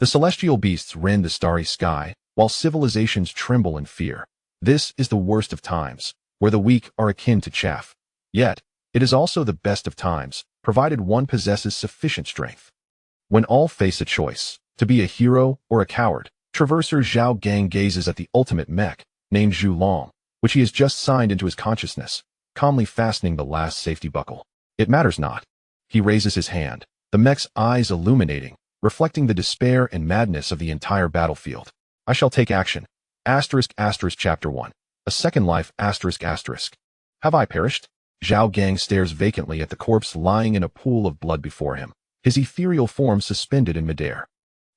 The celestial beasts rend the starry sky, while civilizations tremble in fear. This is the worst of times, where the weak are akin to chaff. Yet, it is also the best of times, provided one possesses sufficient strength. When all face a choice, to be a hero or a coward, Traverser Zhao Gang gazes at the ultimate mech, named Zhu Long, which he has just signed into his consciousness, calmly fastening the last safety buckle. It matters not. He raises his hand, the mech's eyes illuminating, reflecting the despair and madness of the entire battlefield. I shall take action. Chapter 1. A second life. Have I perished? Zhao Gang stares vacantly at the corpse lying in a pool of blood before him, his ethereal form suspended in midair.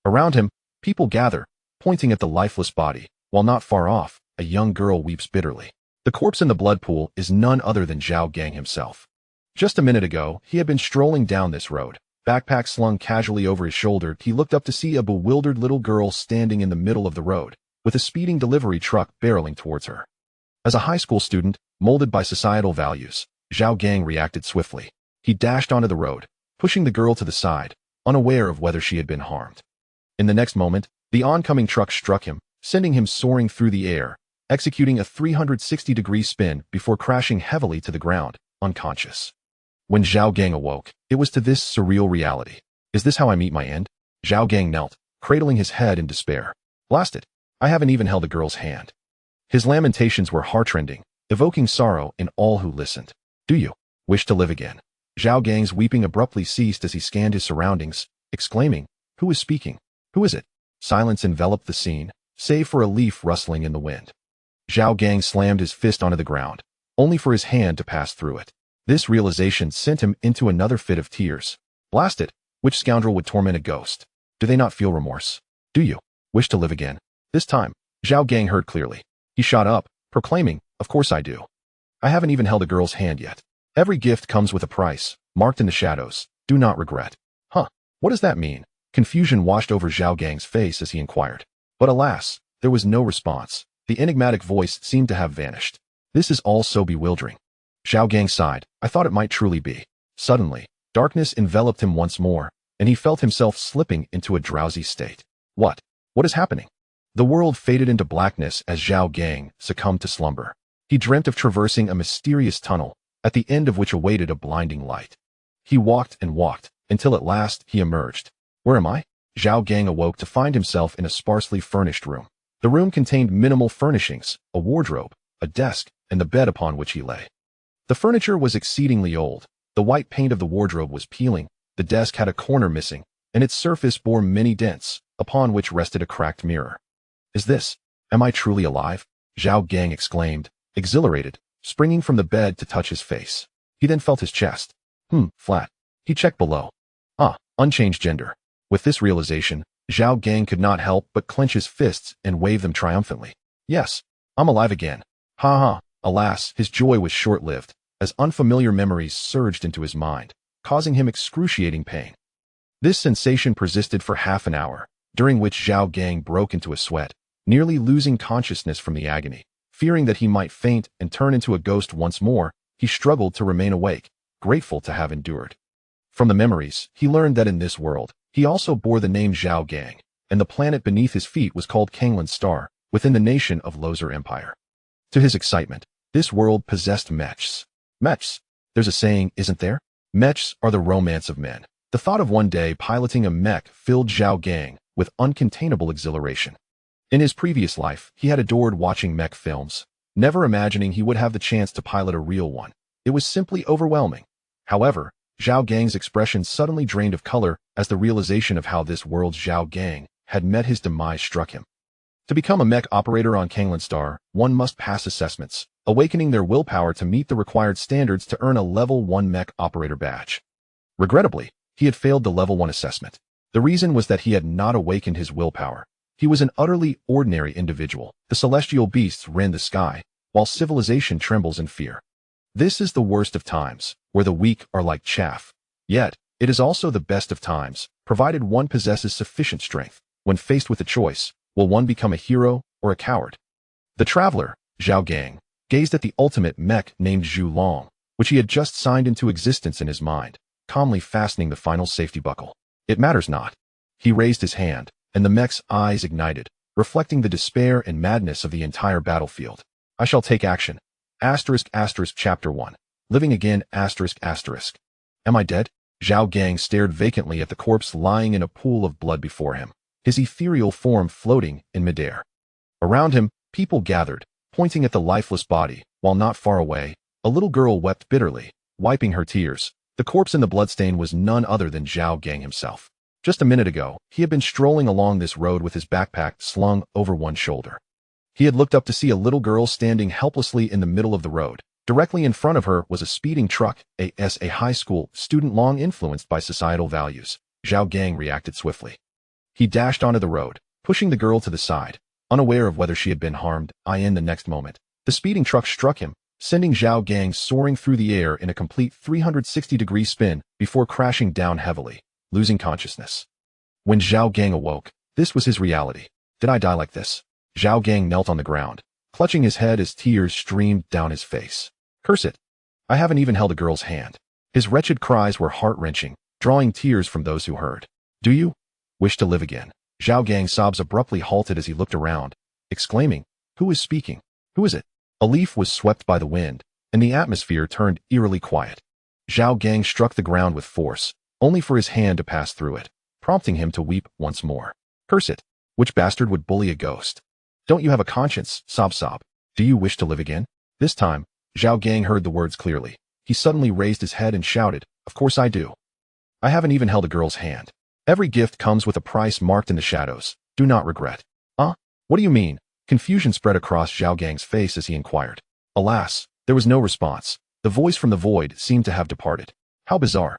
Around him, people gather, pointing at the lifeless body, while not far off, a young girl weeps bitterly. The corpse in the blood pool is none other than Zhao Gang himself. Just a minute ago, he had been strolling down this road. Backpack slung casually over his shoulder, he looked up to see a bewildered little girl standing in the middle of the road, with a speeding delivery truck barreling towards her. As a high school student, molded by societal values, Zhao Gang reacted swiftly. He dashed onto the road, pushing the girl to the side, unaware of whether she had been harmed. In the next moment, the oncoming truck struck him, sending him soaring through the air, executing a 360-degree spin before crashing heavily to the ground, unconscious. When Zhao Gang awoke, it was to this surreal reality. Is this how I meet my end? Zhao Gang knelt, cradling his head in despair. Blast it! I haven't even held a girl's hand. His lamentations were heartrending, evoking sorrow in all who listened. Do you wish to live again? Zhao Gang's weeping abruptly ceased as he scanned his surroundings, exclaiming, Who is speaking? Who is it? Silence enveloped the scene, save for a leaf rustling in the wind. Zhao Gang slammed his fist onto the ground, only for his hand to pass through it. This realization sent him into another fit of tears. Blast it! Which scoundrel would torment a ghost? Do they not feel remorse? Do you wish to live again? This time, Zhao Gang heard clearly. He shot up, proclaiming, Of course I do. I haven't even held a girl's hand yet. Every gift comes with a price, marked in the shadows. Do not regret. Huh, what does that mean? Confusion washed over Zhao Gang's face as he inquired. But alas, there was no response. The enigmatic voice seemed to have vanished. This is all so bewildering. Zhao Gang sighed. I thought it might truly be. Suddenly, darkness enveloped him once more, and he felt himself slipping into a drowsy state. What is happening? The world faded into blackness as Zhao Gang succumbed to slumber. He dreamt of traversing a mysterious tunnel, at the end of which awaited a blinding light. He walked and walked, until at last he emerged. Where am I? Zhao Gang awoke to find himself in a sparsely furnished room. The room contained minimal furnishings, a wardrobe, a desk, and the bed upon which he lay. The furniture was exceedingly old. The white paint of the wardrobe was peeling, the desk had a corner missing, and its surface bore many dents, upon which rested a cracked mirror. Am I truly alive? Zhao Gang exclaimed, exhilarated, springing from the bed to touch his face. He then felt his chest. Flat. He checked below. Unchanged gender. With this realization, Zhao Gang could not help but clench his fists and wave them triumphantly. Yes, I'm alive again. Ha ha. Alas, his joy was short-lived, as unfamiliar memories surged into his mind, causing him excruciating pain. This sensation persisted for half an hour, during which Zhao Gang broke into a sweat, nearly losing consciousness from the agony. Fearing that he might faint and turn into a ghost once more, he struggled to remain awake, grateful to have endured. From the memories, he learned that in this world, he also bore the name Zhao Gang, and the planet beneath his feet was called Kanglin's Star, within the nation of Lozer Empire. To his excitement, this world possessed mechs. Mechs? There's a saying, isn't there? Mechs are the romance of men. The thought of one day piloting a mech filled Zhao Gang with uncontainable exhilaration. In his previous life, he had adored watching mech films, never imagining he would have the chance to pilot a real one. It was simply overwhelming. However, Zhao Gang's expression suddenly drained of color as the realization of how this world's Zhao Gang had met his demise struck him. To become a mech operator on Kanglin's Star, one must pass assessments, awakening their willpower to meet the required standards to earn a Level 1 mech operator badge. Regrettably, he had failed the Level 1 assessment. The reason was that he had not awakened his willpower. He was an utterly ordinary individual. The celestial beasts rend the sky, while civilization trembles in fear. This is the worst of times, where the weak are like chaff. Yet, it is also the best of times, provided one possesses sufficient strength. When faced with a choice, will one become a hero or a coward? The traveler, Zhao Gang, gazed at the ultimate mech named Zhu Long, which he had just signed into existence in his mind, calmly fastening the final safety buckle. It matters not. He raised his hand, and the mech's eyes ignited, reflecting the despair and madness of the entire battlefield. I shall take action. Chapter 1. Living again. Am I dead? Zhao Gang stared vacantly at the corpse lying in a pool of blood before him, his ethereal form floating in midair. Around him, people gathered, pointing at the lifeless body, while not far away, a little girl wept bitterly, wiping her tears. The corpse in the bloodstain was none other than Zhao Gang himself. Just a minute ago, he had been strolling along this road with his backpack slung over one shoulder. He had looked up to see a little girl standing helplessly in the middle of the road. Directly in front of her was a speeding truck, a high school student long influenced by societal values. Zhao Gang reacted swiftly. He dashed onto the road, pushing the girl to the side, unaware of whether she had been harmed. In the next moment, the speeding truck struck him, sending Zhao Gang soaring through the air in a complete 360-degree spin before crashing down heavily, losing consciousness. When Zhao Gang awoke, this was his reality. Did I die like this? Zhao Gang knelt on the ground, clutching his head as tears streamed down his face. Curse it! I haven't even held a girl's hand. His wretched cries were heart-wrenching, drawing tears from those who heard. Do you wish to live again? Zhao Gang's sobs abruptly halted as he looked around, exclaiming, Who is speaking? Who is it? A leaf was swept by the wind, and the atmosphere turned eerily quiet. Zhao Gang struck the ground with force, only for his hand to pass through it, prompting him to weep once more. Curse it! Which bastard would bully a ghost? Don't you have a conscience? Sob. Do you wish to live again? This time, Zhao Gang heard the words clearly. He suddenly raised his head and shouted, Of course I do. I haven't even held a girl's hand. Every gift comes with a price marked in the shadows. Do not regret. What do you mean? Confusion spread across Zhao Gang's face as he inquired. Alas, there was no response. The voice from the void seemed to have departed. How bizarre.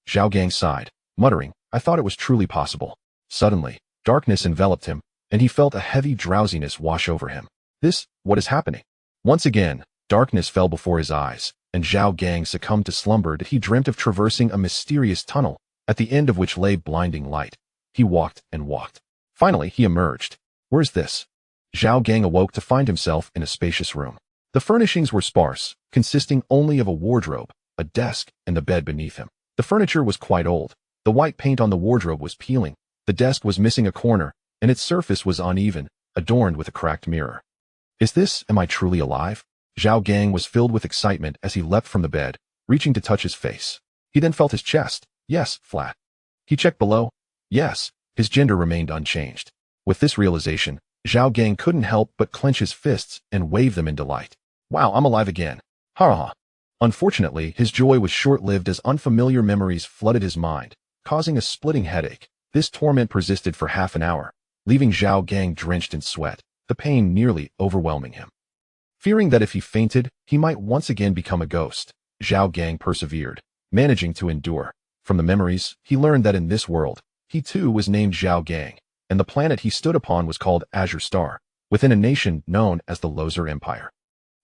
Zhao Gang sighed, muttering, I thought it was truly possible. Suddenly, darkness enveloped him, and he felt a heavy drowsiness wash over him. What is happening? Once again, darkness fell before his eyes, and Zhao Gang succumbed to slumber that he dreamt of traversing a mysterious tunnel, at the end of which lay blinding light. He walked and walked. Finally, he emerged. Where's this? Zhao Gang awoke to find himself in a spacious room. The furnishings were sparse, consisting only of a wardrobe, a desk, and the bed beneath him. The furniture was quite old. The white paint on the wardrobe was peeling. The desk was missing a corner, and its surface was uneven, adorned with a cracked mirror. Am I truly alive? Zhao Gang was filled with excitement as he leapt from the bed, reaching to touch his face. He then felt his chest. Yes, flat. He checked below. Yes, his gender remained unchanged. With this realization, Zhao Gang couldn't help but clench his fists and wave them in delight. Wow, I'm alive again. Ha ha. Unfortunately, his joy was short-lived as unfamiliar memories flooded his mind, causing a splitting headache. This torment persisted for half an hour, leaving Zhao Gang drenched in sweat, the pain nearly overwhelming him. Fearing that if he fainted, he might once again become a ghost, Zhao Gang persevered, managing to endure. From the memories, he learned that in this world, he too was named Zhao Gang, and the planet he stood upon was called Azure Star, within a nation known as the Lozer Empire.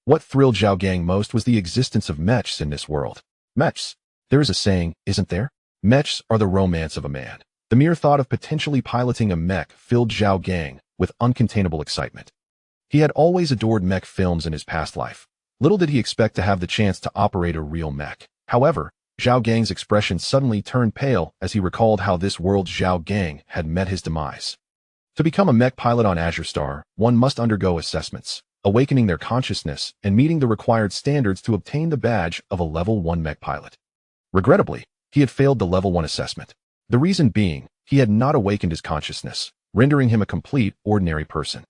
What thrilled Zhao Gang most was the existence of mechs in this world. Mechs. There is a saying, isn't there? Mechs are the romance of a man. The mere thought of potentially piloting a mech filled Zhao Gang with uncontainable excitement. He had always adored mech films in his past life. Little did he expect to have the chance to operate a real mech. However, Zhao Gang's expression suddenly turned pale as he recalled how this world Zhao Gang had met his demise. To become a mech pilot on Azure Star, one must undergo assessments, awakening their consciousness and meeting the required standards to obtain the badge of a Level 1 mech pilot. Regrettably, he had failed the Level 1 assessment. The reason being, he had not awakened his consciousness, rendering him a complete, ordinary person.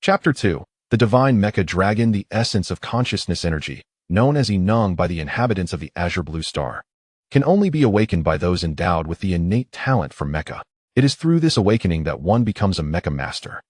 Chapter 2. The Divine Mecha Dragon. The essence of consciousness energy, known as Enung by the inhabitants of the Azure Blue Star, can only be awakened by those endowed with the innate talent for mecha. It is through this awakening that one becomes a mecha master.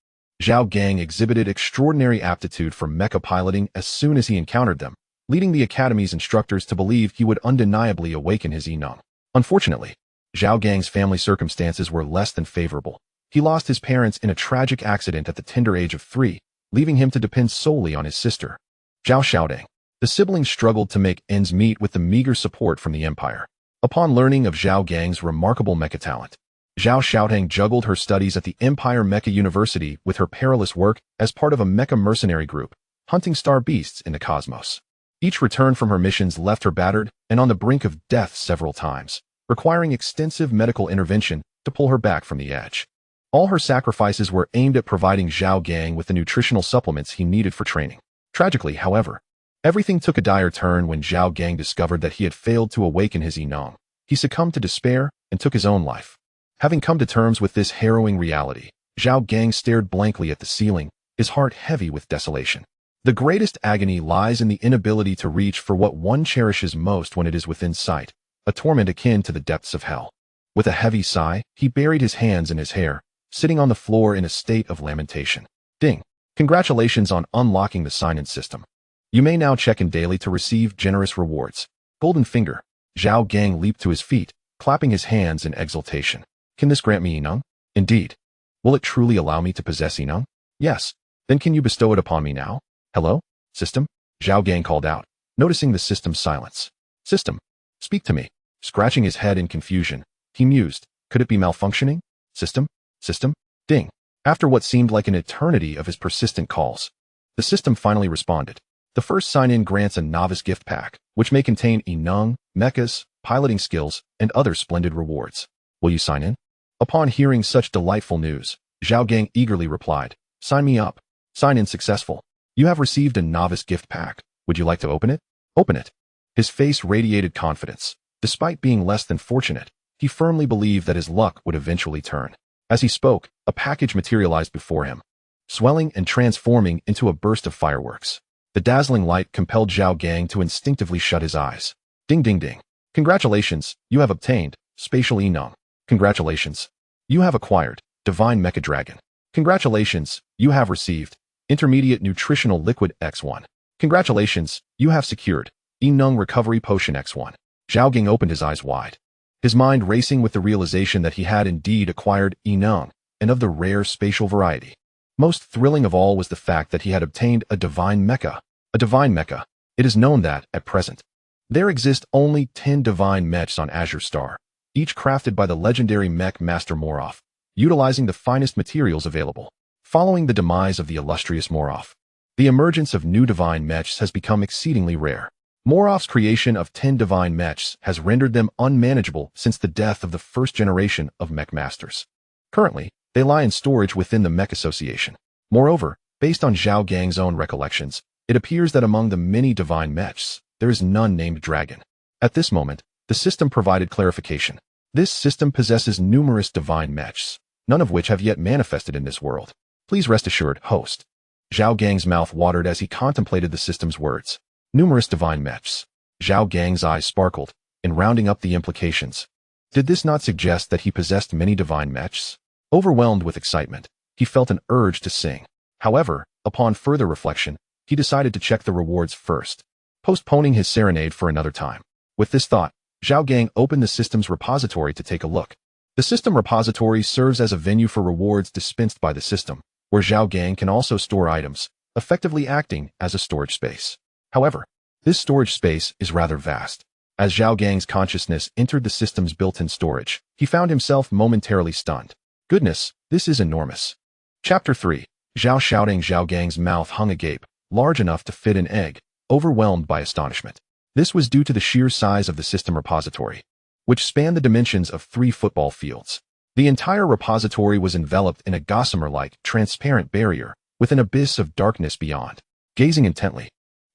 Zhao Gang exhibited extraordinary aptitude for mecha piloting as soon as he encountered them, leading the Academy's instructors to believe he would undeniably awaken his Enung. Unfortunately, Zhao Gang's family circumstances were less than favorable. He lost his parents in a tragic accident at the tender age of 3, leaving him to depend solely on his sister, Zhao Xiaodang. The siblings struggled to make ends meet with the meager support from the Empire. Upon learning of Zhao Gang's remarkable mecha talent, Zhao Xiaodang juggled her studies at the Empire Mecha University with her perilous work as part of a mecha mercenary group, hunting star beasts in the cosmos. Each return from her missions left her battered and on the brink of death several times, requiring extensive medical intervention to pull her back from the edge. All her sacrifices were aimed at providing Zhao Gang with the nutritional supplements he needed for training. Tragically, however, everything took a dire turn when Zhao Gang discovered that he had failed to awaken his Inong. He succumbed to despair and took his own life. Having come to terms with this harrowing reality, Zhao Gang stared blankly at the ceiling, his heart heavy with desolation. The greatest agony lies in the inability to reach for what one cherishes most when it is within sight, a torment akin to the depths of hell. With a heavy sigh, he buried his hands in his hair, sitting on the floor in a state of lamentation. Ding! Congratulations on unlocking the sign-in system. You may now check in daily to receive generous rewards. Golden finger. Zhao Gang leaped to his feet, clapping his hands in exultation. Can this grant me Inung? Indeed. Will it truly allow me to possess Inung? Yes. Then can you bestow it upon me now? Hello? System? Zhao Gang called out, noticing the system's silence. System, speak to me. Scratching his head in confusion, he mused, could it be malfunctioning? System? System? Ding. After what seemed like an eternity of his persistent calls, the system finally responded. The first sign-in grants a novice gift pack, which may contain Inung, Mechas, piloting skills, and other splendid rewards. Will you sign in? Upon hearing such delightful news, Zhao Gang eagerly replied, sign me up. Sign in successful. You have received a novice gift pack. Would you like to open it? Open it. His face radiated confidence. Despite being less than fortunate, he firmly believed that his luck would eventually turn. As he spoke, a package materialized before him, swelling and transforming into a burst of fireworks. The dazzling light compelled Zhao Gang to instinctively shut his eyes. Ding ding ding. Congratulations, you have obtained Spatial Inung. Congratulations. You have acquired Divine Mecha Dragon. Congratulations, you have received Intermediate Nutritional Liquid X1. Congratulations, you have secured Inung Recovery Potion X1. Zhao Gang opened his eyes wide, his mind racing with the realization that he had indeed acquired Inung, and of the rare spatial variety. Most thrilling of all was the fact that he had obtained a Divine Mecha. A Divine Mecha. It is known that, at present, there exist only 10 Divine Mechs on Azure Star, each crafted by the legendary Mech Master Moroff, utilizing the finest materials available. Following the demise of the illustrious Moroff, the emergence of new Divine Mechs has become exceedingly rare. Moroff's creation of 10 Divine Mechs has rendered them unmanageable since the death of the first generation of Mech Masters. Currently, they lie in storage within the Mech Association. Moreover, based on Zhao Gang's own recollections, it appears that among the many Divine Mechs, there is none named Dragon. At this moment, the system provided clarification. This system possesses numerous Divine Mechs, none of which have yet manifested in this world. Please rest assured, host. Zhao Gang's mouth watered as he contemplated the system's words. Numerous Divine Mechs. Zhao Gang's eyes sparkled, in rounding up the implications. Did this not suggest that he possessed many Divine Mechs? Overwhelmed with excitement, he felt an urge to sing. However, upon further reflection, he decided to check the rewards first, postponing his serenade for another time. With this thought, Zhao Gang opened the system's repository to take a look. The system repository serves as a venue for rewards dispensed by the system, where Zhao Gang can also store items, effectively acting as a storage space. However, this storage space is rather vast. As Zhao Gang's consciousness entered the system's built-in storage, he found himself momentarily stunned. Goodness, this is enormous. Chapter 3. Zhao Gang's mouth hung agape, large enough to fit an egg, overwhelmed by astonishment. This was due to the sheer size of the system repository, which spanned the dimensions of 3 football fields. The entire repository was enveloped in a gossamer-like, transparent barrier, with an abyss of darkness beyond. Gazing intently,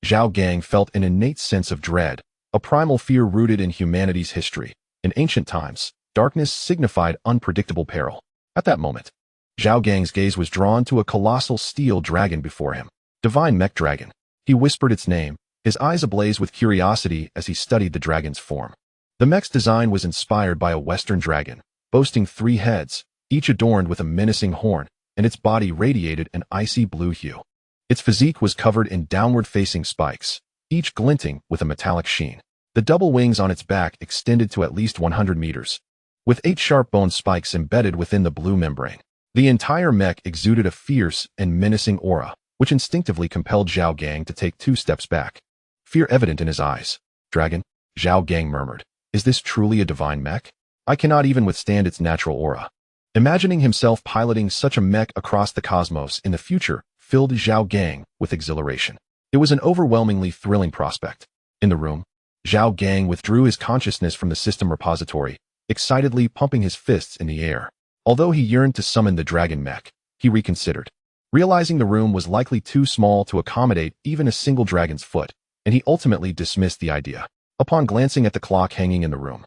Zhao Gang felt an innate sense of dread, a primal fear rooted in humanity's history. In ancient times, darkness signified unpredictable peril. At that moment, Zhao Gang's gaze was drawn to a colossal steel dragon before him. Divine Mech Dragon. He whispered its name, his eyes ablaze with curiosity as he studied the dragon's form. The mech's design was inspired by a Western dragon, boasting 3 heads, each adorned with a menacing horn, and its body radiated an icy blue hue. Its physique was covered in downward-facing spikes, each glinting with a metallic sheen. The double wings on its back extended to at least 100 meters, with 8 sharp bone spikes embedded within the blue membrane. The entire mech exuded a fierce and menacing aura, which instinctively compelled Zhao Gang to take 2 steps back. Fear evident in his eyes. Dragon, Zhao Gang murmured. Is this truly a divine mech? I cannot even withstand its natural aura. Imagining himself piloting such a mech across the cosmos in the future filled Zhao Gang with exhilaration. It was an overwhelmingly thrilling prospect. In the room, Zhao Gang withdrew his consciousness from the system repository, excitedly pumping his fists in the air. Although he yearned to summon the dragon mech, he reconsidered. Realizing the room was likely too small to accommodate even a single dragon's foot, and he ultimately dismissed the idea. Upon glancing at the clock hanging in the room,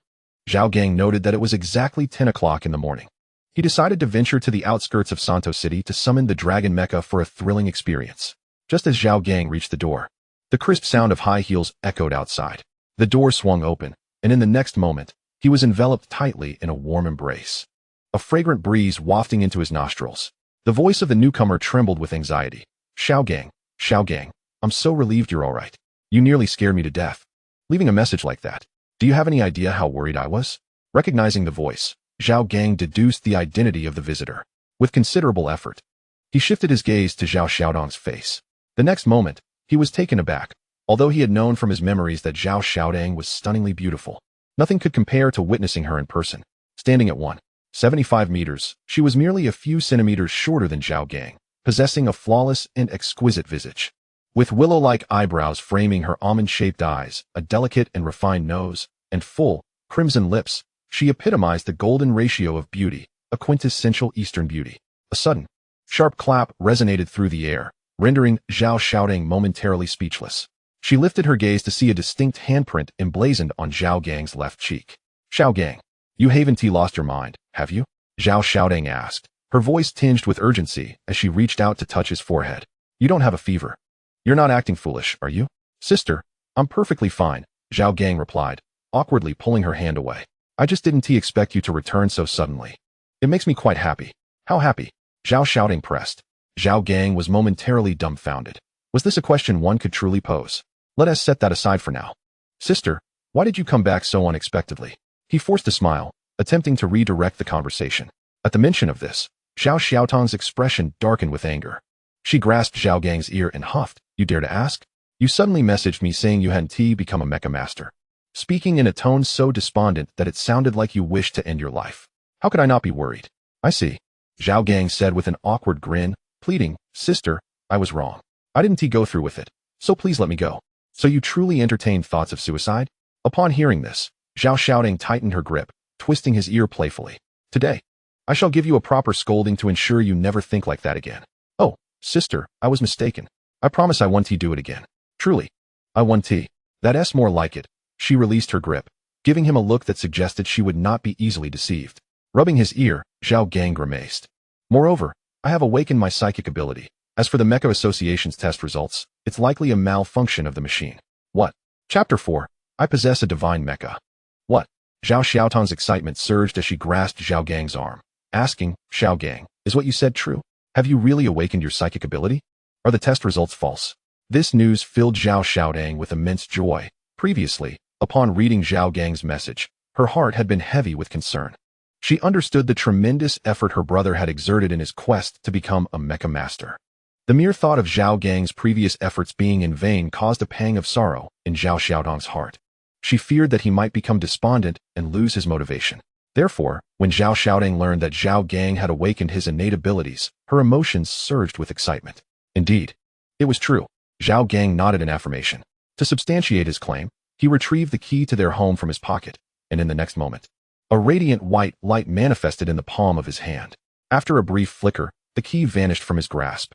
Zhao Gang noted that it was exactly 10 o'clock in the morning. He decided to venture to the outskirts of Santo City to summon the dragon mecha for a thrilling experience. Just as Zhao Gang reached the door, the crisp sound of high heels echoed outside. The door swung open, and in the next moment, he was enveloped tightly in a warm embrace. A fragrant breeze wafting into his nostrils. The voice of the newcomer trembled with anxiety. Zhao Gang, I'm so relieved you're all right. You nearly scared me to death. Leaving a message like that. Do you have any idea how worried I was? Recognizing the voice, Zhao Gang deduced the identity of the visitor. With considerable effort, he shifted his gaze to Zhao Xiaodong's face. The next moment, he was taken aback. Although he had known from his memories that Zhao Xiaodong was stunningly beautiful, nothing could compare to witnessing her in person. Standing at 1.75 meters, she was merely a few centimeters shorter than Zhao Gang, possessing a flawless and exquisite visage. With willow-like eyebrows framing her almond-shaped eyes, a delicate and refined nose, and full, crimson lips, she epitomized the golden ratio of beauty, a quintessential Eastern beauty. A sudden, sharp clap resonated through the air, rendering Zhao Xiaodong momentarily speechless. She lifted her gaze to see a distinct handprint emblazoned on Zhao Gang's left cheek. Zhao Gang, you haven't lost your mind, have you? Zhao Xiaodong asked, her voice tinged with urgency as she reached out to touch his forehead. You don't have a fever. You're not acting foolish, are you? Sister, I'm perfectly fine, Zhao Gang replied, awkwardly pulling her hand away. I just didn't expect you to return so suddenly. It makes me quite happy. How happy? Zhao Xiaodong pressed. Zhao Gang was momentarily dumbfounded. Was this a question one could truly pose? Let us set that aside for now. Sister, why did you come back so unexpectedly? He forced a smile, attempting to redirect the conversation. At the mention of this, Zhao Xiaotong's expression darkened with anger. She grasped Zhao Gang's ear and huffed. You dare to ask? You suddenly messaged me saying you hadn't become a mecha master. Speaking in a tone so despondent that it sounded like you wished to end your life. How could I not be worried? I see. Zhao Gang said with an awkward grin, pleading, Sister, I was wrong. I didn't go through with it, so please let me go. So you truly entertained thoughts of suicide? Upon hearing this, Zhao Xiaodong tightened her grip, twisting his ear playfully. Today, I shall give you a proper scolding to ensure you never think like that again. Oh, sister, I was mistaken. I promise I won't do it again. Truly. I won't. That's more like it. She released her grip, giving him a look that suggested she would not be easily deceived. Rubbing his ear, Zhao Gang grimaced. Moreover, I have awakened my psychic ability. As for the Mecha Association's test results, it's likely a malfunction of the machine. What? Chapter 4. I possess a divine mecha. What? Zhao Xiaotong's excitement surged as she grasped Zhao Gang's arm, asking, Zhao Gang, is what you said true? Have you really awakened your psychic ability? Are the test results false? This news filled Zhao Xiaodong with immense joy. Previously, upon reading Zhao Gang's message, her heart had been heavy with concern. She understood the tremendous effort her brother had exerted in his quest to become a mecha master. The mere thought of Zhao Gang's previous efforts being in vain caused a pang of sorrow in Zhao Xiaodong's heart. She feared that he might become despondent and lose his motivation. Therefore, when Zhao Xiaodong learned that Zhao Gang had awakened his innate abilities, her emotions surged with excitement. Indeed, it was true. Zhao Gang nodded in affirmation. To substantiate his claim, he retrieved the key to their home from his pocket, and in the next moment, a radiant white light manifested in the palm of his hand. After a brief flicker, the key vanished from his grasp,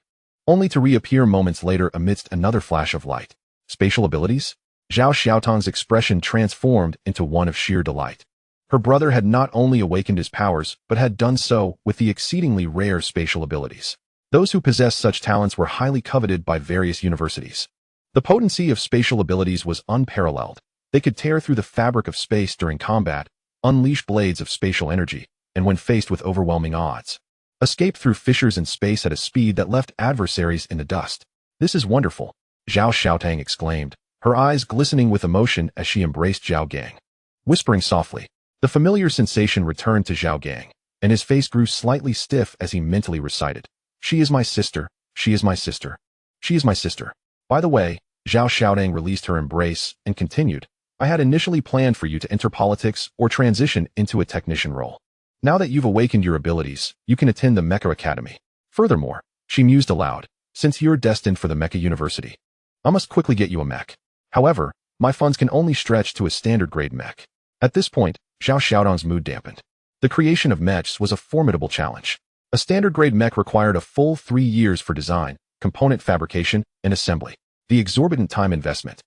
only to reappear moments later amidst another flash of light. Spatial abilities? Zhao Xiaotong's expression transformed into one of sheer delight. Her brother had not only awakened his powers, but had done so with the exceedingly rare spatial abilities. Those who possessed such talents were highly coveted by various universities. The potency of spatial abilities was unparalleled. They could tear through the fabric of space during combat, unleash blades of spatial energy, and when faced with overwhelming odds, escape through fissures in space at a speed that left adversaries in the dust. This is wonderful, Zhao Xiaotong exclaimed, her eyes glistening with emotion as she embraced Zhao Gang. Whispering softly, the familiar sensation returned to Zhao Gang, and his face grew slightly stiff as he mentally recited, She is my sister, she is my sister, she is my sister. By the way, Zhao Xiaodong released her embrace and continued, I had initially planned for you to enter politics or transition into a technician role. Now that you've awakened your abilities, you can attend the Mecha Academy. Furthermore, she mused aloud, since you're destined for the Mecha University, I must quickly get you a mech. However, my funds can only stretch to a standard grade mech. At this point, Zhao Xiaodong's mood dampened. The creation of mechs was a formidable challenge. A standard-grade mech required a full 3 years for design, component fabrication, and assembly. The exorbitant time investment,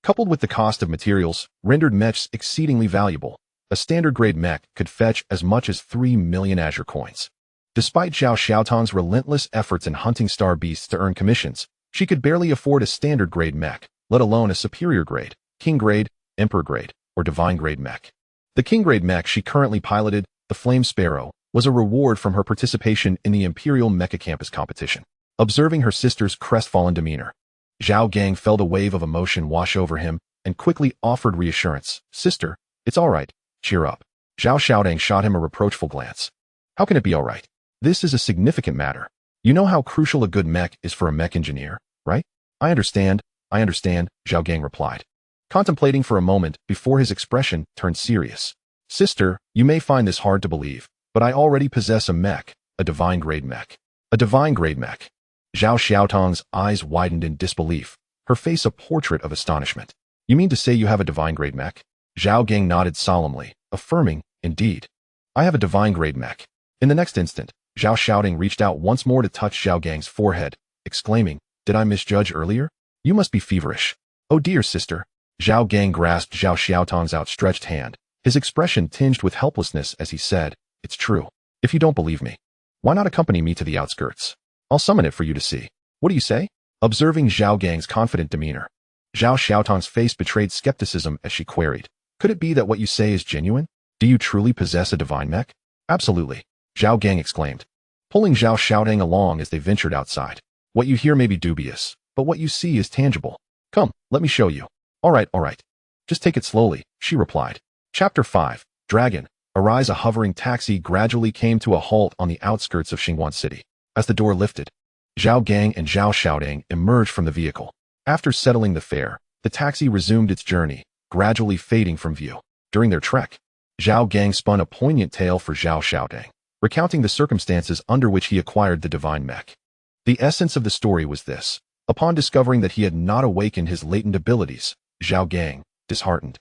coupled with the cost of materials, rendered mechs exceedingly valuable. A standard-grade mech could fetch as much as 3 million Azure coins. Despite Zhao Xiaotong's relentless efforts in hunting star beasts to earn commissions, she could barely afford a standard-grade mech, let alone a superior grade, king grade, emperor grade, or divine grade mech. The king grade mech she currently piloted, the Flame Sparrow, was a reward from her participation in the Imperial Mecha Campus competition. Observing her sister's crestfallen demeanor, Zhao Gang felt a wave of emotion wash over him and quickly offered reassurance. "Sister, it's all right. Cheer up." Zhao Xiaodang shot him a reproachful glance. "How can it be all right? This is a significant matter. You know how crucial a good mech is for a mech engineer, right?" I understand, Zhao Gang replied, contemplating for a moment before his expression turned serious. "Sister, you may find this hard to believe, but I already possess a mech, a divine grade mech." A divine grade mech. Zhao Xiaotong's eyes widened in disbelief, her face a portrait of astonishment. "You mean to say you have a divine grade mech?" Zhao Gang nodded solemnly, affirming, "Indeed. I have a divine grade mech." In the next instant, Zhao Xiaodang reached out once more to touch Zhao Gang's forehead, exclaiming, "Did I misjudge earlier? You must be feverish." "Oh dear, sister." Zhao Gang grasped Zhao Xiaotong's outstretched hand, his expression tinged with helplessness as he said, "It's true. If you don't believe me, why not accompany me to the outskirts? I'll summon it for you to see. What do you say?" Observing Zhao Gang's confident demeanor, Zhao Xiaotong's face betrayed skepticism as she queried, "Could it be that what you say is genuine? Do you truly possess a divine mech?" "Absolutely," Zhao Gang exclaimed, pulling Zhao Xiaodang along as they ventured outside. "What you hear may be dubious, but what you see is tangible. Come, let me show you." All right. Just take it slowly," she replied. Chapter 5, Dragon. Arise. A hovering taxi gradually came to a halt on the outskirts of Xingguan City. As the door lifted, Zhao Gang and Zhao Xiaodang emerged from the vehicle. After settling the fare, the taxi resumed its journey, gradually fading from view. During their trek, Zhao Gang spun a poignant tale for Zhao Xiaodang, recounting the circumstances under which he acquired the divine mech. The essence of the story was this. Upon discovering that he had not awakened his latent abilities, Zhao Gang, disheartened,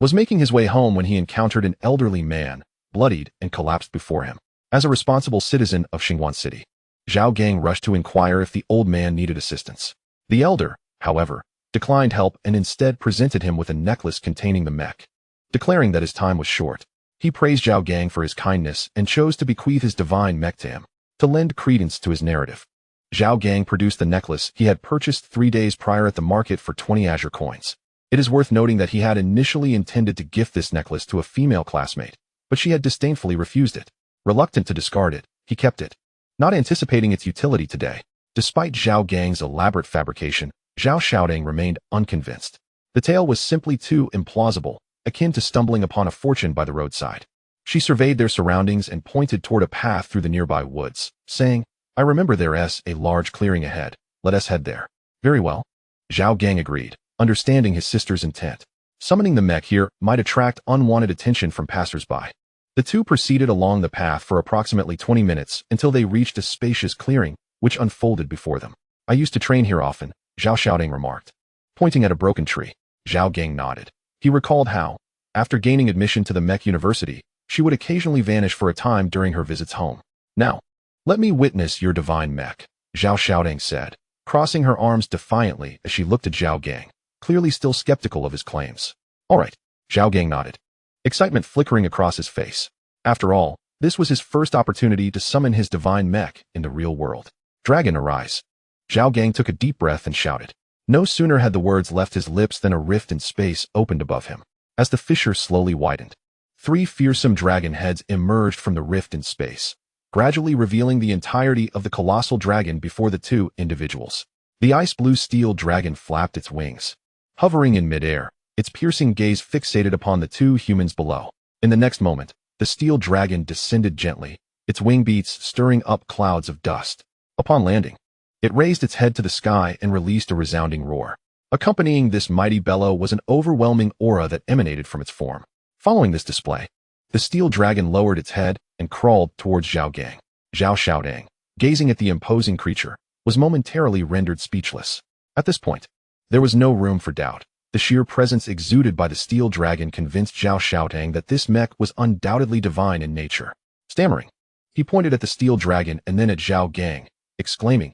was making his way home when he encountered an elderly man, bloodied and collapsed before him. As a responsible citizen of Xingguan City, Zhao Gang rushed to inquire if the old man needed assistance. The elder, however, declined help and instead presented him with a necklace containing the mech. Declaring that his time was short, he praised Zhao Gang for his kindness and chose to bequeath his divine mech to him. To lend credence to his narrative, Zhao Gang produced the necklace he had purchased 3 days prior at the market for 20 Azure coins. It is worth noting that he had initially intended to gift this necklace to a female classmate, but she had disdainfully refused it. Reluctant to discard it, he kept it, not anticipating its utility today. Despite Zhao Gang's elaborate fabrication, Zhao Xiaodang remained unconvinced. The tale was simply too implausible, akin to stumbling upon a fortune by the roadside. She surveyed their surroundings and pointed toward a path through the nearby woods, saying, "I remember there's a large clearing ahead. Let us head there." "Very well." Zhao Gang agreed, understanding his sister's intent. Summoning the mech here might attract unwanted attention from passers-by. The two proceeded along the path for approximately 20 minutes until they reached a spacious clearing, which unfolded before them. "I used to train here often," Zhao Xiaodang remarked. Pointing at a broken tree, Zhao Gang nodded. He recalled how, after gaining admission to the Mech University, she would occasionally vanish for a time during her visits home. "Now, let me witness your divine mech," Zhao Xiaodang said, crossing her arms defiantly as she looked at Zhao Gang, clearly still skeptical of his claims. "All right," Zhao Gang nodded, excitement flickering across his face. After all, this was his first opportunity to summon his divine mech in the real world. "Dragon, arise." Zhao Gang took a deep breath and shouted. No sooner had the words left his lips than a rift in space opened above him. As the fissure slowly widened, 3 fearsome dragon heads emerged from the rift in space, gradually revealing the entirety of the colossal dragon before the 2 individuals. The ice-blue steel dragon flapped its wings, hovering in midair, its piercing gaze fixated upon the 2 humans below. In the next moment, the steel dragon descended gently, its wing beats stirring up clouds of dust. Upon landing, it raised its head to the sky and released a resounding roar. Accompanying this mighty bellow was an overwhelming aura that emanated from its form. Following this display, the steel dragon lowered its head and crawled towards Zhao Gang. Zhao Xiaodang, gazing at the imposing creature, was momentarily rendered speechless. At this point, there was no room for doubt. The sheer presence exuded by the steel dragon convinced Zhao Gang that this mech was undoubtedly divine in nature. Stammering, he pointed at the steel dragon and then at Zhao Gang, exclaiming,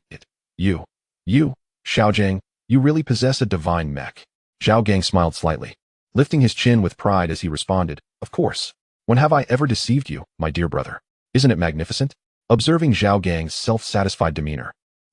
You, Zhao Gang, you really possess a divine mech. Zhao Gang smiled slightly, lifting his chin with pride as he responded, Of course. When have I ever deceived you, my dear brother? Isn't it magnificent? Observing Zhao Gang's self-satisfied demeanor,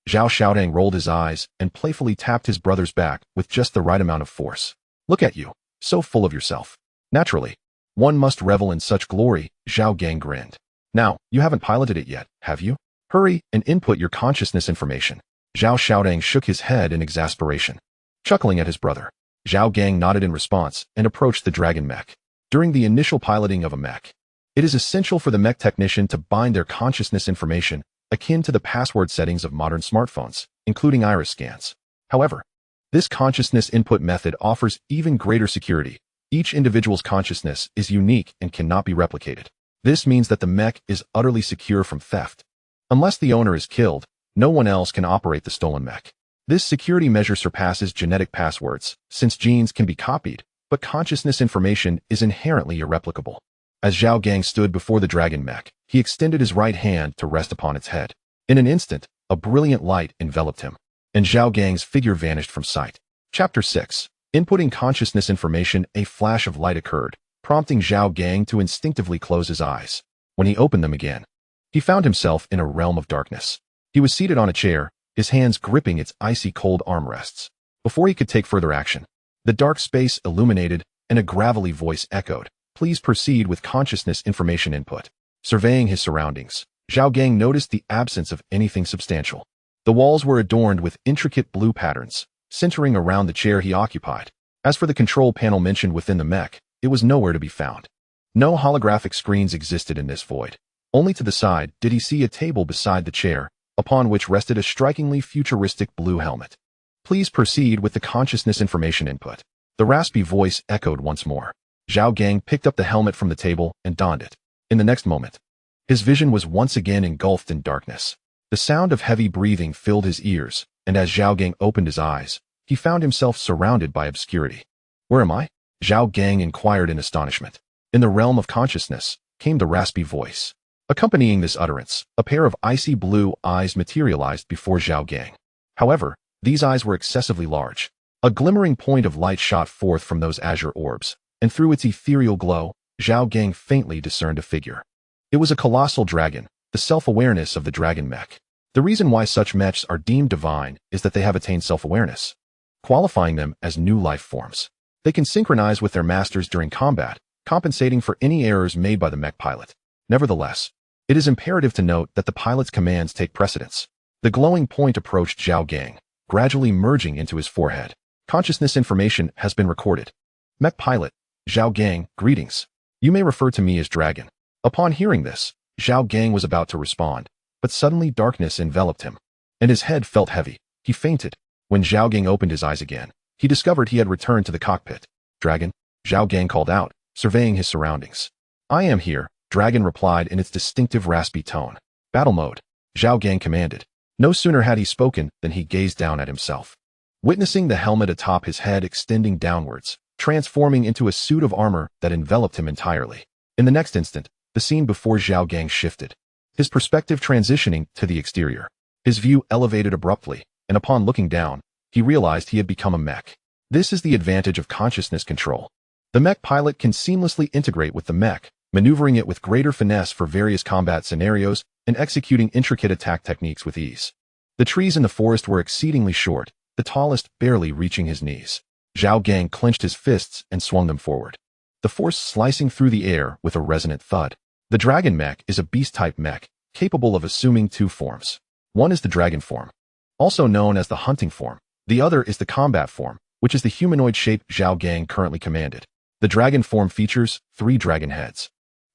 Zhao Gang rolled his eyes and playfully tapped his brother's back with just the right amount of force. Look at you, so full of yourself. Naturally, one must revel in such glory, Zhao Gang grinned. Now, you haven't piloted it yet, have you? Hurry and input your consciousness information. Zhao Gang shook his head in exasperation. Chuckling at his brother, Zhao Gang nodded in response and approached the dragon mech. During the initial piloting of a mech, it is essential for the mech technician to bind their consciousness information akin to the password settings of modern smartphones, including iris scans. However, this consciousness input method offers even greater security. Each individual's consciousness is unique and cannot be replicated. This means that the mech is utterly secure from theft. Unless the owner is killed, no one else can operate the stolen mech. This security measure surpasses genetic passwords, since genes can be copied, but consciousness information is inherently irreplicable. As Zhao Gang stood before the dragon mech, he extended his right hand to rest upon its head. In an instant, a brilliant light enveloped him, and Zhao Gang's figure vanished from sight. Chapter 6. Inputting consciousness information. A flash of light occurred, prompting Zhao Gang to instinctively close his eyes. When he opened them again, he found himself in a realm of darkness. He was seated on a chair, his hands gripping its icy cold armrests. Before he could take further action, the dark space illuminated and a gravelly voice echoed. Please proceed with consciousness information input. Surveying his surroundings, Zhao Gang noticed the absence of anything substantial. The walls were adorned with intricate blue patterns, centering around the chair he occupied. As for the control panel mentioned within the mech, it was nowhere to be found. No holographic screens existed in this void. Only to the side did he see a table beside the chair, upon which rested a strikingly futuristic blue helmet. Please proceed with the consciousness information input. The raspy voice echoed once more. Zhao Gang picked up the helmet from the table and donned it. In the next moment, his vision was once again engulfed in darkness. The sound of heavy breathing filled his ears, and as Zhao Gang opened his eyes, he found himself surrounded by obscurity. Where am I? Zhao Gang inquired in astonishment. In the realm of consciousness, came the raspy voice. Accompanying this utterance, a pair of icy blue eyes materialized before Zhao Gang. However, these eyes were excessively large. A glimmering point of light shot forth from those azure orbs, and through its ethereal glow, Zhao Gang faintly discerned a figure. It was a colossal dragon, the self-awareness of the dragon mech. The reason why such mechs are deemed divine is that they have attained self-awareness, qualifying them as new life forms. They can synchronize with their masters during combat, compensating for any errors made by the mech pilot. Nevertheless, it is imperative to note that the pilot's commands take precedence. The glowing point approached Zhao Gang, gradually merging into his forehead. Consciousness information has been recorded. Mech pilot, Zhao Gang, greetings. You may refer to me as Dragon. Upon hearing this, Zhao Gang was about to respond, but suddenly darkness enveloped him, and his head felt heavy. He fainted. When Zhao Gang opened his eyes again, he discovered he had returned to the cockpit. Dragon, Zhao Gang called out, surveying his surroundings. I am here, Dragon replied in its distinctive raspy tone. Battle mode, Zhao Gang commanded. No sooner had he spoken than he gazed down at himself. Witnessing the helmet atop his head extending downwards, transforming into a suit of armor that enveloped him entirely. In the next instant, the scene before Zhao Gang shifted, his perspective transitioning to the exterior. His view elevated abruptly, and upon looking down, he realized he had become a mech. This is the advantage of consciousness control. The mech pilot can seamlessly integrate with the mech, maneuvering it with greater finesse for various combat scenarios and executing intricate attack techniques with ease. The trees in the forest were exceedingly short, the tallest barely reaching his knees. Zhao Gang clenched his fists and swung them forward, the force slicing through the air with a resonant thud. The dragon mech is a beast-type mech, capable of assuming two forms. One is the dragon form, also known as the hunting form. The other is the combat form, which is the humanoid shape Zhao Gang currently commanded. The dragon form features 3 dragon heads,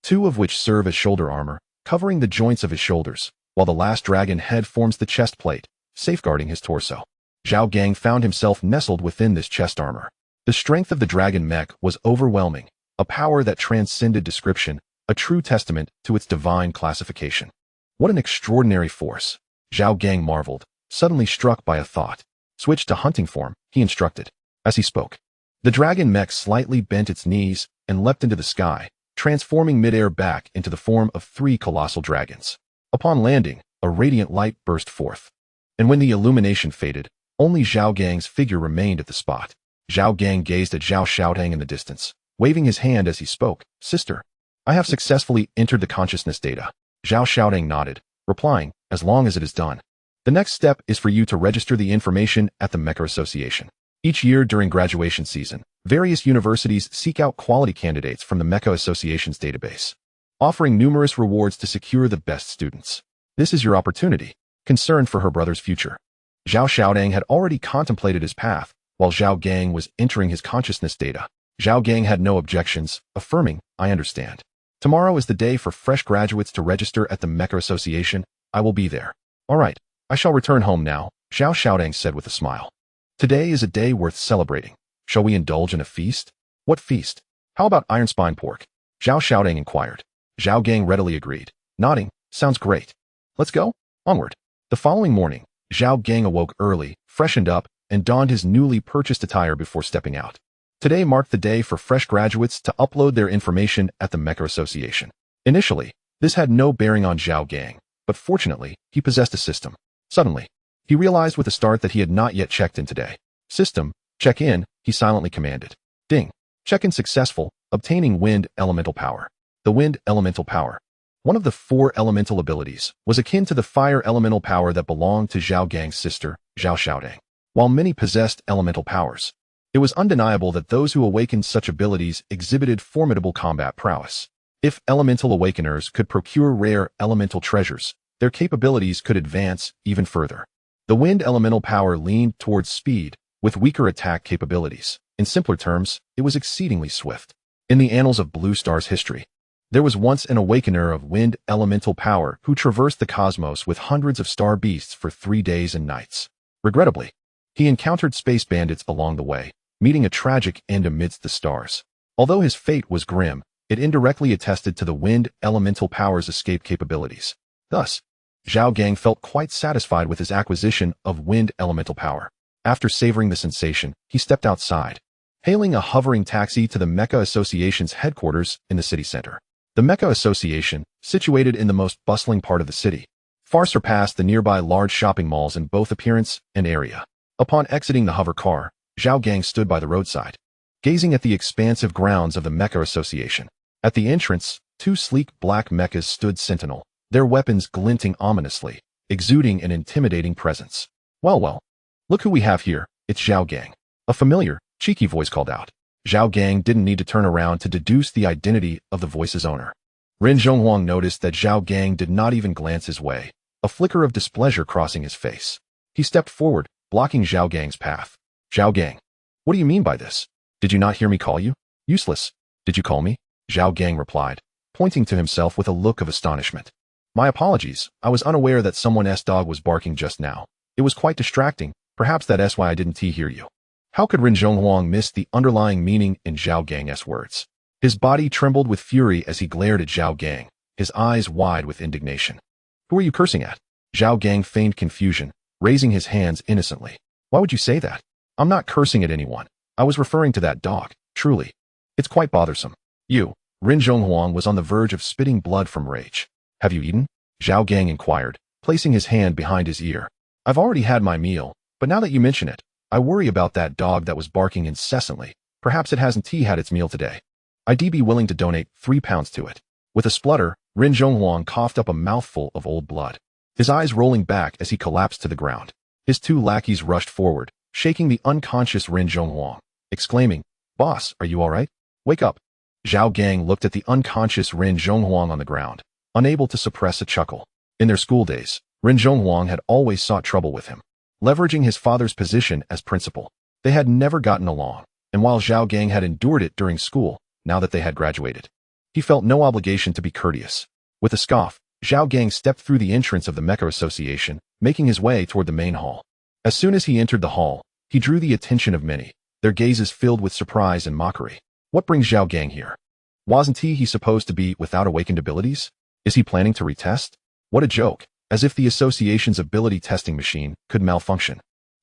2 of which serve as shoulder armor, covering the joints of his shoulders, while the last dragon head forms the chest plate, safeguarding his torso. Zhao Gang found himself nestled within this chest armor. The strength of the dragon mech was overwhelming, a power that transcended description, a true testament to its divine classification. What an extraordinary force! Zhao Gang marveled, suddenly struck by a thought. Switch to hunting form, he instructed. As he spoke, The dragon mech slightly bent its knees and leapt into the sky, transforming midair back into the form of 3 colossal dragons. Upon landing, a radiant light burst forth. And when the illumination faded, only Zhao Gang's figure remained at the spot. Zhao Gang gazed at Zhao Gang in the distance, waving his hand as he spoke. Sister, I have successfully entered the consciousness data. Zhao Gang nodded, replying, as long as it is done. The next step is for you to register the information at the Mecha Association. Each year during graduation season, various universities seek out quality candidates from the Mecha Association's database, offering numerous rewards to secure the best students. This is your opportunity. Concerned for her brother's future, Zhao Gang had already contemplated his path, while Zhao Gang was entering his consciousness data. Zhao Gang had no objections, affirming, I understand. Tomorrow is the day for fresh graduates to register at the Mecha Association. I will be there. All right, I shall return home now, Zhao Gang said with a smile. Today is a day worth celebrating. Shall we indulge in a feast? What feast? How about iron spine pork? Zhao Gang inquired. Zhao Gang readily agreed, nodding, sounds great. Let's go? Onward. The following morning, Zhao Gang awoke early, freshened up, and donned his newly purchased attire before stepping out. Today marked the day for fresh graduates to upload their information at the Mecha Association. Initially, this had no bearing on Zhao Gang, but fortunately, he possessed a system. Suddenly, he realized with a start that he had not yet checked in today. System, check in, he silently commanded. Ding. Check-in successful, obtaining wind elemental power. The wind elemental power, one of the 4 elemental abilities, was akin to the fire elemental power that belonged to Zhao Gang's sister, Zhao Gang. While many possessed elemental powers, it was undeniable that those who awakened such abilities exhibited formidable combat prowess. If elemental awakeners could procure rare elemental treasures, their capabilities could advance even further. The wind elemental power leaned towards speed, with weaker attack capabilities. In simpler terms, it was exceedingly swift. In the annals of Blue Star's history, there was once an awakener of wind elemental power who traversed the cosmos with hundreds of star beasts for 3 days and nights. Regrettably, he encountered space bandits along the way, meeting a tragic end amidst the stars. Although his fate was grim, it indirectly attested to the wind elemental power's escape capabilities. Thus, Zhao Gang felt quite satisfied with his acquisition of wind elemental power. After savoring the sensation, he stepped outside, hailing a hovering taxi to the Mecha Association's headquarters in the city center. The Mecha Association, situated in the most bustling part of the city, far surpassed the nearby large shopping malls in both appearance and area. Upon exiting the hover car, Zhao Gang stood by the roadside, gazing at the expansive grounds of the Mecha Association. At the entrance, 2 sleek black mechas stood sentinel, their weapons glinting ominously, exuding an intimidating presence. Well, look who we have here, it's Zhao Gang. A familiar, cheeky voice called out. Zhao Gang didn't need to turn around to deduce the identity of the voice's owner. Ren Zhonghuang noticed that Zhao Gang did not even glance his way, a flicker of displeasure crossing his face. He stepped forward, blocking Zhao Gang's path. Zhao Gang, what do you mean by this? Did you not hear me call you? Useless. Did you call me? Zhao Gang replied, pointing to himself with a look of astonishment. My apologies, I was unaware that someone's dog was barking just now. It was quite distracting, perhaps that's why I didn't hear you. How could Ren Zhonghuang miss the underlying meaning in Zhao Gang's words? His body trembled with fury as he glared at Zhao Gang, his eyes wide with indignation. Who are you cursing at? Zhao Gang feigned confusion, raising his hands innocently. Why would you say that? I'm not cursing at anyone. I was referring to that dog, truly. It's quite bothersome. You, Ren Zhonghuang was on the verge of spitting blood from rage. Have you eaten? Zhao Gang inquired, placing his hand behind his ear. I've already had my meal, but now that you mention it, I worry about that dog that was barking incessantly. Perhaps it hasn't had its meal today. I'd be willing to donate 3 pounds to it. With a splutter, Ren Zhonghuang coughed up a mouthful of old blood, his eyes rolling back as he collapsed to the ground. His 2 lackeys rushed forward, shaking the unconscious Ren Zhonghuang, exclaiming, Boss, are you all right? Wake up. Zhao Gang looked at the unconscious Ren Zhonghuang on the ground, unable to suppress a chuckle. In their school days, Ren Zhonghuang had always sought trouble with him, leveraging his father's position as principal. They had never gotten along, and while Zhao Gang had endured it during school, now that they had graduated, he felt no obligation to be courteous. With a scoff, Zhao Gang stepped through the entrance of the Mecha Association, making his way toward the main hall. As soon as he entered the hall, he drew the attention of many, their gazes filled with surprise and mockery. What brings Zhao Gang here? Wasn't he supposed to be without awakened abilities? Is he planning to retest? What a joke, as if the association's ability testing machine could malfunction.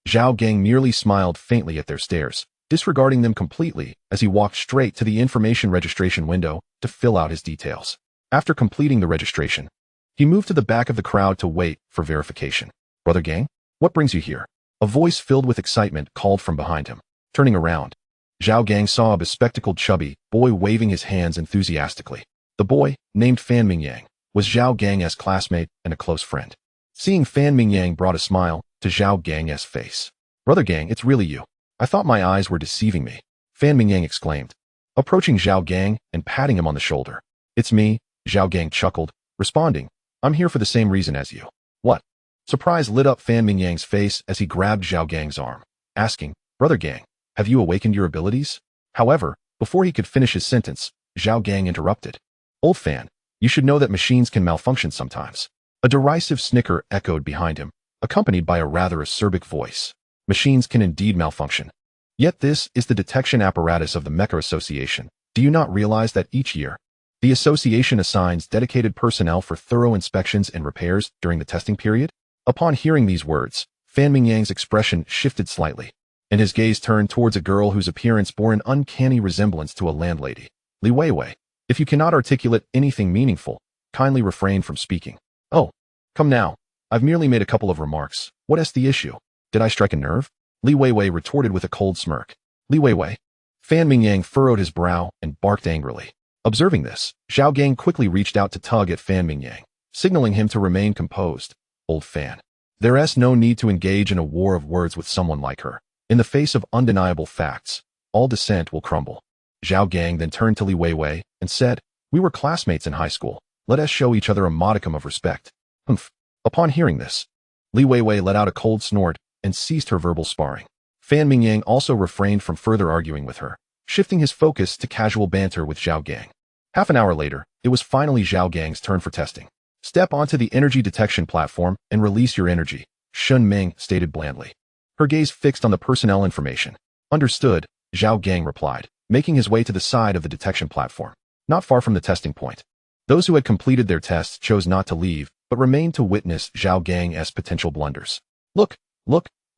Zhao Gang merely smiled faintly at their stares, disregarding them completely as he walked straight to the information registration window to fill out his details. After completing the registration, he moved to the back of the crowd to wait for verification. "Brother Gang, what brings you here?" A voice filled with excitement called from behind him. Turning around, Zhao Gang saw a bespectacled chubby boy waving his hands enthusiastically. The boy, named Fan Mingyang, was Zhao Gang's classmate and a close friend. Seeing Fan Mingyang brought a smile to Zhao Gang's face. "Brother Gang, it's really you. I thought my eyes were deceiving me," Fan Mingyang exclaimed, approaching Zhao Gang and patting him on the shoulder. "It's me," Zhao Gang chuckled, responding, "I'm here for the same reason as you." "What?" Surprise lit up Fan Mingyang's face as he grabbed Zhao Gang's arm, asking, "Brother Gang, have you awakened your abilities?" However, before he could finish his sentence, Zhao Gang interrupted. "Old Fan, you should know that machines can malfunction sometimes." A derisive snicker echoed behind him, accompanied by a rather acerbic voice. "Machines can indeed malfunction. Yet this is the detection apparatus of the Mecha Association. Do you not realize that each year, the association assigns dedicated personnel for thorough inspections and repairs during the testing period?" Upon hearing these words, Fan Mingyang's expression shifted slightly, and his gaze turned towards a girl whose appearance bore an uncanny resemblance to a landlady. "Li Weiwei, if you cannot articulate anything meaningful, kindly refrain from speaking." "Oh, come now. I've merely made a couple of remarks. What is the issue? Did I strike a nerve?" Li Weiwei retorted with a cold smirk. "Li Weiwei." Fan Mingyang furrowed his brow and barked angrily. Observing this, Zhao Gang quickly reached out to tug at Fan Mingyang, signaling him to remain composed. "Old Fan, there's no need to engage in a war of words with someone like her. In the face of undeniable facts, all dissent will crumble." Zhao Gang then turned to Li Weiwei and said, "We were classmates in high school. Let us show each other a modicum of respect." "Humph." Upon hearing this, Li Weiwei let out a cold snort and ceased her verbal sparring. Fan Mingyang also refrained from further arguing with her, shifting his focus to casual banter with Zhao Gang. Half an hour later, it was finally Zhao Gang's turn for testing. "Step onto the energy detection platform and release your energy," Shun Ming stated blandly, her gaze fixed on the personnel information. "Understood," Zhao Gang replied, making his way to the side of the detection platform, not far from the testing point. Those who had completed their tests chose not to leave, but remained to witness Zhao Gang's potential blunders. Look,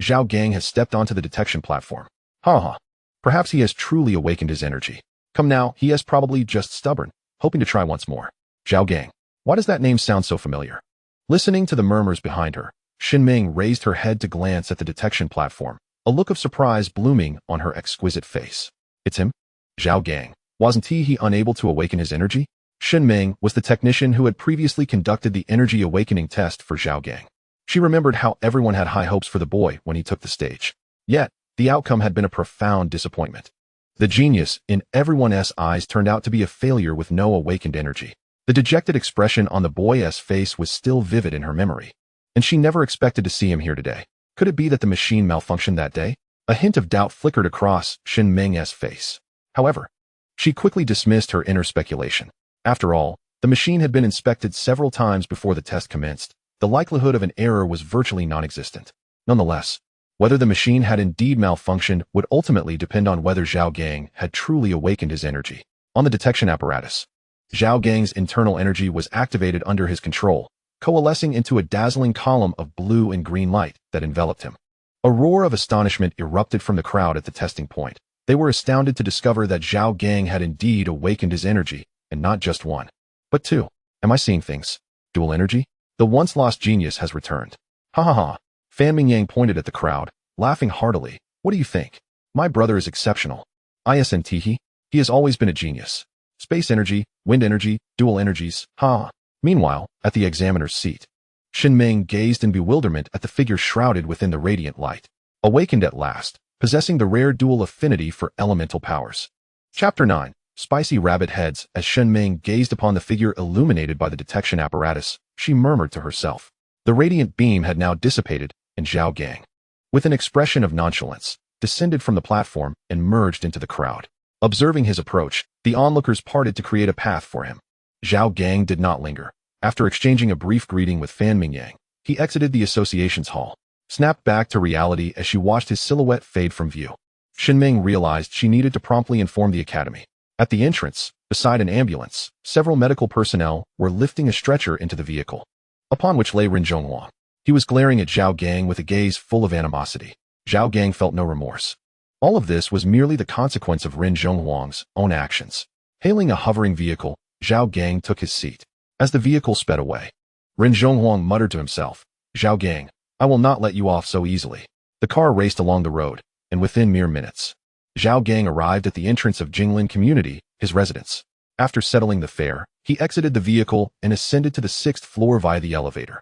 Zhao Gang has stepped onto the detection platform. Ha ha. Perhaps he has truly awakened his energy. Come now, he is probably just stubborn, hoping to try once more." Zhao Gang. Why does that name sound so familiar? Listening to the murmurs behind her, Xin Ming raised her head to glance at the detection platform, a look of surprise blooming on her exquisite face. "It's him? Zhao Gang. Wasn't he unable to awaken his energy?" Xin Ming was the technician who had previously conducted the energy awakening test for Zhao Gang. She remembered how everyone had high hopes for the boy when he took the stage. Yet, the outcome had been a profound disappointment. The genius in everyone's eyes turned out to be a failure with no awakened energy. The dejected expression on the boy's face was still vivid in her memory, and she never expected to see him here today. Could it be that the machine malfunctioned that day? A hint of doubt flickered across Xin Ming's face. However, she quickly dismissed her inner speculation. After all, the machine had been inspected several times before the test commenced. The likelihood of an error was virtually non-existent. Nonetheless, whether the machine had indeed malfunctioned would ultimately depend on whether Zhao Gang had truly awakened his energy. On the detection apparatus, Zhao Gang's internal energy was activated under his control, coalescing into a dazzling column of blue and green light that enveloped him. A roar of astonishment erupted from the crowd at the testing point. They were astounded to discover that Zhao Gang had indeed awakened his energy, and not just one, but two. Am I seeing things? Dual energy? The once lost genius has returned. Ha ha ha. Fan Mingyang pointed at the crowd, laughing heartily. What do you think? My brother is exceptional. Isn't he? He has always been a genius. Space energy, wind energy, dual energies, ha. Meanwhile, at the examiner's seat, Xin Ming gazed in bewilderment at the figure shrouded within the radiant light. Awakened at last, possessing the rare dual affinity for elemental powers. Chapter 9. Spicy rabbit heads. As Xin Ming gazed upon the figure illuminated by the detection apparatus, she murmured to herself. The radiant beam had now dissipated, and Zhao Gang, with an expression of nonchalance, descended from the platform and merged into the crowd. Observing his approach, the onlookers parted to create a path for him. Zhao Gang did not linger. After exchanging a brief greeting with Fan Mingyang, he exited the association's hall, snapped back to reality as she watched his silhouette fade from view. Xin Ming realized she needed to promptly inform the academy. At the entrance, beside an ambulance, several medical personnel were lifting a stretcher into the vehicle, upon which lay Ren Zhonghuang. He was glaring at Zhao Gang with a gaze full of animosity. Zhao Gang felt no remorse. All of this was merely the consequence of Ren Zhonghuang's own actions. Hailing a hovering vehicle, Zhao Gang took his seat. As the vehicle sped away, Ren Zhonghuang muttered to himself, "Zhao Gang, I will not let you off so easily." The car raced along the road, and within mere minutes, Zhao Gang arrived at the entrance of Jinglin Community, his residence. After settling the fare, he exited the vehicle and ascended to the 6th floor via the elevator.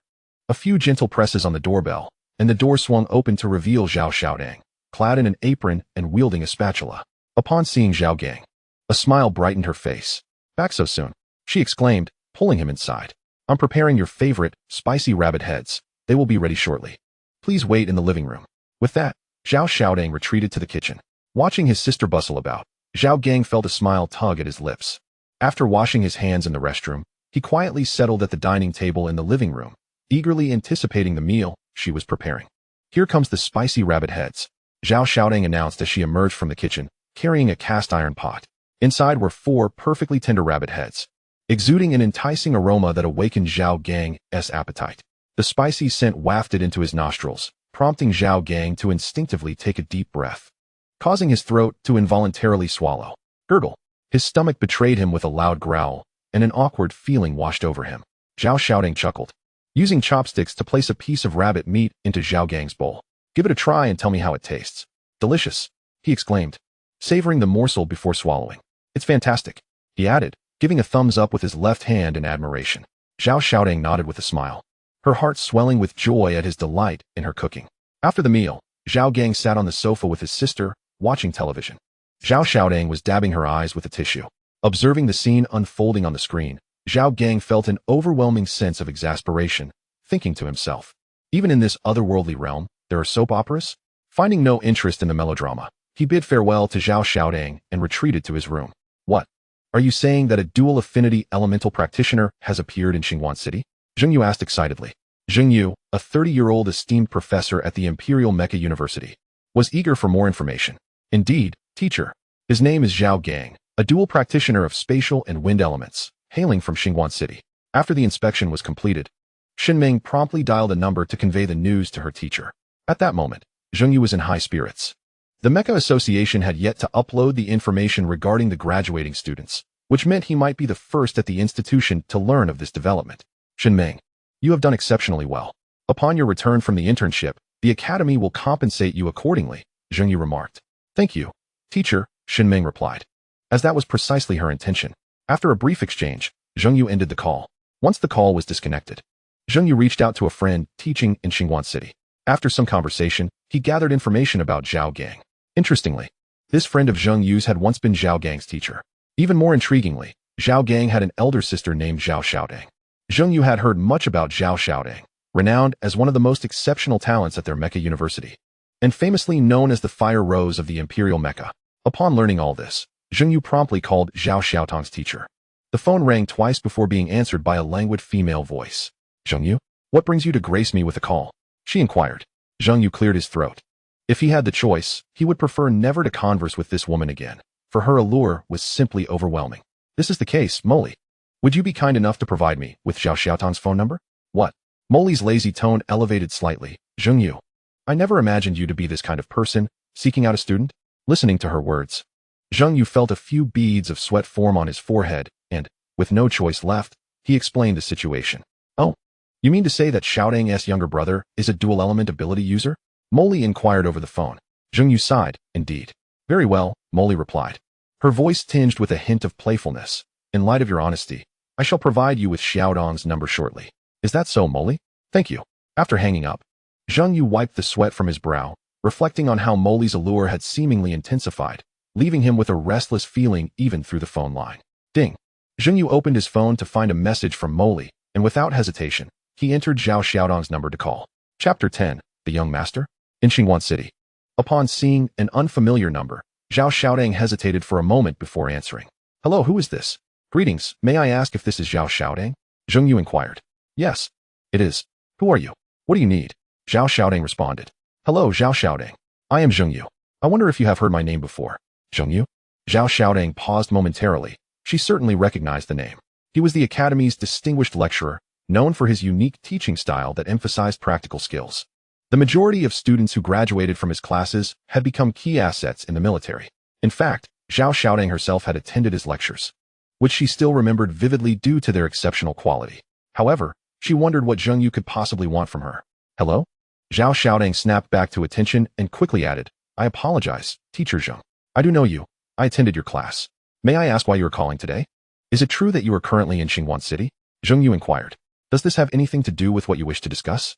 A few gentle presses on the doorbell, and the door swung open to reveal Zhao Xiaodang, clad in an apron and wielding a spatula. Upon seeing Zhao Gang, a smile brightened her face. "Back so soon," she exclaimed, pulling him inside. "I'm preparing your favorite, spicy rabbit heads. They will be ready shortly. Please wait in the living room." With that, Zhao Xiaodang retreated to the kitchen. Watching his sister bustle about, Zhao Gang felt a smile tug at his lips. After washing his hands in the restroom, he quietly settled at the dining table in the living room, eagerly anticipating the meal she was preparing. "Here comes the spicy rabbit heads," Zhao Xiaodang announced as she emerged from the kitchen, carrying a cast-iron pot. Inside were 4 perfectly tender rabbit heads, exuding an enticing aroma that awakened Zhao Gang's appetite. The spicy scent wafted into his nostrils, prompting Zhao Gang to instinctively take a deep breath, causing his throat to involuntarily swallow. Gurgle. His stomach betrayed him with a loud growl, and an awkward feeling washed over him. Zhao Xiaodang chuckled, using chopsticks to place a piece of rabbit meat into Zhao Gang's bowl. "Give it a try and tell me how it tastes." "Delicious," he exclaimed, savoring the morsel before swallowing. "It's fantastic," he added, giving a thumbs up with his left hand in admiration. Zhao Xiaodang nodded with a smile, her heart swelling with joy at his delight in her cooking. After the meal, Zhao Gang sat on the sofa with his sister, watching television. Zhao Xiaodang was dabbing her eyes with a tissue. Observing the scene unfolding on the screen, Zhao Gang felt an overwhelming sense of exasperation, thinking to himself, "Even in this otherworldly realm, there are soap operas?" Finding no interest in the melodrama, he bid farewell to Zhao Xiaodang and retreated to his room. "What? Are you saying that a dual affinity elemental practitioner has appeared in Xingguan City?" Zheng Yu asked excitedly. Zheng Yu, a 30-year-old esteemed professor at the Imperial Mecha University, was eager for more information. "Indeed, teacher. His name is Zhao Gang, a dual practitioner of spatial and wind elements, hailing from Xingguan City." After the inspection was completed, Shinming promptly dialed a number to convey the news to her teacher. At that moment, Zheng Yu was in high spirits. The Mecha Association had yet to upload the information regarding the graduating students, which meant he might be the first at the institution to learn of this development. "Shinming, you have done exceptionally well. Upon your return from the internship, the academy will compensate you accordingly," Zheng Yu remarked. "Thank you, teacher," Shinming replied, as that was precisely her intention. After a brief exchange, Zheng Yu ended the call. Once the call was disconnected, Zheng Yu reached out to a friend teaching in Xingguan City. After some conversation, he gathered information about Zhao Gang. Interestingly, this friend of Zheng Yu's had once been Zhao Gang's teacher. Even more intriguingly, Zhao Gang had an elder sister named Zhao Xiaodang. Zheng Yu had heard much about Zhao Xiaodang, renowned as one of the most exceptional talents at their Mecha University, and famously known as the Fire Rose of the Imperial Mecha. Upon learning all this, Zheng Yu promptly called Zhao Xiaotang's teacher. The phone rang twice before being answered by a languid female voice. "Zheng Yu, what brings you to grace me with a call?" she inquired. Zheng Yu cleared his throat. If he had the choice, he would prefer never to converse with this woman again, for her allure was simply overwhelming. "This is the case, Molly. Would you be kind enough to provide me with Zhao Xiaotang's phone number?" "What?" Molly's lazy tone elevated slightly. "Zheng Yu, I never imagined you to be this kind of person, seeking out a student." Listening to her words, Zheng Yu felt a few beads of sweat form on his forehead, and, with no choice left, he explained the situation. "Oh, you mean to say that Xiaodang's younger brother is a dual-element ability user?" Molly inquired over the phone. Zheng Yu sighed. "Indeed." "Very well," Molly replied, her voice tinged with a hint of playfulness. "In light of your honesty, I shall provide you with Xiaodang's number shortly." "Is that so, Molly?" "Thank you." After hanging up, Zheng Yu wiped the sweat from his brow, reflecting on how Molly's allure had seemingly intensified, leaving him with a restless feeling even through the phone line. Ding. Zheng Yu opened his phone to find a message from Molly, and without hesitation, he entered Zhao Xiaodang's number to call. Chapter 10. The Young Master? In Xingguan City. Upon seeing an unfamiliar number, Zhao Xiaodang hesitated for a moment before answering. "Hello, who is this?" "Greetings, may I ask if this is Zhao Xiaodang?" Zheng Yu inquired. "Yes, it is. Who are you? What do you need?" Zhao Xiaodang responded. "Hello, Zhao Xiaodang. I am Zheng Yu. I wonder if you have heard my name before." "Zheng Yu?" Zhao Xiaodang paused momentarily. She certainly recognized the name. He was the academy's distinguished lecturer, known for his unique teaching style that emphasized practical skills. The majority of students who graduated from his classes had become key assets in the military. In fact, Zhao Xiaodang herself had attended his lectures, which she still remembered vividly due to their exceptional quality. However, she wondered what Zheng Yu could possibly want from her. Hello? Zhao Xiaodang snapped back to attention and quickly added, I apologize, Teacher Zheng. I do know you. I attended your class. May I ask why you are calling today? Is it true that you are currently in Xingguan City? Zheng Yu inquired. Does this have anything to do with what you wish to discuss?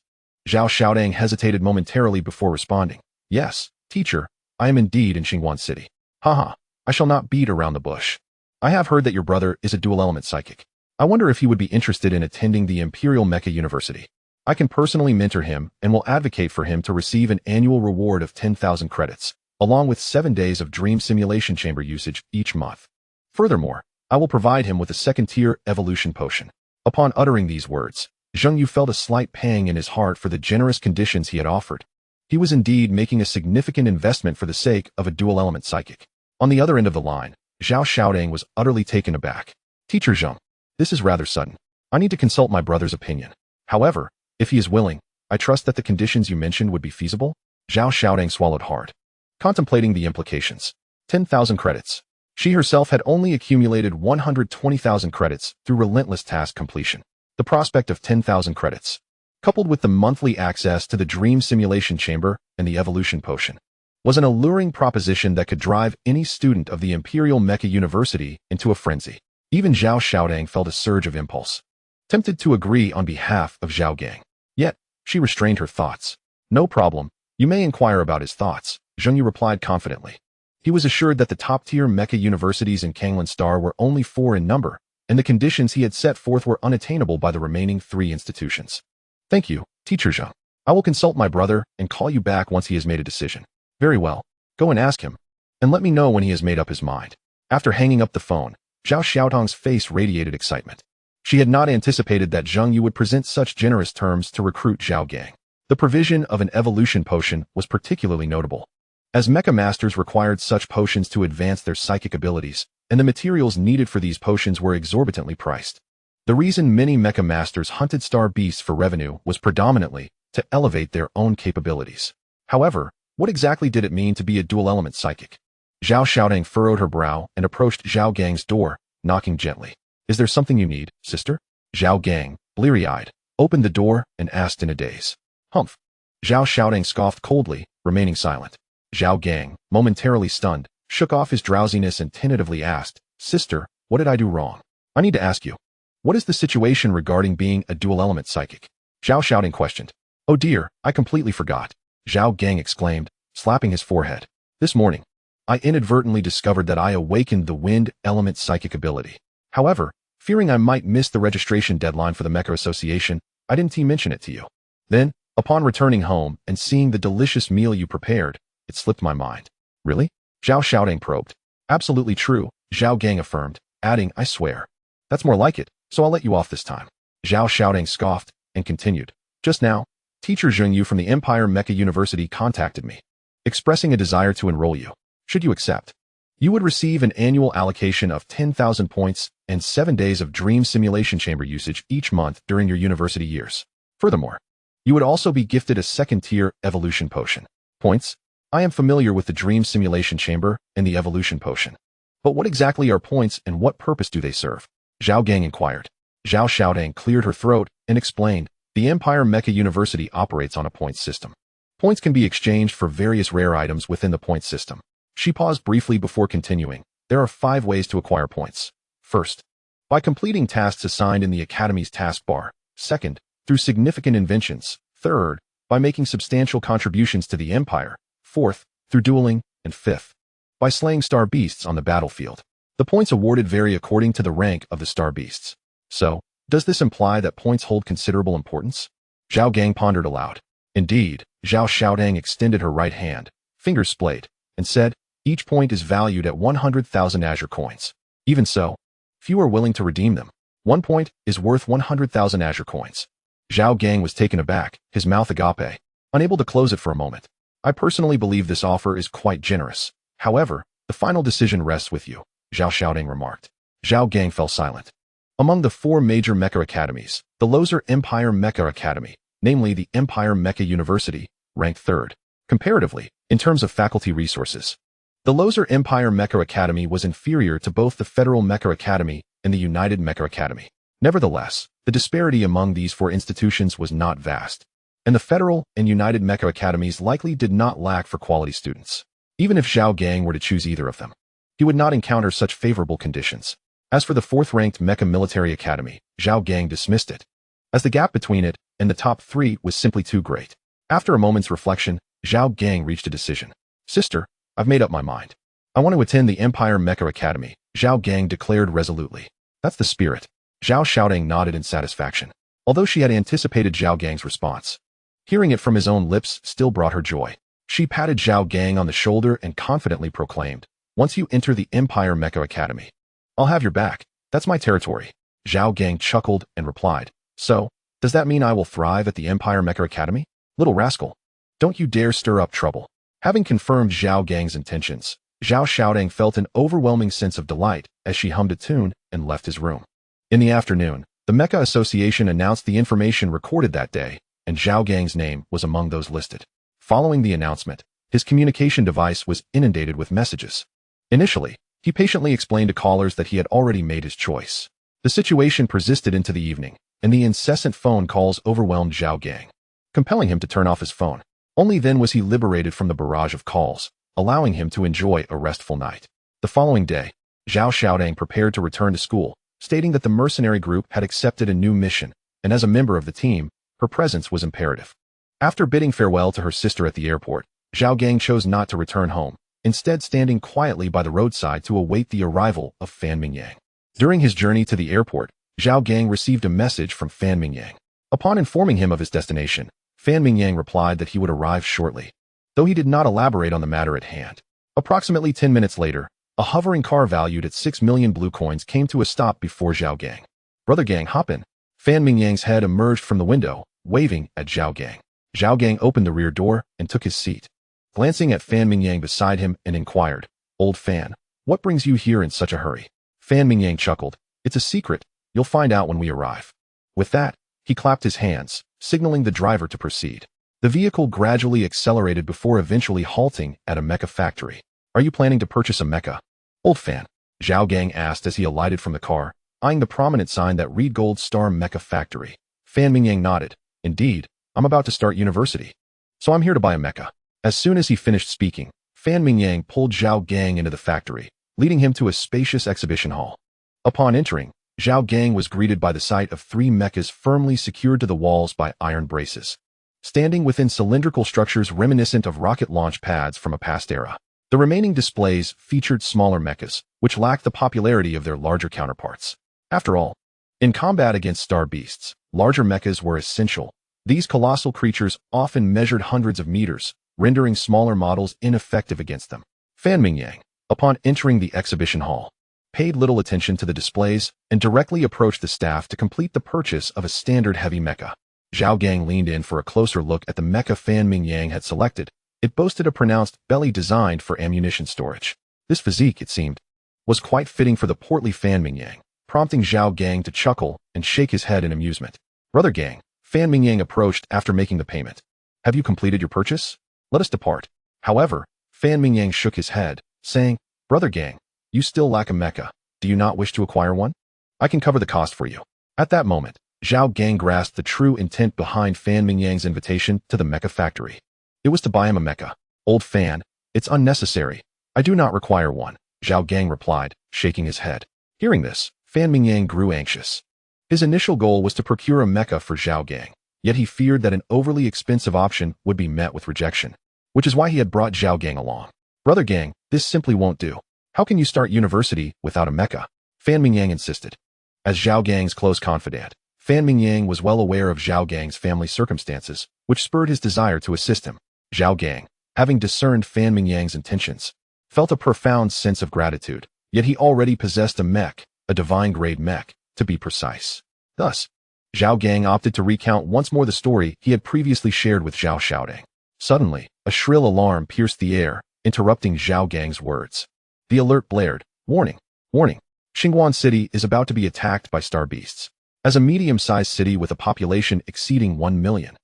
Zhao Xiaodang hesitated momentarily before responding. Yes, teacher, I am indeed in Xingguan City. Haha, I shall not beat around the bush. I have heard that your brother is a dual-element psychic. I wonder if he would be interested in attending the Imperial Mecha University. I can personally mentor him and will advocate for him to receive an annual reward of 10,000 credits, along with 7 days of dream simulation chamber usage each month. Furthermore, I will provide him with a second-tier evolution potion. Upon uttering these words, Zheng Yu felt a slight pang in his heart for the generous conditions he had offered. He was indeed making a significant investment for the sake of a dual-element psychic. On the other end of the line, Zhao Xiaodang was utterly taken aback. Teacher Zheng, this is rather sudden. I need to consult my brother's opinion. However, if he is willing, I trust that the conditions you mentioned would be feasible. Zhao Xiaodang swallowed hard, contemplating the implications. 10,000 credits. She herself had only accumulated 120,000 credits through relentless task completion. The prospect of 10,000 credits, coupled with the monthly access to the dream simulation chamber and the evolution potion, was an alluring proposition that could drive any student of the Imperial Mecha University into a frenzy. Even Zhao Xiaodang felt a surge of impulse, tempted to agree on behalf of Zhao Gang. Yet, she restrained her thoughts. No problem, you may inquire about his thoughts, Zheng Yu replied confidently. He was assured that the top-tier mecha universities in Kanglan Star were only 4 in number, and the conditions he had set forth were unattainable by the remaining 3 institutions. Thank you, Teacher Zheng. I will consult my brother and call you back once he has made a decision. Very well, go and ask him, and let me know when he has made up his mind. After hanging up the phone, Zhao Xiaodang's face radiated excitement. She had not anticipated that Zheng Yu would present such generous terms to recruit Zhao Gang. The provision of an evolution potion was particularly notable, as mecha masters required such potions to advance their psychic abilities, and the materials needed for these potions were exorbitantly priced. The reason many mecha masters hunted star beasts for revenue was predominantly to elevate their own capabilities. However, what exactly did it mean to be a dual-element psychic? Zhao Xiaodang furrowed her brow and approached Zhao Gang's door, knocking gently. Is there something you need, sister? Zhao Gang, bleary-eyed, opened the door and asked in a daze. Humph. Zhao Xiaodang scoffed coldly, remaining silent. Zhao Gang, momentarily stunned, shook off his drowsiness and tentatively asked, Sister, what did I do wrong? I need to ask you. What is the situation regarding being a dual-element psychic? Zhao Xiaodang questioned. Oh dear, I completely forgot. Zhao Gang exclaimed, slapping his forehead. This morning, I inadvertently discovered that I awakened the wind element psychic ability. However, fearing I might miss the registration deadline for the Mecha Association, I didn't mention it to you. Then, upon returning home and seeing the delicious meal you prepared, it slipped my mind. Really? Zhao Xiaodang probed. Absolutely true, Zhao Gang affirmed, adding, I swear. That's more like it, so I'll let you off this time. Zhao Xiaodang scoffed and continued. Just now, Teacher Zheng Yu from the Empire Mecha University contacted me, expressing a desire to enroll you. Should you accept, you would receive an annual allocation of 10,000 points and 7 days of dream simulation chamber usage each month during your university years. Furthermore, you would also be gifted a second-tier evolution potion. Points? I am familiar with the dream simulation chamber and the evolution potion. But what exactly are points and what purpose do they serve? Zhao Gang inquired. Zhao Xiaodang cleared her throat and explained, the Empire Mecha University operates on a points system. Points can be exchanged for various rare items within the points system. She paused briefly before continuing. There are 5 ways to acquire points. First, by completing tasks assigned in the Academy's taskbar. Second, through significant inventions. Third, by making substantial contributions to the Empire. Fourth, through dueling. And fifth, by slaying star beasts on the battlefield. The points awarded vary according to the rank of the star beasts. So, does this imply that points hold considerable importance? Zhao Gang pondered aloud. Indeed, Zhao Xiaodang extended her right hand, fingers splayed, and said, each point is valued at 100,000 Azure coins. Even so, few are willing to redeem them. 1 point is worth 100,000 Azure coins. Zhao Gang was taken aback, his mouth agape, unable to close it for a moment. I personally believe this offer is quite generous. However, the final decision rests with you, Zhao Xiaodang remarked. Zhao Gang fell silent. Among the 4 major mecha academies, the Lozer Empire Mecha Academy, namely the Empire Mecha University, ranked third. Comparatively, in terms of faculty resources, the Loser Empire Mecha Academy was inferior to both the Federal Mecha Academy and the United Mecha Academy. Nevertheless, the disparity among these four institutions was not vast, and the Federal and United Mecha Academies likely did not lack for quality students. Even if Zhao Gang were to choose either of them, he would not encounter such favorable conditions. As for the fourth-ranked Mecha Military Academy, Zhao Gang dismissed it, as the gap between it and the top three was simply too great. After a moment's reflection, Zhao Gang reached a decision. Sister, I've made up my mind. I want to attend the Empire Mecha Academy, Zhao Gang declared resolutely. That's the spirit. Zhao Xiaodong nodded in satisfaction, although she had anticipated Zhao Gang's response. Hearing it from his own lips still brought her joy. She patted Zhao Gang on the shoulder and confidently proclaimed, "Once you enter the Empire Mecha Academy, I'll have your back. That's my territory." Zhao Gang chuckled and replied, "So, does that mean I will thrive at the Empire Mecha Academy? Little rascal, don't you dare stir up trouble." Having confirmed Zhao Gang's intentions, Zhao Xiaodong felt an overwhelming sense of delight as she hummed a tune and left his room. In the afternoon, the Mecha Association announced the information recorded that day, and Zhao Gang's name was among those listed. Following the announcement, his communication device was inundated with messages. Initially, he patiently explained to callers that he had already made his choice. The situation persisted into the evening, and the incessant phone calls overwhelmed Zhao Gang, compelling him to turn off his phone. Only then was he liberated from the barrage of calls, allowing him to enjoy a restful night. The following day, Zhao Xiaodong prepared to return to school, stating that the mercenary group had accepted a new mission, and as a member of the team, her presence was imperative. After bidding farewell to her sister at the airport, Zhao Gang chose not to return home, instead standing quietly by the roadside to await the arrival of Fan Mingyang. During his journey to the airport, Zhao Gang received a message from Fan Mingyang. Upon informing him of his destination, Fan Mingyang replied that he would arrive shortly, though he did not elaborate on the matter at hand. Approximately 10 minutes later, a hovering car valued at 6 million blue coins came to a stop before Zhao Gang. "Brother Gang, hop in." Fan Mingyang's head emerged from the window, waving at Zhao Gang. Zhao Gang opened the rear door and took his seat, glancing at Fan Mingyang beside him and inquired, "Old Fan, what brings you here in such a hurry?" Fan Mingyang chuckled, "It's a secret. You'll find out when we arrive." With that, he clapped his hands, signaling the driver to proceed. The vehicle gradually accelerated before eventually halting at a mecha factory. "Are you planning to purchase a mecha, Old Fan?" Zhao Gang asked as he alighted from the car, eyeing the prominent sign that read Gold Star Mecha Factory. Fan Mingyang nodded. "Indeed, I'm about to start university, so I'm here to buy a mecha." As soon as he finished speaking, Fan Mingyang pulled Zhao Gang into the factory, leading him to a spacious exhibition hall. Upon entering, Zhao Gang was greeted by the sight of 3 mechas firmly secured to the walls by iron braces, standing within cylindrical structures reminiscent of rocket launch pads from a past era. The remaining displays featured smaller mechas, which lacked the popularity of their larger counterparts. After all, in combat against star beasts, larger mechas were essential. These colossal creatures often measured hundreds of meters, rendering smaller models ineffective against them. Fan Mingyang, upon entering the exhibition hall, paid little attention to the displays and directly approached the staff to complete the purchase of a standard heavy mecha. Zhao Gang leaned in for a closer look at the mecha Fan Mingyang had selected. It boasted a pronounced belly designed for ammunition storage. This physique, it seemed, was quite fitting for the portly Fan Mingyang, prompting Zhao Gang to chuckle and shake his head in amusement. "Brother Gang," Fan Mingyang approached after making the payment. "Have you completed your purchase? Let us depart." However, Fan Mingyang shook his head, saying, "Brother Gang, you still lack a mecha. Do you not wish to acquire one? I can cover the cost for you." At that moment, Zhao Gang grasped the true intent behind Fan Mingyang's invitation to the mecha factory. It was to buy him a mecha. "Old Fan, it's unnecessary. I do not require one," Zhao Gang replied, shaking his head. Hearing this, Fan Mingyang grew anxious. His initial goal was to procure a mecha for Zhao Gang, yet he feared that an overly expensive option would be met with rejection, which is why he had brought Zhao Gang along. "Brother Gang, this simply won't do. How can you start university without a mecha?" Fan Mingyang insisted. As Zhao Gang's close confidant, Fan Mingyang was well aware of Zhao Gang's family circumstances, which spurred his desire to assist him. Zhao Gang, having discerned Fan Mingyang's intentions, felt a profound sense of gratitude, yet he already possessed a mech, a divine-grade mech, to be precise. Thus, Zhao Gang opted to recount once more the story he had previously shared with Zhao Xiaodong. Suddenly, a shrill alarm pierced the air, interrupting Zhao Gang's words. The alert blared. "Warning! Warning! Xingguan City is about to be attacked by star beasts." As a medium-sized city with a population exceeding 1 million,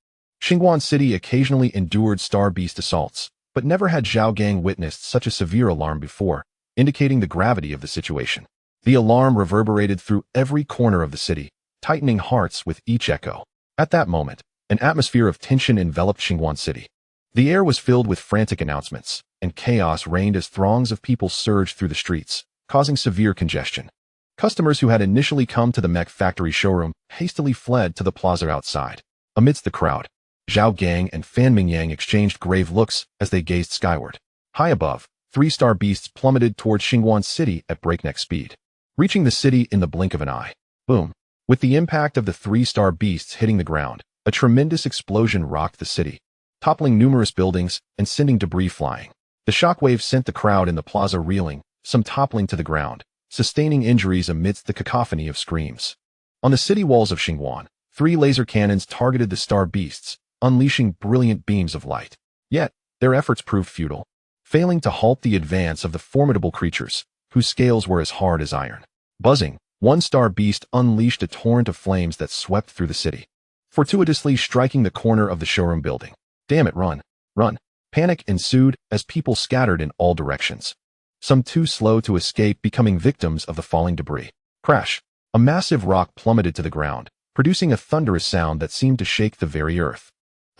Xingguan City occasionally endured star beast assaults, but never had Zhao Gang witnessed such a severe alarm before, indicating the gravity of the situation. The alarm reverberated through every corner of the city, tightening hearts with each echo. At that moment, an atmosphere of tension enveloped Xingguan City. The air was filled with frantic announcements, and chaos reigned as throngs of people surged through the streets, causing severe congestion. Customers who had initially come to the Mech factory showroom hastily fled to the plaza outside. Amidst the crowd, Zhao Gang and Fan Mingyang exchanged grave looks as they gazed skyward. High above, 3-star beasts plummeted towards Xingguan City at breakneck speed, reaching the city in the blink of an eye. Boom! With the impact of the 3-star beasts hitting the ground, a tremendous explosion rocked the city, toppling numerous buildings and sending debris flying. The shockwave sent the crowd in the plaza reeling, some toppling to the ground, sustaining injuries amidst the cacophony of screams. On the city walls of Xingguan, 3 laser cannons targeted the star beasts, unleashing brilliant beams of light. Yet, their efforts proved futile, failing to halt the advance of the formidable creatures, whose scales were as hard as iron. Buzzing, 1-star beast unleashed a torrent of flames that swept through the city, fortuitously striking the corner of the showroom building. Damn it, run! Run! Panic ensued as people scattered in all directions, some too slow to escape becoming victims of the falling debris. Crash! A massive rock plummeted to the ground, producing a thunderous sound that seemed to shake the very earth.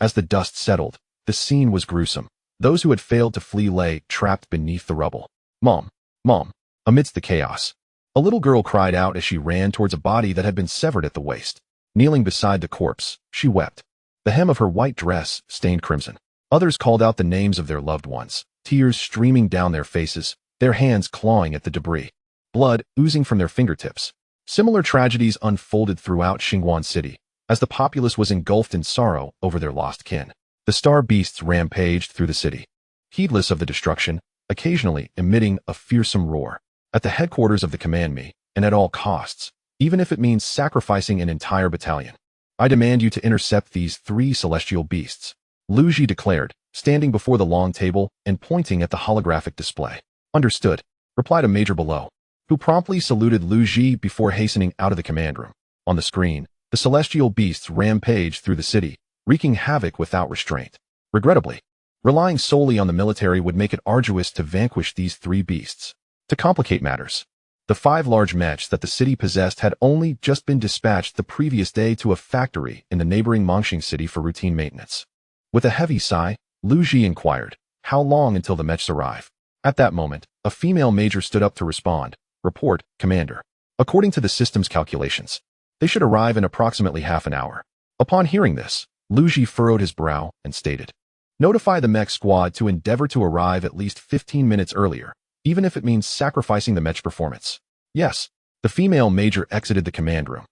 As the dust settled, the scene was gruesome. Those who had failed to flee lay trapped beneath the rubble. Mom! Mom! Amidst the chaos, a little girl cried out as she ran towards a body that had been severed at the waist. Kneeling beside the corpse, she wept. The hem of her white dress stained crimson. Others called out the names of their loved ones, tears streaming down their faces, their hands clawing at the debris, blood oozing from their fingertips. Similar tragedies unfolded throughout Xingguan City, as the populace was engulfed in sorrow over their lost kin. The star beasts rampaged through the city, heedless of the destruction, occasionally emitting a fearsome roar. At the headquarters of the command me, and at all costs, even if it means sacrificing an entire battalion, I demand you to intercept these 3 celestial beasts, Lu Ji declared, standing before the long table and pointing at the holographic display. Understood, replied a major below, who promptly saluted Lu Ji before hastening out of the command room. On the screen, the celestial beasts rampaged through the city, wreaking havoc without restraint. Regrettably, relying solely on the military would make it arduous to vanquish these 3 beasts. To complicate matters, the 5 large mechs that the city possessed had only just been dispatched the previous day to a factory in the neighboring Mongxing city for routine maintenance. With a heavy sigh, Lu Ji inquired, "How long until the mechs arrive?" At that moment, a female major stood up to respond. "Report, Commander. According to the system's calculations, they should arrive in approximately half an hour." Upon hearing this, Lu Ji furrowed his brow and stated, "Notify the mech squad to endeavor to arrive at least 15 minutes earlier, even if it means sacrificing the mech performance." Yes, the female major exited the command room,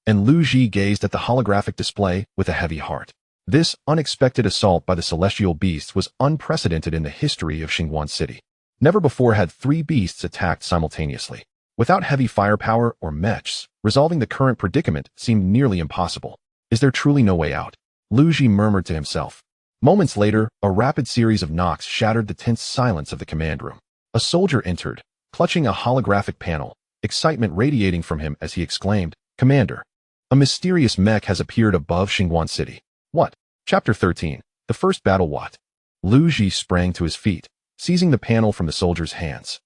and Lu Ji gazed at the holographic display with a heavy heart. This unexpected assault by the celestial beasts was unprecedented in the history of Xingguan City. Never before had 3 beasts attacked simultaneously. Without heavy firepower or mechs, resolving the current predicament seemed nearly impossible. Is there truly no way out? Lu Ji murmured to himself. Moments later, a rapid series of knocks shattered the tense silence of the command room. A soldier entered, clutching a holographic panel, excitement radiating from him as he exclaimed, "Commander, a mysterious mech has appeared above Xingguan City." What? Chapter 13. The First Battle. What? Lu Ji sprang to his feet, seizing the panel from the soldier's hands.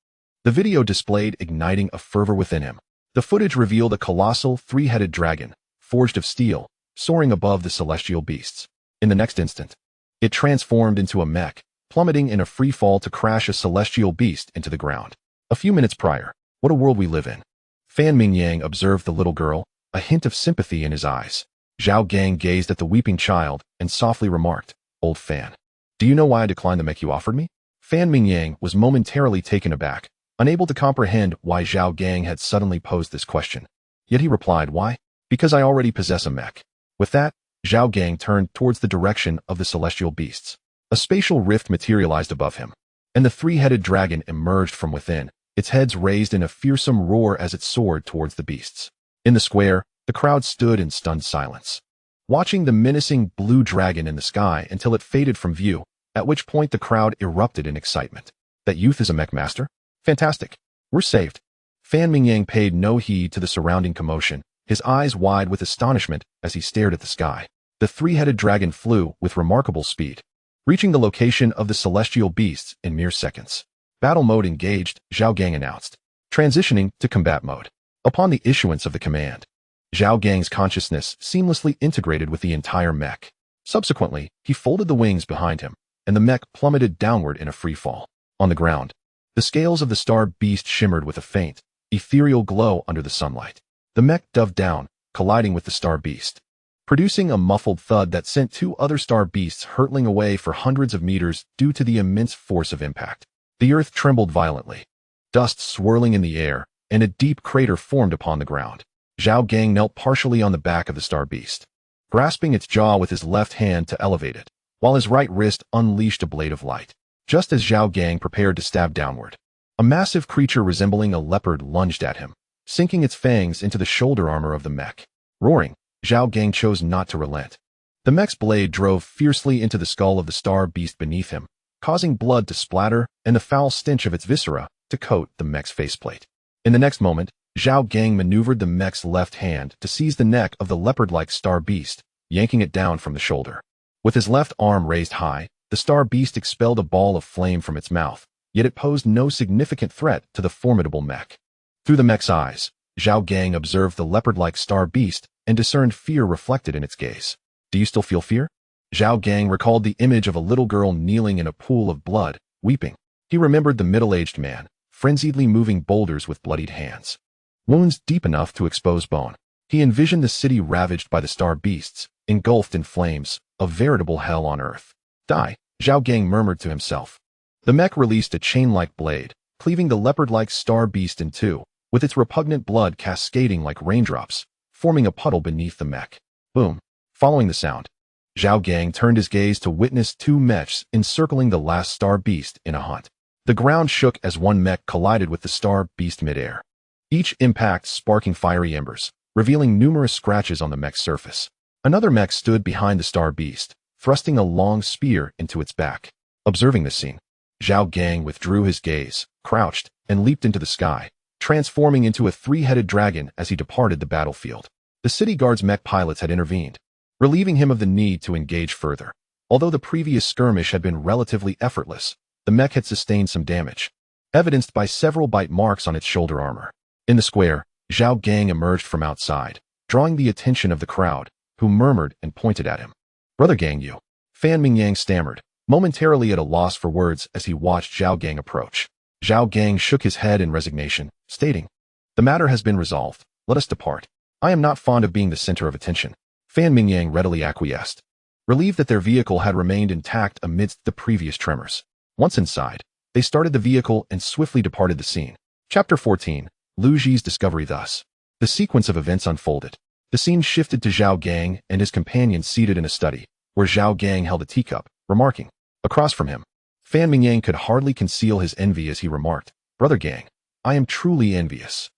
The video displayed igniting a fervor within him. The footage revealed a colossal 3-headed dragon, forged of steel, soaring above the celestial beasts. In the next instant, it transformed into a mech, plummeting in a free fall to crash a celestial beast into the ground. A few minutes prior, what a world we live in. Fan Mingyang observed the little girl, a hint of sympathy in his eyes. Zhao Gang gazed at the weeping child and softly remarked, "Old Fan, do you know why I declined the mech you offered me?" Fan Mingyang was momentarily taken aback, unable to comprehend why Zhao Gang had suddenly posed this question. Yet he replied, "Why? Because I already possess a mech." With that, Zhao Gang turned towards the direction of the celestial beasts. A spatial rift materialized above him, and the 3-headed dragon emerged from within, its heads raised in a fearsome roar as it soared towards the beasts. In the square, the crowd stood in stunned silence, watching the menacing blue dragon in the sky until it faded from view, at which point the crowd erupted in excitement. That youth is a mech master? Fantastic. We're saved. Fan Mingyang paid no heed to the surrounding commotion, his eyes wide with astonishment as he stared at the sky. The three-headed dragon flew with remarkable speed, reaching the location of the celestial beasts in mere seconds. Battle mode engaged, Zhao Gang announced, transitioning to combat mode. Upon the issuance of the command, Zhao Gang's consciousness seamlessly integrated with the entire mech. Subsequently, he folded the wings behind him, and the mech plummeted downward in a free fall. On the ground, the scales of the star beast shimmered with a faint, ethereal glow under the sunlight. The mech dove down, colliding with the star beast, producing a muffled thud that sent two other star beasts hurtling away for hundreds of meters due to the immense force of impact. The earth trembled violently, dust swirling in the air, and a deep crater formed upon the ground. Zhao Gang knelt partially on the back of the star beast, grasping its jaw with his left hand to elevate it, while his right wrist unleashed a blade of light. Just as Zhao Gang prepared to stab downward, a massive creature resembling a leopard lunged at him, sinking its fangs into the shoulder armor of the mech. Roaring, Zhao Gang chose not to relent. The mech's blade drove fiercely into the skull of the star beast beneath him, causing blood to splatter and the foul stench of its viscera to coat the mech's faceplate. In the next moment, Zhao Gang maneuvered the mech's left hand to seize the neck of the leopard-like star beast, yanking it down from the shoulder. With his left arm raised high, the star beast expelled a ball of flame from its mouth, yet it posed no significant threat to the formidable mech. Through the mech's eyes, Zhao Gang observed the leopard-like star beast and discerned fear reflected in its gaze. Do you still feel fear? Zhao Gang recalled the image of a little girl kneeling in a pool of blood, weeping. He remembered the middle-aged man, frenziedly moving boulders with bloodied hands, wounds deep enough to expose bone. He envisioned the city ravaged by the star beasts, engulfed in flames, a veritable hell on earth. Die, Zhao Gang murmured to himself. The mech released a chain-like blade, cleaving the leopard-like star beast in two, with its repugnant blood cascading like raindrops, forming a puddle beneath the mech. Boom. Following the sound, Zhao Gang turned his gaze to witness two mechs encircling the last star beast in a hunt. The ground shook as one mech collided with the star beast midair, each impact sparking fiery embers, revealing numerous scratches on the mech's surface. Another mech stood behind the star beast, thrusting a long spear into its back. Observing this scene, Zhao Gang withdrew his gaze, crouched, and leaped into the sky, transforming into a three-headed dragon as he departed the battlefield. The city guard's mech pilots had intervened, relieving him of the need to engage further. Although the previous skirmish had been relatively effortless, the mech had sustained some damage, evidenced by several bite marks on its shoulder armor. In the square, Zhao Gang emerged from outside, drawing the attention of the crowd, who murmured and pointed at him. Brother Gang, you. Fan Mingyang stammered, momentarily at a loss for words as he watched Zhao Gang approach. Zhao Gang shook his head in resignation, stating, "The matter has been resolved. Let us depart. I am not fond of being the center of attention." Fan Mingyang readily acquiesced, relieved that their vehicle had remained intact amidst the previous tremors. Once inside, they started the vehicle and swiftly departed the scene. Chapter 14. Lu Ji's discovery. Thus, the sequence of events unfolded. The scene shifted to Zhao Gang and his companion seated in a study, where Zhao Gang held a teacup, remarking. Across from him, Fan Mingyang could hardly conceal his envy as he remarked, "Brother Gang, I am truly envious.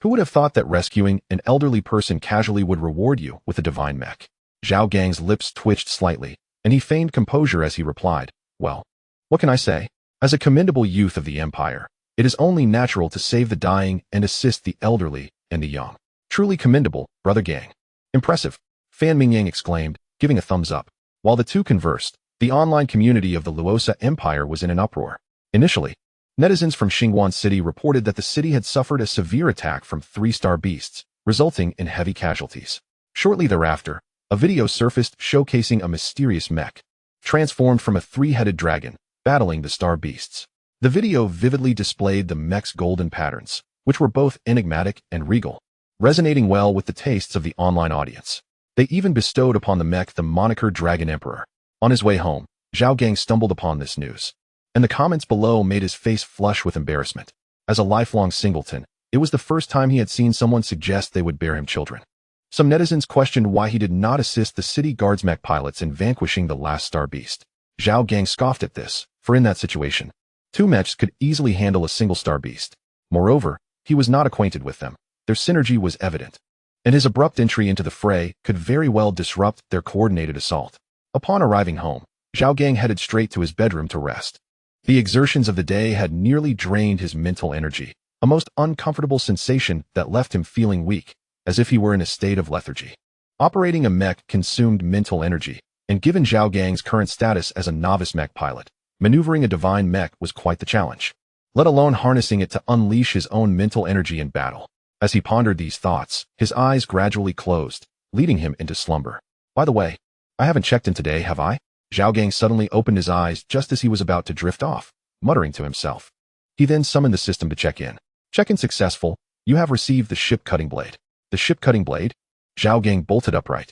Who would have thought that rescuing an elderly person casually would reward you with a divine mech?" Zhao Gang's lips twitched slightly, and he feigned composure as he replied, "Well, what can I say? As a commendable youth of the Empire, it is only natural to save the dying and assist the elderly and the young. Truly commendable, Brother Gang." "Impressive," Fan Mingyang exclaimed, giving a thumbs up. While the two conversed, the online community of the Luosa Empire was in an uproar. Initially, netizens from Xingguan City reported that the city had suffered a severe attack from 3-star beasts, resulting in heavy casualties. Shortly thereafter, a video surfaced showcasing a mysterious mech, transformed from a 3-headed dragon, battling the star beasts. The video vividly displayed the mech's golden patterns, which were both enigmatic and regal, resonating well with the tastes of the online audience. They even bestowed upon the mech the moniker Dragon Emperor. On his way home, Zhao Gang stumbled upon this news, and the comments below made his face flush with embarrassment. As a lifelong singleton, it was the first time he had seen someone suggest they would bear him children. Some netizens questioned why he did not assist the city guard's mech pilots in vanquishing the last star beast. Zhao Gang scoffed at this, for in that situation, 2 mechs could easily handle a single star beast. Moreover, he was not acquainted with them. Their synergy was evident, and his abrupt entry into the fray could very well disrupt their coordinated assault. Upon arriving home, Zhao Gang headed straight to his bedroom to rest. The exertions of the day had nearly drained his mental energy, a most uncomfortable sensation that left him feeling weak, as if he were in a state of lethargy. Operating a mech consumed mental energy, and given Zhao Gang's current status as a novice mech pilot, maneuvering a divine mech was quite the challenge, let alone harnessing it to unleash his own mental energy in battle. As he pondered these thoughts, his eyes gradually closed, leading him into slumber. By the way, I haven't checked in today, have I? Zhao Gang suddenly opened his eyes just as he was about to drift off, muttering to himself. He then summoned the system to check in. Check-in successful. You have received the ship cutting blade. The ship cutting blade? Zhao Gang bolted upright,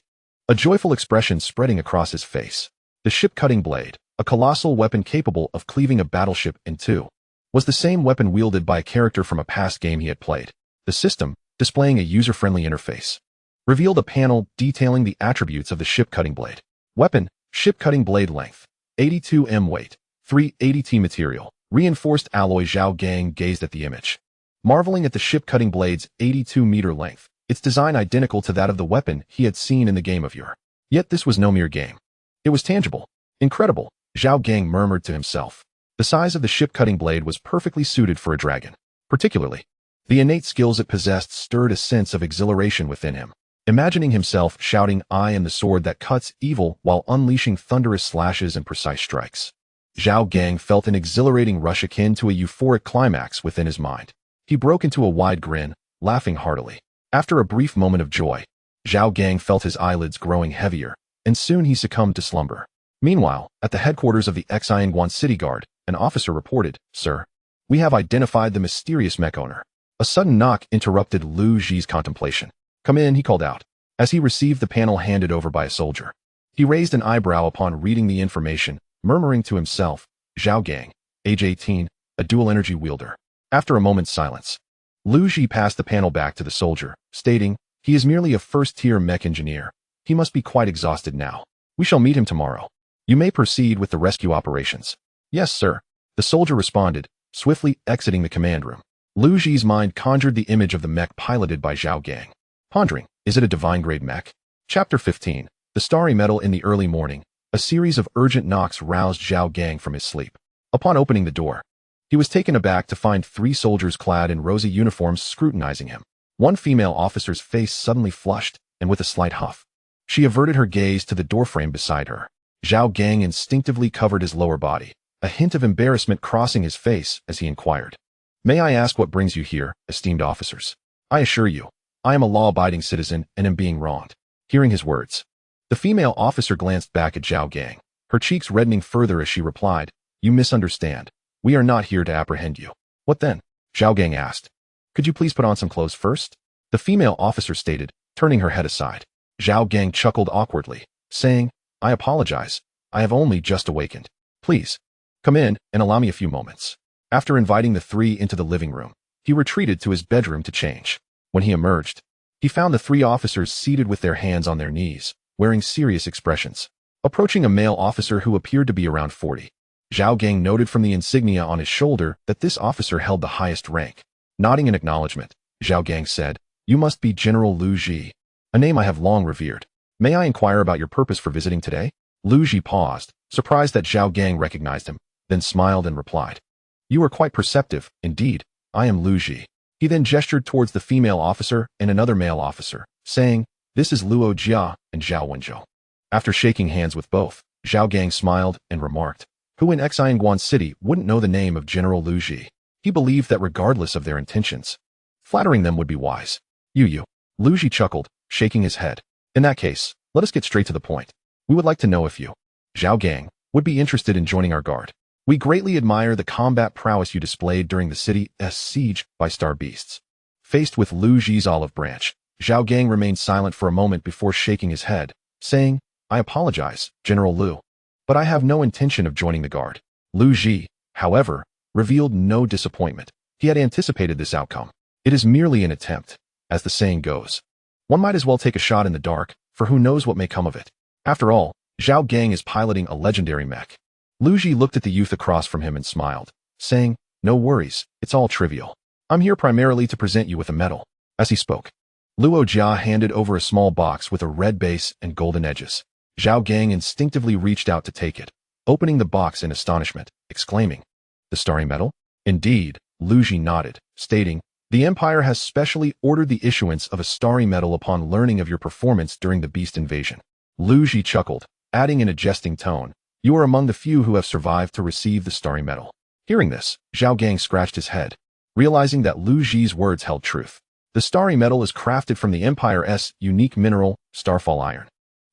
a joyful expression spreading across his face. The ship cutting blade, a colossal weapon capable of cleaving a battleship in two, was the same weapon wielded by a character from a past game he had played. The system, displaying a user-friendly interface, revealed a panel detailing the attributes of the ship cutting blade. Weapon, ship cutting blade length, 82 m weight, 380 T material, reinforced alloy. Zhao Gang gazed at the image, marveling at the ship cutting blade's 82-meter length, its design identical to that of the weapon he had seen in the game of yore. Yet this was no mere game. It was tangible. Incredible, Zhao Gang murmured to himself. The size of the ship cutting blade was perfectly suited for a dragon. Particularly, the innate skills it possessed stirred a sense of exhilaration within him. Imagining himself shouting, "I am the sword that cuts evil," while unleashing thunderous slashes and precise strikes, Zhao Gang felt an exhilarating rush akin to a euphoric climax within his mind. He broke into a wide grin, laughing heartily. After a brief moment of joy, Zhao Gang felt his eyelids growing heavier, and soon he succumbed to slumber. Meanwhile, at the headquarters of the Xianguan City Guard, an officer reported, "Sir, we have identified the mysterious mech owner." A sudden knock interrupted Lu Ji's contemplation. "Come in," he called out, as he received the panel handed over by a soldier. He raised an eyebrow upon reading the information, murmuring to himself, "Zhao Gang, age 18, a dual energy wielder." After a moment's silence, Lu Ji passed the panel back to the soldier, stating, "He is merely a first-tier mech engineer. He must be quite exhausted now. We shall meet him tomorrow. You may proceed with the rescue operations." "Yes, sir," the soldier responded, swiftly exiting the command room. Lu Ji's mind conjured the image of the mech piloted by Zhao Gang. Pondering, is it a divine-grade mech? Chapter 15. The Starry Metal. In the early morning, a series of urgent knocks roused Zhao Gang from his sleep. Upon opening the door, he was taken aback to find 3 soldiers clad in rosy uniforms scrutinizing him. One female officer's face suddenly flushed, and with a slight huff, she averted her gaze to the doorframe beside her. Zhao Gang instinctively covered his lower body, a hint of embarrassment crossing his face as he inquired, "May I ask what brings you here, esteemed officers? I assure you, I am a law-abiding citizen and am being wronged." Hearing his words, the female officer glanced back at Zhao Gang, her cheeks reddening further as she replied, "You misunderstand. We are not here to apprehend you." "What then?" Zhao Gang asked. "Could you please put on some clothes first?" the female officer stated, turning her head aside. Zhao Gang chuckled awkwardly, saying, "I apologize. I have only just awakened. Please, come in and allow me a few moments." After inviting the 3 into the living room, he retreated to his bedroom to change. When he emerged, he found the 3 officers seated with their hands on their knees, wearing serious expressions. Approaching a male officer who appeared to be around 40, Zhao Gang noted from the insignia on his shoulder that this officer held the highest rank. Nodding in acknowledgement, Zhao Gang said, "You must be General Lu Ji, a name I have long revered. May I inquire about your purpose for visiting today?" Lu Ji paused, surprised that Zhao Gang recognized him, then smiled and replied, "You are quite perceptive, indeed. I am Lu Ji." He then gestured towards the female officer and another male officer, saying, "This is Luo Jia and Zhao Wenzhou." After shaking hands with both, Zhao Gang smiled and remarked, "Who in Xianguan City wouldn't know the name of General Lu Ji?" He believed that regardless of their intentions, flattering them would be wise. You. Lu Ji chuckled, shaking his head. "In that case, let us get straight to the point. We would like to know if you, Zhao Gang, would be interested in joining our guard. We greatly admire the combat prowess you displayed during the city's siege by star beasts." Faced with Lu Ji's olive branch, Zhao Gang remained silent for a moment before shaking his head, saying, "I apologize, General Lu, but I have no intention of joining the guard." Lu Ji, however, revealed no disappointment. He had anticipated this outcome. It is merely an attempt, as the saying goes. One might as well take a shot in the dark, for who knows what may come of it. After all, Zhao Gang is piloting a legendary mech. Lu Ji looked at the youth across from him and smiled, saying, "No worries, it's all trivial. I'm here primarily to present you with a medal." As he spoke, Luo Jia handed over a small box with a red base and golden edges. Zhao Gang instinctively reached out to take it, opening the box in astonishment, exclaiming, "The starry metal?" "Indeed," Lu Ji nodded, stating, The Empire has specially ordered the issuance of a starry medal upon learning of your performance during the beast invasion. Lu Ji chuckled, adding in a jesting tone, you are among the few who have survived to receive the starry medal. Hearing this, Zhao Gang scratched his head, realizing that Lu Ji's words held truth. The starry medal is crafted from the Empire's unique mineral, starfall iron.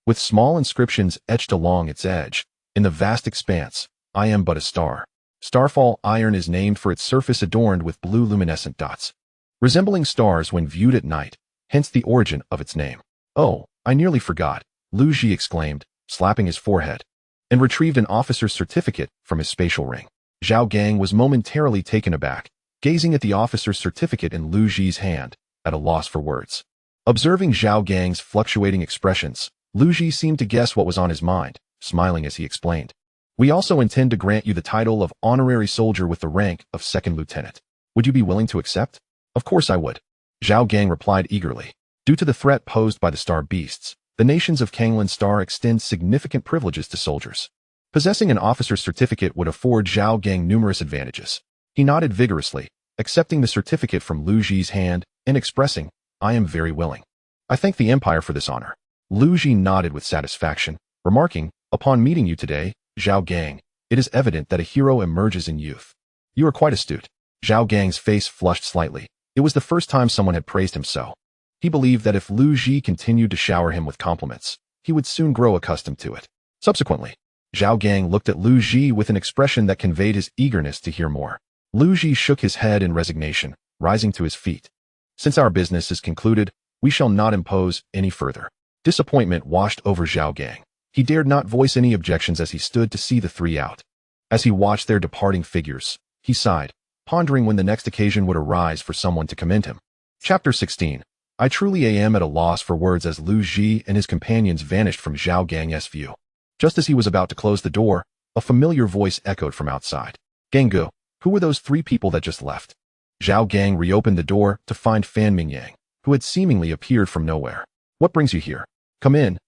With small inscriptions etched along its edge, in the vast expanse, I am but a star. Starfall iron is named for its surface adorned with blue luminescent dots, resembling stars when viewed at night, hence the origin of its name. Oh, I nearly forgot, Lu Ji exclaimed, slapping his forehead, and retrieved an officer's certificate from his spatial ring. Zhao Gang was momentarily taken aback, gazing at the officer's certificate in Lu Ji's hand, at a loss for words. Observing Zhao Gang's fluctuating expressions, Lu Ji seemed to guess what was on his mind, smiling as he explained. We also intend to grant you the title of honorary soldier with the rank of second lieutenant. Would you be willing to accept? Of course I would. Zhao Gang replied eagerly. Due to the threat posed by the star beasts, the nations of Kanglan Star extend significant privileges to soldiers. Possessing an officer's certificate would afford Zhao Gang numerous advantages. He nodded vigorously, accepting the certificate from Lu Ji's hand and expressing, I am very willing. I thank the Empire for this honor. Lu Ji nodded with satisfaction, remarking, upon meeting you today, Zhao Gang, it is evident that a hero emerges in youth. You are quite astute. Zhao Gang's face flushed slightly. It was the first time someone had praised him so. He believed that if Lu Ji continued to shower him with compliments, he would soon grow accustomed to it. Subsequently, Zhao Gang looked at Lu Ji with an expression that conveyed his eagerness to hear more. Lu Ji shook his head in resignation, rising to his feet. Since our business is concluded, we shall not impose any further. Disappointment washed over Zhao Gang. He dared not voice any objections as he stood to see the three out. As he watched their departing figures, he sighed, pondering when the next occasion would arise for someone to commend him. Chapter 16. I truly am at a loss for words as Lu Ji and his companions vanished from Zhao Gang's view. Just as he was about to close the door, a familiar voice echoed from outside. Gangu, who were those three people that just left? Zhao Gang reopened the door to find Fan Mingyang, who had seemingly appeared from nowhere. What brings you here? Come in,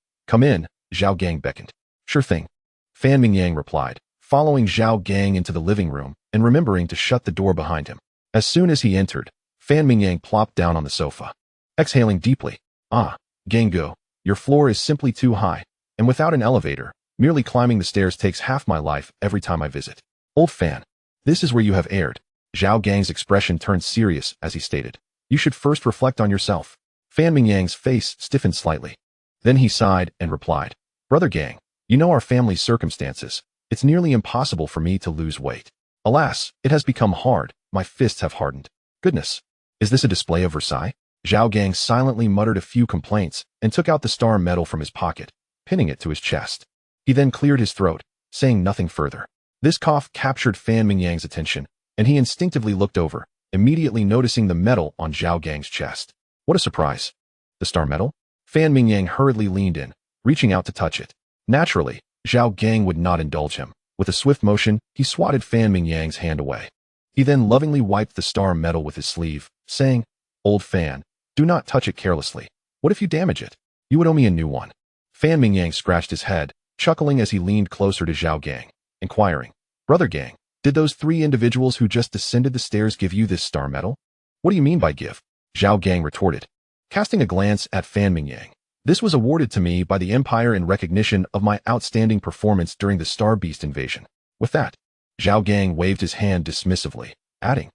Zhao Gang beckoned. Sure thing. Fan Mingyang replied, following Zhao Gang into the living room and remembering to shut the door behind him. As soon as he entered, Fan Mingyang plopped down on the sofa. Exhaling deeply, Gangu, your floor is simply too high, and without an elevator, merely climbing the stairs takes half my life every time I visit. Old Fan, this is where you have erred. Zhao Gang's expression turned serious as he stated. You should first reflect on yourself. Fan Mingyang's face stiffened slightly. Then he sighed and replied, Brother Gang, you know our family's circumstances. It's nearly impossible for me to lose weight. Alas, it has become hard. My fists have hardened. Goodness, is this a display of Versailles? Zhao Gang silently muttered a few complaints and took out the star medal from his pocket, pinning it to his chest. He then cleared his throat, saying nothing further. This cough captured Fan Mingyang's attention, and he instinctively looked over, immediately noticing the medal on Zhao Gang's chest. What a surprise. The star medal? Fan Mingyang hurriedly leaned in, reaching out to touch it. Naturally, Zhao Gang would not indulge him. With a swift motion, he swatted Fan Mingyang's hand away. He then lovingly wiped the star medal with his sleeve, saying, Old Fan, do not touch it carelessly. What if you damage it? You would owe me a new one. Fan Mingyang scratched his head, chuckling as he leaned closer to Zhao Gang, inquiring, Brother Gang, did those three individuals who just descended the stairs give you this star medal? What do you mean by give? Zhao Gang retorted, casting a glance at Fan Mingyang. This was awarded to me by the Empire in recognition of my outstanding performance during the Star Beast invasion. With that, Zhao Gang waved his hand dismissively, adding,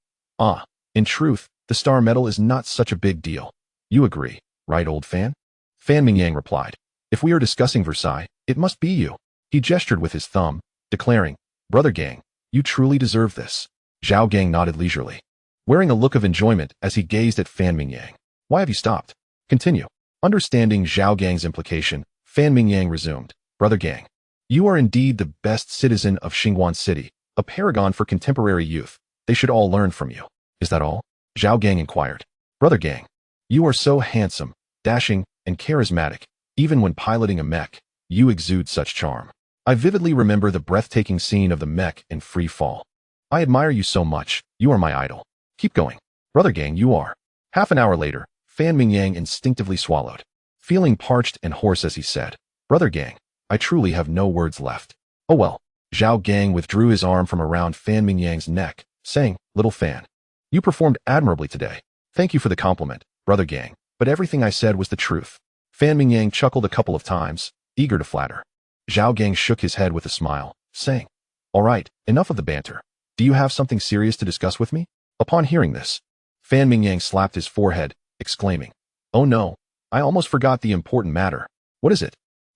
in truth, the star medal is not such a big deal. You agree, right, old Fan? Fan Mingyang replied, if we are discussing Versailles, it must be you. He gestured with his thumb, declaring, Brother Gang, you truly deserve this. Zhao Gang nodded leisurely, wearing a look of enjoyment as he gazed at Fan Mingyang. Why have you stopped? Continue. Understanding Zhao Gang's implication, Fan Mingyang resumed, Brother Gang, you are indeed the best citizen of Xingguan City, a paragon for contemporary youth. They should all learn from you. Is that all? Zhao Gang inquired. Brother Gang, you are so handsome, dashing, and charismatic. Even when piloting a mech, you exude such charm. I vividly remember the breathtaking scene of the mech in Free Fall. I admire you so much. You are my idol. Keep going. Brother Gang, you are. Half an hour later, Fan Mingyang instinctively swallowed, feeling parched and hoarse as he said, Brother Gang, I truly have no words left. Oh well. Zhao Gang withdrew his arm from around Fan Mingyang's neck, saying, Little Fan, you performed admirably today. Thank you for the compliment, Brother Gang, but everything I said was the truth. Fan Mingyang chuckled a couple of times, eager to flatter. Zhao Gang shook his head with a smile, saying, All right, enough of the banter. Do you have something serious to discuss with me? Upon hearing this, Fan Mingyang slapped his forehead, exclaiming, Oh no, I almost forgot the important matter. What is it?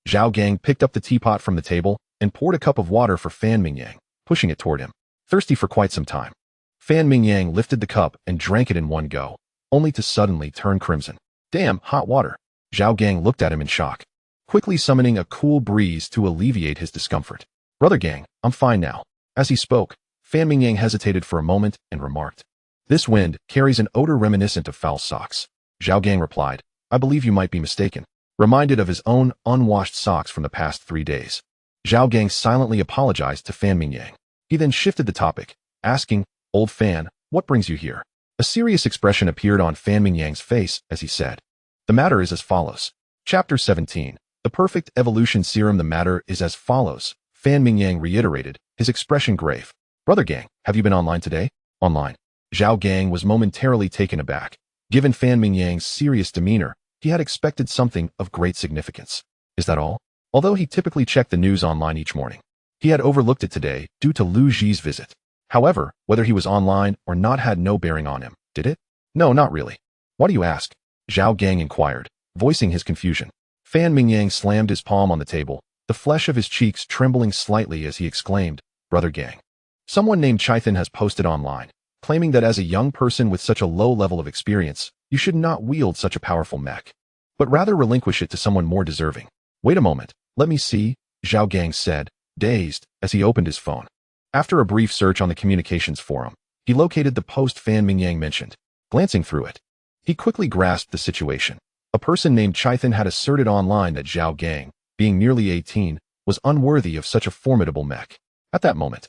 Zhao Gang picked up the teapot from the table and poured a cup of water for Fan Mingyang, pushing it toward him. Thirsty for quite some time, Fan Mingyang lifted the cup and drank it in one go, only to suddenly turn crimson. Damn, hot water. Zhao Gang looked at him in shock, quickly summoning a cool breeze to alleviate his discomfort. Brother Gang, I'm fine now. As he spoke, Fan Mingyang hesitated for a moment and remarked, This wind carries an odor reminiscent of foul socks. Zhao Gang replied, I believe you might be mistaken, reminded of his own unwashed socks from the past 3 days. Zhao Gang silently apologized to Fan Mingyang. He then shifted the topic, asking, Old Fan, what brings you here? A serious expression appeared on Fan Mingyang's face as he said, The matter is as follows. Chapter 17. The Perfect Evolution Serum. The matter is as follows. Fan Mingyang reiterated, his expression grave. Brother Gang, have you been online today? Online. Zhao Gang was momentarily taken aback. Given Fan Mingyang's serious demeanor, he had expected something of great significance. Is that all? Although he typically checked the news online each morning, he had overlooked it today due to Lu Ji's visit. However, whether he was online or not had no bearing on him, did it? No, not really. Why do you ask? Zhao Gang inquired, voicing his confusion. Fan Mingyang slammed his palm on the table, the flesh of his cheeks trembling slightly as he exclaimed, Brother Gang. Someone named Chithan has posted online, claiming that as a young person with such a low level of experience, you should not wield such a powerful mech, but rather relinquish it to someone more deserving. Wait a moment, let me see, Zhao Gang said, dazed, as he opened his phone. After a brief search on the communications forum, he located the post Fan Mingyang mentioned. Glancing through it, he quickly grasped the situation. A person named Chithan had asserted online that Zhao Gang, being nearly 18, was unworthy of such a formidable mech. At that moment,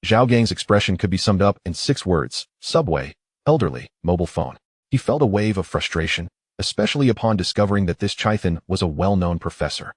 Zhao Gang's expression could be summed up in 6 words: subway, elderly, mobile phone. He felt a wave of frustration, especially upon discovering that this Chithan was a well-known professor.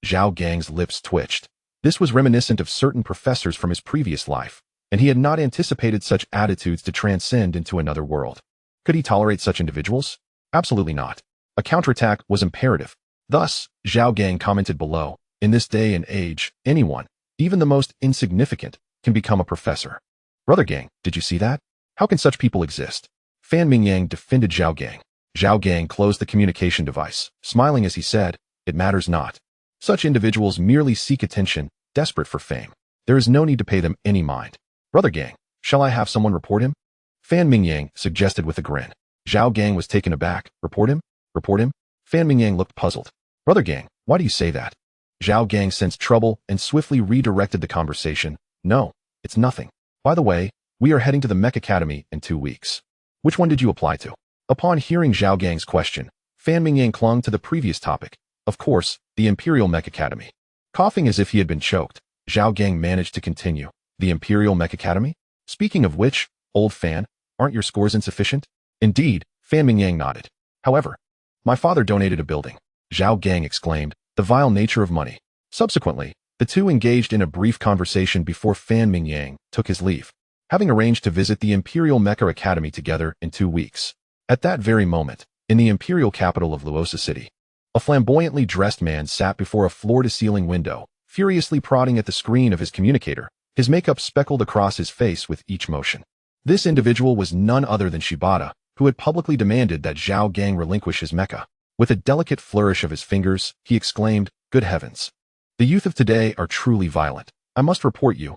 Zhao Gang's lips twitched. This was reminiscent of certain professors from his previous life, and he had not anticipated such attitudes to transcend into another world. Could he tolerate such individuals? Absolutely not. A counterattack was imperative. Thus, Zhao Gang commented below, in this day and age, anyone, even the most insignificant, can become a professor. Brother Gang, did you see that? How can such people exist? Fan Mingyang defended Zhao Gang. Zhao Gang closed the communication device, smiling as he said, It matters not. Such individuals merely seek attention, desperate for fame. There is no need to pay them any mind. Brother Gang, shall I have someone report him? Fan Mingyang suggested with a grin. Zhao Gang was taken aback. Report him? Report him? Fan Mingyang looked puzzled. Brother Gang, why do you say that? Zhao Gang sensed trouble and swiftly redirected the conversation. No, it's nothing. By the way, we are heading to the Mecha Academy in 2 weeks. Which one did you apply to? Upon hearing Zhao Gang's question, Fan Mingyang clung to the previous topic. Of course, the Imperial Mecha Academy. Coughing as if he had been choked, Zhao Gang managed to continue. The Imperial Mecha Academy? Speaking of which, old Fan, aren't your scores insufficient? Indeed, Fan Mingyang nodded. However, my father donated a building. Zhao Gang exclaimed, the vile nature of money. Subsequently, the two engaged in a brief conversation before Fan Mingyang took his leave, having arranged to visit the Imperial Mecha Academy together in 2 weeks. At that very moment, in the imperial capital of Luosa City, a flamboyantly dressed man sat before a floor-to-ceiling window, furiously prodding at the screen of his communicator, his makeup speckled across his face with each motion. This individual was none other than Shibata, who had publicly demanded that Zhao Gang relinquish his mecha. With a delicate flourish of his fingers, he exclaimed, Good heavens! The youth of today are truly violent. I must report you.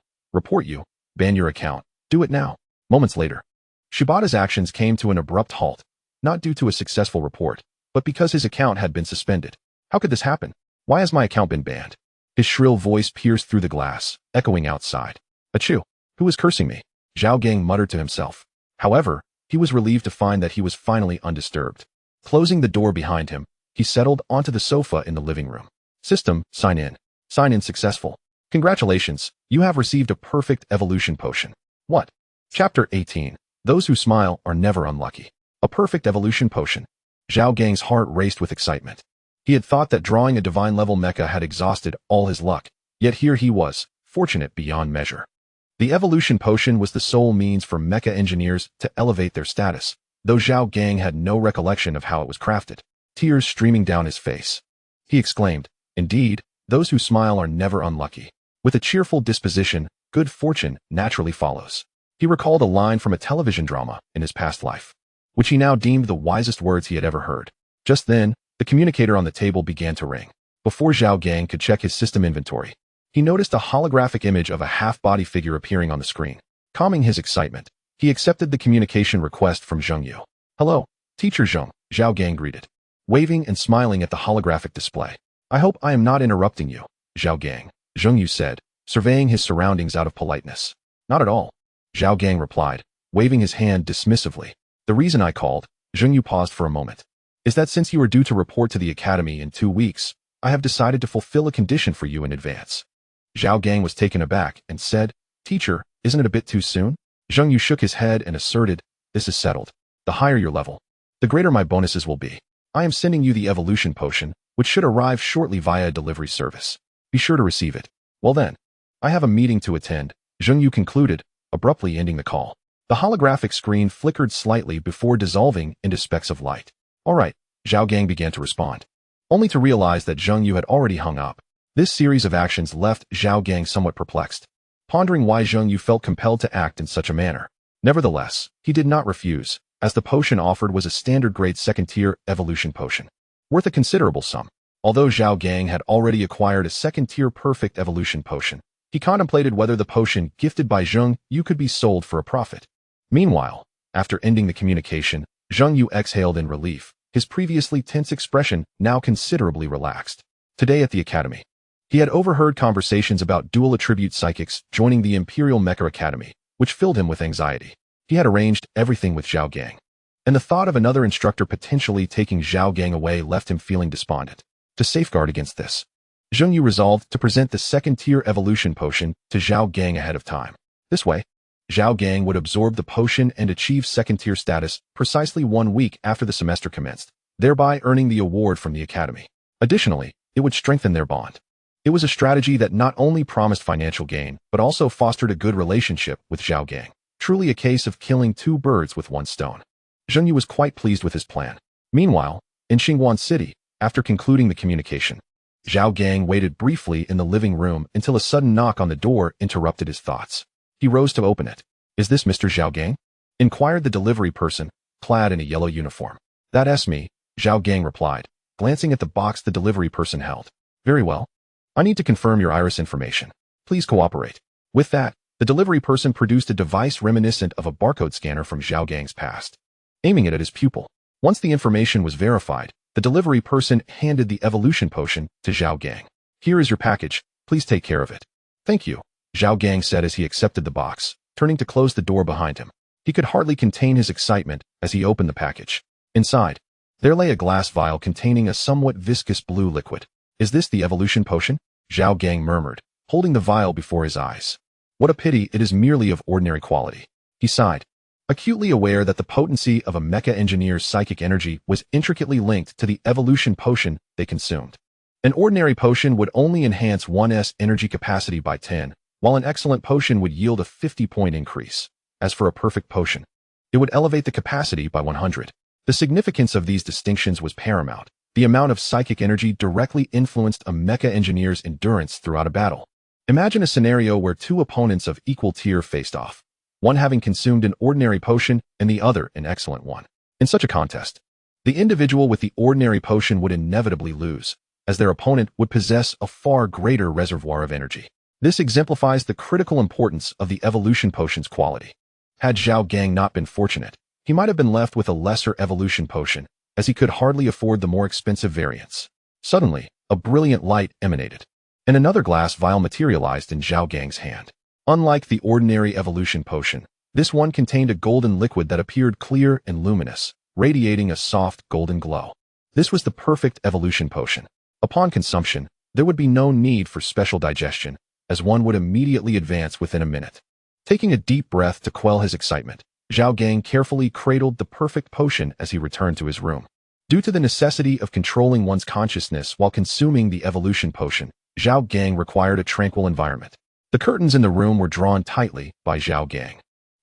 Ban your account. Do it now. Moments later, Shibata's actions came to an abrupt halt, not due to a successful report, but because his account had been suspended. How could this happen? Why has my account been banned? His shrill voice pierced through the glass, echoing outside. Achoo! Who is cursing me? Zhao Gang muttered to himself. However, he was relieved to find that he was finally undisturbed. Closing the door behind him, he settled onto the sofa in the living room. System, sign in. Sign in successful. Congratulations, you have received a perfect evolution potion. What? Chapter 18. Those who smile are never unlucky. A perfect evolution potion. Zhao Gang's heart raced with excitement. He had thought that drawing a divine-level mecha had exhausted all his luck, yet here he was, fortunate beyond measure. The evolution potion was the sole means for mecha engineers to elevate their status, though Zhao Gang had no recollection of how it was crafted, tears streaming down his face. He exclaimed, "Indeed, those who smile are never unlucky. With a cheerful disposition, good fortune naturally follows." He recalled a line from a television drama in his past life, which he now deemed the wisest words he had ever heard. Just then, the communicator on the table began to ring. Before Zhao Gang could check his system inventory, he noticed a holographic image of a half-body figure appearing on the screen. Calming his excitement, he accepted the communication request from Zheng Yu. "Hello, Teacher Zheng," Zhao Gang greeted, waving and smiling at the holographic display. "I hope I am not interrupting you, Zhao Gang," Zheng Yu said, surveying his surroundings out of politeness. "Not at all," Zhao Gang replied, waving his hand dismissively. "The reason I called," Zheng Yu paused for a moment, "is that since you are due to report to the academy in 2 weeks, I have decided to fulfill a condition for you in advance." Zhao Gang was taken aback and said, "Teacher, isn't it a bit too soon?" Zheng Yu shook his head and asserted, "This is settled. The higher your level, the greater my bonuses will be. I am sending you the evolution potion, which should arrive shortly via a delivery service. Be sure to receive it. Well then, I have a meeting to attend," Zheng Yu concluded, abruptly ending the call. The holographic screen flickered slightly before dissolving into specks of light. "All right," Zhao Gang began to respond, only to realize that Zheng Yu had already hung up. This series of actions left Zhao Gang somewhat perplexed, pondering why Zheng Yu felt compelled to act in such a manner. Nevertheless, he did not refuse, as the potion offered was a standard-grade second-tier evolution potion, worth a considerable sum. Although Zhao Gang had already acquired a second-tier perfect evolution potion, he contemplated whether the potion gifted by Zheng Yu could be sold for a profit. Meanwhile, after ending the communication, Zheng Yu exhaled in relief, his previously tense expression now considerably relaxed. Today at the academy, he had overheard conversations about dual-attribute psychics joining the Imperial Mecha Academy, which filled him with anxiety. He had arranged everything with Zhao Gang, and the thought of another instructor potentially taking Zhao Gang away left him feeling despondent. To safeguard against this, Zheng Yu resolved to present the second-tier evolution potion to Zhao Gang ahead of time. This way, Zhao Gang would absorb the potion and achieve second-tier status precisely 1 week after the semester commenced, thereby earning the award from the academy. Additionally, it would strengthen their bond. It was a strategy that not only promised financial gain, but also fostered a good relationship with Zhao Gang. Truly a case of killing 2 birds with 1 stone. Zheng Yu was quite pleased with his plan. Meanwhile, in Xingguan City, after concluding the communication, Zhao Gang waited briefly in the living room until a sudden knock on the door interrupted his thoughts. He rose to open it. "Is this Mr. Zhao Gang?" inquired the delivery person, clad in a yellow uniform. "That's me," Zhao Gang replied, glancing at the box the delivery person held. "Very well. I need to confirm your iris information. Please cooperate." With that, the delivery person produced a device reminiscent of a barcode scanner from Zhao Gang's past, aiming it at his pupil. Once the information was verified, the delivery person handed the evolution potion to Zhao Gang. "Here is your package. Please take care of it." "Thank you," Zhao Gang said as he accepted the box, turning to close the door behind him. He could hardly contain his excitement as he opened the package. Inside, there lay a glass vial containing a somewhat viscous blue liquid. "Is this the evolution potion?" Zhao Gang murmured, holding the vial before his eyes. "What a pity it is merely of ordinary quality." He sighed, acutely aware that the potency of a mecha engineer's psychic energy was intricately linked to the evolution potion they consumed. An ordinary potion would only enhance one's energy capacity by 10, while an excellent potion would yield a 50-point increase. As for a perfect potion, it would elevate the capacity by 100. The significance of these distinctions was paramount. The amount of psychic energy directly influenced a mecha engineer's endurance throughout a battle. Imagine a scenario where 2 opponents of equal tier faced off, one having consumed an ordinary potion and the other an excellent one. In such a contest, the individual with the ordinary potion would inevitably lose, as their opponent would possess a far greater reservoir of energy. This exemplifies the critical importance of the evolution potion's quality. Had Zhao Gang not been fortunate, he might have been left with a lesser evolution potion, as he could hardly afford the more expensive variants. Suddenly, a brilliant light emanated, and another glass vial materialized in Zhao Gang's hand. Unlike the ordinary evolution potion, this one contained a golden liquid that appeared clear and luminous, radiating a soft golden glow. This was the perfect evolution potion. Upon consumption, there would be no need for special digestion, as one would immediately advance within a minute. Taking a deep breath to quell his excitement, Zhao Gang carefully cradled the perfect potion as he returned to his room. Due to the necessity of controlling one's consciousness while consuming the evolution potion, Zhao Gang required a tranquil environment. The curtains in the room were drawn tightly by Zhao Gang,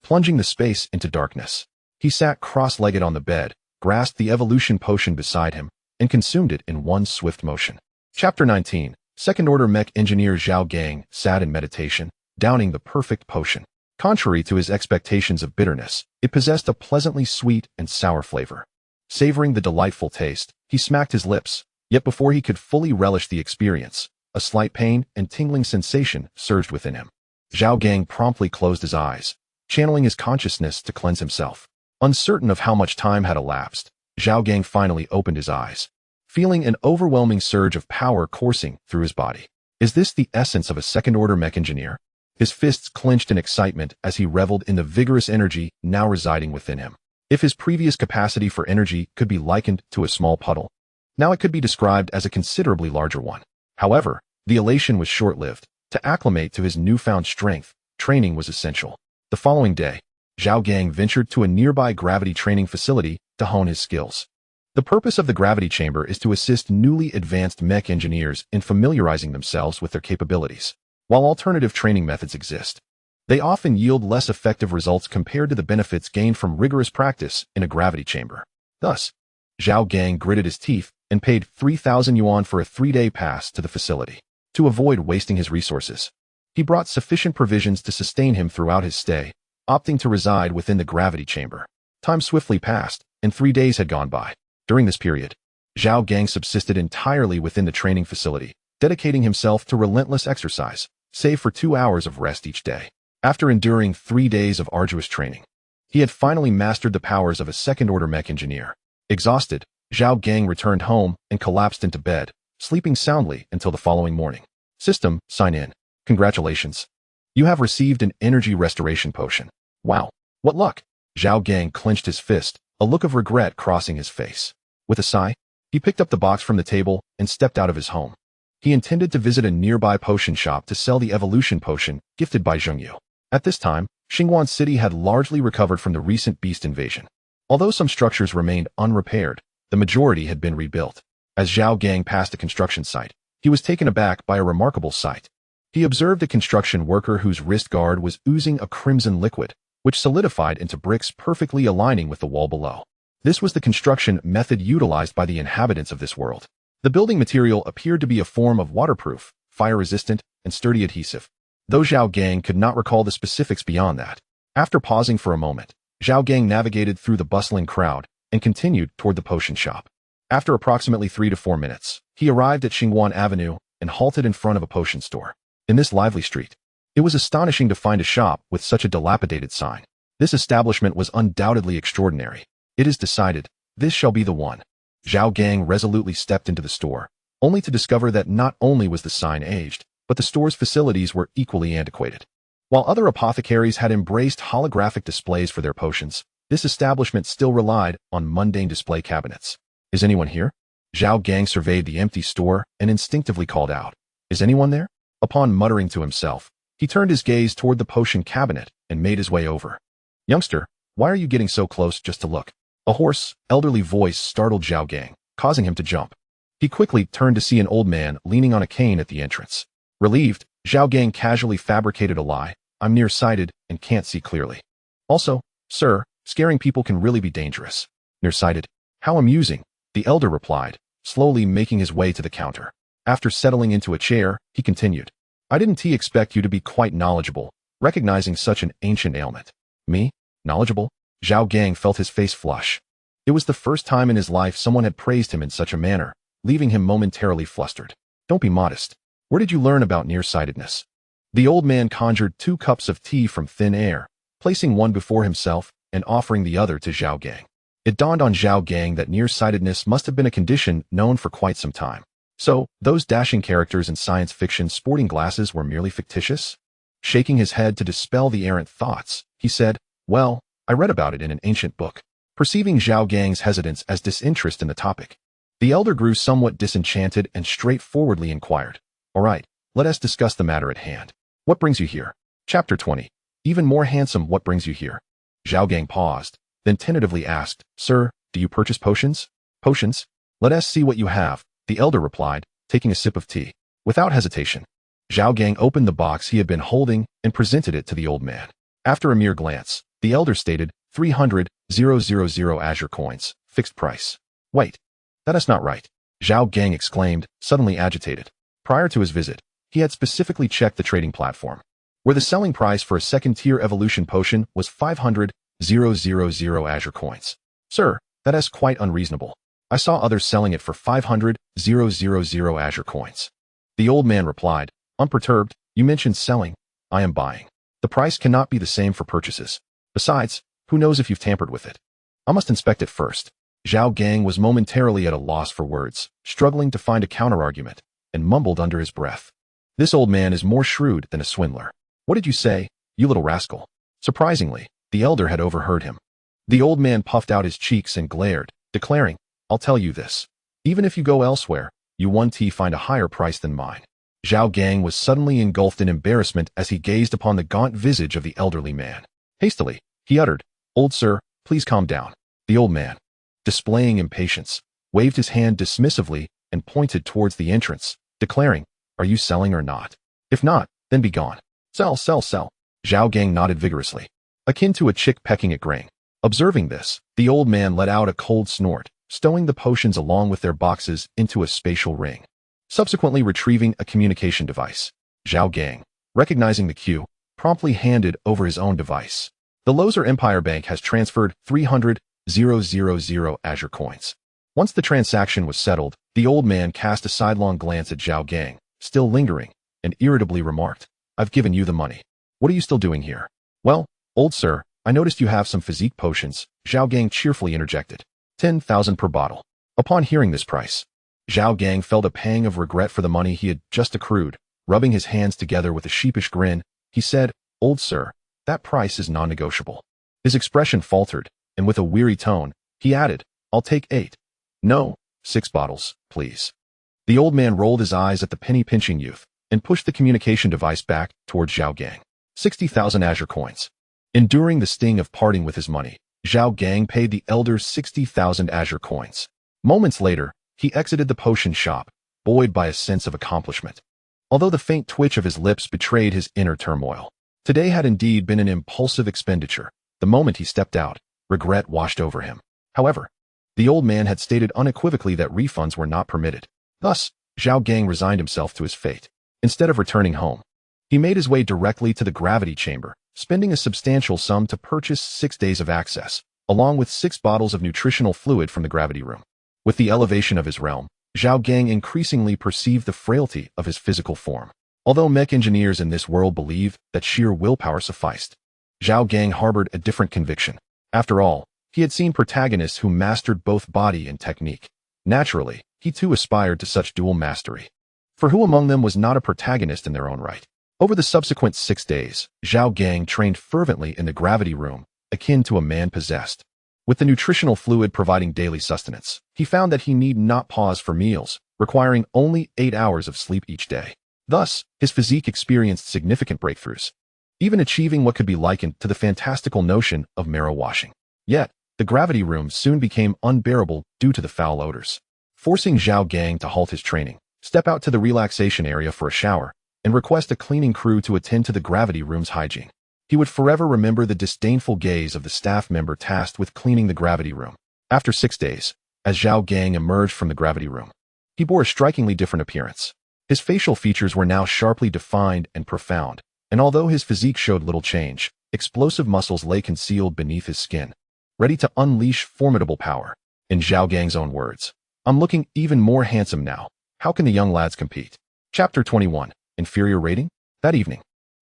plunging the space into darkness. He sat cross-legged on the bed, grasped the evolution potion beside him, and consumed it in one swift motion. Chapter 19. Second-order mech engineer Zhao Gang sat in meditation, downing the perfect potion. Contrary to his expectations of bitterness, it possessed a pleasantly sweet and sour flavor. Savoring the delightful taste, he smacked his lips, yet before he could fully relish the experience, a slight pain and tingling sensation surged within him. Zhao Gang promptly closed his eyes, channeling his consciousness to cleanse himself. Uncertain of how much time had elapsed, Zhao Gang finally opened his eyes, feeling an overwhelming surge of power coursing through his body. Is this the essence of a second-order mech engineer? His fists clenched in excitement as he reveled in the vigorous energy now residing within him. If his previous capacity for energy could be likened to a small puddle, now it could be described as a considerably larger one. However, the elation was short-lived. To acclimate to his newfound strength, training was essential. The following day, Zhao Gang ventured to a nearby gravity training facility to hone his skills. The purpose of the gravity chamber is to assist newly advanced mech engineers in familiarizing themselves with their capabilities. While alternative training methods exist, they often yield less effective results compared to the benefits gained from rigorous practice in a gravity chamber. Thus, Zhao Gang gritted his teeth and paid 3,000 yuan for a 3-day pass to the facility. To avoid wasting his resources, he brought sufficient provisions to sustain him throughout his stay, opting to reside within the gravity chamber. Time swiftly passed, and 3 days had gone by. During this period, Zhao Gang subsisted entirely within the training facility, dedicating himself to relentless exercise, save for 2 hours of rest each day. After enduring 3 days of arduous training, he had finally mastered the powers of a second-order mech engineer. Exhausted, Zhao Gang returned home and collapsed into bed, sleeping soundly until the following morning. System, sign in. Congratulations. You have received an energy restoration potion. Wow, what luck. Zhao Gang clenched his fist, a look of regret crossing his face. With a sigh, he picked up the box from the table and stepped out of his home. He intended to visit a nearby potion shop to sell the evolution potion gifted by Zhengyu. At this time, Xingguan City had largely recovered from the recent beast invasion. Although some structures remained unrepaired, the majority had been rebuilt. As Zhao Gang passed a construction site, he was taken aback by a remarkable sight. He observed a construction worker whose wrist guard was oozing a crimson liquid, which solidified into bricks perfectly aligning with the wall below. This was the construction method utilized by the inhabitants of this world. The building material appeared to be a form of waterproof, fire-resistant, and sturdy adhesive, though Zhao Gang could not recall the specifics beyond that. After pausing for a moment, Zhao Gang navigated through the bustling crowd and continued toward the potion shop. After approximately 3 to 4 minutes, he arrived at Xingguan Avenue and halted in front of a potion store. In this lively street, it was astonishing to find a shop with such a dilapidated sign. This establishment was undoubtedly extraordinary. It is decided, this shall be the one. Zhao Gang resolutely stepped into the store, only to discover that not only was the sign aged, but the store's facilities were equally antiquated. While other apothecaries had embraced holographic displays for their potions, this establishment still relied on mundane display cabinets. Is anyone here? Zhao Gang surveyed the empty store and instinctively called out, "Is anyone there?" Upon muttering to himself, he turned his gaze toward the potion cabinet and made his way over. "Youngster, why are you getting so close just to look?" A hoarse, elderly voice startled Zhao Gang, causing him to jump. He quickly turned to see an old man leaning on a cane at the entrance. Relieved, Zhao Gang casually fabricated a lie. "I'm nearsighted and can't see clearly. Also, sir, scaring people can really be dangerous." "Nearsighted? How amusing," the elder replied, slowly making his way to the counter. After settling into a chair, he continued, "I didn't expect you to be quite knowledgeable, recognizing such an ancient ailment." "Me? Knowledgeable?" Zhao Gang felt his face flush. It was the first time in his life someone had praised him in such a manner, leaving him momentarily flustered. "Don't be modest. Where did you learn about nearsightedness?" The old man conjured 2 cups of tea from thin air, placing one before himself and offering the other to Zhao Gang. It dawned on Zhao Gang that nearsightedness must have been a condition known for quite some time. So, those dashing characters in science fiction sporting glasses were merely fictitious? Shaking his head to dispel the errant thoughts, he said, "Well, I read about it in an ancient book." Perceiving Zhao Gang's hesitance as disinterest in the topic, the elder grew somewhat disenchanted and straightforwardly inquired, "All right, let us discuss the matter at hand. What brings you here?" Chapter 20. Even more handsome, what brings you here? Zhao Gang paused, then tentatively asked, "Sir, do you purchase potions?" "Potions? Let us see what you have," the elder replied, taking a sip of tea. Without hesitation, Zhao Gang opened the box he had been holding and presented it to the old man. After a mere glance, the elder stated, 300, Azure coins, fixed price. Wait, that is not right, Zhao Gang exclaimed, suddenly agitated. Prior to his visit, he had specifically checked the trading platform, where the selling price for a second-tier evolution potion was 500 Azure coins. Sir, that is quite unreasonable. I saw others selling it for 500 Azure coins. The old man replied, unperturbed, you mentioned selling, I am buying. The price cannot be the same for purchases. Besides, who knows if you've tampered with it? I must inspect it first. Zhao Gang was momentarily at a loss for words, struggling to find a counterargument, and mumbled under his breath. This old man is more shrewd than a swindler. What did you say, you little rascal? Surprisingly, the elder had overheard him. The old man puffed out his cheeks and glared, declaring, I'll tell you this. Even if you go elsewhere, you won't find a higher price than mine. Zhao Gang was suddenly engulfed in embarrassment as he gazed upon the gaunt visage of the elderly man. Hastily, he uttered, Old sir, please calm down. The old man, displaying impatience, waved his hand dismissively and pointed towards the entrance, declaring, Are you selling or not? If not, then be gone. Sell, sell, sell. Zhao Gang nodded vigorously, akin to a chick pecking at grain. Observing this, the old man let out a cold snort, stowing the potions along with their boxes into a spatial ring, subsequently retrieving a communication device. Zhao Gang, recognizing the cue, promptly handed over his own device. The Lozer Empire Bank has transferred 300 Azure coins. Once the transaction was settled, the old man cast a sidelong glance at Zhao Gang, still lingering, and irritably remarked, I've given you the money. What are you still doing here? Well, old sir, I noticed you have some physique potions, Zhao Gang cheerfully interjected. 10,000 per bottle. Upon hearing this price, Zhao Gang felt a pang of regret for the money he had just accrued. Rubbing his hands together with a sheepish grin, he said, Old sir, that price is non-negotiable. His expression faltered, and with a weary tone, he added, I'll take 8. No, 6 bottles, please. The old man rolled his eyes at the penny-pinching youth and pushed the communication device back towards Zhao Gang. 60,000 Azure coins. Enduring the sting of parting with his money, Zhao Gang paid the elder 60,000 Azure coins. Moments later, he exited the potion shop, buoyed by a sense of accomplishment. Although the faint twitch of his lips betrayed his inner turmoil, today had indeed been an impulsive expenditure. The moment he stepped out, regret washed over him. However, the old man had stated unequivocally that refunds were not permitted. Thus, Zhao Gang resigned himself to his fate. Instead of returning home, he made his way directly to the gravity chamber, spending a substantial sum to purchase 6 days of access, along with 6 bottles of nutritional fluid from the gravity room. With the elevation of his realm, Zhao Gang increasingly perceived the frailty of his physical form. Although mech engineers in this world believe that sheer willpower sufficed, Zhao Gang harbored a different conviction. After all, he had seen protagonists who mastered both body and technique. Naturally, he too aspired to such dual mastery. For who among them was not a protagonist in their own right? Over the subsequent 6 days, Zhao Gang trained fervently in the gravity room, akin to a man possessed. With the nutritional fluid providing daily sustenance, he found that he need not pause for meals, requiring only 8 hours of sleep each day. Thus, his physique experienced significant breakthroughs, even achieving what could be likened to the fantastical notion of marrow washing. Yet, the gravity room soon became unbearable due to the foul odors. Forcing Zhao Gang to halt his training, step out to the relaxation area for a shower, and request a cleaning crew to attend to the gravity room's hygiene. He would forever remember the disdainful gaze of the staff member tasked with cleaning the gravity room. After 6 days, as Zhao Gang emerged from the gravity room, he bore a strikingly different appearance. His facial features were now sharply defined and profound, and although his physique showed little change, explosive muscles lay concealed beneath his skin, ready to unleash formidable power. In Zhao Gang's own words, I'm looking even more handsome now. How can the young lads compete? Chapter 21. Inferior rating? That evening,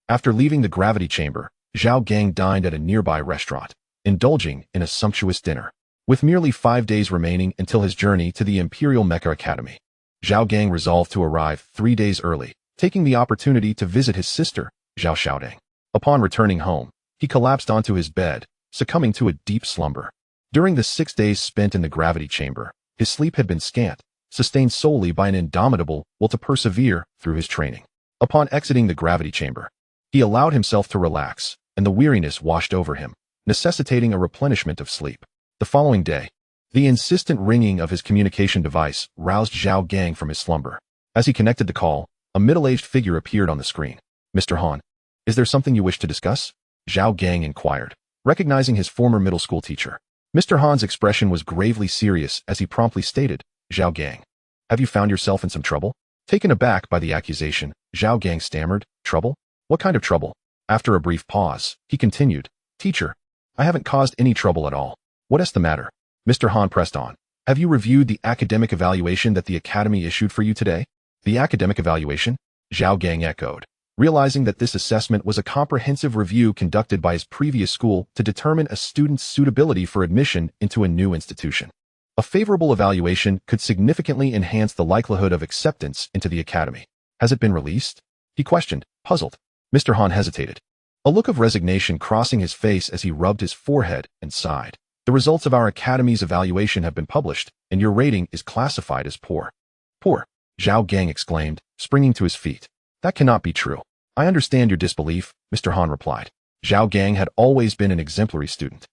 after leaving the gravity chamber, Zhao Gang dined at a nearby restaurant, indulging in a sumptuous dinner. With merely 5 days remaining until his journey to the Imperial Mecha Academy, Zhao Gang resolved to arrive 3 days early, taking the opportunity to visit his sister, Zhao Xiaodong. Upon returning home, he collapsed onto his bed, succumbing to a deep slumber. During the 6 days spent in the gravity chamber, his sleep had been scant, sustained solely by an indomitable will to persevere through his training. Upon exiting the gravity chamber, he allowed himself to relax, and the weariness washed over him, necessitating a replenishment of sleep. The following day, the insistent ringing of his communication device roused Zhao Gang from his slumber. As he connected the call, a middle-aged figure appeared on the screen. Mr. Han, is there something you wish to discuss? Zhao Gang inquired, recognizing his former middle school teacher. Mr. Han's expression was gravely serious as he promptly stated, Zhao Gang, have you found yourself in some trouble? Taken aback by the accusation, Zhao Gang stammered, trouble? What kind of trouble? After a brief pause, he continued, Teacher, I haven't caused any trouble at all. What's the matter? Mr. Han pressed on. Have you reviewed the academic evaluation that the Academy issued for you today? The academic evaluation? Zhao Gang echoed, realizing that this assessment was a comprehensive review conducted by his previous school to determine a student's suitability for admission into a new institution. A favorable evaluation could significantly enhance the likelihood of acceptance into the Academy. Has it been released? He questioned, puzzled. Mr. Han hesitated, a look of resignation crossing his face as he rubbed his forehead and sighed. The results of our Academy's evaluation have been published, and your rating is classified as poor. Poor, Zhao Gang exclaimed, springing to his feet. That cannot be true. I understand your disbelief, Mr. Han replied. Zhao Gang had always been an exemplary student,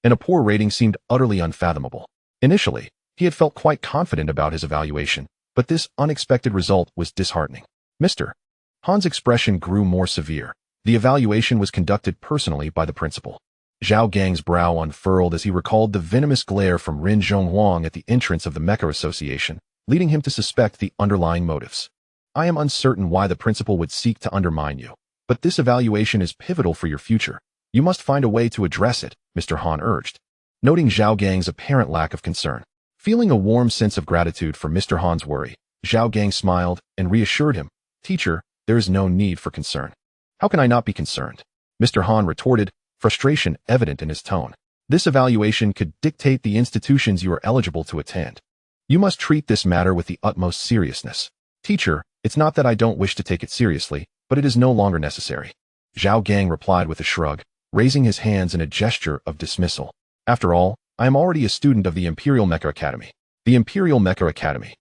and a poor rating seemed utterly unfathomable. Initially, he had felt quite confident about his evaluation, but this unexpected result was disheartening. Mr. Han's expression grew more severe. The evaluation was conducted personally by the principal. Zhao Gang's brow unfurled as he recalled the venomous glare from Ren Zhonghuang at the entrance of the Mecha Association, leading him to suspect the underlying motives. I am uncertain why the principal would seek to undermine you, but this evaluation is pivotal for your future. You must find a way to address it, Mr. Han urged, noting Zhao Gang's apparent lack of concern. Feeling a warm sense of gratitude for Mr. Han's worry, Zhao Gang smiled and reassured him, Teacher, there is no need for concern. How can I not be concerned? Mr. Han retorted, frustration evident in his tone. This evaluation could dictate the institutions you are eligible to attend. You must treat this matter with the utmost seriousness. Teacher, it's not that I don't wish to take it seriously, but it is no longer necessary. Zhao Gang replied with a shrug, raising his hands in a gesture of dismissal. After all, I am already a student of the Imperial Mecha Academy. The Imperial Mecha Academy.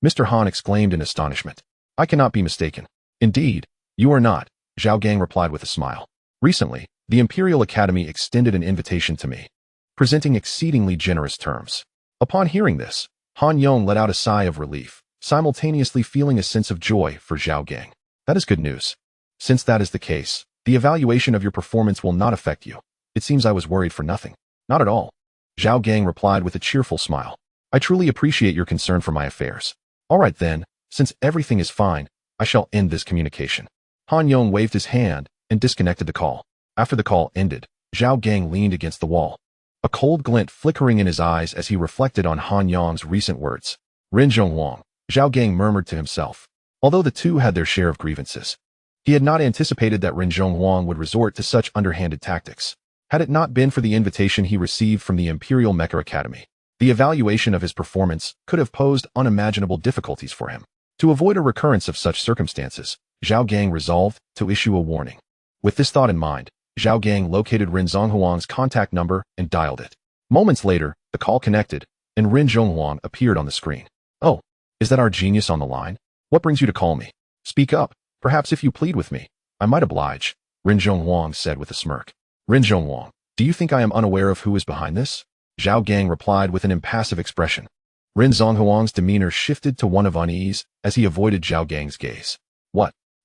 Mr. Han exclaimed in astonishment. I cannot be mistaken. Indeed, you are not, Zhao Gang replied with a smile. Recently, the Imperial Academy extended an invitation to me, presenting exceedingly generous terms. Upon hearing this, Han Yong let out a sigh of relief, simultaneously feeling a sense of joy for Zhao Gang. That is good news. Since that is the case, the evaluation of your performance will not affect you. It seems I was worried for nothing. Not at all. Zhao Gang replied with a cheerful smile. I truly appreciate your concern for my affairs. All right then, since everything is fine, I shall end this communication. Han Yong waved his hand and disconnected the call. After the call ended, Zhao Gang leaned against the wall, a cold glint flickering in his eyes as he reflected on Han Yong's recent words. Ren Zhonghuang, Zhao Gang murmured to himself. Although the two had their share of grievances, he had not anticipated that Ren Zhonghuang would resort to such underhanded tactics. Had it not been for the invitation he received from the Imperial Mecha Academy, the evaluation of his performance could have posed unimaginable difficulties for him. To avoid a recurrence of such circumstances, Zhao Gang resolved to issue a warning. With this thought in mind, Zhao Gang located Ren Zhonghuang's contact number and dialed it. Moments later, the call connected, and Ren Zhonghuang appeared on the screen. Oh, is that our genius on the line? What brings you to call me? Speak up. Perhaps if you plead with me, I might oblige, Ren Zhonghuang said with a smirk. Ren Zhonghuang, do you think I am unaware of who is behind this? Zhao Gang replied with an impassive expression. Ren Zhonghuang's demeanor shifted to one of unease as he avoided Zhao Gang's gaze.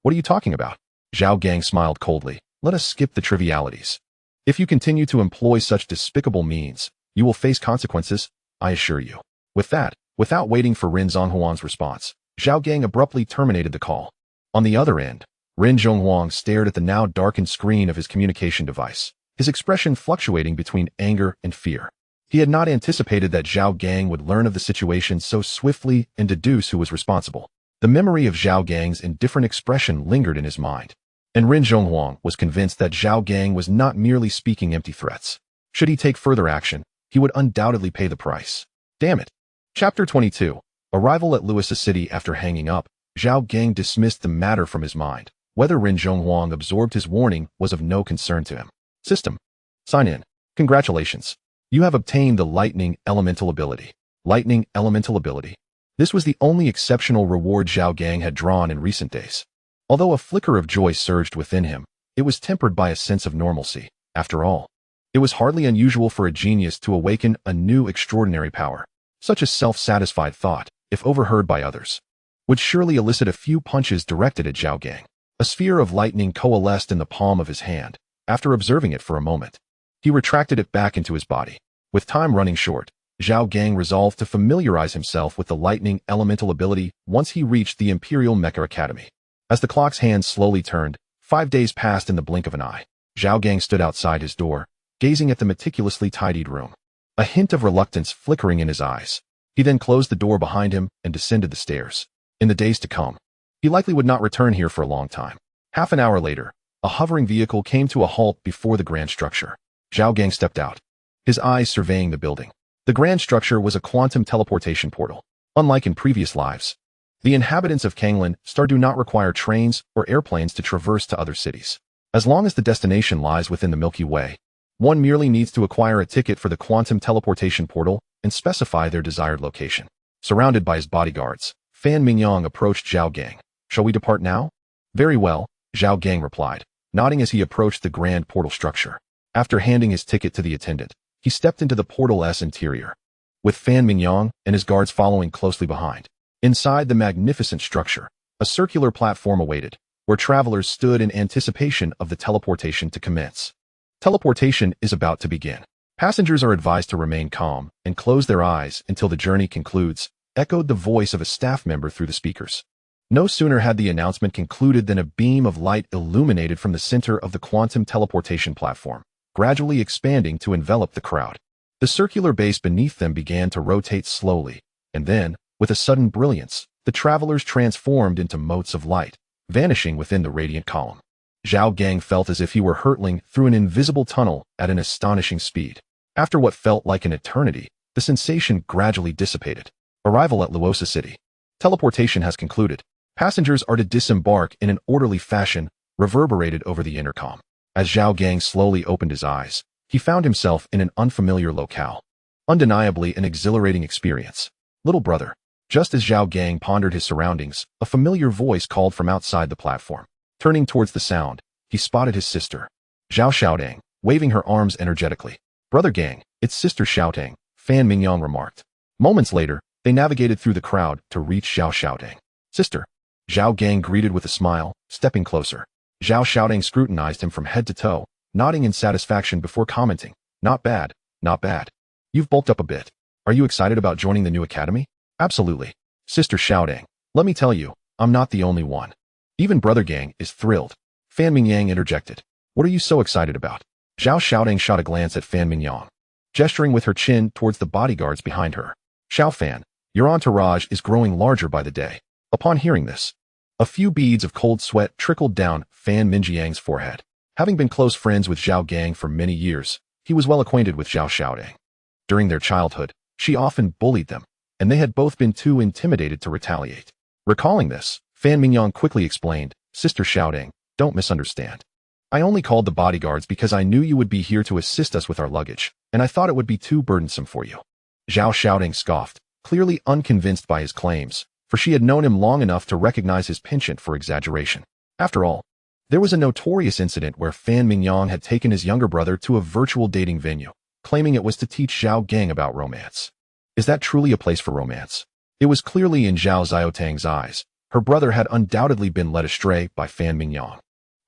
What are you talking about? Zhao Gang smiled coldly. Let us skip the trivialities. If you continue to employ such despicable means, you will face consequences, I assure you. With that, without waiting for Ren Zhonghuang's response, Zhao Gang abruptly terminated the call. On the other end, Ren Zhonghuang stared at the now darkened screen of his communication device, his expression fluctuating between anger and fear. He had not anticipated that Zhao Gang would learn of the situation so swiftly and deduce who was responsible. The memory of Zhao Gang's indifferent expression lingered in his mind, and Ren Zhonghuang was convinced that Zhao Gang was not merely speaking empty threats. Should he take further action, he would undoubtedly pay the price. Damn it. Chapter 22. Arrival at Louis' city. After hanging up, Zhao Gang dismissed the matter from his mind. Whether Ren Zhonghuang absorbed his warning was of no concern to him. System. Sign in. Congratulations. You have obtained the Lightning Elemental ability. Lightning Elemental ability. This was the only exceptional reward Zhao Gang had drawn in recent days. Although a flicker of joy surged within him, it was tempered by a sense of normalcy. After all, it was hardly unusual for a genius to awaken a new extraordinary power. Such a self-satisfied thought, if overheard by others, would surely elicit a few punches directed at Zhao Gang. A sphere of lightning coalesced in the palm of his hand. After observing it for a moment, he retracted it back into his body. With time running short, Zhao Gang resolved to familiarize himself with the lightning elemental ability once he reached the Imperial Mecha Academy. As the clock's hands slowly turned, 5 days passed in the blink of an eye. Zhao Gang stood outside his door, gazing at the meticulously tidied room, a hint of reluctance flickering in his eyes. He then closed the door behind him and descended the stairs. In the days to come, he likely would not return here for a long time. Half an hour later, a hovering vehicle came to a halt before the grand structure. Zhao Gang stepped out, his eyes surveying the building. The grand structure was a quantum teleportation portal. Unlike in previous lives, the inhabitants of Kanglan Star do not require trains or airplanes to traverse to other cities. As long as the destination lies within the Milky Way, one merely needs to acquire a ticket for the quantum teleportation portal and specify their desired location. Surrounded by his bodyguards, Fan Mingyang approached Zhao Gang. "Shall we depart now?" "Very well," Zhao Gang replied, nodding as he approached the grand portal structure. After handing his ticket to the attendant, he stepped into the portal's interior, with Fan Mingyang and his guards following closely behind. Inside the magnificent structure, a circular platform awaited, where travelers stood in anticipation of the teleportation to commence. Teleportation is about to begin. Passengers are advised to remain calm and close their eyes until the journey concludes, echoed the voice of a staff member through the speakers. No sooner had the announcement concluded than a beam of light illuminated from the center of the quantum teleportation platform, gradually expanding to envelop the crowd. The circular base beneath them began to rotate slowly, and then, with a sudden brilliance, the travelers transformed into motes of light, vanishing within the radiant column. Zhao Gang felt as if he were hurtling through an invisible tunnel at an astonishing speed. After what felt like an eternity, the sensation gradually dissipated. Arrival at Luosa City. Teleportation has concluded. Passengers are to disembark in an orderly fashion, reverberated over the intercom. As Zhao Gang slowly opened his eyes, he found himself in an unfamiliar locale. Undeniably an exhilarating experience. "Little brother." Just as Zhao Gang pondered his surroundings, a familiar voice called from outside the platform. Turning towards the sound, he spotted his sister, Zhao Xiaodang, waving her arms energetically. "Brother Gang, it's Sister Xiaodang," Fan Mingyang remarked. Moments later, they navigated through the crowd to reach Zhao Xiaodang. "Sister," Zhao Gang greeted with a smile, stepping closer. Zhao Xiaodang scrutinized him from head to toe, nodding in satisfaction before commenting, "Not bad, not bad. You've bulked up a bit. Are you excited about joining the new academy?" "Absolutely. Sister Xiaodang, let me tell you, I'm not the only one. Even Brother Gang is thrilled." Fan Mingyang interjected. "What are you so excited about?" Zhao Xiaodang shot a glance at Fan Mingyang, gesturing with her chin towards the bodyguards behind her. "Xiao Fan, your entourage is growing larger by the day." Upon hearing this, a few beads of cold sweat trickled down Fan Mingyang's forehead. Having been close friends with Zhao Gang for many years, he was well acquainted with Zhao Xiaodang. During their childhood, she often bullied them, and they had both been too intimidated to retaliate. Recalling this, Fan Mingyang quickly explained, "Sister Xiaodang, don't misunderstand. I only called the bodyguards because I knew you would be here to assist us with our luggage, and I thought it would be too burdensome for you." Zhao Xiaodang scoffed, clearly unconvinced by his claims, for she had known him long enough to recognize his penchant for exaggeration. After all, there was a notorious incident where Fan Mingyang had taken his younger brother to a virtual dating venue, claiming it was to teach Zhao Gang about romance. Is that truly a place for romance? It was clearly in Zhao Xiaotang's eyes. Her brother had undoubtedly been led astray by Fan Mingyang.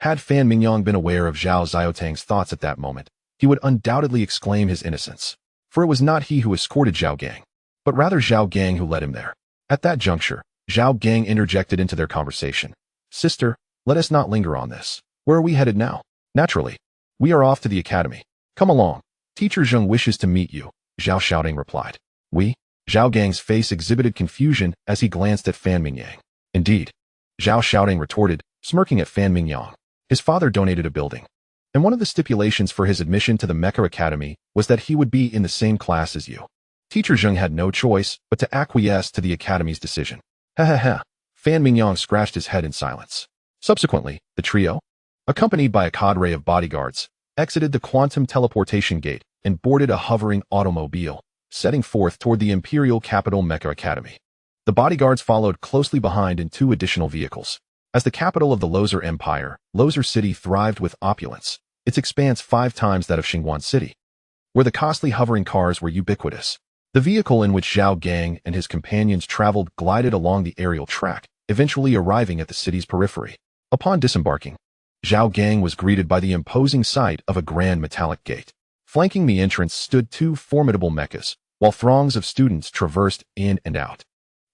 Had Fan Mingyang been aware of Zhao Xiaotang's thoughts at that moment, he would undoubtedly exclaim his innocence. For it was not he who escorted Zhao Gang, but rather Zhao Gang who led him there. At that juncture, Zhao Gang interjected into their conversation. "Sister, let us not linger on this. Where are we headed now?" "Naturally. We are off to the academy. Come along. Teacher Zheng wishes to meet you," Zhao Xiaodang replied. "We?" Zhao Gang's face exhibited confusion as he glanced at Fan Mingyang. "Indeed," Zhao Xiaodang retorted, smirking at Fan Mingyang. His father donated a building, and one of the stipulations for his admission to the Mecha Academy was that he would be in the same class as you. Teacher Zheng had no choice but to acquiesce to the Academy's decision. "Ha ha ha." Fan Mingyang scratched his head in silence. Subsequently, the trio, accompanied by a cadre of bodyguards, exited the quantum teleportation gate and boarded a hovering automobile, setting forth toward the imperial capital Mecha Academy. The bodyguards followed closely behind in 2 additional vehicles. As the capital of the Lozer Empire, Lozer City thrived with opulence, its expanse 5 times that of Xingguan City, where the costly hovering cars were ubiquitous. The vehicle in which Zhao Gang and his companions traveled glided along the aerial track, eventually arriving at the city's periphery. Upon disembarking, Zhao Gang was greeted by the imposing sight of a grand metallic gate. Flanking the entrance stood two formidable mechas, while throngs of students traversed in and out.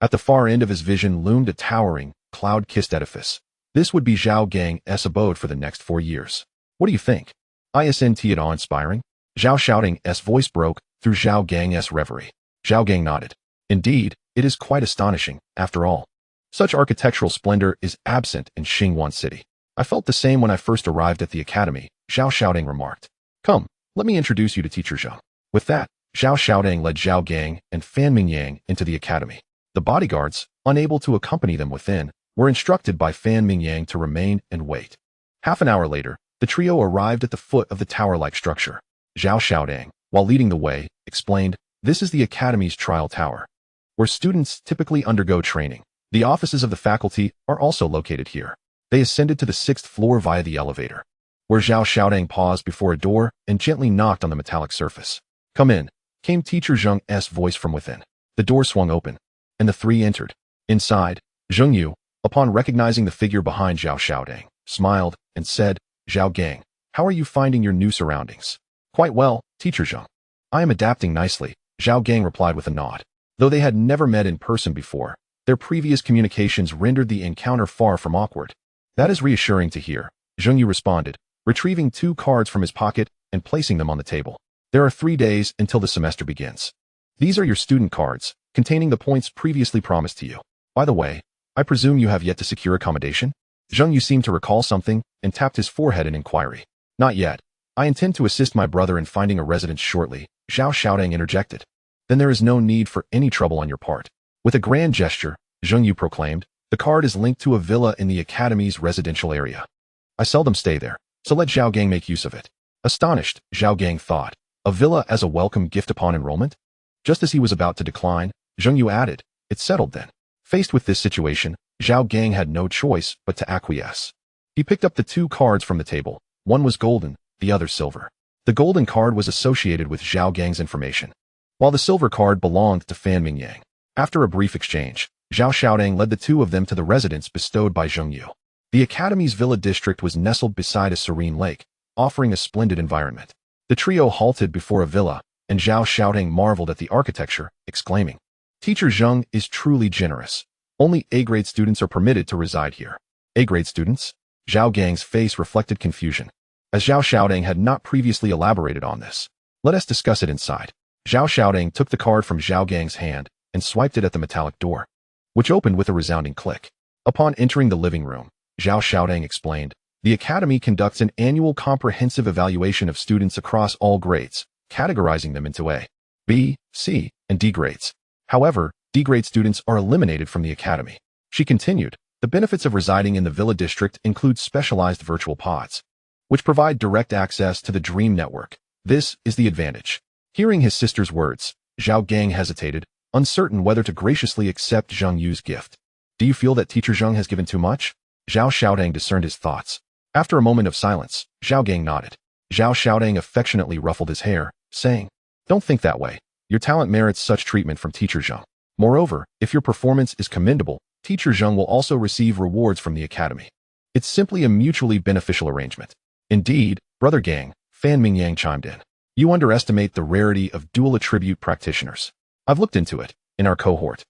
At the far end of his vision loomed a towering, cloud-kissed edifice. This would be Zhao Gang's abode for the next 4 years. What do you think? Isn't it awe-inspiring? Zhao Xiaoding's voice broke through Zhao Gang's reverie. Zhao Gang nodded. Indeed, it is quite astonishing, after all. Such architectural splendor is absent in Xingwan City. I felt the same when I first arrived at the academy, Zhao Xiaoding remarked. Come, let me introduce you to Teacher Zhang. With that, Zhao Xiaoding led Zhao Gang and Fan Mingyang into the academy. The bodyguards, unable to accompany them within, were instructed by Fan Mingyang to remain and wait. Half an hour later, the trio arrived at the foot of the tower-like structure. Zhao Xiaoding, while leading the way, explained, "This is the academy's trial tower, where students typically undergo training. The offices of the faculty are also located here." They ascended to the 6th floor via the elevator, where Zhao Xiaoding paused before a door and gently knocked on the metallic surface. "Come in," came Teacher Zhang's voice from within. The door swung open, and the three entered. Inside, Zheng Yu, upon recognizing the figure behind Zhao Xiaoding, smiled and said, "Zhao Gang, how are you finding your new surroundings?" "Quite well, Teacher Zhang. I am adapting nicely," Zhao Gang replied with a nod. Though they had never met in person before, their previous communications rendered the encounter far from awkward. "That is reassuring to hear," Zheng Yu responded, retrieving 2 cards from his pocket and placing them on the table. "There are 3 days until the semester begins. These are your student cards, containing the points previously promised to you. By the way, I presume you have yet to secure accommodation?" Zheng Yu seemed to recall something and tapped his forehead in inquiry. "Not yet. I intend to assist my brother in finding a residence shortly," Zhao Xiaoding interjected. "Then there is no need for any trouble on your part." With a grand gesture, Zheng Yu proclaimed, "The card is linked to a villa in the academy's residential area. I seldom stay there, so let Zhao Gang make use of it." Astonished, Zhao Gang thought, "A villa as a welcome gift upon enrollment?" Just as he was about to decline, Zheng Yu added, "It's settled then." Faced with this situation, Zhao Gang had no choice but to acquiesce. He picked up the 2 cards from the table. One was golden, the other silver. The golden card was associated with Zhao Gang's information, while the silver card belonged to Fan Mingyang. After a brief exchange, Zhao Xiaoding led the 2 of them to the residence bestowed by Zheng Yu. The academy's villa district was nestled beside a serene lake, offering a splendid environment. The trio halted before a villa, and Zhao Xiaoding marveled at the architecture, exclaiming, "Teacher Zheng is truly generous. Only A-grade students are permitted to reside here." A-grade students? Zhao Gang's face reflected confusion, as Zhao Xiaoding had not previously elaborated on this. "Let us discuss it inside." Zhao Xiaoding took the card from Zhao Gang's hand and swiped it at the metallic door, which opened with a resounding click. Upon entering the living room, Zhao Xiaoding explained, "The academy conducts an annual comprehensive evaluation of students across all grades, categorizing them into A, B, C, and D grades. However, D-grade students are eliminated from the academy." She continued, "The benefits of residing in the Villa District include specialized virtual pods, which provide direct access to the Dream Network. This is the advantage." Hearing his sister's words, Zhao Gang hesitated, uncertain whether to graciously accept Zheng Yu's gift. "Do you feel that Teacher Zheng has given too much?" Zhao Xiaoding discerned his thoughts. After a moment of silence, Zhao Gang nodded. Zhao Xiaoding affectionately ruffled his hair, saying, "Don't think that way. Your talent merits such treatment from Teacher Zheng. Moreover, if your performance is commendable, Teacher Zheng will also receive rewards from the academy. It's simply a mutually beneficial arrangement." "Indeed, Brother Gang," Fan Mingyang chimed in. "You underestimate the rarity of dual attribute practitioners. I've looked into it. In our cohort,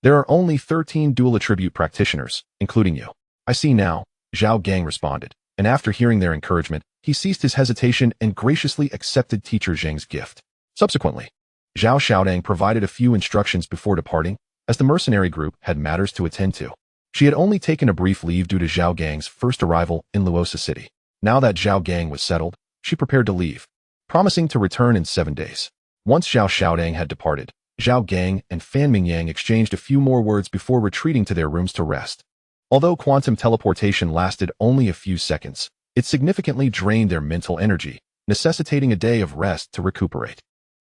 there are only 13 dual attribute practitioners, including you." "I see now," Zhao Gang responded, and after hearing their encouragement, he ceased his hesitation and graciously accepted Teacher Zheng's gift. Subsequently, Zhao Xiaoding provided a few instructions before departing, as the mercenary group had matters to attend to. She had only taken a brief leave due to Zhao Gang's first arrival in Luosa City. Now that Zhao Gang was settled, she prepared to leave, promising to return in 7 days. Once Zhao Xiaoding had departed, Zhao Gang and Fan Mingyang exchanged a few more words before retreating to their rooms to rest. Although quantum teleportation lasted only a few seconds, it significantly drained their mental energy, necessitating a day of rest to recuperate.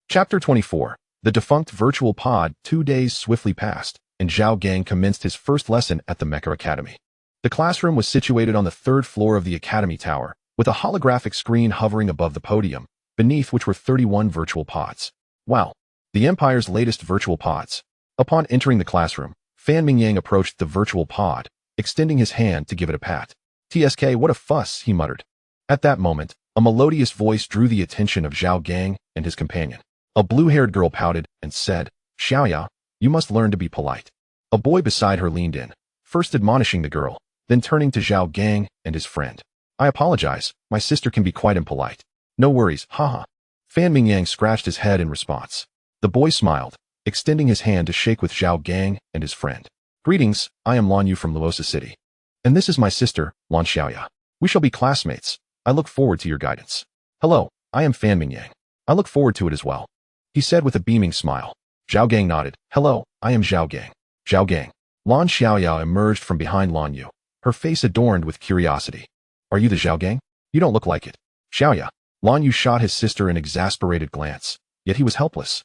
Chapter 24. The defunct virtual pod. 2 days swiftly passed, and Zhao Gang commenced his first lesson at the Mecha Academy. The classroom was situated on the 3rd floor of the Academy Tower, with a holographic screen hovering above the podium, beneath which were 31 virtual pods. Wow! The Empire's latest virtual pods. Upon entering the classroom, Fan Mingyang approached the virtual pod, extending his hand to give it a pat. "TSK, what a fuss," he muttered. At that moment, A melodious voice drew the attention of Zhao Gang and his companion. A blue-haired girl pouted and said, "Xiaoya, you must learn to be polite." A boy beside her leaned in, first admonishing the girl, then turning to Zhao Gang and his friend. "I apologize, my sister can be quite impolite." "No worries, haha." Fan Mingyang scratched his head in response. The boy smiled, extending his hand to shake with Zhao Gang and his friend. "Greetings, I am Lan Yu from Luosa City. And this is my sister, Lan Xiaoya. We shall be classmates. I look forward to your guidance." "Hello, I am Fan Mingyang. I look forward to it as well," he said with a beaming smile. Zhao Gang nodded. "Hello, I am Zhao Gang." "Zhao Gang." Lan Xiaoya emerged from behind Lan Yu, her face adorned with curiosity. "Are you the Zhao Gang? You don't look like it." "Xiaoya." Lan Yu shot his sister an exasperated glance, yet he was helpless.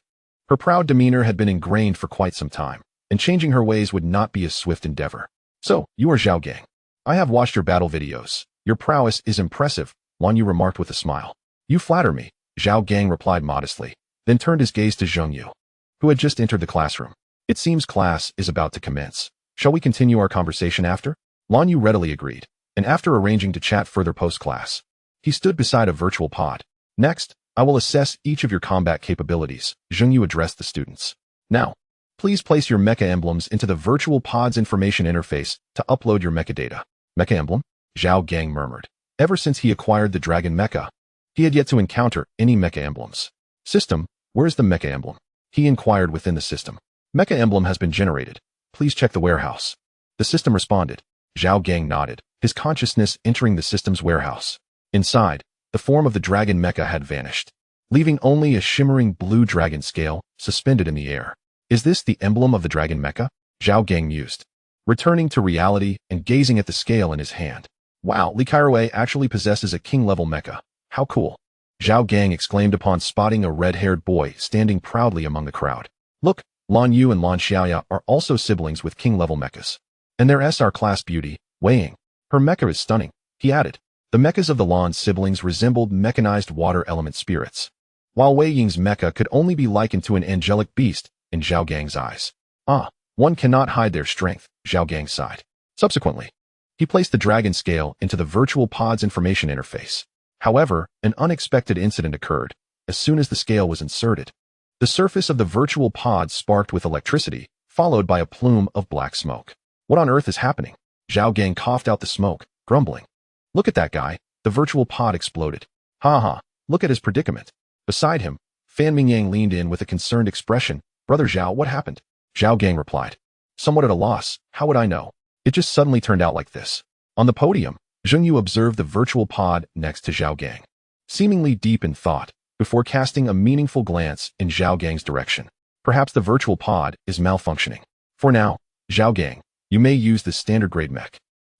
Her proud demeanor had been ingrained for quite some time, and changing her ways would not be a swift endeavor. "So, you are Zhao Gang. I have watched your battle videos. Your prowess is impressive," Lan Yu remarked with a smile. "You flatter me," Zhao Gang replied modestly, then turned his gaze to Zheng Yu, who had just entered the classroom. "It seems class is about to commence. Shall we continue our conversation after?" Lan Yu readily agreed, and after arranging to chat further post-class, he stood beside a virtual pod. "Next, I will assess each of your combat capabilities," Zheng Yu addressed the students. "Now, please place your mecha emblems into the virtual pod's information interface to upload your mecha data." "Mecha emblem?" Zhao Gang murmured. Ever since he acquired the dragon mecha, he had yet to encounter any mecha emblems. "System, where is the mecha emblem?" he inquired within the system. "Mecha emblem has been generated. Please check the warehouse." The system responded. Zhao Gang nodded, his consciousness entering the system's warehouse. Inside, the form of the dragon mecha had vanished, leaving only a shimmering blue dragon scale suspended in the air. "Is this the emblem of the dragon mecha?" Zhao Gang mused, returning to reality and gazing at the scale in his hand. "Wow, Li Kairui actually possesses a king-level mecha. How cool." Zhao Gang exclaimed upon spotting a red-haired boy standing proudly among the crowd. "Look, Lan Yu and Lan Xiaoya are also siblings with king-level mechas. And their SR class beauty, Wei Ying. Her mecha is stunning," he added. The mechas of the Lan siblings resembled mechanized water element spirits, while Wei Ying's mecha could only be likened to an angelic beast in Zhao Gang's eyes. "Ah, one cannot hide their strength," Zhao Gang sighed. Subsequently, he placed the dragon scale into the virtual pod's information interface. However, an unexpected incident occurred as soon as the scale was inserted. The surface of the virtual pod sparked with electricity, followed by a plume of black smoke. "What on earth is happening?" Zhao Gang coughed out the smoke, grumbling. "Look at that guy." The virtual pod exploded. "Ha ha, look at his predicament." Beside him, Fan Mingyang leaned in with a concerned expression. "Brother Zhao, what happened?" Zhao Gang replied. "Somewhat at a loss, how would I know? It just suddenly turned out like this." On the podium, Zheng Yu observed the virtual pod next to Zhao Gang, seemingly deep in thought, before casting a meaningful glance in Zhao Gang's direction. "Perhaps the virtual pod is malfunctioning. For now, Zhao Gang, you may use the standard grade mech,"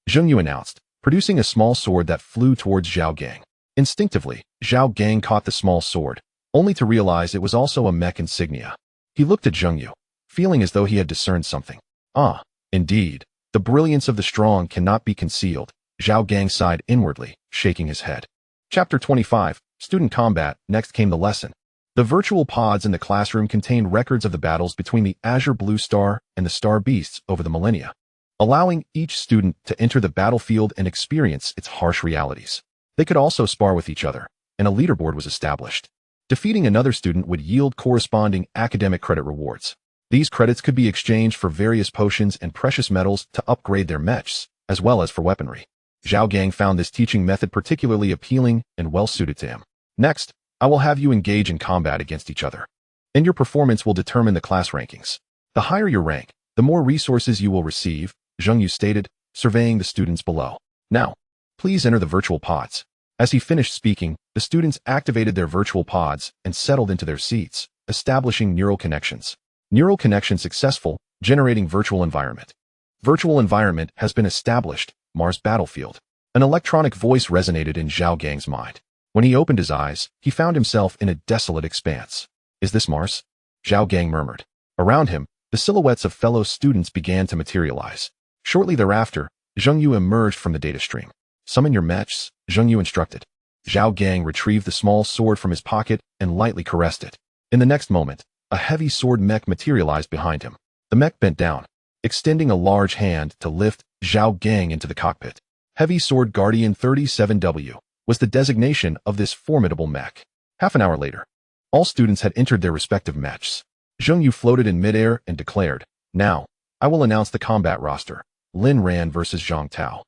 Zheng Yu announced, producing a small sword that flew towards Zhao Gang. Instinctively, Zhao Gang caught the small sword, only to realize it was also a mech insignia. He looked at Zheng Yu, feeling as though he had discerned something. "Ah, indeed, the brilliance of the strong cannot be concealed." Zhao Gang sighed inwardly, shaking his head. Chapter 25, Student Combat. Next came the lesson. The virtual pods in the classroom contained records of the battles between the Azure Blue Star and the Star Beasts over the millennia, allowing each student to enter the battlefield and experience its harsh realities. They could also spar with each other, and a leaderboard was established. Defeating another student would yield corresponding academic credit rewards. These credits could be exchanged for various potions and precious metals to upgrade their mechs, as well as for weaponry. Zhao Gang found this teaching method particularly appealing and well-suited to him. "Next, I will have you engage in combat against each other, and your performance will determine the class rankings. The higher your rank, the more resources you will receive," Zheng Yu stated, surveying the students below. "Now, please enter the virtual pods." As he finished speaking, the students activated their virtual pods and settled into their seats, establishing neural connections. Neural connection successful, generating virtual environment. Virtual environment has been established, Mars battlefield. An electronic voice resonated in Zhao Gang's mind. When he opened his eyes, he found himself in a desolate expanse. "Is this Mars?" Zhao Gang murmured. Around him, the silhouettes of fellow students began to materialize. Shortly thereafter, Zheng Yu emerged from the data stream. "Summon your mechs," Zheng Yu instructed. Zhao Gang retrieved the small sword from his pocket and lightly caressed it. In the next moment, a heavy sword mech materialized behind him. The mech bent down, extending a large hand to lift Zhao Gang into the cockpit. "Heavy Sword Guardian 37W, was the designation of this formidable mech. Half an hour later, all students had entered their respective mechs. Zheng Yu floated in midair and declared, "Now, I will announce the combat roster. Lin Ran versus Zhang Tao.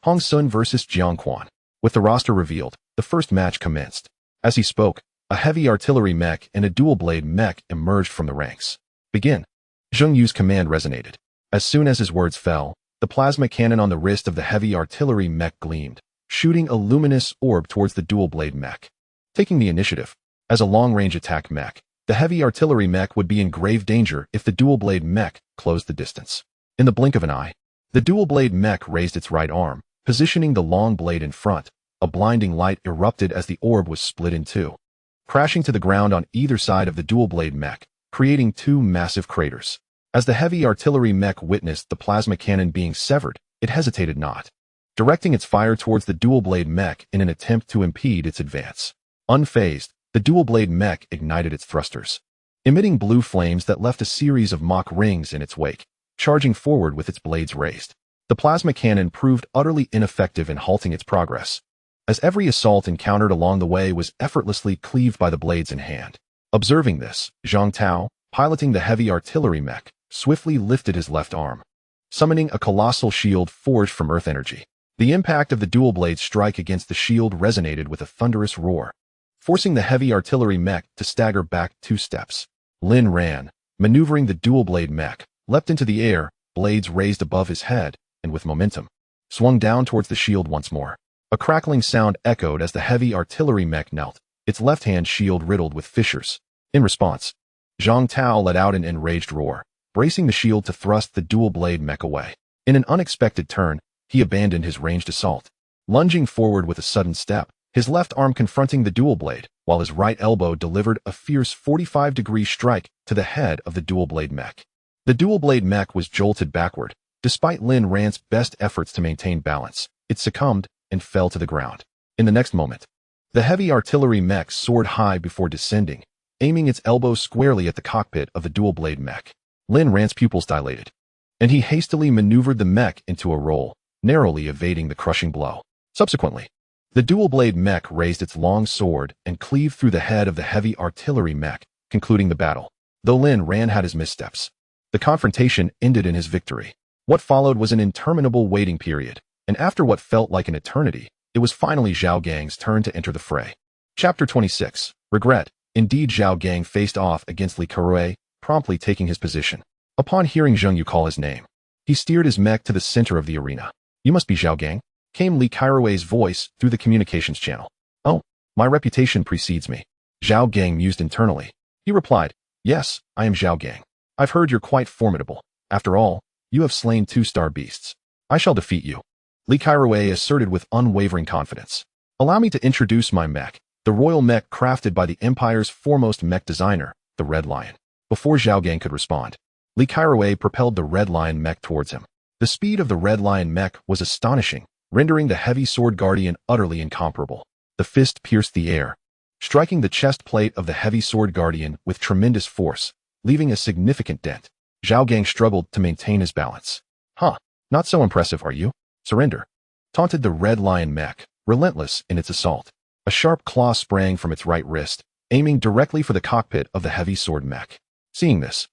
Hong Sun versus Jiang Quan." With the roster revealed, the first match commenced. As he spoke, a heavy artillery mech and a dual-blade mech emerged from the ranks. "Begin." Zheng Yu's command resonated. As soon as his words fell, the plasma cannon on the wrist of the heavy artillery mech gleamed, shooting a luminous orb towards the dual-blade mech. Taking the initiative. As a long-range attack mech, the heavy artillery mech would be in grave danger if the dual-blade mech closed the distance. In the blink of an eye, the dual-blade mech raised its right arm, positioning the long blade in front. A blinding light erupted as the orb was split in two, crashing to the ground on either side of the dual-blade mech, creating two massive craters. As the heavy artillery mech witnessed the plasma cannon being severed, it hesitated not, directing its fire towards the dual-blade mech in an attempt to impede its advance. Unfazed, the dual-blade mech ignited its thrusters, emitting blue flames that left a series of mock rings in its wake, charging forward with its blades raised. The plasma cannon proved utterly ineffective in halting its progress, as every assault encountered along the way was effortlessly cleaved by the blades in hand. Observing this, Zhang Tao, piloting the heavy artillery mech, swiftly lifted his left arm, summoning a colossal shield forged from earth energy. The impact of the dual blade strike against the shield resonated with a thunderous roar, forcing the heavy artillery mech to stagger back 2 steps. Lin Ran, maneuvering the dual blade mech, leapt into the air, blades raised above his head, and with momentum, swung down towards the shield once more. A crackling sound echoed as the heavy artillery mech knelt, its left-hand shield riddled with fissures. In response, Zhang Tao let out an enraged roar, bracing the shield to thrust the dual-blade mech away. In an unexpected turn, he abandoned his ranged assault, lunging forward with a sudden step, his left arm confronting the dual blade, while his right elbow delivered a fierce 45-degree strike to the head of the dual-blade mech. The dual-blade mech was jolted backward. Despite Lin Ran's best efforts to maintain balance, it succumbed and fell to the ground. In the next moment, the heavy artillery mech soared high before descending, aiming its elbow squarely at the cockpit of the dual-blade mech. Lin Ran's pupils dilated, and he hastily maneuvered the mech into a roll, narrowly evading the crushing blow. Subsequently, the dual-blade mech raised its long sword and cleaved through the head of the heavy artillery mech, concluding the battle. Though Lin Ran had his missteps, the confrontation ended in his victory. What followed was an interminable waiting period, and after what felt like an eternity, it was finally Zhao Gang's turn to enter the fray. Chapter 26. Regret. Indeed, Zhao Gang faced off against Li Kairui, promptly taking his position. Upon hearing Zheng Yu call his name, he steered his mech to the center of the arena. "You must be Zhao Gang," came Li Kairui's voice through the communications channel. "Oh, my reputation precedes me." Zhao Gang mused internally. He replied, "Yes, I am Zhao Gang. I've heard you're quite formidable. After all, you have slain 2 star beasts. I shall defeat you." Li Kairui asserted with unwavering confidence. "Allow me to introduce my mech, the royal mech crafted by the Empire's foremost mech designer, the Red Lion." Before Zhao Gang could respond, Li Kairui propelled the Red Lion mech towards him. The speed of the Red Lion mech was astonishing, rendering the heavy sword guardian utterly incomparable. The fist pierced the air, striking the chest plate of the heavy sword guardian with tremendous force, leaving a significant dent. Zhao Gang struggled to maintain his balance. "Huh, not so impressive, are you? Surrender," taunted the Red Lion mech, relentless in its assault. A sharp claw sprang from its right wrist, aiming directly for the cockpit of the heavy sword mech. Seeing this,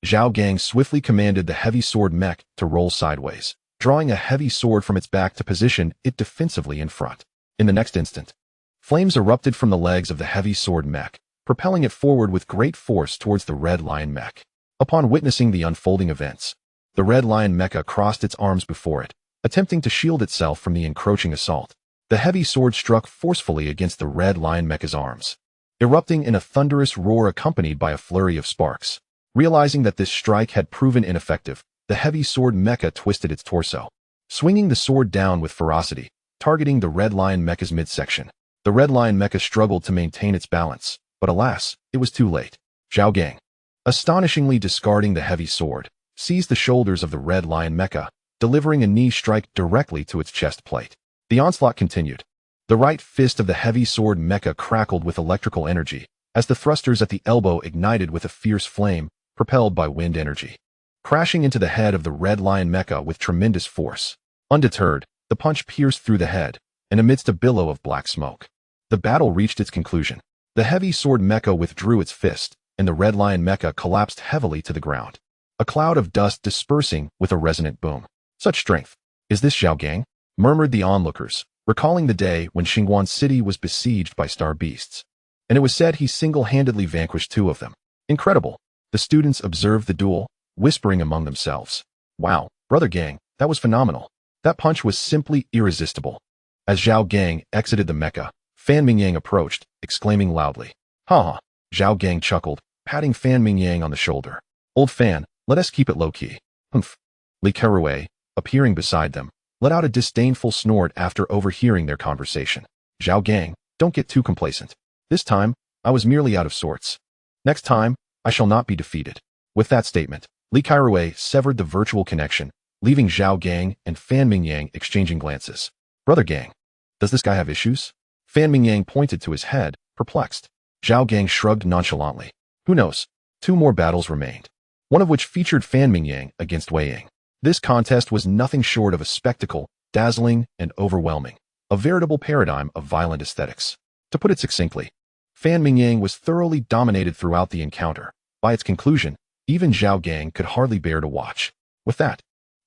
Zhao Gang swiftly commanded the heavy sword mech to roll sideways, drawing a heavy sword from its back to position it defensively in front. In the next instant, flames erupted from the legs of the heavy sword mech, propelling it forward with great force towards the Red Lion mech. Upon witnessing the unfolding events, the Red Lion mecha crossed its arms before it, attempting to shield itself from the encroaching assault. The heavy sword struck forcefully against the Red Lion mecha's arms, erupting in a thunderous roar accompanied by a flurry of sparks. Realizing that this strike had proven ineffective, the heavy sword mecha twisted its torso, swinging the sword down with ferocity, targeting the Red Lion mecha's midsection. The Red Lion mecha struggled to maintain its balance, but alas, it was too late. Zhao Gang, astonishingly discarding the heavy sword, seized the shoulders of the Red Lion mecha, delivering a knee strike directly to its chest plate. The onslaught continued. The right fist of the heavy sword mecha crackled with electrical energy, as the thrusters at the elbow ignited with a fierce flame, propelled by wind energy, crashing into the head of the Red Lion mecha with tremendous force. Undeterred, the punch pierced through the head, and amidst a billow of black smoke, the battle reached its conclusion. The heavy sword Mecha withdrew its fist, and the red lion Mecha collapsed heavily to the ground, a cloud of dust dispersing with a resonant boom. Such strength. Is this Zhao Gang? Murmured the onlookers, recalling the day when Xingguan City was besieged by star beasts. And it was said he single-handedly vanquished 2 of them. Incredible. The students observed the duel, whispering among themselves. Wow, Brother Gang, that was phenomenal. That punch was simply irresistible. As Zhao Gang exited the Mecha, Fan Mingyang approached, exclaiming loudly. Ha ha. Zhao Gang chuckled, patting Fan Mingyang on the shoulder. Old Fan, let us keep it low-key. Humph. Li Kerouei, appearing beside them, let out a disdainful snort after overhearing their conversation. Zhao Gang, don't get too complacent. This time, I was merely out of sorts. Next time, I shall not be defeated. With that statement, Li Kerouei severed the virtual connection, leaving Zhao Gang and Fan Mingyang exchanging glances. Brother Gang, does this guy have issues? Fan Mingyang pointed to his head, perplexed. Zhao Gang shrugged nonchalantly. Who knows? 2 more battles remained, one of which featured Fan Mingyang against Wei Ying. This contest was nothing short of a spectacle, dazzling and overwhelming, a veritable paradigm of violent aesthetics. To put it succinctly, Fan Mingyang was thoroughly dominated throughout the encounter. By its conclusion, even Zhao Gang could hardly bear to watch. With that,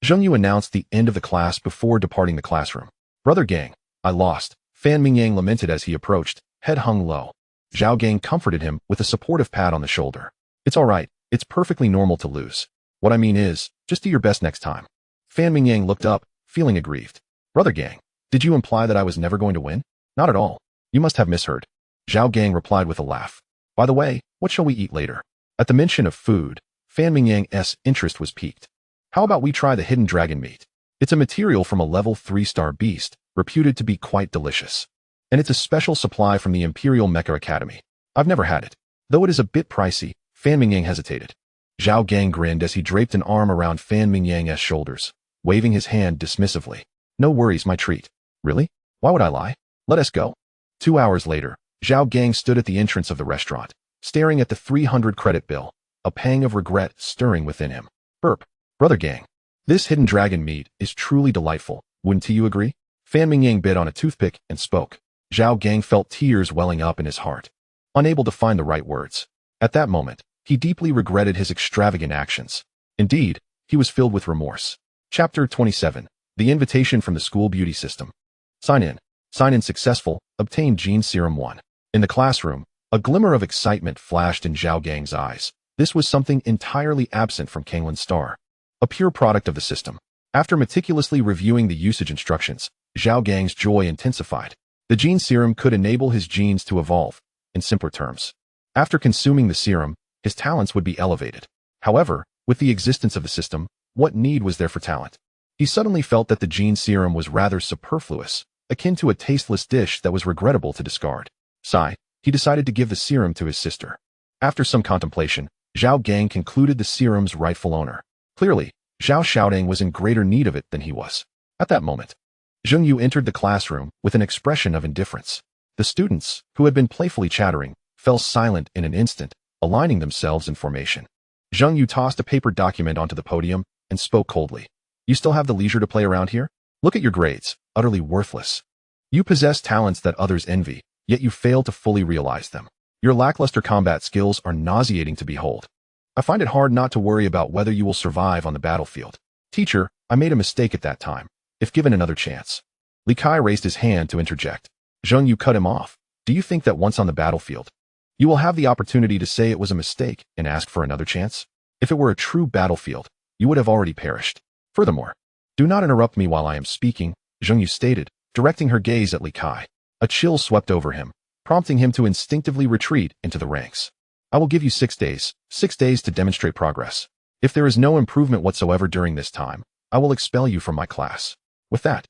Zheng Yu announced the end of the class before departing the classroom. Brother Gang, I lost, Fan Mingyang lamented as he approached, head hung low. Zhao Gang comforted him with a supportive pat on the shoulder. It's all right, it's perfectly normal to lose. What I mean is, just do your best next time. Fan Mingyang looked up, feeling aggrieved. Brother Gang, did you imply that I was never going to win? Not at all. You must have misheard. Zhao Gang replied with a laugh. By the way, what shall we eat later? At the mention of food, Fan Mingyang's interest was piqued. How about we try the hidden dragon meat? It's a material from a level 3-star beast, reputed to be quite delicious. And it's a special supply from the Imperial Mecha Academy. I've never had it. Though it is a bit pricey, Fan Mingyang hesitated. Zhao Gang grinned as he draped an arm around Fan Mingyang's shoulders, waving his hand dismissively. No worries, my treat. Really? Why would I lie? Let us go. 2 hours later, Zhao Gang stood at the entrance of the restaurant, staring at the 300 credit bill, a pang of regret stirring within him. Burp. Brother Gang, this hidden dragon meat is truly delightful, wouldn't you agree? Fan Mingyang bit on a toothpick and spoke. Zhao Gang felt tears welling up in his heart, unable to find the right words. At that moment, he deeply regretted his extravagant actions. Indeed, he was filled with remorse. Chapter 27. The Invitation from the School Beauty System. Sign in. Sign in successful. Obtain Gene Serum 1. In the classroom, a glimmer of excitement flashed in Zhao Gang's eyes. This was something entirely absent from Kanglin's star. A pure product of the system. After meticulously reviewing the usage instructions, Zhao Gang's joy intensified. The gene serum could enable his genes to evolve. In simpler terms, after consuming the serum, his talents would be elevated. However, with the existence of the system, what need was there for talent? He suddenly felt that the gene serum was rather superfluous, akin to a tasteless dish that was regrettable to discard. Sigh, he decided to give the serum to his sister. After some contemplation, Zhao Gang concluded the serum's rightful owner. Clearly, Zhao Xiaodong was in greater need of it than he was. At that moment, Zheng Yu entered the classroom with an expression of indifference. The students, who had been playfully chattering, fell silent in an instant, aligning themselves in formation. Zheng Yu tossed a paper document onto the podium and spoke coldly. You still have the leisure to play around here? Look at your grades, utterly worthless. You possess talents that others envy, yet you fail to fully realize them. Your lackluster combat skills are nauseating to behold. I find it hard not to worry about whether you will survive on the battlefield. Teacher, I made a mistake at that time. If given another chance. Li Kai raised his hand to interject. Zheng Yu cut him off. Do you think that once on the battlefield, you will have the opportunity to say it was a mistake and ask for another chance? If it were a true battlefield, you would have already perished. Furthermore, do not interrupt me while I am speaking, Zheng Yu stated, directing her gaze at Li Kai. A chill swept over him, prompting him to instinctively retreat into the ranks. I will give you 6 days, 6 days to demonstrate progress. If there is no improvement whatsoever during this time, I will expel you from my class. With that,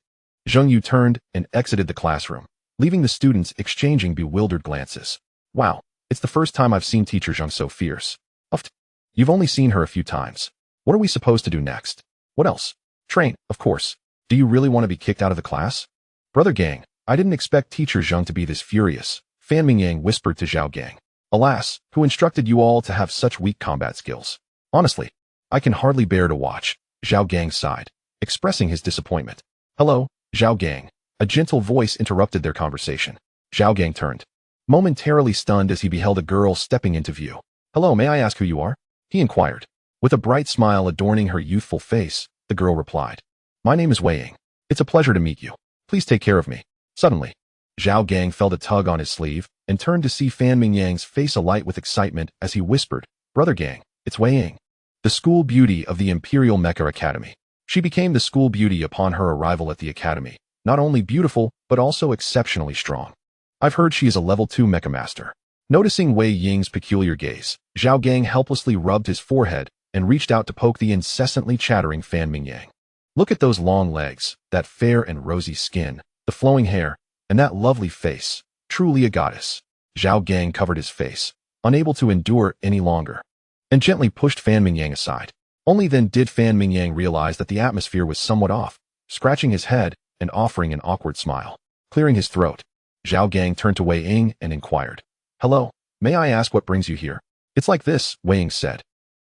Zheng Yu turned and exited the classroom, leaving the students exchanging bewildered glances. Wow, it's the first time I've seen Teacher Zheng so fierce. You've only seen her a few times. What are we supposed to do next? What else? Train, of course. Do you really want to be kicked out of the class? Brother Gang, I didn't expect Teacher Zheng to be this furious, Fan Mingyang whispered to Zhao Gang. Alas, who instructed you all to have such weak combat skills? Honestly, I can hardly bear to watch, Zhao Gang sighed, expressing his disappointment. Hello, Zhao Gang. A gentle voice interrupted their conversation. Zhao Gang turned, momentarily stunned as he beheld a girl stepping into view. "Hello, may I ask who you are?" he inquired. With a bright smile adorning her youthful face, the girl replied, "My name is Wei Ying. It's a pleasure to meet you. Please take care of me." Suddenly, Zhao Gang felt a tug on his sleeve and turned to see Fan Mingyang's face alight with excitement as he whispered, "Brother Gang, it's Wei Ying, the school beauty of the Imperial Mecha Academy." She became the school beauty upon her arrival at the academy, not only beautiful, but also exceptionally strong. "I've heard she is a level 2 mecha master." Noticing Wei Ying's peculiar gaze, Zhao Gang helplessly rubbed his forehead and reached out to poke the incessantly chattering Fan Mingyang. "Look at those long legs, that fair and rosy skin, the flowing hair, and that lovely face. Truly a goddess." Zhao Gang covered his face, unable to endure any longer, and gently pushed Fan Mingyang aside. Only then did Fan Mingyang realize that the atmosphere was somewhat off, scratching his head and offering an awkward smile. Clearing his throat, Zhao Gang turned to Wei Ying and inquired, "Hello, may I ask what brings you here?" "It's like this," Wei Ying said,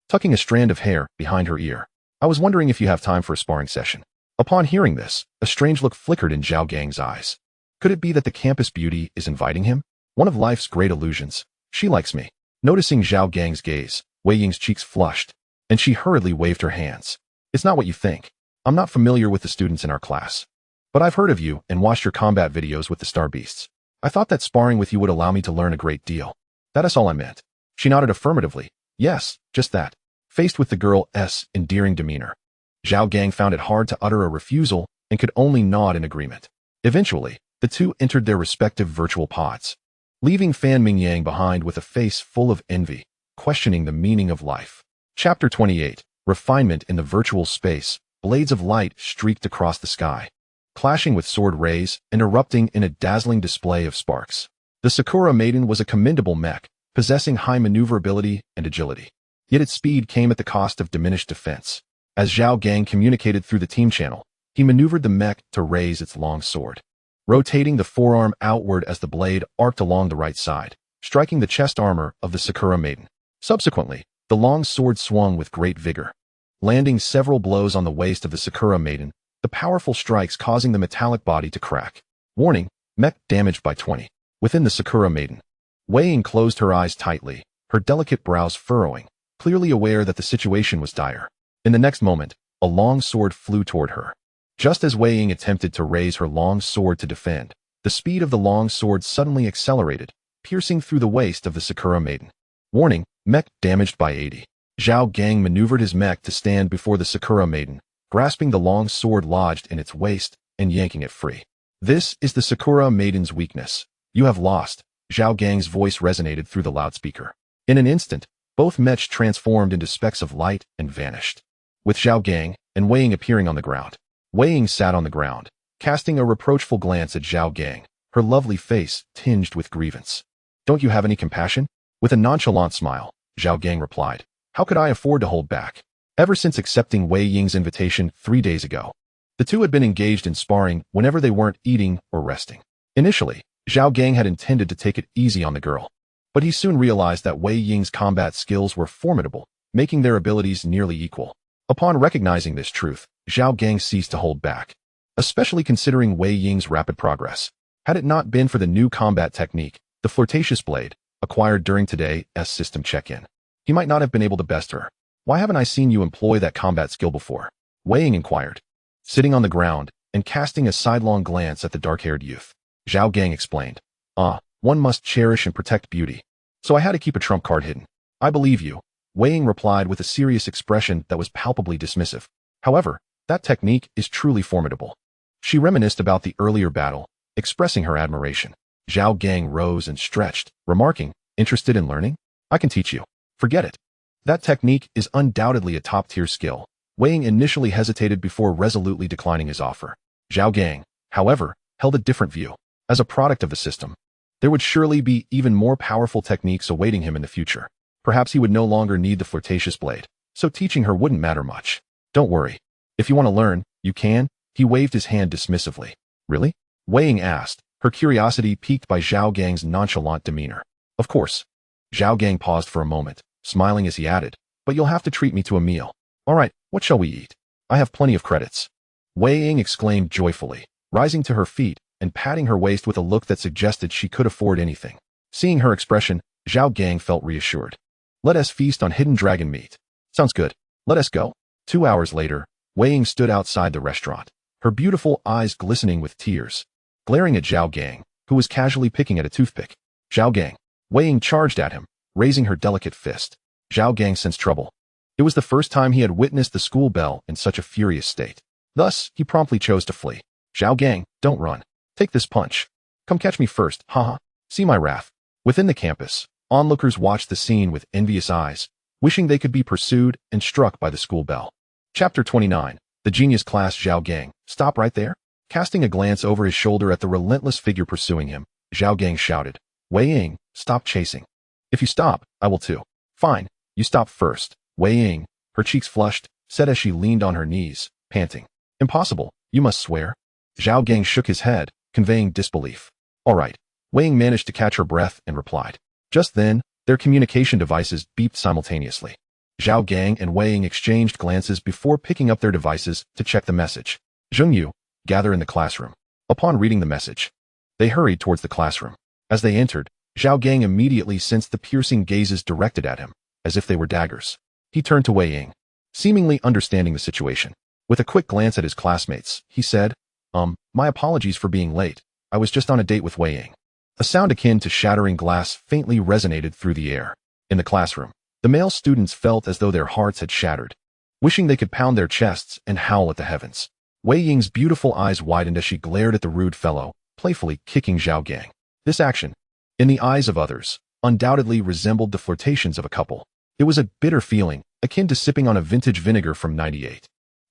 tucking a strand of hair behind her ear. "I was wondering if you have time for a sparring session." Upon hearing this, a strange look flickered in Zhao Gang's eyes. Could it be that the campus beauty is inviting him? One of life's great illusions. She likes me. Noticing Zhao Gang's gaze, Wei Ying's cheeks flushed, and she hurriedly waved her hands. "It's not what you think. I'm not familiar with the students in our class, but I've heard of you and watched your combat videos with the Star Beasts. I thought that sparring with you would allow me to learn a great deal. That is all I meant." She nodded affirmatively. "Yes, just that." Faced with the girl's endearing demeanor, Zhao Gang found it hard to utter a refusal and could only nod in agreement. Eventually, the two entered their respective virtual pods, leaving Fan Mingyang behind with a face full of envy, questioning the meaning of life. Chapter 28. Refinement in the virtual space. Blades of light streaked across the sky, clashing with sword rays and erupting in a dazzling display of sparks. The Sakura Maiden was a commendable mech, possessing high maneuverability and agility. Yet its speed came at the cost of diminished defense. As Zhao Gang communicated through the team channel, he maneuvered the mech to raise its long sword, rotating the forearm outward as the blade arced along the right side, striking the chest armor of the Sakura Maiden. Subsequently, the long sword swung with great vigor, landing several blows on the waist of the Sakura Maiden, the powerful strikes causing the metallic body to crack. Warning, mech damaged by 20. Within the Sakura Maiden, Wei Ying closed her eyes tightly, her delicate brows furrowing, clearly aware that the situation was dire. In the next moment, a long sword flew toward her. Just as Wei Ying attempted to raise her long sword to defend, the speed of the long sword suddenly accelerated, piercing through the waist of the Sakura Maiden. Warning, mech damaged by 80. Zhao Gang maneuvered his mech to stand before the Sakura Maiden, grasping the long sword lodged in its waist and yanking it free. "This is the Sakura Maiden's weakness. You have lost." Zhao Gang's voice resonated through the loudspeaker. In an instant, both mechs transformed into specks of light and vanished, with Zhao Gang and Wei Ying appearing on the ground. Wei Ying sat on the ground, casting a reproachful glance at Zhao Gang, her lovely face tinged with grievance. "Don't you have any compassion?" With a nonchalant smile, Zhao Gang replied, "How could I afford to hold back?" Ever since accepting Wei Ying's invitation 3 days ago, the two had been engaged in sparring whenever they weren't eating or resting. Initially, Zhao Gang had intended to take it easy on the girl, but he soon realized that Wei Ying's combat skills were formidable, making their abilities nearly equal. Upon recognizing this truth, Zhao Gang ceased to hold back, especially considering Wei Ying's rapid progress. Had it not been for the new combat technique, the flirtatious blade, acquired during today's system check-in, he might not have been able to best her. "Why haven't I seen you employ that combat skill before?" Wei Ying inquired, sitting on the ground and casting a sidelong glance at the dark-haired youth. Zhao Gang explained, One must cherish and protect beauty, so I had to keep a trump card hidden." "I believe you," Wei Ying replied with a serious expression that was palpably dismissive. "However, that technique is truly formidable." She reminisced about the earlier battle, expressing her admiration. Zhao Gang rose and stretched, remarking, "Interested in learning? I can teach you." "Forget it. That technique is undoubtedly a top-tier skill." Wei Ying initially hesitated before resolutely declining his offer. Zhao Gang, however, held a different view. As a product of the system, there would surely be even more powerful techniques awaiting him in the future. Perhaps he would no longer need the flirtatious blade, so teaching her wouldn't matter much. "Don't worry. If you want to learn, you can." He waved his hand dismissively. "Really?" Wei Ying asked, her curiosity piqued by Zhao Gang's nonchalant demeanor. "Of course." Zhao Gang paused for a moment, smiling as he added, "But you'll have to treat me to a meal." "All right, what shall we eat? I have plenty of credits." Wei Ying exclaimed joyfully, rising to her feet and patting her waist with a look that suggested she could afford anything. Seeing her expression, Zhao Gang felt reassured. Let us feast on hidden dragon meat. Sounds good. Let us go. 2 hours later, Wei Ying stood outside the restaurant, her beautiful eyes glistening with tears, glaring at Zhao Gang, who was casually picking at a toothpick. Zhao Gang. Wei Ying charged at him, raising her delicate fist. Zhao Gang sensed trouble. It was the first time he had witnessed the school belle in such a furious state. Thus, he promptly chose to flee. Zhao Gang, don't run. Take this punch. Come catch me first, haha. See my wrath. Within the campus, onlookers watched the scene with envious eyes, wishing they could be pursued and struck by the school belle. Chapter 29. The genius class. Zhao Gang, stop right there. Casting a glance over his shoulder at the relentless figure pursuing him, Zhao Gang shouted, Wei Ying, stop chasing. If you stop, I will too. Fine, you stop first. Wei Ying, her cheeks flushed, said as she leaned on her knees, panting. Impossible, you must swear. Zhao Gang shook his head, conveying disbelief. All right. Wei Ying managed to catch her breath and replied. Just then, their communication devices beeped simultaneously. Zhao Gang and Wei Ying exchanged glances before picking up their devices to check the message. Zhengyu, gather in the classroom. Upon reading the message, they hurried towards the classroom. As they entered, Zhao Gang immediately sensed the piercing gazes directed at him, as if they were daggers. He turned to Wei Ying, seemingly understanding the situation. With a quick glance at his classmates, he said, my apologies for being late. I was just on a date with Wei Ying. A sound akin to shattering glass faintly resonated through the air. In the classroom, the male students felt as though their hearts had shattered, wishing they could pound their chests and howl at the heavens. Wei Ying's beautiful eyes widened as she glared at the rude fellow, playfully kicking Zhao Gang. This action, in the eyes of others, undoubtedly resembled the flirtations of a couple. It was a bitter feeling, akin to sipping on a vintage vinegar from '98.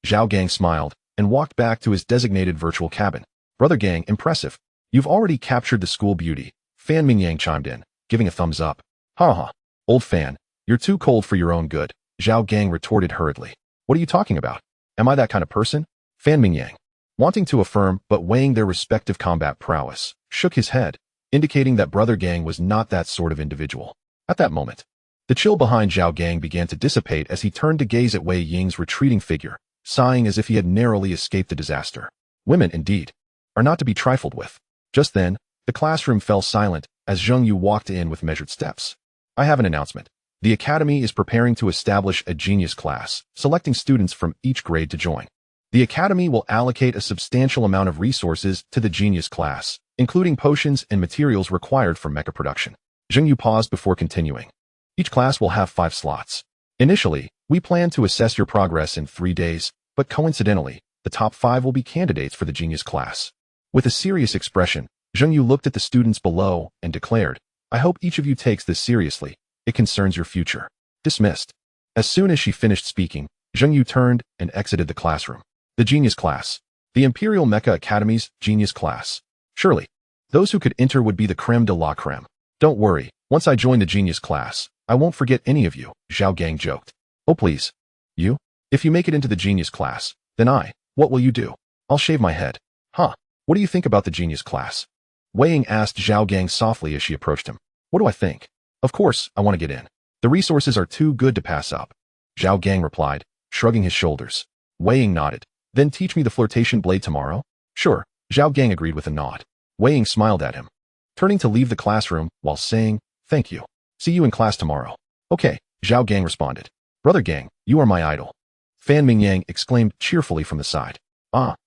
Zhao Gang smiled and walked back to his designated virtual cabin. Brother Gang, impressive. You've already captured the school beauty. Fan Mingyang chimed in, giving a thumbs up. Ha. Old fan, you're too cold for your own good, Zhao Gang retorted hurriedly. What are you talking about? Am I that kind of person? Fan Mingyang, wanting to affirm but weighing their respective combat prowess, shook his head, indicating that Brother Gang was not that sort of individual. At that moment, the chill behind Zhao Gang began to dissipate as he turned to gaze at Wei Ying's retreating figure, sighing as if he had narrowly escaped the disaster. Women, indeed, are not to be trifled with. Just then, the classroom fell silent as Zhengyu walked in with measured steps. I have an announcement. The Academy is preparing to establish a genius class, selecting students from each grade to join. The Academy will allocate a substantial amount of resources to the genius class, including potions and materials required for mecha production. Zhengyu paused before continuing. Each class will have 5 slots. Initially, we plan to assess your progress in 3 days, but coincidentally, the top 5 will be candidates for the genius class. With a serious expression, Zhengyu looked at the students below and declared, I hope each of you takes this seriously. It concerns your future. Dismissed. As soon as she finished speaking, Zhengyu turned and exited the classroom. The genius class. The Imperial Mecha Academy's genius class. Surely, those who could enter would be the creme de la creme. Don't worry, once I join the genius class, I won't forget any of you, Zhao Gang joked. Oh please. You? If you make it into the genius class, then what will you do? I'll shave my head. Huh. What do you think about the genius class? Wei Ying asked Zhao Gang softly as she approached him. What do I think? Of course, I want to get in. The resources are too good to pass up. Zhao Gang replied, shrugging his shoulders. Wei Ying nodded. Then teach me the flirtation blade tomorrow? Sure, Zhao Gang agreed with a nod. Wei Ying smiled at him, turning to leave the classroom while saying, thank you. See you in class tomorrow. Okay, Zhao Gang responded. Brother Gang, you are my idol. Fan Mingyang exclaimed cheerfully from the side.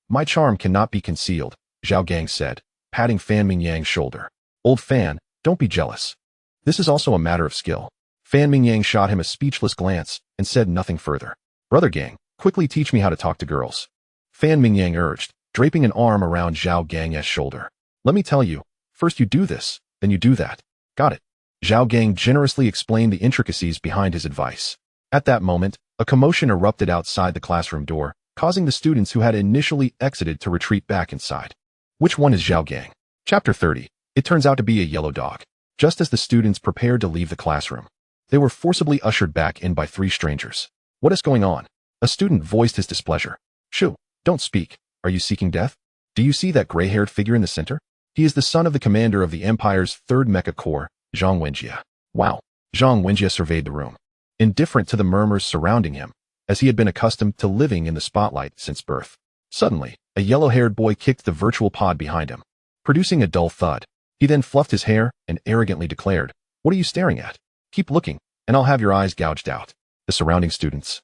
My charm cannot be concealed, Zhao Gang said, patting Fan Mingyang's shoulder. Old Fan, don't be jealous. This is also a matter of skill. Fan Mingyang shot him a speechless glance and said nothing further. Brother Gang, quickly teach me how to talk to girls. Fan Mingyang urged, draping an arm around Zhao Gang's shoulder. Let me tell you, first you do this, then you do that. Got it. Zhao Gang generously explained the intricacies behind his advice. At that moment, a commotion erupted outside the classroom door, causing the students who had initially exited to retreat back inside. Which one is Zhao Gang? Chapter 30. It turns out to be a yellow dog. Just as the students prepared to leave the classroom, they were forcibly ushered back in by 3 strangers. What is going on? A student voiced his displeasure. Shoo, don't speak. Are you seeking death? Do you see that gray-haired figure in the center? He is the son of the commander of the Empire's 3rd Mecha Corps, Zhang Wenjie. Wow. Zhang Wenjie surveyed the room, indifferent to the murmurs surrounding him, as he had been accustomed to living in the spotlight since birth. Suddenly, a yellow-haired boy kicked the virtual pod behind him. producing a dull thud. He then fluffed his hair and arrogantly declared, "What are you staring at? Keep looking, and I'll have your eyes gouged out." The surrounding students,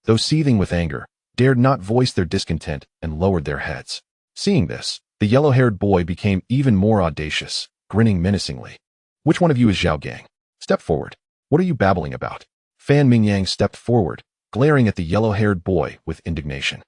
though seething with anger, dared not voice their discontent and lowered their heads. Seeing this, the yellow-haired boy became even more audacious, grinning menacingly. "Which one of you is Zhao Gang? Step forward. What are you babbling about?" Fan Mingyang stepped forward, glaring at the yellow-haired boy with indignation.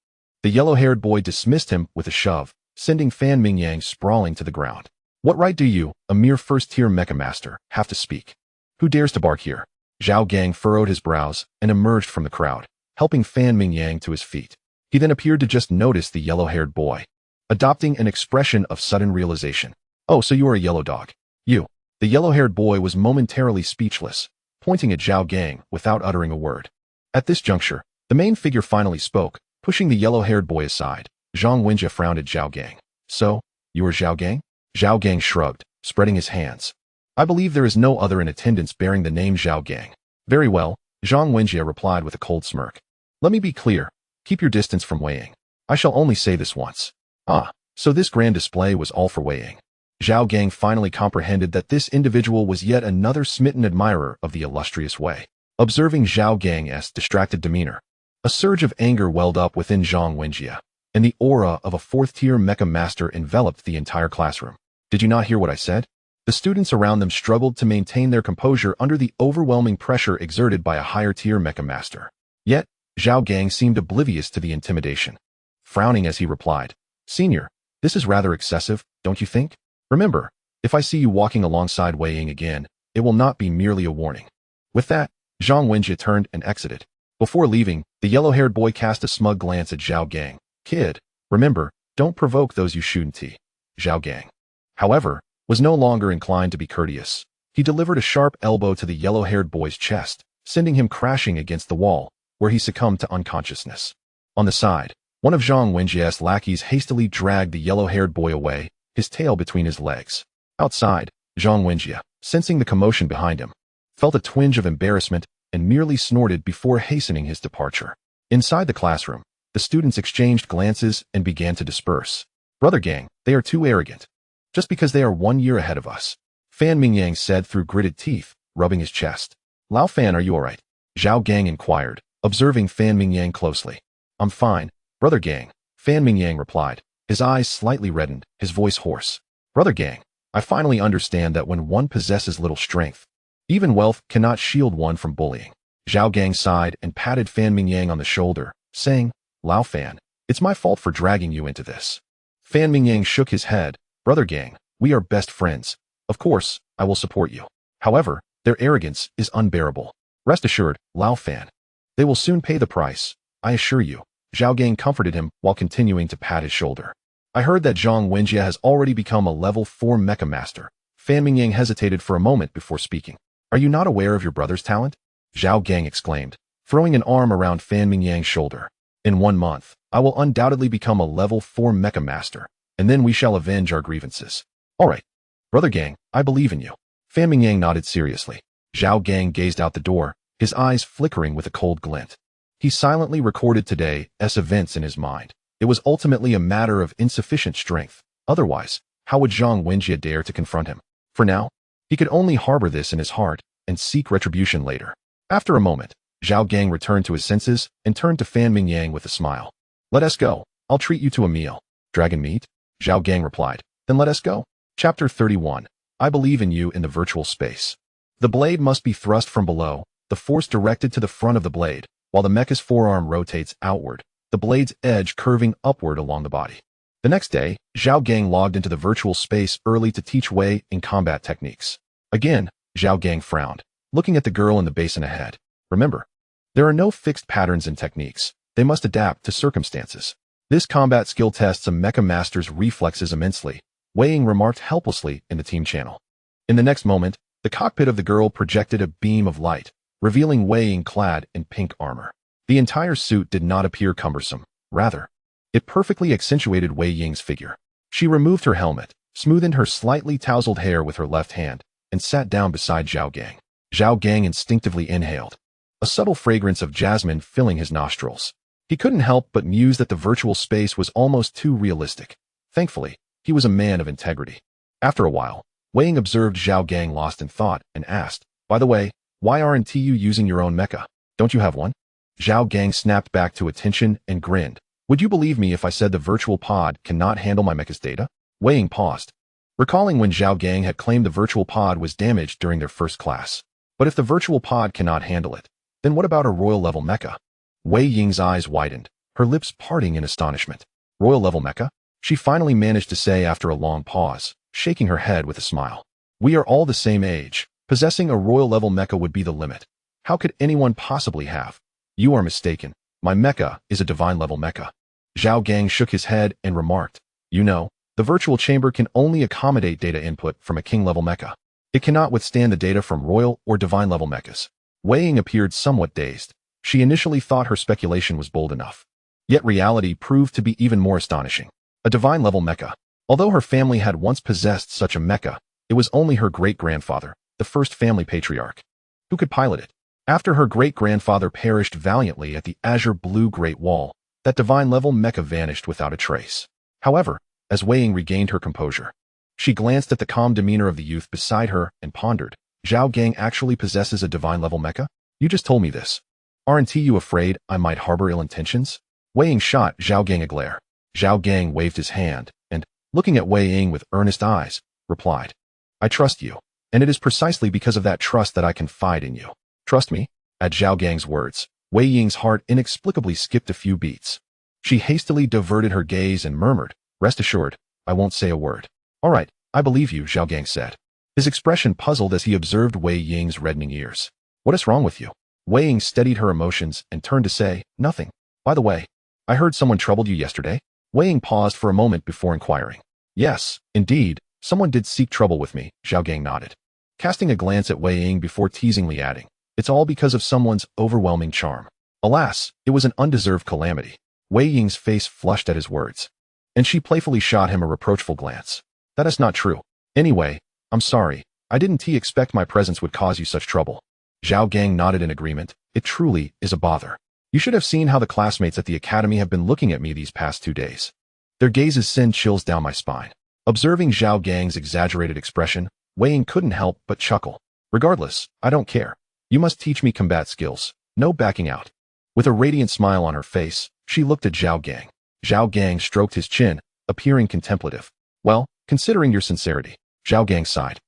The yellow-haired boy dismissed him with a shove, sending Fan Mingyang sprawling to the ground. "What right do you, a mere first-tier mecha master, have to speak? Who dares to bark here?" Zhao Gang furrowed his brows and emerged from the crowd, helping Fan Mingyang to his feet. He then appeared to just notice the yellow-haired boy, adopting an expression of sudden realization. "Oh, so you are a yellow dog. You." The yellow-haired boy was momentarily speechless, pointing at Zhao Gang without uttering a word. At this juncture, the main figure finally spoke, pushing the yellow-haired boy aside. Zhang Wenjie frowned at Zhao Gang. "So, you are Zhao Gang?" Zhao Gang shrugged, spreading his hands. "I believe there is no other in attendance bearing the name Zhao Gang." "Very well," Zhang Wenjie replied with a cold smirk. "Let me be clear. Keep your distance from weighing. I shall only say this once." "Ah, so this grand display was all for weighing." Zhao Gang finally comprehended that this individual was yet another smitten admirer of the illustrious Wei. Observing Zhao Gang's distracted demeanor, a surge of anger welled up within Zhang Wenjie, and the aura of a fourth-tier mecha master enveloped the entire classroom. "Did you not hear what I said?" The students around them struggled to maintain their composure under the overwhelming pressure exerted by a higher-tier mecha master. Yet, Zhao Gang seemed oblivious to the intimidation. Frowning as he replied, "Senior, this is rather excessive, don't you think? Remember, if I see you walking alongside Wei Ying again, it will not be merely a warning." With that, Zhang Wenjie turned and exited. Before leaving, the yellow-haired boy cast a smug glance at Zhao Gang. "Kid, remember, don't provoke those you shouldn't." Zhao Gang, however, was no longer inclined to be courteous. He delivered a sharp elbow to the yellow-haired boy's chest, sending him crashing against the wall, where he succumbed to unconsciousness. On the side, one of Zhang Wenjie's lackeys hastily dragged the yellow-haired boy away, his tail between his legs. Outside, Zhang Wenjie, sensing the commotion behind him, felt a twinge of embarrassment and merely snorted before hastening his departure. Inside the classroom, the students exchanged glances and began to disperse. "Brother Gang, they are too arrogant. Just because they are 1 year ahead of us," Fan Mingyang said through gritted teeth, rubbing his chest. "Lao Fan, are you alright?" Zhao Gang inquired, observing Fan Mingyang closely. "I'm fine, Brother Gang," Fan Mingyang replied, his eyes slightly reddened, his voice hoarse. "Brother Gang, I finally understand that when one possesses little strength, even wealth cannot shield one from bullying." Zhao Gang sighed and patted Fan Mingyang on the shoulder, saying, "Lao Fan, it's my fault for dragging you into this." Fan Mingyang shook his head. "Brother Gang, we are best friends. Of course, I will support you. However, their arrogance is unbearable. Rest assured, Lao Fan. They will soon pay the price, I assure you." Zhao Gang comforted him while continuing to pat his shoulder. "I heard that Zhang Wenjie has already become a level 4 mecha master." Fan Mingyang hesitated for a moment before speaking. "Are you not aware of your brother's talent?" Zhao Gang exclaimed, throwing an arm around Fan Mingyang's shoulder. "In 1 month, I will undoubtedly become a level 4 mecha master, and then we shall avenge our grievances." "All right, Brother Gang, I believe in you." Fan Mingyang nodded seriously. Zhao Gang gazed out the door, his eyes flickering with a cold glint. He silently recorded today's events in his mind. It was ultimately a matter of insufficient strength. Otherwise, how would Zhang Wenjie dare to confront him? For now, he could only harbor this in his heart and seek retribution later. After a moment, Zhao Gang returned to his senses and turned to Fan Mingyang with a smile. "Let us go. I'll treat you to a meal." "Dragon meat?" Zhao Gang replied. "Then let us go." Chapter 31. I believe in you in the virtual space. The blade must be thrust from below, the force directed to the front of the blade, while the mecha's forearm rotates outward, the blade's edge curving upward along the body. The next day, Zhao Gang logged into the virtual space early to teach Wei in combat techniques. Again, Zhao Gang frowned, looking at the girl in the basin ahead. Remember, there are no fixed patterns and techniques. They must adapt to circumstances. This combat skill tests a mecha master's reflexes immensely, Wei Ying remarked helplessly in the team channel. In the next moment, the cockpit of the girl projected a beam of light, revealing Wei Ying clad in pink armor. The entire suit did not appear cumbersome. Rather, it perfectly accentuated Wei Ying's figure. She removed her helmet, smoothed her slightly tousled hair with her left hand, and sat down beside Zhao Gang. Zhao Gang instinctively inhaled, a subtle fragrance of jasmine filling his nostrils. He couldn't help but muse that the virtual space was almost too realistic. Thankfully, He was a man of integrity. After a while, Wei Ying observed Zhao Gang lost in thought and asked, "By the way, why aren't you using your own mecha? Don't you have one?" Zhao Gang snapped back to attention and grinned. "Would you believe me if I said the virtual pod cannot handle my mecha's data?" Wei Ying paused, recalling when Zhao Gang had claimed the virtual pod was damaged during their first class. But if the virtual pod cannot handle it, then what about a royal-level mecha? Wei Ying's eyes widened, her lips parting in astonishment. Royal-level mecha? She finally managed to say after a long pause, shaking her head with a smile. "We are all the same age. Possessing a royal-level mecha would be the limit. How could anyone possibly have?" "You are mistaken. My mecha is a divine-level mecha." Zhao Gang shook his head and remarked, "You know, the virtual chamber can only accommodate data input from a king-level mecha. It cannot withstand the data from royal or divine-level mechas." Wei Ying appeared somewhat dazed. She initially thought her speculation was bold enough. Yet reality proved to be even more astonishing. A divine-level mecha. Although her family had once possessed such a mecha, it was only her great-grandfather, the first family patriarch, who could pilot it. After her great-grandfather perished valiantly at the azure blue Great Wall, that divine-level mecha vanished without a trace. However, as Wei Ying regained her composure, she glanced at the calm demeanor of the youth beside her and pondered, "Zhao Gang actually possesses a divine-level mecha? You just told me this. Aren't you afraid I might harbor ill intentions?" Wei Ying shot Zhao Gang a glare. Zhao Gang waved his hand and, looking at Wei Ying with earnest eyes, replied, "I trust you, and it is precisely because of that trust that I confide in you." "Trust me?" At Zhao Gang's words, Wei Ying's heart inexplicably skipped a few beats. She hastily diverted her gaze and murmured, "Rest assured, I won't say a word." "All right, I believe you," Zhao Gang said, his expression puzzled as he observed Wei Ying's reddening ears. "What is wrong with you?" Wei Ying steadied her emotions and turned to say, "Nothing. By the way, I heard someone troubled you yesterday?" Wei Ying paused for a moment before inquiring. "Yes, indeed, someone did seek trouble with me," Zhao Gang nodded, casting a glance at Wei Ying before teasingly adding, "It's all because of someone's overwhelming charm." Alas, it was an undeserved calamity. Wei Ying's face flushed at his words, and she playfully shot him a reproachful glance. "That is not true. Anyway, I'm sorry. I didn't expect my presence would cause you such trouble." Zhao Gang nodded in agreement. "It truly is a bother. You should have seen how the classmates at the academy have been looking at me these past 2 days. Their gazes send chills down my spine." Observing Zhao Gang's exaggerated expression, Wei Ying couldn't help but chuckle. "Regardless, I don't care. You must teach me combat skills. No backing out." With a radiant smile on her face, she looked at Zhao Gang. Zhao Gang stroked his chin, appearing contemplative. "Well, considering your sincerity," Zhao Gang sighed,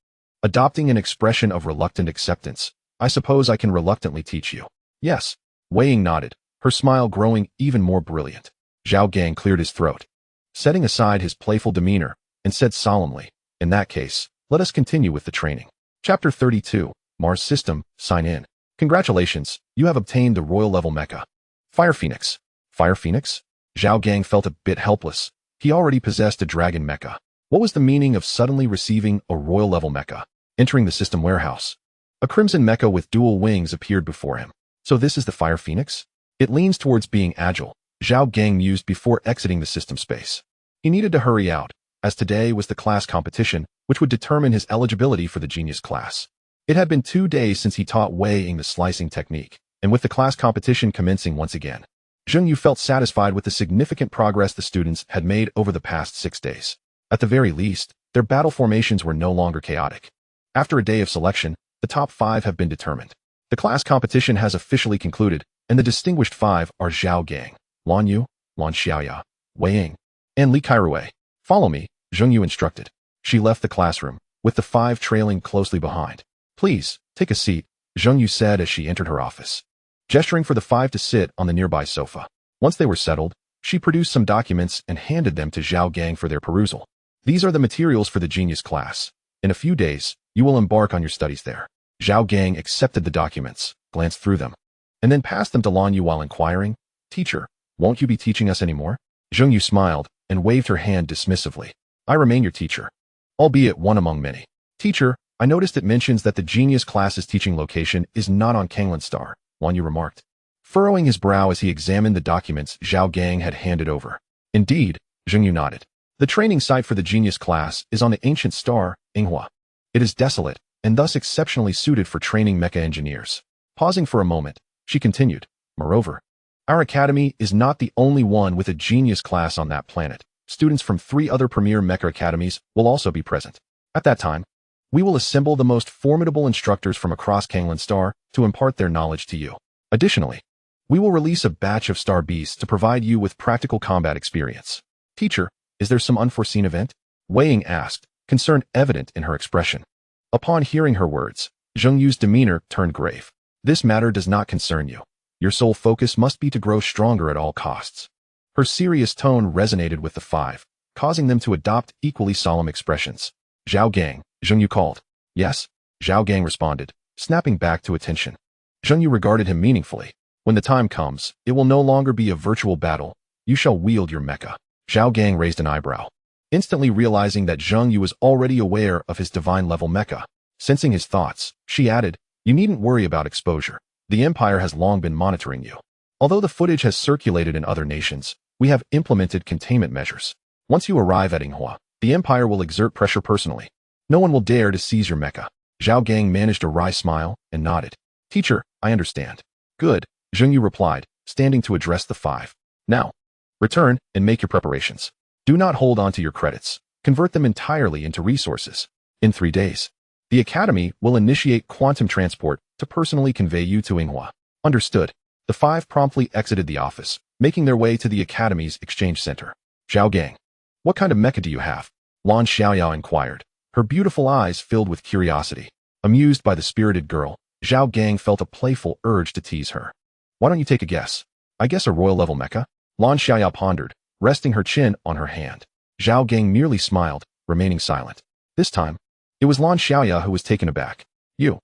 adopting an expression of reluctant acceptance, "I suppose I can reluctantly teach you." "Yes." Wei Ying nodded, her smile growing even more brilliant. Zhao Gang cleared his throat, setting aside his playful demeanor, and said solemnly, "In that case, let us continue with the training." Chapter 32, Mars System, Sign In. "Congratulations, you have obtained the royal-level mecha. Fire Phoenix." Fire Phoenix? Zhao Gang felt a bit helpless. He already possessed a dragon mecha. What was the meaning of suddenly receiving a royal-level mecha? Entering the system warehouse, a crimson mecha with dual wings appeared before him. So this is the Fire Phoenix? It leans towards being agile, Zhao Gang mused before exiting the system space. He needed to hurry out, as today was the class competition, which would determine his eligibility for the genius class. It had been 2 days since he taught Wei Ying the slicing technique, and with the class competition commencing once again, Zheng Yu felt satisfied with the significant progress the students had made over the past 6 days. At the very least, their battle formations were no longer chaotic. After a day of selection, the top 5 have been determined. The class competition has officially concluded, and the distinguished 5 are Zhao Gang, Lan Yu, Lan Xiaoya, Wei Ying, and Li Kairui. "Follow me," Zheng Yu instructed. She left the classroom, with the 5 trailing closely behind. "Please, take a seat," Zheng Yu said as she entered her office, gesturing for the 5 to sit on the nearby sofa. Once they were settled, she produced some documents and handed them to Zhao Gang for their perusal. "These are the materials for the genius class. In a few days, you will embark on your studies there." Zhao Gang accepted the documents, glanced through them, and then passed them to Lan Yu while inquiring, "Teacher, won't you be teaching us anymore?" Zheng Yu smiled and waved her hand dismissively. "I remain your teacher, albeit one among many." "Teacher, I noticed it mentions that the genius class's teaching location is not on Kanglan Star," Lan Yu remarked, furrowing his brow as he examined the documents Zhao Gang had handed over. "Indeed," Zheng Yu nodded. "The training site for the genius class is on the ancient star, Inghua. It is desolate, and thus exceptionally suited for training mecha engineers." Pausing for a moment, she continued, "Moreover, our academy is not the only one with a genius class on that planet. students from 3 other premier Mecha academies will also be present. At that time, we will assemble the most formidable instructors from across Kanglan Star to impart their knowledge to you. Additionally, we will release a batch of star beasts to provide you with practical combat experience. Teacher, is there some unforeseen event? Wei Ying asked, concern evident in her expression. Upon hearing her words, Zheng Yu's demeanor turned grave. This matter does not concern you. Your sole focus must be to grow stronger at all costs. Her serious tone resonated with the 5, causing them to adopt equally solemn expressions. Zhao Gang, Zheng Yu called. Yes, Zhao Gang responded, snapping back to attention. Zheng Yu regarded him meaningfully. When the time comes, it will no longer be a virtual battle. You shall wield your mecha. Zhao Gang raised an eyebrow, instantly realizing that Zheng Yu was already aware of his divine-level mecha. Sensing his thoughts, she added, you needn't worry about exposure. The Empire has long been monitoring you. Although the footage has circulated in other nations, we have implemented containment measures. Once you arrive at Yinghua, the Empire will exert pressure personally. No one will dare to seize your mecha. Zhao Gang managed a wry smile and nodded. Teacher, I understand. Good, Zheng Yu replied, standing to address the 5. Now, return and make your preparations. Do not hold on to your credits. Convert them entirely into resources. In 3 days, the Academy will initiate quantum transport to personally convey you to Yinghua. Understood. The 5 promptly exited the office, making their way to the Academy's exchange center. Zhao Gang, what kind of mecha do you have? Lan Xiaoyao inquired, her beautiful eyes filled with curiosity. Amused by the spirited girl, Zhao Gang felt a playful urge to tease her. Why don't you take a guess? I guess a royal-level mecha? Lan Xiaoyao pondered, resting her chin on her hand. Zhao Gang merely smiled, remaining silent. This time, it was Lan Xiaoyao who was taken aback. You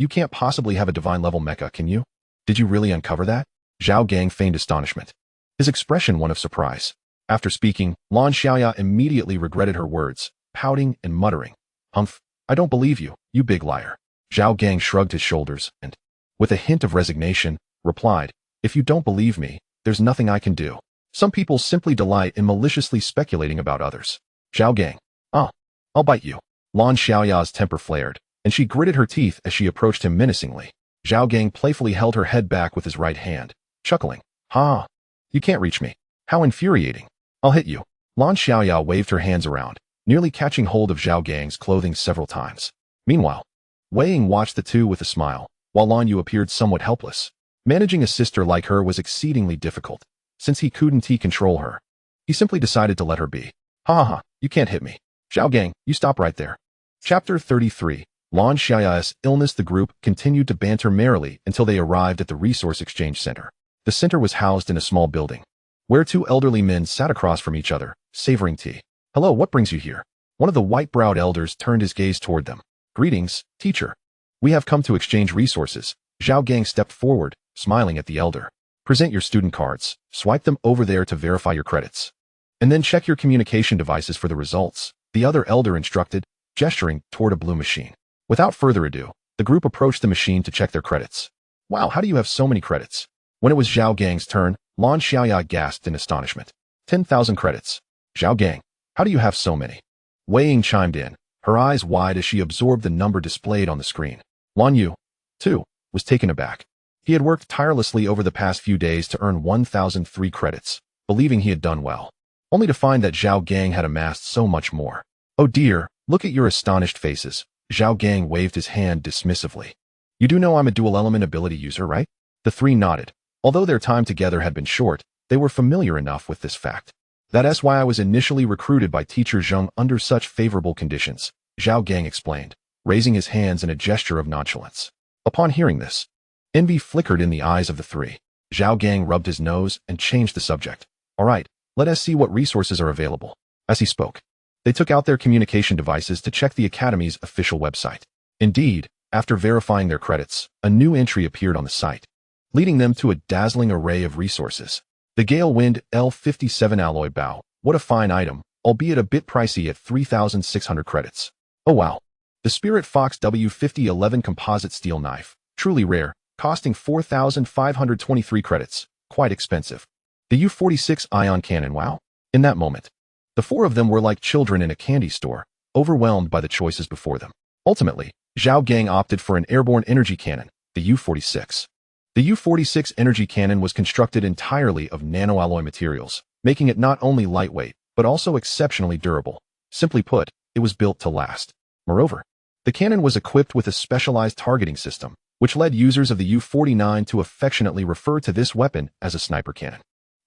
can't possibly have a divine-level mecha, can you? Did you really uncover that? Zhao Gang feigned astonishment, his expression one of surprise. After speaking, Lan Xiaoyao immediately regretted her words, pouting and muttering. Humph, I don't believe you, you big liar. Zhao Gang shrugged his shoulders and, with a hint of resignation, replied, if you don't believe me, there's nothing I can do. Some people simply delight in maliciously speculating about others. Zhao Gang, I'll bite you. Lan Xiaoyao's temper flared, and she gritted her teeth as she approached him menacingly. Zhao Gang playfully held her head back with his right hand, chuckling. Ha! You can't reach me. How infuriating. I'll hit you. Lan Xiaoyao waved her hands around, nearly catching hold of Zhao Gang's clothing several times. Meanwhile, Wei Ying watched the two with a smile, while Lan Yu appeared somewhat helpless. Managing a sister like her was exceedingly difficult, since he couldn't control her. He simply decided to let her be. Ha, you can't hit me. Zhao Gang, you stop right there. Chapter 33. Lan Xiaoyao's illness. The group continued to banter merrily until they arrived at the Resource Exchange Center. The center was housed in a small building, where 2 elderly men sat across from each other, savoring tea. Hello, what brings you here? One of the white-browed elders turned his gaze toward them. Greetings, teacher. We have come to exchange resources. Zhao Gang stepped forward, smiling at the elder. Present your student cards, swipe them over there to verify your credits, and then check your communication devices for the results, the other elder instructed, gesturing toward a blue machine. Without further ado, the group approached the machine to check their credits. Wow, how do you have so many credits? When it was Zhao Gang's turn, Lan Xiaoyao gasped in astonishment. 10,000 credits. Zhao Gang, how do you have so many? Wei Ying chimed in, her eyes wide as she absorbed the number displayed on the screen. Lan Yu, too, was taken aback. He had worked tirelessly over the past few days to earn 1,003 credits, believing he had done well, only to find that Zhao Gang had amassed so much more. Oh dear, look at your astonished faces. Zhao Gang waved his hand dismissively. You do know I'm a dual-element ability user, right? The 3 nodded. Although their time together had been short, they were familiar enough with this fact. That's why I was initially recruited by Teacher Zheng under such favorable conditions, Zhao Gang explained, raising his hands in a gesture of nonchalance. Upon hearing this, envy flickered in the eyes of the 3. Zhao Gang rubbed his nose and changed the subject. All right, let us see what resources are available. As he spoke, they took out their communication devices to check the Academy's official website. Indeed, after verifying their credits, a new entry appeared on the site, leading them to a dazzling array of resources. The Gale Wind L57 Alloy Bow, what a fine item, albeit a bit pricey at 3,600 credits. Oh wow. The Spirit Fox W5011 Composite Steel Knife, truly rare, costing 4,523 credits, quite expensive. The U-46 Ion Cannon, wow. In that moment, the 4 of them were like children in a candy store, overwhelmed by the choices before them. Ultimately, Zhao Gang opted for an airborne energy cannon, the U-46. The U-46 energy cannon was constructed entirely of nanoalloy materials, making it not only lightweight, but also exceptionally durable. Simply put, it was built to last. Moreover, the cannon was equipped with a specialized targeting system, which led users of the U-49 to affectionately refer to this weapon as a sniper cannon.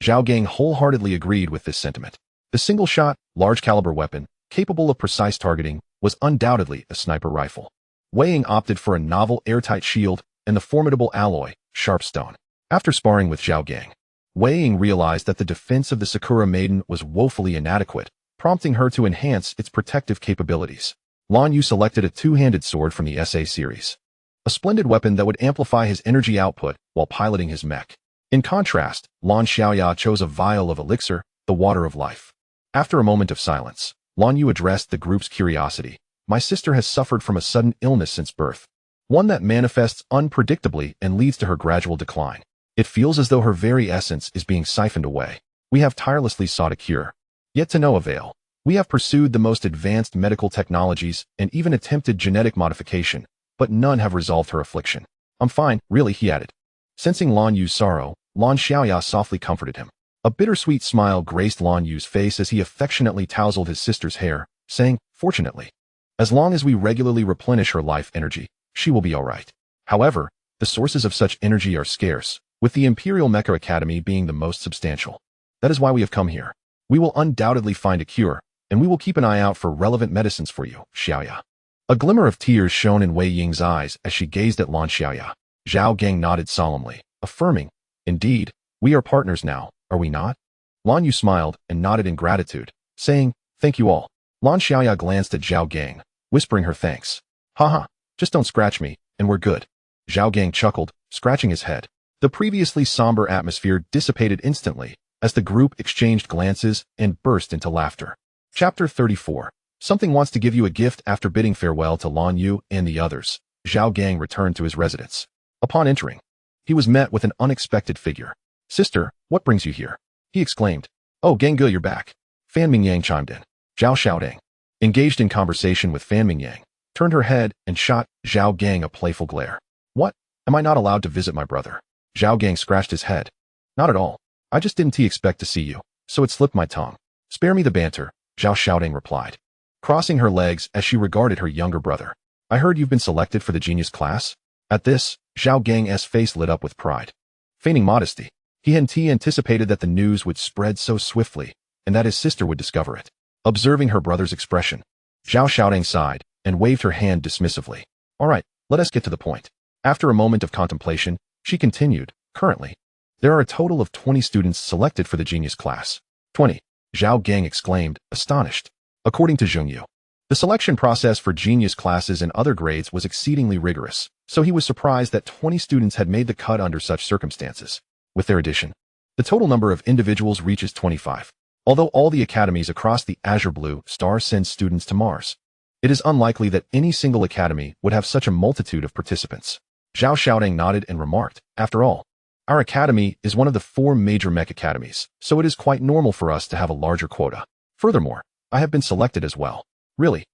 Zhao Gang wholeheartedly agreed with this sentiment. The single-shot, large-caliber weapon, capable of precise targeting, was undoubtedly a sniper rifle. Wei Ying opted for a novel airtight shield and the formidable alloy, sharp stone. After sparring with Zhao Gang, Wei Ying realized that the defense of the Sakura Maiden was woefully inadequate, prompting her to enhance its protective capabilities. Lan Yu selected a two-handed sword from the SA series, a splendid weapon that would amplify his energy output while piloting his mech. In contrast, Lan Xiaoya chose a vial of elixir, the water of life. After a moment of silence, Lan Yu addressed the group's curiosity. My sister has suffered from a sudden illness since birth, one that manifests unpredictably and leads to her gradual decline. It feels as though her very essence is being siphoned away. We have tirelessly sought a cure, yet to no avail. We have pursued the most advanced medical technologies and even attempted genetic modification, but none have resolved her affliction. I'm fine, really, he added. Sensing Lan Yu's sorrow, Lan Xiaoya softly comforted him. A bittersweet smile graced Lan Yu's face as he affectionately tousled his sister's hair, saying, fortunately, as long as we regularly replenish her life energy, she will be all right. However, the sources of such energy are scarce, with the Imperial Mecha Academy being the most substantial. That is why we have come here. We will undoubtedly find a cure, and we will keep an eye out for relevant medicines for you, Xiaoya. A glimmer of tears shone in Wei Ying's eyes as she gazed at Lan Xiaoya. Zhao Gang nodded solemnly, affirming, indeed, we are partners now, are we not? Lan Yu smiled and nodded in gratitude, saying, thank you all. Lan Xiaoya glanced at Zhao Gang, whispering her thanks. Haha, just don't scratch me, and we're good. Zhao Gang chuckled, scratching his head. The previously somber atmosphere dissipated instantly as the group exchanged glances and burst into laughter. Chapter 34. Something wants to give you a gift. After bidding farewell to Lan Yu and the others, Zhao Gang returned to his residence. Upon entering, he was met with an unexpected figure. Sister, what brings you here? He exclaimed. Oh, Gangge, you're back. Fan Mingyang chimed in. Zhao Xiaoding, engaged in conversation with Fan Mingyang, turned her head and shot Zhao Gang a playful glare. What? Am I not allowed to visit my brother? Zhao Gang scratched his head. Not at all. I just didn't expect to see you, so it slipped my tongue. Spare me the banter, Zhao Xiaoding replied, crossing her legs as she regarded her younger brother. I heard you've been selected for the genius class? At this, Zhao Gang's face lit up with pride. Feigning modesty, he hadn't anticipated that the news would spread so swiftly, and that his sister would discover it. Observing her brother's expression, Zhao Xiaoding sighed and waved her hand dismissively. All right, let us get to the point. After a moment of contemplation, she continued, currently, there are a total of 20 students selected for the genius class. 20, Zhao Gang exclaimed, astonished. According to Zheng Yu, the selection process for genius classes and other grades was exceedingly rigorous, so he was surprised that 20 students had made the cut under such circumstances. With their addition, the total number of individuals reaches 25. Although all the academies across the Azure Blue Star send students to Mars, it is unlikely that any single academy would have such a multitude of participants. Zhao Xiaoding nodded and remarked, after all, our academy is one of the 4 major mech academies, so it is quite normal for us to have a larger quota. Furthermore, I have been selected as well. Really?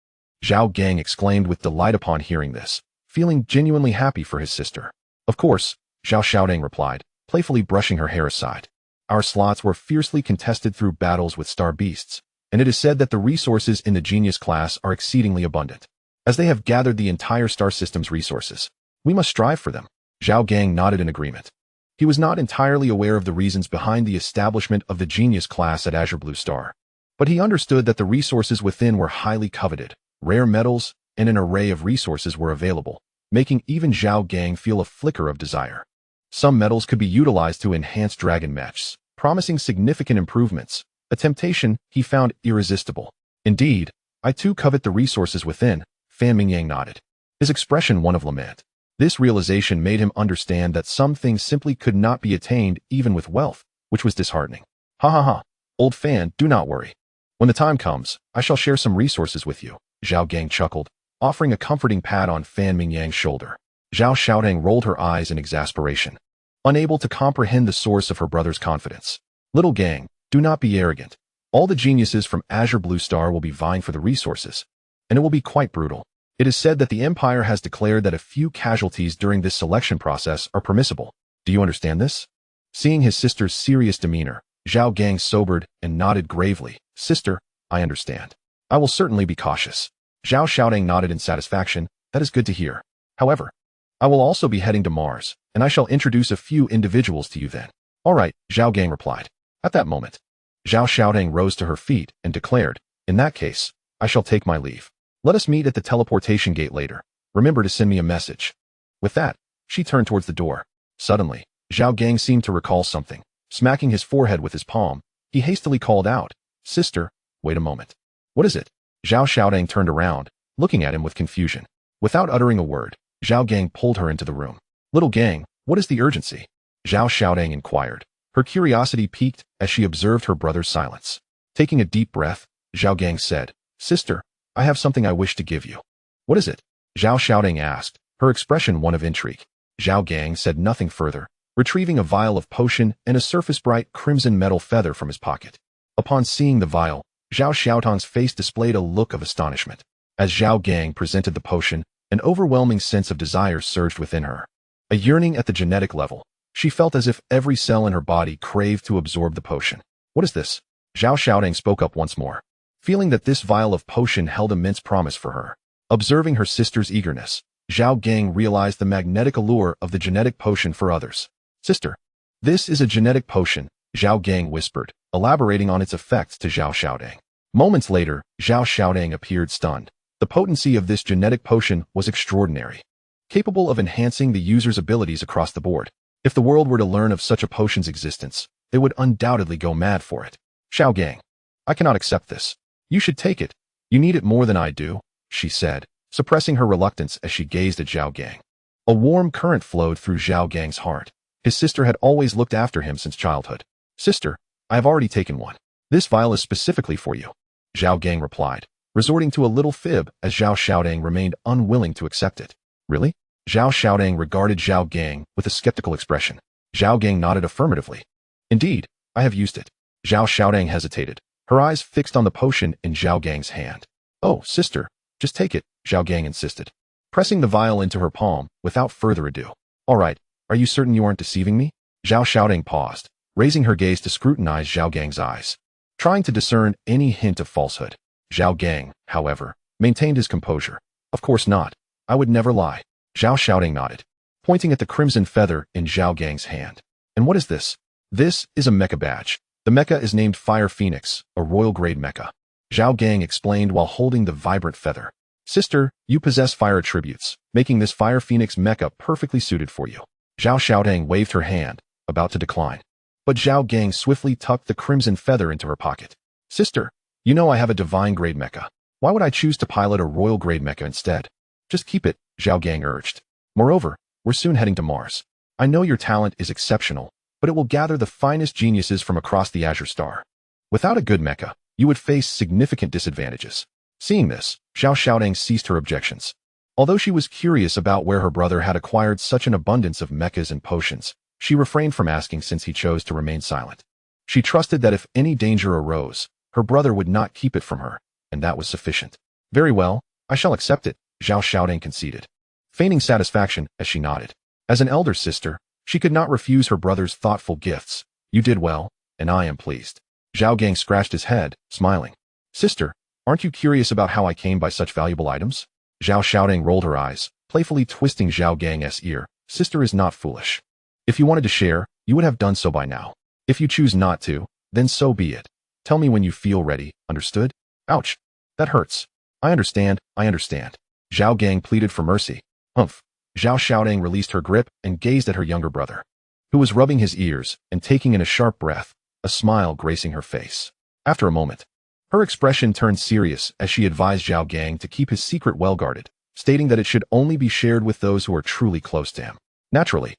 Zhao Gang exclaimed with delight upon hearing this, feeling genuinely happy for his sister. Of course, Zhao Xiaoding replied, playfully brushing her hair aside. Our slots were fiercely contested through battles with star beasts, and it is said that the resources in the genius class are exceedingly abundant. As they have gathered the entire star system's resources, we must strive for them. Zhao Gang nodded in agreement. He was not entirely aware of the reasons behind the establishment of the genius class at Azure Blue Star, but he understood that the resources within were highly coveted. Rare metals and an array of resources were available, making even Zhao Gang feel a flicker of desire. Some metals could be utilized to enhance dragon mechs, promising significant improvements, a temptation he found irresistible. Indeed, I too covet the resources within, Fan Mingyang nodded, his expression one of lament. This realization made him understand that some things simply could not be attained even with wealth, which was disheartening. Ha ha ha, old Fan, do not worry. When the time comes, I shall share some resources with you, Zhao Gang chuckled, offering a comforting pat on Fan Mingyang's shoulder. Zhao Xiaoding rolled her eyes in exasperation, unable to comprehend the source of her brother's confidence. Little Gang, do not be arrogant. All the geniuses from Azure Blue Star will be vying for the resources, and it will be quite brutal. It is said that the Empire has declared that a few casualties during this selection process are permissible. Do you understand this? Seeing his sister's serious demeanor, Zhao Gang sobered and nodded gravely. Sister, I understand. I will certainly be cautious. Zhao Xiaodang nodded in satisfaction. That is good to hear. However, I will also be heading to Mars, and I shall introduce a few individuals to you then. All right, Zhao Gang replied. At that moment, Zhao Xiaodang rose to her feet and declared, in that case, I shall take my leave. Let us meet at the teleportation gate later. Remember to send me a message. With that, she turned towards the door. Suddenly, Zhao Gang seemed to recall something. Smacking his forehead with his palm, he hastily called out, Sister, wait a moment. What is it? Zhao Xiaodang turned around, looking at him with confusion. Without uttering a word, Zhao Gang pulled her into the room. Little Gang, what is the urgency? Zhao Xiaodang inquired. Her curiosity piqued as she observed her brother's silence. Taking a deep breath, Zhao Gang said, Sister, I have something I wish to give you. What is it? Zhao Xiaodang asked, her expression one of intrigue. Zhao Gang said nothing further, retrieving a vial of potion and a surface-bright crimson metal feather from his pocket. Upon seeing the vial, Zhao Xiaotang's face displayed a look of astonishment. As Zhao Gang presented the potion, an overwhelming sense of desire surged within her. A yearning at the genetic level, she felt as if every cell in her body craved to absorb the potion. What is this? Zhao Xiaodang spoke up once more, feeling that this vial of potion held immense promise for her. Observing her sister's eagerness, Zhao Gang realized the magnetic allure of the genetic potion for others. Sister, this is a genetic potion, Zhao Gang whispered, elaborating on its effects to Zhao Xiaodang. Moments later, Zhao Xiaodang appeared stunned. The potency of this genetic potion was extraordinary, capable of enhancing the user's abilities across the board. If the world were to learn of such a potion's existence, they would undoubtedly go mad for it. Zhao Gang, I cannot accept this. You should take it. You need it more than I do, she said, suppressing her reluctance as she gazed at Zhao Gang. A warm current flowed through Zhao Gang's heart. His sister had always looked after him since childhood. Sister, I have already taken one. This vial is specifically for you, Zhao Gang replied, resorting to a little fib as Zhao Xiaodang remained unwilling to accept it. Really? Zhao Xiaodang regarded Zhao Gang with a skeptical expression. Zhao Gang nodded affirmatively. Indeed, I have used it. Zhao Xiaodang hesitated, her eyes fixed on the potion in Zhao Gang's hand. Oh, sister, just take it, Zhao Gang insisted, pressing the vial into her palm without further ado. All right, are you certain you aren't deceiving me? Zhao Xiaodang paused, raising her gaze to scrutinize Zhao Gang's eyes, trying to discern any hint of falsehood. Zhao Gang, however, maintained his composure. Of course not. I would never lie. Zhao Xiaodang nodded, pointing at the crimson feather in Zhao Gang's hand. And what is this? This is a mecha badge. The mecha is named Fire Phoenix, a royal-grade mecha. Zhao Gang explained while holding the vibrant feather. Sister, you possess fire attributes, making this Fire Phoenix mecha perfectly suited for you. Zhao Xiaodang waved her hand, about to decline. But Zhao Gang swiftly tucked the crimson feather into her pocket. Sister, you know I have a divine-grade mecha. Why would I choose to pilot a royal-grade mecha instead? Just keep it, Zhao Gang urged. Moreover, we're soon heading to Mars. I know your talent is exceptional, but it will gather the finest geniuses from across the Azure Star. Without a good mecha, you would face significant disadvantages. Seeing this, Zhao Xiaodang ceased her objections. Although she was curious about where her brother had acquired such an abundance of mechas and potions, she refrained from asking since he chose to remain silent. She trusted that if any danger arose, her brother would not keep it from her, and that was sufficient. Very well, I shall accept it, Zhao Xiaodang conceded, feigning satisfaction as she nodded. As an elder sister, she could not refuse her brother's thoughtful gifts. You did well, and I am pleased. Zhao Gang scratched his head, smiling. Sister, aren't you curious about how I came by such valuable items? Zhao Xiaodang rolled her eyes, playfully twisting Zhao Gang's ear. Sister is not foolish. If you wanted to share, you would have done so by now. If you choose not to, then so be it. Tell me when you feel ready, understood? Ouch. That hurts. I understand. Zhao Gang pleaded for mercy. Humph. Zhao Xiaodang released her grip and gazed at her younger brother, who was rubbing his ears and taking in a sharp breath, a smile gracing her face. After a moment, her expression turned serious as she advised Zhao Gang to keep his secret well guarded, stating that it should only be shared with those who are truly close to him. Naturally,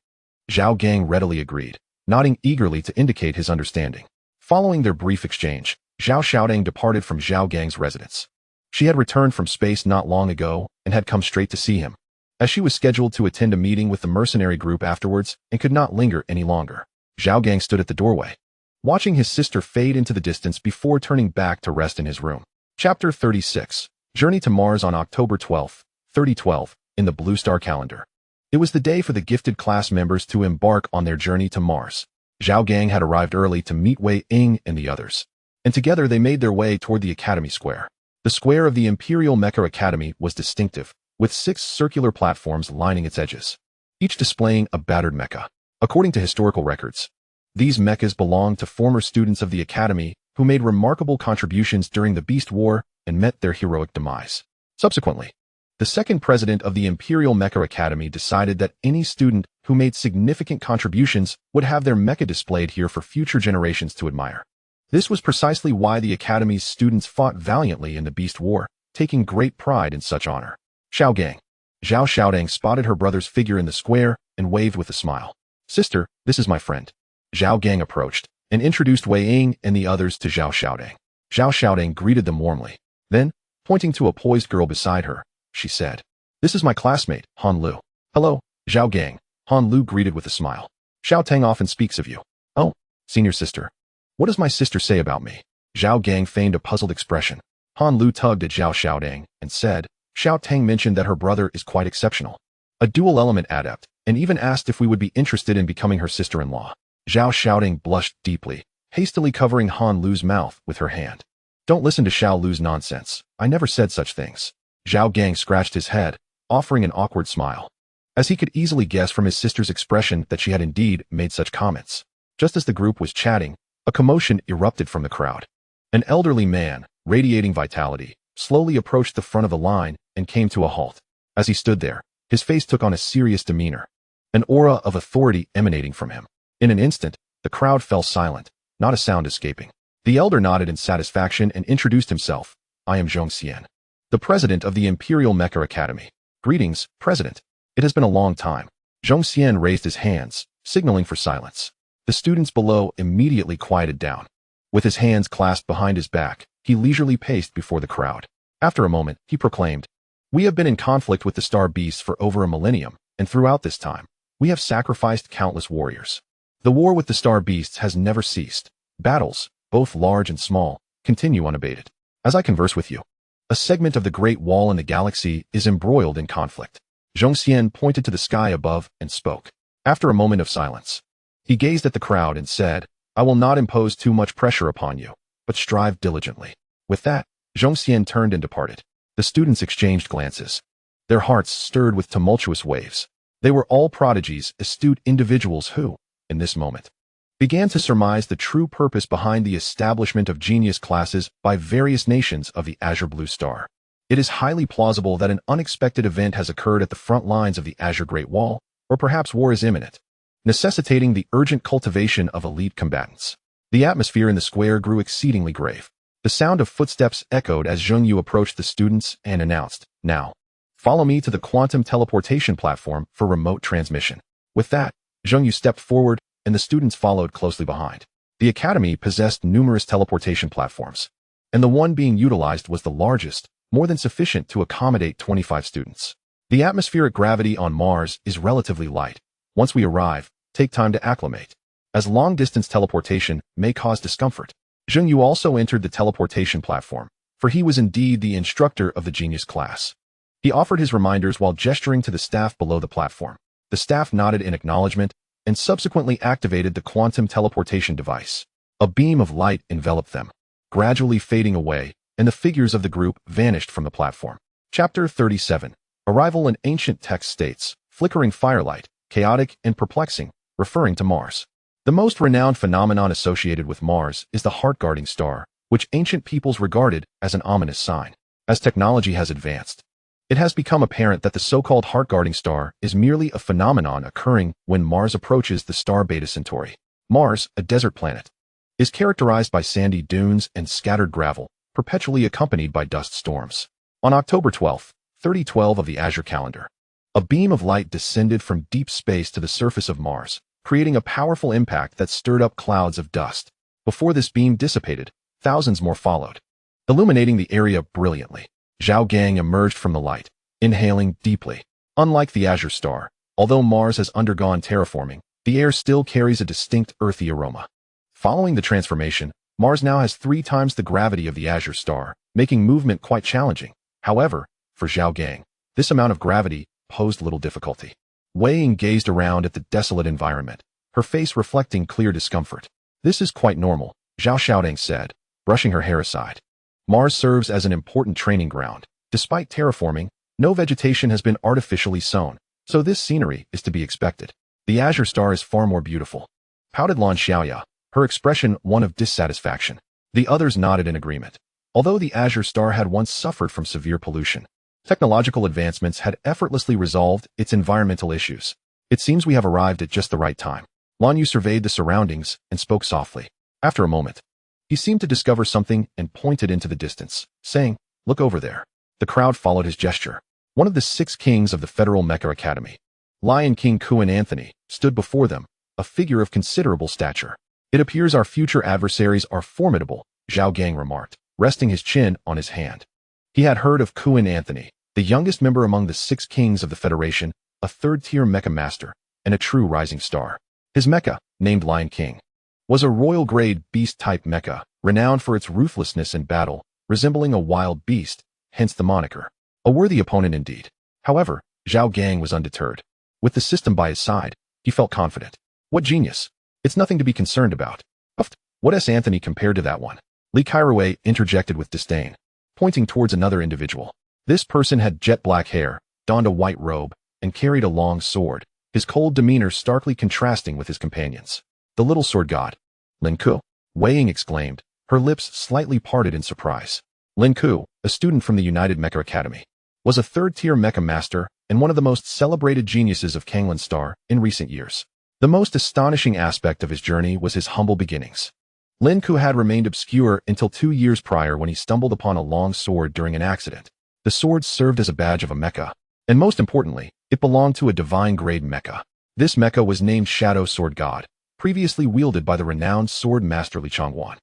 Zhao Gang readily agreed, nodding eagerly to indicate his understanding. Following their brief exchange, Zhao Xiaodang departed from Zhao Gang's residence. She had returned from space not long ago and had come straight to see him, as she was scheduled to attend a meeting with the mercenary group afterwards and could not linger any longer. Zhao Gang stood at the doorway, watching his sister fade into the distance before turning back to rest in his room. Chapter 36. Journey to Mars on October 12, 3012, in the Blue Star calendar. It was the day for the gifted class members to embark on their journey to Mars. Zhao Gang had arrived early to meet Wei Ying and the others, and together they made their way toward the Academy Square. The square of the Imperial Mecha Academy was distinctive, with 6 circular platforms lining its edges, each displaying a battered mecha. According to historical records, these mechas belonged to former students of the Academy who made remarkable contributions during the Beast War and met their heroic demise. Subsequently, the second president of the Imperial Mecha Academy decided that any student who made significant contributions would have their mecha displayed here for future generations to admire. This was precisely why the Academy's students fought valiantly in the Beast War, taking great pride in such honor. Zhao Gang. Zhao Xiaodang spotted her brother's figure in the square and waved with a smile. Sister, this is my friend. Zhao Gang approached and introduced Wei Ying and the others to Zhao Xiaodang. Zhao Xiaodang greeted them warmly. Then, pointing to a poised girl beside her, she said, "This is my classmate, Han Lu." "Hello, Zhao Gang," Han Lu greeted with a smile. "Xiao Tang often speaks of you." "Oh, senior sister. What does my sister say about me?" Zhao Gang feigned a puzzled expression. Han Lu tugged at Zhao Xiaodang and said, "Xiao Tang mentioned that her brother is quite exceptional, a dual-element adept, and even asked if we would be interested in becoming her sister-in-law." Zhao Xiaodang blushed deeply, hastily covering Han Lu's mouth with her hand. "Don't listen to Xiao Lu's nonsense. I never said such things." Zhao Gang scratched his head, offering an awkward smile, as he could easily guess from his sister's expression that she had indeed made such comments. Just as the group was chatting, a commotion erupted from the crowd. An elderly man, radiating vitality, slowly approached the front of the line and came to a halt. As he stood there, his face took on a serious demeanor, an aura of authority emanating from him. In an instant, the crowd fell silent, not a sound escaping. The elder nodded in satisfaction and introduced himself. "I am Zhong Xian, the president of the Imperial Mecha Academy." "Greetings, President. It has been a long time." Zhong Xian raised his hands, signaling for silence. The students below immediately quieted down. With his hands clasped behind his back, he leisurely paced before the crowd. After a moment, he proclaimed, "We have been in conflict with the Star Beasts for over a millennium, and throughout this time, we have sacrificed countless warriors. The war with the Star Beasts has never ceased. Battles, both large and small, continue unabated. As I converse with you, a segment of the Great Wall in the galaxy is embroiled in conflict." Zhong Xian pointed to the sky above and spoke. After a moment of silence, he gazed at the crowd and said, "I will not impose too much pressure upon you, but strive diligently." With that, Zhong Xian turned and departed. The students exchanged glances. Their hearts stirred with tumultuous waves. They were all prodigies, astute individuals who, in this moment, began to surmise the true purpose behind the establishment of genius classes by various nations of the Azure Blue Star. It is highly plausible that an unexpected event has occurred at the front lines of the Azure Great Wall, or perhaps war is imminent, necessitating the urgent cultivation of elite combatants. The atmosphere in the square grew exceedingly grave. The sound of footsteps echoed as Zheng Yu approached the students and announced, "Now, follow me to the quantum teleportation platform for remote transmission." With that, Zheng Yu stepped forward, and the students followed closely behind. The academy possessed numerous teleportation platforms, and the one being utilized was the largest, more than sufficient to accommodate 25 students. The atmospheric gravity on Mars is relatively light. Once we arrive, take time to acclimate, as long-distance teleportation may cause discomfort. Zheng Yu also entered the teleportation platform, for he was indeed the instructor of the genius class. He offered his reminders while gesturing to the staff below the platform. The staff nodded in acknowledgement and subsequently activated the quantum teleportation device. A beam of light enveloped them, gradually fading away, and the figures of the group vanished from the platform. Chapter 37. Arrival in ancient text states, flickering firelight, chaotic and perplexing, referring to Mars. The most renowned phenomenon associated with Mars is the heart-guarding star, which ancient peoples regarded as an ominous sign. As technology has advanced, it has become apparent that the so-called heart-guarding star is merely a phenomenon occurring when Mars approaches the star Beta Centauri. Mars, a desert planet, is characterized by sandy dunes and scattered gravel, perpetually accompanied by dust storms. On October 12, 3012 of the Azure calendar, a beam of light descended from deep space to the surface of Mars, creating a powerful impact that stirred up clouds of dust. Before this beam dissipated, thousands more followed, illuminating the area brilliantly. Zhao Gang emerged from the light, inhaling deeply. Unlike the Azure star, although Mars has undergone terraforming, the air still carries a distinct earthy aroma. Following the transformation, Mars now has 3 times the gravity of the Azure star, making movement quite challenging. However, for Zhao Gang, this amount of gravity posed little difficulty. Wei Ying gazed around at the desolate environment, her face reflecting clear discomfort. "This is quite normal," Zhao Gang said, brushing her hair aside. "Mars serves as an important training ground. Despite terraforming, no vegetation has been artificially sown, so this scenery is to be expected. The azure star is far more beautiful," pouted Lan Xiaoya, her expression one of dissatisfaction. The others nodded in agreement. Although the azure star had once suffered from severe pollution, technological advancements had effortlessly resolved its environmental issues. "It seems we have arrived at just the right time." Lan Yu surveyed the surroundings and spoke softly. After a moment, he seemed to discover something and pointed into the distance, saying, "Look over there." The crowd followed his gesture. One of the 6 kings of the Federal Mecha Academy, Lion King Kuan Anthony, stood before them, a figure of considerable stature. "It appears our future adversaries are formidable," Zhao Gang remarked, resting his chin on his hand. He had heard of Kuan Anthony, the youngest member among the 6 kings of the Federation, a third-tier mecha master, and a true rising star. His mecha, named Lion King, was a royal-grade beast-type mecha, renowned for its ruthlessness in battle, resembling a wild beast, hence the moniker. A worthy opponent indeed. However, Zhao Gang was undeterred. With the system by his side, he felt confident. "What genius! It's nothing to be concerned about." "Uft, what is Anthony compared to that one?" Li Kairui interjected with disdain, pointing towards another individual. This person had jet black hair, donned a white robe, and carried a long sword, his cold demeanor starkly contrasting with his companions. "The little sword god." "Lin Ku," Wei Ying exclaimed, her lips slightly parted in surprise. Lin Ku, a student from the United Mecha Academy, was a third-tier mecha master and one of the most celebrated geniuses of Kanglan Star in recent years. The most astonishing aspect of his journey was his humble beginnings. Lin Ku had remained obscure until 2 years prior when he stumbled upon a long sword during an accident. The sword served as a badge of a mecha, and most importantly, it belonged to a divine-grade mecha. This mecha was named Shadow Sword God, previously wielded by the renowned sword master Li Chongwan,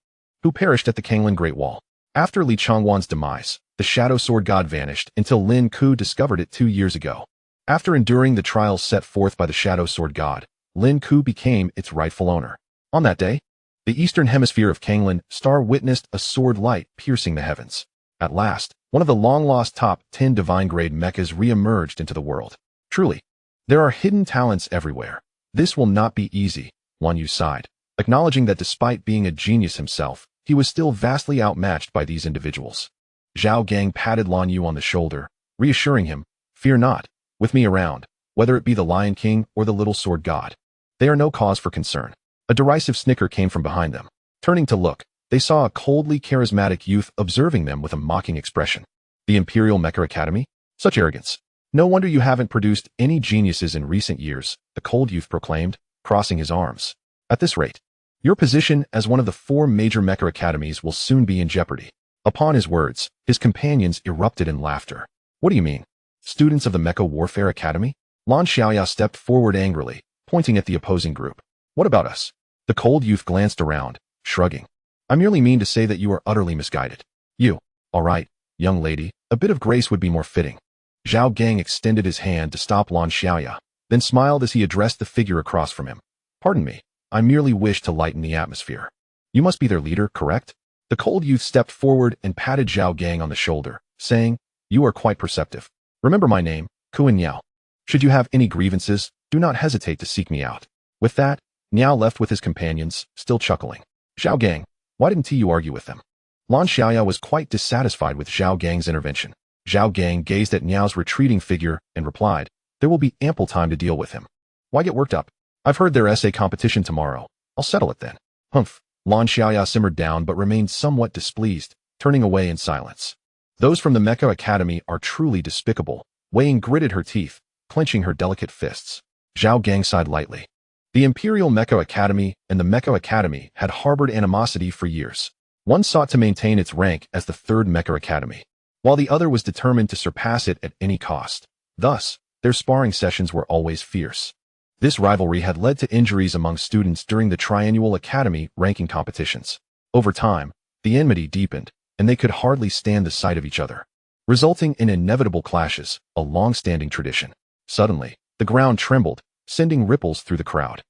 who perished at the Kanglan Great Wall. After Li Chongwan's demise, the Shadow Sword God vanished until Lin Ku discovered it 2 years ago. After enduring the trials set forth by the Shadow Sword God, Lin Ku became its rightful owner. On that day, the eastern hemisphere of Kanglan Star witnessed a sword light piercing the heavens. At last, one of the long-lost top 10 divine-grade mechas re-emerged into the world. Truly, there are hidden talents everywhere. This will not be easy, Wan Yu sighed, acknowledging that despite being a genius himself, he was still vastly outmatched by these individuals. Zhao Gang patted Lan Yu on the shoulder, reassuring him, "Fear not, with me around, whether it be the Lion King or the Little Sword God, they are no cause for concern." A derisive snicker came from behind them. Turning to look, they saw a coldly charismatic youth observing them with a mocking expression. "The Imperial Mecha Academy? Such arrogance. No wonder you haven't produced any geniuses in recent years," the cold youth proclaimed, crossing his arms. "At this rate, your position as one of the 4 major mecha academies will soon be in jeopardy." Upon his words, his companions erupted in laughter. "What do you mean? Students of the Mecha Warfare Academy?" Lan Xiaoya stepped forward angrily, pointing at the opposing group. "What about us?" The cold youth glanced around, shrugging. "I merely mean to say that you are utterly misguided. You, all right, young lady, a bit of grace would be more fitting." Zhao Gang extended his hand to stop Lan Xiaoya, then smiled as he addressed the figure across from him. "Pardon me, I merely wish to lighten the atmosphere. You must be their leader, correct?" The cold youth stepped forward and patted Zhao Gang on the shoulder, saying, "You are quite perceptive. Remember my name, Kuan Niao. Should you have any grievances, do not hesitate to seek me out." With that, Niao left with his companions, still chuckling. "Zhao Gang, why didn't you argue with them?" Lan Xiaoya was quite dissatisfied with Zhao Gang's intervention. Zhao Gang gazed at Niao's retreating figure and replied, "There will be ample time to deal with him. Why get worked up? I've heard their essay competition tomorrow. I'll settle it then." "Humph." Lan Xiaoya simmered down but remained somewhat displeased, turning away in silence. "Those from the Mecha Academy are truly despicable." Wei Ying gritted her teeth, clenching her delicate fists. Zhao Gang sighed lightly. The Imperial Mecha Academy and the Mecha Academy had harbored animosity for years. One sought to maintain its rank as the 3rd Mecha Academy, while the other was determined to surpass it at any cost. Thus, their sparring sessions were always fierce. This rivalry had led to injuries among students during the triannual academy ranking competitions. Over time, the enmity deepened, and they could hardly stand the sight of each other, resulting in inevitable clashes, a long-standing tradition. Suddenly, the ground trembled, sending ripples through the crowd.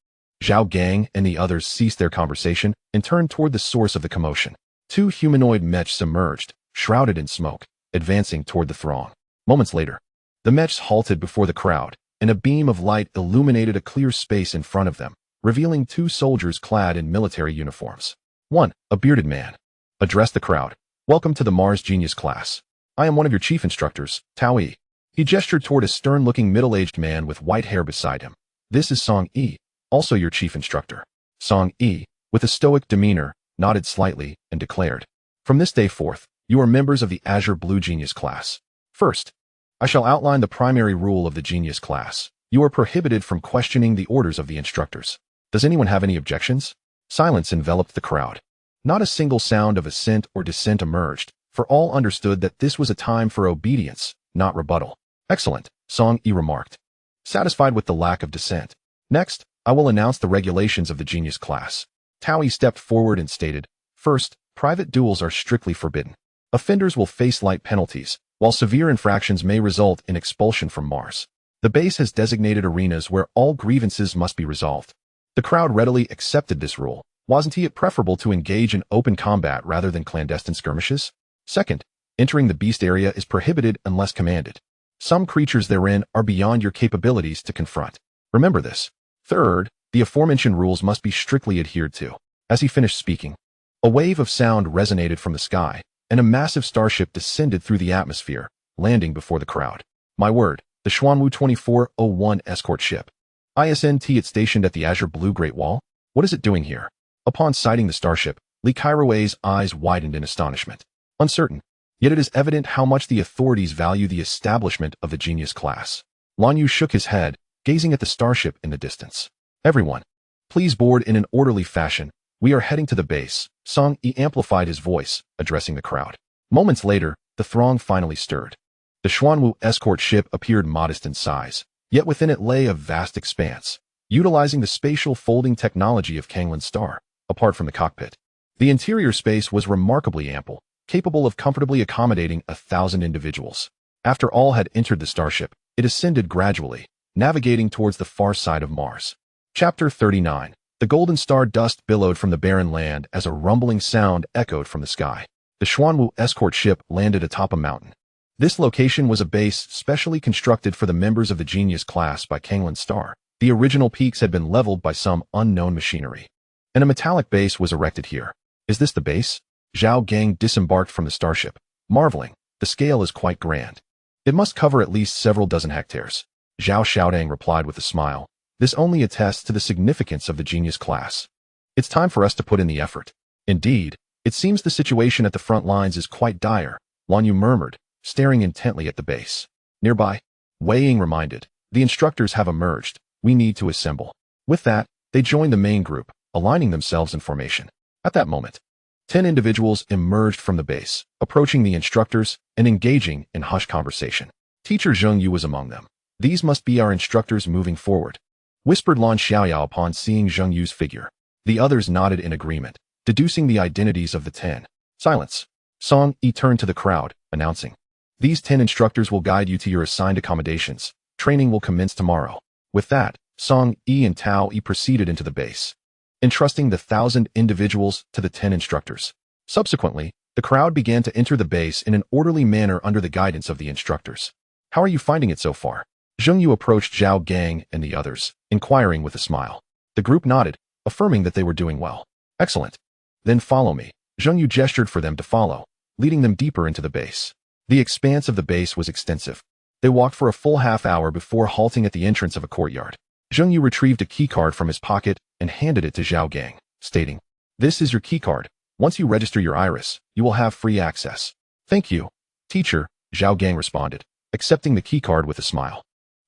Zhao Gang and the others ceased their conversation and turned toward the source of the commotion. 2 humanoid mechs emerged, shrouded in smoke, advancing toward the throng. Moments later, the mechs halted before the crowd, and a beam of light illuminated a clear space in front of them, revealing two soldiers clad in military uniforms. 1. A bearded man addressed the crowd. Welcome to the Mars Genius class. I am one of your chief instructors, Tao Yi. He gestured toward a stern-looking middle-aged man with white hair beside him. This is Song Yi, also your chief instructor. Song Yi, with a stoic demeanor, nodded slightly and declared, from this day forth, you are members of the Azure Blue Genius class. First, I shall outline the primary rule of the Genius class. You are prohibited from questioning the orders of the instructors. Does anyone have any objections? Silence enveloped the crowd. Not a single sound of assent or dissent emerged, for all understood that this was a time for obedience, not rebuttal. Excellent, Song Yi remarked, satisfied with the lack of dissent. Next, I will announce the regulations of the Genius class. Tao Yi stepped forward and stated, first, private duels are strictly forbidden. Offenders will face light penalties, while severe infractions may result in expulsion from Mars. The base has designated arenas where all grievances must be resolved. The crowd readily accepted this rule. Wasn't it preferable to engage in open combat rather than clandestine skirmishes? Second, entering the beast area is prohibited unless commanded. Some creatures therein are beyond your capabilities to confront. Remember this. Third, the aforementioned rules must be strictly adhered to. As he finished speaking, a wave of sound resonated from the sky, and a massive starship descended through the atmosphere, landing before the crowd. My word, the Xuanwu 2401 escort ship. ISNT it stationed at the Azure Blue Great Wall? What is it doing here? Upon sighting the starship, Li Kairou's eyes widened in astonishment. Uncertain, yet it is evident how much the authorities value the establishment of the Genius class. Lan Yu shook his head, gazing at the starship in the distance. Everyone, please board in an orderly fashion. We are heading to the base. Song Yi amplified his voice, addressing the crowd. Moments later, the throng finally stirred. The Xuanwu escort ship appeared modest in size, yet within it lay a vast expanse, utilizing the spatial folding technology of Kanglin's star. Apart from the cockpit, the interior space was remarkably ample, capable of comfortably accommodating 1,000 individuals. After all had entered the starship, it ascended gradually, navigating towards the far side of Mars. Chapter 39. The golden star dust billowed from the barren land as a rumbling sound echoed from the sky. The Xuanwu escort ship landed atop a mountain. This location was a base specially constructed for the members of the Genius class by Kanglin's star. The original peaks had been leveled by some unknown machinery, and a metallic base was erected here. Is this the base? Zhao Gang disembarked from the starship, marveling. The scale is quite grand. It must cover at least several dozen hectares. Zhao Xiaodang replied with a smile. This only attests to the significance of the Genius class. It's time for us to put in the effort. Indeed, it seems the situation at the front lines is quite dire, Lan Yu murmured, staring intently at the base. Nearby, Wei Ying reminded, the instructors have emerged. We need to assemble. With that, they joined the main group, aligning themselves in formation. At that moment, 10 individuals emerged from the base, approaching the instructors and engaging in hushed conversation. Teacher Zheng Yu was among them. These must be our instructors moving forward, whispered Lan Xiaoyao upon seeing Zheng Yu's figure. The others nodded in agreement, deducing the identities of the 10. Silence. Song Yi turned to the crowd, announcing, these 10 instructors will guide you to your assigned accommodations. Training will commence tomorrow. With that, Song Yi and Tao Yi proceeded into the base, entrusting the 1,000 individuals to the 10 instructors. Subsequently, the crowd began to enter the base in an orderly manner under the guidance of the instructors. How are you finding it so far? Zheng Yu approached Zhao Gang and the others, inquiring with a smile. The group nodded, affirming that they were doing well. Excellent. Then follow me. Zheng Yu gestured for them to follow, leading them deeper into the base. The expanse of the base was extensive. They walked for a full half hour before halting at the entrance of a courtyard. Zheng Yu retrieved a keycard from his pocket and handed it to Zhao Gang, stating, this is your keycard. Once you register your iris, you will have free access. Thank you, teacher, Zhao Gang responded, accepting the keycard with a smile.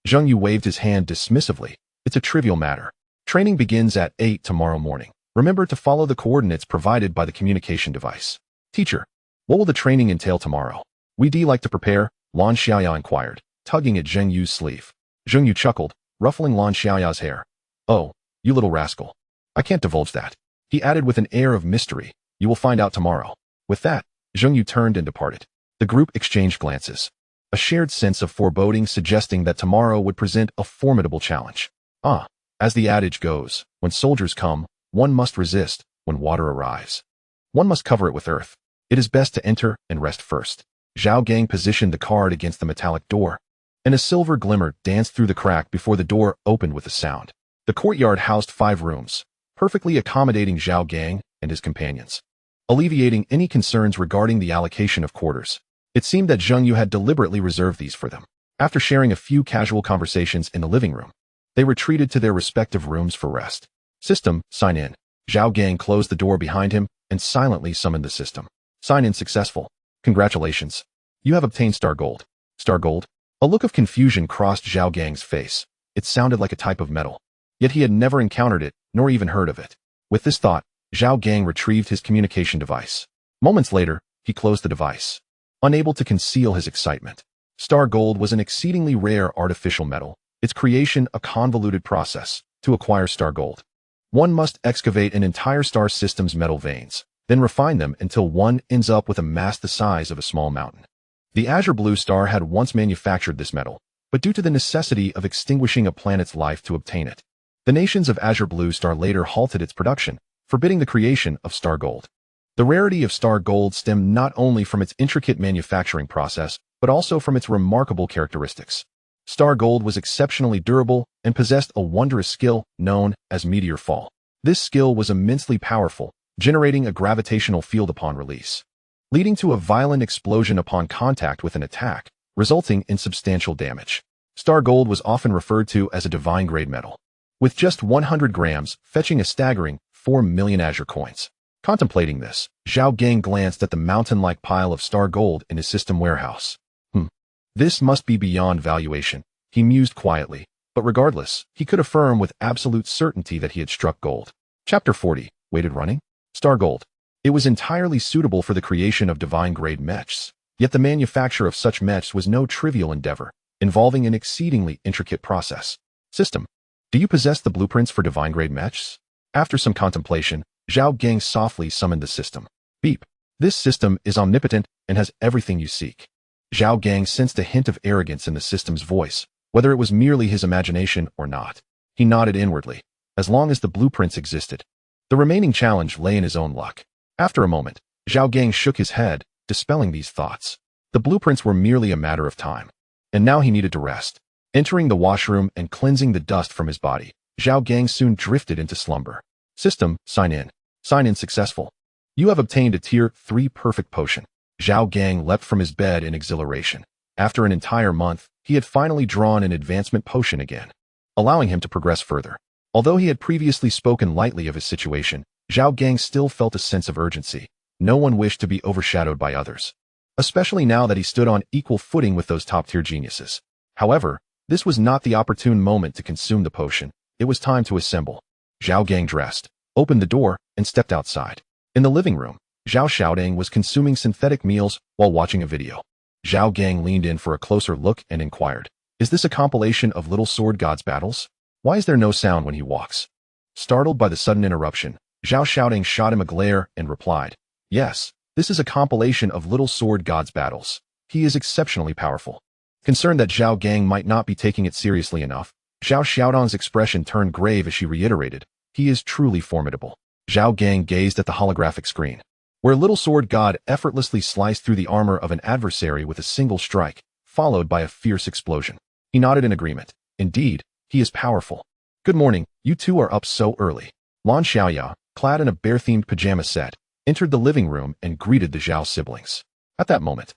Zheng Yu waved his hand dismissively. It's a trivial matter. Training begins at 8 tomorrow morning. Remember to follow the coordinates provided by the communication device. Teacher, what will the training entail tomorrow? We'd like to prepare, Lan Xiaoyao inquired, tugging at Zheng Yu's sleeve. Zheng Yu chuckled, ruffling Lan Xiaoyao's hair. Oh, you little rascal. I can't divulge that. He added with an air of mystery. You will find out tomorrow. With that, Zheng Yu turned and departed. The group exchanged glances, a shared sense of foreboding suggesting that tomorrow would present a formidable challenge. As the adage goes, when soldiers come, one must resist. When water arrives, one must cover it with earth. It is best to enter and rest first. Zhao Gang positioned the card against the metallic door, and a silver glimmer danced through the crack before the door opened with a sound. The The courtyard housed 5 rooms, perfectly accommodating Zhao Gang and his companions, alleviating any concerns regarding the allocation of quarters. It seemed that Zheng Yu had deliberately reserved these for them. After sharing a few casual conversations in the living room, they retreated to their respective rooms for rest. System, sign in. Zhao Gang closed the door behind him and silently summoned the system. Sign in successful. Congratulations. You have obtained Star Gold. Star Gold? A look of confusion crossed Zhao Gang's face. It sounded like a type of metal. Yet he had never encountered it, nor even heard of it. With this thought, Zhao Gang retrieved his communication device. Moments later, he closed the device, unable to conceal his excitement. Star Gold was an exceedingly rare artificial metal, its creation a convoluted process. To acquire Star Gold, one must excavate an entire star system's metal veins, then refine them until one ends up with a mass the size of a small mountain. The Azure Blue Star had once manufactured this metal, but due to the necessity of extinguishing a planet's life to obtain it, the nations of Azure Blue Star later halted its production, forbidding the creation of Star Gold. The rarity of Star Gold stemmed not only from its intricate manufacturing process, but also from its remarkable characteristics. Star Gold was exceptionally durable and possessed a wondrous skill known as meteor fall. This skill was immensely powerful, generating a gravitational field upon release, leading to a violent explosion upon contact with an attack, resulting in substantial damage. Star Gold was often referred to as a divine-grade metal, with just 100 grams fetching a staggering 4 million Azure coins. Contemplating this, Zhao Gang glanced at the mountain-like pile of Star Gold in his system warehouse. This must be beyond valuation, he mused quietly, but regardless, he could affirm with absolute certainty that he had struck gold. Chapter 40, Weighted Running? Star Gold. It was entirely suitable for the creation of divine-grade mechs, yet the manufacture of such mechs was no trivial endeavor, involving an exceedingly intricate process. System. Do you possess the blueprints for divine-grade mechs? After some contemplation, Zhao Gang softly summoned the system. Beep. This system is omnipotent and has everything you seek. Zhao Gang sensed a hint of arrogance in the system's voice, whether it was merely his imagination or not. He nodded inwardly. As long as the blueprints existed, the remaining challenge lay in his own luck. After a moment, Zhao Gang shook his head, dispelling these thoughts. The blueprints were merely a matter of time, and now he needed to rest. Entering the washroom and cleansing the dust from his body, Zhao Gang soon drifted into slumber. System, sign in. Sign in successful. You have obtained a Tier 3 perfect potion. Zhao Gang leapt from his bed in exhilaration. After an entire month, he had finally drawn an advancement potion again, allowing him to progress further. Although he had previously spoken lightly of his situation, Zhao Gang still felt a sense of urgency. No one wished to be overshadowed by others, especially now that he stood on equal footing with those top-tier geniuses. However, this was not the opportune moment to consume the potion. It was time to assemble. Zhao Gang dressed, opened the door, and stepped outside. In the living room, Zhao Xiaodang was consuming synthetic meals while watching a video. Zhao Gang leaned in for a closer look and inquired, "Is this a compilation of Little Sword God's battles? Why is there no sound when he walks?" Startled by the sudden interruption, Zhao Xiaodang shot him a glare and replied, "Yes, this is a compilation of Little Sword God's battles. He is exceptionally powerful." Concerned that Zhao Gang might not be taking it seriously enough, Zhao Xiaodang's expression turned grave as she reiterated, "He is truly formidable." Zhao Gang gazed at the holographic screen, where Little Sword God effortlessly sliced through the armor of an adversary with a single strike, followed by a fierce explosion. He nodded in agreement. Indeed, he is powerful. "Good morning, you two are up so early." Lan Xiaoya, clad in a bear-themed pajama set, entered the living room and greeted the Zhao siblings. At that moment,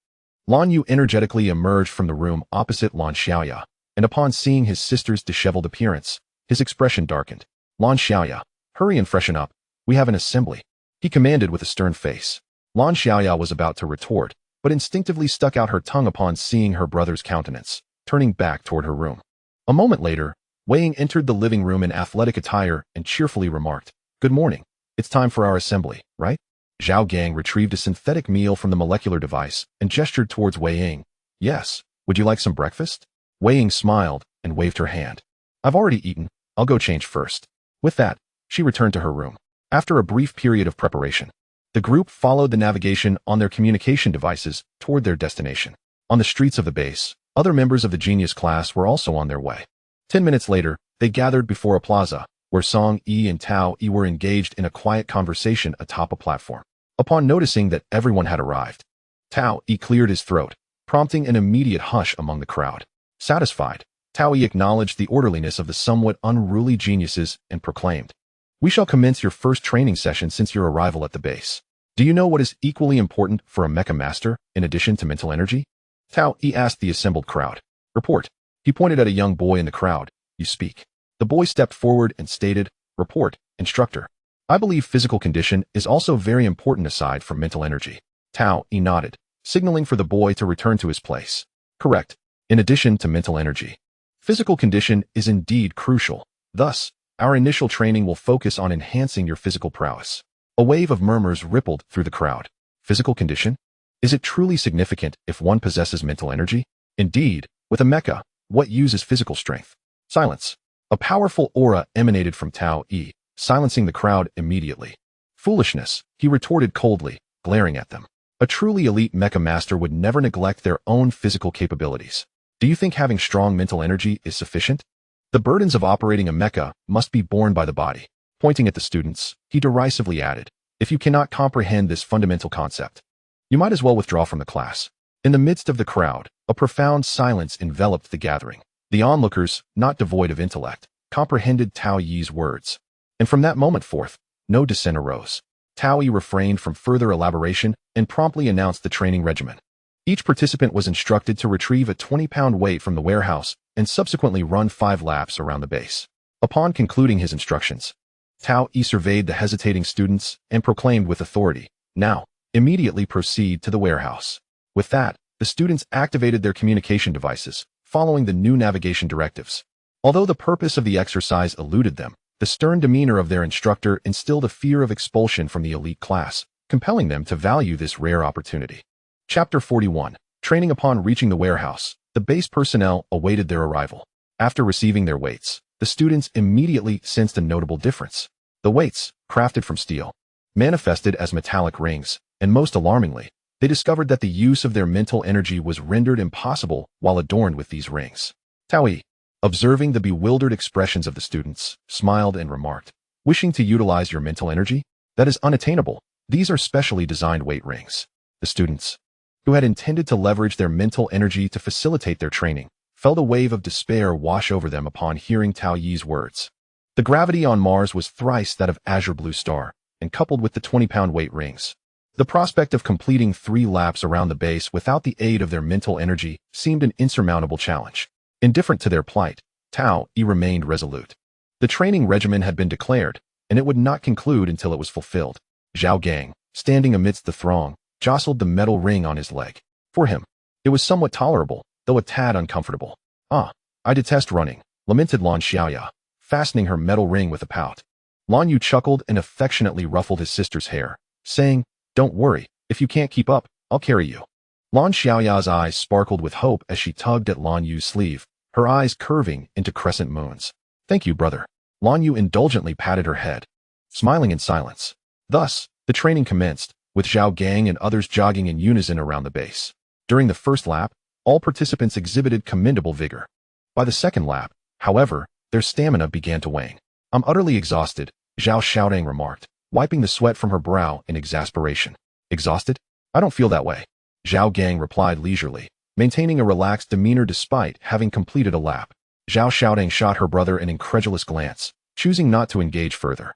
Lan Yu energetically emerged from the room opposite Lan Xiaoya, and upon seeing his sister's disheveled appearance, his expression darkened. "Lan Xiaoya, hurry and freshen up. We have an assembly," he commanded with a stern face. Lan Xiaoya was about to retort, but instinctively stuck out her tongue upon seeing her brother's countenance, turning back toward her room. A moment later, Wei Ying entered the living room in athletic attire and cheerfully remarked, "Good morning. It's time for our assembly, right?" Zhao Gang retrieved a synthetic meal from the molecular device and gestured towards Wei Ying. "Yes, would you like some breakfast?" Wei Ying smiled and waved her hand. "I've already eaten. I'll go change first." With that, she returned to her room. After a brief period of preparation, the group followed the navigation on their communication devices toward their destination. On the streets of the base, other members of the genius class were also on their way. 10 minutes later, they gathered before a plaza, where Song Yi and Tao Yi were engaged in a quiet conversation atop a platform. Upon noticing that everyone had arrived, Tao Yi cleared his throat, prompting an immediate hush among the crowd. Satisfied, Tao Yi acknowledged the orderliness of the somewhat unruly geniuses and proclaimed, "We shall commence your first training session since your arrival at the base. Do you know what is equally important for a mecha master, in addition to mental energy?" Tao Yi asked the assembled crowd. "Report." He pointed at a young boy in the crowd. "You speak." The boy stepped forward and stated, "Report, instructor. I believe physical condition is also very important aside from mental energy." Tao Yi nodded, signaling for the boy to return to his place. "Correct. In addition to mental energy, physical condition is indeed crucial. Thus, our initial training will focus on enhancing your physical prowess." A wave of murmurs rippled through the crowd. Physical condition? Is it truly significant if one possesses mental energy? Indeed, with a mecha, what uses physical strength? Silence. A powerful aura emanated from Tao Yi, silencing the crowd immediately. "Foolishness," he retorted coldly, glaring at them. A truly elite mecha master would never neglect their own physical capabilities. Do you think having strong mental energy is sufficient? The burdens of operating a mecha must be borne by the body. Pointing at the students, he derisively added, "If you cannot comprehend this fundamental concept, you might as well withdraw from the class." In the midst of the crowd, a profound silence enveloped the gathering. The onlookers, not devoid of intellect, comprehended Tao Yi's words. And from that moment forth, no dissent arose. Tao Yi refrained from further elaboration and promptly announced the training regimen. Each participant was instructed to retrieve a 20-pound weight from the warehouse and subsequently run 5 laps around the base. Upon concluding his instructions, Tao Yi surveyed the hesitating students and proclaimed with authority, "Now, immediately proceed to the warehouse." With that, the students activated their communication devices, following the new navigation directives. Although the purpose of the exercise eluded them, the stern demeanor of their instructor instilled a fear of expulsion from the elite class, compelling them to value this rare opportunity. Chapter 41. Training. Upon reaching the warehouse, the base personnel awaited their arrival. After receiving their weights, the students immediately sensed a notable difference. The weights, crafted from steel, manifested as metallic rings, and most alarmingly, they discovered that the use of their mental energy was rendered impossible while adorned with these rings. Tao Yi, observing the bewildered expressions of the students, smiled and remarked, "Wishing to utilize your mental energy? That is unattainable. These are specially designed weight rings." The students, who had intended to leverage their mental energy to facilitate their training, felt a wave of despair wash over them upon hearing Tao Yi's words. The gravity on Mars was thrice that of Azure Blue Star, and coupled with the 20-pound weight rings, the prospect of completing 3 laps around the base without the aid of their mental energy seemed an insurmountable challenge. Indifferent to their plight, Tao Yi remained resolute. The training regimen had been declared, and it would not conclude until it was fulfilled. Zhao Gang, standing amidst the throng, jostled the metal ring on his leg. For him, it was somewhat tolerable, though a tad uncomfortable. "Ah, I detest running," lamented Lan Xiaoya, fastening her metal ring with a pout. Lan Yu chuckled and affectionately ruffled his sister's hair, saying, "Don't worry, if you can't keep up, I'll carry you." Lan Xiaoya's eyes sparkled with hope as she tugged at Lan Yu's sleeve, her eyes curving into crescent moons. "Thank you, brother." Lan Yu indulgently patted her head, smiling in silence. Thus, the training commenced, with Zhao Gang and others jogging in unison around the base. During the first lap, all participants exhibited commendable vigor. By the second lap, however, their stamina began to wane. "I'm utterly exhausted," Zhao Xiaodang remarked, wiping the sweat from her brow in exasperation. "Exhausted? I don't feel that way," Zhao Gang replied leisurely, maintaining a relaxed demeanor despite having completed a lap. Zhao Xiaodang shot her brother an incredulous glance, choosing not to engage further.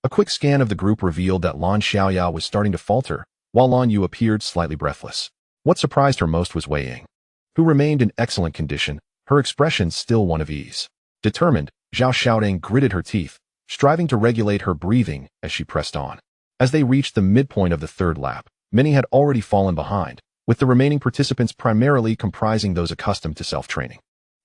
A quick scan of the group revealed that Lan Xiaoya was starting to falter, while Lan Yu appeared slightly breathless. What surprised her most was Wei Ying, who remained in excellent condition, her expression still one of ease. Determined, Zhao Xiaodang gritted her teeth, striving to regulate her breathing as she pressed on. As they reached the midpoint of the third lap, many had already fallen behind, with the remaining participants primarily comprising those accustomed to self-training.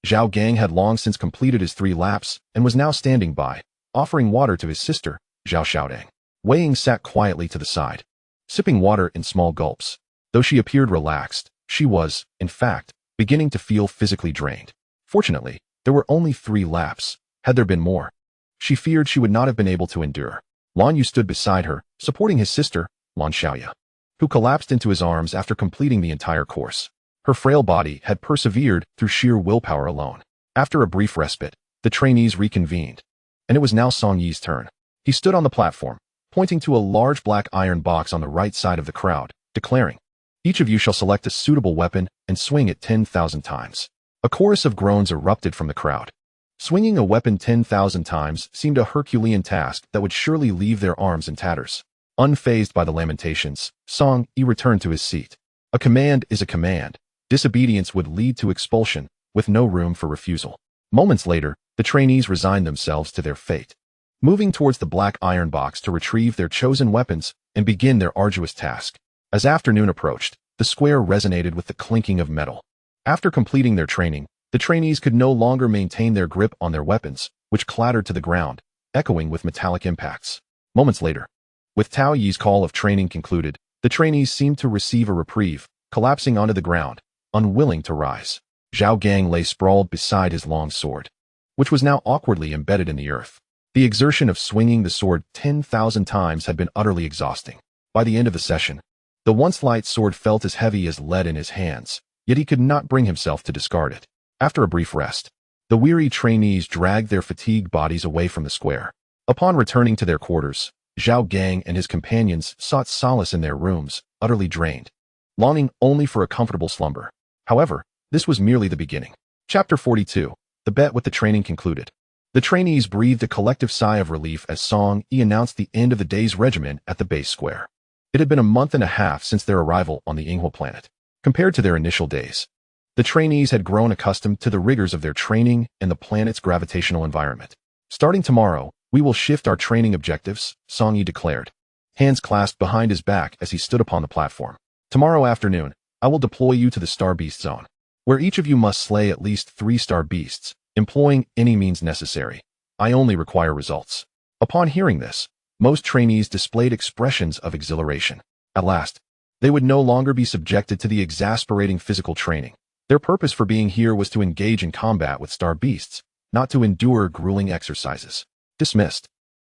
Zhao Gang had long since completed his 3 laps and was now standing by, offering water to his sister, Zhao Xiaodang. Wei Ying sat quietly to the side, sipping water in small gulps. Though she appeared relaxed, she was, in fact, beginning to feel physically drained. Fortunately, there were only 3 laps. Had there been more, she feared she would not have been able to endure. Lan Yu stood beside her, supporting his sister, Lan Xiaoya, who collapsed into his arms after completing the entire course. Her frail body had persevered through sheer willpower alone. After a brief respite, the trainees reconvened, and it was now Song Yi's turn. He stood on the platform, pointing to a large black iron box on the right side of the crowd, declaring, "Each of you shall select a suitable weapon and swing it 10,000 times. A chorus of groans erupted from the crowd. Swinging a weapon 10,000 times seemed a Herculean task that would surely leave their arms in tatters. Unfazed by the lamentations, Song Yi returned to his seat. A command is a command. Disobedience would lead to expulsion, with no room for refusal. Moments later, the trainees resigned themselves to their fate, moving towards the black iron box to retrieve their chosen weapons and begin their arduous task. As afternoon approached, the square resonated with the clinking of metal. After completing their training, the trainees could no longer maintain their grip on their weapons, which clattered to the ground, echoing with metallic impacts. Moments later, with Tao Yi's call of training concluded, the trainees seemed to receive a reprieve, collapsing onto the ground, unwilling to rise. Zhao Gang lay sprawled beside his long sword, which was now awkwardly embedded in the earth. The exertion of swinging the sword 10,000 times had been utterly exhausting. By the end of the session, the once light sword felt as heavy as lead in his hands, yet he could not bring himself to discard it. After a brief rest, the weary trainees dragged their fatigued bodies away from the square. Upon returning to their quarters, Zhao Gang and his companions sought solace in their rooms, utterly drained, longing only for a comfortable slumber. However, this was merely the beginning. Chapter 42. The bet with the training concluded. The trainees breathed a collective sigh of relief as Song Yi announced the end of the day's regimen at the base square. It had been a month and a half since their arrival on the Yinghua planet. Compared to their initial days, the trainees had grown accustomed to the rigors of their training and the planet's gravitational environment. Starting tomorrow, we will shift our training objectives, Song Yi declared, hands clasped behind his back as he stood upon the platform. Tomorrow afternoon, I will deploy you to the Star Beast Zone, where each of you must slay at least 3 star beasts, employing any means necessary. I only require results. Upon hearing this, most trainees displayed expressions of exhilaration. At last, they would no longer be subjected to the exasperating physical training. Their purpose for being here was to engage in combat with star beasts, not to endure grueling exercises. Dismissed.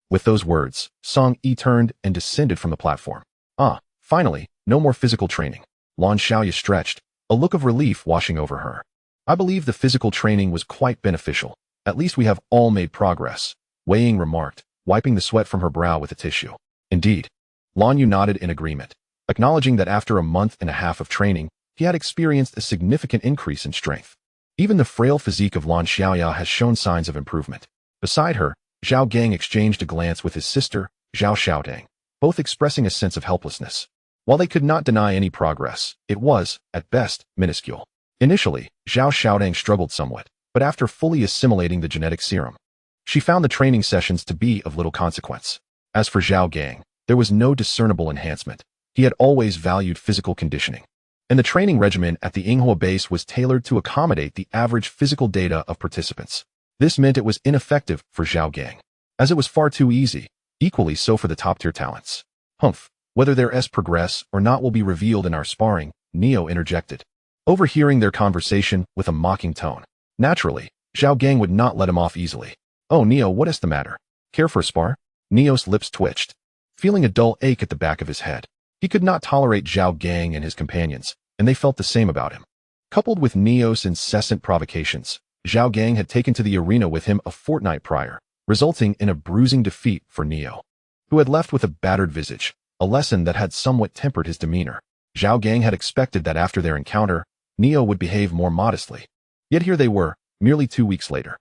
With those words, Song Yi turned and descended from the platform. Finally, no more physical training. Lan Xiaoya stretched, a look of relief washing over her. I believe the physical training was quite beneficial. At least we have all made progress, Wei Ying remarked, wiping the sweat from her brow with a tissue. Indeed. Lan Yu nodded in agreement, acknowledging that after a month and a half of training, he had experienced a significant increase in strength. Even the frail physique of Lan Xiaoya has shown signs of improvement. Beside her, Zhao Gang exchanged a glance with his sister, Zhao Xiaodang, both expressing a sense of helplessness. While they could not deny any progress, it was, at best, minuscule. Initially, Zhao Xiaodang struggled somewhat, but after fully assimilating the genetic serum, she found the training sessions to be of little consequence. As for Zhao Gang, there was no discernible enhancement. He had always valued physical conditioning, and the training regimen at the Yinghua base was tailored to accommodate the average physical data of participants. This meant it was ineffective for Zhao Gang, as it was far too easy, equally so for the top-tier talents. Whether their progress or not will be revealed in our sparring, Neo interjected, overhearing their conversation with a mocking tone. Naturally, Zhao Gang would not let him off easily. Oh, Neo, what is the matter? Care for a spar? Neo's lips twitched, feeling a dull ache at the back of his head. He could not tolerate Zhao Gang and his companions, and they felt the same about him. Coupled with Neo's incessant provocations, Zhao Gang had taken to the arena with him a fortnight prior, resulting in a bruising defeat for Neo, who had left with a battered visage, a lesson that had somewhat tempered his demeanor. Zhao Gang had expected that after their encounter, Neo would behave more modestly. Yet here they were, merely 2 weeks later.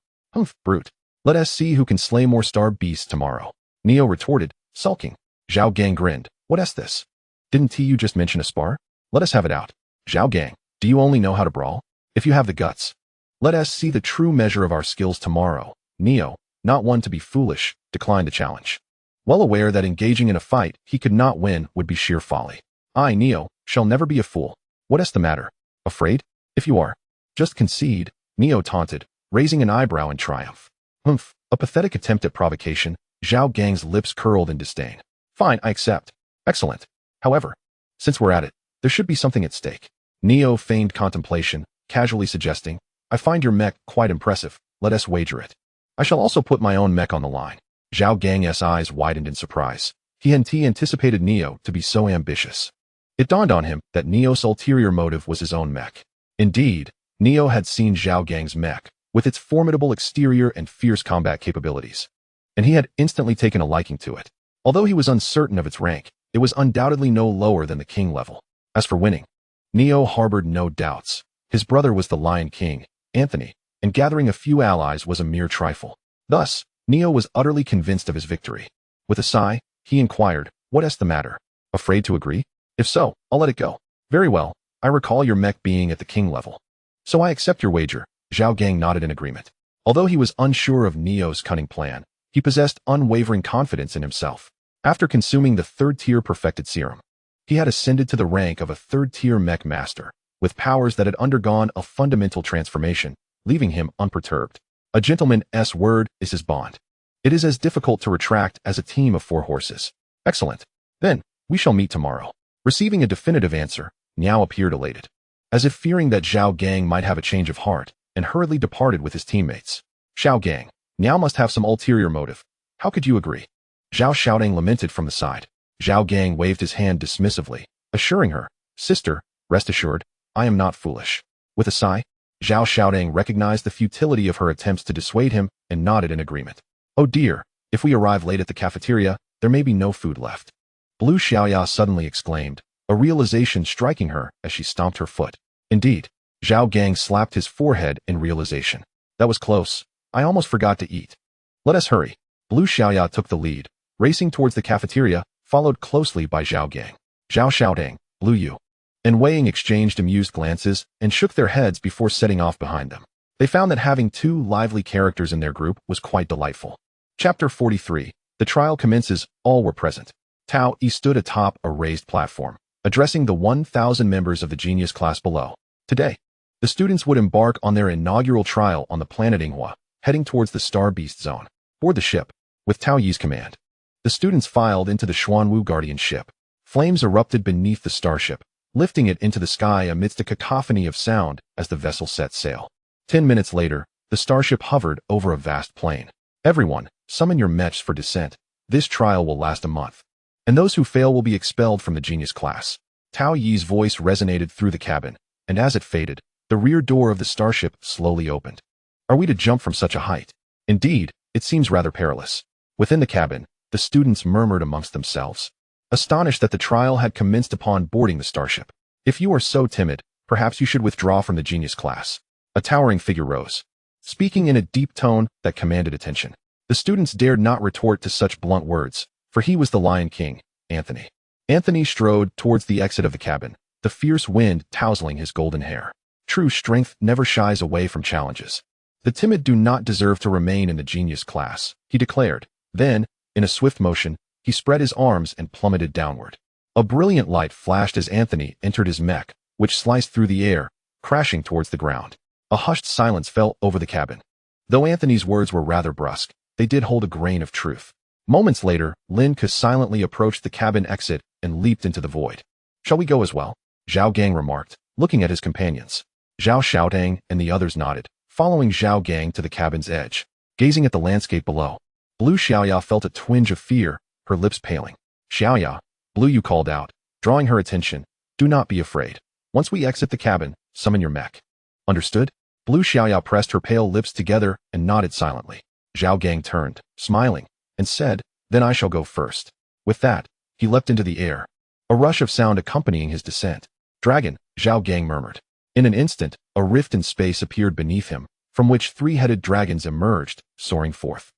Brute. Let us see who can slay more star beasts tomorrow, Neo retorted, sulking. Zhao Gang grinned. What is this? Didn't you just mention a spar? Let us have it out. Zhao Gang, do you only know how to brawl? If you have the guts, let us see the true measure of our skills tomorrow. Neo, not one to be foolish, declined the challenge, well aware that engaging in a fight he could not win would be sheer folly. I, Neo, shall never be a fool. What is the matter? Afraid? If you are, just concede, Neo taunted, raising an eyebrow in triumph. A pathetic attempt at provocation. Zhao Gang's lips curled in disdain. Fine, I accept. Excellent. However, since we're at it, there should be something at stake. Neo feigned contemplation, casually suggesting, I find your mech quite impressive. Let us wager it. I shall also put my own mech on the line. Zhao Gang's eyes widened in surprise. He anticipated Neo to be so ambitious. It dawned on him that Neo's ulterior motive was his own mech. Indeed, Neo had seen Zhao Gang's mech, with its formidable exterior and fierce combat capabilities, and he had instantly taken a liking to it. Although he was uncertain of its rank, it was undoubtedly no lower than the king level. As for winning, Neo harbored no doubts. His brother was the Lion King, Anthony, and gathering a few allies was a mere trifle. Thus, Neo was utterly convinced of his victory. With a sigh, he inquired, "What's the matter? Afraid to agree? If so, I'll let it go." "Very well, I recall your mech being at the king level. So I accept your wager." Zhao Gang nodded in agreement. Although he was unsure of Neo's cunning plan, he possessed unwavering confidence in himself. After consuming the third-tier perfected serum, he had ascended to the rank of a third-tier mech master, with powers that had undergone a fundamental transformation, leaving him unperturbed. A gentleman's word is his bond. It is as difficult to retract as a team of 4 horses. Excellent. Then, we shall meet tomorrow. Receiving a definitive answer, Niao appeared elated, as if fearing that Zhao Gang might have a change of heart, and hurriedly departed with his teammates. "Zhao Gang, Niao must have some ulterior motive. How could you agree?" Zhao Xiaodang lamented from the side. Zhao Gang waved his hand dismissively, assuring her, "Sister, rest assured, I am not foolish." With a sigh, Zhao Xiaodang recognized the futility of her attempts to dissuade him and nodded in agreement. "Oh dear, if we arrive late at the cafeteria, there may be no food left." Blue Xiaoya suddenly exclaimed, a realization striking her as she stomped her foot. Indeed, Zhao Gang slapped his forehead in realization. "That was close. I almost forgot to eat. Let us hurry." Blue Xiaoya took the lead, racing towards the cafeteria, followed closely by Zhao Gang. Zhao Xiaodang, Blue Yu, and Wei Ying exchanged amused glances and shook their heads before setting off behind them. They found that having 2 lively characters in their group was quite delightful. Chapter 43. The trial commences. All were present. Tao Yi stood atop a raised platform, addressing the 1,000 members of the genius class below. Today, the students would embark on their inaugural trial on the planet Inghua, heading towards the Star Beast Zone. Board the ship, with Tao Yi's command. The students filed into the Xuanwu Guardian ship. Flames erupted beneath the starship, lifting it into the sky amidst a cacophony of sound as the vessel set sail. 10 minutes later, the starship hovered over a vast plain. "Everyone, summon your mechs for descent. This trial will last a month, and those who fail will be expelled from the genius class." Tao Yi's voice resonated through the cabin, and as it faded, the rear door of the starship slowly opened. "Are we to jump from such a height? Indeed, it seems rather perilous." Within the cabin, the students murmured amongst themselves, astonished that the trial had commenced upon boarding the starship. "If you are so timid, perhaps you should withdraw from the genius class." A towering figure rose, speaking in a deep tone that commanded attention. The students dared not retort to such blunt words, for he was the Lion King, Anthony. Anthony strode towards the exit of the cabin, the fierce wind tousling his golden hair. True strength never shies away from challenges. "The timid do not deserve to remain in the genius class," he declared. Then, in a swift motion, he spread his arms and plummeted downward. A brilliant light flashed as Anthony entered his mech, which sliced through the air, crashing towards the ground. A hushed silence fell over the cabin. Though Anthony's words were rather brusque, they did hold a grain of truth. Moments later, Lin Ke silently approached the cabin exit and leaped into the void. "Shall we go as well?" Zhao Gang remarked, looking at his companions. Zhao Xiaodang and the others nodded, following Zhao Gang to the cabin's edge. Gazing at the landscape below, Blue Xiaoya felt a twinge of fear, her lips paling. "Xiaoya," Blue Yu called out, drawing her attention, "do not be afraid. Once we exit the cabin, summon your mech." "Understood?" Blue Xiaoya pressed her pale lips together and nodded silently. Zhao Gang turned, smiling, and said, "Then I shall go first." With that, he leapt into the air, a rush of sound accompanying his descent. "Dragon," Zhao Gang murmured. In an instant, a rift in space appeared beneath him, from which 3-headed dragons emerged, soaring forth.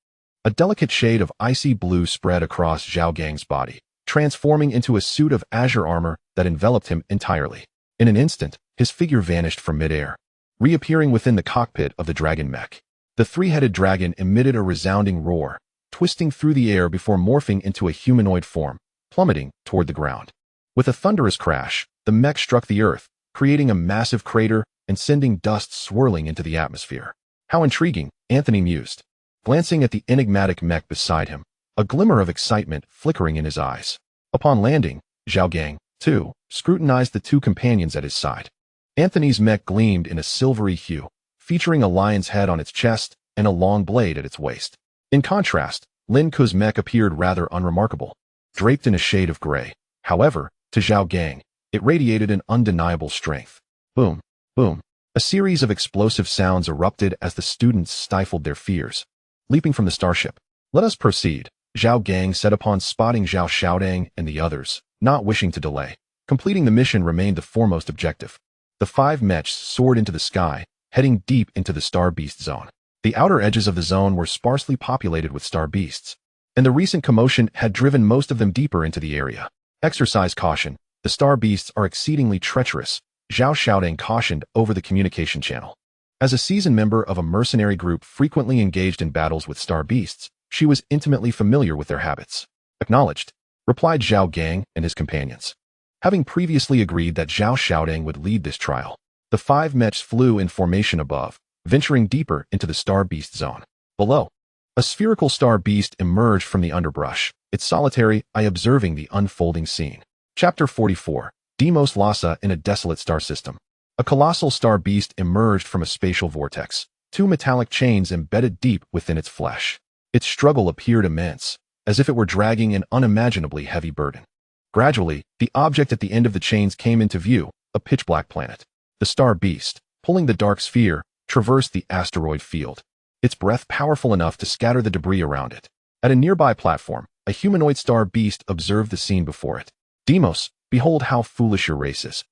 A delicate shade of icy blue spread across Zhao Gang's body, transforming into a suit of azure armor that enveloped him entirely. In an instant, his figure vanished from midair, reappearing within the cockpit of the dragon mech. The 3-headed dragon emitted a resounding roar, twisting through the air before morphing into a humanoid form, plummeting toward the ground. With a thunderous crash, the mech struck the earth, creating a massive crater and sending dust swirling into the atmosphere. "How intriguing," Anthony mused, glancing at the enigmatic mech beside him, a glimmer of excitement flickering in his eyes. Upon landing, Zhao Gang, too, scrutinized the 2 companions at his side. Anthony's mech gleamed in a silvery hue, featuring a lion's head on its chest and a long blade at its waist. In contrast, Lin Ke's mech appeared rather unremarkable, draped in a shade of gray. However, to Zhao Gang, it radiated an undeniable strength. Boom, boom. A series of explosive sounds erupted as the students stifled their fears. Leaping from the starship, "Let us proceed," Zhao Gang said upon spotting Zhao Xiaodang and the others, not wishing to delay. Completing the mission remained the foremost objective. The 5 mechs soared into the sky, heading deep into the star beast zone. The outer edges of the zone were sparsely populated with star beasts, and the recent commotion had driven most of them deeper into the area. Exercise caution. The star beasts are exceedingly treacherous, Zhao Gang cautioned over the communication channel. As a seasoned member of a mercenary group frequently engaged in battles with star beasts, she was intimately familiar with their habits. Acknowledged, replied Zhao Gang and his companions. Having previously agreed that Zhao Gang would lead this trial, the 5 mechs flew in formation above, venturing deeper into the star beast zone. Below, a spherical star beast emerged from the underbrush, its solitary eye observing the unfolding scene. Chapter 44. Demos Lhasa in a desolate star system. A colossal star beast emerged from a spatial vortex, 2 metallic chains embedded deep within its flesh. Its struggle appeared immense, as if it were dragging an unimaginably heavy burden. Gradually, the object at the end of the chains came into view, a pitch-black planet. The star beast, pulling the dark sphere, traversed the asteroid field, its breath powerful enough to scatter the debris around it. At a nearby platform, a humanoid star beast observed the scene before it. Demos, behold how foolish your race is.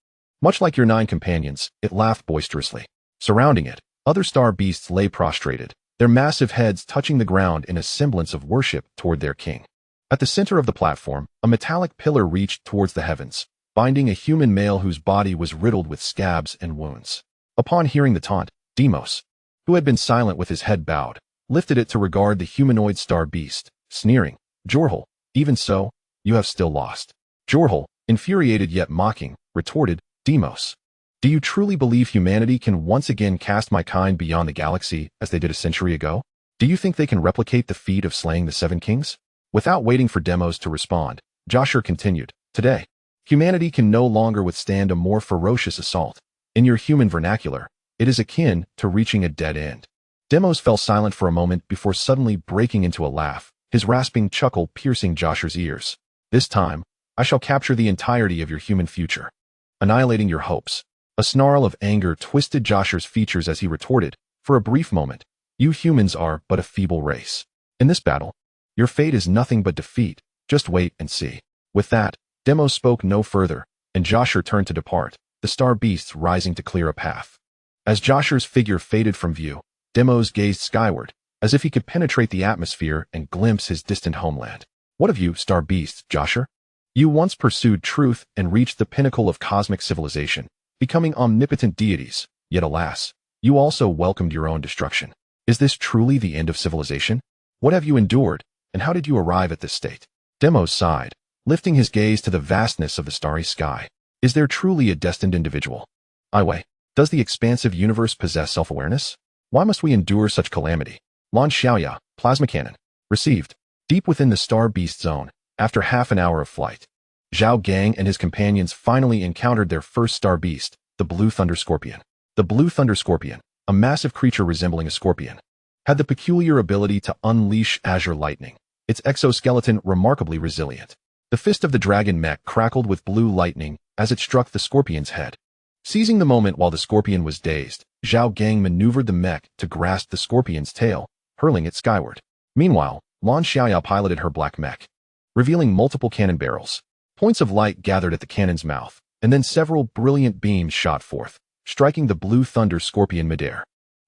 Much like your 9 companions, it laughed boisterously. Surrounding it, other star beasts lay prostrated, their massive heads touching the ground in a semblance of worship toward their king. At the center of the platform, a metallic pillar reached towards the heavens, binding a human male whose body was riddled with scabs and wounds. Upon hearing the taunt, Demos, who had been silent with his head bowed, lifted it to regard the humanoid star beast, sneering, Jorhul, even so, you have still lost. Jorhul, infuriated yet mocking, retorted, Demos, do you truly believe humanity can once again cast my kind beyond the galaxy as they did a century ago? Do you think they can replicate the feat of slaying the 7 kings? Without waiting for Demos to respond, Joshua continued, today, humanity can no longer withstand a more ferocious assault. In your human vernacular, it is akin to reaching a dead end. Demos fell silent for a moment before suddenly breaking into a laugh, his rasping chuckle piercing Joshua's ears. This time, I shall capture the entirety of your human future, annihilating your hopes. A snarl of anger twisted Joshua's features as he retorted, for a brief moment, you humans are but a feeble race. In this battle, your fate is nothing but defeat, just wait and see. With that, Demos spoke no further, and Joshua turned to depart, the star beasts rising to clear a path. As Joshua's figure faded from view, Demos gazed skyward, as if he could penetrate the atmosphere and glimpse his distant homeland. What of you, star beasts, Joshua? You once pursued truth and reached the pinnacle of cosmic civilization, becoming omnipotent deities, yet alas, you also welcomed your own destruction. Is this truly the end of civilization? What have you endured, and how did you arrive at this state? Demos sighed, lifting his gaze to the vastness of the starry sky. Is there truly a destined individual? Iway, does the expansive universe possess self-awareness? Why must we endure such calamity? Lan Xiaoya, plasma cannon, received. Deep within the star beast zone, after half an hour of flight, Zhao Gang and his companions finally encountered their first star beast, the Blue Thunder Scorpion. The Blue Thunder Scorpion, a massive creature resembling a scorpion, had the peculiar ability to unleash azure lightning, its exoskeleton remarkably resilient. The fist of the dragon mech crackled with blue lightning as it struck the scorpion's head. Seizing the moment while the scorpion was dazed, Zhao Gang maneuvered the mech to grasp the scorpion's tail, hurling it skyward. Meanwhile, Lan Xiaoya piloted her black mech, revealing multiple cannon barrels. Points of light gathered at the cannon's mouth, and then several brilliant beams shot forth, striking the Blue Thunder Scorpion midair.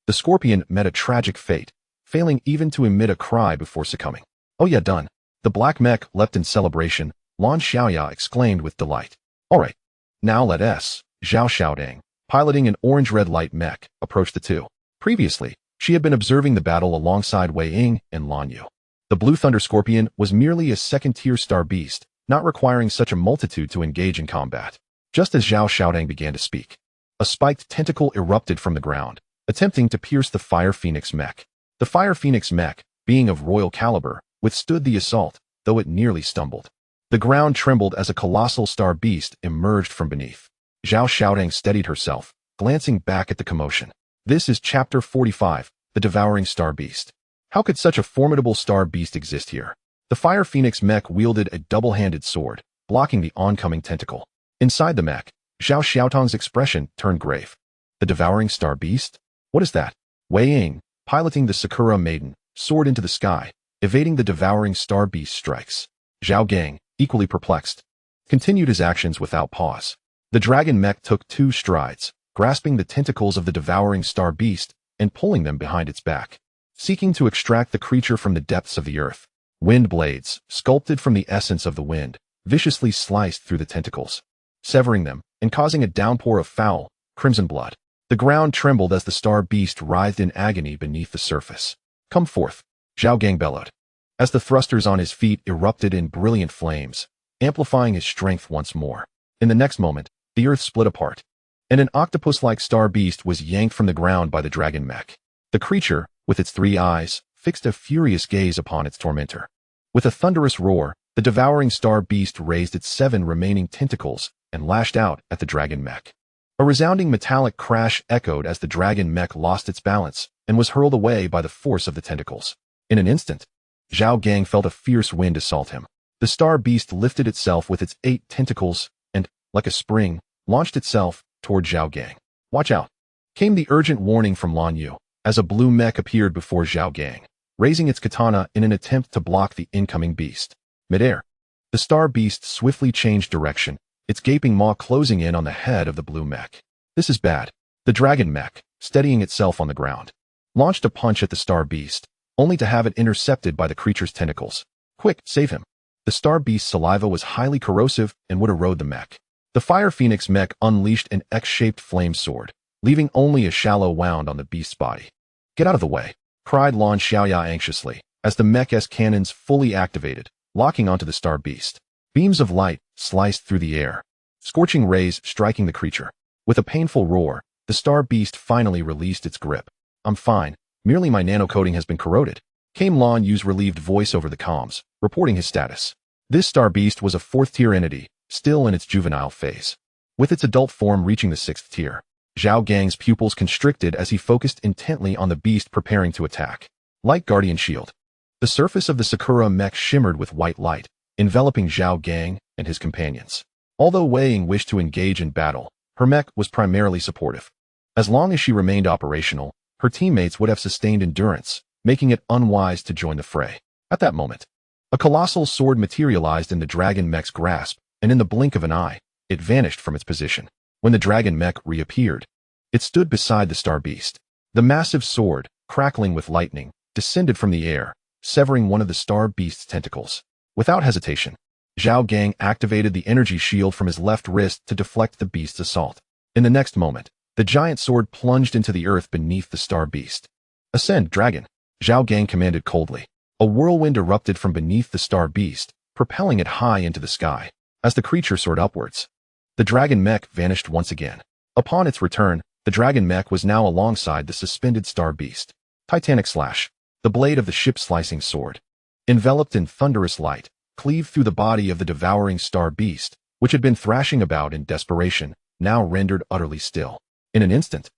The scorpion met a tragic fate, failing even to emit a cry before succumbing. Oh yeah, done. The black mech leapt in celebration, Lan Xiaoya exclaimed with delight. Alright, now let us. Zhao Gang, piloting an orange-red light mech, approached the two. Previously, she had been observing the battle alongside Wei Ying and Lan Yu. The Blue Thunder Scorpion was merely a second-tier star beast, not requiring such a multitude to engage in combat. Just as Zhao Gang began to speak, a spiked tentacle erupted from the ground, attempting to pierce the Fire Phoenix mech. The Fire Phoenix mech, being of royal caliber, withstood the assault, though it nearly stumbled. The ground trembled as a colossal star beast emerged from beneath. Zhao Gang steadied herself, glancing back at the commotion. This is Chapter 45, The Devouring Star Beast. How could such a formidable star beast exist here? The Fire Phoenix mech wielded a double-handed sword, blocking the oncoming tentacle. Inside the mech, Zhao Xiaotong's expression turned grave. The Devouring Star Beast? What is that? Wei Ying, piloting the Sakura Maiden, soared into the sky, evading the Devouring Star Beast strikes. Zhao Gang, equally perplexed, continued his actions without pause. The dragon mech took 2 strides, grasping the tentacles of the devouring star beast and pulling them behind its back, seeking to extract the creature from the depths of the earth. Wind blades, sculpted from the essence of the wind, viciously sliced through the tentacles, severing them and causing a downpour of foul, crimson blood. The ground trembled as the star beast writhed in agony beneath the surface. "Come forth," Zhao Gang bellowed, as the thrusters on his feet erupted in brilliant flames, amplifying his strength once more. In the next moment, the earth split apart, and an octopus-like star beast was yanked from the ground by the dragon mech. The creature, with its 3 eyes, fixed a furious gaze upon its tormentor. With a thunderous roar, the devouring star beast raised its 7 remaining tentacles and lashed out at the dragon mech. A resounding metallic crash echoed as the dragon mech lost its balance and was hurled away by the force of the tentacles. In an instant, Zhao Gang felt a fierce wind assault him. The star beast lifted itself with its 8 tentacles and, like a spring, launched itself toward Zhao Gang. "Watch out!" came the urgent warning from Lan Yu, as a blue mech appeared before Zhao Gang, raising its katana in an attempt to block the incoming beast. Midair, the star beast swiftly changed direction, its gaping maw closing in on the head of the blue mech. "This is bad." The dragon mech, steadying itself on the ground, launched a punch at the star beast, only to have it intercepted by the creature's tentacles. "Quick, save him." The star beast's saliva was highly corrosive and would erode the mech. The Fire Phoenix mech unleashed an X-shaped flame sword, leaving only a shallow wound on the beast's body. "Get out of the way," cried Lan Xiaoya anxiously, as the mech's cannons fully activated, locking onto the star beast. Beams of light sliced through the air, scorching rays striking the creature. With a painful roar, the star beast finally released its grip. "I'm fine, merely my nanocoating has been corroded," came Lan Yu's relieved voice over the comms, reporting his status. This star beast was a 4th-tier entity, still in its juvenile phase. With its adult form reaching the 6th tier, Zhao Gang's pupils constricted as he focused intently on the beast preparing to attack. Light Guardian Shield. The surface of the Sakura mech shimmered with white light, enveloping Zhao Gang and his companions. Although Wei Ying wished to engage in battle, her mech was primarily supportive. As long as she remained operational, her teammates would have sustained endurance, making it unwise to join the fray. At that moment, a colossal sword materialized in the dragon mech's grasp, and in the blink of an eye, it vanished from its position. When the dragon mech reappeared, it stood beside the star beast. The massive sword, crackling with lightning, descended from the air, severing one of the star beast's tentacles. Without hesitation, Zhao Gang activated the energy shield from his left wrist to deflect the beast's assault. In the next moment, the giant sword plunged into the earth beneath the star beast. "Ascend, dragon," Zhao Gang commanded coldly. A whirlwind erupted from beneath the star beast, propelling it high into the sky. As the creature soared upwards, the dragon mech vanished once again. Upon its return, the dragon mech was now alongside the suspended star beast. Titanic slash. The blade of the ship-slicing sword, enveloped in thunderous light, cleaved through the body of the devouring star beast, which had been thrashing about in desperation, now rendered utterly still. In an instant,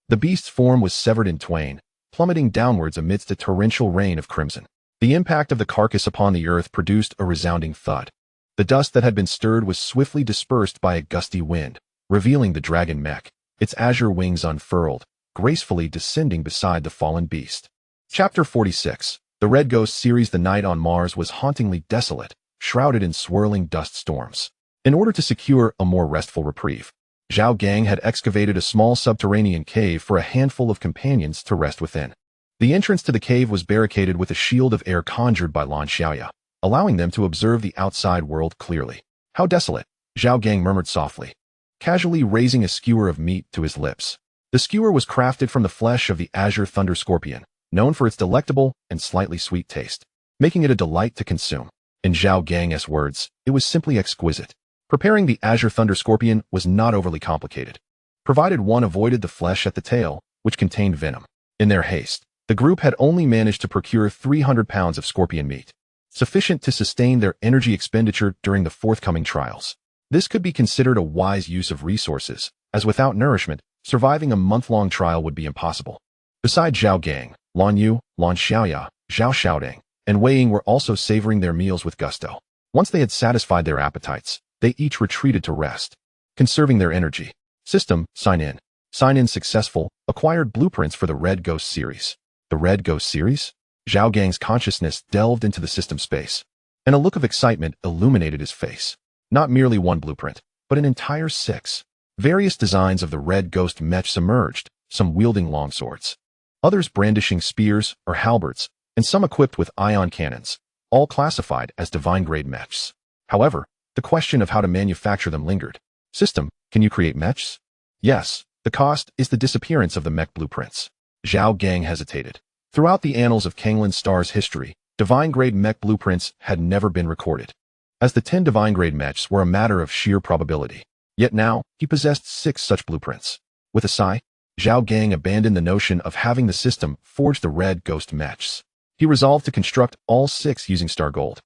the beast's form was severed in twain, plummeting downwards amidst a torrential rain of crimson. The impact of the carcass upon the earth produced a resounding thud. The dust that had been stirred was swiftly dispersed by a gusty wind, revealing the dragon mech, its azure wings unfurled, gracefully descending beside the fallen beast. Chapter 46. The Red Ghost series. The night on Mars was hauntingly desolate, shrouded in swirling dust storms. In order to secure a more restful reprieve, Zhao Gang had excavated a small subterranean cave for a handful of companions to rest within. The entrance to the cave was barricaded with a shield of air conjured by Lan Xiaoya, allowing them to observe the outside world clearly. "How desolate," Zhao Gang murmured softly, casually raising a skewer of meat to his lips. The skewer was crafted from the flesh of the azure thunder scorpion, known for its delectable and slightly sweet taste, making it a delight to consume. In Zhao Gang's words, it was simply exquisite. Preparing the azure thunder scorpion was not overly complicated, provided one avoided the flesh at the tail, which contained venom. In their haste, the group had only managed to procure 300 pounds of scorpion meat, sufficient to sustain their energy expenditure during the forthcoming trials. This could be considered a wise use of resources, as without nourishment, surviving a month-long trial would be impossible. Besides Zhao Gang, Lan Yu, Lan Xiaoya, Zhao Xiaoding, and Wei Ying were also savoring their meals with gusto. Once they had satisfied their appetites, they each retreated to rest, conserving their energy. System, sign in. Sign in successful, acquired blueprints for the Red Ghost series. The Red Ghost series? Zhao Gang's consciousness delved into the system space, and a look of excitement illuminated his face. Not merely one blueprint, but an entire 6. Various designs of the red ghost mechs emerged, some wielding longswords, others brandishing spears or halberds, and some equipped with ion cannons, all classified as divine-grade mechs. However, the question of how to manufacture them lingered. System, can you create mechs? Yes. The cost is the disappearance of the mech blueprints. Zhao Gang hesitated. Throughout the annals of Kanglan Star's history, divine-grade mech blueprints had never been recorded, as the 10 divine-grade mechs were a matter of sheer probability. Yet now, he possessed 6 such blueprints. With a sigh, Zhao Gang abandoned the notion of having the system forge the red ghost mechs. He resolved to construct all 6 using star gold.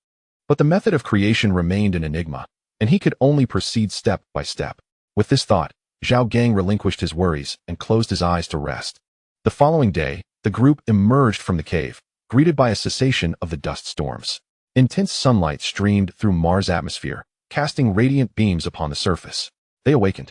But the method of creation remained an enigma, and he could only proceed step by step. With this thought, Zhao Gang relinquished his worries and closed his eyes to rest. The following day, the group emerged from the cave, greeted by a cessation of the dust storms. Intense sunlight streamed through Mars' atmosphere, casting radiant beams upon the surface. They awakened,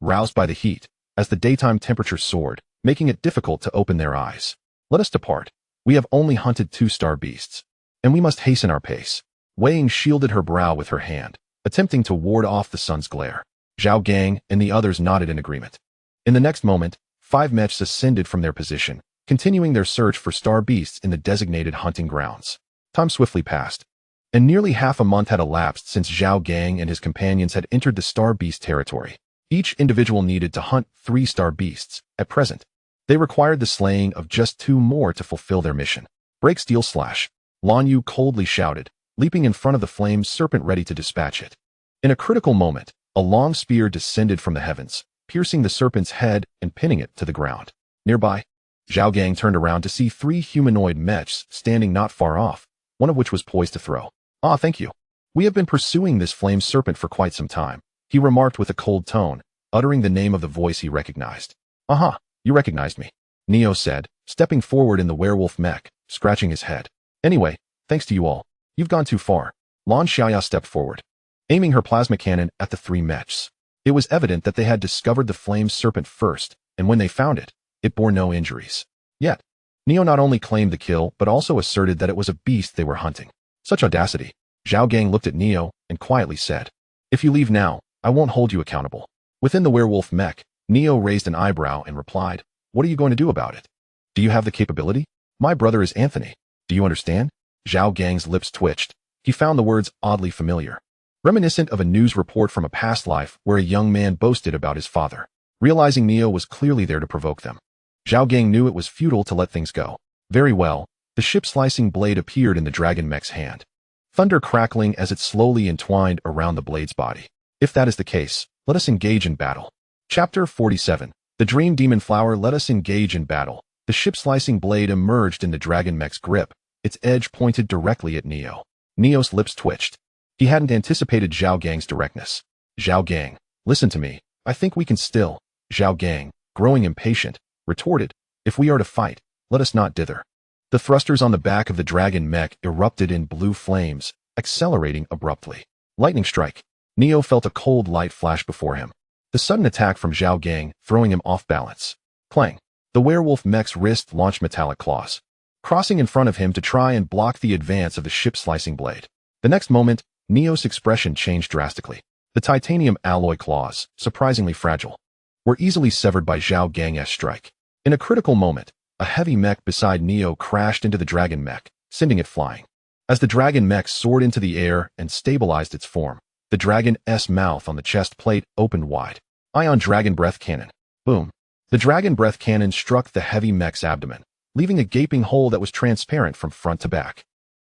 roused by the heat, as the daytime temperature soared, making it difficult to open their eyes. Let us depart. We have only hunted 2 star beasts, and we must hasten our pace. Wei Ying shielded her brow with her hand, attempting to ward off the sun's glare. Zhao Gang and the others nodded in agreement. In the next moment, 5 mechs ascended from their position, continuing their search for star beasts in the designated hunting grounds. Time swiftly passed, and nearly half a month had elapsed since Zhao Gang and his companions had entered the star beast territory. Each individual needed to hunt 3 star beasts. At present, they required the slaying of just 2 more to fulfill their mission. Break steel slash, Lan Yu coldly shouted, leaping in front of the flamed serpent ready to dispatch it. In a critical moment, a long spear descended from the heavens, piercing the serpent's head and pinning it to the ground. Nearby, Zhao Gang turned around to see 3 humanoid mechs standing not far off, one of which was poised to throw. Ah, thank you. We have been pursuing this flame serpent for quite some time, he remarked with a cold tone, uttering the name of the voice he recognized. Aha, you recognized me, Neo said, stepping forward in the werewolf mech, scratching his head. Anyway, thanks to you all. You've gone too far. Lan Xiaya stepped forward, aiming her plasma cannon at the 3 mechs. It was evident that they had discovered the flame serpent first, and when they found it, it bore no injuries. Yet, Neo not only claimed the kill, but also asserted that it was a beast they were hunting. Such audacity. Zhao Gang looked at Neo and quietly said, "If you leave now, I won't hold you accountable." Within the werewolf mech, Neo raised an eyebrow and replied, "What are you going to do about it? Do you have the capability? My brother is Anthony. Do you understand?" Zhao Gang's lips twitched. He found the words oddly familiar, reminiscent of a news report from a past life where a young man boasted about his father. Realizing Neo was clearly there to provoke them, Zhao Gang knew it was futile to let things go. Very well, the ship-slicing blade appeared in the dragon mech's hand, thunder crackling as it slowly entwined around the blade's body. If that is the case, let us engage in battle. Chapter 47. The Dream Demon Flower. Let us engage in battle. The ship-slicing blade emerged in the dragon mech's grip, its edge pointed directly at Neo. Neo's lips twitched. He hadn't anticipated Zhao Gang's directness. Zhao Gang, listen to me. I think we can still. Zhao Gang, growing impatient, retorted, if we are to fight, let us not dither. The thrusters on the back of the dragon mech erupted in blue flames, accelerating abruptly. Lightning strike. Neo felt a cold light flash before him. The sudden attack from Zhao Gang, throwing him off balance. Clang. The werewolf mech's wrist launched metallic claws, crossing in front of him to try and block the advance of the ship-slicing blade. The next moment, Neo's expression changed drastically. The titanium alloy claws, surprisingly fragile, were easily severed by Zhao Gang's strike. In a critical moment, a heavy mech beside Neo crashed into the dragon mech, sending it flying. As the dragon mech soared into the air and stabilized its form, the dragon's mouth on the chest plate opened wide. Ion Dragon Breath Cannon. Boom. The dragon breath cannon struck the heavy mech's abdomen, leaving a gaping hole that was transparent from front to back.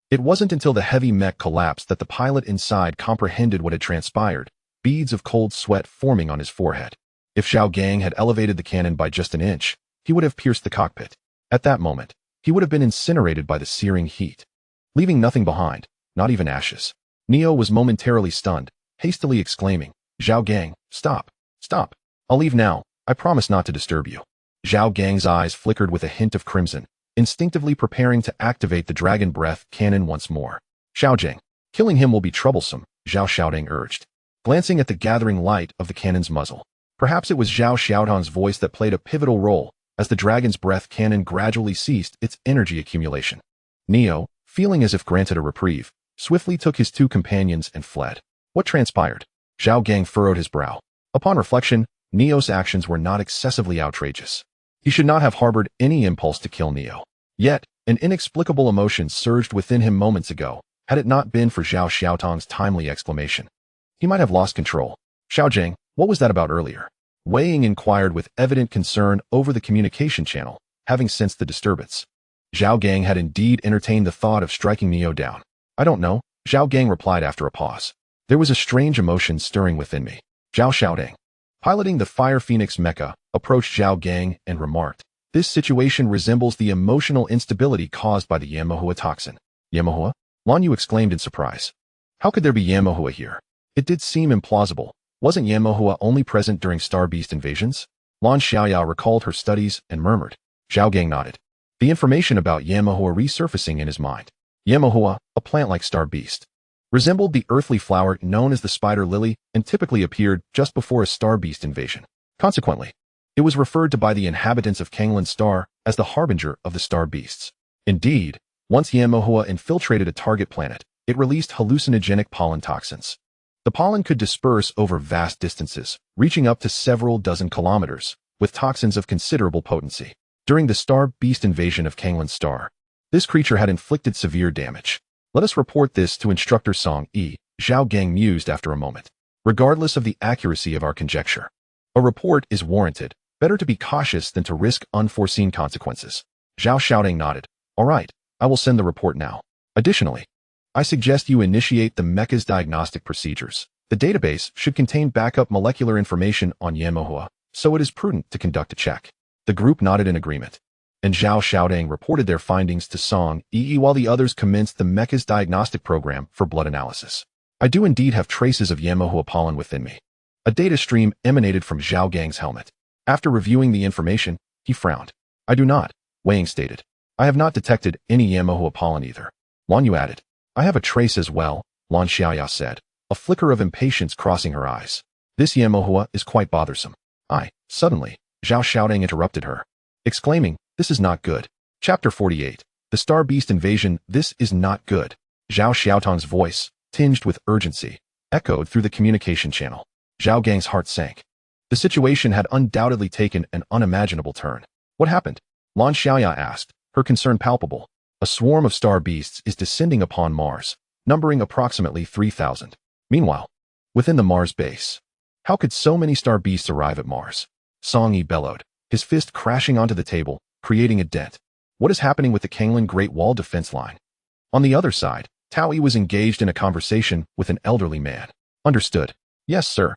It wasn't until the heavy mech collapsed that the pilot inside comprehended what had transpired, beads of cold sweat forming on his forehead. If Zhao Gang had elevated the cannon by just an inch, he would have pierced the cockpit. At that moment, he would have been incinerated by the searing heat, leaving nothing behind, not even ashes. Neo was momentarily stunned, hastily exclaiming, Zhao Gang, stop, stop. I'll leave now, I promise not to disturb you. Zhao Gang's eyes flickered with a hint of crimson, instinctively preparing to activate the dragon breath cannon once more. Xiaojing, killing him will be troublesome, Zhao Xiaodong urged, glancing at the gathering light of the cannon's muzzle. Perhaps it was Zhao Xiaodong's voice that played a pivotal role as the dragon's breath cannon gradually ceased its energy accumulation. Neo, feeling as if granted a reprieve, swiftly took his 2 companions and fled. What transpired? Zhao Gang furrowed his brow. Upon reflection, Neo's actions were not excessively outrageous. He should not have harbored any impulse to kill Neo. Yet, an inexplicable emotion surged within him moments ago, had it not been for Zhao Xiaotong's timely exclamation. He might have lost control. Zhao Gang, what was that about earlier? Wei Ying inquired with evident concern over the communication channel, having sensed the disturbance. Zhao Gang had indeed entertained the thought of striking Neo down. I don't know, Zhao Gang replied after a pause. There was a strange emotion stirring within me. Zhao Xiaodong, piloting the Fire Phoenix Mecha, approached Zhao Gang and remarked, "This situation resembles the emotional instability caused by the Yanmohua toxin." Yanmohua? Lan Yu exclaimed in surprise. How could there be Yanmohua here? It did seem implausible. Wasn't Yanmohua only present during Star Beast invasions? Lan Xiaoyao recalled her studies and murmured. Zhao Gang nodded. The information about Yanmohua resurfacing in his mind. Yanmohua, a plant like Star Beast, resembled the earthly flower known as the spider lily and typically appeared just before a Star Beast invasion. Consequently, it was referred to by the inhabitants of Kanglan Star as the harbinger of the Star Beasts. Indeed, once Yanmohua infiltrated a target planet, it released hallucinogenic pollen toxins. The pollen could disperse over vast distances, reaching up to several dozen kilometers, with toxins of considerable potency. During the Star Beast invasion of Kanglan Star, this creature had inflicted severe damage. Let us report this to Instructor Song Yi, Zhao Gang mused after a moment. Regardless of the accuracy of our conjecture, a report is warranted. Better to be cautious than to risk unforeseen consequences. Zhao Xiaodong nodded. All right, I will send the report now. Additionally, I suggest you initiate the Mecha's diagnostic procedures. The database should contain backup molecular information on Yanmohua, so it is prudent to conduct a check. The group nodded in agreement, and Zhao Xiaodong reported their findings to Song Yi while the others commenced the Mecha's diagnostic program for blood analysis. I do indeed have traces of Yanmohua pollen within me. A data stream emanated from Zhao Gang's helmet. After reviewing the information, he frowned. I do not, Wei Ying stated. I have not detected any Yanmohua pollen either. Lan Yu added. I have a trace as well, Lan Xiaoya said, a flicker of impatience crossing her eyes. This Yanmohua is quite bothersome. Suddenly, Zhao Xiaodong interrupted her, exclaiming, this is not good. Chapter 48. The Star Beast Invasion. This is not good. Zhao Xiaotong's voice, tinged with urgency, echoed through the communication channel. Zhao Gang's heart sank. The situation had undoubtedly taken an unimaginable turn. What happened? Lan Xiaoya asked, her concern palpable. A swarm of star beasts is descending upon Mars, numbering approximately 3,000. Meanwhile, within the Mars base, how could so many star beasts arrive at Mars? Song Yi bellowed, his fist crashing onto the table, creating a dent. What is happening with the Kanglan Great Wall defense line? On the other side, Tao Yi was engaged in a conversation with an elderly man. Understood. Yes, sir.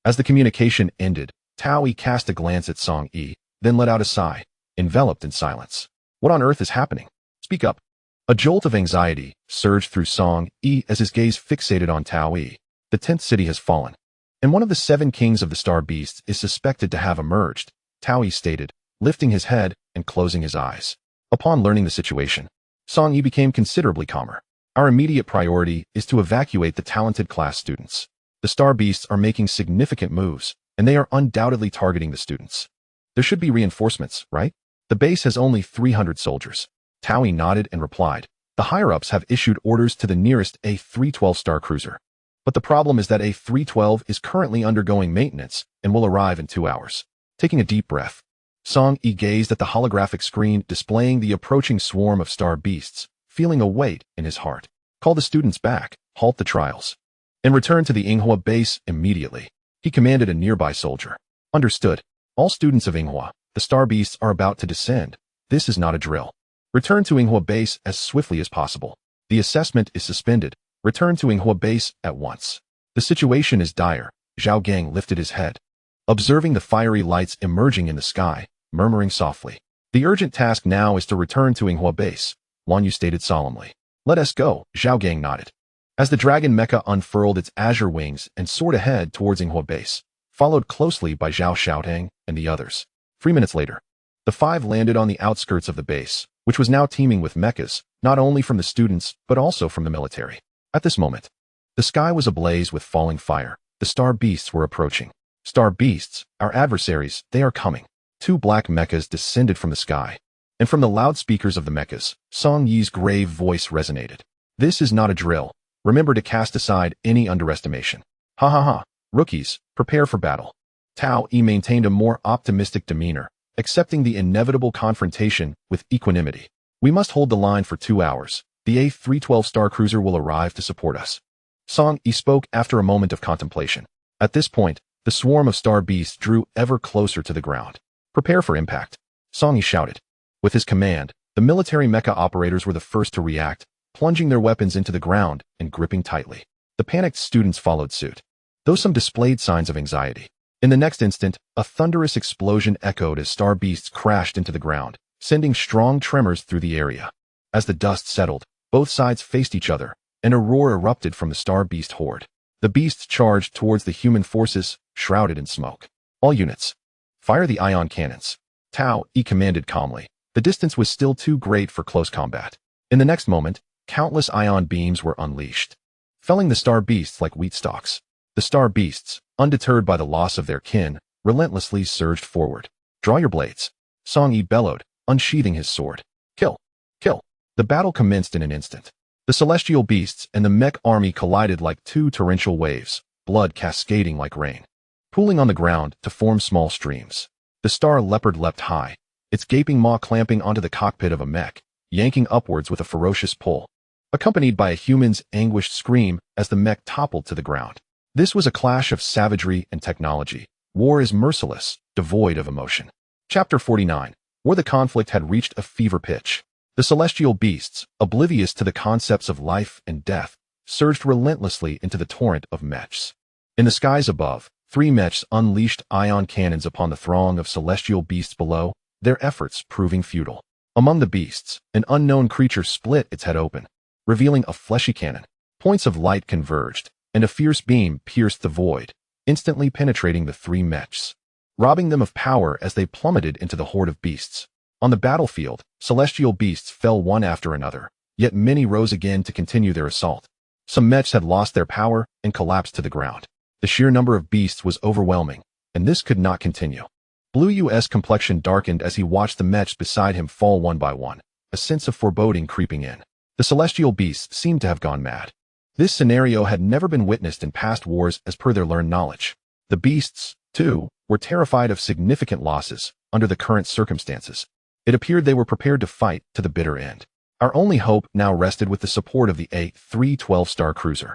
As the communication ended, Tao Yi cast a glance at Song Yi, then let out a sigh, enveloped in silence. What on earth is happening? Speak up. A jolt of anxiety surged through Song Yi as his gaze fixated on Tao Yi. The 10th city has fallen, and one of the 7 kings of the Star Beasts is suspected to have emerged, Tao Yi stated, lifting his head and closing his eyes. Upon learning the situation, Song Yi became considerably calmer. Our immediate priority is to evacuate the talented class students. The Star Beasts are making significant moves, and they are undoubtedly targeting the students. There should be reinforcements, right? The base has only 300 soldiers. Tao Yi nodded and replied, the higher-ups have issued orders to the nearest A312 star cruiser. But the problem is that A312 is currently undergoing maintenance and will arrive in 2 hours. Taking a deep breath, Song Yi gazed at the holographic screen displaying the approaching swarm of star beasts, feeling a weight in his heart. Call the students back, halt the trials, and return to the Yinghua base immediately. He commanded a nearby soldier. Understood. All students of Yinghua, the star beasts are about to descend. This is not a drill. Return to Yinghua base as swiftly as possible. The assessment is suspended. Return to Yinghua base at once. The situation is dire. Zhao Gang lifted his head, observing the fiery lights emerging in the sky, murmuring softly. The urgent task now is to return to Yinghua base, Lan Yu stated solemnly. Let us go, Zhao Gang nodded. As the dragon mecha unfurled its azure wings and soared ahead towards Yinghua base, followed closely by Zhao Xiaodong and the others. 3 minutes later, the 5 landed on the outskirts of the base, which was now teeming with mechas, not only from the students, but also from the military. At this moment, the sky was ablaze with falling fire. The star beasts were approaching. Star beasts, our adversaries, they are coming. 2 black mechas descended from the sky, and from the loudspeakers of the mechas, Song Yi's grave voice resonated. This is not a drill. Remember to cast aside any underestimation. Ha ha ha. Rookies, prepare for battle. Tao E maintained a more optimistic demeanor, accepting the inevitable confrontation with equanimity. We must hold the line for 2 hours. The A312 Star Cruiser will arrive to support us. Song E spoke after a moment of contemplation. At this point, the swarm of star beasts drew ever closer to the ground. Prepare for impact. Song E shouted. With his command, the military mecha operators were the first to react, plunging their weapons into the ground and gripping tightly. The panicked students followed suit, though some displayed signs of anxiety. In the next instant, a thunderous explosion echoed as star beasts crashed into the ground, sending strong tremors through the area. As the dust settled, both sides faced each other, and a roar erupted from the star beast horde. The beasts charged towards the human forces, shrouded in smoke. All units, fire the ion cannons. Tao E commanded calmly. The distance was still too great for close combat. In the next moment, countless ion beams were unleashed, felling the star beasts like wheat stalks. The star beasts, undeterred by the loss of their kin, relentlessly surged forward. Draw your blades. Song E bellowed, unsheathing his sword. Kill! Kill! The battle commenced in an instant. The celestial beasts and the mech army collided like two torrential waves, blood cascading like rain, pooling on the ground to form small streams. The star leopard leapt high, its gaping maw clamping onto the cockpit of a mech, yanking upwards with a ferocious pull, accompanied by a human's anguished scream as the mech toppled to the ground. This was a clash of savagery and technology. War is merciless, devoid of emotion. Chapter 49, where the conflict had reached a fever pitch. The celestial beasts, oblivious to the concepts of life and death, surged relentlessly into the torrent of mechs. In the skies above, 3 mechs unleashed ion cannons upon the throng of celestial beasts below, their efforts proving futile. Among the beasts, an unknown creature split its head open, revealing a fleshy cannon. Points of light converged, and a fierce beam pierced the void, instantly penetrating the 3 mechs, robbing them of power as they plummeted into the horde of beasts. On the battlefield, celestial beasts fell one after another, yet many rose again to continue their assault. Some mechs had lost their power and collapsed to the ground. The sheer number of beasts was overwhelming, and this could not continue. Blue U.S. complexion darkened as he watched the mechs beside him fall one by one, a sense of foreboding creeping in. The celestial beasts seemed to have gone mad. This scenario had never been witnessed in past wars as per their learned knowledge. The beasts, too, were terrified of significant losses under the current circumstances. It appeared they were prepared to fight to the bitter end. Our only hope now rested with the support of the A312 Star Cruiser.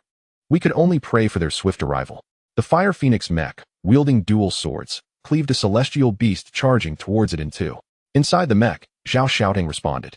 We could only pray for their swift arrival. The Fire Phoenix mech, wielding dual swords, cleaved a celestial beast charging towards it in two. Inside the mech, Zhao Gang responded.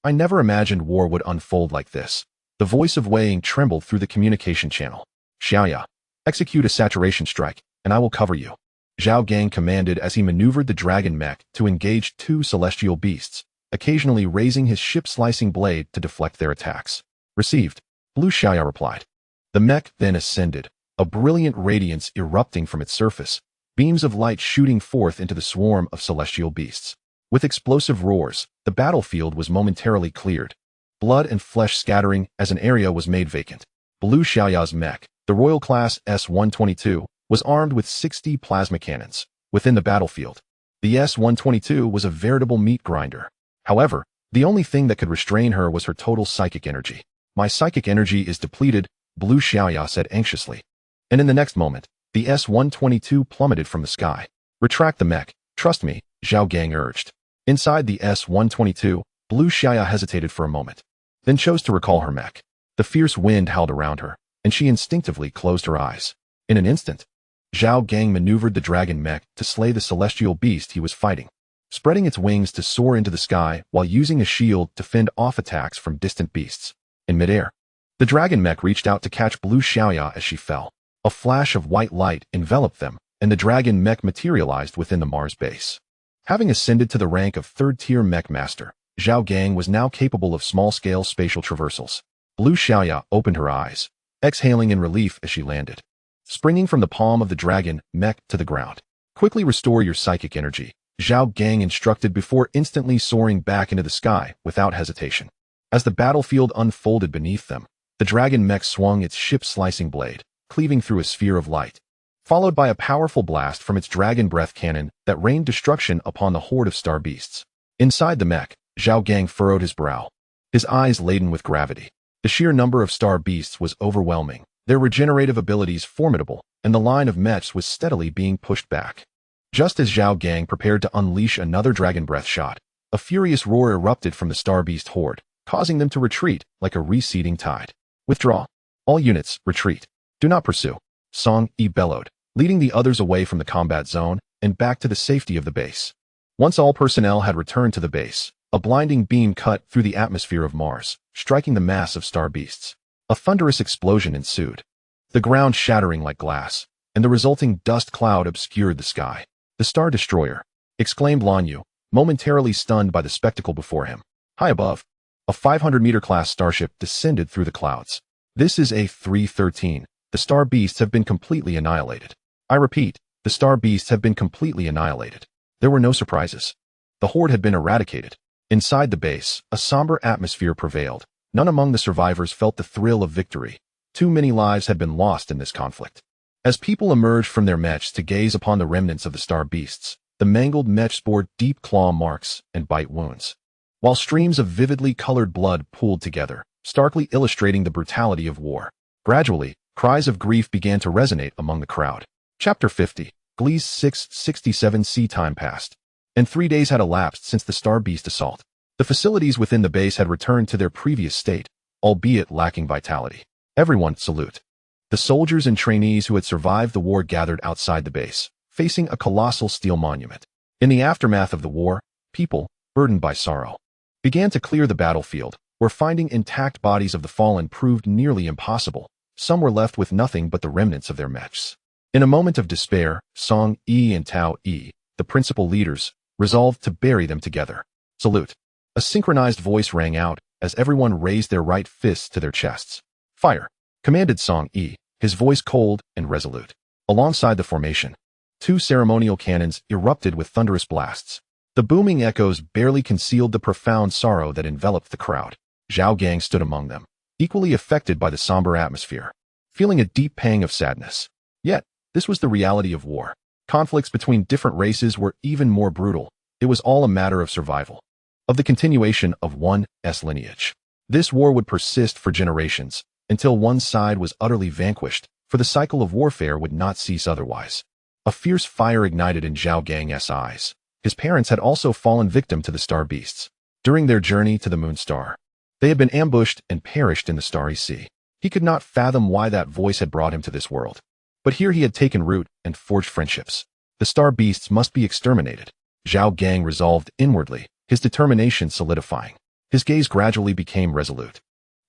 I never imagined war would unfold like this. The voice of Wei Ying trembled through the communication channel. Xiaoya, execute a saturation strike, and I will cover you. Zhao Gang commanded as he maneuvered the dragon mech to engage 2 celestial beasts, occasionally raising his ship-slicing blade to deflect their attacks. Received, Blue Xiaoya replied. The mech then ascended, a brilliant radiance erupting from its surface, beams of light shooting forth into the swarm of celestial beasts. With explosive roars, the battlefield was momentarily cleared, blood and flesh scattering as an area was made vacant. Blue Xiaoya's mech, the Royal Class S-122, was armed with 60 plasma cannons. Within the battlefield, the S-122 was a veritable meat grinder. However, the only thing that could restrain her was her total psychic energy. My psychic energy is depleted, Blue Xiaoya said anxiously. And in the next moment, the S-122 plummeted from the sky. Retract the mech, trust me, Zhao Gang urged. Inside the S-122, Blue Xiaoya hesitated for a moment, then chose to recall her mech. The fierce wind howled around her, and she instinctively closed her eyes. In an instant, Zhao Gang maneuvered the dragon mech to slay the celestial beast he was fighting, spreading its wings to soar into the sky while using a shield to fend off attacks from distant beasts. In midair, the dragon mech reached out to catch Blue Xiaoya as she fell. A flash of white light enveloped them, and the dragon mech materialized within the Mars base. Having ascended to the rank of 3rd-tier mech master, Zhao Gang was now capable of small-scale spatial traversals. Blue Xiaoya opened her eyes, exhaling in relief as she landed, springing from the palm of the dragon mech to the ground. Quickly restore your psychic energy, Zhao Gang instructed before instantly soaring back into the sky without hesitation. As the battlefield unfolded beneath them, the dragon mech swung its ship-slicing blade, cleaving through a sphere of light, followed by a powerful blast from its dragon breath cannon that rained destruction upon the horde of star beasts. Inside the mech, Zhao Gang furrowed his brow, his eyes laden with gravity. The sheer number of star beasts was overwhelming, their regenerative abilities formidable, and the line of mechs was steadily being pushed back. Just as Zhao Gang prepared to unleash another dragon breath shot, a furious roar erupted from the Star Beast horde, causing them to retreat like a receding tide. Withdraw. All units, retreat. Do not pursue. Song Yi bellowed, leading the others away from the combat zone and back to the safety of the base. Once all personnel had returned to the base, a blinding beam cut through the atmosphere of Mars, striking the mass of Star Beasts. A thunderous explosion ensued, the ground shattering like glass, and the resulting dust cloud obscured the sky. "The Star Destroyer!" exclaimed Lan Yu, momentarily stunned by the spectacle before him. High above, a 500-meter class starship descended through the clouds. "This is A313. The Star Beasts have been completely annihilated. I repeat, the Star Beasts have been completely annihilated." There were no surprises. The horde had been eradicated. Inside the base, a somber atmosphere prevailed. None among the survivors felt the thrill of victory. Too many lives had been lost in this conflict. As people emerged from their mechs to gaze upon the remnants of the Star Beasts, the mangled mechs bore deep claw marks and bite wounds, while streams of vividly colored blood pooled together, starkly illustrating the brutality of war. Gradually, cries of grief began to resonate among the crowd. Chapter 50. Gliese 667C. Time passed, and 3 days had elapsed since the Star Beast assault. The facilities within the base had returned to their previous state, albeit lacking vitality. Everyone salute. The soldiers and trainees who had survived the war gathered outside the base, facing a colossal steel monument. In the aftermath of the war, people, burdened by sorrow, began to clear the battlefield, where finding intact bodies of the fallen proved nearly impossible. Some were left with nothing but the remnants of their mechs. In a moment of despair, Song Yi and Tao Yi, the principal leaders, resolved to bury them together. Salute. A synchronized voice rang out as everyone raised their right fists to their chests. "Fire!" commanded Song Yi, his voice cold and resolute. Alongside the formation, 2 ceremonial cannons erupted with thunderous blasts. The booming echoes barely concealed the profound sorrow that enveloped the crowd. Zhao Gang stood among them, equally affected by the somber atmosphere, feeling a deep pang of sadness. Yet, this was the reality of war. Conflicts between different races were even more brutal. It was all a matter of survival, of the continuation of one's lineage. This war would persist for generations, until one side was utterly vanquished, for the cycle of warfare would not cease otherwise. A fierce fire ignited in Zhao Gang's eyes. His parents had also fallen victim to the Star Beasts during their journey to the Moon Star. They had been ambushed and perished in the Starry Sea. He could not fathom why that voice had brought him to this world. But here he had taken root and forged friendships. The Star Beasts must be exterminated. Zhao Gang resolved inwardly, his determination solidifying. His gaze gradually became resolute.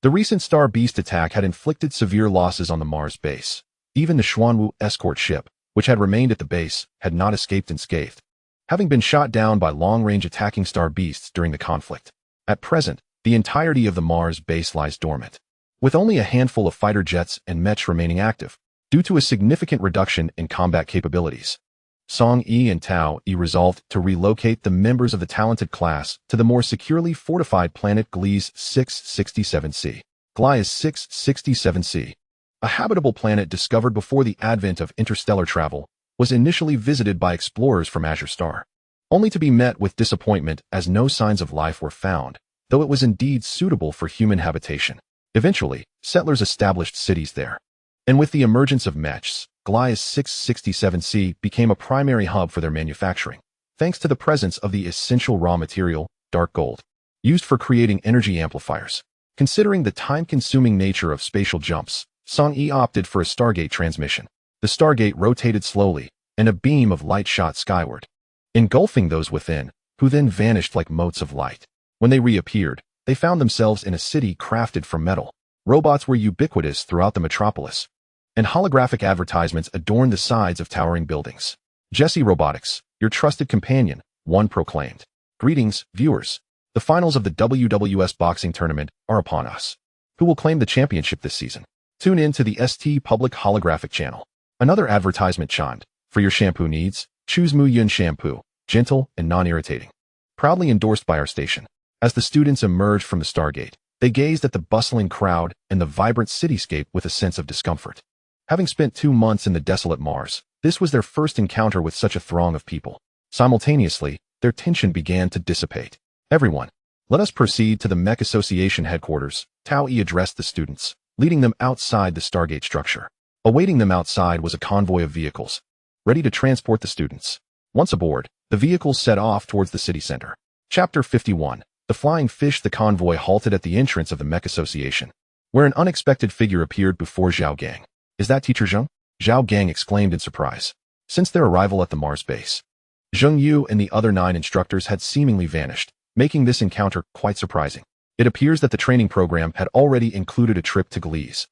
The recent Star Beast attack had inflicted severe losses on the Mars base. Even the Xuanwu escort ship, which had remained at the base, had not escaped unscathed, having been shot down by long-range attacking Star Beasts during the conflict. At present, the entirety of the Mars base lies dormant, with only a handful of fighter jets and mechs remaining active, due to a significant reduction in combat capabilities. Song Yi and Tao Yi resolved to relocate the members of the talented class to the more securely fortified planet Gliese 667C. Gliese 667C, a habitable planet discovered before the advent of interstellar travel, was initially visited by explorers from Azure Star, only to be met with disappointment as no signs of life were found, though it was indeed suitable for human habitation. Eventually, settlers established cities there, and with the emergence of mechs, Gliese 667C became a primary hub for their manufacturing, thanks to the presence of the essential raw material, dark gold, used for creating energy amplifiers. Considering the time-consuming nature of spatial jumps, Song Yi opted for a Stargate transmission. The Stargate rotated slowly, and a beam of light shot skyward, engulfing those within, who then vanished like motes of light. When they reappeared, they found themselves in a city crafted from metal. Robots were ubiquitous throughout the metropolis, and holographic advertisements adorned the sides of towering buildings. "Jesse Robotics, your trusted companion," one proclaimed. "Greetings, viewers. The finals of the WWS boxing tournament are upon us. Who will claim the championship this season? Tune in to the ST Public Holographic channel." Another advertisement chimed. "For your shampoo needs, choose Mu Yun Shampoo, gentle and non-irritating." Proudly endorsed by our station. As the students emerged from the Stargate, they gazed at the bustling crowd and the vibrant cityscape with a sense of discomfort. Having spent 2 months in the desolate Mars, this was their first encounter with such a throng of people. Simultaneously, their tension began to dissipate. "Everyone, let us proceed to the Mech Association headquarters," Tao Yi addressed the students, leading them outside the Stargate structure. Awaiting them outside was a convoy of vehicles, ready to transport the students. Once aboard, the vehicles set off towards the city center. Chapter 51. The Flying Fish. The convoy halted at the entrance of the Mecha Association, where an unexpected figure appeared before Zhao Gang. "Is that Teacher Zheng?" Zhao Gang exclaimed in surprise. Since their arrival at the Mars base, Zheng Yu and the other 9 instructors had seemingly vanished, making this encounter quite surprising. It appears that the training program had already included a trip to Glees.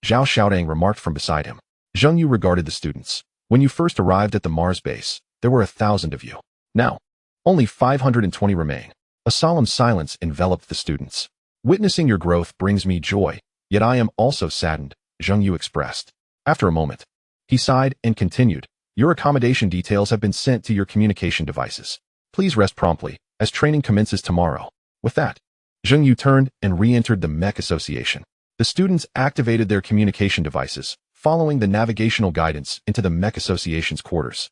Zhao Xiaodang remarked from beside him. Zheng Yu regarded the students. "When you first arrived at the Mars base, there were 1,000 of you. Now, only 520 remain." A solemn silence enveloped the students. "Witnessing your growth brings me joy, yet I am also saddened," Zheng Yu expressed. After a moment, he sighed and continued, "Your accommodation details have been sent to your communication devices. Please rest promptly, as training commences tomorrow." With that, Zheng Yu turned and re-entered the Mech Association. The students activated their communication devices, following the navigational guidance into the Mech Association's quarters.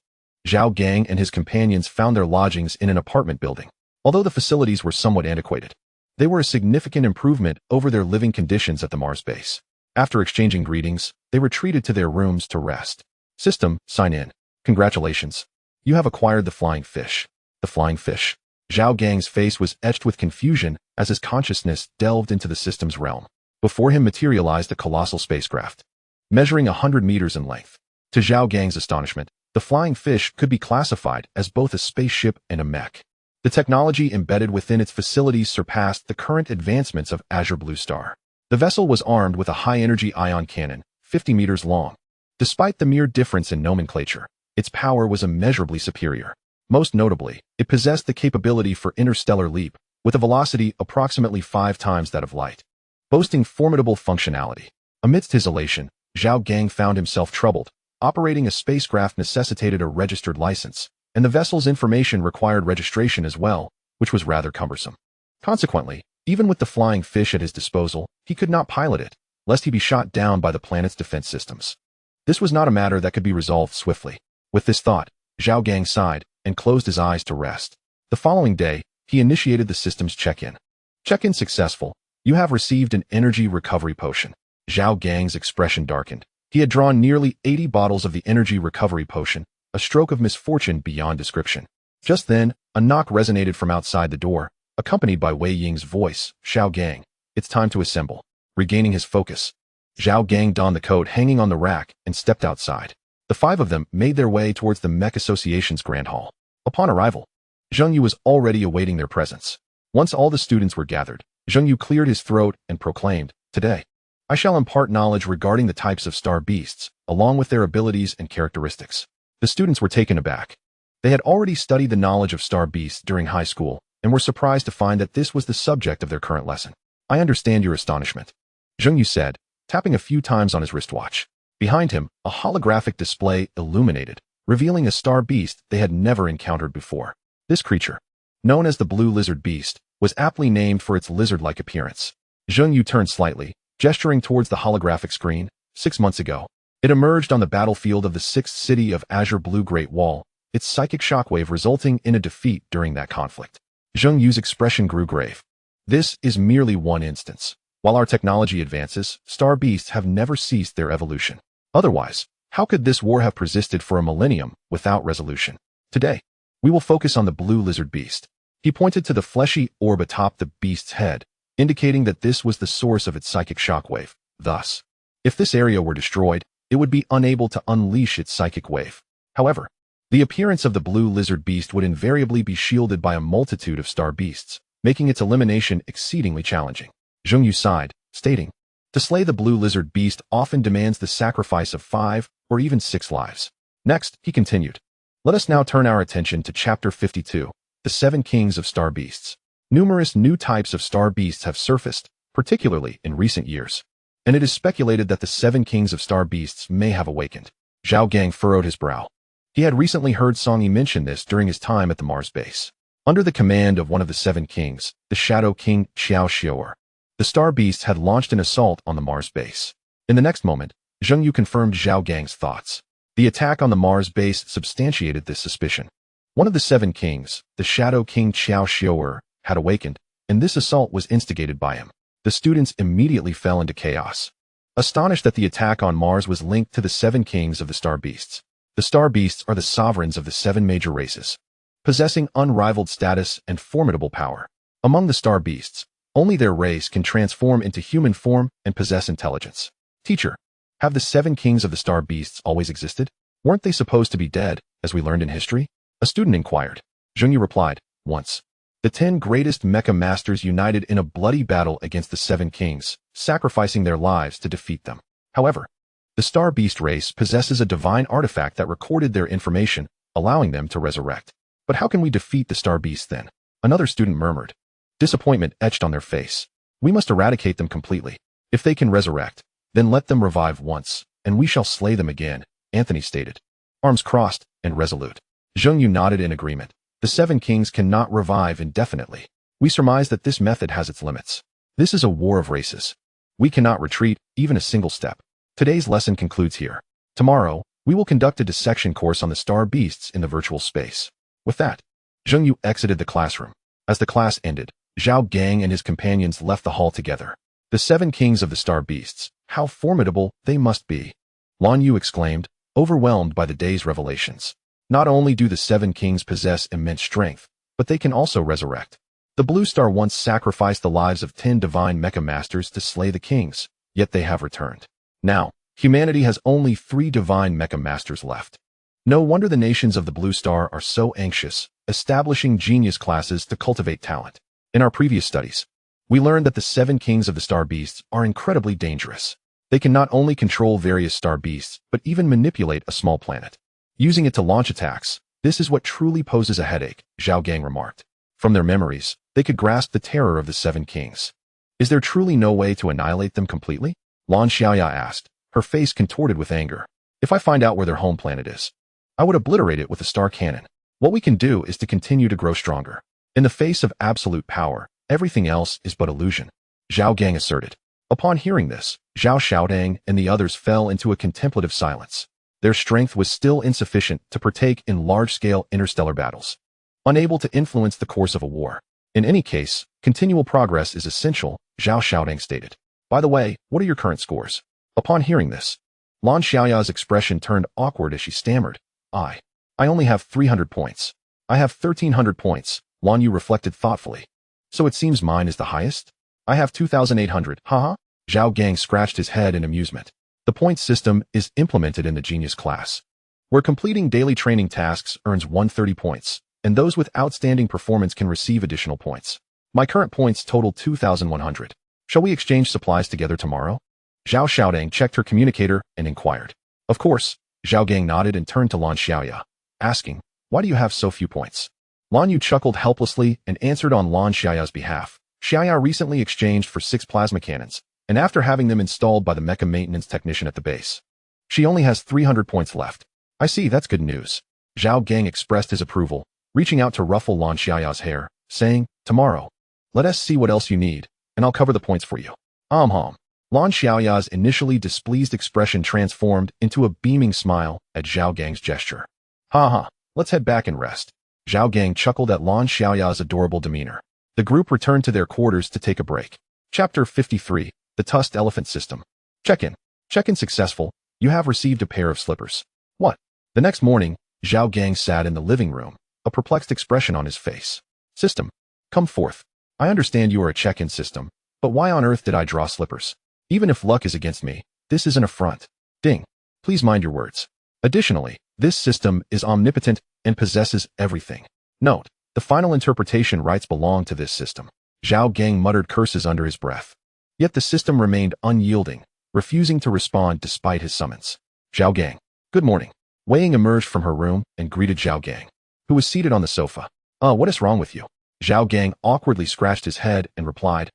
Zhao Gang and his companions found their lodgings in an apartment building. Although the facilities were somewhat antiquated, they were a significant improvement over their living conditions at the Mars base. After exchanging greetings, they retreated to their rooms to rest. "System, sign in. Congratulations. You have acquired the Flying Fish." The Flying Fish. Zhao Gang's face was etched with confusion as his consciousness delved into the system's realm. Before him materialized a colossal spacecraft, measuring 100 meters in length. To Zhao Gang's astonishment, the Flying Fish could be classified as both a spaceship and a mech. The technology embedded within its facilities surpassed the current advancements of Azure Blue Star. The vessel was armed with a high-energy ion cannon, 50 meters long. Despite the mere difference in nomenclature, its power was immeasurably superior. Most notably, it possessed the capability for interstellar leap, with a velocity approximately 5 times that of light, boasting formidable functionality. Amidst his elation, Zhao Gang found himself troubled. Operating a spacecraft necessitated a registered license, and the vessel's information required registration as well, which was rather cumbersome. Consequently, even with the Flying Fish at his disposal, he could not pilot it, lest he be shot down by the planet's defense systems. This was not a matter that could be resolved swiftly. With this thought, Zhao Gang sighed and closed his eyes to rest. The following day, he initiated the system's check-in. "Check-in successful. You have received an energy recovery potion." Zhao Gang's expression darkened. He had drawn nearly 80 bottles of the energy recovery potion, a stroke of misfortune beyond description. Just then, a knock resonated from outside the door, accompanied by Wei Ying's voice. "Zhao Gang, it's time to assemble." Regaining his focus, Zhao Gang donned the coat hanging on the rack and stepped outside. The 5 of them made their way towards the Mech Association's Grand Hall. Upon arrival, Zheng Yu was already awaiting their presence. Once all the students were gathered, Zheng Yu cleared his throat and proclaimed, "Today, I shall impart knowledge regarding the types of star beasts, along with their abilities and characteristics." The students were taken aback. They had already studied the knowledge of star beasts during high school and were surprised to find that this was the subject of their current lesson. "I understand your astonishment," Zheng Yu said, tapping a few times on his wristwatch. Behind him, a holographic display illuminated, revealing a star beast they had never encountered before. This creature, known as the blue lizard beast, was aptly named for its lizard-like appearance. Zheng Yu turned slightly, gesturing towards the holographic screen. 6 months ago, it emerged on the battlefield of the 6th city of Azure Blue Great Wall, its psychic shockwave resulting in a defeat during that conflict. Zheng Yu's expression grew grave. "This is merely one instance. While our technology advances, star beasts have never ceased their evolution. Otherwise, how could this war have persisted for a millennium without resolution? Today, we will focus on the blue lizard beast." He pointed to the fleshy orb atop the beast's head, indicating that this was the source of its psychic shockwave. Thus, if this area were destroyed, it would be unable to unleash its psychic wave. However, the appearance of the blue lizard beast would invariably be shielded by a multitude of star beasts, making its elimination exceedingly challenging. Zheng Yu sighed, stating, "To slay the blue lizard beast often demands the sacrifice of 5 or even 6 lives." Next, he continued, "Let us now turn our attention to Chapter 52, the 7 Kings of Star Beasts. Numerous new types of star beasts have surfaced, particularly in recent years, and it is speculated that the 7 Kings of Star Beasts may have awakened." Zhao Gang furrowed his brow. He had recently heard Song Yi mention this during his time at the Mars base. Under the command of one of the 7 kings, the Shadow King Xiao Xiaoer, the star beasts had launched an assault on the Mars base. In the next moment, Zheng Yu confirmed Zhao Gang's thoughts. The attack on the Mars base substantiated this suspicion. One of the 7 kings, the Shadow King Xiao Xiaoer, had awakened, and this assault was instigated by him. The students immediately fell into chaos, astonished that the attack on Mars was linked to the 7 kings of the star beasts. The star beasts are the sovereigns of the 7 major races, possessing unrivaled status and formidable power. Among the star beasts, only their race can transform into human form and possess intelligence. Teacher, have the 7 kings of the star beasts always existed? Weren't they supposed to be dead, as we learned in history? A student inquired. Zhengyu replied, once. The 10 greatest Mecha masters united in a bloody battle against the 7 kings, sacrificing their lives to defeat them. However, the star beast race possesses a divine artifact that recorded their information, allowing them to resurrect. But how can we defeat the star beasts then? Another student murmured. Disappointment etched on their face. We must eradicate them completely. If they can resurrect, then let them revive once, and we shall slay them again, Anthony stated. Arms crossed and resolute. Zhengyu nodded in agreement. The 7 kings cannot revive indefinitely. We surmise that this method has its limits. This is a war of races. We cannot retreat, even a single step. Today's lesson concludes here. Tomorrow, we will conduct a dissection course on the star beasts in the virtual space. With that, Zhengyu exited the classroom. As the class ended, Zhao Gang and his companions left the hall together. The 7 kings of the star beasts, how formidable they must be. Lan Yu exclaimed, overwhelmed by the day's revelations. Not only do the 7 kings possess immense strength, but they can also resurrect. The Blue Star once sacrificed the lives of 10 divine Mecha masters to slay the kings, yet they have returned. Now, humanity has only 3 divine Mecha masters left. No wonder the nations of the Blue Star are so anxious, establishing genius classes to cultivate talent. In our previous studies, we learned that the 7 kings of the star beasts are incredibly dangerous. They can not only control various star beasts, but even manipulate a small planet. Using it to launch attacks, this is what truly poses a headache, Zhao Gang remarked. From their memories, they could grasp the terror of the 7 kings. Is there truly no way to annihilate them completely? Lan Xiaoya asked, her face contorted with anger. If I find out where their home planet is, I would obliterate it with a star cannon. What we can do is to continue to grow stronger. In the face of absolute power, everything else is but illusion, Zhao Gang asserted. Upon hearing this, Zhao Xiaodang and the others fell into a contemplative silence. Their strength was still insufficient to partake in large-scale interstellar battles, unable to influence the course of a war. In any case, continual progress is essential, Zhao Xiaodang stated. By the way, what are your current scores? Upon hearing this, Lan Xiaoya's expression turned awkward as she stammered. I only have 300 points. I have 1,300 points, Lan Yu reflected thoughtfully. So it seems mine is the highest? I have 2,800, haha? Zhao Gang scratched his head in amusement. The point system is implemented in the genius class, where completing daily training tasks earns 130 points, and those with outstanding performance can receive additional points. My current points total 2,100. Shall we exchange supplies together tomorrow? Zhao Xiaodang checked her communicator and inquired. Of course, Zhao Gang nodded and turned to Lan Xiaoya, asking, why do you have so few points? Lan Yu chuckled helplessly and answered on Lan Xiaoya's behalf. Xiaoya recently exchanged for 6 plasma cannons, and after having them installed by the Mecha maintenance technician at the base, she only has 300 points left. I see, that's good news. Zhao Gang expressed his approval, reaching out to ruffle Lan Xiaoya's hair, saying, tomorrow, let us see what else you need, and I'll cover the points for you. Lan Xiaoya's initially displeased expression transformed into a beaming smile at Zhao Gang's gesture. Haha, let's head back and rest. Zhao Gang chuckled at Lan Xiaoya's adorable demeanor. The group returned to their quarters to take a break. Chapter 53. The Tusked Elephant System. Check-in. Check-in successful. You have received a pair of slippers. What? The next morning, Zhao Gang sat in the living room, a perplexed expression on his face. System. Come forth. I understand you are a check-in system, but why on earth did I draw slippers? Even if luck is against me, this is an affront. Ding. Please mind your words. Additionally, this system is omnipotent and possesses everything. Note, the final interpretation rights belong to this system. Zhao Gang muttered curses under his breath. Yet the system remained unyielding, refusing to respond despite his summons. Zhao Gang. Good morning. Wei Ying emerged from her room and greeted Zhao Gang, who was seated on the sofa. What is wrong with you? Zhao Gang awkwardly scratched his head and replied,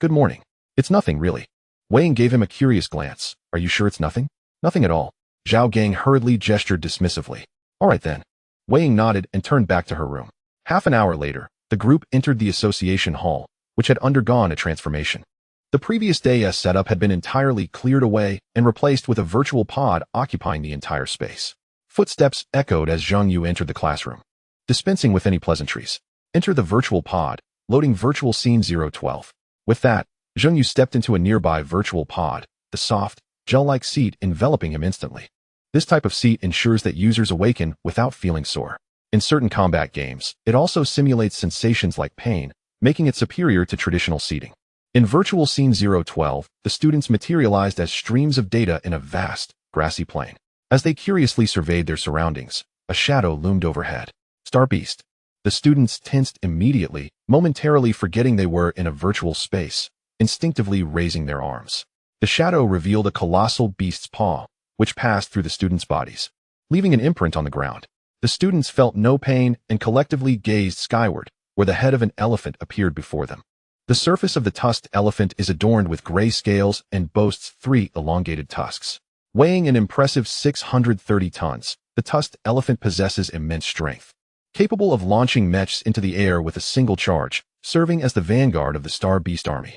good morning. It's nothing, really. Wei Ying gave him a curious glance. Are you sure it's nothing? Nothing at all. Zhao Gang hurriedly gestured dismissively. All right then. Wei Ying nodded and turned back to her room. Half an hour later, the group entered the association hall, which had undergone a transformation. The previous day's setup had been entirely cleared away and replaced with a virtual pod occupying the entire space. Footsteps echoed as Zheng Yu entered the classroom. Dispensing with any pleasantries. Enter the virtual pod, loading virtual scene 012. With that, Zheng Yu stepped into a nearby virtual pod, the soft, gel-like seat enveloping him instantly. This type of seat ensures that users awaken without feeling sore. In certain combat games, it also simulates sensations like pain, making it superior to traditional seating. In Virtual Scene 012, the students materialized as streams of data in a vast, grassy plain. As they curiously surveyed their surroundings, a shadow loomed overhead. Star Beast. The students tensed immediately, momentarily forgetting they were in a virtual space, instinctively raising their arms. The shadow revealed a colossal beast's paw, which passed through the students' bodies, leaving an imprint on the ground. The students felt no pain and collectively gazed skyward, where the head of an elephant appeared before them. The surface of the tusked elephant is adorned with gray scales and boasts 3 elongated tusks. Weighing an impressive 630 tons, the tusked elephant possesses immense strength, capable of launching mechs into the air with a single charge, serving as the vanguard of the Star Beast army.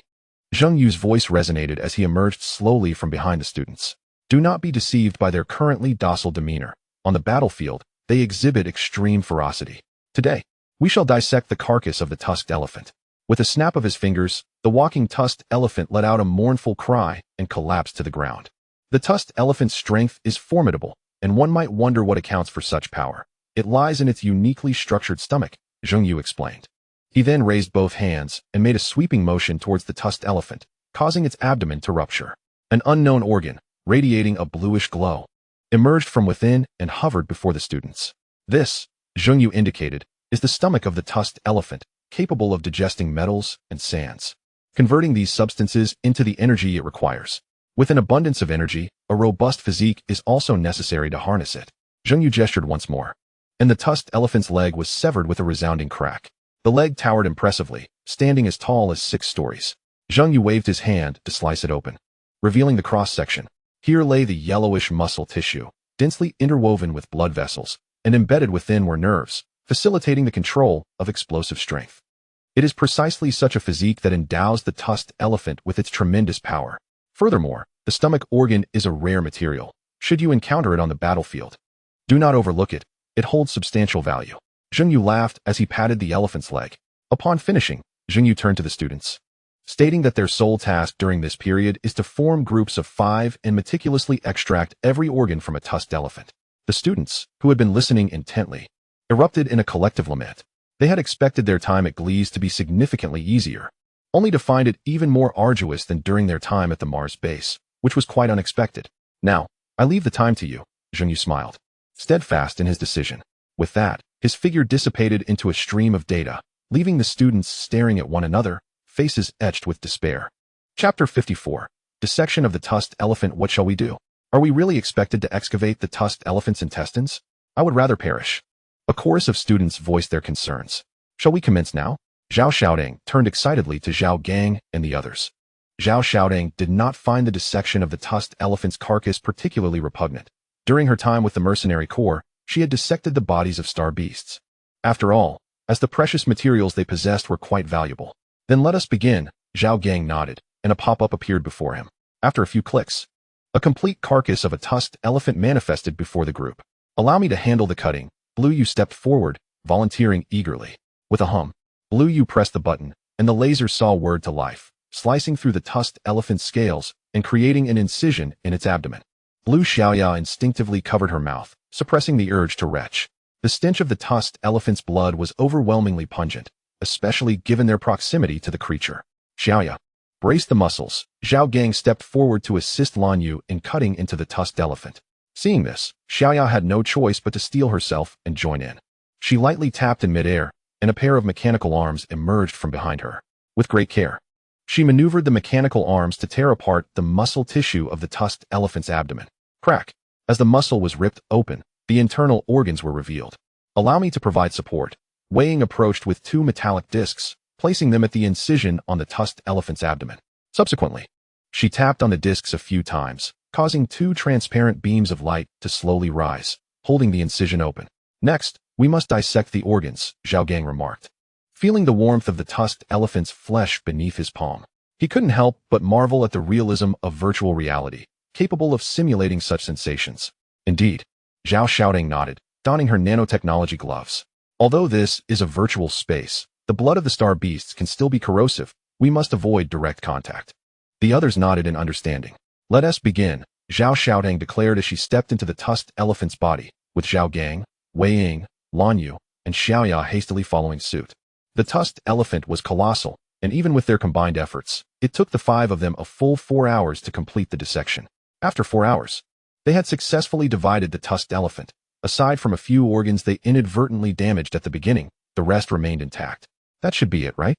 Zheng Yu's voice resonated as he emerged slowly from behind the students. Do not be deceived by their currently docile demeanor. On the battlefield, they exhibit extreme ferocity. Today, we shall dissect the carcass of the tusked elephant. With a snap of his fingers, the walking tusked elephant let out a mournful cry and collapsed to the ground. The tusked elephant's strength is formidable, and one might wonder what accounts for such power. It lies in its uniquely structured stomach, Zheng Yu explained. He then raised both hands and made a sweeping motion towards the tusked elephant, causing its abdomen to rupture. An unknown organ, radiating a bluish glow, emerged from within and hovered before the students. This, Zheng Yu indicated, is the stomach of the tusked elephant, capable of digesting metals and sands, converting these substances into the energy it requires. With an abundance of energy, a robust physique is also necessary to harness it. Zheng Yu gestured once more, and the tusked elephant's leg was severed with a resounding crack. The leg towered impressively, standing as tall as 6 stories. Zheng Yu waved his hand to slice it open, revealing the cross-section. Here lay the yellowish muscle tissue, densely interwoven with blood vessels, and embedded within were nerves, facilitating the control of explosive strength. It is precisely such a physique that endows the tusked elephant with its tremendous power. Furthermore, the stomach organ is a rare material. Should you encounter it on the battlefield, do not overlook it. It holds substantial value. Zheng Yu laughed as he patted the elephant's leg. Upon finishing, Zheng Yu turned to the students, stating that their sole task during this period is to form groups of 5 and meticulously extract every organ from a tusked elephant. The students, who had been listening intently, erupted in a collective lament. They had expected their time at Gliese to be significantly easier, only to find it even more arduous than during their time at the Mars base, which was quite unexpected. Now, I leave the time to you, Zheng Yu smiled, steadfast in his decision. With that, his figure dissipated into a stream of data, leaving the students staring at one another, faces etched with despair. Chapter 54. Dissection of the tusked elephant. What shall we do? Are we really expected to excavate the tusked elephant's intestines? I would rather perish. A chorus of students voiced their concerns. Shall we commence now? Zhao Gang turned excitedly to Zhao Gang and the others. Zhao Gang did not find the dissection of the tusked elephant's carcass particularly repugnant. During her time with the mercenary corps, she had dissected the bodies of star beasts. After all, as the precious materials they possessed were quite valuable. Then let us begin, Zhao Gang nodded, and a pop-up appeared before him. After a few clicks, a complete carcass of a tusked elephant manifested before the group. Allow me to handle the cutting. Blue Yu stepped forward, volunteering eagerly. With a hum, Blue Yu pressed the button, and the laser saw word to life, slicing through the tusked elephant's scales and creating an incision in its abdomen. Blue Xiaoya instinctively covered her mouth, suppressing the urge to retch. The stench of the tusked elephant's blood was overwhelmingly pungent, especially given their proximity to the creature. Xiaoya, brace the muscles. Zhao Gang stepped forward to assist Lan Yu in cutting into the tusked elephant. Seeing this, Xiaoya had no choice but to steel herself and join in. She lightly tapped in midair, and a pair of mechanical arms emerged from behind her. With great care, she maneuvered the mechanical arms to tear apart the muscle tissue of the tusked elephant's abdomen. Crack! As the muscle was ripped open, the internal organs were revealed. Allow me to provide support. Weighing approached with 2 metallic discs, placing them at the incision on the tusked elephant's abdomen. Subsequently, she tapped on the discs a few times, causing 2 transparent beams of light to slowly rise, holding the incision open. Next, we must dissect the organs, Zhao Gang remarked, feeling the warmth of the tusked elephant's flesh beneath his palm. He couldn't help but marvel at the realism of virtual reality, capable of simulating such sensations. Indeed, Zhao Gang nodded, donning her nanotechnology gloves. Although this is a virtual space, the blood of the star beasts can still be corrosive. We must avoid direct contact. The others nodded in understanding. Let us begin, Zhao Gang declared as she stepped into the tusked elephant's body, with Zhao Gang, Wei Ying, Lan Yu, and Xiaoya hastily following suit. The tusked elephant was colossal, and even with their combined efforts, it took the 5 of them a full 4 hours to complete the dissection. After 4 hours, they had successfully divided the tusked elephant. Aside from a few organs they inadvertently damaged at the beginning, the rest remained intact. That should be it, right?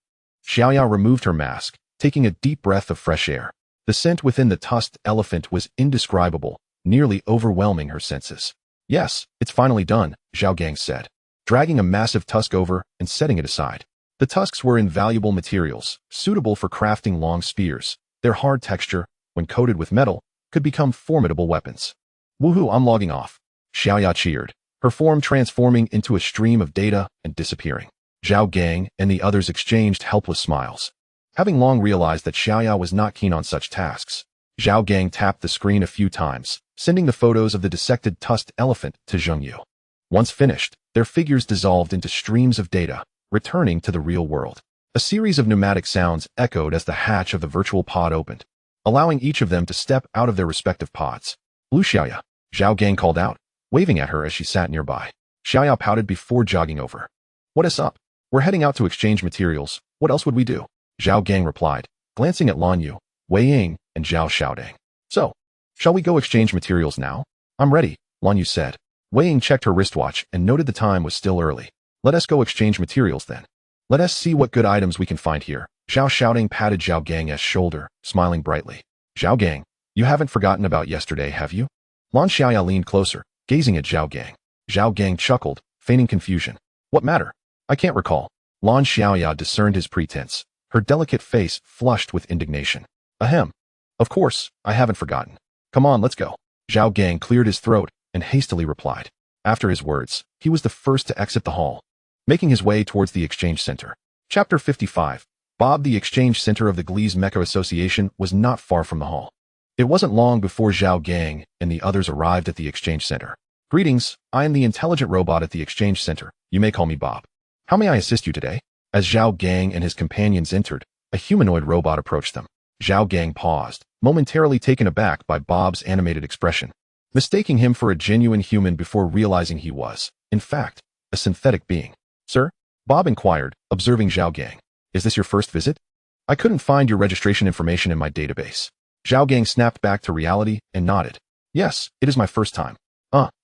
Xiaoya removed her mask, taking a deep breath of fresh air. The scent within the tusked elephant was indescribable, nearly overwhelming her senses. Yes, it's finally done, Zhao Gang said, dragging a massive tusk over and setting it aside. The tusks were invaluable materials, suitable for crafting long spears. Their hard texture, when coated with metal, could become formidable weapons. Woohoo, I'm logging off. Xiaoya cheered, her form transforming into a stream of data and disappearing. Zhao Gang and the others exchanged helpless smiles. Having long realized that Xiaoya was not keen on such tasks, Zhao Gang tapped the screen a few times, sending the photos of the dissected tusked elephant to Zhengyu. Once finished, their figures dissolved into streams of data, returning to the real world. A series of pneumatic sounds echoed as the hatch of the virtual pod opened, allowing each of them to step out of their respective pods. Blue Xiaoya, Zhao Gang called out, waving at her as she sat nearby. Xiaoya pouted before jogging over. What is up? We're heading out to exchange materials. What else would we do? Zhao Gang replied, glancing at Lan Yu, Wei Ying, and Zhao Xiaodang. So, shall we go exchange materials now? I'm ready, Lan Yu said. Wei Ying checked her wristwatch and noted the time was still early. Let us go exchange materials then. Let us see what good items we can find here. Zhao Xiaodang patted Zhao Gang's shoulder, smiling brightly. Zhao Gang, you haven't forgotten about yesterday, have you? Lan Xiaoya leaned closer, gazing at Zhao Gang. Zhao Gang chuckled, feigning confusion. What matter? I can't recall. Lan Xiaoya discerned his pretense, her delicate face flushed with indignation. Ahem. Of course, I haven't forgotten. Come on, let's go. Zhao Gang cleared his throat and hastily replied. After his words, he was the first to exit the hall, making his way towards the exchange center. Chapter 55. Bob. The exchange center of the Gliese Mecha Association was not far from the hall. It wasn't long before Zhao Gang and the others arrived at the exchange center. Greetings, I am the intelligent robot at the exchange center. You may call me Bob. How may I assist you today? As Zhao Gang and his companions entered, a humanoid robot approached them. Zhao Gang paused, momentarily taken aback by Bob's animated expression, mistaking him for a genuine human before realizing he was, in fact, a synthetic being. Sir? Bob inquired, observing Zhao Gang. Is this your first visit? I couldn't find your registration information in my database. Zhao Gang snapped back to reality and nodded. Yes, it is my first time.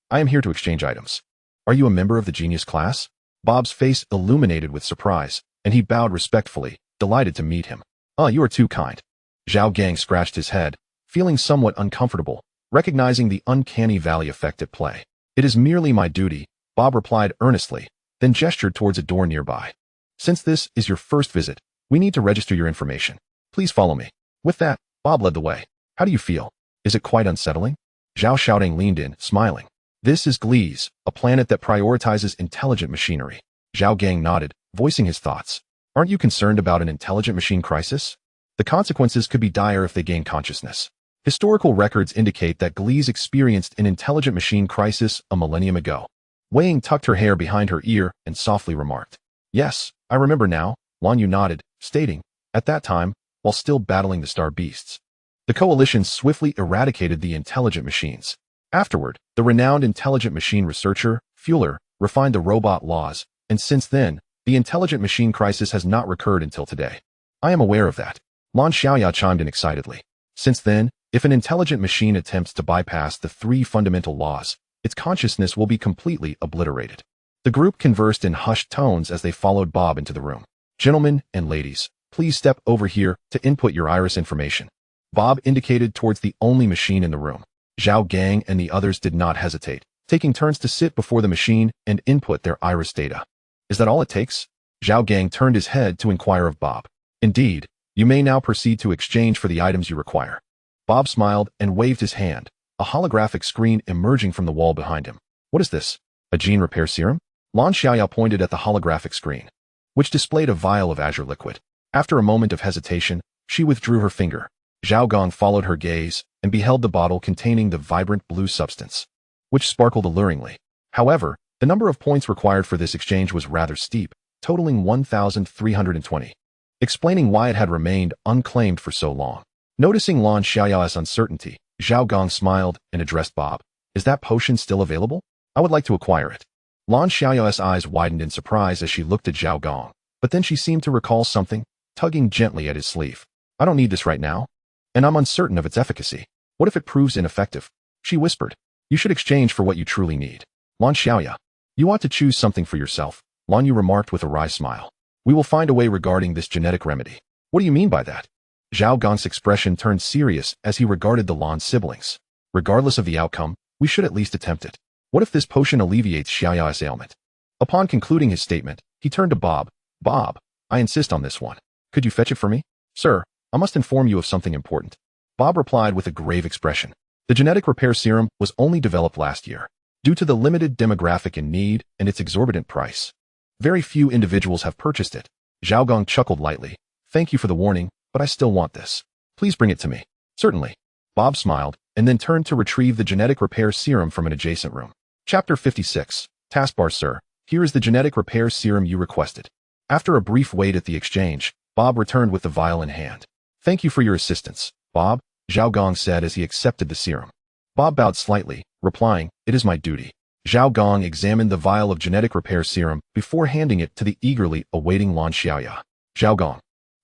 I am here to exchange items. Are you a member of the genius class? Bob's face illuminated with surprise, and he bowed respectfully, delighted to meet him. You are too kind. Zhao Gang scratched his head, feeling somewhat uncomfortable, recognizing the uncanny valley effect at play. It is merely my duty, Bob replied earnestly, then gestured towards a door nearby. Since this is your first visit, we need to register your information. Please follow me. With that, Bob led the way. How do you feel? Is it quite unsettling? Zhao Xiaodang leaned in, smiling. This is Gliese, a planet that prioritizes intelligent machinery. Zhao Gang nodded, voicing his thoughts. Aren't you concerned about an intelligent machine crisis? The consequences could be dire if they gain consciousness. Historical records indicate that Gliese experienced an intelligent machine crisis a millennium ago. Wei Ying tucked her hair behind her ear and softly remarked. Yes, I remember now, Lan Yu nodded, stating, at that time, while still battling the star beasts, the coalition swiftly eradicated the intelligent machines. Afterward, the renowned intelligent machine researcher, Fuller, refined the robot laws, and since then, the intelligent machine crisis has not recurred until today. I am aware of that. Lan Xiaoya chimed in excitedly. Since then, if an intelligent machine attempts to bypass the 3 fundamental laws, its consciousness will be completely obliterated. The group conversed in hushed tones as they followed Bob into the room. Gentlemen and ladies, please step over here to input your iris information. Bob indicated towards the only machine in the room. Zhao Gang and the others did not hesitate, taking turns to sit before the machine and input their iris data. Is that all it takes? Zhao Gang turned his head to inquire of Bob. Indeed, you may now proceed to exchange for the items you require. Bob smiled and waved his hand, a holographic screen emerging from the wall behind him. What is this? A gene repair serum? Lan Xiaoya pointed at the holographic screen, which displayed a vial of azure liquid. After a moment of hesitation, she withdrew her finger. Zhao Gang followed her gaze and beheld the bottle containing the vibrant blue substance, which sparkled alluringly. However, the number of points required for this exchange was rather steep, totaling 1,320, explaining why it had remained unclaimed for so long. Noticing Lan Xiaoya's uncertainty, Zhao Gang smiled and addressed Bob. Is that potion still available? I would like to acquire it. Lan Xiaoya's eyes widened in surprise as she looked at Zhao Gang, but then she seemed to recall something, tugging gently at his sleeve. I don't need this right now, and I'm uncertain of its efficacy. What if it proves ineffective? She whispered. You should exchange for what you truly need. Lan Xiaoya, you ought to choose something for yourself, Lan Yu remarked with a wry smile. We will find a way regarding this genetic remedy. What do you mean by that? Zhao Gang's expression turned serious as he regarded the Lan siblings. Regardless of the outcome, we should at least attempt it. What if this potion alleviates Xiaoya's ailment? Upon concluding his statement, he turned to Bob. Bob, I insist on this one. Could you fetch it for me? Sir, I must inform you of something important. Bob replied with a grave expression. The genetic repair serum was only developed last year. Due to the limited demographic in need and its exorbitant price, very few individuals have purchased it. Zhao Gang chuckled lightly. Thank you for the warning, but I still want this. Please bring it to me. Certainly. Bob smiled, and then turned to retrieve the genetic repair serum from an adjacent room. Chapter 56. Taskbar, sir. Here is the genetic repair serum you requested. After a brief wait at the exchange, Bob returned with the vial in hand. Thank you for your assistance, Bob, Zhao Gang said as he accepted the serum. Bob bowed slightly, replying, it is my duty. Zhao Gang examined the vial of genetic repair serum before handing it to the eagerly awaiting Lan Xiaoya. Zhao Gang.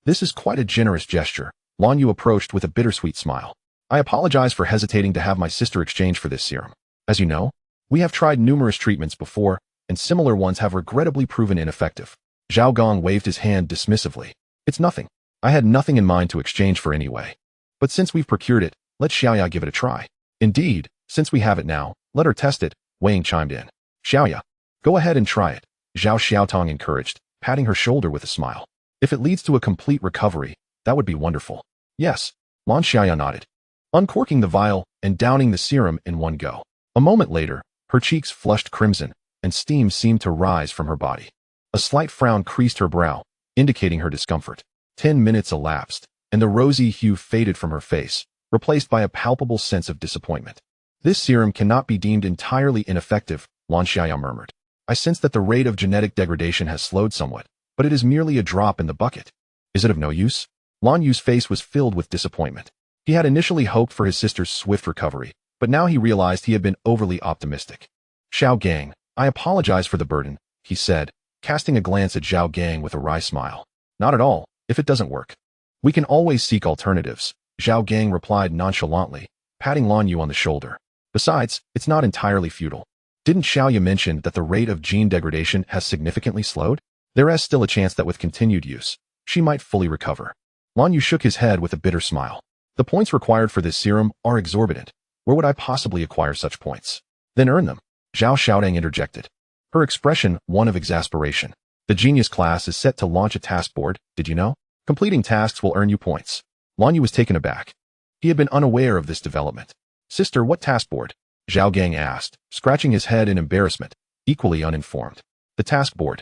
This is quite a generous gesture. Lan Yu approached with a bittersweet smile. I apologize for hesitating to have my sister exchange for this serum. As you know, we have tried numerous treatments before, and similar ones have regrettably proven ineffective. Zhao Gang waved his hand dismissively. It's nothing. I had nothing in mind to exchange for anyway. But since we've procured it, let Xiaoya give it a try. Indeed, since we have it now, let her test it, Wei Ying chimed in. Xiaoya, go ahead and try it, Zhao Xiaotong encouraged, patting her shoulder with a smile. If it leads to a complete recovery, that would be wonderful. Yes, Lan Xiaoya nodded, uncorking the vial and downing the serum in one go. A moment later, her cheeks flushed crimson, and steam seemed to rise from her body. A slight frown creased her brow, indicating her discomfort. 10 minutes elapsed, and the rosy hue faded from her face, replaced by a palpable sense of disappointment. This serum cannot be deemed entirely ineffective, Lan Xiaoya murmured. I sense that the rate of genetic degradation has slowed somewhat, but it is merely a drop in the bucket. Is it of no use? Lan Yu's face was filled with disappointment. He had initially hoped for his sister's swift recovery, but now he realized he had been overly optimistic. Zhao Gang, I apologize for the burden, he said, casting a glance at Zhao Gang with a wry smile. Not at all, if it doesn't work. We can always seek alternatives, Zhao Gang replied nonchalantly, patting Lan Yu on the shoulder. Besides, it's not entirely futile. Didn't Xiaoya mention that the rate of gene degradation has significantly slowed? There is still a chance that with continued use, she might fully recover. Lan Yu shook his head with a bitter smile. The points required for this serum are exorbitant. Where would I possibly acquire such points? Then earn them, Zhao Xiaodong interjected. Her expression one of exasperation. The genius class is set to launch a task board, did you know? Completing tasks will earn you points. Lan Yu was taken aback. He had been unaware of this development. Sister, what task board? Zhao Gang asked, scratching his head in embarrassment, equally uninformed. The task board.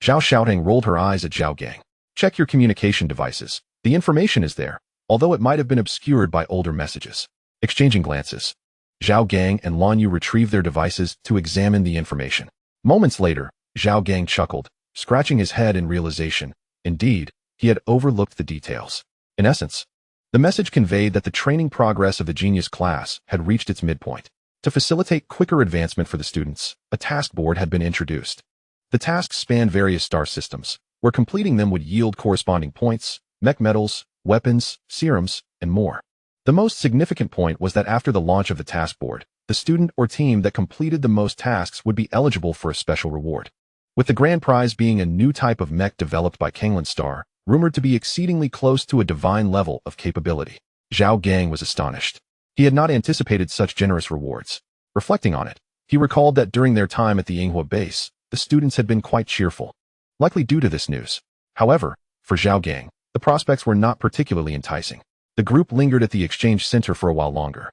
Zhao Xiaodong rolled her eyes at Zhao Gang. Check your communication devices. The information is there, although it might have been obscured by older messages. Exchanging glances. Zhao Gang and Lan Yu retrieved their devices to examine the information. Moments later, Zhao Gang chuckled, scratching his head in realization. Indeed, he had overlooked the details. In essence, the message conveyed that the training progress of the genius class had reached its midpoint. To facilitate quicker advancement for the students, a task board had been introduced. The tasks spanned various star systems, where completing them would yield corresponding points, mech medals, weapons, serums, and more. The most significant point was that after the launch of the task board, the student or team that completed the most tasks would be eligible for a special reward. With the grand prize being a new type of mech developed by Kanglan Star, rumored to be exceedingly close to a divine level of capability. Zhao Gang was astonished. He had not anticipated such generous rewards. Reflecting on it, he recalled that during their time at the Yinghua base, the students had been quite cheerful, likely due to this news. However, for Zhao Gang, the prospects were not particularly enticing. The group lingered at the exchange center for a while longer.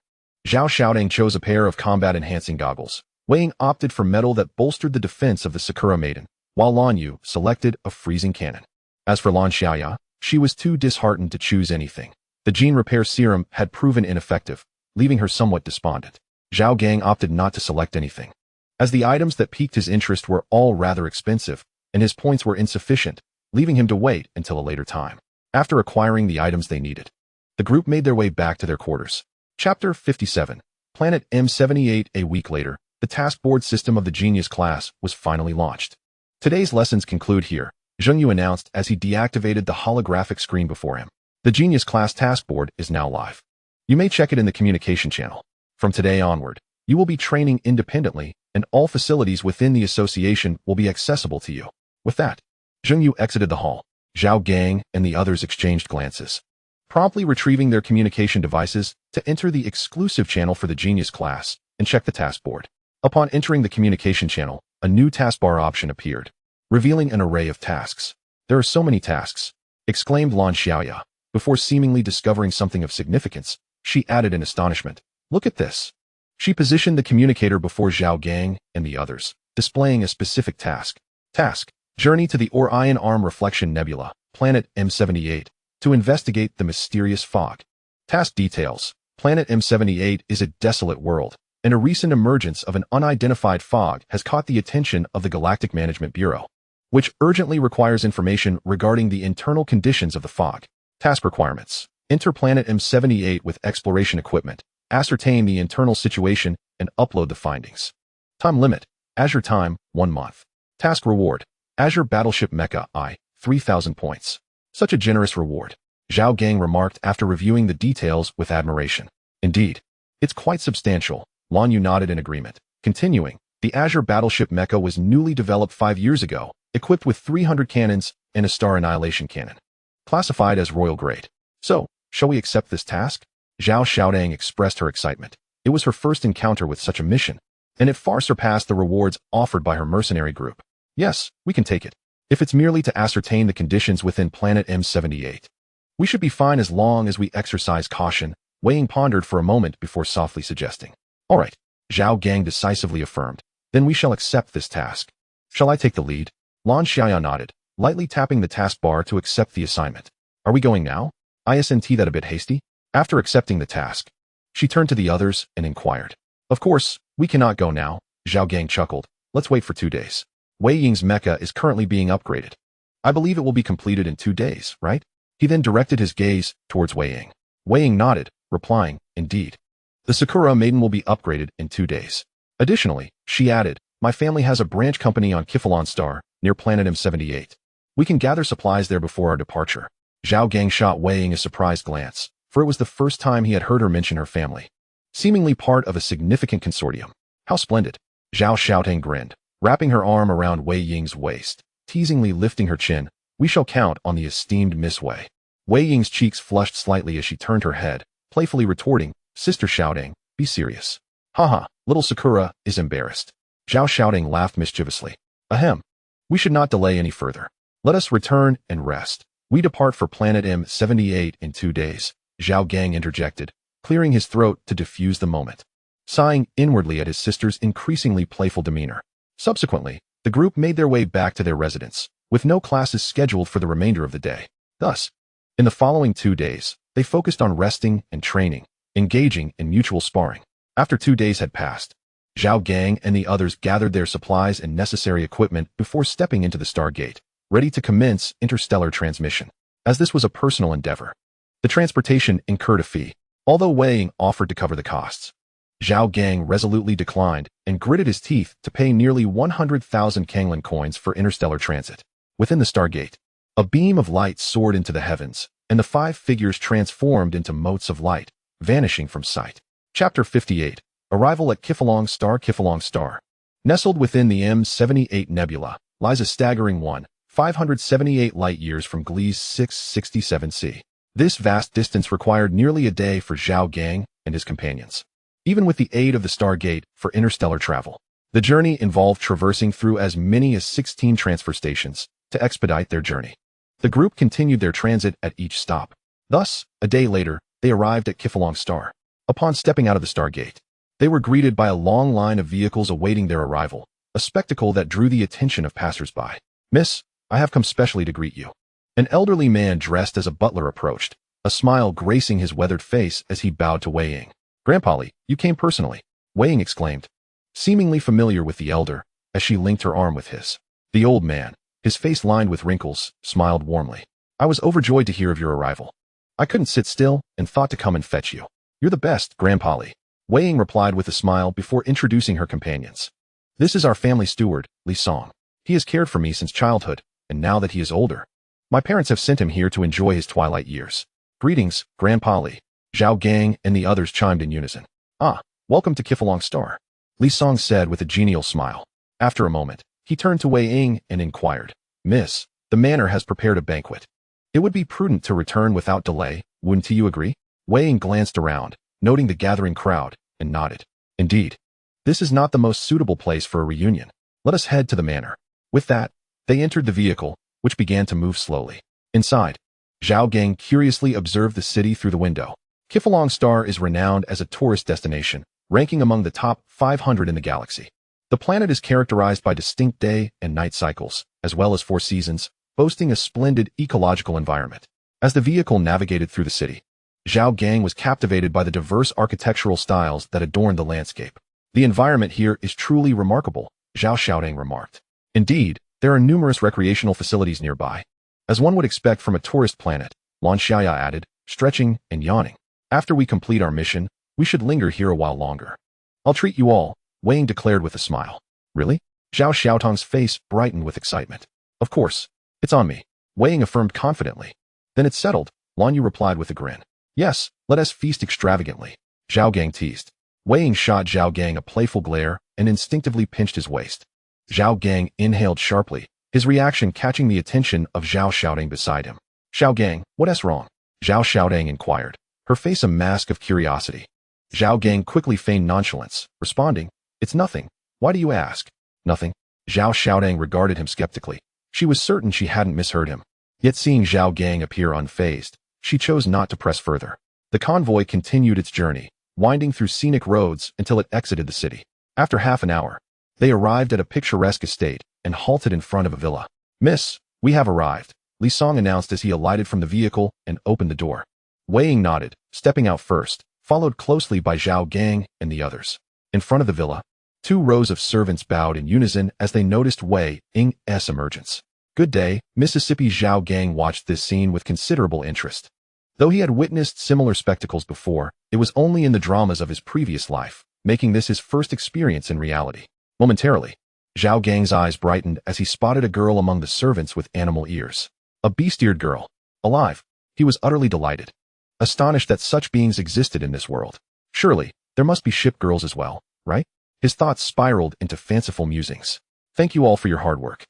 Zhao Xiaodong chose a pair of combat-enhancing goggles. Wei Ying opted for metal that bolstered the defense of the Sakura Maiden, while Lan Yu selected a freezing cannon. As for Lan Xiaoya, she was too disheartened to choose anything. The gene repair serum had proven ineffective, leaving her somewhat despondent. Zhao Gang opted not to select anything, as the items that piqued his interest were all rather expensive, and his points were insufficient, leaving him to wait until a later time. After acquiring the items they needed, the group made their way back to their quarters. Chapter 57. Planet M78. A week later, the task board system of the Genius class was finally launched. Today's lessons conclude here, Zheng Yu announced as he deactivated the holographic screen before him. The Genius class task board is now live. You may check it in the communication channel. From today onward, you will be training independently, and all facilities within the association will be accessible to you. With that, Zheng Yu exited the hall. Zhao Gang and the others exchanged glances, promptly retrieving their communication devices to enter the exclusive channel for the Genius class and check the task board. Upon entering the communication channel, a new taskbar option appeared, revealing an array of tasks. "There are so many tasks," exclaimed Lan Xiaoya. Before seemingly discovering something of significance, she added in astonishment, "Look at this." She positioned the communicator before Zhao Gang and the others, displaying a specific task. Task: Journey to the Orion Arm Reflection Nebula, Planet M78, to investigate the mysterious fog. Task details: Planet M78 is a desolate world, and a recent emergence of an unidentified fog has caught the attention of the Galactic Management Bureau, which urgently requires information regarding the internal conditions of the fog. Task requirements: Enter Planet M78 with exploration equipment, ascertain the internal situation, and upload the findings. Time limit: Azure time, 1 month. Task reward: Azure Battleship Mecha I, 3,000 points. Such a generous reward, Zhao Gang remarked after reviewing the details with admiration. Indeed, it's quite substantial. Lan Yu nodded in agreement. Continuing, the Azure Battleship Mecha was newly developed 5 years ago, equipped with 300 cannons and a star annihilation cannon. Classified as royal grade. So, shall we accept this task? Zhao Xiaodang expressed her excitement. It was her first encounter with such a mission, and it far surpassed the rewards offered by her mercenary group. Yes, we can take it. If it's merely to ascertain the conditions within Planet M78. We should be fine as long as we exercise caution, Wei Ying pondered for a moment before softly suggesting. All right, Zhao Gang decisively affirmed. Then we shall accept this task. Shall I take the lead? Lan Xiaoya nodded, lightly tapping the taskbar to accept the assignment. Are we going now? Isn't that a bit hasty? After accepting the task, she turned to the others and inquired. Of course, we cannot go now, Zhao Gang chuckled. Let's wait for 2 days. Wei Ying's mecha is currently being upgraded. I believe it will be completed in 2 days, right? He then directed his gaze towards Wei Ying. Wei Ying nodded, replying, indeed. The Sakura Maiden will be upgraded in 2 days. Additionally, she added, my family has a branch company on Kifalon Star, near Planet M78. We can gather supplies there before our departure. Zhao Gang shot Wei Ying a surprised glance, for it was the first time he had heard her mention her family. Seemingly part of a significant consortium. How splendid. Zhao Xiaotang grinned, wrapping her arm around Wei Ying's waist, teasingly lifting her chin. We shall count on the esteemed Miss Wei. Wei Ying's cheeks flushed slightly as she turned her head, playfully retorting, Sister Xiaodang, be serious. Haha, little Sakura is embarrassed. Zhao Xiaodang laughed mischievously. Ahem. We should not delay any further. Let us return and rest. We depart for Planet M78 in 2 days, Zhao Gang interjected, clearing his throat to diffuse the moment. Sighing inwardly at his sister's increasingly playful demeanor. Subsequently, the group made their way back to their residence, with no classes scheduled for the remainder of the day. Thus, in the following 2 days, they focused on resting and training, engaging in mutual sparring. After 2 days had passed, Zhao Gang and the others gathered their supplies and necessary equipment before stepping into the Stargate, ready to commence interstellar transmission. As this was a personal endeavor, the transportation incurred a fee, although Wei Ying offered to cover the costs. Zhao Gang resolutely declined and gritted his teeth to pay nearly 100,000 Kanglin coins for interstellar transit. Within the Stargate, a beam of light soared into the heavens, and the 5 figures transformed into motes of light, vanishing from sight. Chapter 58. Arrival at Kifalong Star. Kifalong Star, nestled within the M78 Nebula, lies a staggering 578 light-years from Gliese 667c. This vast distance required nearly a day for Zhao Gang and his companions. Even with the aid of the Stargate for interstellar travel, the journey involved traversing through as many as 16 transfer stations to expedite their journey. The group continued their transit at each stop. Thus, a day later, they arrived at Kifalong Star. Upon stepping out of the Stargate, they were greeted by a long line of vehicles awaiting their arrival, a spectacle that drew the attention of passers-by. Miss, I have come specially to greet you. An elderly man dressed as a butler approached, a smile gracing his weathered face as he bowed to Wei Ying. Grandpa Li, you came personally, Wei Ying exclaimed, seemingly familiar with the elder, as she linked her arm with his. The old man, his face lined with wrinkles, smiled warmly. I was overjoyed to hear of your arrival. I couldn't sit still and thought to come and fetch you. You're the best, Grandpa Li. Wei Ying replied with a smile before introducing her companions. This is our family steward, Li Song. He has cared for me since childhood, and now that he is older, my parents have sent him here to enjoy his twilight years. Greetings, Grandpa Li. Zhao Gang and the others chimed in unison. Ah, welcome to Kifalong Star, Li Song said with a genial smile. After a moment, he turned to Wei Ying and inquired, Miss, the manor has prepared a banquet. It would be prudent to return without delay, wouldn't you agree? Wei Ying glanced around, noting the gathering crowd, and nodded. Indeed. This is not the most suitable place for a reunion. Let us head to the manor. With that, they entered the vehicle, which began to move slowly. Inside, Zhao Gang curiously observed the city through the window. Kifalong Star is renowned as a tourist destination, ranking among the top 500 in the galaxy. The planet is characterized by distinct day and night cycles, as well as 4 seasons, boasting a splendid ecological environment. As the vehicle navigated through the city, Zhao Gang was captivated by the diverse architectural styles that adorned the landscape. The environment here is truly remarkable, Zhao Xiaodong remarked. Indeed, there are numerous recreational facilities nearby. As one would expect from a tourist planet, Lan Xiaya added, stretching and yawning. After we complete our mission, we should linger here a while longer. I'll treat you all, Wei Ying declared with a smile. Really? Zhao Xiaotong's face brightened with excitement. Of course. It's on me, Wei Ying affirmed confidently. Then it's settled, Lan Yu replied with a grin. Yes, let us feast extravagantly, Zhao Gang teased. Wei Ying shot Zhao Gang a playful glare and instinctively pinched his waist. Zhao Gang inhaled sharply, his reaction catching the attention of Zhao Xiaodong beside him. Zhao Gang, what's wrong? Zhao Xiaodong inquired, her face a mask of curiosity. Zhao Gang quickly feigned nonchalance, responding, It's nothing. Why do you ask? Nothing. Zhao Xiaodong regarded him skeptically. She was certain she hadn't misheard him. Yet seeing Zhao Gang appear unfazed, she chose not to press further. The convoy continued its journey, winding through scenic roads until it exited the city. After half an hour, they arrived at a picturesque estate and halted in front of a villa. Miss, we have arrived, Li Song announced as he alighted from the vehicle and opened the door. Wei Ying nodded, stepping out first, followed closely by Zhao Gang and the others. In front of the villa, 2 rows of servants bowed in unison as they noticed Wei Ying's emergence. Good day, Mississippi. Zhao Gang watched this scene with considerable interest. Though he had witnessed similar spectacles before, it was only in the dramas of his previous life, making this his first experience in reality. Momentarily, Zhao Gang's eyes brightened as he spotted a girl among the servants with animal ears. A beast-eared girl. Alive. He was utterly delighted, astonished that such beings existed in this world. Surely, there must be ship girls as well, right? His thoughts spiraled into fanciful musings. Thank you all for your hard work,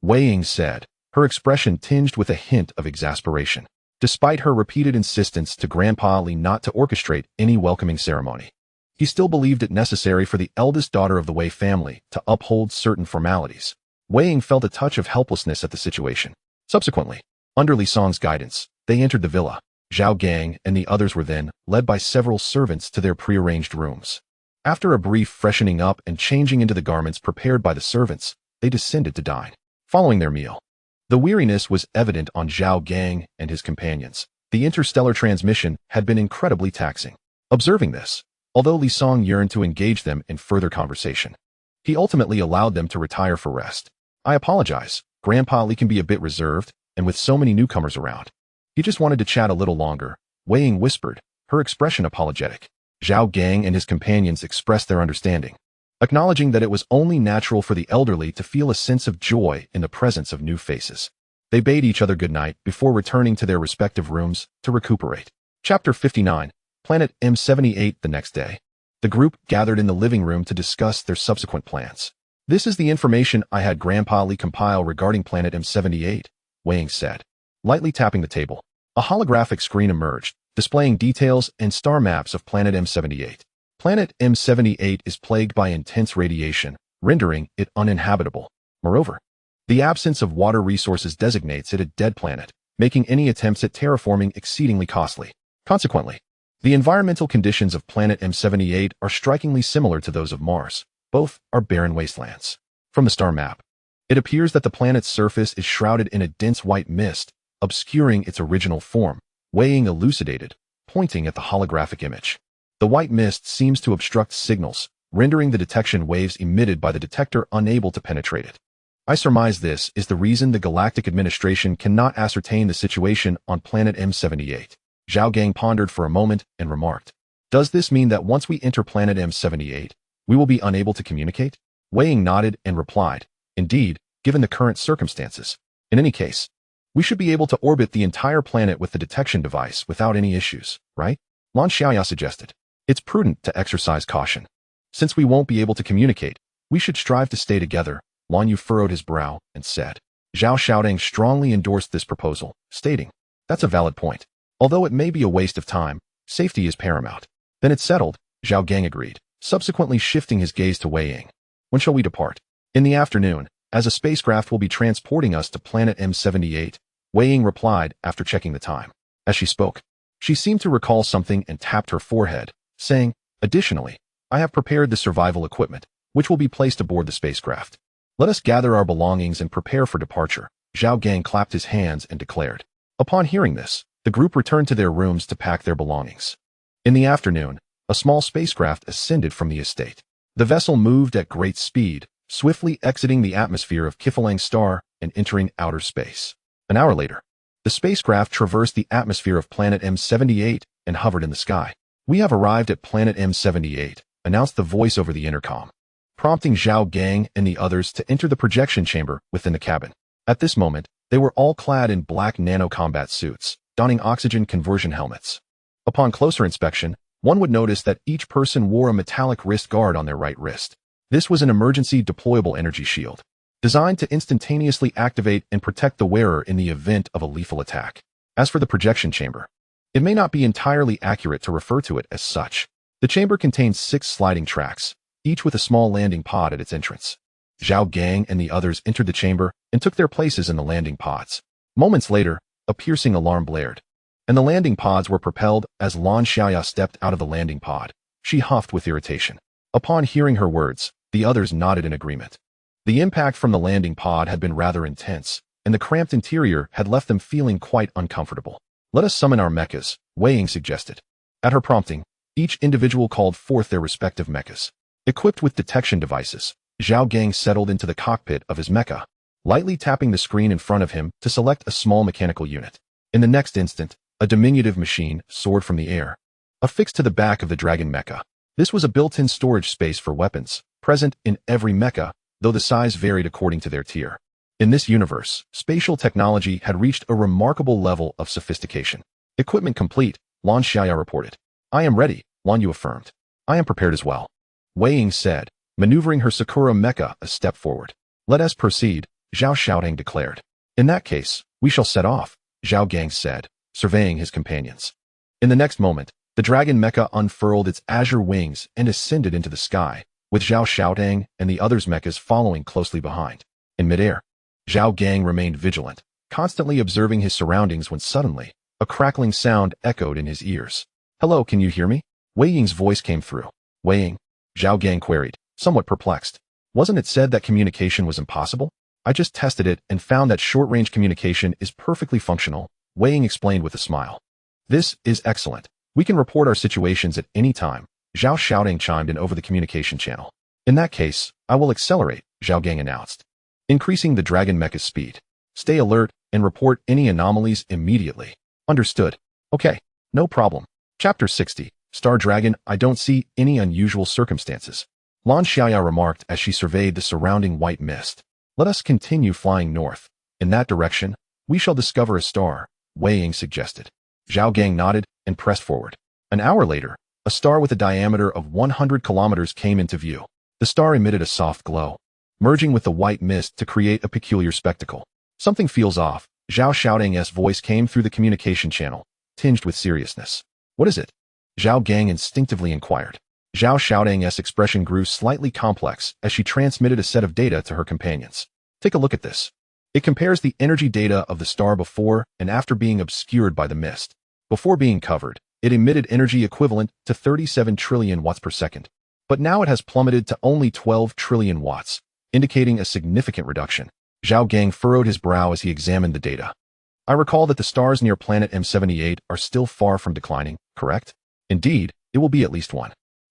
Wei Ying said, her expression tinged with a hint of exasperation. Despite her repeated insistence to Grandpa Li not to orchestrate any welcoming ceremony, he still believed it necessary for the eldest daughter of the Wei family to uphold certain formalities. Wei Ying felt a touch of helplessness at the situation. Subsequently, under Li Song's guidance, they entered the villa. Zhao Gang and the others were then led by several servants to their prearranged rooms. After a brief freshening up and changing into the garments prepared by the servants, they descended to dine. Following their meal, the weariness was evident on Zhao Gang and his companions. The interstellar transmission had been incredibly taxing. Observing this, although Li Song yearned to engage them in further conversation, he ultimately allowed them to retire for rest. I apologize, Grandpa Li can be a bit reserved, and with so many newcomers around, he just wanted to chat a little longer, Wei Ying whispered, her expression apologetic. Zhao Gang and his companions expressed their understanding, acknowledging that it was only natural for the elderly to feel a sense of joy in the presence of new faces. They bade each other good night before returning to their respective rooms to recuperate. Chapter 59, Planet M78. The next day, the group gathered in the living room to discuss their subsequent plans. This is the information I had Grandpa Li compile regarding Planet M78, Wei Ying said, lightly tapping the table. A holographic screen emerged, displaying details and star maps of Planet M78. Planet M78 is plagued by intense radiation, rendering it uninhabitable. Moreover, the absence of water resources designates it a dead planet, making any attempts at terraforming exceedingly costly. Consequently, the environmental conditions of Planet M78 are strikingly similar to those of Mars. Both are barren wastelands. From the star map, it appears that the planet's surface is shrouded in a dense white mist, obscuring its original form, Wei Ying elucidated, pointing at the holographic image. The white mist seems to obstruct signals, rendering the detection waves emitted by the detector unable to penetrate it. I surmise this is the reason the Galactic Administration cannot ascertain the situation on Planet M78. Zhao Gang pondered for a moment and remarked, Does this mean that once we enter planet M78, we will be unable to communicate? Wei Ying nodded and replied, indeed, given the current circumstances. In any case, we should be able to orbit the entire planet with the detection device without any issues, right? Lan Xiaoya suggested. It's prudent to exercise caution. Since we won't be able to communicate, we should strive to stay together. Lan Yu furrowed his brow and said. Zhao Xiaodang strongly endorsed this proposal, stating, that's a valid point. Although it may be a waste of time, safety is paramount. Then it's settled, Zhao Gang agreed, subsequently shifting his gaze to Wei Ying. When shall we depart? In the afternoon, as a spacecraft will be transporting us to planet M78, Wei Ying replied after checking the time. As she spoke, she seemed to recall something and tapped her forehead, saying, additionally, I have prepared the survival equipment, which will be placed aboard the spacecraft. Let us gather our belongings and prepare for departure. Zhao Gang clapped his hands and declared. Upon hearing this, the group returned to their rooms to pack their belongings. In the afternoon, a small spacecraft ascended from the estate. The vessel moved at great speed, swiftly exiting the atmosphere of Kifalang star and entering outer space. An hour later, the spacecraft traversed the atmosphere of planet M78 and hovered in the sky. We have arrived at planet M78, announced the voice over the intercom, prompting Zhao Gang and the others to enter the projection chamber within the cabin. At this moment, they were all clad in black nano-combat suits, donning oxygen conversion helmets. Upon closer inspection, one would notice that each person wore a metallic wrist guard on their right wrist. This was an emergency deployable energy shield, designed to instantaneously activate and protect the wearer in the event of a lethal attack. As for the projection chamber, it may not be entirely accurate to refer to it as such. The chamber contains 6 sliding tracks, each with a small landing pod at its entrance. Zhao Gang and the others entered the chamber and took their places in the landing pods. Moments later, a piercing alarm blared, and the landing pods were propelled as Lan Xiaoya stepped out of the landing pod. She huffed with irritation. Upon hearing her words, the others nodded in agreement. The impact from the landing pod had been rather intense, and the cramped interior had left them feeling quite uncomfortable. Let us summon our mechas, Wei Ying suggested. At her prompting, each individual called forth their respective mechas. Equipped with detection devices, Zhao Gang settled into the cockpit of his mecha, lightly tapping the screen in front of him to select a small mechanical unit. In the next instant, a diminutive machine soared from the air, affixed to the back of the dragon mecha. This was a built-in storage space for weapons, present in every mecha, though the size varied according to their tier. In this universe, spatial technology had reached a remarkable level of sophistication. Equipment complete, Lan Xiaoya reported. I am ready, Lan Yu affirmed. I am prepared as well, Wei Ying said, maneuvering her Sakura mecha a step forward. Let us proceed, Zhao Xiaodang declared. In that case, we shall set off, Zhao Gang said, surveying his companions. In the next moment, the dragon mecha unfurled its azure wings and ascended into the sky, with Zhao Xiaodang and the others' mechas following closely behind. In midair, Zhao Gang remained vigilant, constantly observing his surroundings when suddenly, a crackling sound echoed in his ears. Hello, can you hear me? Wei Ying's voice came through. Wei Ying, Zhao Gang queried, somewhat perplexed. Wasn't it said that communication was impossible? I just tested it and found that short-range communication is perfectly functional, Wei Ying explained with a smile. This is excellent. We can report our situations at any time, Zhao Xiaodang chimed in over the communication channel. In that case, I will accelerate, Zhao Gang announced, increasing the dragon mecha's speed. Stay alert and report any anomalies immediately. Understood. Okay, no problem. Chapter 60, Star Dragon, I don't see any unusual circumstances, Lan Xiaoya remarked as she surveyed the surrounding white mist. Let us continue flying north. In that direction, we shall discover a star, Wei Ying suggested. Zhao Gang nodded and pressed forward. An hour later, a star with a diameter of 100 kilometers came into view. The star emitted a soft glow, merging with the white mist to create a peculiar spectacle. Something feels off, Zhao Xiaodang's voice came through the communication channel, tinged with seriousness. What is it? Zhao Gang instinctively inquired. Zhao Xiaodang's expression grew slightly complex as she transmitted a set of data to her companions. Take a look at this. It compares the energy data of the star before and after being obscured by the mist. Before being covered, it emitted energy equivalent to 37 trillion watts per second. But now it has plummeted to only 12 trillion watts, indicating a significant reduction. Zhao Gang furrowed his brow as he examined the data. I recall that the stars near planet M78 are still far from declining, correct? Indeed, it will be at least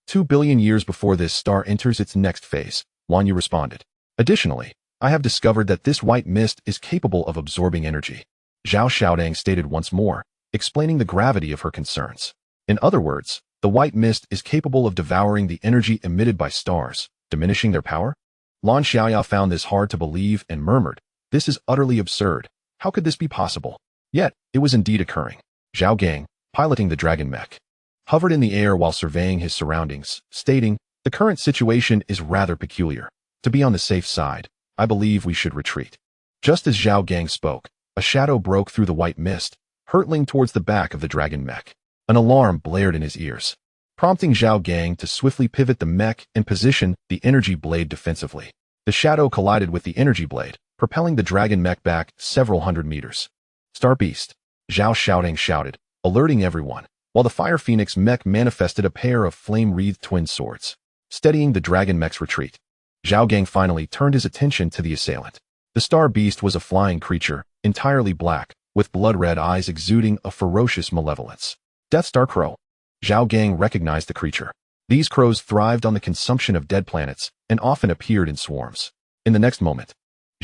2 billion years before this star enters its next phase, Wan Yu responded. Additionally, I have discovered that this white mist is capable of absorbing energy, Zhao Xiaodang stated once more, explaining the gravity of her concerns. In other words, The white mist is capable of devouring the energy emitted by stars, diminishing their power? Lan Xiaoya found this hard to believe and murmured, "This is utterly absurd. How could this be possible?" Yet, it was indeed occurring. Zhao Gang, piloting the dragon mech, hovered in the air while surveying his surroundings, stating, "The current situation is rather peculiar. To be on the safe side, I believe we should retreat." Just as Zhao Gang spoke, a shadow broke through the white mist, hurtling towards the back of the dragon mech. An alarm blared in his ears, prompting Zhao Gang to swiftly pivot the mech and position the energy blade defensively. The shadow collided with the energy blade, propelling the dragon mech back several hundred meters. "Star Beast!" Zhao Gang shouted, alerting everyone, while the Fire Phoenix mech manifested a pair of flame-wreathed twin swords, steadying the dragon mech's retreat. Zhao Gang finally turned his attention to the assailant. The Star Beast was a flying creature, entirely black, with blood-red eyes exuding a ferocious malevolence. Death Star Crow. Zhao Gang recognized the creature. These crows thrived on the consumption of dead planets and often appeared in swarms. In the next moment,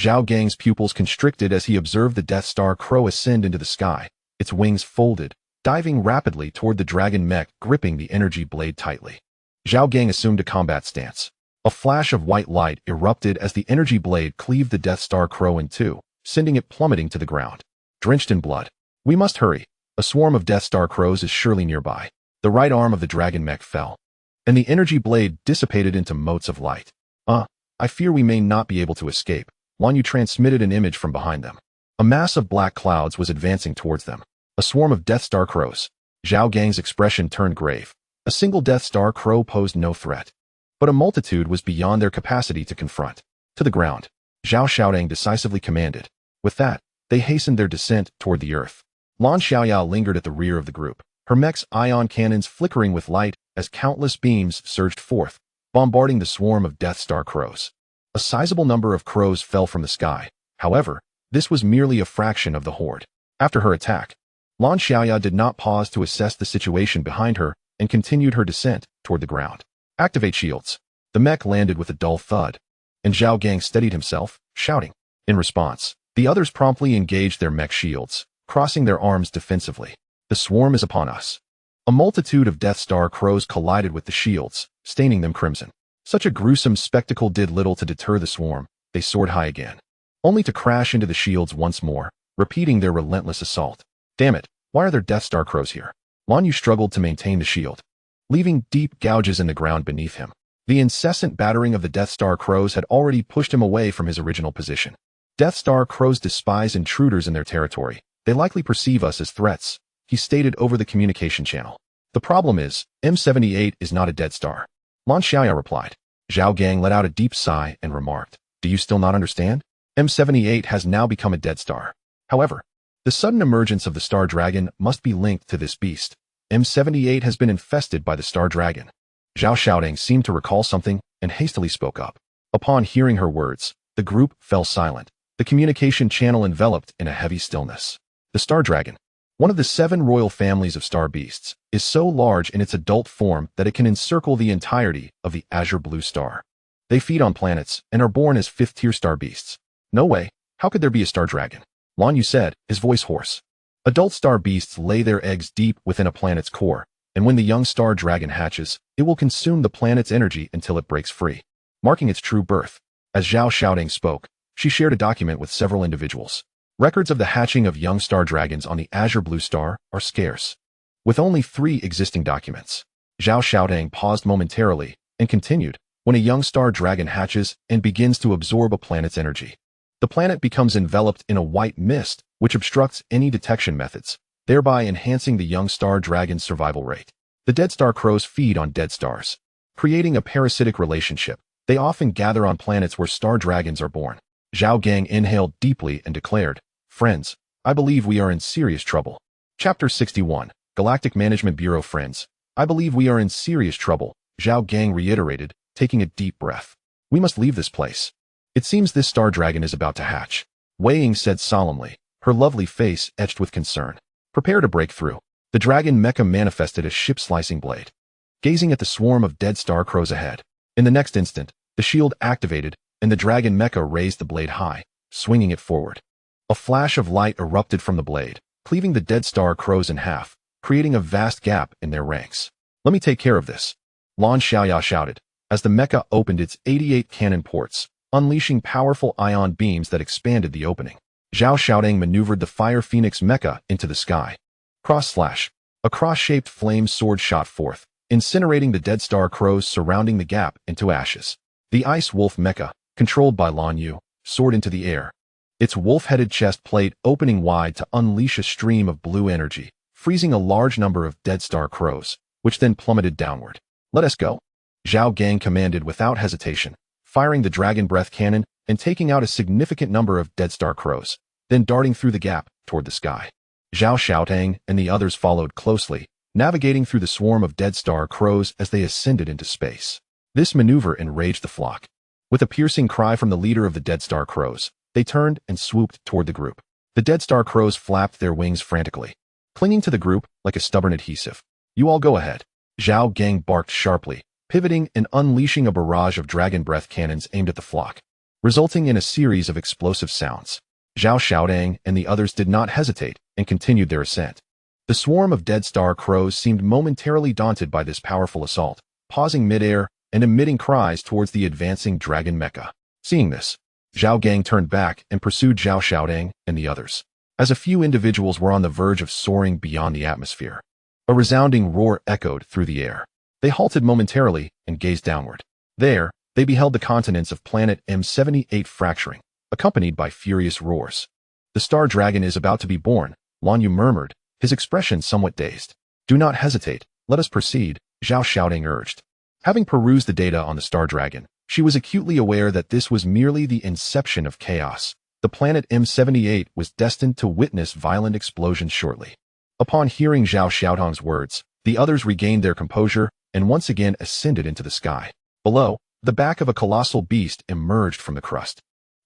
Zhao Gang's pupils constricted as he observed the Death Star Crow ascend into the sky, its wings folded, diving rapidly toward the dragon mech, gripping the energy blade tightly. Zhao Gang assumed a combat stance. A flash of white light erupted as the energy blade cleaved the Death Star Crow in two, sending it plummeting to the ground. Drenched in blood. "We must hurry. A swarm of Death Star Crows is surely nearby." The right arm of the dragon mech fell, and the energy blade dissipated into motes of light. I fear we may not be able to escape." Lan Yu transmitted an image from behind them. A mass of black clouds was advancing towards them. A swarm of Death Star Crows. Zhao Gang's expression turned grave. A single Death Star Crow posed no threat, but a multitude was beyond their capacity to confront. "To the ground," Zhao Gang decisively commanded. With that, they hastened their descent toward the earth. Lan Xiaoya lingered at the rear of the group, her mech's ion cannons flickering with light as countless beams surged forth, bombarding the swarm of Death Star Crows. A sizable number of crows fell from the sky. However, this was merely a fraction of the horde. After her attack, Lan Xiaoya did not pause to assess the situation behind her and continued her descent toward the ground. "Activate shields." The mech landed with a dull thud, and Zhao Gang steadied himself, shouting. In response, the others promptly engaged their mech shields, crossing their arms defensively. "The swarm is upon us." A multitude of Death Star Crows collided with the shields, staining them crimson. Such a gruesome spectacle did little to deter the swarm. They soared high again, only to crash into the shields once more, repeating their relentless assault. "Damn it, why are there Death Star Crows here?" Lan Yu struggled to maintain the shield, leaving deep gouges in the ground beneath him. The incessant battering of the Death Star Crows had already pushed him away from his original position. Death Star Crows despise intruders in their territory. "They likely perceive us as threats," he stated over the communication channel. "The problem is, M78 is not a dead star." Lan Xiaoya replied. Zhao Gang let out a deep sigh and remarked, "Do you still not understand? M78 has now become a dead star. However, the sudden emergence of the Star Dragon must be linked to this beast. M78 has been infested by the Star Dragon." Zhao Gang seemed to recall something and hastily spoke up. Upon hearing her words, the group fell silent, the communication channel enveloped in a heavy stillness. The Star Dragon, one of the 7 royal families of star beasts, is so large in its adult form that it can encircle the entirety of the azure blue star. They feed on planets and are born as 5th-tier star beasts. "No way, how could there be a Star Dragon?" Lan Yu said, his voice hoarse. "Adult star beasts lay their eggs deep within a planet's core, and when the young Star Dragon hatches, it will consume the planet's energy until it breaks free, marking its true birth." As Zhao Gang spoke, she shared a document with several individuals. Records of the hatching of young star dragons on the azure blue star are scarce, with only 3 existing documents. Zhao Gang paused momentarily and continued, "When a young star dragon hatches and begins to absorb a planet's energy, the planet becomes enveloped in a white mist which obstructs any detection methods, thereby enhancing the young star dragon's survival rate. The Dead Star Crows feed on dead stars, creating a parasitic relationship. They often gather on planets where star dragons are born." Zhao Gang inhaled deeply and declared, "Friends, I believe we are in serious trouble." Chapter 61, Galactic Management Bureau. "Friends, I believe we are in serious trouble," Zhao Gang reiterated, taking a deep breath. "We must leave this place. It seems this Star Dragon is about to hatch." Wei Ying said solemnly, her lovely face etched with concern. "Prepare to break through." The dragon Mecha manifested a ship-slicing blade, gazing at the swarm of dead Star Crows ahead. In the next instant, the shield activated, and the dragon Mecha raised the blade high, swinging it forward. A flash of light erupted from the blade, cleaving the Dead Star Crows in half, creating a vast gap in their ranks. Let me take care of this. Lan Xiaoya shouted, as the mecha opened its 88 cannon ports, unleashing powerful ion beams that expanded the opening. Zhao Xiaodang maneuvered the Fire Phoenix mecha into the sky. Cross slash. A cross-shaped flame sword shot forth, incinerating the dead star crows surrounding the gap into ashes. The Ice Wolf mecha, controlled by Lan Yu, soared into the air, its wolf-headed chest plate opening wide to unleash a stream of blue energy, freezing a large number of dead star crows, which then plummeted downward. Let us go. Zhao Gang commanded without hesitation, firing the dragon breath cannon and taking out a significant number of dead star crows, then darting through the gap toward the sky. Zhao Xiaotang and the others followed closely, navigating through the swarm of dead star crows as they ascended into space. This maneuver enraged the flock. With a piercing cry from the leader of the dead star crows, they turned and swooped toward the group. The dead star crows flapped their wings frantically, clinging to the group like a stubborn adhesive. You all go ahead. Zhao Gang barked sharply, pivoting and unleashing a barrage of dragon breath cannons aimed at the flock, resulting in a series of explosive sounds. Zhao Xiaodang and the others did not hesitate and continued their ascent. The swarm of dead star crows seemed momentarily daunted by this powerful assault, pausing midair and emitting cries towards the advancing dragon mecha. Seeing this, Zhao Gang turned back and pursued Zhao Xiaodang and the others. As a few individuals were on the verge of soaring beyond the atmosphere, a resounding roar echoed through the air. They halted momentarily and gazed downward. There, they beheld the continents of planet M78 fracturing, accompanied by furious roars. The star dragon is about to be born, Lan Yu murmured, his expression somewhat dazed. Do not hesitate, let us proceed, Zhao Xiaodang urged. Having perused the data on the star dragon, she was acutely aware that this was merely the inception of chaos. The planet M78 was destined to witness violent explosions shortly. Upon hearing Zhao Xiaodang's words, the others regained their composure and once again ascended into the sky. Below, the back of a colossal beast emerged from the crust.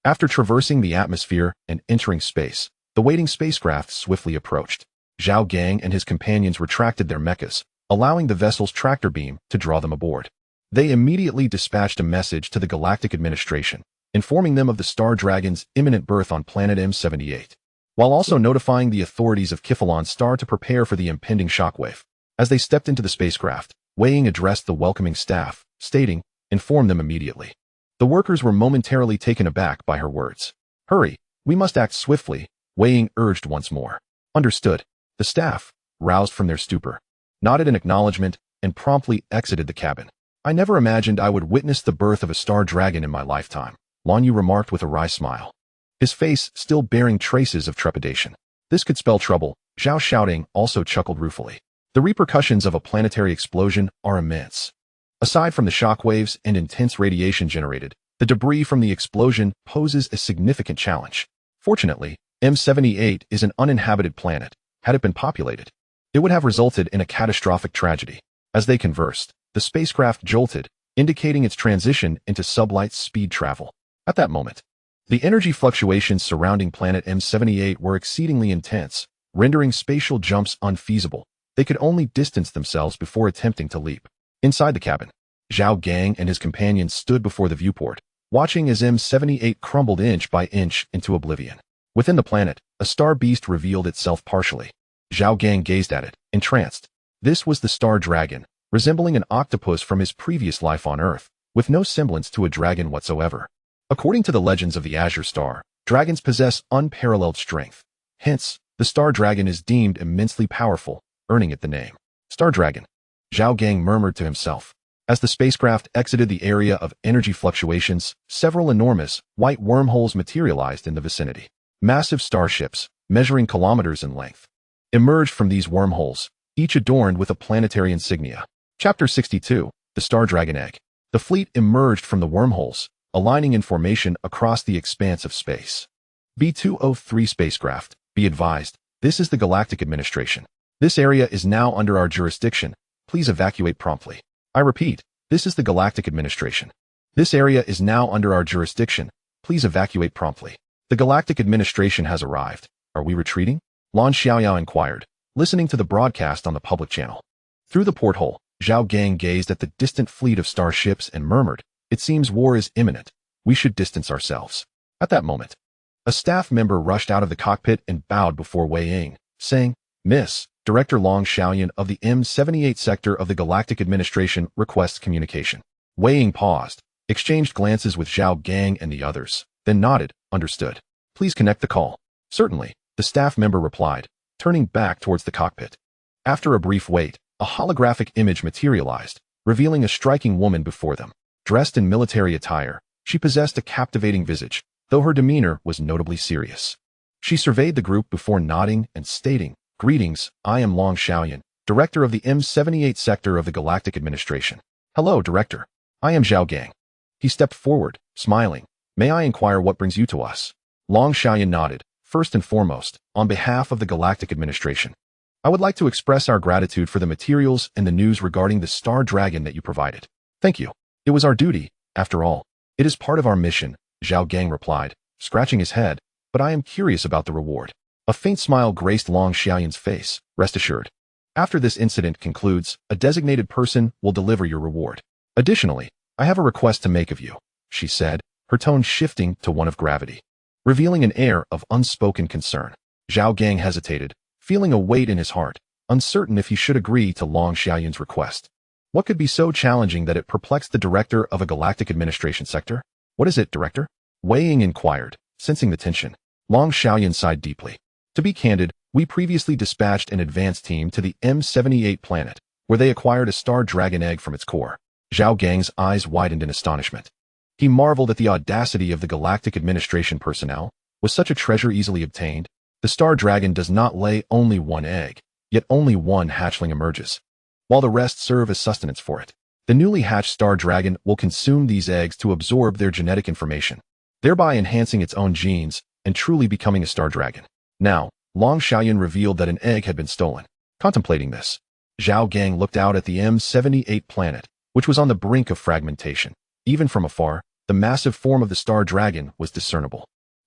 After traversing the atmosphere and entering space, the waiting spacecraft swiftly approached. Zhao Gang and his companions retracted their mechas, allowing the vessel's tractor beam to draw them aboard. They immediately dispatched a message to the Galactic Administration, informing them of the Star Dragon's imminent birth on planet M78, while also notifying the authorities of Kifalon Star to prepare for the impending shockwave. As they stepped into the spacecraft, Wei Ying addressed the welcoming staff, stating, "Inform them immediately." The workers were momentarily taken aback by her words. "Hurry, we must act swiftly," Wei Ying urged once more. "Understood." The staff, roused from their stupor, nodded in acknowledgement and promptly exited the cabin. "I never imagined I would witness the birth of a star dragon in my lifetime," Lan Yu remarked with a wry smile, his face still bearing traces of trepidation. "This could spell trouble," Zhao Xiaodang also chuckled ruefully. "The repercussions of a planetary explosion are immense. Aside from the shockwaves and intense radiation generated, the debris from the explosion poses a significant challenge. Fortunately, M78 is an uninhabited planet. Had it been populated, it would have resulted in a catastrophic tragedy." As they conversed, the spacecraft jolted, indicating its transition into sublight speed travel. At that moment, the energy fluctuations surrounding planet M78 were exceedingly intense, rendering spatial jumps unfeasible. They could only distance themselves before attempting to leap. Inside the cabin, Zhao Gang and his companions stood before the viewport, watching as M78 crumbled inch by inch into oblivion. Within the planet, a star beast revealed itself partially. Zhao Gang gazed at it, entranced. This was the star dragon, resembling an octopus from his previous life on Earth, with no semblance to a dragon whatsoever. According to the legends of the Azure Star, dragons possess unparalleled strength. Hence, the star dragon is deemed immensely powerful, earning it the name Star Dragon. Zhao Gang murmured to himself. As the spacecraft exited the area of energy fluctuations, several enormous, white wormholes materialized in the vicinity. Massive starships, measuring kilometers in length, emerged from these wormholes, each adorned with a planetary insignia. Chapter 62, The Star Dragon Egg. The fleet emerged from the wormholes, aligning in formation across the expanse of space. B-203 spacecraft, be advised, this is the Galactic Administration. This area is now under our jurisdiction. Please evacuate promptly. I repeat, this is the Galactic Administration. This area is now under our jurisdiction. Please evacuate promptly. The Galactic Administration has arrived. Are we retreating? Lan Xiaoya inquired, listening to the broadcast on the public channel. Through the porthole, Zhao Gang gazed at the distant fleet of starships and murmured, "It seems war is imminent. We should distance ourselves." At that moment, a staff member rushed out of the cockpit and bowed before Wei Ying, saying, "Miss, Director Long Xiaoyan of the M78 sector of the Galactic Administration requests communication. Wei Ying paused, exchanged glances with Zhao Gang and the others, then nodded, understood. Please connect the call. Certainly, the staff member replied, turning back towards the cockpit. After a brief wait, a holographic image materialized, revealing a striking woman before them. Dressed in military attire, she possessed a captivating visage, though her demeanor was notably serious. She surveyed the group before nodding and stating, "Greetings, I am Long Xiaoyan, Director of the M78 sector of the Galactic Administration." "Hello, Director. I am Zhao Gang." He stepped forward, smiling. "May I inquire what brings you to us?" Long Xiaoyan nodded. "First and foremost, on behalf of the Galactic Administration, I would like to express our gratitude for the materials and the news regarding the Star Dragon that you provided." "Thank you. It was our duty, after all. It is part of our mission," Zhao Gang replied, scratching his head, "but I am curious about the reward." A faint smile graced Long Xiaoyan's face. "Rest assured. After this incident concludes, a designated person will deliver your reward. Additionally, I have a request to make of you," she said, her tone shifting to one of gravity, revealing an air of unspoken concern. Zhao Gang hesitated, feeling a weight in his heart, uncertain if he should agree to Long Xiaoyan's request. What could be so challenging that it perplexed the director of a galactic administration sector? "What is it, Director?" Wei Ying inquired, sensing the tension. Long Xiaoyan sighed deeply. "To be candid, we previously dispatched an advance team to the M78 planet, where they acquired a Star Dragon egg from its core." Zhao Gang's eyes widened in astonishment. He marveled at the audacity of the Galactic Administration personnel. Was such a treasure easily obtained? The Star Dragon does not lay only one egg, yet only one hatchling emerges, while the rest serve as sustenance for it. The newly hatched Star Dragon will consume these eggs to absorb their genetic information, thereby enhancing its own genes and truly becoming a Star Dragon. Now, Long Xiaoyan revealed that an egg had been stolen. Contemplating this, Zhao Gang looked out at the M78 planet, which was on the brink of fragmentation. Even from afar, the massive form of the Star Dragon was discernible.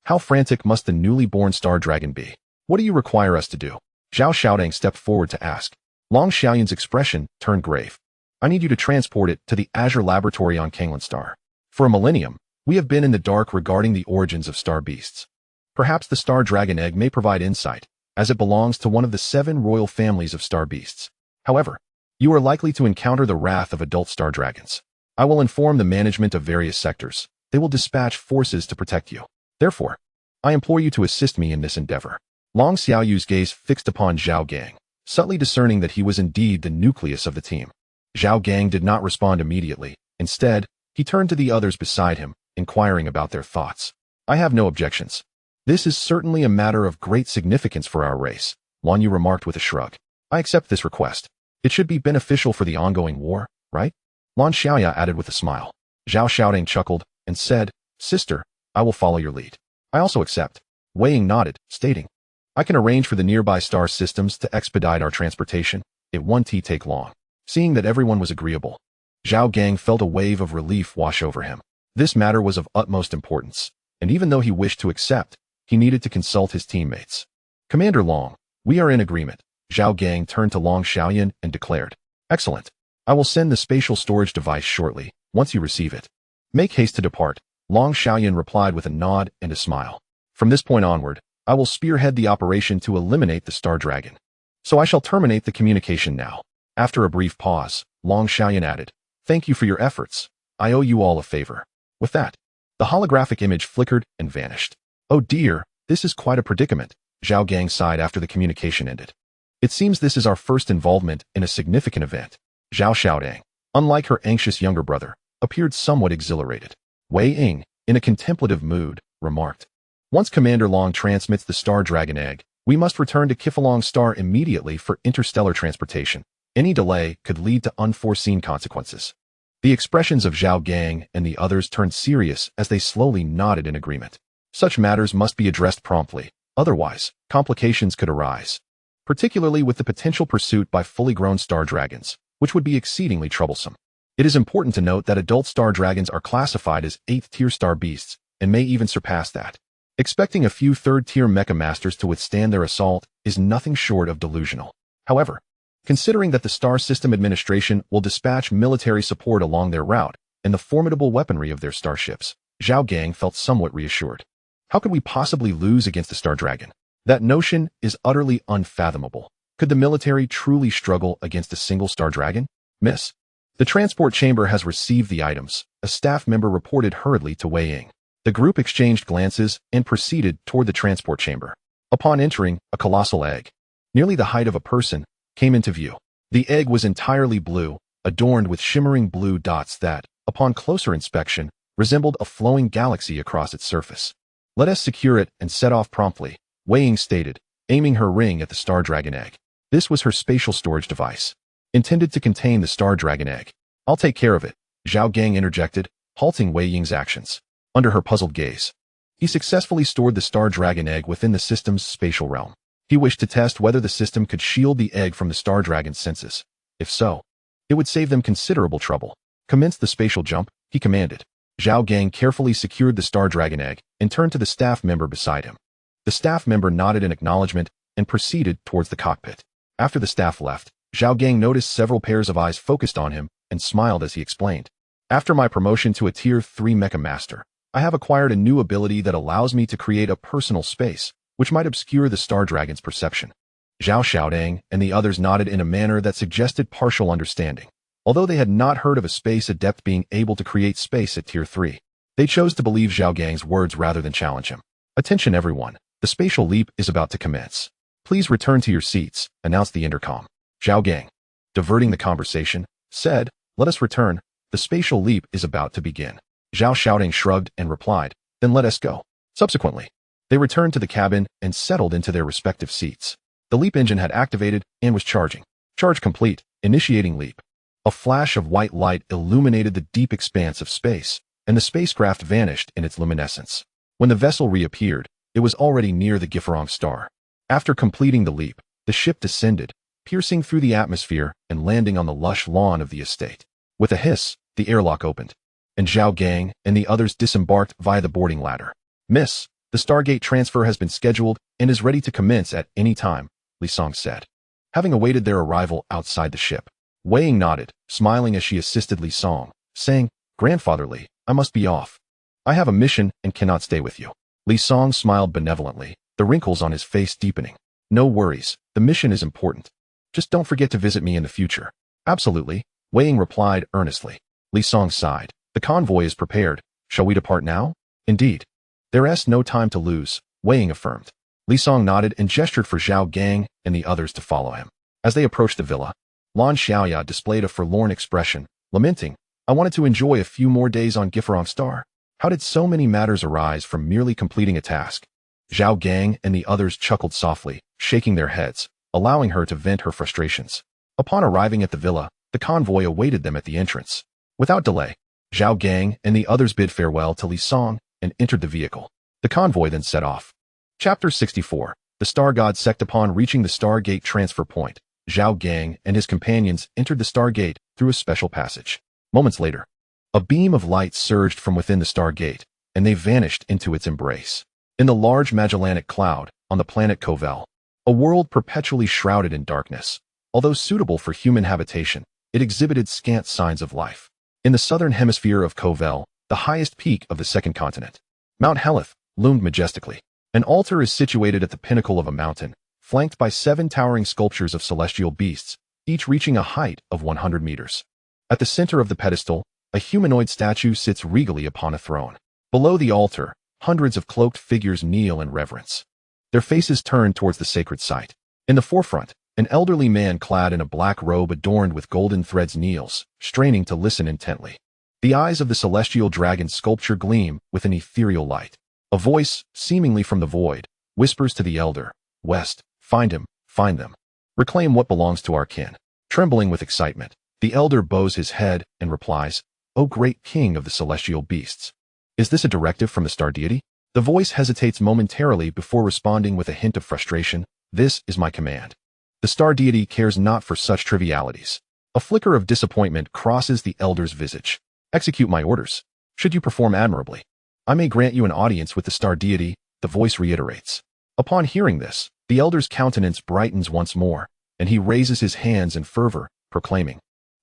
How frantic must the newly born Star Dragon be? "What do you require us to do?" Zhao Xiaodang stepped forward to ask. Long Xiaoyan's expression turned grave. "I need you to transport it to the Azure Laboratory on Kanglan Star. For a millennium, we have been in the dark regarding the origins of star beasts. Perhaps the Star Dragon egg may provide insight, as it belongs to one of the 7 royal families of star beasts. However, you are likely to encounter the wrath of adult star dragons. I will inform the management of various sectors. They will dispatch forces to protect you. Therefore, I implore you to assist me in this endeavor." Long Xiaoyu's gaze fixed upon Zhao Gang, subtly discerning that he was indeed the nucleus of the team. Zhao Gang did not respond immediately. Instead, he turned to the others beside him, inquiring about their thoughts. "I have no objections. This is certainly a matter of great significance for our race," Wan Yu remarked with a shrug. "I accept this request. It should be beneficial for the ongoing war, right?" Lan Xiaoya added with a smile. Zhao Xiaodang chuckled and said, "Sister, I will follow your lead." "I also accept." Wei Ying nodded, stating, "I can arrange for the nearby star systems to expedite our transportation. It won't take long." Seeing that everyone was agreeable, Zhao Gang felt a wave of relief wash over him. This matter was of utmost importance, and even though he wished to accept, he needed to consult his teammates. "Commander Long, we are in agreement." Zhao Gang turned to Long Xiaoyan and declared, "Excellent. I will send the spatial storage device shortly, once you receive it." "Make haste to depart," Long Xiaoyan replied with a nod and a smile. "From this point onward, I will spearhead the operation to eliminate the Star Dragon. So I shall terminate the communication now." After a brief pause, Long Xiaoyan added, "Thank you for your efforts. I owe you all a favor." With that, the holographic image flickered and vanished. "Oh dear, this is quite a predicament," Zhao Gang sighed after the communication ended. "It seems this is our first involvement in a significant event." Zhao Xiaodang, unlike her anxious younger brother, appeared somewhat exhilarated. Wei Ying, in a contemplative mood, remarked, "Once Commander Long transmits the Star Dragon egg, we must return to Kifalong Star immediately for interstellar transportation. Any delay could lead to unforeseen consequences." The expressions of Zhao Gang and the others turned serious as they slowly nodded in agreement. Such matters must be addressed promptly, otherwise, complications could arise, particularly with the potential pursuit by fully grown star dragons, which would be exceedingly troublesome. It is important to note that adult star dragons are classified as 8th-tier star beasts and may even surpass that. Expecting a few 3rd-tier mecha masters to withstand their assault is nothing short of delusional. However, considering that the Star System Administration will dispatch military support along their route and the formidable weaponry of their starships, Zhao Gang felt somewhat reassured. How could we possibly lose against the Star Dragon? That notion is utterly unfathomable. Could the military truly struggle against a single star dragon? Miss. The transport chamber has received the items, a staff member reported hurriedly to Wei Ying. The group exchanged glances and proceeded toward the transport chamber. Upon entering, a colossal egg, nearly the height of a person, came into view. The egg was entirely blue, adorned with shimmering blue dots that, upon closer inspection, resembled a flowing galaxy across its surface. Let us secure it and set off promptly, Wei Ying stated, aiming her ring at the star dragon egg. This was her spatial storage device, intended to contain the star dragon egg. I'll take care of it, Zhao Gang interjected, halting Wei Ying's actions. Under her puzzled gaze, he successfully stored the star dragon egg within the system's spatial realm. He wished to test whether the system could shield the egg from the star dragon's senses. If so, it would save them considerable trouble. Commence the spatial jump, he commanded. Zhao Gang carefully secured the star dragon egg and turned to the staff member beside him. The staff member nodded in acknowledgement and proceeded towards the cockpit. After the staff left, Zhao Gang noticed several pairs of eyes focused on him and smiled as he explained. After my promotion to a Tier 3 Mecha Master, I have acquired a new ability that allows me to create a personal space, which might obscure the star dragon's perception. Zhao Xiaodang and the others nodded in a manner that suggested partial understanding. Although they had not heard of a space adept being able to create space at Tier 3, they chose to believe Zhao Gang's words rather than challenge him. Attention everyone, the spatial leap is about to commence. Please return to your seats, announced the intercom. Zhao Gang, diverting the conversation, said, let us return, the spatial leap is about to begin. Zhao Xiaodang shrugged and replied, then let us go. Subsequently, they returned to the cabin and settled into their respective seats. The leap engine had activated and was charging. Charge complete, initiating leap. A flash of white light illuminated the deep expanse of space, and the spacecraft vanished in its luminescence. When the vessel reappeared, it was already near the Giffarong star. After completing the leap, the ship descended, piercing through the atmosphere and landing on the lush lawn of the estate. With a hiss, the airlock opened, and Zhao Gang and the others disembarked via the boarding ladder. Miss, the Stargate transfer has been scheduled and is ready to commence at any time, Li Song said. Having awaited their arrival outside the ship, Wei Ying nodded, smiling as she assisted Li Song, saying, Grandfather Li, I must be off. I have a mission and cannot stay with you. Li Song smiled benevolently, the wrinkles on his face deepening. No worries, the mission is important. Just don't forget to visit me in the future. Absolutely, Wei Ying replied earnestly. Li Song sighed. The convoy is prepared. Shall we depart now? Indeed. There is no time to lose, Wei Ying affirmed. Li Song nodded and gestured for Zhao Gang and the others to follow him. As they approached the villa, Lan Xiaoya displayed a forlorn expression, lamenting, I wanted to enjoy a few more days on Giffarong Star. How did so many matters arise from merely completing a task? Zhao Gang and the others chuckled softly, shaking their heads, allowing her to vent her frustrations. Upon arriving at the villa, the convoy awaited them at the entrance. Without delay, Zhao Gang and the others bid farewell to Li Song and entered the vehicle. The convoy then set off. Chapter 64. The Star God Sect. Upon reaching the Stargate transfer point, Zhao Gang and his companions entered the Stargate through a special passage. Moments later, a beam of light surged from within the Stargate, and they vanished into its embrace. In the large Magellanic cloud, on the planet Kovel, a world perpetually shrouded in darkness, although suitable for human habitation, it exhibited scant signs of life. In the southern hemisphere of Kovel, the highest peak of the second continent, Mount Helith, loomed majestically. An altar is situated at the pinnacle of a mountain, flanked by 7 towering sculptures of celestial beasts, each reaching a height of 100 meters. At the center of the pedestal, a humanoid statue sits regally upon a throne. Below the altar, hundreds of cloaked figures kneel in reverence, their faces turned towards the sacred site. In the forefront, an elderly man clad in a black robe adorned with golden threads kneels, straining to listen intently. The eyes of the celestial dragon sculpture gleam with an ethereal light. A voice, seemingly from the void, whispers to the elder, West, find him, find them. Reclaim what belongs to our kin. Trembling with excitement, the elder bows his head and replies, O great king of the celestial beasts. Is this a directive from the star deity? The voice hesitates momentarily before responding with a hint of frustration, This is my command. The star deity cares not for such trivialities. A flicker of disappointment crosses the elder's visage. Execute my orders. Should you perform admirably, I may grant you an audience with the star deity, the voice reiterates. Upon hearing this, the elder's countenance brightens once more, and he raises his hands in fervor, proclaiming,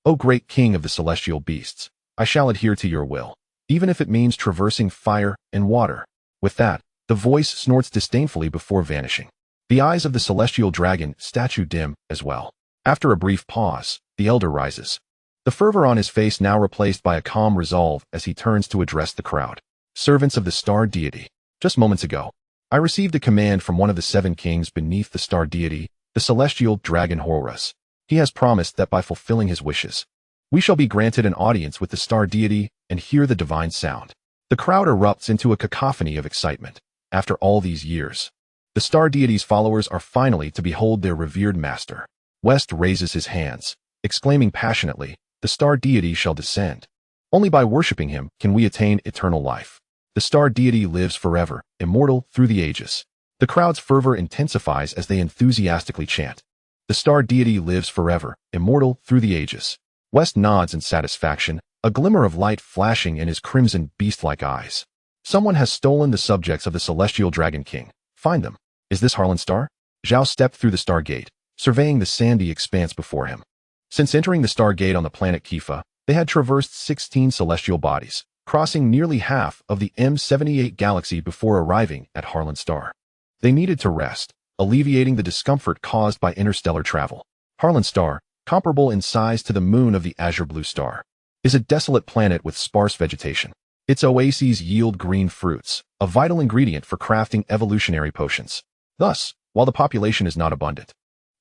O great king of the celestial beasts, I shall adhere to your will, even if it means traversing fire and water. With that, the voice snorts disdainfully before vanishing. The eyes of the celestial dragon statue dim as well. After a brief pause, the elder rises. The fervor on his face now replaced by a calm resolve as he turns to address the crowd. Servants of the star deity. Just moments ago, I received a command from one of the 7 kings beneath the star deity, the celestial dragon Horus. He has promised that by fulfilling his wishes, we shall be granted an audience with the star deity and hear the divine sound. The crowd erupts into a cacophony of excitement. After all these years, the star deity's followers are finally to behold their revered master. West raises his hands, exclaiming passionately, the star deity shall descend. Only by worshipping him can we attain eternal life. The star deity lives forever, immortal through the ages. The crowd's fervor intensifies as they enthusiastically chant. The star deity lives forever, immortal through the ages. West nods in satisfaction, a glimmer of light flashing in his crimson beast-like eyes. Someone has stolen the subjects of the celestial dragon king. Find them. Is this Harlan Star? Zhao stepped through the star gate, surveying the sandy expanse before him. Since entering the star gate on the planet Kifa, they had traversed 16 celestial bodies, crossing nearly half of the M78 galaxy before arriving at Harlan Star. They needed to rest, alleviating the discomfort caused by interstellar travel. Harlan Star, comparable in size to the moon of the azure blue star, is a desolate planet with sparse vegetation. Its oases yield green fruits, a vital ingredient for crafting evolutionary potions. Thus, while the population is not abundant,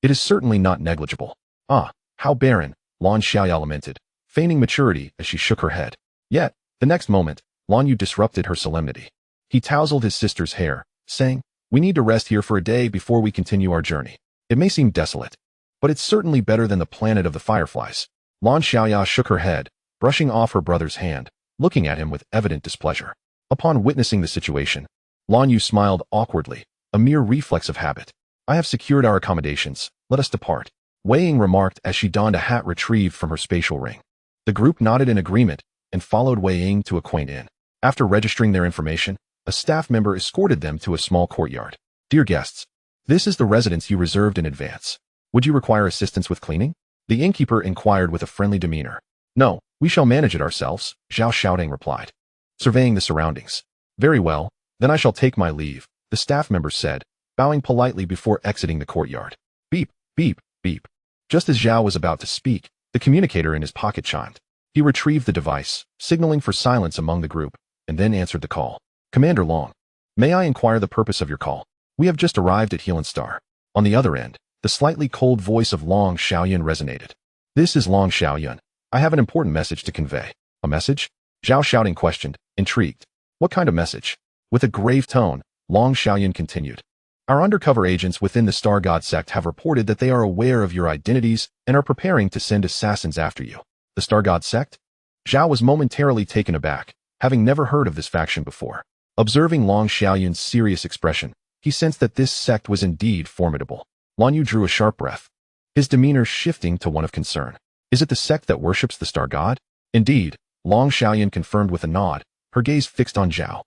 it is certainly not negligible. Ah, how barren, Lan Xiaoya lamented, feigning maturity as she shook her head. Yet, the next moment, Lan Yu disrupted her solemnity. He tousled his sister's hair, saying, we need to rest here for a day before we continue our journey. It may seem desolate, but it's certainly better than the planet of the fireflies. Lan Xiaoya shook her head, brushing off her brother's hand, looking at him with evident displeasure. Upon witnessing the situation, Lan Yu smiled awkwardly, a mere reflex of habit. I have secured our accommodations, let us depart. Wei Ying remarked as she donned a hat retrieved from her spatial ring. The group nodded in agreement and followed Wei Ying to a quaint inn. After registering their information, a staff member escorted them to a small courtyard. Dear guests, this is the residence you reserved in advance. Would you require assistance with cleaning? The innkeeper inquired with a friendly demeanor. No, we shall manage it ourselves, Zhao Xiaodong replied, surveying the surroundings. Very well, then I shall take my leave, the staff member said, bowing politely before exiting the courtyard. Beep, beep, beep. Just as Zhao was about to speak, the communicator in his pocket chimed. He retrieved the device, signaling for silence among the group, and then answered the call. Commander Long, may I inquire the purpose of your call? We have just arrived at Healan Star. On the other end, the slightly cold voice of Long Xiaoyun resonated. This is Long Xiaoyun. I have an important message to convey. A message? Zhao Xiaodong questioned, intrigued. What kind of message? With a grave tone, Long Xiaoyun continued. Our undercover agents within the Star God sect have reported that they are aware of your identities and are preparing to send assassins after you. The Star God sect? Zhao was momentarily taken aback, having never heard of this faction before. Observing Long Xiaoyun's serious expression, he sensed that this sect was indeed formidable. Lan Yu drew a sharp breath, his demeanor shifting to one of concern. Is it the sect that worships the Star God? Indeed, Long Xiaoyun confirmed with a nod, her gaze fixed on Zhao.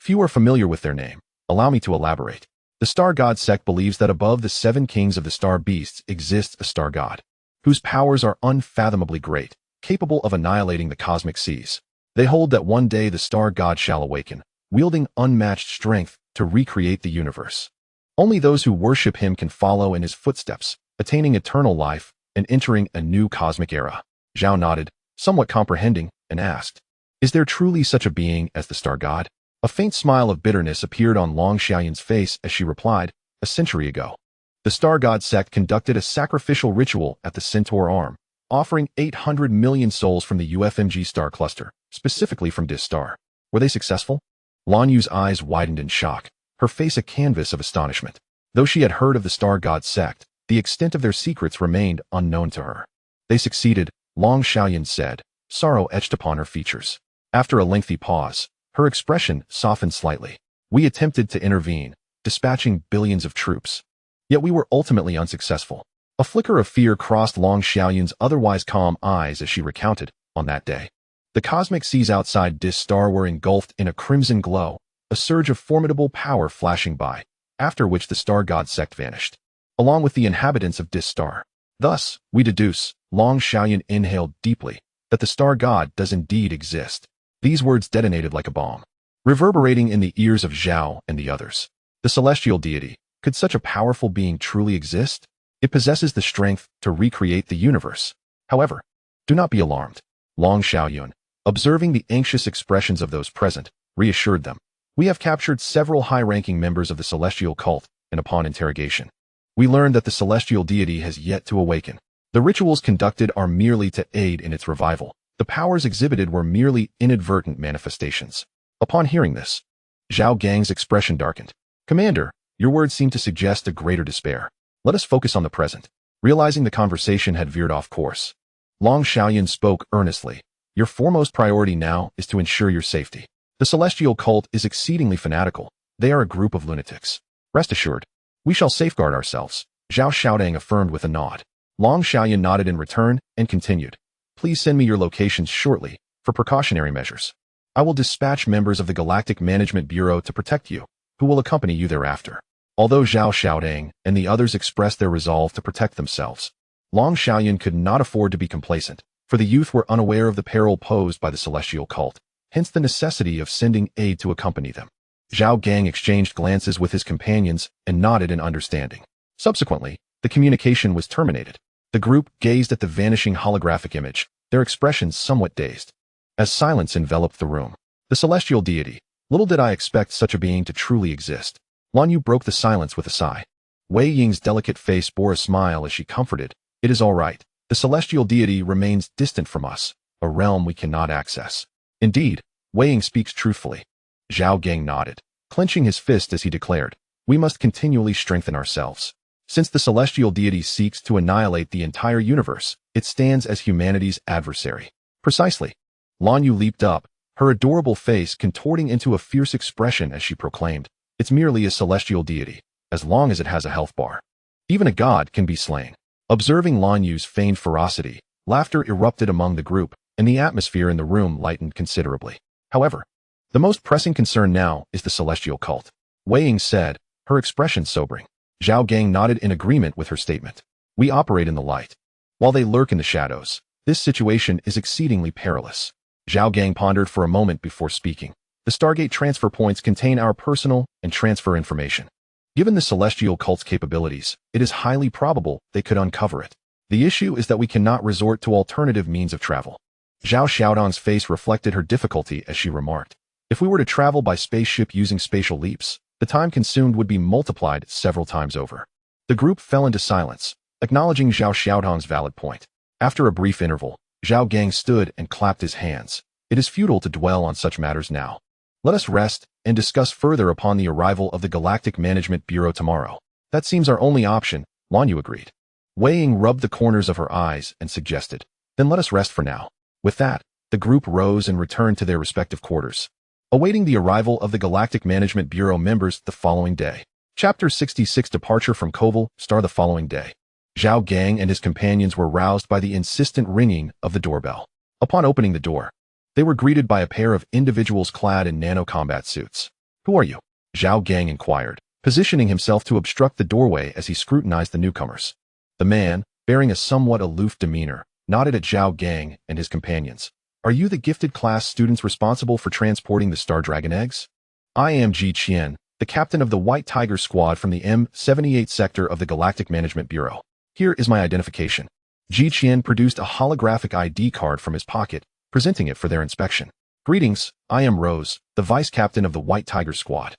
Few are familiar with their name. Allow me to elaborate. The Star God sect believes that above the 7 kings of the star beasts exists a star god, whose powers are unfathomably great, capable of annihilating the cosmic seas. They hold that one day the star god shall awaken, wielding unmatched strength to recreate the universe. Only those who worship him can follow in his footsteps, attaining eternal life and entering a new cosmic era. Zhao nodded, somewhat comprehending, and asked, is there truly such a being as the star god? A faint smile of bitterness appeared on Long Xiaoyun's face as she replied, a century ago, the Star God sect conducted a sacrificial ritual at the Centaur Arm, offering 800 million souls from the UFMG star cluster, specifically from this star. Were they successful? Lan Yu's eyes widened in shock, her face a canvas of astonishment. Though she had heard of the Star God sect, the extent of their secrets remained unknown to her. They succeeded, Long Xiaoyun said, sorrow etched upon her features. After a lengthy pause, her expression softened slightly. We attempted to intervene, dispatching billions of troops. Yet we were ultimately unsuccessful. A flicker of fear crossed Long Xiaoyun's otherwise calm eyes as she recounted, on that day, the cosmic seas outside Dis Star were engulfed in a crimson glow, a surge of formidable power flashing by, after which the Star God sect vanished, along with the inhabitants of Dis Star. Thus, we deduce, Long Xiaoyun inhaled deeply, that the Star God does indeed exist. These words detonated like a bomb, reverberating in the ears of Zhao and the others. The celestial deity, Could such a powerful being truly exist? It possesses the strength to recreate the universe. However, do not be alarmed. Long Xiaoyun, observing the anxious expressions of those present, reassured them. We have captured several high-ranking members of the celestial cult, and upon interrogation, we learned that the celestial deity has yet to awaken. The rituals conducted are merely to aid in its revival. The powers exhibited were merely inadvertent manifestations. Upon hearing this, Zhao Gang's expression darkened. Commander, your words seem to suggest a greater despair. Let us focus on the present. Realizing the conversation had veered off course, Long Xiaoyun spoke earnestly. Your foremost priority now is to ensure your safety. The celestial cult is exceedingly fanatical. They are a group of lunatics. Rest assured, we shall safeguard ourselves. Zhao Xiaodang affirmed with a nod. Long Xiaoyun nodded in return and continued. Please send me your locations shortly for precautionary measures. I will dispatch members of the Galactic Management Bureau to protect you, who will accompany you thereafter. Although Zhao Xiaodang and the others expressed their resolve to protect themselves, Long Xiaoyun could not afford to be complacent, for the youth were unaware of the peril posed by the celestial cult, hence the necessity of sending aid to accompany them. Zhao Gang exchanged glances with his companions and nodded in understanding. Subsequently, the communication was terminated. The group gazed at the vanishing holographic image, their expressions somewhat dazed. As silence enveloped the room, the celestial deity, little did I expect such a being to truly exist. Lan Yu broke the silence with a sigh. Wei Ying's delicate face bore a smile as she comforted. It is all right. The celestial deity remains distant from us, a realm we cannot access. Indeed, Wei Ying speaks truthfully. Zhao Gang nodded, clenching his fist as he declared, we must continually strengthen ourselves. Since the celestial deity seeks to annihilate the entire universe, it stands as humanity's adversary. Precisely. Lan Yu leaped up, her adorable face contorting into a fierce expression as she proclaimed, it's merely a celestial deity, as long as it has a health bar. Even a god can be slain. Observing Lan Yu's feigned ferocity, laughter erupted among the group, and the atmosphere in the room lightened considerably. However, the most pressing concern now is the celestial cult. Wei Ying said, her expression sobering. Zhao Gang nodded in agreement with her statement. We operate in the light, while they lurk in the shadows. This situation is exceedingly perilous. Zhao Gang pondered for a moment before speaking. The Stargate transfer points contain our personal and transfer information. Given the celestial cult's capabilities, it is highly probable they could uncover it. The issue is that we cannot resort to alternative means of travel. Zhao Xiaodong's face reflected her difficulty as she remarked. If we were to travel by spaceship using spatial leaps, the time consumed would be multiplied several times over. The group fell into silence, acknowledging Zhao Xiaodong's valid point. After a brief interval, Zhao Gang stood and clapped his hands. It is futile to dwell on such matters now. Let us rest and discuss further upon the arrival of the Galactic Management Bureau tomorrow. That seems our only option, Lan Yu agreed. Wei Ying rubbed the corners of her eyes and suggested, then let us rest for now. With that, the group rose and returned to their respective quarters, awaiting the arrival of the Galactic Management Bureau members the following day. Chapter 66 Departure from Koval, star the following day. Zhao Gang and his companions were roused by the insistent ringing of the doorbell. Upon opening the door, they were greeted by a pair of individuals clad in nano-combat suits. Who are you? Zhao Gang inquired, positioning himself to obstruct the doorway as he scrutinized the newcomers. The man, bearing a somewhat aloof demeanor, nodded at Zhao Gang and his companions. Are you the gifted class students responsible for transporting the Star Dragon eggs? I am Ji Qian, the captain of the White Tiger Squad from the M78 sector of the Galactic Management Bureau. Here is my identification. Ji Qian produced a holographic ID card from his pocket, presenting it for their inspection. Greetings, I am Rose, the vice captain of the White Tiger Squad.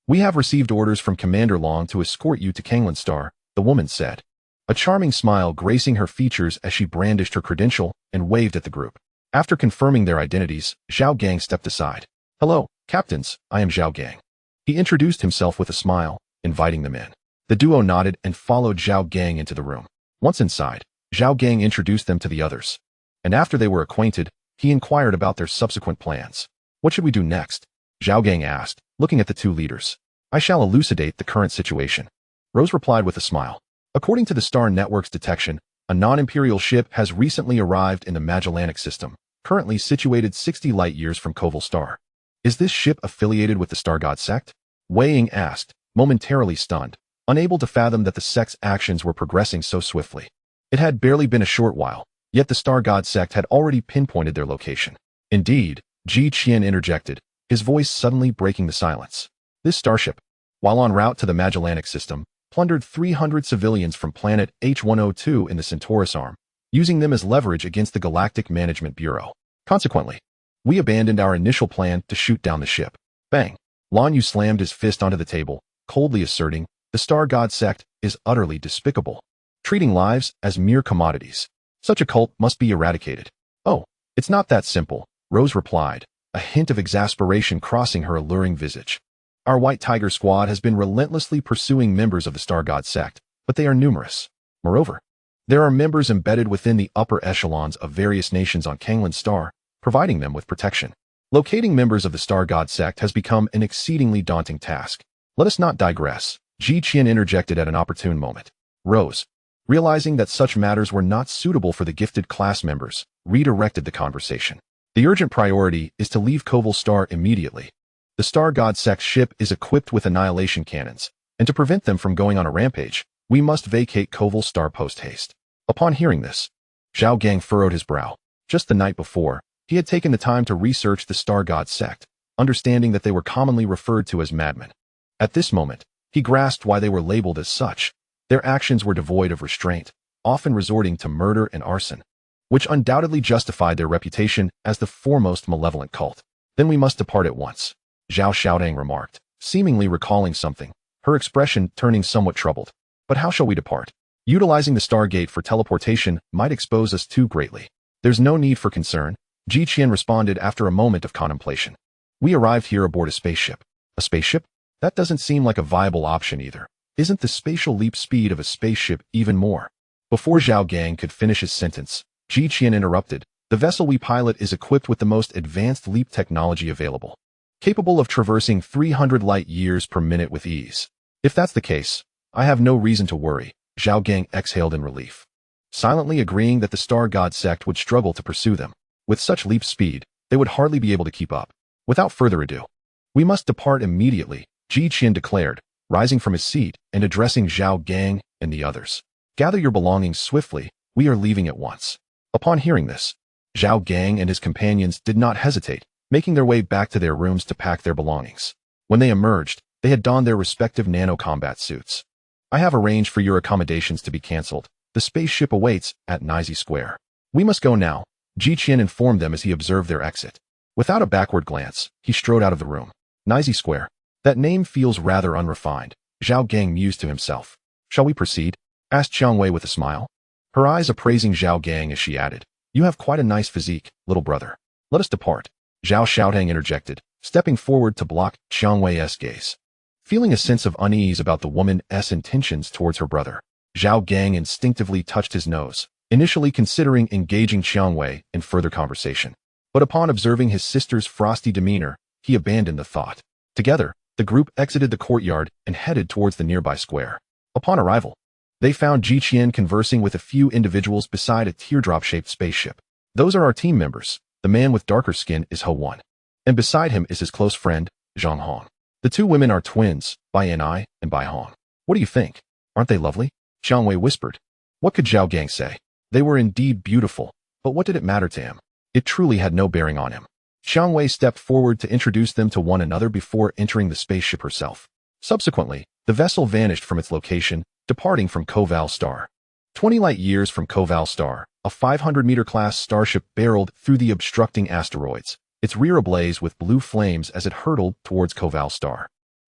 We have received orders from Commander Long to escort you to Kanglan Star, the woman said, a charming smile gracing her features as she brandished her credential and waved at the group. After confirming their identities, Zhao Gang stepped aside. Hello, captains, I am Zhao Gang. He introduced himself with a smile, inviting them in. The duo nodded and followed Zhao Gang into the room. Once inside, Zhao Gang introduced them to the others. And after they were acquainted, he inquired about their subsequent plans. What should we do next? Zhao Gang asked, looking at the two leaders. I shall elucidate the current situation. Rose replied with a smile. According to the Star Network's detection, a non-imperial ship has recently arrived in the Magellanic system, currently situated 60 light-years from Koval Star. Is this ship affiliated with the Star God sect? Wei Ying asked, momentarily stunned, unable to fathom that the sect's actions were progressing so swiftly. It had barely been a short while, yet the Star God sect had already pinpointed their location. Indeed, Ji Qian interjected, his voice suddenly breaking the silence. This starship, while en route to the Magellanic system, plundered 300 civilians from planet H-102 in the Centaurus arm, using them as leverage against the Galactic Management Bureau. Consequently, we abandoned our initial plan to shoot down the ship. Bang! Lan Yu slammed his fist onto the table, coldly asserting, the Star God sect is utterly despicable, treating lives as mere commodities. Such a cult must be eradicated. Oh, it's not that simple, Rose replied, a hint of exasperation crossing her alluring visage. Our White Tiger squad has been relentlessly pursuing members of the Star God sect, but they are numerous. Moreover, there are members embedded within the upper echelons of various nations on Kanglan Star, providing them with protection. Locating members of the Star God sect has become an exceedingly daunting task. Let us not digress, Ji Qian interjected at an opportune moment. Rose, realizing that such matters were not suitable for the gifted class members, redirected the conversation. The urgent priority is to leave Koval Star immediately. The Star God sect ship is equipped with annihilation cannons, and to prevent them from going on a rampage, we must vacate Koval Star post-haste. Upon hearing this, Zhao Gang furrowed his brow. Just the night before, he had taken the time to research the Star God sect, understanding that they were commonly referred to as madmen. At this moment, he grasped why they were labeled as such. Their actions were devoid of restraint, often resorting to murder and arson, which undoubtedly justified their reputation as the foremost malevolent cult. Then we must depart at once, Zhao Gang remarked, seemingly recalling something, her expression turning somewhat troubled. But how shall we depart? Utilizing the Stargate for teleportation might expose us too greatly. There's no need for concern, Ji Qian responded after a moment of contemplation. We arrived here aboard a spaceship. A spaceship? That doesn't seem like a viable option either. Isn't the spatial leap speed of a spaceship even more? Before Zhao Gang could finish his sentence, Ji Qian interrupted. The vessel we pilot is equipped with the most advanced leap technology available, capable of traversing 300 light-years per minute with ease. If that's the case, I have no reason to worry, Zhao Gang exhaled in relief, silently agreeing that the Star God sect would struggle to pursue them. With such leap speed, they would hardly be able to keep up. Without further ado, we must depart immediately, Ji Qian declared, rising from his seat and addressing Zhao Gang and the others. Gather your belongings swiftly, we are leaving at once. Upon hearing this, Zhao Gang and his companions did not hesitate, making their way back to their rooms to pack their belongings. When they emerged, they had donned their respective nano-combat suits. I have arranged for your accommodations to be cancelled. The spaceship awaits at Nizi Square. We must go now, Ji Qian informed them as he observed their exit. Without a backward glance, he strode out of the room. Nizi Square. That name feels rather unrefined, Zhao Gang mused to himself. Shall we proceed? Asked Qiang Wei with a smile. Her eyes appraising Zhao Gang as she added, You have quite a nice physique, little brother. Let us depart. Zhao Gang interjected, stepping forward to block Qiang Wei's gaze. Feeling a sense of unease about the woman's intentions towards her brother, Zhao Gang instinctively touched his nose, initially considering engaging Qiang Wei in further conversation. But upon observing his sister's frosty demeanor, he abandoned the thought. Together, the group exited the courtyard and headed towards the nearby square. Upon arrival, they found Ji Qian conversing with a few individuals beside a teardrop-shaped spaceship. Those are our team members. The man with darker skin is He Wan, and beside him is his close friend, Zhang Hong. The two women are twins, Bai Yan'ai and Bai Hong. What do you think? Aren't they lovely? Qiang Wei whispered. What could Zhao Gang say? They were indeed beautiful, but what did it matter to him? It truly had no bearing on him. Qiang Wei stepped forward to introduce them to one another before entering the spaceship herself. Subsequently, the vessel vanished from its location, departing from Koval Star. 20 light-years from Koval Star, a 500-meter class starship barreled through the obstructing asteroids, its rear ablaze with blue flames as it hurtled towards Koval Star.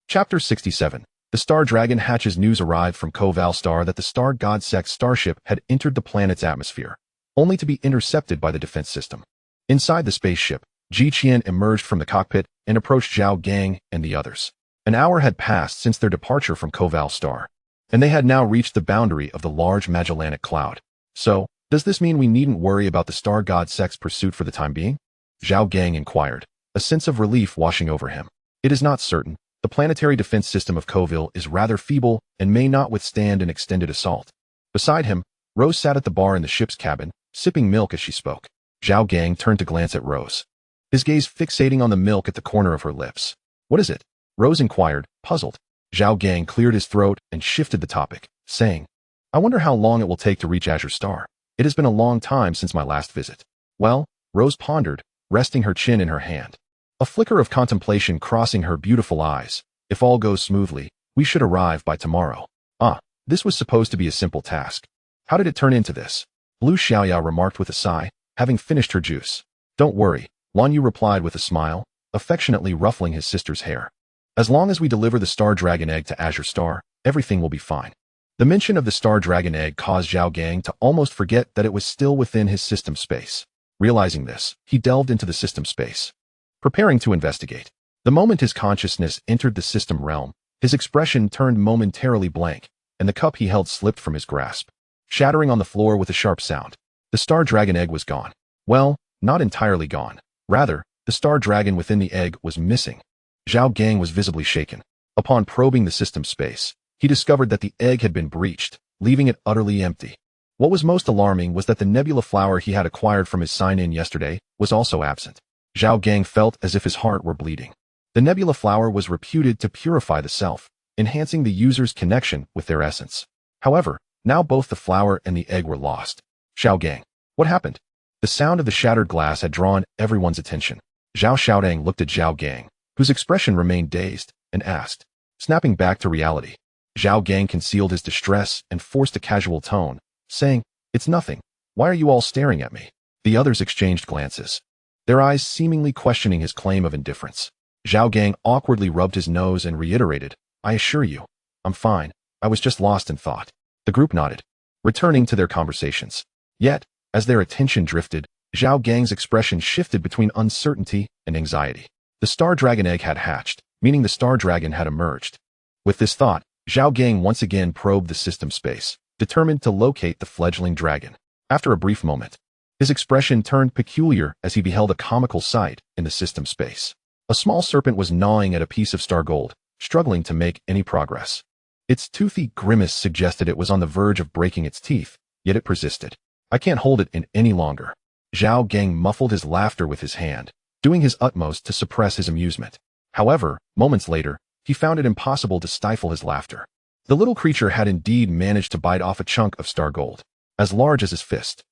Chapter 67. The Star Dragon hatches news arrived from Koval Star that the Star God sect starship had entered the planet's atmosphere, only to be intercepted by the defense system. Inside the spaceship, Ji Qian emerged from the cockpit and approached Zhao Gang and the others. An hour had passed since their departure from Koval Star, and they had now reached the boundary of the large Magellanic Cloud. So, does this mean we needn't worry about the Star God sect's pursuit for the time being? Zhao Gang inquired, a sense of relief washing over him. It is not certain. The planetary defense system of Kovil is rather feeble and may not withstand an extended assault. Beside him, Rose sat at the bar in the ship's cabin, sipping milk as she spoke. Zhao Gang turned to glance at Rose, his gaze fixating on the milk at the corner of her lips. What is it? Rose inquired, puzzled. Zhao Gang cleared his throat and shifted the topic, saying, I wonder how long it will take to reach Azure Star. It has been a long time since my last visit. Well, Rose pondered, resting her chin in her hand, a flicker of contemplation crossing her beautiful eyes. If all goes smoothly, we should arrive by tomorrow. Ah, this was supposed to be a simple task. How did it turn into this? Blue Xiaoya remarked with a sigh, having finished her juice. Don't worry, Lan Yu replied with a smile, affectionately ruffling his sister's hair. As long as we deliver the Star Dragon Egg to Azure Star, everything will be fine. The mention of the Star Dragon Egg caused Zhao Gang to almost forget that it was still within his system space. Realizing this, he delved into the system space, preparing to investigate. The moment his consciousness entered the system realm, his expression turned momentarily blank, and the cup he held slipped from his grasp, shattering on the floor with a sharp sound. The Star Dragon Egg was gone. Well, not entirely gone. Rather, the Star Dragon within the egg was missing. Zhao Gang was visibly shaken. Upon probing the system space, he discovered that the egg had been breached, leaving it utterly empty. What was most alarming was that the nebula flower he had acquired from his sign-in yesterday was also absent. Zhao Gang felt as if his heart were bleeding. The nebula flower was reputed to purify the self, enhancing the user's connection with their essence. However, now both the flower and the egg were lost. Zhao Gang, what happened? The sound of the shattered glass had drawn everyone's attention. Zhao Xiaodang looked at Zhao Gang, whose expression remained dazed, and asked. Snapping back to reality, Zhao Gang concealed his distress and forced a casual tone, saying, "It's nothing. Why are you all staring at me?" The others exchanged glances, their eyes seemingly questioning his claim of indifference. Zhao Gang awkwardly rubbed his nose and reiterated, "I assure you, I'm fine. I was just lost in thought." The group nodded, returning to their conversations. Yet, as their attention drifted, Zhao Gang's expression shifted between uncertainty and anxiety. The Star Dragon Egg had hatched, meaning the Star Dragon had emerged. With this thought, Zhao Gang once again probed the system space, determined to locate the fledgling dragon. After a brief moment, his expression turned peculiar as he beheld a comical sight in the system space. A small serpent was gnawing at a piece of star gold, struggling to make any progress. Its toothy grimace suggested it was on the verge of breaking its teeth, yet it persisted. "I can't hold it in any longer." Zhao Gang muffled his laughter with his hand, doing his utmost to suppress his amusement. However, moments later, he found it impossible to stifle his laughter. The little creature had indeed managed to bite off a chunk of star gold, as large as his fist.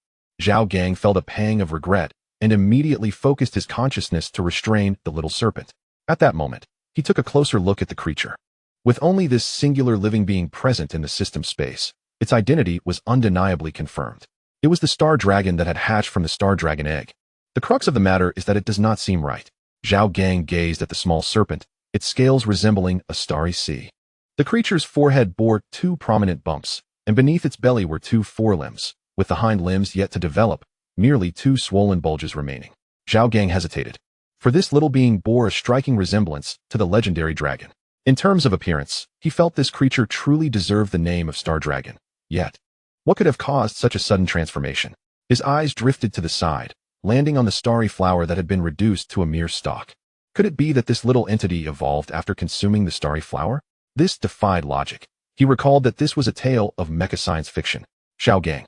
Zhao Gang felt a pang of regret and immediately focused his consciousness to restrain the little serpent. At that moment, he took a closer look at the creature. With only this singular living being present in the system space, its identity was undeniably confirmed. It was the Star Dragon that had hatched from the Star Dragon Egg. The crux of the matter is that it does not seem right. Zhao Gang gazed at the small serpent, its scales resembling a starry sea. The creature's forehead bore two prominent bumps, and beneath its belly were two forelimbs, with the hind limbs yet to develop, merely two swollen bulges remaining. Zhao Gang hesitated, for this little being bore a striking resemblance to the legendary dragon. In terms of appearance, he felt this creature truly deserved the name of Star Dragon. Yet, what could have caused such a sudden transformation? His eyes drifted to the side, landing on the starry flower that had been reduced to a mere stalk. Could it be that this little entity evolved after consuming the starry flower? This defied logic. He recalled that this was a tale of mecha science fiction. Zhao Gang.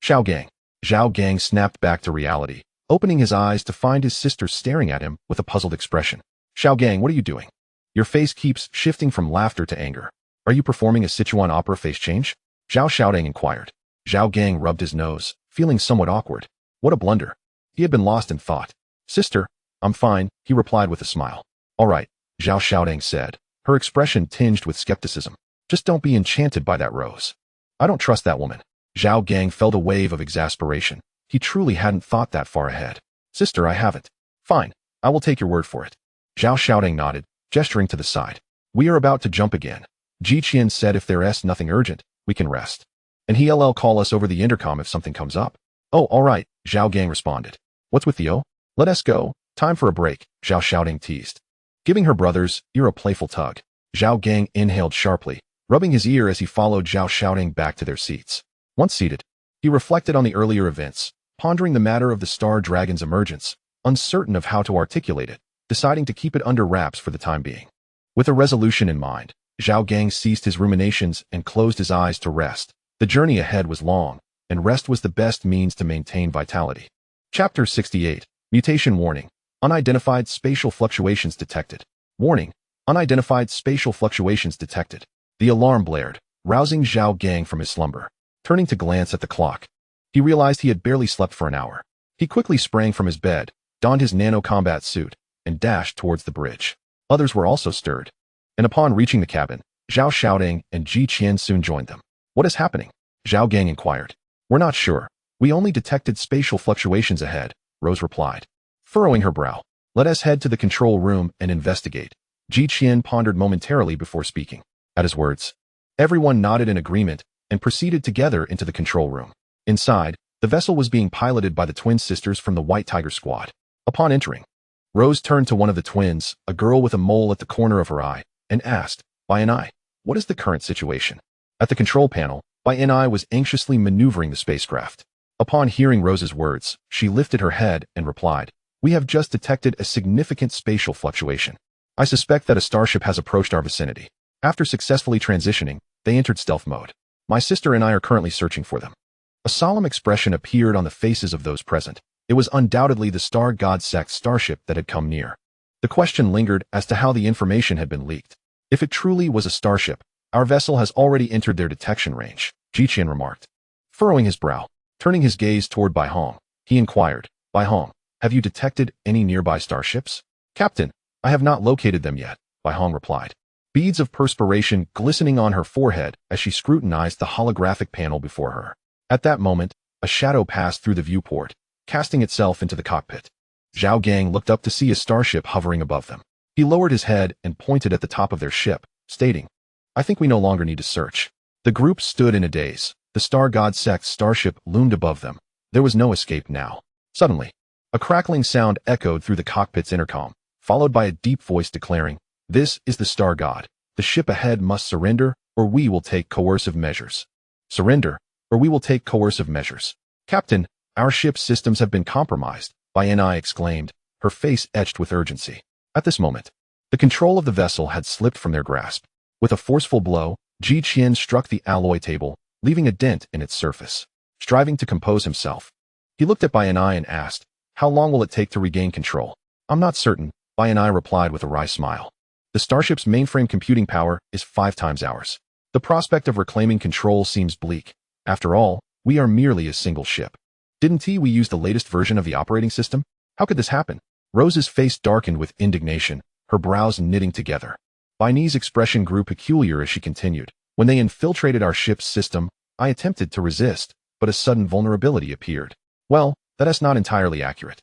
Zhao Gang. Zhao Gang snapped back to reality, opening his eyes to find his sister staring at him with a puzzled expression. Zhao Gang, what are you doing? Your face keeps shifting from laughter to anger. Are you performing a Sichuan opera face change? Zhao Xiaodang inquired. Zhao Gang rubbed his nose, feeling somewhat awkward. What a blunder. He had been lost in thought. Sister, I'm fine, he replied with a smile. All right, Zhao Xiaodang said, her expression tinged with skepticism. Just don't be enchanted by that rose. I don't trust that woman. Zhao Gang felt a wave of exasperation. He truly hadn't thought that far ahead. Sister, I haven't. Fine, I will take your word for it. Zhao Xiaodang nodded, gesturing to the side. We are about to jump again. Ji Qian said if there's nothing urgent, we can rest. And he'll call us over the intercom if something comes up. Oh, all right, Zhao Gang responded. What's with you? Let us go. Time for a break, Zhao Xiaodang teased. Giving her brother's ear a playful tug, Zhao Gang inhaled sharply, rubbing his ear as he followed Zhao Xiaodang back to their seats. Once seated, he reflected on the earlier events, pondering the matter of the Star Dragon's emergence, uncertain of how to articulate it, deciding to keep it under wraps for the time being. With a resolution in mind, Zhao Gang ceased his ruminations and closed his eyes to rest. The journey ahead was long, and rest was the best means to maintain vitality. Chapter 68. Mutation Warning. Unidentified spatial fluctuations detected. Warning. Unidentified spatial fluctuations detected. The alarm blared, rousing Zhao Gang from his slumber. Turning to glance at the clock, he realized he had barely slept for an hour. He quickly sprang from his bed, donned his nano-combat suit, and dashed towards the bridge. Others were also stirred, and upon reaching the cabin, Zhao Xiaoding and Ji Qian soon joined them. What is happening? Zhao Gang inquired. We're not sure. We only detected spatial fluctuations ahead, Rose replied. Furrowing her brow. Let us head to the control room and investigate. Ji Qian pondered momentarily before speaking. At his words, everyone nodded in agreement and proceeded together into the control room. Inside, the vessel was being piloted by the twin sisters from the White Tiger Squad. Upon entering, Rose turned to one of the twins, a girl with a mole at the corner of her eye, and asked, Bai and I, what is the current situation? At the control panel, Bai and I was anxiously maneuvering the spacecraft. Upon hearing Rose's words, she lifted her head and replied, We have just detected a significant spatial fluctuation. I suspect that a starship has approached our vicinity. After successfully transitioning, they entered stealth mode. My sister and I are currently searching for them. A solemn expression appeared on the faces of those present. It was undoubtedly the Star God Sect starship that had come near. The question lingered as to how the information had been leaked. If it truly was a starship, our vessel has already entered their detection range, Ji Qian remarked. Furrowing his brow, turning his gaze toward Bai Hong, he inquired, Bai Hong, have you detected any nearby starships? Captain, I have not located them yet, Bai Hong replied. Beads of perspiration glistening on her forehead as she scrutinized the holographic panel before her. At that moment, a shadow passed through the viewport, casting itself into the cockpit. Zhao Gang looked up to see a starship hovering above them. He lowered his head and pointed at the top of their ship, stating, I think we no longer need to search. The group stood in a daze. The Star God Sect starship loomed above them. There was no escape now. Suddenly, a crackling sound echoed through the cockpit's intercom, followed by a deep voice declaring, This is the Star God. The ship ahead must surrender, or we will take coercive measures. Surrender, or we will take coercive measures. Captain, our ship's systems have been compromised, Bai Ni exclaimed, her face etched with urgency. At this moment, the control of the vessel had slipped from their grasp. With a forceful blow, Ji Qian struck the alloy table, leaving a dent in its surface. Striving to compose himself, he looked at Bai Ni and asked, How long will it take to regain control? I'm not certain, Bai Ni replied with a wry smile. The starship's mainframe computing power is 5 times ours. The prospect of reclaiming control seems bleak. After all, we are merely a single ship. Didn't we use the latest version of the operating system? How could this happen? Rose's face darkened with indignation, her brows knitting together. Bai Ni's expression grew peculiar as she continued. When they infiltrated our ship's system, I attempted to resist, but a sudden vulnerability appeared. Well, that is not entirely accurate.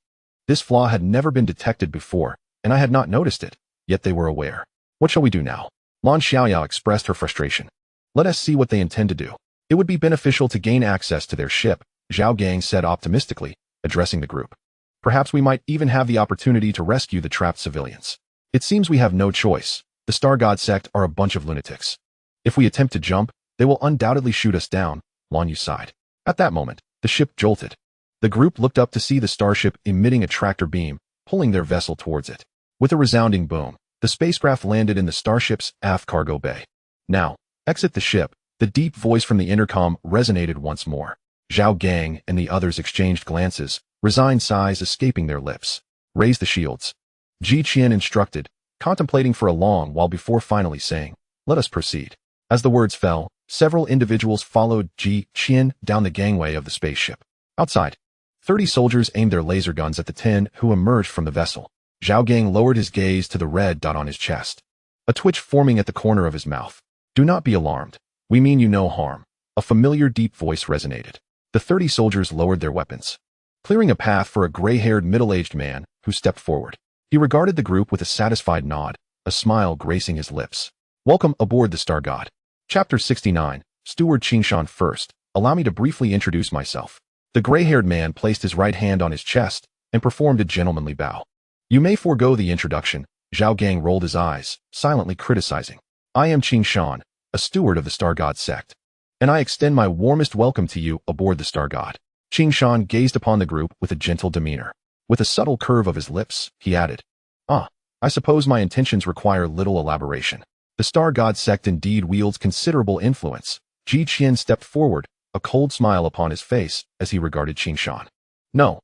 This flaw had never been detected before, and I had not noticed it, yet they were aware. What shall we do now? Lan Xiaoyao expressed her frustration. Let us see what they intend to do. It would be beneficial to gain access to their ship, Zhao Gang said optimistically, addressing the group. Perhaps we might even have the opportunity to rescue the trapped civilians. It seems we have no choice. The Star God Sect are a bunch of lunatics. If we attempt to jump, they will undoubtedly shoot us down, Lan Yu sighed. At that moment, the ship jolted. The group looked up to see the starship emitting a tractor beam, pulling their vessel towards it. With a resounding boom, the spacecraft landed in the starship's aft cargo bay. Now, exit the ship. The deep voice from the intercom resonated once more. Zhao Gang and the others exchanged glances, resigned sighs escaping their lips. Raise the shields. Ji Qian instructed, contemplating for a long while before finally saying, Let us proceed. As the words fell, several individuals followed Ji Qian down the gangway of the spaceship. Outside, 30 soldiers aimed their laser guns at the 10 who emerged from the vessel. Zhao Gang lowered his gaze to the red dot on his chest, a twitch forming at the corner of his mouth. Do not be alarmed. We mean you no harm. A familiar deep voice resonated. The 30 soldiers lowered their weapons, clearing a path for a gray-haired middle-aged man who stepped forward. He regarded the group with a satisfied nod, a smile gracing his lips. Welcome aboard the Star God. Chapter 69, Steward Qingshan first. Allow me to briefly introduce myself. The gray-haired man placed his right hand on his chest and performed a gentlemanly bow. You may forego the introduction. Zhao Gang rolled his eyes, silently criticizing. I am Qingshan, a steward of the Star God Sect, and I extend my warmest welcome to you aboard the Star God. Qingshan gazed upon the group with a gentle demeanor. With a subtle curve of his lips, he added, I suppose my intentions require little elaboration. The Star God Sect indeed wields considerable influence. Ji Qian stepped forward, a cold smile upon his face as he regarded Qingshan. No.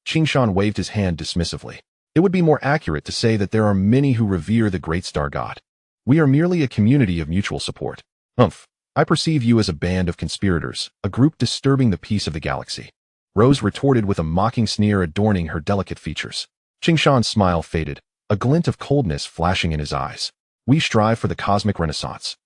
Qingshan waved his hand dismissively. It would be more accurate to say that there are many who revere the great Star God. We are merely a community of mutual support. I perceive you as a band of conspirators, a group disturbing the peace of the galaxy. Rose retorted with a mocking sneer adorning her delicate features. Qingshan's smile faded, a glint of coldness flashing in his eyes. We strive for the cosmic renaissance.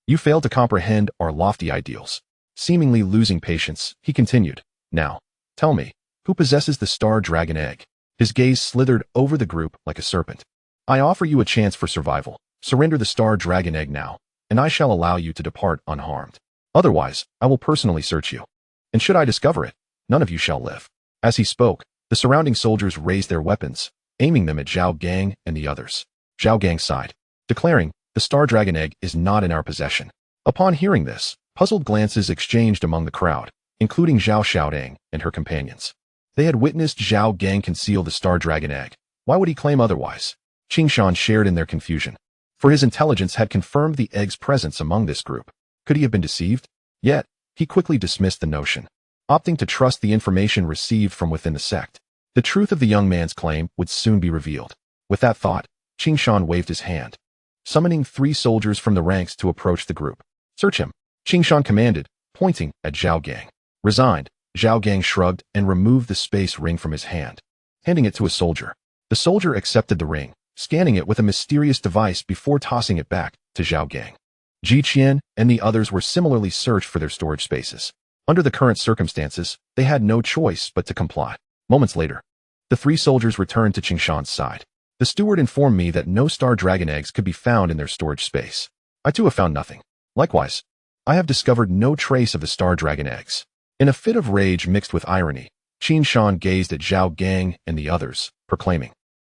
You fail to comprehend our lofty ideals. Seemingly losing patience, he continued. Now, tell me, who possesses the star dragon egg? His gaze slithered over the group like a serpent. I offer you a chance for survival. Surrender the star dragon egg now, and I shall allow you to depart unharmed. Otherwise, I will personally search you. And should I discover it, none of you shall live. As he spoke, the surrounding soldiers raised their weapons, aiming them at Zhao Gang and the others. Zhao Gang sighed, declaring, the star dragon egg is not in our possession. Upon hearing this, puzzled glances exchanged among the crowd, including Zhao Gang and her companions. They had witnessed Zhao Gang conceal the star dragon egg. Why would he claim otherwise? Qingshan shared in their confusion, for his intelligence had confirmed the egg's presence among this group. Could he have been deceived? Yet, he quickly dismissed the notion, opting to trust the information received from within the sect. The truth of the young man's claim would soon be revealed. With that thought, Qingshan waved his hand, summoning 3 soldiers from the ranks to approach the group. Search him, Qingshan commanded, pointing at Zhao Gang. Resigned, Zhao Gang shrugged and removed the space ring from his hand, handing it to a soldier. The soldier accepted the ring, scanning it with a mysterious device before tossing it back to Zhao Gang. Ji Qian and the others were similarly searched for their storage spaces. Under the current circumstances, they had no choice but to comply. Moments later, the 3 soldiers returned to Qingshan's side. The steward informed me that no star dragon eggs could be found in their storage space. I too have found nothing. Likewise, I have discovered no trace of the star dragon eggs. In a fit of rage mixed with irony, Qingshan gazed at Zhao Gang and the others, proclaiming,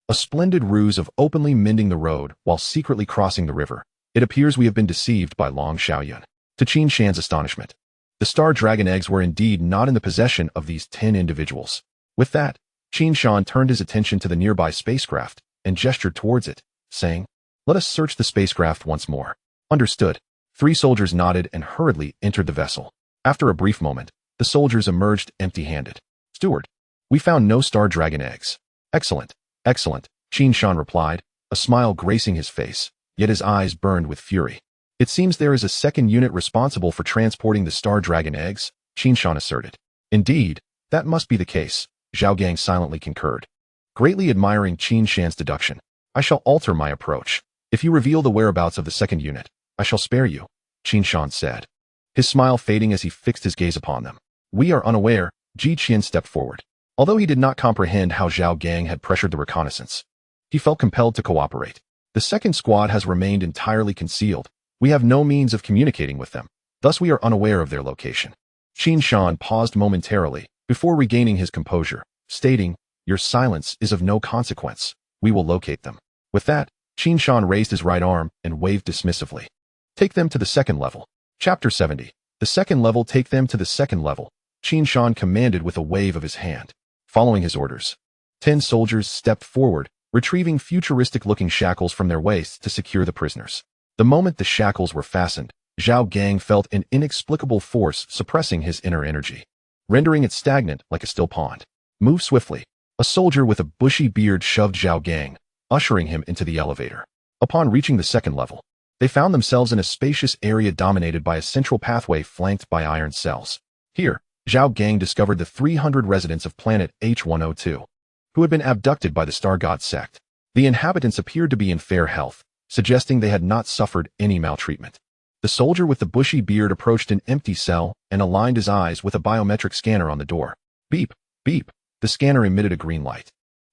a splendid ruse of openly mending the road while secretly crossing the river. It appears we have been deceived by Long Xiaoyun. To Qingshan's astonishment, the star dragon eggs were indeed not in the possession of these 10 individuals. With that, Qingshan turned his attention to the nearby spacecraft and gestured towards it, saying, let us search the spacecraft once more. Understood. 3 soldiers nodded and hurriedly entered the vessel. After a brief moment, the soldiers emerged empty-handed. Steward, we found no star dragon eggs. Excellent, excellent, Qingshan replied, a smile gracing his face, yet his eyes burned with fury. It seems there is a second unit responsible for transporting the star dragon eggs, Qingshan asserted. Indeed, that must be the case, Zhao Gang silently concurred. Greatly admiring Qingshan's deduction, I shall alter my approach. If you reveal the whereabouts of the second unit, I shall spare you, Qingshan said, his smile fading as he fixed his gaze upon them. We are unaware, Ji Qian stepped forward. Although he did not comprehend how Zhao Gang had pressured the reconnaissance, he felt compelled to cooperate. The second squad has remained entirely concealed. We have no means of communicating with them. Thus we are unaware of their location. Qingshan paused momentarily before regaining his composure, stating, your silence is of no consequence. We will locate them. With that, Qingshan raised his right arm and waved dismissively. Take them to the second level. Chapter 70. The second level. Take them to the second level, Qingshan commanded with a wave of his hand. Following his orders, 10 soldiers stepped forward, retrieving futuristic-looking shackles from their waists to secure the prisoners. The moment the shackles were fastened, Zhao Gang felt an inexplicable force suppressing his inner energy, rendering it stagnant like a still pond. Move swiftly. A soldier with a bushy beard shoved Zhao Gang, ushering him into the elevator. Upon reaching the second level, they found themselves in a spacious area dominated by a central pathway flanked by iron cells. Here, Zhao Gang discovered the 300 residents of planet H102, who had been abducted by the Star God sect. The inhabitants appeared to be in fair health, suggesting they had not suffered any maltreatment. The soldier with the bushy beard approached an empty cell and aligned his eyes with a biometric scanner on the door. Beep, beep, the scanner emitted a green light,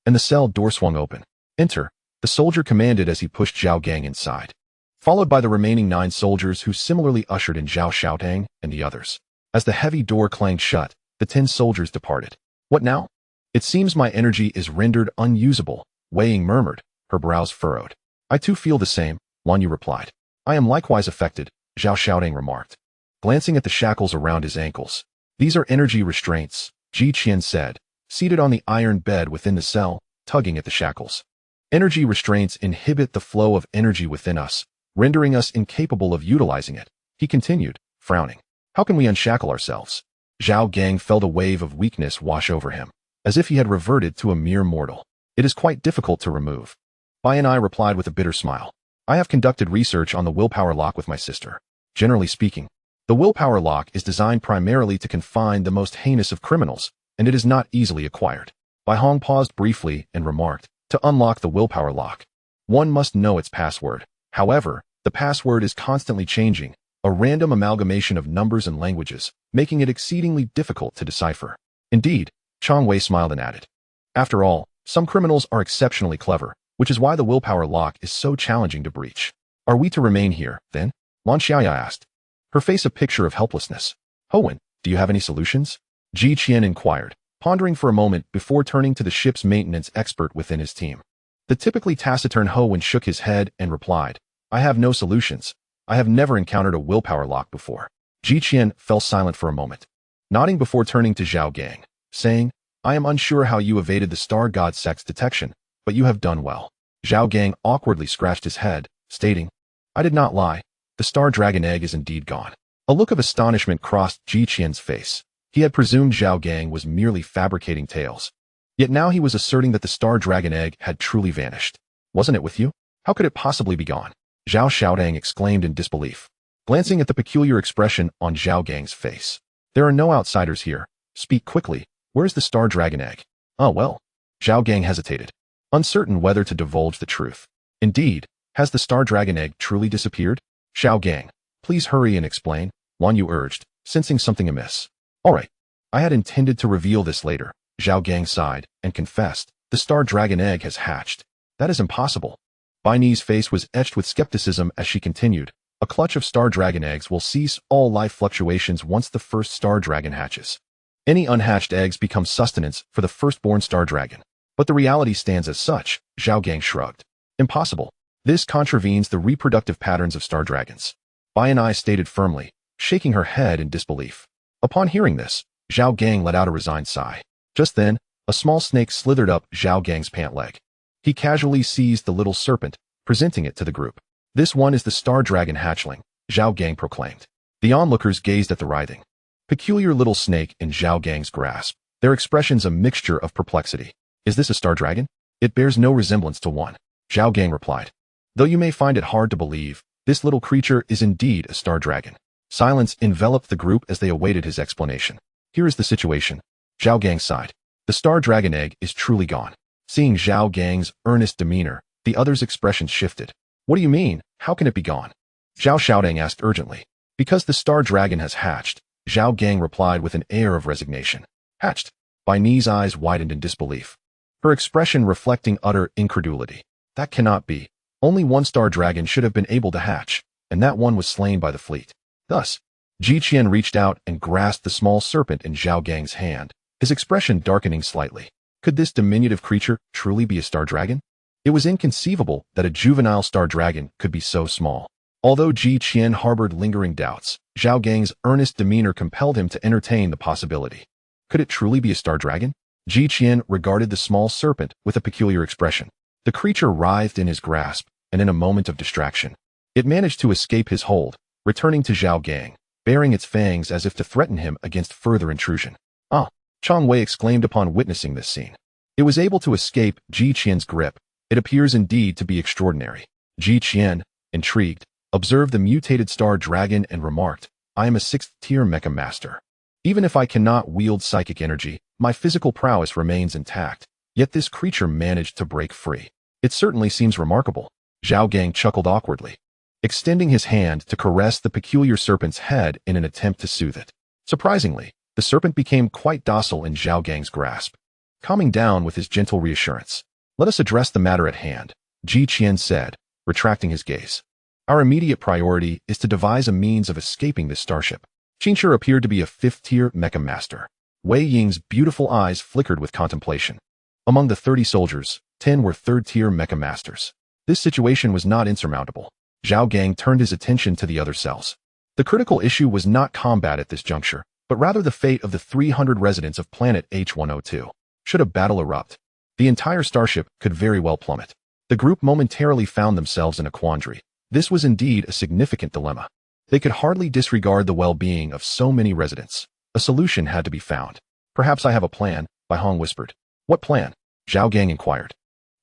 and the cell door swung open. Enter, the soldier commanded as he pushed Zhao Gang inside, followed by the remaining 9 soldiers who similarly ushered in Zhao Xiaotang and the others. As the heavy door clanged shut, the 10 soldiers departed. What now? It seems my energy is rendered unusable, Wei Ying murmured, her brows furrowed. I too feel the same, Lan Yu replied. I am likewise affected, Zhao Xiaotang remarked, glancing at the shackles around his ankles. These are energy restraints, Ji Qian said, seated on the iron bed within the cell, tugging at the shackles. Energy restraints inhibit the flow of energy within us, rendering us incapable of utilizing it, he continued, frowning. How can we unshackle ourselves? Zhao Gang felt a wave of weakness wash over him, as if he had reverted to a mere mortal. It is quite difficult to remove. Bai and I replied with a bitter smile. I have conducted research on the willpower lock with my sister. Generally speaking, the willpower lock is designed primarily to confine the most heinous of criminals, and it is not easily acquired. Bai Hong paused briefly and remarked, to unlock the willpower lock, one must know its password. However, the password is constantly changing, a random amalgamation of numbers and languages, making it exceedingly difficult to decipher. Indeed, Chang Wei smiled and added, after all, some criminals are exceptionally clever, which is why the willpower lock is so challenging to breach. Are we to remain here, then? Lan Xiaoya asked, her face a picture of helplessness. Howen, do you have any solutions? Ji Qian inquired, pondering for a moment before turning to the ship's maintenance expert within his team. The typically taciturn Howen shook his head and replied, I have no solutions. I have never encountered a willpower lock before. Ji Qian fell silent for a moment, nodding before turning to Zhao Gang, saying, I am unsure how you evaded the Star God Sect's detection, but you have done well. Zhao Gang awkwardly scratched his head, stating, I did not lie. The Star Dragon Egg is indeed gone. A look of astonishment crossed Ji Qian's face. He had presumed Zhao Gang was merely fabricating tales. Yet now he was asserting that the Star Dragon Egg had truly vanished. Wasn't it with you? How could it possibly be gone? Zhao Xiaodang exclaimed in disbelief, glancing at the peculiar expression on Zhao Gang's face. There are no outsiders here. Speak quickly. Where's the Star Dragon Egg? Oh well. Zhao Gang hesitated, uncertain whether to divulge the truth. Indeed, has the Star Dragon Egg truly disappeared? Zhao Gang, please hurry and explain, Wan Yu urged, sensing something amiss. All right. I had intended to reveal this later. Zhao Gang sighed and confessed, the Star Dragon Egg has hatched. That is impossible. Bai Ni's face was etched with skepticism as she continued, a clutch of Star Dragon eggs will cease all life fluctuations once the first Star Dragon hatches. Any unhatched eggs become sustenance for the firstborn Star Dragon. But the reality stands as such, Zhao Gang shrugged. Impossible. This contravenes the reproductive patterns of Star Dragons. Bai Ni stated firmly, shaking her head in disbelief. Upon hearing this, Zhao Gang let out a resigned sigh. Just then, a small snake slithered up Zhao Gang's pant leg. He casually seized the little serpent, presenting it to the group. This one is the Star Dragon hatchling, Zhao Gang proclaimed. The onlookers gazed at the writhing, peculiar little snake in Zhao Gang's grasp, their expressions a mixture of perplexity. Is this a Star Dragon? It bears no resemblance to one, Zhao Gang replied. Though you may find it hard to believe, this little creature is indeed a Star Dragon. Silence enveloped the group as they awaited his explanation. Here is the situation. Zhao Gang sighed. The Star Dragon Egg is truly gone. Seeing Zhao Gang's earnest demeanor, the others' expressions shifted. What do you mean? How can it be gone? Zhao Xiaodang asked urgently. Because the Star Dragon has hatched, Zhao Gang replied with an air of resignation. Hatched? Bai Ni's eyes widened in disbelief, her expression reflecting utter incredulity. That cannot be. Only one Star Dragon should have been able to hatch, and that one was slain by the fleet. Thus, Ji Qian reached out and grasped the small serpent in Zhao Gang's hand, his expression darkening slightly. Could this diminutive creature truly be a Star Dragon? It was inconceivable that a juvenile Star Dragon could be so small. Although Ji Qian harbored lingering doubts, Zhao Gang's earnest demeanor compelled him to entertain the possibility. Could it truly be a Star Dragon? Ji Qian regarded the small serpent with a peculiar expression. The creature writhed in his grasp, and in a moment of distraction, it managed to escape his hold, returning to Zhao Gang, baring its fangs as if to threaten him against further intrusion. Ah! Chang Wei exclaimed upon witnessing this scene. It was able to escape Ji Qian's grip. It appears indeed to be extraordinary. Ji Qian, intrigued, observed the mutated Star Dragon and remarked, I am a 6th-tier Mecha Master. Even if I cannot wield psychic energy, my physical prowess remains intact, yet this creature managed to break free. It certainly seems remarkable. Zhao Gang chuckled awkwardly, extending his hand to caress the peculiar serpent's head in an attempt to soothe it. Surprisingly, the serpent became quite docile in Zhao Gang's grasp, calming down with his gentle reassurance. Let us address the matter at hand, Ji Qian said, retracting his gaze. Our immediate priority is to devise a means of escaping this starship. Qingshi appeared to be a 5th-tier Mecha Master. Wei Ying's beautiful eyes flickered with contemplation. Among the 30 soldiers, 10 were 3rd-tier Mecha Masters. This situation was not insurmountable. Zhao Gang turned his attention to the other cells. The critical issue was not combat at this juncture, but rather the fate of the 300 residents of planet H102. Should a battle erupt, the entire starship could very well plummet. The group momentarily found themselves in a quandary. This was indeed a significant dilemma. They could hardly disregard the well-being of so many residents. A solution had to be found. Perhaps I have a plan, Bai Hong whispered. What plan? Zhao Gang inquired.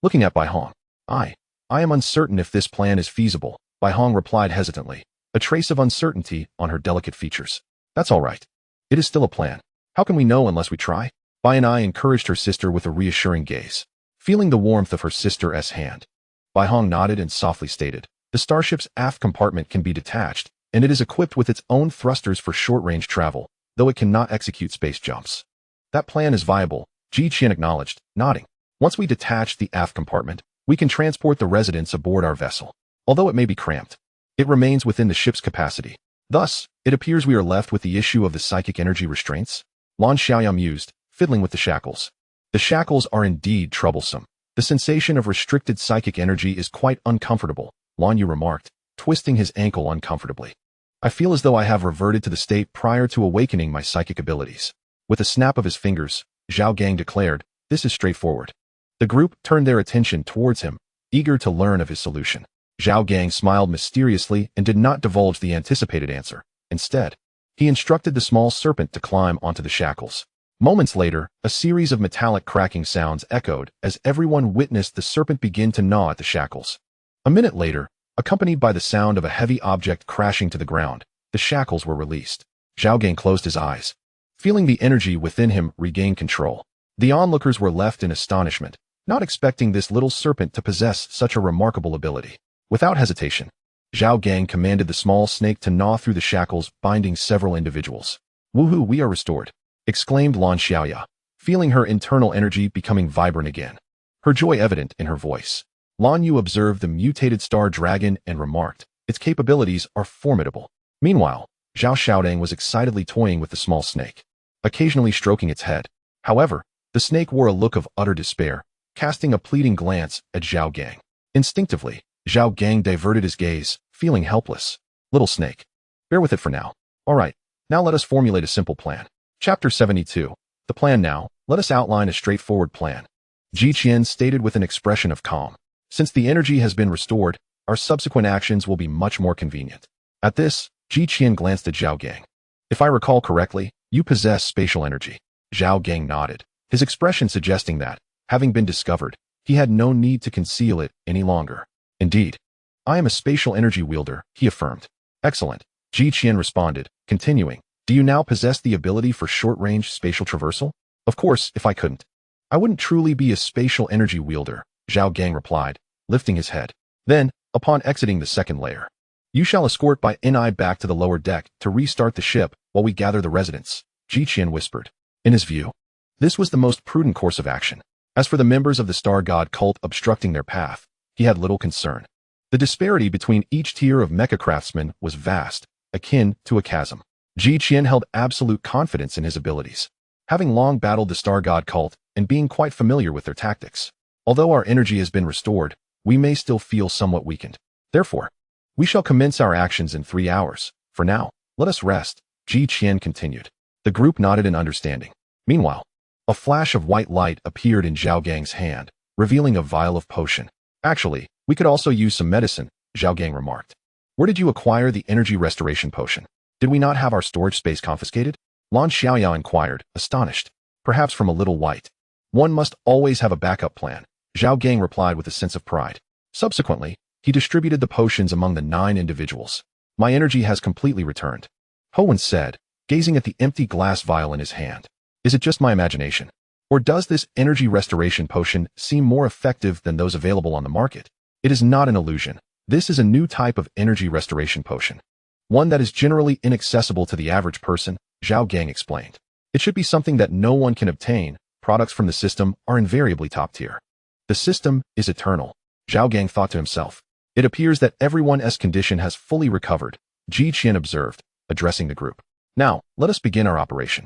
Looking at Bai Hong. I am uncertain if this plan is feasible, Bai Hong replied hesitantly, a trace of uncertainty on her delicate features. That's all right. It is still a plan. How can we know unless we try? Bai and I encouraged her sister with a reassuring gaze. Feeling the warmth of her sister's hand, Bai Hong nodded and softly stated, The starship's aft compartment can be detached, and it is equipped with its own thrusters for short-range travel, though it cannot execute space jumps. That plan is viable, Ji Qian acknowledged, nodding. Once we detach the aft compartment, we can transport the residents aboard our vessel. Although it may be cramped, it remains within the ship's capacity. Thus, it appears we are left with the issue of the psychic energy restraints. Lan Xiaoyang mused, fiddling with the shackles. The shackles are indeed troublesome. The sensation of restricted psychic energy is quite uncomfortable, Lan Yu remarked, twisting his ankle uncomfortably. I feel as though I have reverted to the state prior to awakening my psychic abilities. With a snap of his fingers, Zhao Gang declared, this is straightforward. The group turned their attention towards him, eager to learn of his solution. Zhao Gang smiled mysteriously and did not divulge the anticipated answer. Instead, he instructed the small serpent to climb onto the shackles. Moments later, a series of metallic cracking sounds echoed as everyone witnessed the serpent begin to gnaw at the shackles. A minute later, accompanied by the sound of a heavy object crashing to the ground, the shackles were released. Zhao Gang closed his eyes, feeling the energy within him regain control. The onlookers were left in astonishment, not expecting this little serpent to possess such a remarkable ability. Without hesitation, Zhao Gang commanded the small snake to gnaw through the shackles binding several individuals. Woohoo, we are restored, exclaimed Lan Xiaoya, feeling her internal energy becoming vibrant again, her joy evident in her voice. Lan Yu observed the mutated star dragon and remarked, its capabilities are formidable. Meanwhile, Zhao Xiaodang was excitedly toying with the small snake, occasionally stroking its head. However, the snake wore a look of utter despair, casting a pleading glance at Zhao Gang. Instinctively, Zhao Gang diverted his gaze, feeling helpless. Little snake, bear with it for now. All right, now let us formulate a simple plan. Chapter 72. The plan now, let us outline a straightforward plan. Ji Qian stated with an expression of calm. Since the energy has been restored, our subsequent actions will be much more convenient. At this, Ji Qian glanced at Zhao Gang. If I recall correctly, you possess spatial energy. Zhao Gang nodded, his expression suggesting that, having been discovered, he had no need to conceal it any longer. Indeed, I am a spatial energy wielder, he affirmed. Excellent, Ji Qian responded, continuing. Do you now possess the ability for short-range spatial traversal? Of course, if I couldn't, I wouldn't truly be a spatial energy wielder, Zhao Gang replied, lifting his head. Then, upon exiting the second layer, you shall escort by NI back to the lower deck to restart the ship while we gather the residents, Ji Qian whispered. In his view, this was the most prudent course of action. As for the members of the Star God cult obstructing their path, he had little concern. The disparity between each tier of mecha craftsmen was vast, akin to a chasm. Ji Qian held absolute confidence in his abilities, having long battled the Star God cult and being quite familiar with their tactics. Although our energy has been restored, we may still feel somewhat weakened. Therefore, we shall commence our actions in 3 hours. For now, let us rest, Ji Qian continued. The group nodded in understanding. Meanwhile, a flash of white light appeared in Zhao Gang's hand, revealing a vial of potion. Actually, we could also use some medicine, Zhao Gang remarked. Where did you acquire the energy restoration potion? Did we not have our storage space confiscated? Lan Xiaoya inquired, astonished. Perhaps from a little white. One must always have a backup plan, Zhao Gang replied with a sense of pride. Subsequently, he distributed the potions among the 9 individuals. My energy has completely returned, Howen said, gazing at the empty glass vial in his hand. Is it just my imagination? Or does this energy restoration potion seem more effective than those available on the market? It is not an illusion. This is a new type of energy restoration potion. One that is generally inaccessible to the average person, Zhao Gang explained. It should be something that no one can obtain. Products from the system are invariably top tier. The system is eternal, Zhao Gang thought to himself. It appears that everyone's condition has fully recovered, Ji Qian observed, addressing the group. Now, let us begin our operation.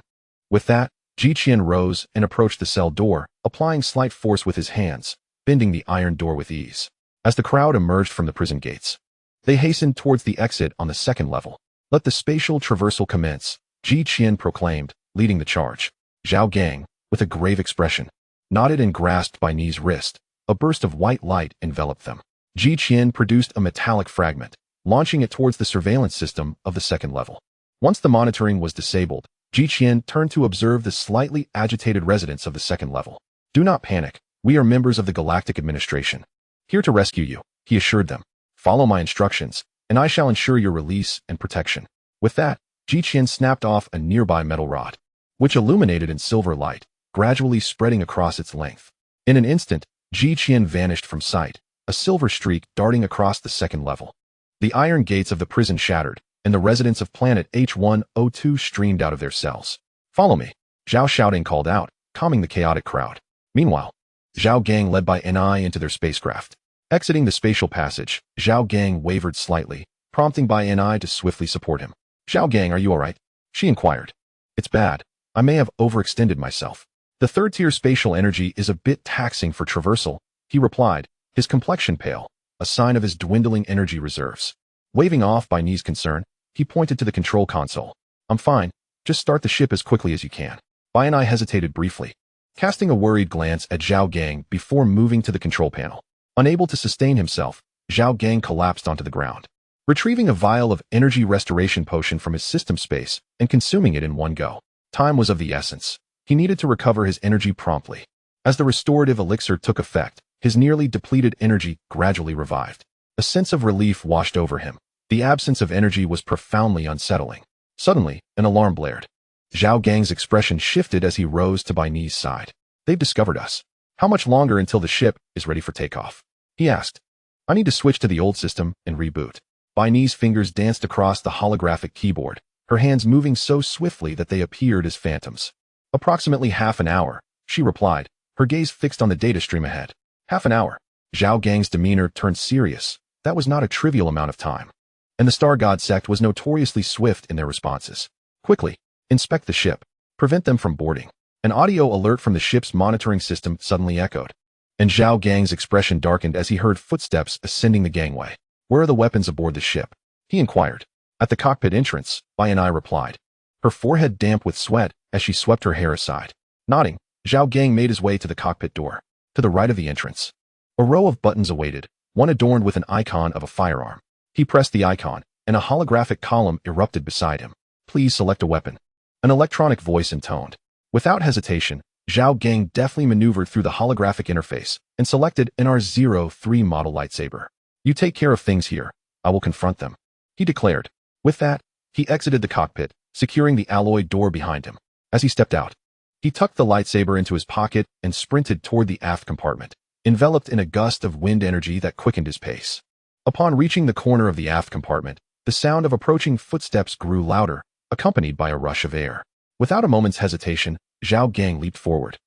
With that, Ji Qian rose and approached the cell door, applying slight force with his hands, bending the iron door with ease. As the crowd emerged from the prison gates, they hastened towards the exit on the second level. Let the spatial traversal commence, Ji Qian proclaimed, leading the charge. Zhao Gang, with a grave expression, nodded and grasped by Ni's wrist. A burst of white light enveloped them. Ji Qian produced a metallic fragment, launching it towards the surveillance system of the second level. Once the monitoring was disabled, Ji Qian turned to observe the slightly agitated residents of the second level. Do not panic, we are members of the Galactic Administration. Here to rescue you, he assured them. Follow my instructions, and I shall ensure your release and protection. With that, Ji Qian snapped off a nearby metal rod, which illuminated in silver light, gradually spreading across its length. In an instant, Ji Qian vanished from sight, a silver streak darting across the second level. The iron gates of the prison shattered, and the residents of planet H102 streamed out of their cells. "Follow me," Zhao Shouting called out, calming the chaotic crowd. Meanwhile, Zhao Gang led by NI into their spacecraft. Exiting the spatial passage, Zhao Gang wavered slightly, prompting by NI to swiftly support him. "Zhao Gang, are you alright?" she inquired. "It's bad. I may have overextended myself. The third-tier spatial energy is a bit taxing for traversal," he replied, his complexion pale, a sign of his dwindling energy reserves. Waving off by Ni's concern, he pointed to the control console. "I'm fine. Just start the ship as quickly as you can." Bai and I hesitated briefly, casting a worried glance at Zhao Gang before moving to the control panel. Unable to sustain himself, Zhao Gang collapsed onto the ground. Retrieving a vial of energy restoration potion from his system space and consuming it in one go. Time was of the essence. He needed to recover his energy promptly. As the restorative elixir took effect, his nearly depleted energy gradually revived. A sense of relief washed over him. The absence of energy was profoundly unsettling. Suddenly, an alarm blared. Zhao Gang's expression shifted as he rose to Bai Ni's side. "They've discovered us. How much longer until the ship is ready for takeoff?" he asked. "I need to switch to the old system and reboot." Bai Ni's fingers danced across the holographic keyboard, her hands moving so swiftly that they appeared as phantoms. "Approximately half an hour," she replied, her gaze fixed on the data stream ahead. "Half an hour." Zhao Gang's demeanor turned serious. That was not a trivial amount of time. And the Star God sect was notoriously swift in their responses. "Quickly, inspect the ship. Prevent them from boarding." An audio alert from the ship's monitoring system suddenly echoed. And Zhao Gang's expression darkened as he heard footsteps ascending the gangway. "Where are the weapons aboard the ship?" he inquired. "At the cockpit entrance," Bai and I replied, her forehead damp with sweat as she swept her hair aside. Nodding, Zhao Gang made his way to the cockpit door. To the right of the entrance, a row of buttons awaited, one adorned with an icon of a firearm. He pressed the icon, and a holographic column erupted beside him. "Please select a weapon." An electronic voice intoned. Without hesitation, Zhao Gang deftly maneuvered through the holographic interface and selected an R03 model lightsaber. "You take care of things here. I will confront them," he declared. With that, he exited the cockpit, securing the alloy door behind him. As he stepped out, he tucked the lightsaber into his pocket and sprinted toward the aft compartment, enveloped in a gust of wind energy that quickened his pace. Upon reaching the corner of the aft compartment, the sound of approaching footsteps grew louder, accompanied by a rush of air. Without a moment's hesitation, Zhao Gang leaped forward,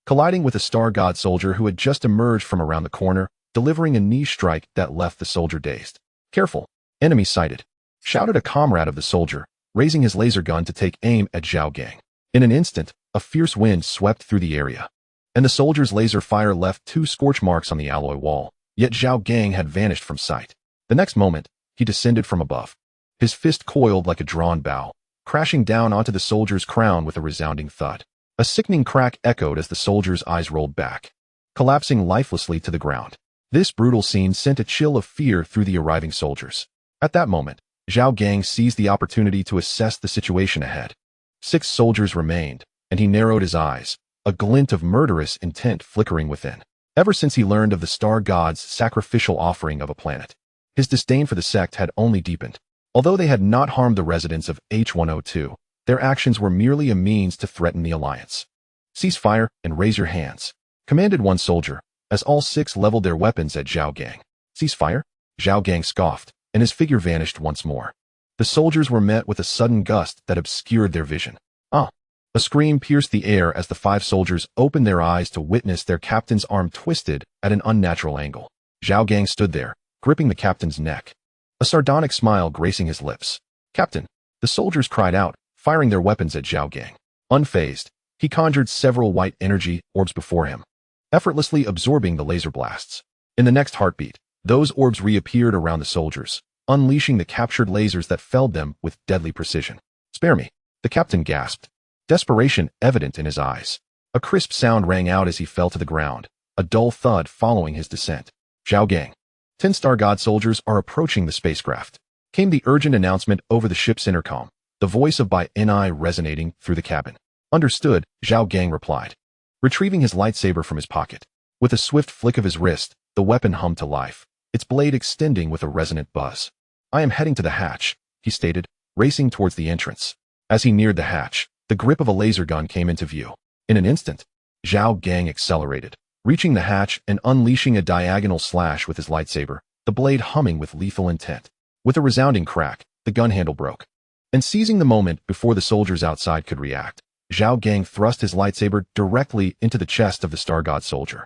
colliding with a Star God soldier who had just emerged from around the corner, delivering a knee strike that left the soldier dazed. "Careful! Enemy sighted!" shouted a comrade of the soldier, raising his laser gun to take aim at Zhao Gang. In an instant, a fierce wind swept through the area, and the soldier's laser fire left 2 scorch marks on the alloy wall, yet Zhao Gang had vanished from sight. The next moment, he descended from above. His fist coiled like a drawn bow, crashing down onto the soldier's crown with a resounding thud. A sickening crack echoed as the soldier's eyes rolled back, collapsing lifelessly to the ground. This brutal scene sent a chill of fear through the arriving soldiers. At that moment, Zhao Gang seized the opportunity to assess the situation ahead. 6 soldiers remained, and he narrowed his eyes, a glint of murderous intent flickering within. Ever since he learned of the Star God's sacrificial offering of a planet, his disdain for the sect had only deepened. Although they had not harmed the residents of H102, their actions were merely a means to threaten the alliance. "Cease fire and raise your hands," commanded one soldier, as all 6 leveled their weapons at Zhao Gang. "Cease fire?" Zhao Gang scoffed, and his figure vanished once more. The soldiers were met with a sudden gust that obscured their vision. "Ah!" A scream pierced the air as the 5 soldiers opened their eyes to witness their captain's arm twisted at an unnatural angle. Zhao Gang stood there, gripping the captain's neck, a sardonic smile gracing his lips. "Captain!" the soldiers cried out, firing their weapons at Zhao Gang. Unfazed, he conjured several white energy orbs before him, effortlessly absorbing the laser blasts. In the next heartbeat, those orbs reappeared around the soldiers, unleashing the captured lasers that felled them with deadly precision. "Spare me," the captain gasped, desperation evident in his eyes. A crisp sound rang out as he fell to the ground, a dull thud following his descent. "Zhao Gang, 10 Star God soldiers are approaching the spacecraft," came the urgent announcement over the ship's intercom, the voice of Bai Ni resonating through the cabin. "Understood," Zhao Gang replied, retrieving his lightsaber from his pocket. With a swift flick of his wrist, the weapon hummed to life, its blade extending with a resonant buzz. "I am heading to the hatch," he stated, racing towards the entrance. As he neared the hatch, the grip of a laser gun came into view. In an instant, Zhao Gang accelerated, reaching the hatch and unleashing a diagonal slash with his lightsaber, the blade humming with lethal intent. With a resounding crack, the gun handle broke. And seizing the moment before the soldiers outside could react, Zhao Gang thrust his lightsaber directly into the chest of the Star God soldier.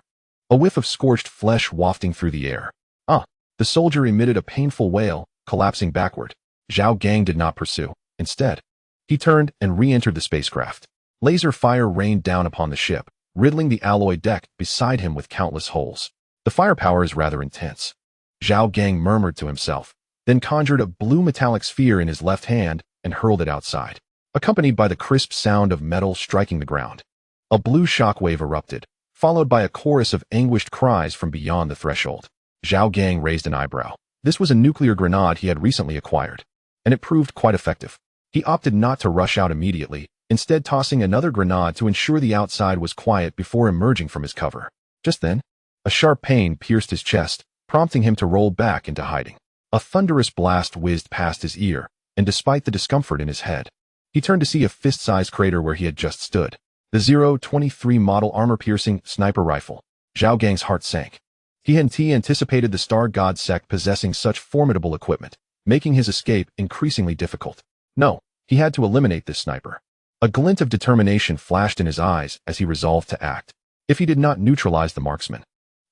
A whiff of scorched flesh wafting through the air. The soldier emitted a painful wail, collapsing backward. Zhao Gang did not pursue. Instead, he turned and re-entered the spacecraft. Laser fire rained down upon the ship, riddling the alloy deck beside him with countless holes. The firepower is rather intense. Zhao Gang murmured to himself, then conjured a blue metallic sphere in his left hand and hurled it outside, accompanied by the crisp sound of metal striking the ground. A blue shockwave erupted, followed by a chorus of anguished cries from beyond the threshold. Zhao Gang raised an eyebrow. This was a nuclear grenade he had recently acquired, and it proved quite effective. He opted not to rush out immediately, instead tossing another grenade to ensure the outside was quiet before emerging from his cover. Just then, a sharp pain pierced his chest, prompting him to roll back into hiding. A thunderous blast whizzed past his ear, and despite the discomfort in his head, he turned to see a fist-sized crater where he had just stood. The 023 model armor-piercing sniper rifle. Zhao Gang's heart sank. He anticipated the Star God sect possessing such formidable equipment, making his escape increasingly difficult. No, he had to eliminate this sniper. A glint of determination flashed in his eyes as he resolved to act. If he did not neutralize the marksman,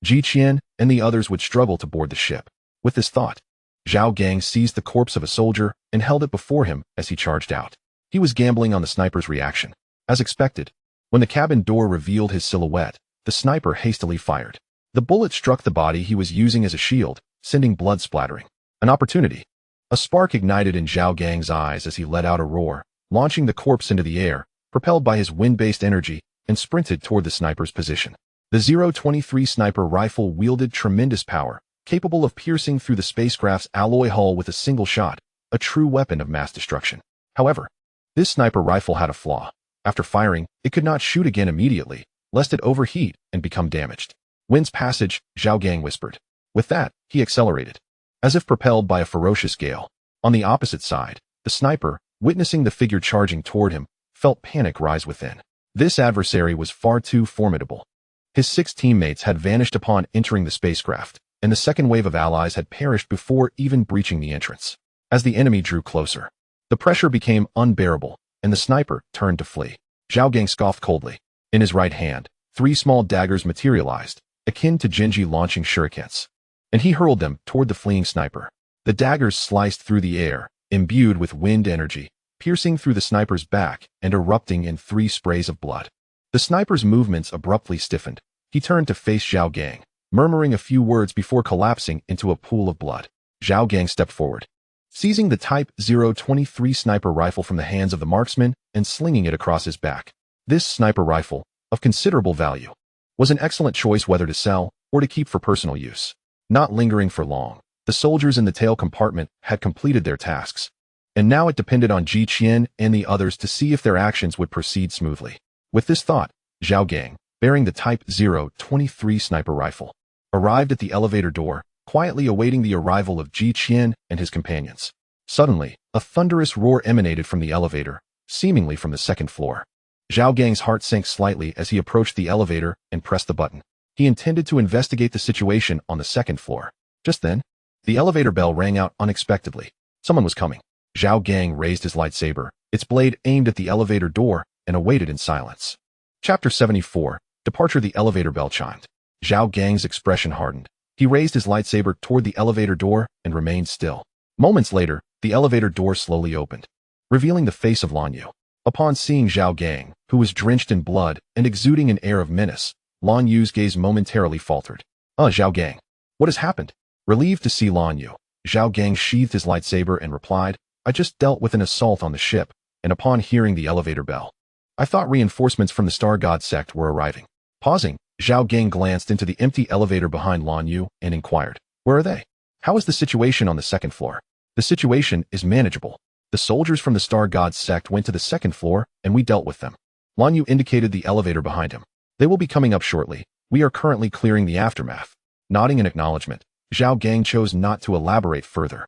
Ji Qian and the others would struggle to board the ship. With this thought, Zhao Gang seized the corpse of a soldier and held it before him as he charged out. He was gambling on the sniper's reaction. As expected, when the cabin door revealed his silhouette, the sniper hastily fired. The bullet struck the body he was using as a shield, sending blood splattering. An opportunity. A spark ignited in Zhao Gang's eyes as he let out a roar, launching the corpse into the air, propelled by his wind-based energy, and sprinted toward the sniper's position. The 023 sniper rifle wielded tremendous power, capable of piercing through the spacecraft's alloy hull with a single shot, a true weapon of mass destruction. However, this sniper rifle had a flaw. After firing, it could not shoot again immediately, lest it overheat and become damaged. Wind's passage, Zhao Gang whispered. With that, he accelerated, as if propelled by a ferocious gale. On the opposite side, the sniper, witnessing the figure charging toward him, felt panic rise within. This adversary was far too formidable. His 6 teammates had vanished upon entering the spacecraft, and the second wave of allies had perished before even breaching the entrance. As the enemy drew closer, the pressure became unbearable, and the sniper turned to flee. Zhao Gang scoffed coldly. In his right hand, 3 small daggers materialized, akin to Genji launching shurikens, and he hurled them toward the fleeing sniper. The daggers sliced through the air, imbued with wind energy, piercing through the sniper's back and erupting in 3 sprays of blood. The sniper's movements abruptly stiffened. He turned to face Zhao Gang, murmuring a few words before collapsing into a pool of blood. Zhao Gang stepped forward, seizing the Type 023 sniper rifle from the hands of the marksman and slinging it across his back. This sniper rifle, of considerable value, was an excellent choice whether to sell or to keep for personal use. Not lingering for long, the soldiers in the tail compartment had completed their tasks, and now it depended on Ji Qian and the others to see if their actions would proceed smoothly. With this thought, Zhao Gang, bearing the Type 023 sniper rifle, arrived at the elevator door, quietly awaiting the arrival of Ji Qian and his companions. Suddenly, a thunderous roar emanated from the elevator, seemingly from the 2nd floor. Zhao Gang's heart sank slightly as he approached the elevator and pressed the button. He intended to investigate the situation on the 2nd floor. Just then, the elevator bell rang out unexpectedly. Someone was coming. Zhao Gang raised his lightsaber, its blade aimed at the elevator door, and awaited in silence. Chapter 74, Departure. The elevator bell chimed. Zhao Gang's expression hardened. He raised his lightsaber toward the elevator door and remained still. Moments later, the elevator door slowly opened, revealing the face of Lan Yu. Upon seeing Zhao Gang, who was drenched in blood and exuding an air of menace, Lan Yu's gaze momentarily faltered. Zhao Gang, what has happened? Relieved to see Lan Yu, Zhao Gang sheathed his lightsaber and replied, I just dealt with an assault on the ship, and upon hearing the elevator bell, I thought reinforcements from the Star God sect were arriving. Pausing, Zhao Gang glanced into the empty elevator behind Lan Yu and inquired, where are they? How is the situation on the 2nd floor? The situation is manageable. The soldiers from the Star God sect went to the 2nd floor, and we dealt with them. Lan Yu indicated the elevator behind him. They will be coming up shortly. We are currently clearing the aftermath. Nodding in acknowledgement, Zhao Gang chose not to elaborate further.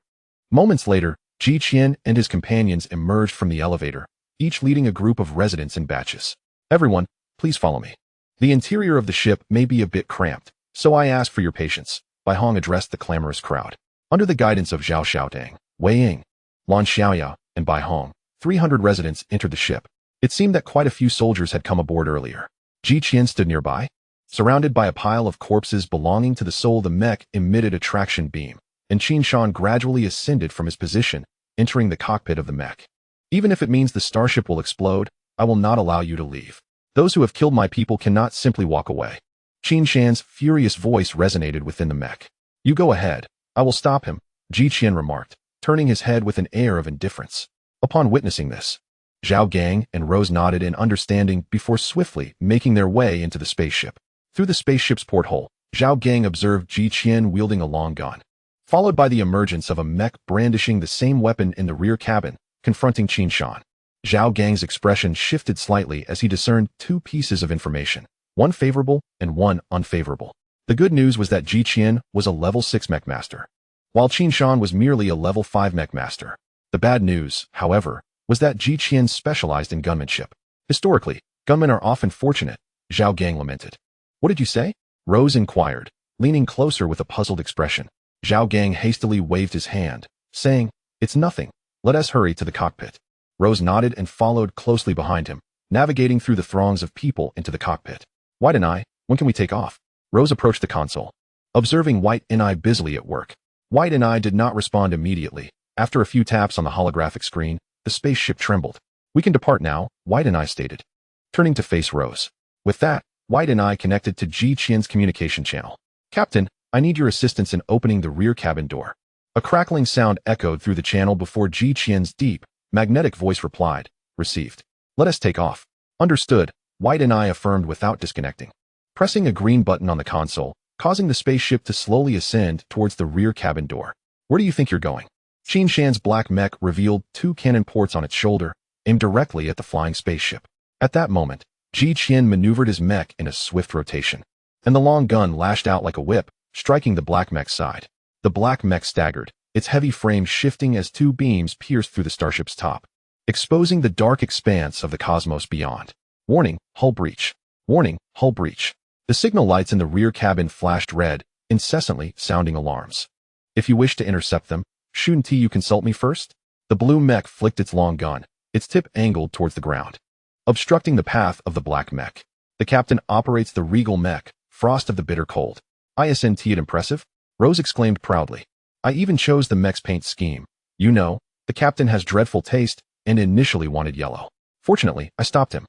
Moments later, Ji Qian and his companions emerged from the elevator, each leading a group of residents in batches. Everyone, please follow me. The interior of the ship may be a bit cramped, so I ask for your patience, Bai Hong addressed the clamorous crowd. Under the guidance of Zhao Gang, Wei Ying, Lan Xiaoya, and Bai Hong, 300 residents entered the ship. It seemed that quite a few soldiers had come aboard earlier. Ji Qian stood nearby. Surrounded by a pile of corpses belonging to the soul, the mech emitted a traction beam, and Qin Shan gradually ascended from his position, entering the cockpit of the mech. Even if it means the starship will explode, I will not allow you to leave. Those who have killed my people cannot simply walk away. Qin Shan's furious voice resonated within the mech. You go ahead. I will stop him, Ji Qian remarked, turning his head with an air of indifference. Upon witnessing this, Zhao Gang and Rose nodded in understanding before swiftly making their way into the spaceship. Through the spaceship's porthole, Zhao Gang observed Ji Qian wielding a long gun, followed by the emergence of a mech brandishing the same weapon in the rear cabin, confronting Qin Shan. Zhao Gang's expression shifted slightly as he discerned two pieces of information, one favorable and one unfavorable. The good news was that Ji Qian was a level 6 mech master, while Qin Shan was merely a level 5 mech master. The bad news, however, was that Ji Qian specialized in gunmanship. Historically, gunmen are often fortunate, Zhao Gang lamented. What did you say? Rose inquired, leaning closer with a puzzled expression. Zhao Gang hastily waved his hand, saying, It's nothing. Let us hurry to the cockpit. Rose nodded and followed closely behind him, navigating through the throngs of people into the cockpit. White and I, when can we take off? Rose approached the console, observing White and I busily at work. White and I did not respond immediately. After a few taps on the holographic screen, the spaceship trembled. We can depart now, White and I stated, turning to face Rose. With that, White and I connected to Ji Qian's communication channel. Captain, I need your assistance in opening the rear cabin door. A crackling sound echoed through the channel before Ji Qian's deep, magnetic voice replied, Received. Let us take off. Understood, White and I affirmed without disconnecting. Pressing a green button on the console, causing the spaceship to slowly ascend towards the rear cabin door. Where do you think you're going? Qin Shan's black mech revealed two cannon ports on its shoulder, aimed directly at the flying spaceship. At that moment, Ji Qian maneuvered his mech in a swift rotation, and the long gun lashed out like a whip, striking the black mech's side. The black mech staggered, its heavy frame shifting as two beams pierced through the starship's top, exposing the dark expanse of the cosmos beyond. Warning, hull breach. Warning, hull breach. The signal lights in the rear cabin flashed red, incessantly sounding alarms. If you wish to intercept them, shouldn't you consult me first? The blue mech flicked its long gun, its tip angled towards the ground, obstructing the path of the black mech. The captain operates the regal mech, Frost of the Bitter Cold. Isn't it impressive? Rose exclaimed proudly. I even chose the mech's paint scheme. You know, the captain has dreadful taste, and initially wanted yellow. Fortunately, I stopped him.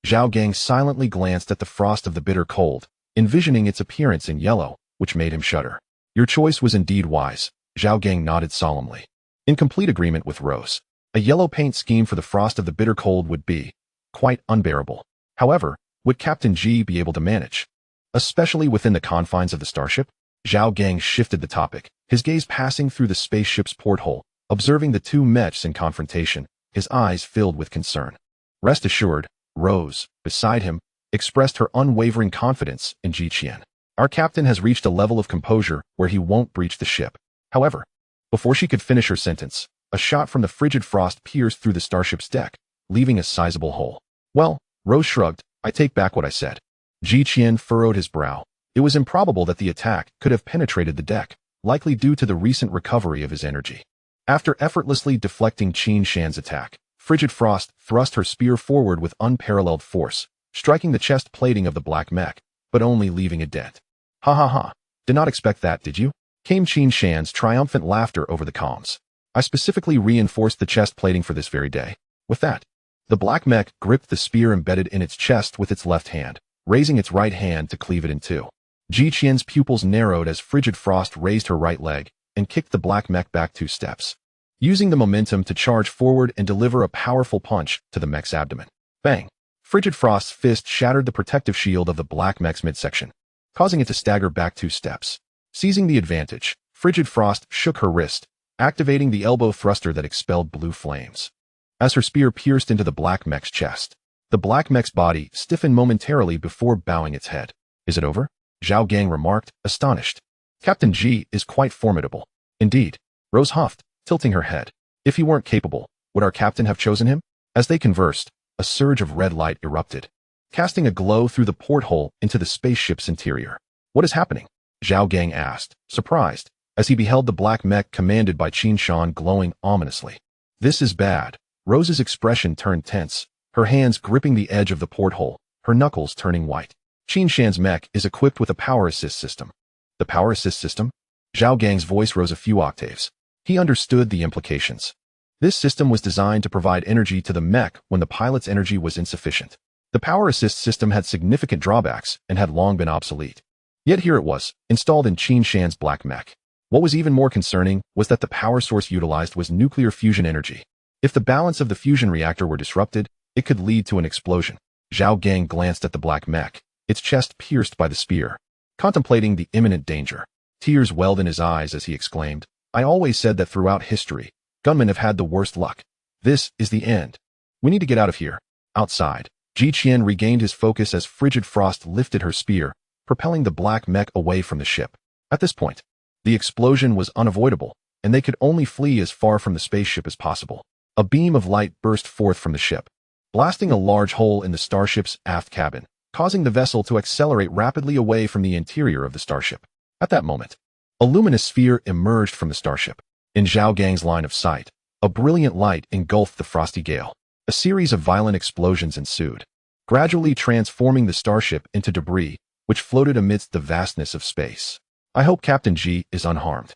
Zhao Gang silently glanced at the Frost of the Bitter Cold, envisioning its appearance in yellow, which made him shudder. Your choice was indeed wise, Zhao Gang nodded solemnly. In complete agreement with Rose, a yellow paint scheme for the Frost of the Bitter Cold would be quite unbearable. However, would Captain Ji be able to manage? Especially within the confines of the starship? Zhao Gang shifted the topic, his gaze passing through the spaceship's porthole, observing the two mechs in confrontation, his eyes filled with concern. Rest assured, Rose, beside him, expressed her unwavering confidence in Ji Qian. Our captain has reached a level of composure where he won't breach the ship. However, before she could finish her sentence, a shot from the frigid frost pierced through the starship's deck, leaving a sizable hole. Well, Rose shrugged, I take back what I said. Ji Qian furrowed his brow. It was improbable that the attack could have penetrated the deck, likely due to the recent recovery of his energy. After effortlessly deflecting Qin Shan's attack, Frigid Frost thrust her spear forward with unparalleled force, striking the chest plating of the black mech, but only leaving a dent. Ha ha ha. Did not expect that, did you? Came Qin Shan's triumphant laughter over the comms. I specifically reinforced the chest plating for this very day. With that, the black mech gripped the spear embedded in its chest with its left hand, raising its right hand to cleave it in two. Ji Qian's pupils narrowed as Frigid Frost raised her right leg and kicked the black mech back 2 steps, using the momentum to charge forward and deliver a powerful punch to the mech's abdomen. Bang! Frigid Frost's fist shattered the protective shield of the black mech's midsection, causing it to stagger back 2 steps. Seizing the advantage, Frigid Frost shook her wrist, activating the elbow thruster that expelled blue flames. As her spear pierced into the black mech's chest, the black mech's body stiffened momentarily before bowing its head. Is it over? Zhao Gang remarked, astonished. Captain Ji is quite formidable. Indeed, Rose huffed, tilting her head. If he weren't capable, would our captain have chosen him? As they conversed, a surge of red light erupted, casting a glow through the porthole into the spaceship's interior. What is happening? Zhao Gang asked, surprised, as he beheld the black mech commanded by Qin Shan glowing ominously. This is bad. Rose's expression turned tense, her hands gripping the edge of the porthole, her knuckles turning white. Qin Shan's mech is equipped with a power assist system. The power assist system? Zhao Gang's voice rose a few octaves. He understood the implications. This system was designed to provide energy to the mech when the pilot's energy was insufficient. The power assist system had significant drawbacks and had long been obsolete. Yet here it was, installed in Qin Shan's black mech. What was even more concerning was that the power source utilized was nuclear fusion energy. If the balance of the fusion reactor were disrupted, it could lead to an explosion. Zhao Gang glanced at the black mech, its chest pierced by the spear, contemplating the imminent danger. Tears welled in his eyes as he exclaimed, I always said that throughout history, gunmen have had the worst luck. This is the end. We need to get out of here. Outside, Ji Qian regained his focus as frigid frost lifted her spear, propelling the black mech away from the ship. At this point, the explosion was unavoidable, and they could only flee as far from the spaceship as possible. A beam of light burst forth from the ship, blasting a large hole in the starship's aft cabin, causing the vessel to accelerate rapidly away from the interior of the starship. At that moment, a luminous sphere emerged from the starship. In Zhao Gang's line of sight, a brilliant light engulfed the frosty gale. A series of violent explosions ensued, gradually transforming the starship into debris, which floated amidst the vastness of space. I hope Captain Ji is unharmed.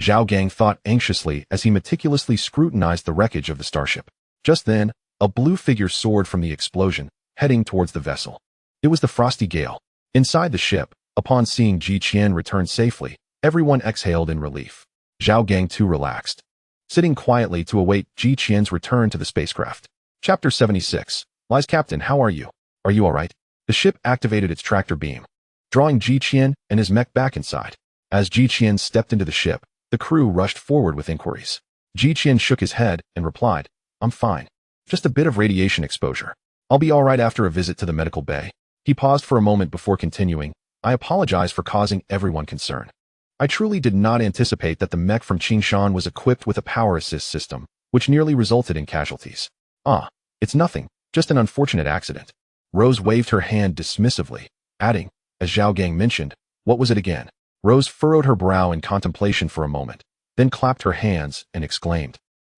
Zhao Gang thought anxiously as he meticulously scrutinized the wreckage of the starship. Just then, a blue figure soared from the explosion, heading towards the vessel. It was the Frosty Gale. Inside the ship, upon seeing Ji Qian return safely, everyone exhaled in relief. Zhao Gang too relaxed, sitting quietly to await Ji Qian's return to the spacecraft. Chapter 76. Lies Captain, how are you? Are you alright? The ship activated its tractor beam, drawing Ji Qian and his mech back inside. As Ji Qian stepped into the ship, the crew rushed forward with inquiries. Ji Qian shook his head and replied, I'm fine. Just a bit of radiation exposure. I'll be alright after a visit to the medical bay. He paused for a moment before continuing, I apologize for causing everyone concern. I truly did not anticipate that the mech from Qin Shan was equipped with a power assist system, which nearly resulted in casualties. It's nothing, just an unfortunate accident. Rose waved her hand dismissively, adding, as Zhao Gang mentioned, what was it again? Rose furrowed her brow in contemplation for a moment, then clapped her hands and exclaimed,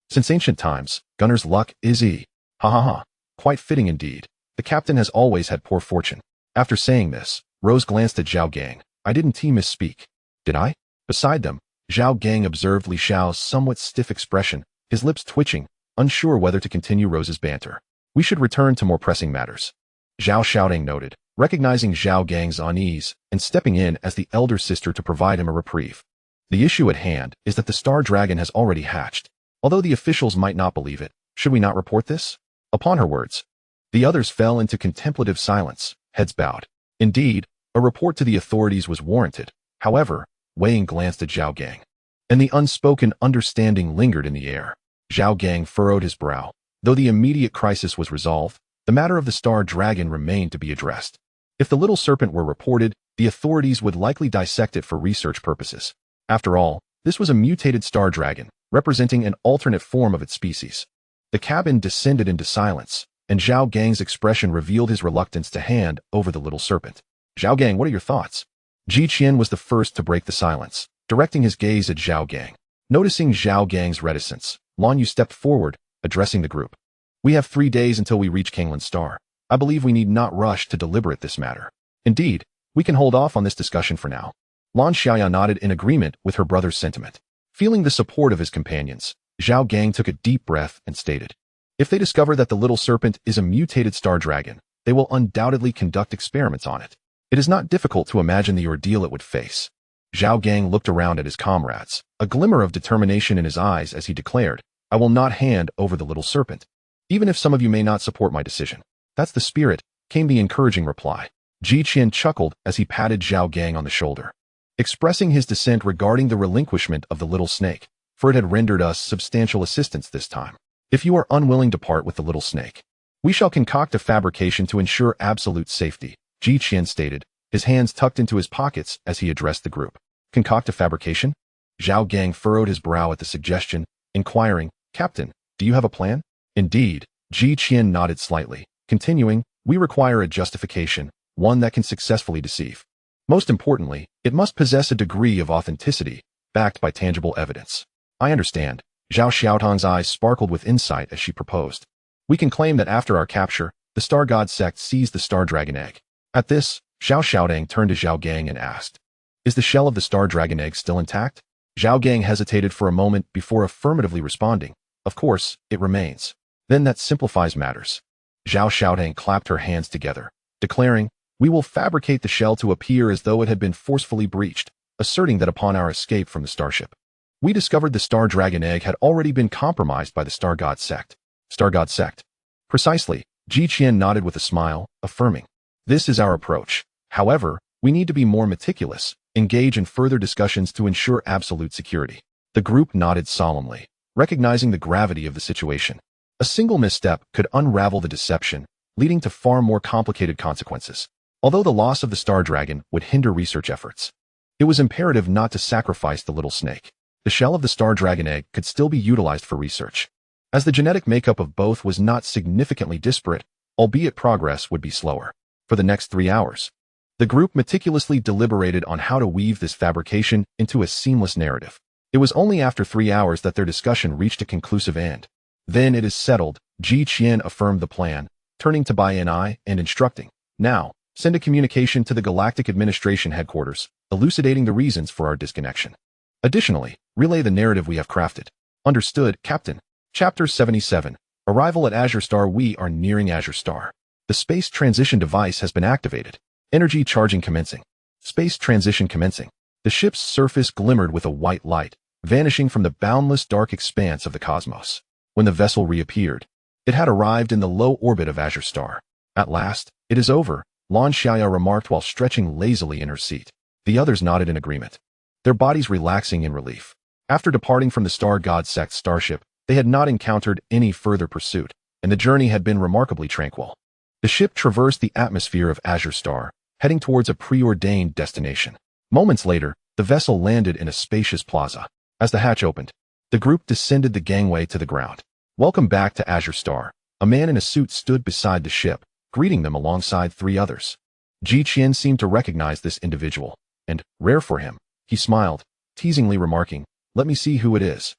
Since ancient times, gunner's luck is Ha ha ha. Quite fitting indeed. The captain has always had poor fortune. After saying this, Rose glanced at Zhao Gang. I didn't misspeak. Did I? Beside them, Zhao Gang observed Li Xiao's somewhat stiff expression, his lips twitching, unsure whether to continue Rose's banter. We should return to more pressing matters. Zhao Xiaodong noted, recognizing Zhao Gang's unease and stepping in as the elder sister to provide him a reprieve. The issue at hand is that the Star Dragon has already hatched. Although the officials might not believe it, should we not report this? Upon her words, the others fell into contemplative silence, heads bowed. Indeed, a report to the authorities was warranted. However, Wei Ying glanced at Zhao Gang, and the unspoken understanding lingered in the air. Zhao Gang furrowed his brow. Though the immediate crisis was resolved, the matter of the Star Dragon remained to be addressed. If the little serpent were reported, the authorities would likely dissect it for research purposes. After all, this was a mutated Star Dragon, representing an alternate form of its species. The cabin descended into silence, and Zhao Gang's expression revealed his reluctance to hand over the little serpent. Zhao Gang, what are your thoughts? Ji Qian was the first to break the silence, directing his gaze at Zhao Gang. Noticing Zhao Gang's reticence, Lan Yu stepped forward, addressing the group. We have 3 days until we reach Kanglan Star. I believe we need not rush to deliberate this matter. Indeed, we can hold off on this discussion for now. Lan Xiaoya nodded in agreement with her brother's sentiment. Feeling the support of his companions, Zhao Gang took a deep breath and stated, if they discover that the little serpent is a mutated Star Dragon, they will undoubtedly conduct experiments on it. It is not difficult to imagine the ordeal it would face. Zhao Gang looked around at his comrades, a glimmer of determination in his eyes as he declared, I will not hand over the little serpent. Even if some of you may not support my decision. That's the spirit, came the encouraging reply. Ji Qian chuckled as he patted Zhao Gang on the shoulder, expressing his dissent regarding the relinquishment of the little snake, for it had rendered us substantial assistance this time. If you are unwilling to part with the little snake, we shall concoct a fabrication to ensure absolute safety, Ji Qian stated, his hands tucked into his pockets as he addressed the group. Concoct a fabrication? Zhao Gang furrowed his brow at the suggestion, inquiring, Captain, do you have a plan? Indeed, Ji Qian nodded slightly, continuing, We require a justification, one that can successfully deceive. Most importantly, it must possess a degree of authenticity, backed by tangible evidence. I understand. Zhao Xiaotang's eyes sparkled with insight as she proposed. We can claim that after our capture, the Star God sect seized the Star Dragon Egg. At this, Zhao Xiaotang turned to Zhao Gang and asked, "Is the shell of the Star Dragon Egg still intact?" Zhao Gang hesitated for a moment before affirmatively responding, "Of course, it remains." "Then that simplifies matters." Zhao Xiaotang clapped her hands together, declaring, "We will fabricate the shell to appear as though it had been forcefully breached, asserting that upon our escape from the starship, we discovered the Star Dragon Egg had already been compromised by the Star God sect." Star God sect. Precisely, Ji Qian nodded with a smile, affirming, "This is our approach. However, we need to be more meticulous, engage in further discussions to ensure absolute security." The group nodded solemnly, recognizing the gravity of the situation. A single misstep could unravel the deception, leading to far more complicated consequences. Although the loss of the Star Dragon would hinder research efforts, it was imperative not to sacrifice the little snake. The shell of the Star Dragon Egg could still be utilized for research, as the genetic makeup of both was not significantly disparate, albeit progress would be slower. For the next 3 hours, the group meticulously deliberated on how to weave this fabrication into a seamless narrative. It was only after 3 hours that their discussion reached a conclusive end. "Then it is settled," Ji Qian affirmed the plan, turning to Bai Yan'ai and instructing, "Now, send a communication to the Galactic Administration Headquarters, elucidating the reasons for our disconnection. Additionally, relay the narrative we have crafted." "Understood, Captain." Chapter 77. Arrival at Azure Star. We are nearing Azure Star. The space transition device has been activated. Energy charging commencing. Space transition commencing. The ship's surface glimmered with a white light, vanishing from the boundless dark expanse of the cosmos. When the vessel reappeared, it had arrived in the low orbit of Azure Star. "At last, it is over," Lan Xiaya remarked while stretching lazily in her seat. The others nodded in agreement, their bodies relaxing in relief. After departing from the Star God sect starship, they had not encountered any further pursuit, and the journey had been remarkably tranquil. The ship traversed the atmosphere of Azure Star, heading towards a preordained destination. Moments later, the vessel landed in a spacious plaza. As the hatch opened, the group descended the gangway to the ground. "Welcome back to Azure Star." A man in a suit stood beside the ship, greeting them alongside 3 others. Ji Qian seemed to recognize this individual, and, rare for him, he smiled, teasingly remarking, "Let me see who it is."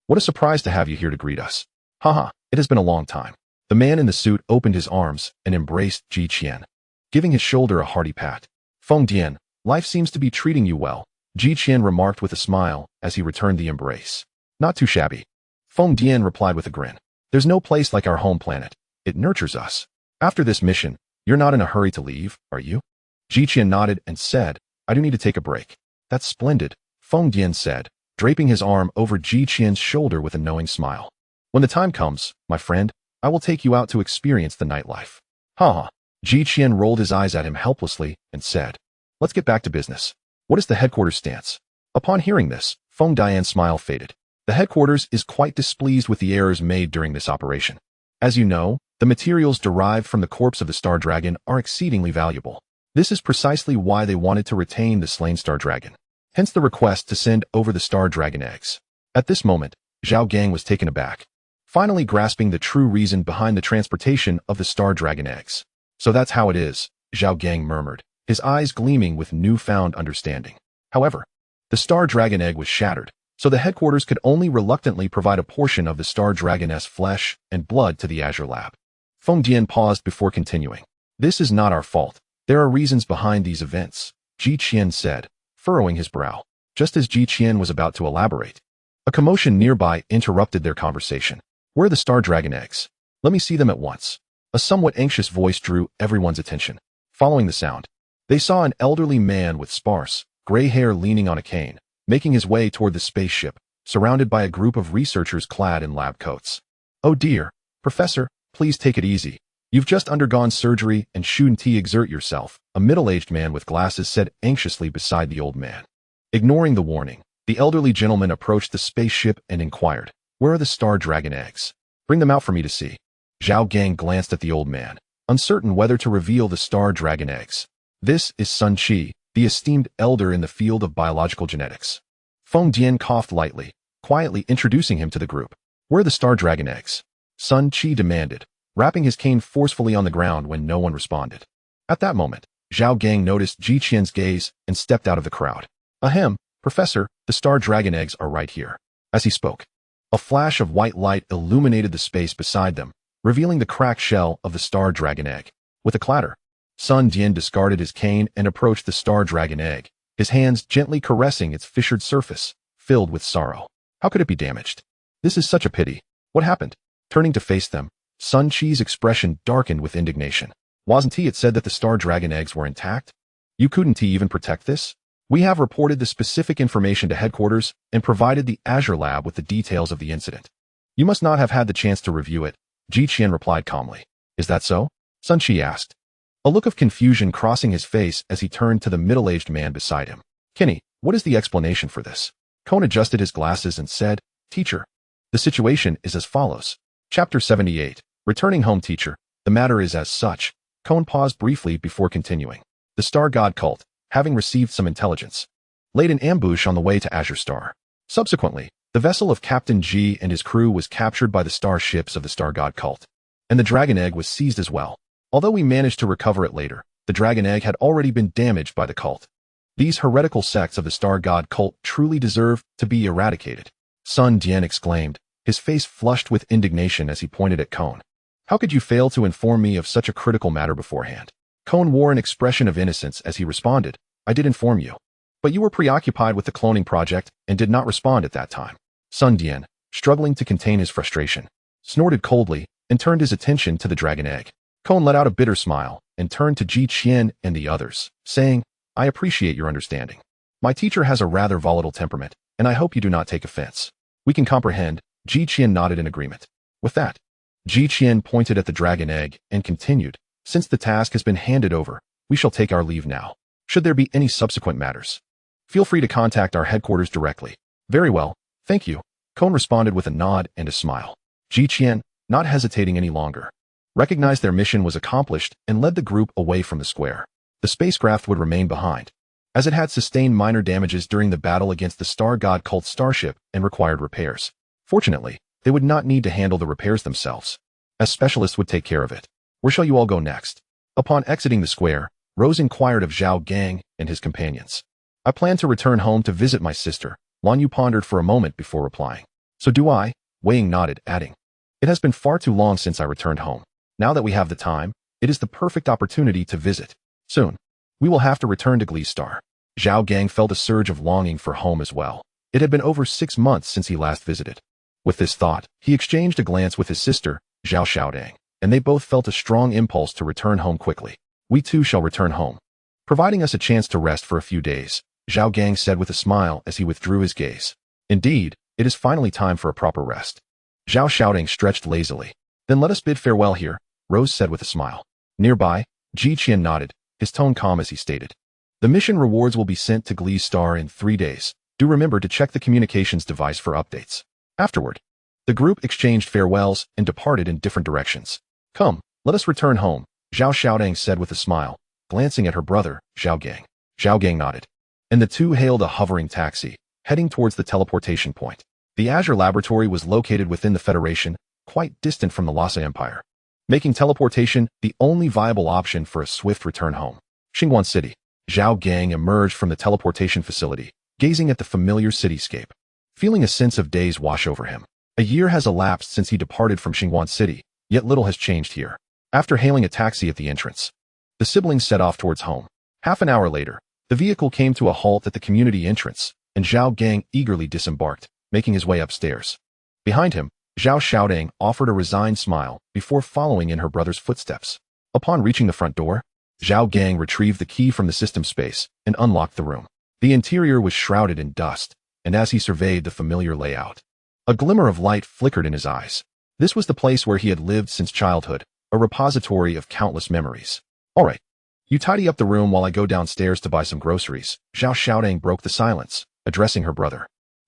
"What a surprise to have you here to greet us." "Haha, it has been a long time." The man in the suit opened his arms and embraced Ji Qian, giving his shoulder a hearty pat. "Feng Dian, life seems to be treating you well," Ji Qian remarked with a smile as he returned the embrace. "Not too shabby." Feng Dian replied with a grin. "There's no place like our home planet. It nurtures us." "After this mission, you're not in a hurry to leave, are you?" Ji Qian nodded and said, "I do need to take a break." "That's splendid," Feng Dian said, draping his arm over Ji Qian's shoulder with a knowing smile. "When the time comes, my friend, I will take you out to experience the nightlife." "Haha." Ji Qian rolled his eyes at him helplessly and said, "Let's get back to business. What is the headquarters stance?" Upon hearing this, Feng Dian's smile faded. "The headquarters is quite displeased with the errors made during this operation. As you know, the materials derived from the corpse of the Star Dragon are exceedingly valuable. This is precisely why they wanted to retain the slain Star Dragon. Hence the request to send over the Star Dragon eggs." At this moment, Zhao Gang was taken aback, finally grasping the true reason behind the transportation of the Star Dragon eggs. "So that's how it is," Zhao Gang murmured, his eyes gleaming with newfound understanding. However, the Star Dragon egg was shattered, so the headquarters could only reluctantly provide a portion of the Star Dragon's flesh and blood to the Azure Lab. Feng Dian paused before continuing. "This is not our fault. There are reasons behind these events," Ji Qian said, furrowing his brow. Just as Ji Qian was about to elaborate, a commotion nearby interrupted their conversation. "Where are the Star Dragon eggs? Let me see them at once." A somewhat anxious voice drew everyone's attention. Following the sound, they saw an elderly man with sparse, gray hair leaning on a cane, making his way toward the spaceship, surrounded by a group of researchers clad in lab coats. "Oh dear, Professor, please take it easy. You've just undergone surgery and shouldn't exert yourself," a middle-aged man with glasses said anxiously beside the old man. Ignoring the warning, the elderly gentleman approached the spaceship and inquired, "Where are the Star Dragon eggs? Bring them out for me to see." Zhao Gang glanced at the old man, uncertain whether to reveal the Star Dragon eggs. "This is Sun Qi, the esteemed elder in the field of biological genetics." Feng Dian coughed lightly, quietly introducing him to the group. "Where are the Star Dragon eggs?" Sun Qi demanded, rapping his cane forcefully on the ground when no one responded. At that moment, Zhao Gang noticed Ji Qian's gaze and stepped out of the crowd. Ahem, Professor, the star dragon eggs are right here. As he spoke, a flash of white light illuminated the space beside them, revealing the cracked shell of the star dragon egg. With a clatter, Sun Dian discarded his cane and approached the star dragon egg, his hands gently caressing its fissured surface, filled with sorrow. How could it be damaged? This is such a pity. What happened? Turning to face them, Sun Qi's expression darkened with indignation. Wasn't it said that the star dragon eggs were intact? You couldn't even protect this? We have reported the specific information to headquarters and provided the Azure Lab with the details of the incident. You must not have had the chance to review it, Ji Qian replied calmly. Is that so? Sun Qi asked, a look of confusion crossing his face as he turned to the middle-aged man beside him. Kenny, what is the explanation for this? Cone adjusted his glasses and said, Teacher, the situation is as follows. Chapter 78. Returning home, teacher. The matter is as such. Cone paused briefly before continuing. The Star God cult, having received some intelligence, laid an ambush on the way to Azure Star. Subsequently, the vessel of Captain G and his crew was captured by the star ships of the Star God cult, and the dragon egg was seized as well. Although we managed to recover it later, the dragon egg had already been damaged by the cult. These heretical sects of the Star God cult truly deserve to be eradicated. Sun Dian exclaimed, his face flushed with indignation as he pointed at Cone. How could you fail to inform me of such a critical matter beforehand? Cone wore an expression of innocence as he responded, I did inform you. But you were preoccupied with the cloning project and did not respond at that time. Sun Dian, struggling to contain his frustration, snorted coldly and turned his attention to the dragon egg. Cone let out a bitter smile and turned to Ji Qian and the others, saying, I appreciate your understanding. My teacher has a rather volatile temperament, and I hope you do not take offense. We can comprehend. Ji Qian nodded in agreement. With that, Ji Qian pointed at the dragon egg and continued, since the task has been handed over, we shall take our leave now. Should there be any subsequent matters, feel free to contact our headquarters directly. Very well, thank you. Cone responded with a nod and a smile. Ji Qian, not hesitating any longer, recognized their mission was accomplished and led the group away from the square. The spacecraft would remain behind, as it had sustained minor damages during the battle against the Star God cult starship and required repairs. Fortunately, they would not need to handle the repairs themselves, as specialists would take care of it. Where shall you all go next? Upon exiting the square, Rose inquired of Zhao Gang and his companions. I plan to return home to visit my sister. Lan Yu pondered for a moment before replying. So do I. Wei Ying nodded, adding, it has been far too long since I returned home. Now that we have the time, it is the perfect opportunity to visit. Soon, we will have to return to Glee Star. Zhao Gang felt a surge of longing for home as well. It had been over 6 months since he last visited. With this thought, he exchanged a glance with his sister, Zhao Xiaodang, and they both felt a strong impulse to return home quickly. We too shall return home, providing us a chance to rest for a few days, Zhao Gang said with a smile as he withdrew his gaze. Indeed, it is finally time for a proper rest. Zhao Xiaodang stretched lazily. Then let us bid farewell here, Rose said with a smile. Nearby, Ji Qian nodded, his tone calm as he stated. The mission rewards will be sent to Glee Star in 3 days. Do remember to check the communications device for updates. Afterward, the group exchanged farewells and departed in different directions. Come, let us return home, Zhao Xiaodang said with a smile, glancing at her brother, Zhao Gang. Zhao Gang nodded, and the two hailed a hovering taxi, heading towards the teleportation point. The Azure Laboratory was located within the Federation, quite distant from the Lhasa Empire, making teleportation the only viable option for a swift return home. Xingguan City. Zhao Gang emerged from the teleportation facility, gazing at the familiar cityscape, feeling a sense of days wash over him. A year has elapsed since he departed from Xingguan City, yet little has changed here. After hailing a taxi at the entrance, the siblings set off towards home. Half an hour later, the vehicle came to a halt at the community entrance, and Zhao Gang eagerly disembarked, making his way upstairs. Behind him, Zhao Xiaodang offered a resigned smile before following in her brother's footsteps. Upon reaching the front door, Zhao Gang retrieved the key from the system space and unlocked the room. The interior was shrouded in dust, and as he surveyed the familiar layout, a glimmer of light flickered in his eyes. This was the place where he had lived since childhood, a repository of countless memories. All right, you tidy up the room while I go downstairs to buy some groceries. Zhao Xiaodang broke the silence, addressing her brother.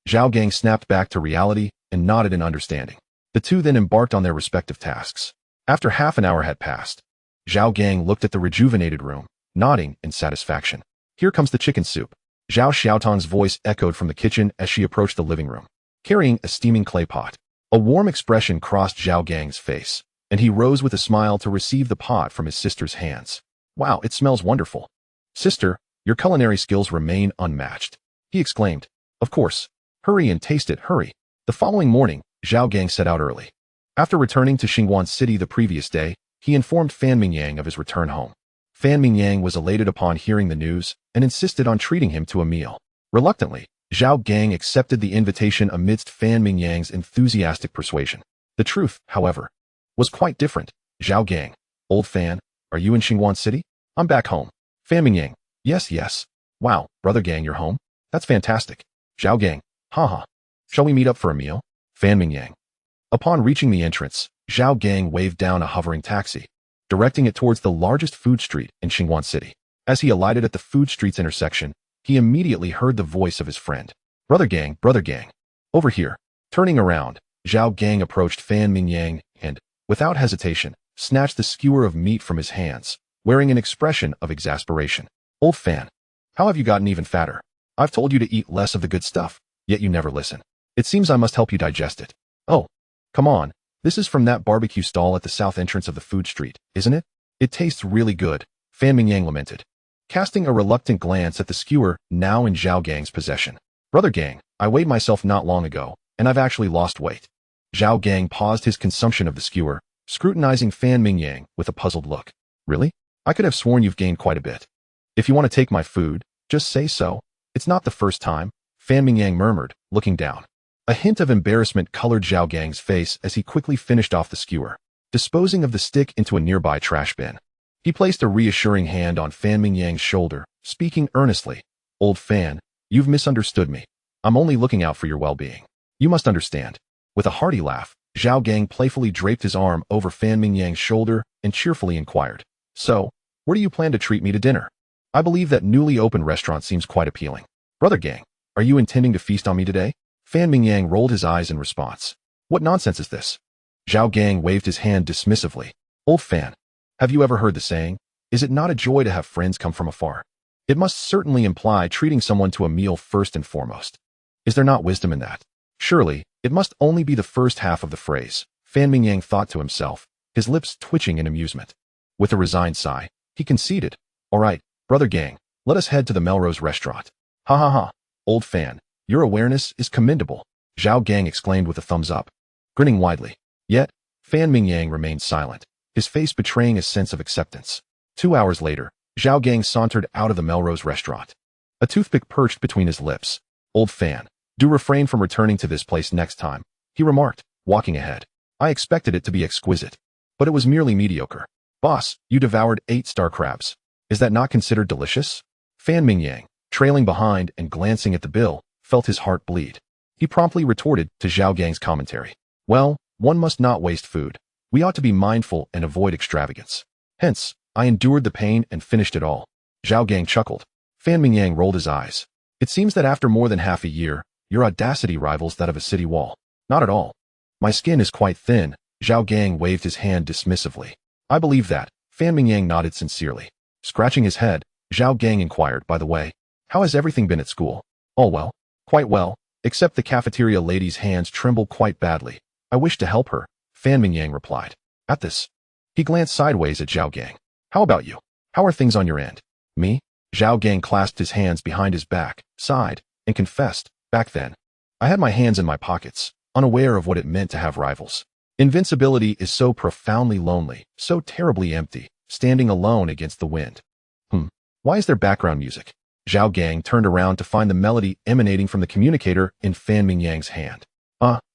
Zhao Gang snapped back to reality and nodded in understanding. The two then embarked on their respective tasks. After half an hour had passed, Zhao Gang looked at the rejuvenated room, nodding in satisfaction. Here comes the chicken soup. Zhao Xiaotang's voice echoed from the kitchen as she approached the living room, carrying a steaming clay pot. A warm expression crossed Zhao Gang's face, and he rose with a smile to receive the pot from his sister's hands. Wow, it smells wonderful. Sister, your culinary skills remain unmatched, he exclaimed. Of course. Hurry and taste it, hurry. The following morning, Zhao Gang set out early. After returning to Xingguan City the previous day, he informed Fan Mingyang of his return home. Fan Mingyang was elated upon hearing the news and insisted on treating him to a meal. Reluctantly, Zhao Gang accepted the invitation amidst Fan Mingyang's enthusiastic persuasion. The truth, however, was quite different. Zhao Gang, old Fan, are you in Xingguan City? I'm back home. Fan Mingyang, yes. Wow, brother Gang, you're home? That's fantastic. Zhao Gang, haha. Shall we meet up for a meal? Fan Mingyang. Upon reaching the entrance, Zhao Gang waved down a hovering taxi, directing it towards the largest food street in Xingguan City. As he alighted at the food street's intersection, he immediately heard the voice of his friend. Brother Gang, over here. Turning around, Zhao Gang approached Fan Mingyang and, without hesitation, snatched the skewer of meat from his hands, wearing an expression of exasperation. Old Fan, how have you gotten even fatter? I've told you to eat less of the good stuff, yet you never listen. It seems I must help you digest it. Oh, come on. This is from that barbecue stall at the south entrance of the food street, isn't it? It tastes really good, Fan Mingyang lamented, casting a reluctant glance at the skewer now in Zhao Gang's possession. Brother Gang, I weighed myself not long ago, and I've actually lost weight. Zhao Gang paused his consumption of the skewer, scrutinizing Fan Mingyang with a puzzled look. Really? I could have sworn you've gained quite a bit. If you want to take my food, just say so. It's not the first time, Fan Mingyang murmured, looking down. A hint of embarrassment colored Zhao Gang's face as he quickly finished off the skewer, disposing of the stick into a nearby trash bin. He placed a reassuring hand on Fan Mingyang's shoulder, speaking earnestly. Old Fan, you've misunderstood me. I'm only looking out for your well-being. You must understand. With a hearty laugh, Zhao Gang playfully draped his arm over Fan Mingyang's shoulder and cheerfully inquired. So, where do you plan to treat me to dinner? I believe that newly opened restaurant seems quite appealing. Brother Gang, are you intending to feast on me today? Fan Mingyang rolled his eyes in response. What nonsense is this? Zhao Gang waved his hand dismissively. Old Fan, have you ever heard the saying, is it not a joy to have friends come from afar? It must certainly imply treating someone to a meal first and foremost. Is there not wisdom in that? Surely, it must only be the first half of the phrase, Fan Mingyang thought to himself, his lips twitching in amusement. With a resigned sigh, he conceded. All right, Brother Gang, let us head to the Melrose restaurant. Ha ha ha, old Fan, your awareness is commendable, Zhao Gang exclaimed with a thumbs up, grinning widely. Yet, Fan Mingyang remained silent, his face betraying a sense of acceptance. 2 hours later, Zhao Gang sauntered out of the Melrose restaurant, a toothpick perched between his lips. Old Fan, do refrain from returning to this place next time, he remarked, walking ahead. I expected it to be exquisite, but it was merely mediocre. Boss, you devoured 8-star crabs. Is that not considered delicious? Fan Mingyang, trailing behind and glancing at the bill, felt his heart bleed. He promptly retorted to Zhao Gang's commentary. Well, one must not waste food. We ought to be mindful and avoid extravagance. Hence, I endured the pain and finished it all. Zhao Gang chuckled. Fan Mingyang rolled his eyes. It seems that after more than half a year, your audacity rivals that of a city wall. Not at all. My skin is quite thin, Zhao Gang waved his hand dismissively. I believe that, Fan Mingyang nodded sincerely. Scratching his head, Zhao Gang inquired, by the way, how has everything been at school? All well. Quite well, except the cafeteria lady's hands tremble quite badly. I wish to help her, Fan Mingyang replied. At this, he glanced sideways at Zhao Gang. How about you? How are things on your end? Me? Zhao Gang clasped his hands behind his back, sighed, and confessed, back then, I had my hands in my pockets, unaware of what it meant to have rivals. Invincibility is so profoundly lonely, so terribly empty, standing alone against the wind. Why is there background music? Zhao Gang turned around to find the melody emanating from the communicator in Fan Mingyang's hand.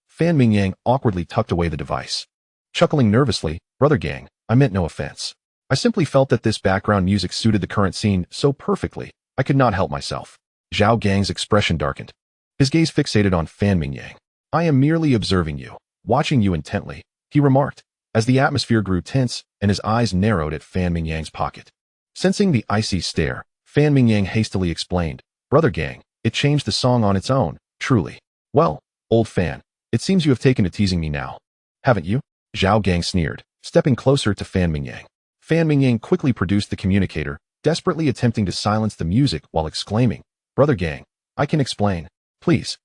Fan Mingyang awkwardly tucked away the device. Chuckling nervously, Brother Gang, I meant no offense. I simply felt that this background music suited the current scene so perfectly, I could not help myself. Zhao Gang's expression darkened. His gaze fixated on Fan Mingyang. I am merely observing you, watching you intently, he remarked, as the atmosphere grew tense and his eyes narrowed at Fan Mingyang's pocket. Sensing the icy stare, Fan Mingyang hastily explained, Brother Gang, it changed the song on its own, truly. Well, old Fan, it seems you have taken to teasing me now. Haven't you? Zhao Gang sneered, stepping closer to Fan Mingyang. Fan Mingyang quickly produced the communicator, desperately attempting to silence the music while exclaiming, Brother Gang, I can explain. Please.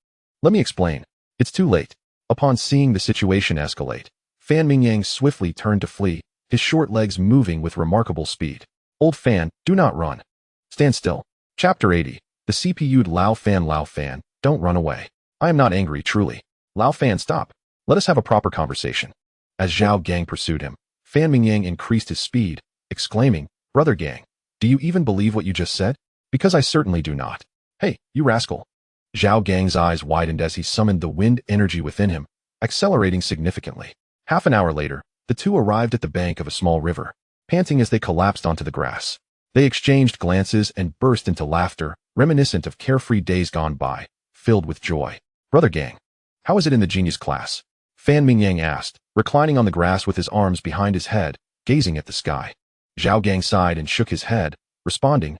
Let me explain. It's too late. Upon seeing the situation escalate, Fan Mingyang swiftly turned to flee, his short legs moving with remarkable speed. Old Fan, do not run. Stand still. Chapter 80. The CPU'd Lao Fan, don't run away. I am not angry, truly. Lao Fan, stop. Let us have a proper conversation. As Zhao Gang pursued him, Fan Mingyang increased his speed, exclaiming, Brother Gang, do you even believe what you just said? Because I certainly do not. Hey, you rascal. Zhao Gang's eyes widened as he summoned the wind energy within him, accelerating significantly. Half an hour later, the two arrived at the bank of a small river, panting as they collapsed onto the grass. They exchanged glances and burst into laughter, reminiscent of carefree days gone by, filled with joy. Brother Gang, how is it in the genius class? Fan Mingyang asked, reclining on the grass with his arms behind his head, gazing at the sky. Zhao Gang sighed and shook his head, responding,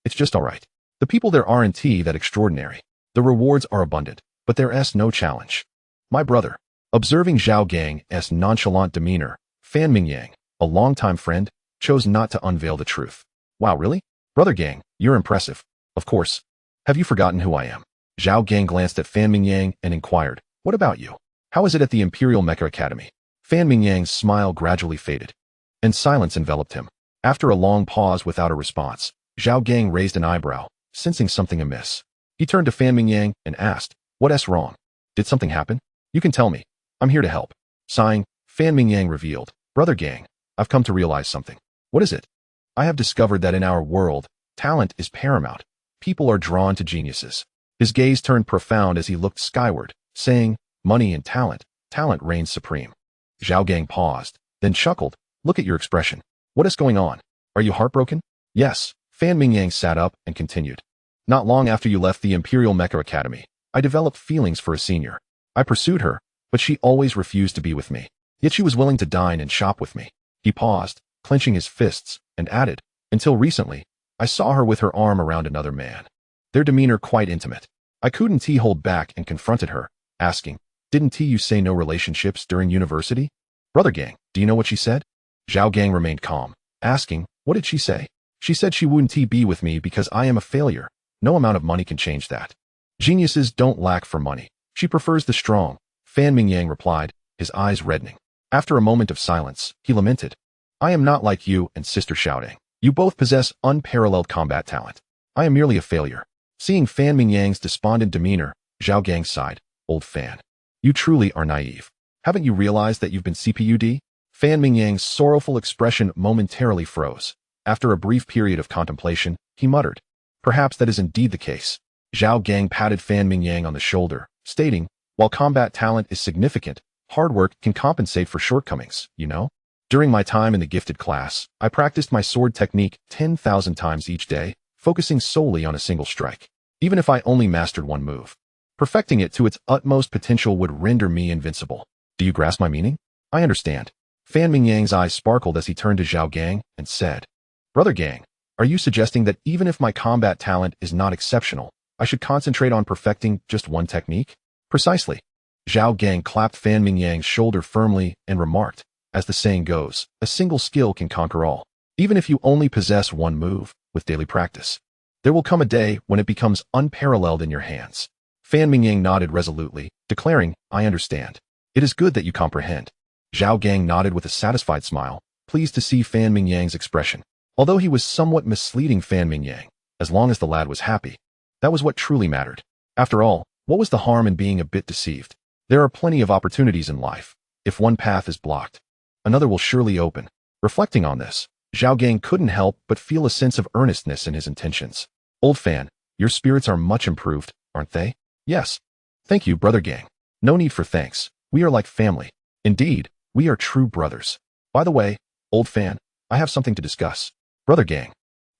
it's just all right. The people there aren't that extraordinary. The rewards are abundant, but there's no challenge. My brother. Observing Zhao Gang's nonchalant demeanor, Fan Mingyang, a longtime friend, chose not to unveil the truth. Wow, really? Brother Gang, you're impressive. Of course. Have you forgotten who I am? Zhao Gang glanced at Fan Mingyang and inquired, what about you? How is it at the Imperial Mecha Academy? Fan Mingyang's smile gradually faded, and silence enveloped him. After a long pause without a response, Zhao Gang raised an eyebrow, sensing something amiss. He turned to Fan Mingyang and asked, what's wrong? Did something happen? You can tell me. I'm here to help. Sighing, Fan Mingyang revealed, Brother Gang, I've come to realize something. What is it? I have discovered that in our world, talent is paramount. People are drawn to geniuses. His gaze turned profound as he looked skyward, saying, money and talent reigns supreme. Zhao Gang paused, then chuckled, look at your expression. What is going on? Are you heartbroken? Yes. Fan Mingyang sat up and continued. Not long after you left the Imperial Mecha Academy, I developed feelings for a senior. I pursued her, but she always refused to be with me. Yet she was willing to dine and shop with me. He paused, clenching his fists, and added, until recently, I saw her with her arm around another man. Their demeanor quite intimate. I couldn't hold back and confronted her, asking, didn't you say no relationships during university? Brother Gang, do you know what she said? Zhao Gang remained calm, asking, what did she say? She said she wouldn't be with me because I am a failure. No amount of money can change that. Geniuses don't lack for money. She prefers the strong, Fan Mingyang replied, his eyes reddening. After a moment of silence, he lamented, I am not like you and Sister Zhao Gang. You both possess unparalleled combat talent. I am merely a failure. Seeing Fan Mingyang's despondent demeanor, Zhao Gang sighed, old Fan. You truly are naive. Haven't you realized that you've been CPU'd? Fan Mingyang's sorrowful expression momentarily froze. After a brief period of contemplation, he muttered, perhaps that is indeed the case. Zhao Gang patted Fan Mingyang on the shoulder, stating, while combat talent is significant, hard work can compensate for shortcomings, you know? During my time in the gifted class, I practiced my sword technique 10,000 times each day, focusing solely on a single strike. Even if I only mastered one move, perfecting it to its utmost potential would render me invincible. Do you grasp my meaning? I understand. Fan Mingyang's eyes sparkled as he turned to Zhao Gang and said, Brother Gang, are you suggesting that even if my combat talent is not exceptional, I should concentrate on perfecting just one technique? Precisely. Zhao Gang clapped Fan Mingyang's shoulder firmly and remarked, as the saying goes, a single skill can conquer all. Even if you only possess one move, with daily practice, there will come a day when it becomes unparalleled in your hands. Fan Mingyang nodded resolutely, declaring, I understand. It is good that you comprehend. Zhao Gang nodded with a satisfied smile, pleased to see Fan Mingyang's expression. Although he was somewhat misleading Fan Mingyang, as long as the lad was happy, that was what truly mattered. After all, what was the harm in being a bit deceived? There are plenty of opportunities in life. If one path is blocked, another will surely open. Reflecting on this, Zhao Gang couldn't help but feel a sense of earnestness in his intentions. Old Fan, your spirits are much improved, aren't they? Yes. Thank you, Brother Gang. No need for thanks. We are like family. Indeed, we are true brothers. By the way, Old Fan, I have something to discuss. Brother Gang,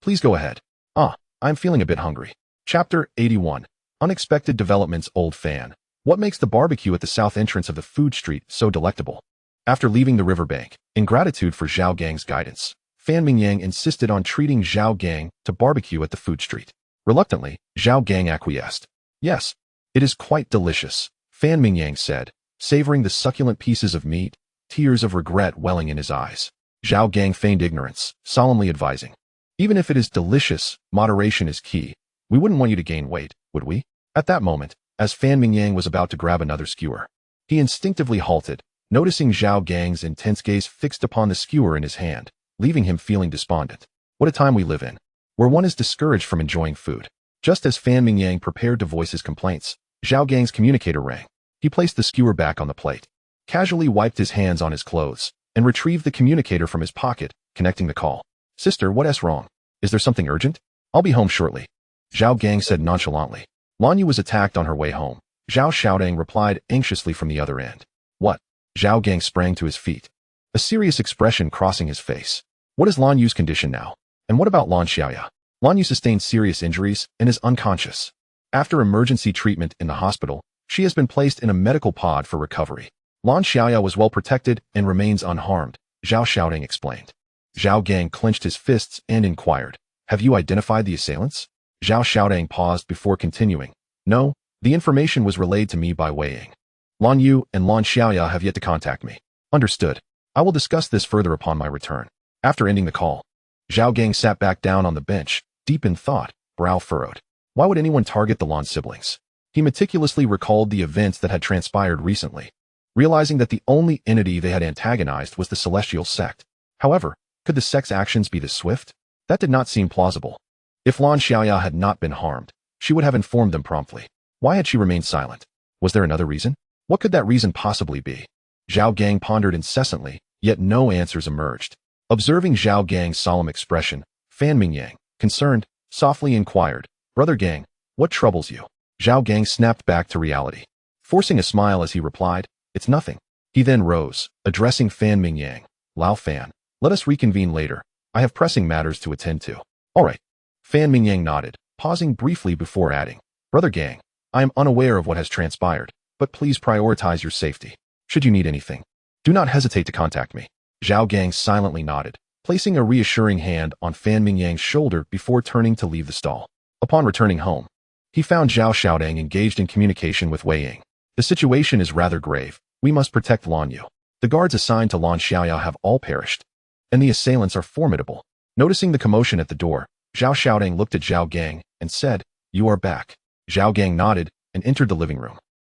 please go ahead. I'm feeling a bit hungry. Chapter 81. Unexpected developments. Old Fan, what makes the barbecue at the south entrance of the food street so delectable? After leaving the riverbank, in gratitude for Zhao Gang's guidance, Fan Mingyang insisted on treating Zhao Gang to barbecue at the food street. Reluctantly, Zhao Gang acquiesced. Yes, it is quite delicious, Fan Mingyang said, savoring the succulent pieces of meat, tears of regret welling in his eyes. Zhao Gang feigned ignorance, solemnly advising, even if it is delicious, moderation is key. We wouldn't want you to gain weight, would we? At that moment, as Fan Mingyang was about to grab another skewer, he instinctively halted, noticing Zhao Gang's intense gaze fixed upon the skewer in his hand, leaving him feeling despondent. What a time we live in, where one is discouraged from enjoying food. Just as Fan Mingyang prepared to voice his complaints, Zhao Gang's communicator rang. He placed the skewer back on the plate, casually wiped his hands on his clothes, and retrieved the communicator from his pocket, connecting the call. Sister, what's wrong? Is there something urgent? I'll be home shortly, Zhao Gang said nonchalantly. Lan Yu was attacked on her way home. Zhao Xiaodang replied anxiously from the other end. What? Zhao Gang sprang to his feet, a serious expression crossing his face. What is Lan Yu's condition now? And what about Lan Xiaoya? Lan Yu sustained serious injuries and is unconscious. After emergency treatment in the hospital, she has been placed in a medical pod for recovery. Lan Xiaoya was well protected and remains unharmed, Zhao Xiaodang explained. Zhao Gang clenched his fists and inquired, have you identified the assailants? Zhao Xiaodang paused before continuing. No, the information was relayed to me by Wei Ying. Lan Yu and Lan Xiaoya have yet to contact me. Understood. I will discuss this further upon my return. After ending the call, Zhao Gang sat back down on the bench, deep in thought, brow furrowed. Why would anyone target the Lan siblings? He meticulously recalled the events that had transpired recently, realizing that the only entity they had antagonized was the celestial sect. However, could the sect's actions be this swift? That did not seem plausible. If Lan Xiaoya had not been harmed, she would have informed them promptly. Why had she remained silent? Was there another reason? What could that reason possibly be? Zhao Gang pondered incessantly, yet no answers emerged. Observing Zhao Gang's solemn expression, Fan Mingyang, concerned, softly inquired, Brother Gang, what troubles you? Zhao Gang snapped back to reality, forcing a smile as he replied, it's nothing. He then rose, addressing Fan Mingyang, Lao Fan, let us reconvene later. I have pressing matters to attend to. All right. Fan Mingyang nodded, pausing briefly before adding, Brother Gang, I am unaware of what has transpired, but please prioritize your safety. Should you need anything, do not hesitate to contact me. Zhao Gang silently nodded, placing a reassuring hand on Fan Mingyang's shoulder before turning to leave the stall. Upon returning home, he found Zhao Xiaodang engaged in communication with Wei Ying. The situation is rather grave. We must protect Lan Yu. The guards assigned to Lan Xiaoya have all perished, and the assailants are formidable. Noticing the commotion at the door, Zhao Xiaodang looked at Zhao Gang and said, you are back. Zhao Gang nodded and entered the living room.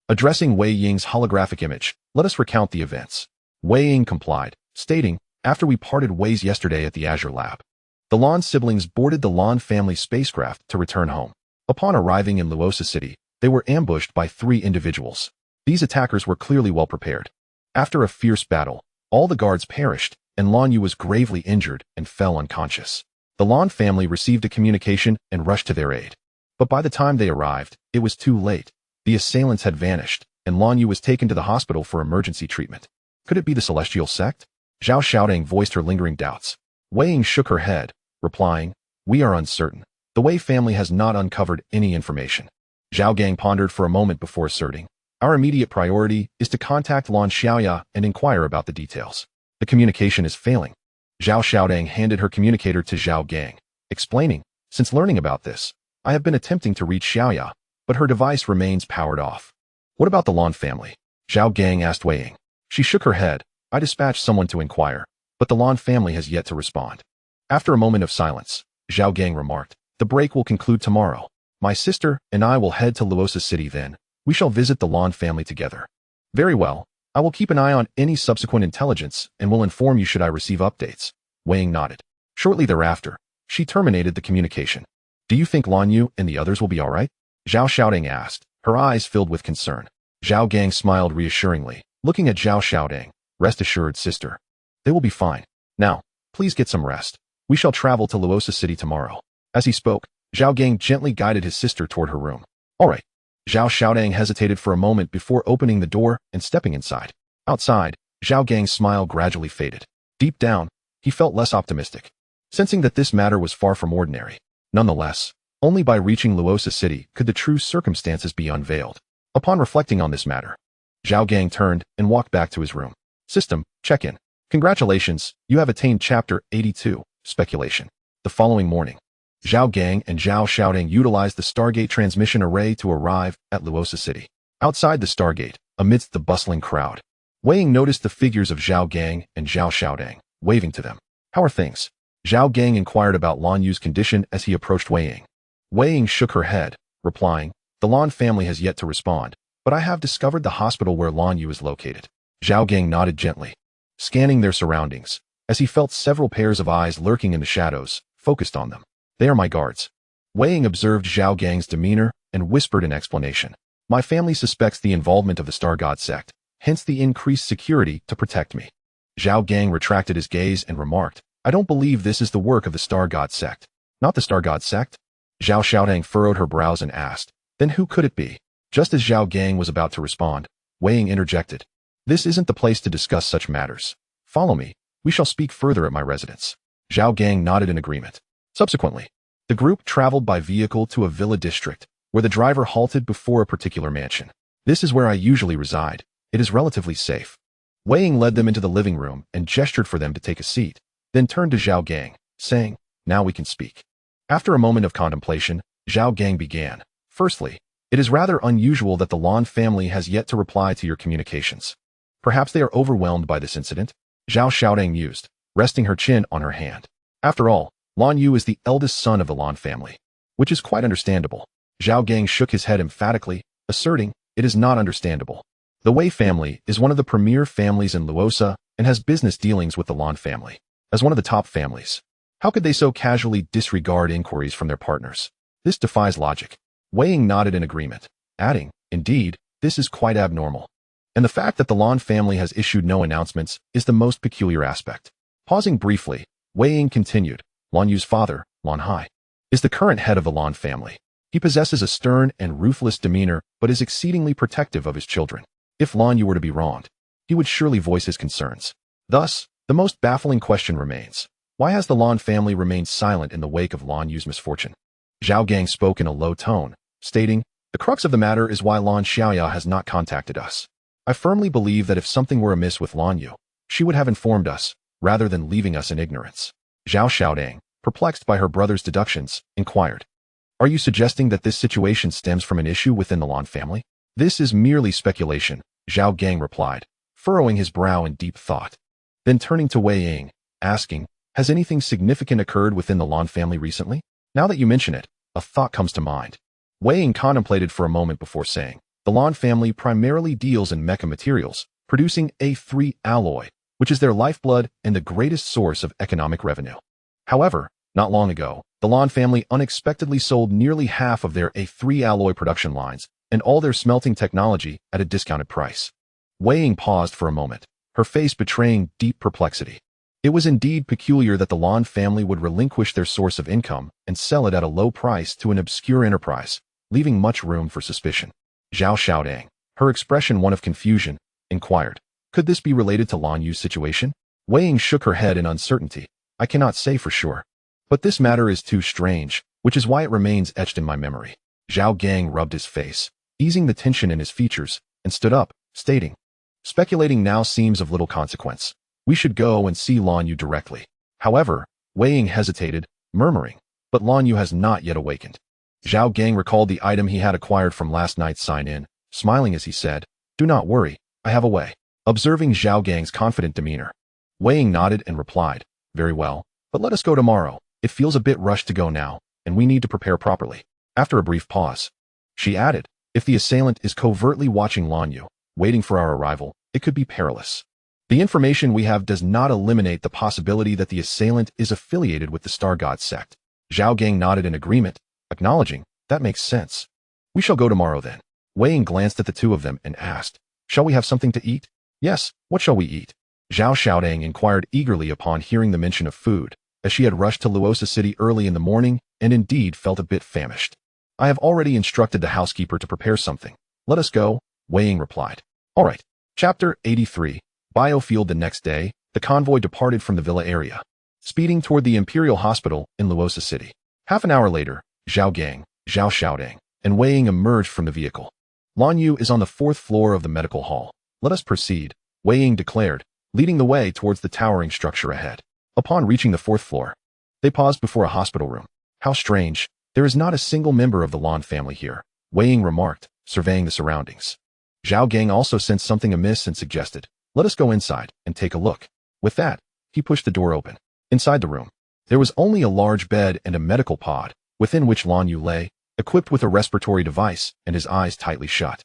Addressing Wei Ying's holographic image, let us recount the events. Wei Ying complied, stating, after we parted ways yesterday at the Azure Lab, the Lan siblings boarded the Lan family spacecraft to return home. Upon arriving in Luosa City, they were ambushed by 3 individuals. These attackers were clearly well prepared. After a fierce battle, all the guards perished, and Lan Yu was gravely injured and fell unconscious. The Lan family received a communication and rushed to their aid. But by the time they arrived, it was too late. The assailants had vanished, and Lan Yu was taken to the hospital for emergency treatment. Could it be the celestial sect? Zhao Xiaodang voiced her lingering doubts. Wei Ying shook her head, replying, we are uncertain. The Wei family has not uncovered any information. Zhao Gang pondered for a moment before asserting, our immediate priority is to contact Lan Xiaoya and inquire about the details. The communication is failing. Zhao Xiaodang handed her communicator to Zhao Gang, explaining, since learning about this, I have been attempting to reach Xiaoya, but her device remains powered off. What about the Lan family? Zhao Gang asked Wei Ying. She shook her head. I dispatched someone to inquire, but the Lan family has yet to respond. After a moment of silence, Zhao Gang remarked, the break will conclude tomorrow. My sister and I will head to Luosa City then. We shall visit the Lan family together. Very well. I will keep an eye on any subsequent intelligence and will inform you should I receive updates. Wei Ying nodded. Shortly thereafter, she terminated the communication. Do you think Lan Yu and the others will be all right? Zhao Xiaodang asked, her eyes filled with concern. Zhao Gang smiled reassuringly, looking at Zhao Xiaodang. Rest assured, sister. They will be fine. Now, please get some rest. We shall travel to Luosa City tomorrow. As he spoke, Zhao Gang gently guided his sister toward her room. All right. Zhao Xiaodang hesitated for a moment before opening the door and stepping inside. Outside, Zhao Gang's smile gradually faded. Deep down, he felt less optimistic, sensing that this matter was far from ordinary. Nonetheless, only by reaching Luosa City could the true circumstances be unveiled. Upon reflecting on this matter, Zhao Gang turned and walked back to his room. System, check-in. Congratulations, you have attained Chapter 82, Speculation. The following morning, Zhao Gang and Zhao Xiaodang utilized the Stargate transmission array to arrive at Luosa City. Outside the Stargate, amidst the bustling crowd, Wei Ying noticed the figures of Zhao Gang and Zhao Xiaodang, waving to them. How are things? Zhao Gang inquired about Lan Yu's condition as he approached Wei Ying. Wei Ying shook her head, replying, the Lan family has yet to respond, but I have discovered the hospital where Lan Yu is located. Zhao Gang nodded gently, scanning their surroundings, as he felt several pairs of eyes lurking in the shadows, focused on them. They are my guards. Wei Ying observed Zhao Gang's demeanor and whispered in explanation. My family suspects the involvement of the Star God sect, hence the increased security to protect me. Zhao Gang retracted his gaze and remarked, I don't believe this is the work of the Star God sect. Not the Star God sect? Zhao Xiaodang furrowed her brows and asked, then who could it be? Just as Zhao Gang was about to respond, Wei Ying interjected. This isn't the place to discuss such matters. Follow me. We shall speak further at my residence. Zhao Gang nodded in agreement. Subsequently, the group traveled by vehicle to a villa district, where the driver halted before a particular mansion. This is where I usually reside. It is relatively safe. Wei Ying led them into the living room and gestured for them to take a seat, then turned to Zhao Gang, saying, now we can speak. After a moment of contemplation, Zhao Gang began. Firstly, it is rather unusual that the Lan family has yet to reply to your communications. Perhaps they are overwhelmed by this incident? Zhao Xiaodang mused, resting her chin on her hand. After all, Lan Yu is the eldest son of the Lan family, which is quite understandable. Zhao Gang shook his head emphatically, asserting, it is not understandable. The Wei family is one of the premier families in Luosa and has business dealings with the Lan family. As one of the top families, how could they so casually disregard inquiries from their partners? This defies logic. Wei Ying nodded in agreement, adding, indeed, this is quite abnormal. And the fact that the Lan family has issued no announcements is the most peculiar aspect. Pausing briefly, Wei Ying continued, Lan Yu's father, Lan Hai, is the current head of the Lan family. He possesses a stern and ruthless demeanor, but is exceedingly protective of his children. If Lan Yu were to be wronged, he would surely voice his concerns. Thus, the most baffling question remains. Why has the Lan family remained silent in the wake of Lan Yu's misfortune? Zhao Gang spoke in a low tone, stating, the crux of the matter is why Lan Xiaoya has not contacted us. I firmly believe that if something were amiss with Lan Yu, she would have informed us, rather than leaving us in ignorance. Zhao Xiaodang, perplexed by her brother's deductions, inquired, are you suggesting that this situation stems from an issue within the Lan family? This is merely speculation, Zhao Gang replied, furrowing his brow in deep thought. Then turning to Wei Ying, asking, has anything significant occurred within the Lan family recently? Now that you mention it, a thought comes to mind. Wei Ying contemplated for a moment before saying, the Lan family primarily deals in mecha materials, producing A3 alloy, which is their lifeblood and the greatest source of economic revenue. However, not long ago, the Lan family unexpectedly sold nearly half of their A3 alloy production lines and all their smelting technology at a discounted price. Wei Ying paused for a moment, her face betraying deep perplexity. It was indeed peculiar that the Lan family would relinquish their source of income and sell it at a low price to an obscure enterprise, leaving much room for suspicion. Zhao Xiaodang, her expression one of confusion, inquired, could this be related to Lan Yu's situation? Wei Ying shook her head in uncertainty. I cannot say for sure. But this matter is too strange, which is why it remains etched in my memory. Zhao Gang rubbed his face, easing the tension in his features, and stood up, stating, speculating now seems of little consequence. We should go and see Lan Yu directly. However, Wei Ying hesitated, murmuring, but Lan Yu has not yet awakened. Zhao Gang recalled the item he had acquired from last night's sign-in, smiling as he said, do not worry, I have a way. Observing Zhao Gang's confident demeanor, Wei Ying nodded and replied, very well, but let us go tomorrow. It feels a bit rushed to go now, and we need to prepare properly. After a brief pause, she added, if the assailant is covertly watching Lan Yu, waiting for our arrival, it could be perilous. The information we have does not eliminate the possibility that the assailant is affiliated with the Star God sect. Zhao Gang nodded in agreement, acknowledging, that makes sense. We shall go tomorrow then. Wei Ying glanced at the two of them and asked, shall we have something to eat? Yes, what shall we eat? Zhao Xiaodang inquired eagerly upon hearing the mention of food, as she had rushed to Luosa City early in the morning and indeed felt a bit famished. I have already instructed the housekeeper to prepare something. Let us go, Wei Ying replied. All right. Chapter 83. Biofield. The next day, the convoy departed from the villa area, speeding toward the Imperial Hospital in Luosa City. Half an hour later, Zhao Gang, Zhao Xiaodang, and Wei Ying emerged from the vehicle. Lan Yu is on the 4th floor of the medical hall. Let us proceed, Wei Ying declared, leading the way towards the towering structure ahead. Upon reaching the 4th floor, they paused before a hospital room. How strange, there is not a single member of the Lan family here, Wei Ying remarked, surveying the surroundings. Zhao Gang also sensed something amiss and suggested, let us go inside and take a look. With that, he pushed the door open. Inside the room, there was only a large bed and a medical pod, within which Lan Yu lay, equipped with a respiratory device and his eyes tightly shut.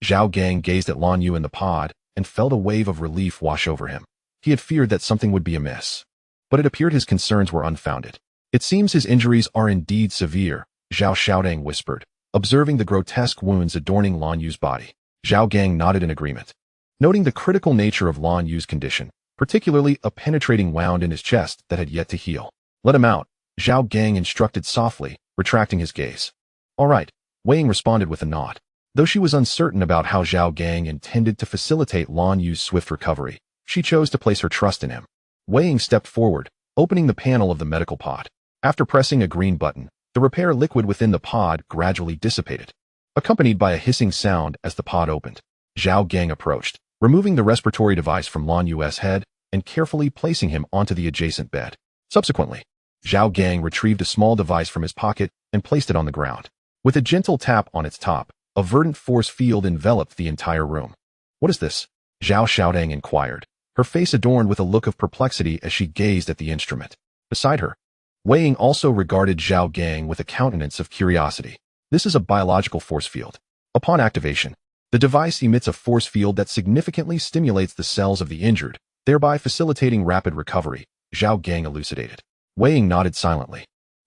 Zhao Gang gazed at Lan Yu in the pod and felt a wave of relief wash over him. He had feared that something would be amiss. But it appeared his concerns were unfounded. It seems his injuries are indeed severe, Zhao Gang whispered, observing the grotesque wounds adorning Lan Yu's body. Zhao Gang nodded in agreement. Noting the critical nature of Lan Yu's condition, particularly a penetrating wound in his chest that had yet to heal. Let him out, Zhao Gang instructed softly, retracting his gaze. All right, Wei Ying responded with a nod. Though she was uncertain about how Zhao Gang intended to facilitate Lan Yu's swift recovery, she chose to place her trust in him. Wei Ying stepped forward, opening the panel of the medical pod. After pressing a green button, the repair liquid within the pod gradually dissipated, accompanied by a hissing sound as the pod opened. Zhao Gang approached, removing the respiratory device from Lan Yu's head and carefully placing him onto the adjacent bed. Subsequently, Zhao Gang retrieved a small device from his pocket and placed it on the ground. With a gentle tap on its top, a verdant force field enveloped the entire room. What is this? Zhao Gang inquired, her face adorned with a look of perplexity as she gazed at the instrument. Beside her, Wei Ying also regarded Zhao Gang with a countenance of curiosity. This is a biological force field. Upon activation, the device emits a force field that significantly stimulates the cells of the injured, thereby facilitating rapid recovery, Zhao Gang elucidated. Wei Ying nodded silently,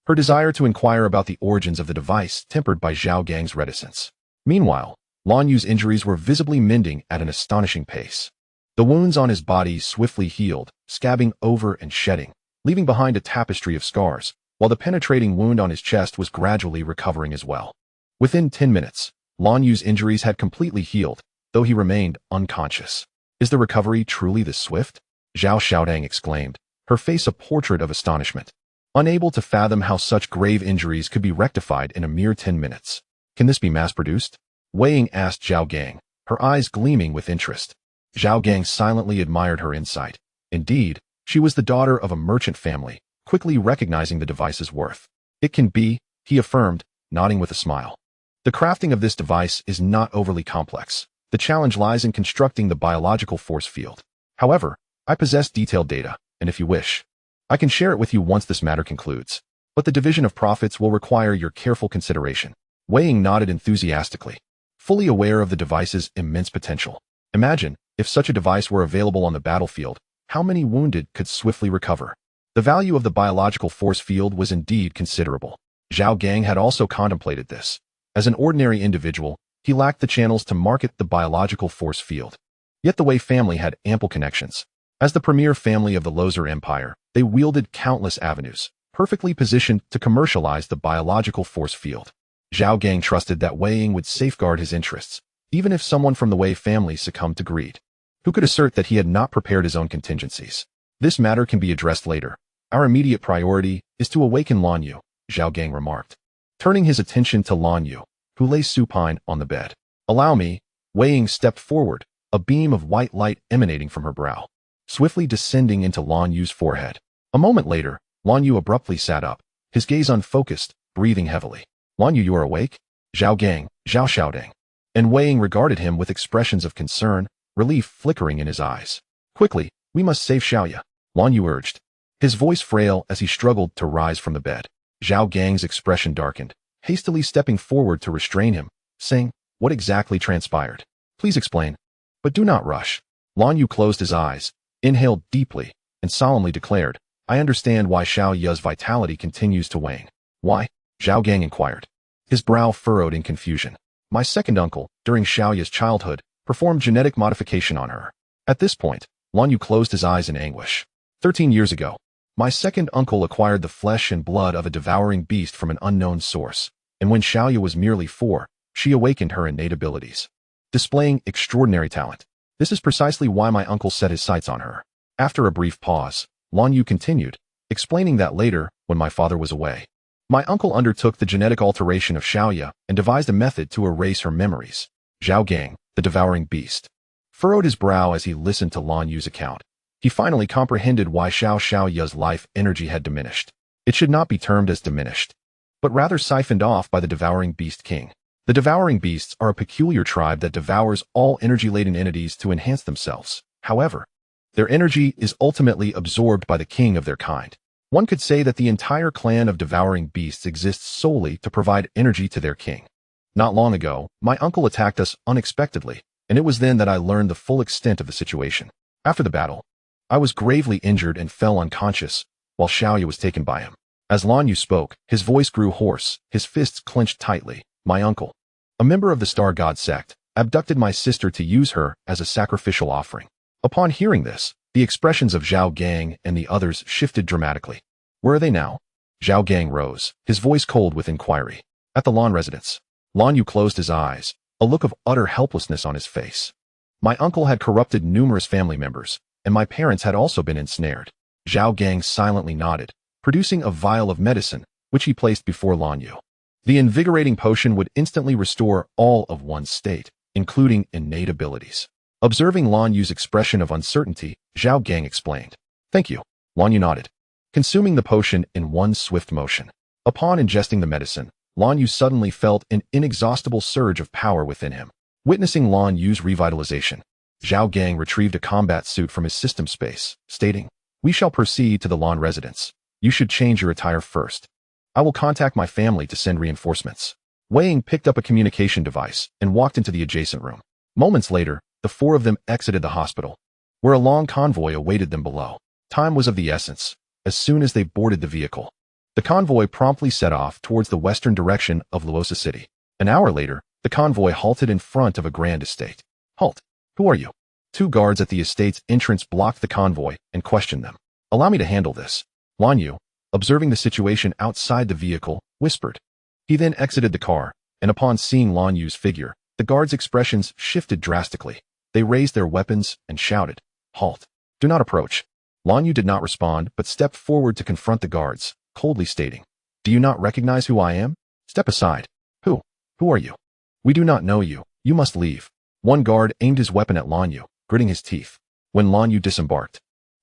her desire to inquire about the origins of the device tempered by Zhao Gang's reticence. Meanwhile, Lan Yu's injuries were visibly mending at an astonishing pace. The wounds on his body swiftly healed, scabbing over and shedding, leaving behind a tapestry of scars, while the penetrating wound on his chest was gradually recovering as well. Within 10 minutes, Lan Yu's injuries had completely healed, though he remained unconscious. Is the recovery truly this swift? Zhao Gang exclaimed, her face a portrait of astonishment, unable to fathom how such grave injuries could be rectified in a mere 10 minutes. Can this be mass-produced? Wei Ying asked Zhao Gang, her eyes gleaming with interest. Zhao Gang silently admired her insight. Indeed, she was the daughter of a merchant family, quickly recognizing the device's worth. It can be, he affirmed, nodding with a smile. The crafting of this device is not overly complex. The challenge lies in constructing the biological force field. However, I possess detailed data, and if you wish, I can share it with you once this matter concludes. But the division of profits will require your careful consideration. Wei Ying nodded enthusiastically, fully aware of the device's immense potential. Imagine, if such a device were available on the battlefield, how many wounded could swiftly recover? The value of the biological force field was indeed considerable. Zhao Gang had also contemplated this. As an ordinary individual, he lacked the channels to market the biological force field. Yet the Wei family had ample connections. As the premier family of the Lozer Empire, they wielded countless avenues, perfectly positioned to commercialize the biological force field. Zhao Gang trusted that Wei Ying would safeguard his interests, even if someone from the Wei family succumbed to greed. Who could assert that he had not prepared his own contingencies? This matter can be addressed later. Our immediate priority is to awaken Lan Yu, Zhao Gang remarked, turning his attention to Lan Yu, who lay supine on the bed. Allow me, Wei Ying stepped forward, a beam of white light emanating from her brow, swiftly descending into Lan Yu's forehead. A moment later, Lan Yu abruptly sat up, his gaze unfocused, breathing heavily. Lan Yu, you are awake? Zhao Gang, Zhao Gang. And Wei Ying regarded him with expressions of concern, relief flickering in his eyes. Quickly, we must save Xiaoya, Lan Yu urged, his voice frail as he struggled to rise from the bed. Zhao Gang's expression darkened, hastily stepping forward to restrain him, saying, what exactly transpired? Please explain. But do not rush. Lan Yu closed his eyes, inhaled deeply, and solemnly declared, I understand why Xiaoya's vitality continues to wane. Why? Zhao Gang inquired, his brow furrowed in confusion. My second uncle, during Xiaoya's childhood, performed genetic modification on her. At this point, Lan Yu closed his eyes in anguish. 13 years ago, my second uncle acquired the flesh and blood of a devouring beast from an unknown source, and when Xiaoya was merely 4, she awakened her innate abilities, displaying extraordinary talent. This is precisely why my uncle set his sights on her. After a brief pause, Lan Yu continued, explaining that later, when my father was away, my uncle undertook the genetic alteration of Xiaoya and devised a method to erase her memories. Zhao Gang, the devouring beast, furrowed his brow as he listened to Lan Yu's account. He finally comprehended why Xiaoya's life energy had diminished. It should not be termed as diminished, but rather siphoned off by the devouring beast king. The devouring beasts are a peculiar tribe that devours all energy-laden entities to enhance themselves. However, their energy is ultimately absorbed by the king of their kind. One could say that the entire clan of devouring beasts exists solely to provide energy to their king. Not long ago, my uncle attacked us unexpectedly, and it was then that I learned the full extent of the situation. After the battle, I was gravely injured and fell unconscious, while Xiaoyu was taken by him. As Lan Yu spoke, his voice grew hoarse, his fists clenched tightly. My uncle, a member of the Star God sect, abducted my sister to use her as a sacrificial offering. Upon hearing this, the expressions of Zhao Gang and the others shifted dramatically. Where are they now? Zhao Gang rose, his voice cold with inquiry. At the Lan residence. Lan Yu closed his eyes, a look of utter helplessness on his face. My uncle had corrupted numerous family members, and my parents had also been ensnared. Zhao Gang silently nodded, producing a vial of medicine, which he placed before Lan Yu. The invigorating potion would instantly restore all of one's state, including innate abilities. Observing Lan Yu's expression of uncertainty, Zhao Gang explained. Thank you. Lan Yu nodded, consuming the potion in one swift motion. Upon ingesting the medicine, Lan Yu suddenly felt an inexhaustible surge of power within him. Witnessing Lan Yu's revitalization, Zhao Gang retrieved a combat suit from his system space, stating, We shall proceed to the Lan residence. You should change your attire first. I will contact my family to send reinforcements. Wei Ying picked up a communication device and walked into the adjacent room. Moments later, the four of them exited the hospital, where a long convoy awaited them below. Time was of the essence. As soon as they boarded the vehicle, the convoy promptly set off towards the western direction of Luosa City. An hour later, the convoy halted in front of a grand estate. Halt! Who are you? Two guards at the estate's entrance blocked the convoy and questioned them. Allow me to handle this. Lan Yu, observing the situation outside the vehicle, whispered. He then exited the car, and upon seeing Lan Yu's figure, the guards' expressions shifted drastically. They raised their weapons and shouted, Halt! Do not approach. Lan Yu did not respond but stepped forward to confront the guards, coldly stating, Do you not recognize who I am? Step aside. Who are you? We do not know you. You must leave. One guard aimed his weapon at Lan Yu, gritting his teeth. When Lan Yu disembarked,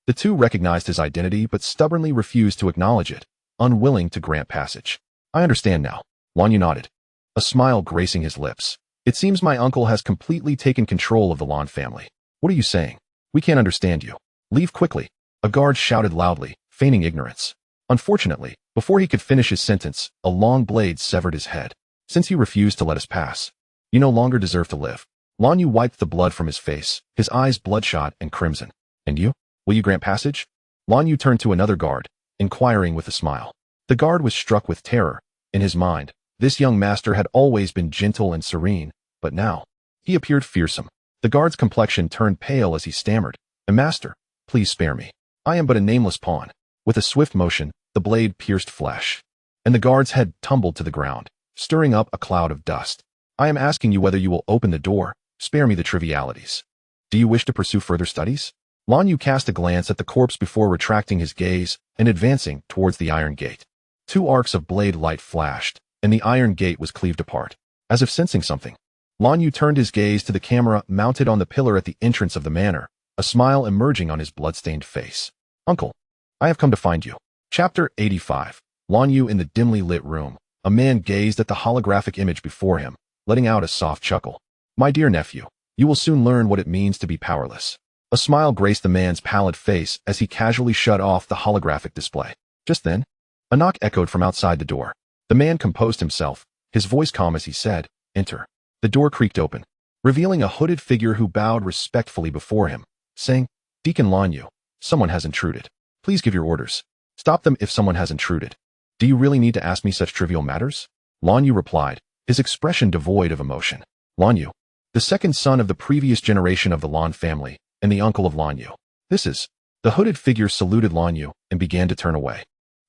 the two recognized his identity but stubbornly refused to acknowledge it, unwilling to grant passage. I understand now. Lan Yu nodded, a smile gracing his lips. It seems my uncle has completely taken control of the Lan family. What are you saying? We can't understand you. Leave quickly. A guard shouted loudly, feigning ignorance. Unfortunately, before he could finish his sentence, a long blade severed his head. Since you refused to let us pass, you no longer deserve to live. Lan Yu wiped the blood from his face, his eyes bloodshot and crimson. And you? Will you grant passage? Lan Yu turned to another guard, inquiring with a smile. The guard was struck with terror. In his mind, this young master had always been gentle and serene, but now, he appeared fearsome. The guard's complexion turned pale as he stammered, Master, please spare me. I am but a nameless pawn. With a swift motion, the blade pierced flesh, and the guard's head tumbled to the ground, stirring up a cloud of dust. I am asking you whether you will open the door. Spare me the trivialities. Do you wish to pursue further studies? Lan Yu cast a glance at the corpse before retracting his gaze and advancing towards the iron gate. Two arcs of blade light flashed, and the iron gate was cleaved apart. As if sensing something, Lan Yu turned his gaze to the camera mounted on the pillar at the entrance of the manor, a smile emerging on his blood-stained face. Uncle, I have come to find you. Chapter 85. Lan Yu in the dimly lit room. A man gazed at the holographic image before him, letting out a soft chuckle. My dear nephew, you will soon learn what it means to be powerless. A smile graced the man's pallid face as he casually shut off the holographic display. Just then, a knock echoed from outside the door. The man composed himself, his voice calm as he said, Enter. The door creaked open, revealing a hooded figure who bowed respectfully before him, saying, Deacon Lan Yu, someone has intruded. Please give your orders. Stop them if someone has intruded. Do you really need to ask me such trivial matters? Lan Yu replied, his expression devoid of emotion. Lan Yu, the second son of the previous generation of the Lan family, and the uncle of Lan Yu. This is. The hooded figure saluted Lan Yu and began to turn away.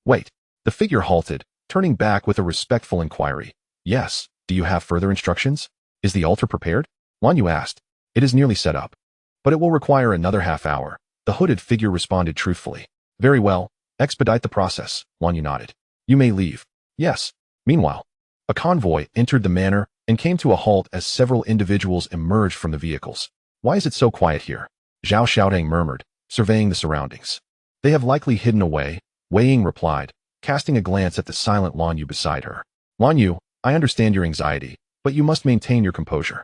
Wait. The figure halted, turning back with a respectful inquiry. Yes. Do you have further instructions? Is the altar prepared? Lan Yu asked. It is nearly set up, but it will require another half hour. The hooded figure responded truthfully. Very well. Expedite the process. Lan Yu nodded. You may leave. Yes. Meanwhile, a convoy entered the manor and came to a halt as several individuals emerged from the vehicles. Why is it so quiet here? Zhao Gang murmured, surveying the surroundings. They have likely hidden away, Wei Ying replied, casting a glance at the silent Lan Yu beside her. Lan Yu, I understand your anxiety, but you must maintain your composure.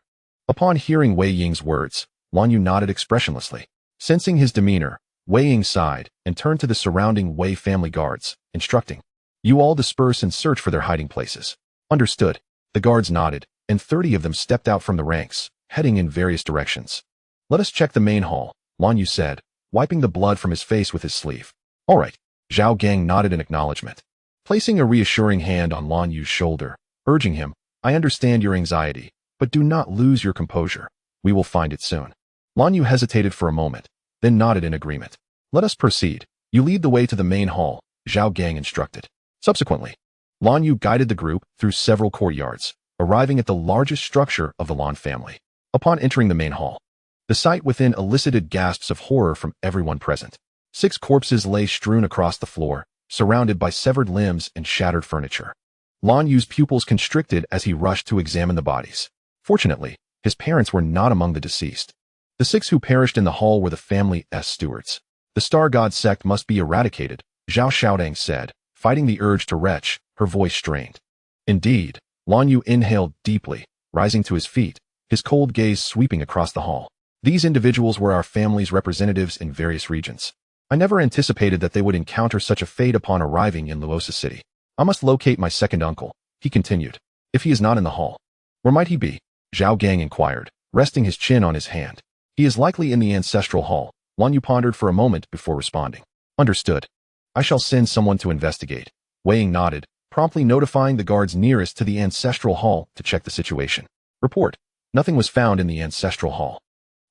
Upon hearing Wei Ying's words, Lan Yu nodded expressionlessly. Sensing his demeanor, Wei Ying sighed and turned to the surrounding Wei family guards, instructing, You all disperse and search for their hiding places. Understood. The guards nodded, and 30 of them stepped out from the ranks, heading in various directions. Let us check the main hall, Lan Yu said, wiping the blood from his face with his sleeve. All right. Zhao Gang nodded in acknowledgement, placing a reassuring hand on Lan Yu's shoulder, urging him, I understand your anxiety, but do not lose your composure. We will find it soon. Lan Yu hesitated for a moment, then nodded in agreement. Let us proceed. You lead the way to the main hall, Zhao Gang instructed. Subsequently, Lan Yu guided the group through several courtyards, arriving at the largest structure of the Lan family. Upon entering the main hall, the sight within elicited gasps of horror from everyone present. 6 corpses lay strewn across the floor, surrounded by severed limbs and shattered furniture. Lan Yu's pupils constricted as he rushed to examine the bodies. Fortunately, his parents were not among the deceased. The 6 who perished in the hall were the family's stewards. The Star God sect must be eradicated, Zhao Xiaodang said, fighting the urge to retch, her voice strained. Indeed, Lan Yu inhaled deeply, rising to his feet, his cold gaze sweeping across the hall. These individuals were our family's representatives in various regions. I never anticipated that they would encounter such a fate upon arriving in Luosa City. I must locate my second uncle, he continued. If he is not in the hall, where might he be? Zhao Gang inquired, resting his chin on his hand. He is likely in the ancestral hall, Lan Yu pondered for a moment before responding. Understood. I shall send someone to investigate. Wei Ying nodded, promptly notifying the guards nearest to the ancestral hall to check the situation. Report. Nothing was found in the ancestral hall.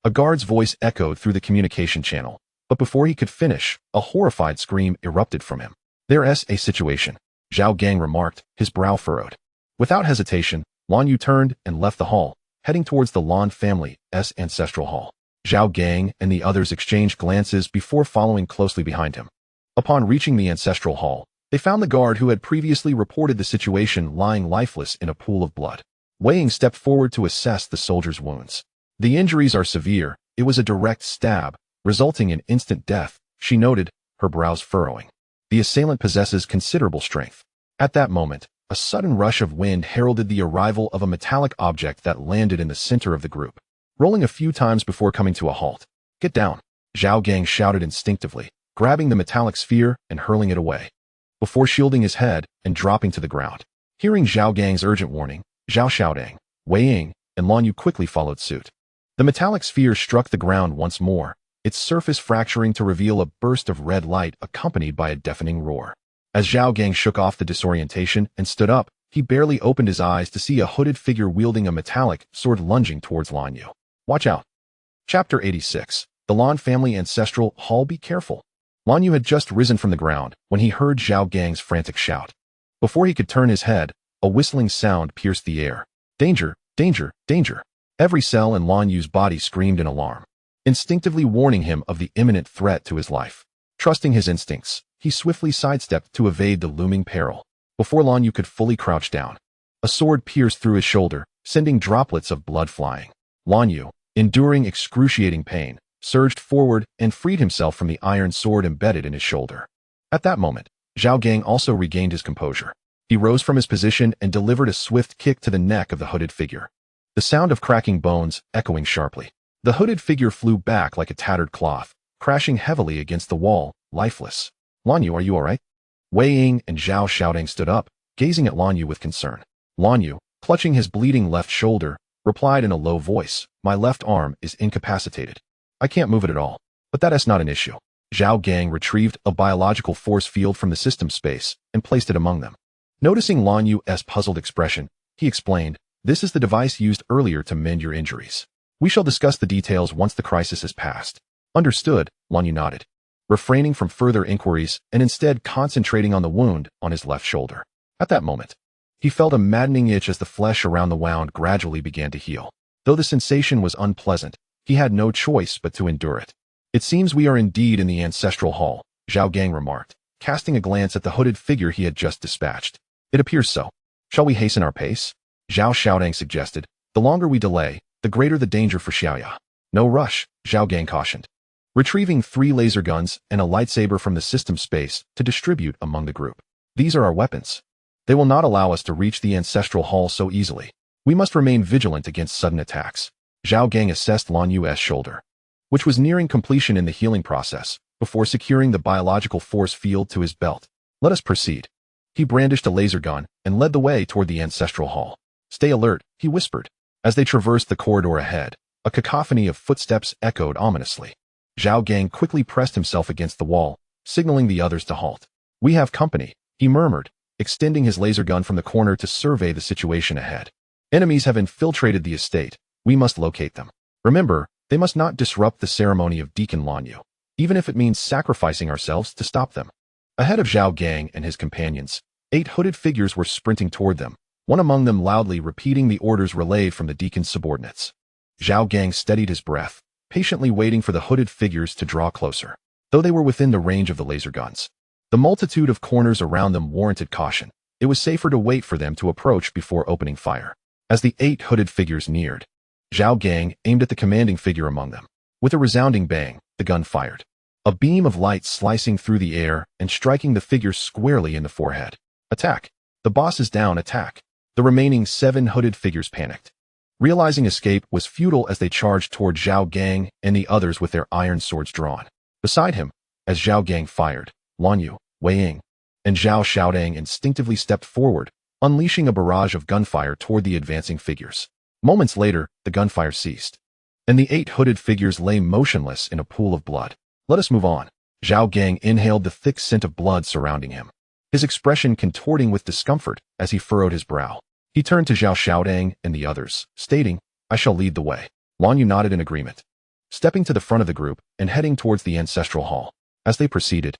A guard's voice echoed through the communication channel, but before he could finish, a horrified scream erupted from him. There's a situation, Zhao Gang remarked, his brow furrowed. Without hesitation, Lan Yu turned and left the hall, heading towards the Lan family's ancestral hall. Zhao Gang and the others exchanged glances before following closely behind him. Upon reaching the ancestral hall, they found the guard who had previously reported the situation lying lifeless in a pool of blood. Wei Ying stepped forward to assess the soldier's wounds. The injuries are severe. It was a direct stab, resulting in instant death, she noted, her brows furrowing. The assailant possesses considerable strength. At that moment, a sudden rush of wind heralded the arrival of a metallic object that landed in the center of the group, rolling a few times before coming to a halt. Get down, Zhao Gang shouted instinctively, grabbing the metallic sphere and hurling it away, before shielding his head and dropping to the ground. Hearing Zhao Gang's urgent warning, Zhao Xiaodang, Wei Ying, and Lan Yu quickly followed suit. The metallic sphere struck the ground once more, its surface fracturing to reveal a burst of red light accompanied by a deafening roar. As Zhao Gang shook off the disorientation and stood up, he barely opened his eyes to see a hooded figure wielding a metallic sword lunging towards Lan Yu. Watch out. Chapter 86. The Lan family ancestral hall. Be careful. Lan Yu had just risen from the ground when he heard Zhao Gang's frantic shout. Before he could turn his head, a whistling sound pierced the air. Danger, danger, danger. Every cell in Lan Yu's body screamed in alarm, instinctively warning him of the imminent threat to his life. Trusting his instincts, he swiftly sidestepped to evade the looming peril. Before Lan Yu could fully crouch down, a sword pierced through his shoulder, sending droplets of blood flying. Lan Yu, enduring excruciating pain, surged forward and freed himself from the iron sword embedded in his shoulder. At that moment, Zhao Gang also regained his composure. He rose from his position and delivered a swift kick to the neck of the hooded figure. The sound of cracking bones echoing sharply. The hooded figure flew back like a tattered cloth, crashing heavily against the wall, lifeless. Lan Yu, are you all right? Wei Ying and Zhao Xiaodang stood up, gazing at Lan Yu with concern. Lan Yu, clutching his bleeding left shoulder, replied in a low voice, my left arm is incapacitated. I can't move it at all, but that is not an issue. Zhao Gang retrieved a biological force field from the system space and placed it among them. Noticing Lan Yu's puzzled expression, he explained, this is the device used earlier to mend your injuries. We shall discuss the details once the crisis has passed. Understood, Lan Yu nodded, refraining from further inquiries and instead concentrating on the wound on his left shoulder. At that moment, he felt a maddening itch as the flesh around the wound gradually began to heal. Though the sensation was unpleasant, he had no choice but to endure it. It seems we are indeed in the ancestral hall, Zhao Gang remarked, casting a glance at the hooded figure he had just dispatched. It appears so. Shall we hasten our pace? Zhao Xiaodang suggested. The longer we delay, the greater the danger for Xiaoya. No rush, Zhao Gang cautioned, retrieving 3 laser guns and a lightsaber from the system space to distribute among the group. These are our weapons. They will not allow us to reach the ancestral hall so easily. We must remain vigilant against sudden attacks. Zhao Gang assessed Lan Yu's shoulder, which was nearing completion in the healing process, before securing the biological force field to his belt. Let us proceed. He brandished a laser gun and led the way toward the ancestral hall. Stay alert, he whispered. As they traversed the corridor ahead, a cacophony of footsteps echoed ominously. Zhao Gang quickly pressed himself against the wall, signaling the others to halt. "We have company," he murmured, extending his laser gun from the corner to survey the situation ahead. "Enemies have infiltrated the estate. We must locate them. Remember, they must not disrupt the ceremony of Deacon Lanyu, even if it means sacrificing ourselves to stop them." Ahead of Zhao Gang and his companions, 8 hooded figures were sprinting toward them, one among them loudly repeating the orders relayed from the deacon's subordinates. Zhao Gang steadied his breath, patiently waiting for the hooded figures to draw closer, though they were within the range of the laser guns. The multitude of corners around them warranted caution. It was safer to wait for them to approach before opening fire. As the 8 hooded figures neared, Zhao Gang aimed at the commanding figure among them. With a resounding bang, the gun fired, a beam of light slicing through the air and striking the figure squarely in the forehead. "Attack! The boss is down, attack!" The remaining 7 hooded figures panicked, realizing escape was futile as they charged toward Zhao Gang and the others with their iron swords drawn. Beside him, as Zhao Gang fired, Lanyu, Wei Ying, and Zhao Xiaodang instinctively stepped forward, unleashing a barrage of gunfire toward the advancing figures. Moments later, the gunfire ceased, and the 8 hooded figures lay motionless in a pool of blood. "Let us move on." Zhao Gang inhaled the thick scent of blood surrounding him, his expression contorting with discomfort as he furrowed his brow. He turned to Zhao Xiaodang and the others, stating, "I shall lead the way." Lanyu nodded in agreement, stepping to the front of the group and heading towards the ancestral hall. As they proceeded,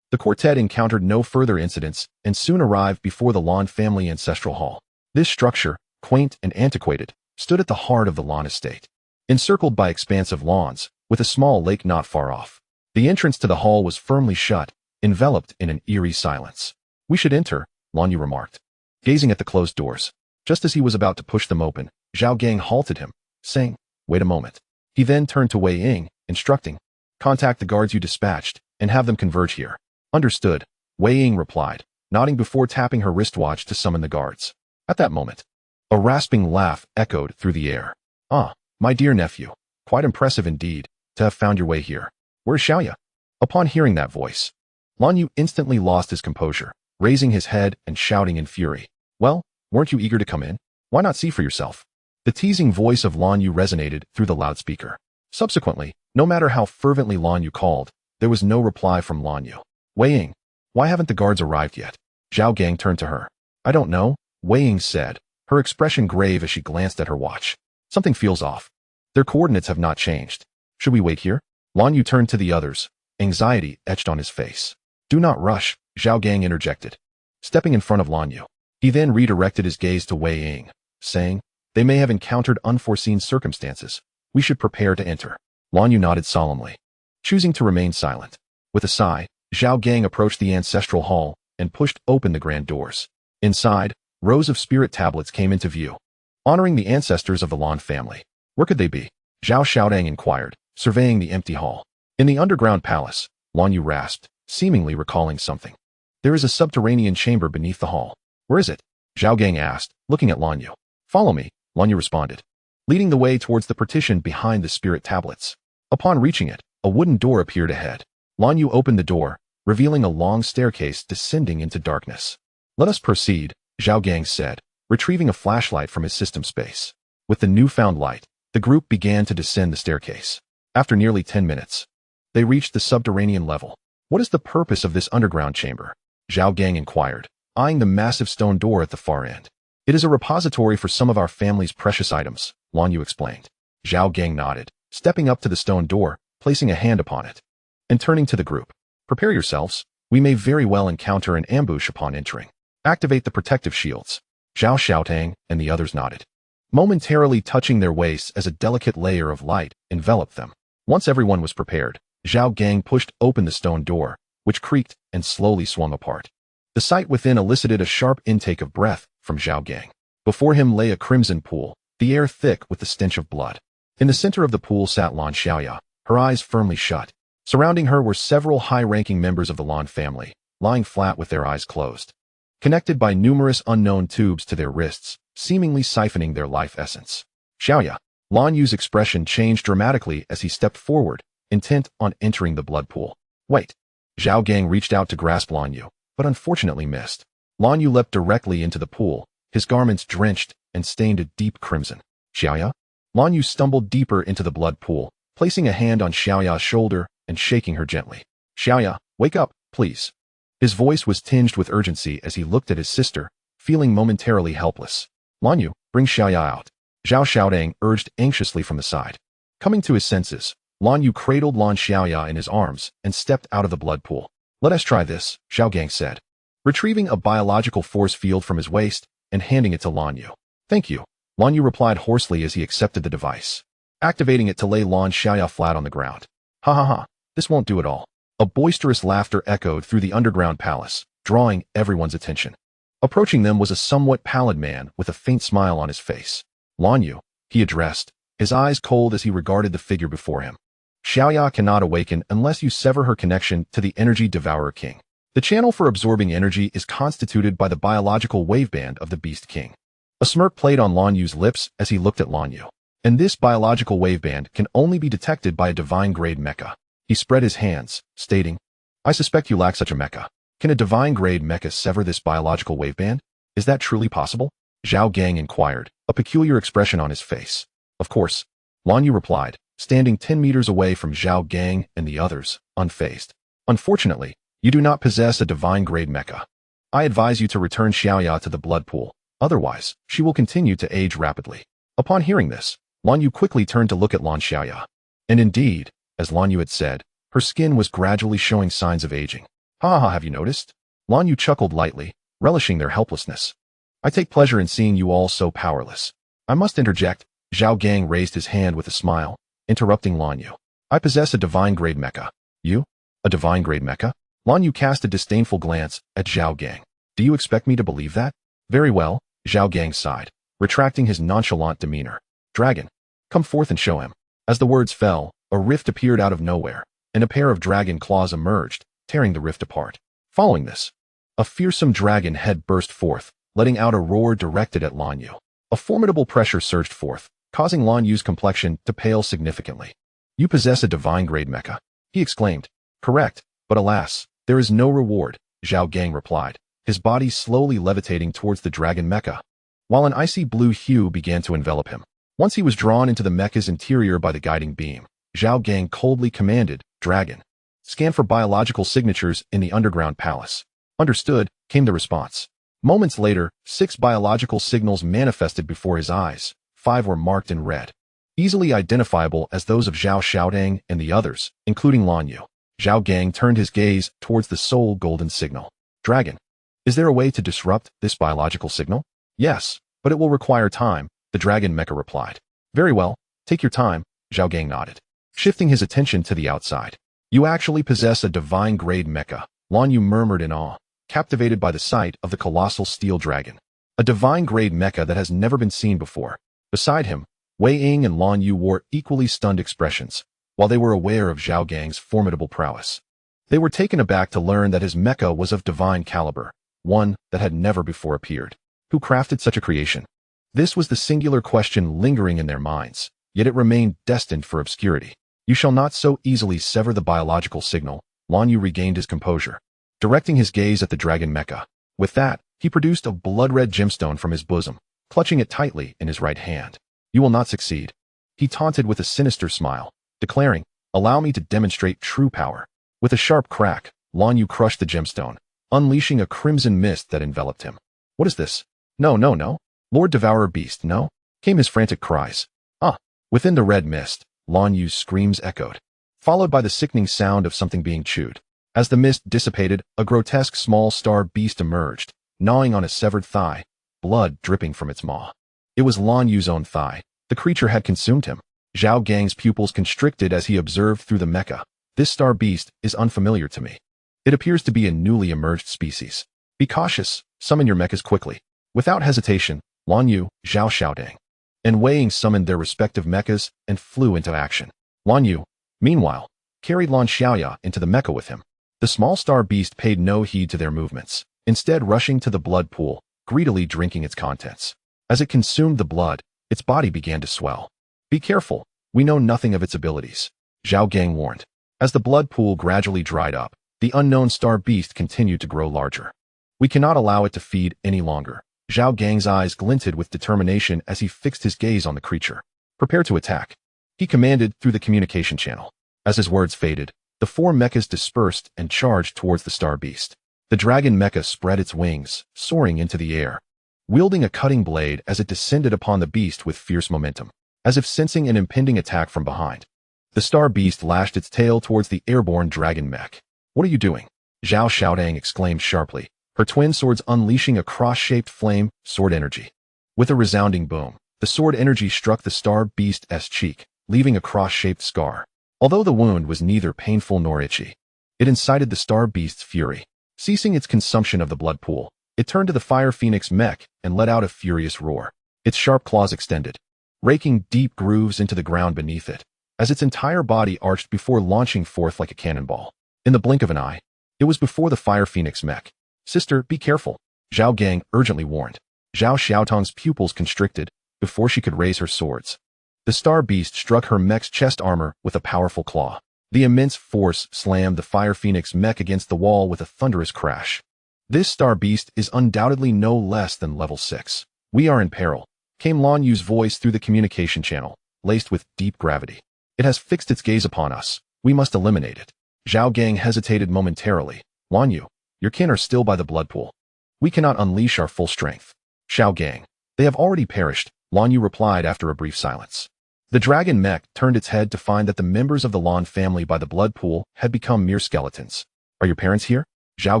the quartet encountered no further incidents and soon arrived before the Lan family ancestral hall. This structure, quaint and antiquated, stood at the heart of the Lan estate, encircled by expansive lawns, with a small lake not far off. The entrance to the hall was firmly shut, enveloped in an eerie silence. "We should enter," Lanyu remarked, gazing at the closed doors. Just as he was about to push them open, Zhao Gang halted him, saying, "Wait a moment." He then turned to Wei Ying, instructing, "Contact the guards you dispatched, and have them converge here." "Understood," Wei Ying replied, nodding before tapping her wristwatch to summon the guards. At that moment, a rasping laugh echoed through the air. "Ah, my dear nephew, quite impressive indeed, to have found your way here. Where's Xiaoya?" Upon hearing that voice, Lanyu instantly lost his composure, raising his head and shouting in fury, "Well, weren't you eager to come in? Why not see for yourself?" The teasing voice of Lanyu resonated through the loudspeaker. Subsequently, no matter how fervently Lanyu called, there was no reply from Lanyu. "Wei Ying, why haven't the guards arrived yet?" Zhao Gang turned to her. "I don't know," Wei Ying said, her expression grave as she glanced at her watch. "Something feels off. Their coordinates have not changed. Should we wait here?" Lanyu turned to the others, anxiety etched on his face. "Do not rush," Zhao Gang interjected, stepping in front of Lanyu. He then redirected his gaze to Wei Ying, saying, "They may have encountered unforeseen circumstances. We should prepare to enter." Lanyu nodded solemnly, choosing to remain silent. With a sigh, Zhao Gang approached the ancestral hall and pushed open the grand doors. Inside, rows of spirit tablets came into view, honoring the ancestors of the Lan family. Where could they be? Zhao Xiaodang inquired, surveying the empty hall. "In the underground palace," Lanyu rasped, seemingly recalling something. "There is a subterranean chamber beneath the hall." "Where is it?" Zhao Gang asked, looking at Lanyu. "Follow me," Lanyu responded, leading the way towards the partition behind the spirit tablets. Upon reaching it, a wooden door appeared ahead. Lanyu opened the door, revealing a long staircase descending into darkness. "Let us proceed," Zhao Gang said, retrieving a flashlight from his system space. With the newfound light, the group began to descend the staircase. After nearly 10 minutes, they reached the subterranean level. "What is the purpose of this underground chamber?" Zhao Gang inquired, eyeing the massive stone door at the far end. "It is a repository for some of our family's precious items," Lanyu explained. Zhao Gang nodded, stepping up to the stone door, placing a hand upon it, and turning to the group. "Prepare yourselves. We may very well encounter an ambush upon entering. Activate the protective shields." Zhao Xiaotang and the others nodded, momentarily touching their waists as a delicate layer of light enveloped them. Once everyone was prepared, Zhao Gang pushed open the stone door, which creaked and slowly swung apart. The sight within elicited a sharp intake of breath from Zhao Gang. Before him lay a crimson pool, the air thick with the stench of blood. In the center of the pool sat Lan Xiaoya, her eyes firmly shut. Surrounding her were several high-ranking members of the Lan family, lying flat with their eyes closed, connected by numerous unknown tubes to their wrists, seemingly siphoning their life essence. "Xiaoya." Lan Yu's expression changed dramatically as he stepped forward, intent on entering the blood pool. "Wait." Zhao Gang reached out to grasp Lan Yu, but unfortunately missed. Lan Yu leapt directly into the pool, his garments drenched and stained a deep crimson. Xiaoya? Lan Yu stumbled deeper into the blood pool, placing a hand on Xiaoya's shoulder and shaking her gently. Xiaoya, wake up, please. His voice was tinged with urgency as he looked at his sister, feeling momentarily helpless. Lan Yu, bring Xiaoya out. Zhao Gang urged anxiously from the side. Coming to his senses, Lan Yu cradled Lan Xiaoya in his arms and stepped out of the blood pool. Let us try this, Zhao Gang said, retrieving a biological force field from his waist and handing it to Lan Yu. Thank you, Lan Yu replied hoarsely as he accepted the device, activating it to lay Lan Xiaoya flat on the ground. Ha ha ha, this won't do at all. A boisterous laughter echoed through the underground palace, drawing everyone's attention. Approaching them was a somewhat pallid man with a faint smile on his face. Lan Yu, he addressed, his eyes cold as he regarded the figure before him. Xiaoya cannot awaken unless you sever her connection to the Energy Devourer King. The channel for absorbing energy is constituted by the biological waveband of the Beast King. A smirk played on Lan Yu's lips as he looked at Lan Yu. And this biological waveband can only be detected by a divine-grade mecha. He spread his hands, stating, I suspect you lack such a mecha. Can a divine-grade mecha sever this biological waveband? Is that truly possible? Zhao Gang inquired, a peculiar expression on his face. Of course, Lan Yu replied, standing 10 meters away from Zhao Gang and the others, unfazed. Unfortunately, you do not possess a divine-grade mecha. I advise you to return Xiaoya to the blood pool, otherwise, she will continue to age rapidly. Upon hearing this, Lan Yu quickly turned to look at Lan Xiaoya. And indeed, as Lan Yu had said, her skin was gradually showing signs of aging. Ha ha, have you noticed? Lan Yu chuckled lightly, relishing their helplessness. I take pleasure in seeing you all so powerless. I must interject, Zhao Gang raised his hand with a smile, interrupting Lan Yu. I possess a divine-grade mecha. You? A divine-grade mecha? Lan Yu cast a disdainful glance at Zhao Gang. Do you expect me to believe that? Very well, Zhao Gang sighed, retracting his nonchalant demeanor. Dragon, come forth and show him. As the words fell, a rift appeared out of nowhere, and a pair of dragon claws emerged, tearing the rift apart. Following this, a fearsome dragon head burst forth, letting out a roar directed at Lan Yu. A formidable pressure surged forth, causing Lan Yu's complexion to pale significantly. You possess a divine-grade mecha, he exclaimed. Correct, but alas, there is no reward, Zhao Gang replied, his body slowly levitating towards the dragon mecha, while an icy blue hue began to envelop him. Once he was drawn into the mecha's interior by the guiding beam, Zhao Gang coldly commanded, Dragon, scan for biological signatures in the underground palace. Understood, came the response. Moments later, 6 biological signals manifested before his eyes. 5 were marked in red, easily identifiable as those of Zhao Gang and the others, including Lan Yu. Zhao Gang turned his gaze towards the sole golden signal. Dragon, is there a way to disrupt this biological signal? Yes, but it will require time, the dragon mecha replied. Very well, take your time, Zhao Gang nodded, shifting his attention to the outside. You actually possess a divine-grade mecha, Lan Yu murmured in awe, captivated by the sight of the colossal steel dragon. A divine-grade mecha that has never been seen before. Beside him, Wei Ying and Lan Yu wore equally stunned expressions, while they were aware of Zhao Gang's formidable prowess. They were taken aback to learn that his mecha was of divine caliber, one that had never before appeared. Who crafted such a creation? This was the singular question lingering in their minds, yet it remained destined for obscurity. You shall not so easily sever the biological signal. Lan Yu regained his composure, directing his gaze at the dragon mecha. With that, he produced a blood-red gemstone from his bosom, clutching it tightly in his right hand. You will not succeed, he taunted with a sinister smile, declaring, allow me to demonstrate true power. With a sharp crack, Lan Yu crushed the gemstone, unleashing a crimson mist that enveloped him. What is this? No, no, no. Lord Devourer Beast, no? Came his frantic cries. Ah! Within the red mist, Lan Yu's screams echoed, followed by the sickening sound of something being chewed. As the mist dissipated, a grotesque small star beast emerged, gnawing on a severed thigh, blood dripping from its maw. It was Lan Yu's own thigh. The creature had consumed him. Zhao Gang's pupils constricted as he observed through the mecha. This star beast is unfamiliar to me. It appears to be a newly emerged species. Be cautious, summon your mechas quickly. Without hesitation, Lan Yu, Zhao Gang, and Wei Ying summoned their respective mechas and flew into action. Lan Yu, meanwhile, carried Lan Xiaoya into the mecha with him. The small star beast paid no heed to their movements, instead rushing to the blood pool, greedily drinking its contents. As it consumed the blood, its body began to swell. Be careful, we know nothing of its abilities, Zhao Gang warned. As the blood pool gradually dried up, the unknown star beast continued to grow larger. We cannot allow it to feed any longer, Zhao Gang's eyes glinted with determination as he fixed his gaze on the creature. Prepare to attack, he commanded through the communication channel. As his words faded, the four mechas dispersed and charged towards the star beast. The dragon mecha spread its wings, soaring into the air, wielding a cutting blade as it descended upon the beast with fierce momentum, as if sensing an impending attack from behind. The star beast lashed its tail towards the airborne dragon mech. What are you doing? Zhao Gang exclaimed sharply, her twin swords unleashing a cross-shaped flame, sword energy. With a resounding boom, the sword energy struck the star beast's cheek, leaving a cross-shaped scar. Although the wound was neither painful nor itchy, it incited the star beast's fury. Ceasing its consumption of the blood pool, it turned to the fire phoenix mech and let out a furious roar. Its sharp claws extended, raking deep grooves into the ground beneath it, as its entire body arched before launching forth like a cannonball. In the blink of an eye, it was before the fire phoenix mech. Sister, be careful, Zhao Gang urgently warned. Zhao Xiaotong's pupils constricted before she could raise her swords. The star beast struck her mech's chest armor with a powerful claw. The immense force slammed the fire phoenix mech against the wall with a thunderous crash. This star beast is undoubtedly no less than level 6. We are in peril, came Lan Yu's voice through the communication channel, laced with deep gravity. It has fixed its gaze upon us. We must eliminate it. Zhao Gang hesitated momentarily. Lan Yu, your kin are still by the blood pool. We cannot unleash our full strength. Zhao Gang, they have already perished, Lan Yu replied after a brief silence. The dragon mech turned its head to find that the members of the Lan family by the blood pool had become mere skeletons. Are your parents here? Zhao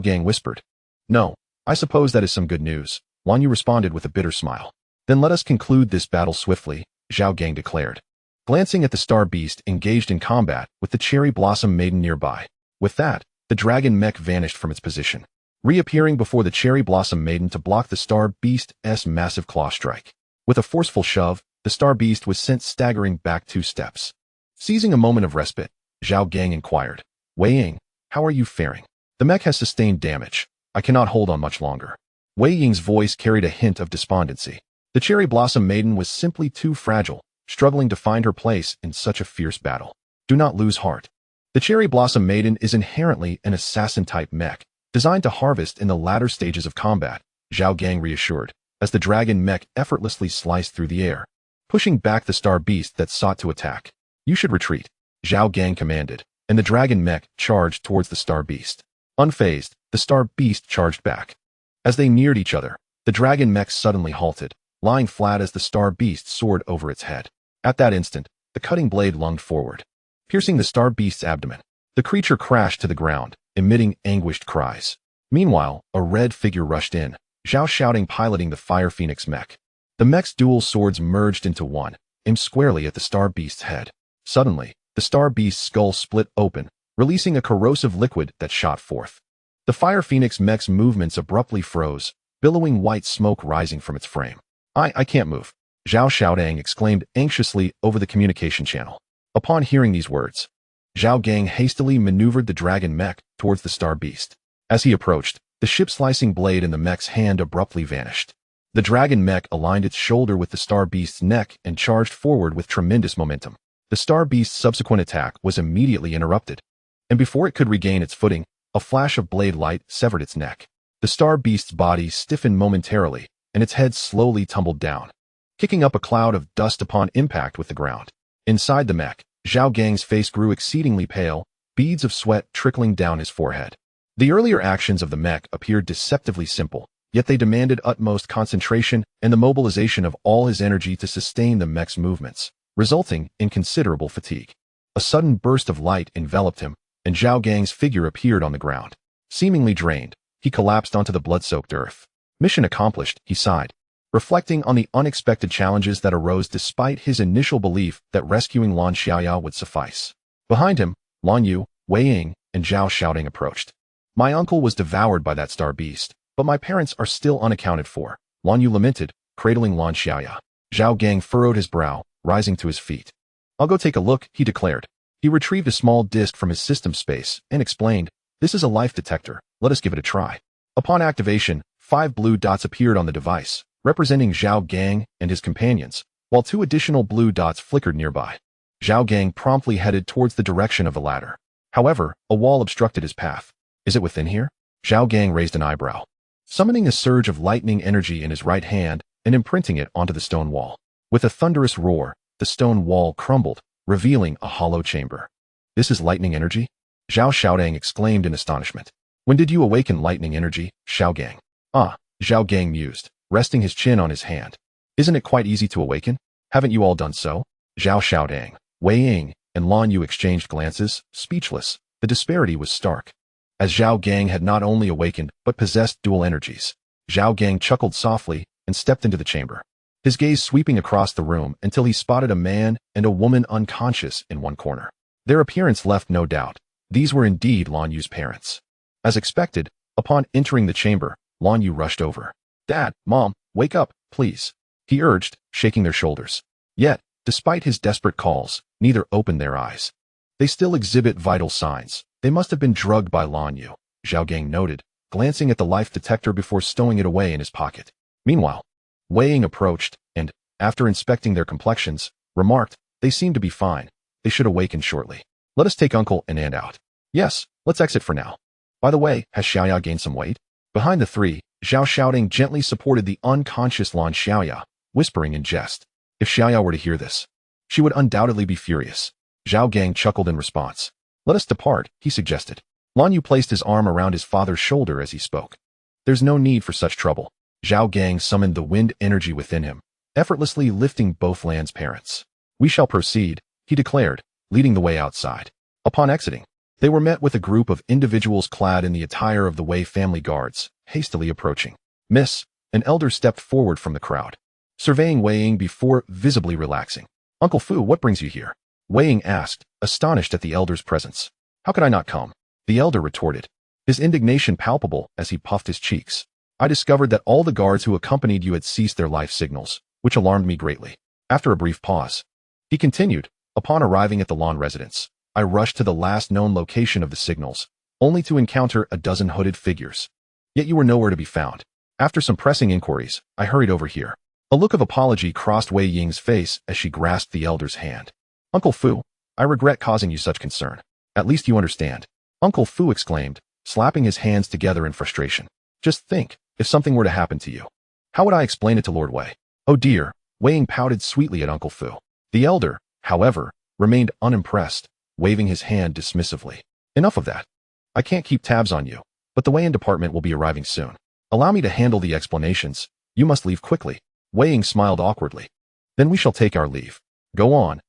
Gang whispered. No, I suppose that is some good news, Lan Yu responded with a bitter smile. Then let us conclude this battle swiftly, Zhao Gang declared, glancing at the star beast engaged in combat with the cherry blossom maiden nearby. With that, the dragon mech vanished from its position, reappearing before the cherry blossom maiden to block the star beast's massive claw strike. With a forceful shove, the star beast was sent staggering back 2 steps. Seizing a moment of respite, Zhao Gang inquired, Wei Ying, how are you faring? The mech has sustained damage. I cannot hold on much longer. Wei Ying's voice carried a hint of despondency. The cherry blossom maiden was simply too fragile, struggling to find her place in such a fierce battle. Do not lose heart. The cherry blossom maiden is inherently an assassin-type mech, designed to harvest in the latter stages of combat, Zhao Gang reassured, as the dragon mech effortlessly sliced through the air, pushing back the star beast that sought to attack. You should retreat, Zhao Gang commanded, and the dragon mech charged towards the star beast. Unfazed, the star beast charged back. As they neared each other, the dragon mech suddenly halted, lying flat as the star beast soared over its head. At that instant, the cutting blade lunged forward, piercing the star beast's abdomen. The creature crashed to the ground, emitting anguished cries. Meanwhile, a red figure rushed in, Zhao shouting piloting the fire phoenix mech. The mech's dual swords merged into one, aimed squarely at the star beast's head. Suddenly, the star beast's skull split open, releasing a corrosive liquid that shot forth. The fire phoenix mech's movements abruptly froze, billowing white smoke rising from its frame. I can't move, Zhao Xiaodang exclaimed anxiously over the communication channel. Upon hearing these words, Zhao Gang hastily maneuvered the dragon mech towards the star beast. As he approached, the ship-slicing blade in the mech's hand abruptly vanished. The dragon mech aligned its shoulder with the star beast's neck and charged forward with tremendous momentum. The star beast's subsequent attack was immediately interrupted, and before it could regain its footing, a flash of blade light severed its neck. The star beast's body stiffened momentarily, and its head slowly tumbled down, kicking up a cloud of dust upon impact with the ground. Inside the mech, Zhao Gang's face grew exceedingly pale, beads of sweat trickling down his forehead. The earlier actions of the mech appeared deceptively simple, yet they demanded utmost concentration and the mobilization of all his energy to sustain the mech's movements, resulting in considerable fatigue. A sudden burst of light enveloped him, and Zhao Gang's figure appeared on the ground. Seemingly drained, he collapsed onto the blood-soaked earth. Mission accomplished, he sighed, reflecting on the unexpected challenges that arose despite his initial belief that rescuing Lan Xiaoya would suffice. Behind him, Lan Yu, Wei Ying, and Zhao Xiaoding approached. My uncle was devoured by that star beast, but my parents are still unaccounted for, Lan Yu lamented, cradling Lan Xiaoya. Zhao Gang furrowed his brow, rising to his feet. I'll go take a look, he declared. He retrieved a small disc from his system space and explained, this is a life detector, let us give it a try. Upon activation, 5 blue dots appeared on the device, representing Zhao Gang and his companions, while 2 additional blue dots flickered nearby. Zhao Gang promptly headed towards the direction of the ladder. However, a wall obstructed his path. Is it within here? Zhao Gang raised an eyebrow. summoning a surge of lightning energy in his right hand and imprinting it onto the stone wall. With a thunderous roar, the stone wall crumbled, revealing a hollow chamber. "This is lightning energy?" Zhao Gang exclaimed in astonishment. "When did you awaken lightning energy, Zhao Gang?" "Ah," Zhao Gang mused, resting his chin on his hand. "Isn't it quite easy to awaken? Haven't you all done so?" Zhao Gang, Wei Ying, and Lan Yu exchanged glances, speechless. The disparity was stark. As Zhao Gang had not only awakened but possessed dual energies. Zhao Gang chuckled softly and stepped into the chamber, his gaze sweeping across the room until he spotted a man and a woman unconscious in one corner. Their appearance left no doubt. These were indeed Lan Yu's parents. As expected, upon entering the chamber, Lan Yu rushed over. "Dad, Mom, wake up, please," he urged, shaking their shoulders. Yet, despite his desperate calls, neither opened their eyes. "They still exhibit vital signs. They must have been drugged by Lan Yu," Zhao Gang noted, glancing at the life detector before stowing it away in his pocket. Meanwhile, Wei Ying approached and, after inspecting their complexions, remarked, "They seem to be fine. They should awaken shortly. Let us take Uncle and Aunt out." "Yes, let's exit for now. By the way, has Xiaoya gained some weight?" Behind the three, Zhao Gang gently supported the unconscious Lan Xiaoya, whispering in jest. If Xiaoya were to hear this, she would undoubtedly be furious. Zhao Gang chuckled in response. "Let us depart," he suggested. Lan Yu placed his arm around his father's shoulder as he spoke. "There's no need for such trouble." Zhao Gang summoned the wind energy within him, effortlessly lifting both Lan's parents. "We shall proceed," he declared, leading the way outside. Upon exiting, they were met with a group of individuals clad in the attire of the Wei family guards, hastily approaching. "Miss," an elder stepped forward from the crowd, surveying Wei Ying before visibly relaxing. "Uncle Fu, what brings you here?" Wei Ying asked, astonished at the elder's presence. "How could I not come?" the elder retorted, his indignation palpable as he puffed his cheeks. "I discovered that all the guards who accompanied you had ceased their life signals, which alarmed me greatly." After a brief pause, he continued, "Upon arriving at the Lan residence, I rushed to the last known location of the signals, only to encounter a dozen hooded figures. Yet you were nowhere to be found. After some pressing inquiries, I hurried over here." A look of apology crossed Wei Ying's face as she grasped the elder's hand. "Uncle Fu, I regret causing you such concern. At least you understand." Uncle Fu exclaimed, slapping his hands together in frustration. "Just think, if something were to happen to you. How would I explain it to Lord Wei?" "Oh dear," Wei Ying pouted sweetly at Uncle Fu. The elder, however, remained unimpressed, waving his hand dismissively. "Enough of that. I can't keep tabs on you, but the Weian department will be arriving soon. Allow me to handle the explanations. You must leave quickly." Wei Ying smiled awkwardly. "Then we shall take our leave." Go on,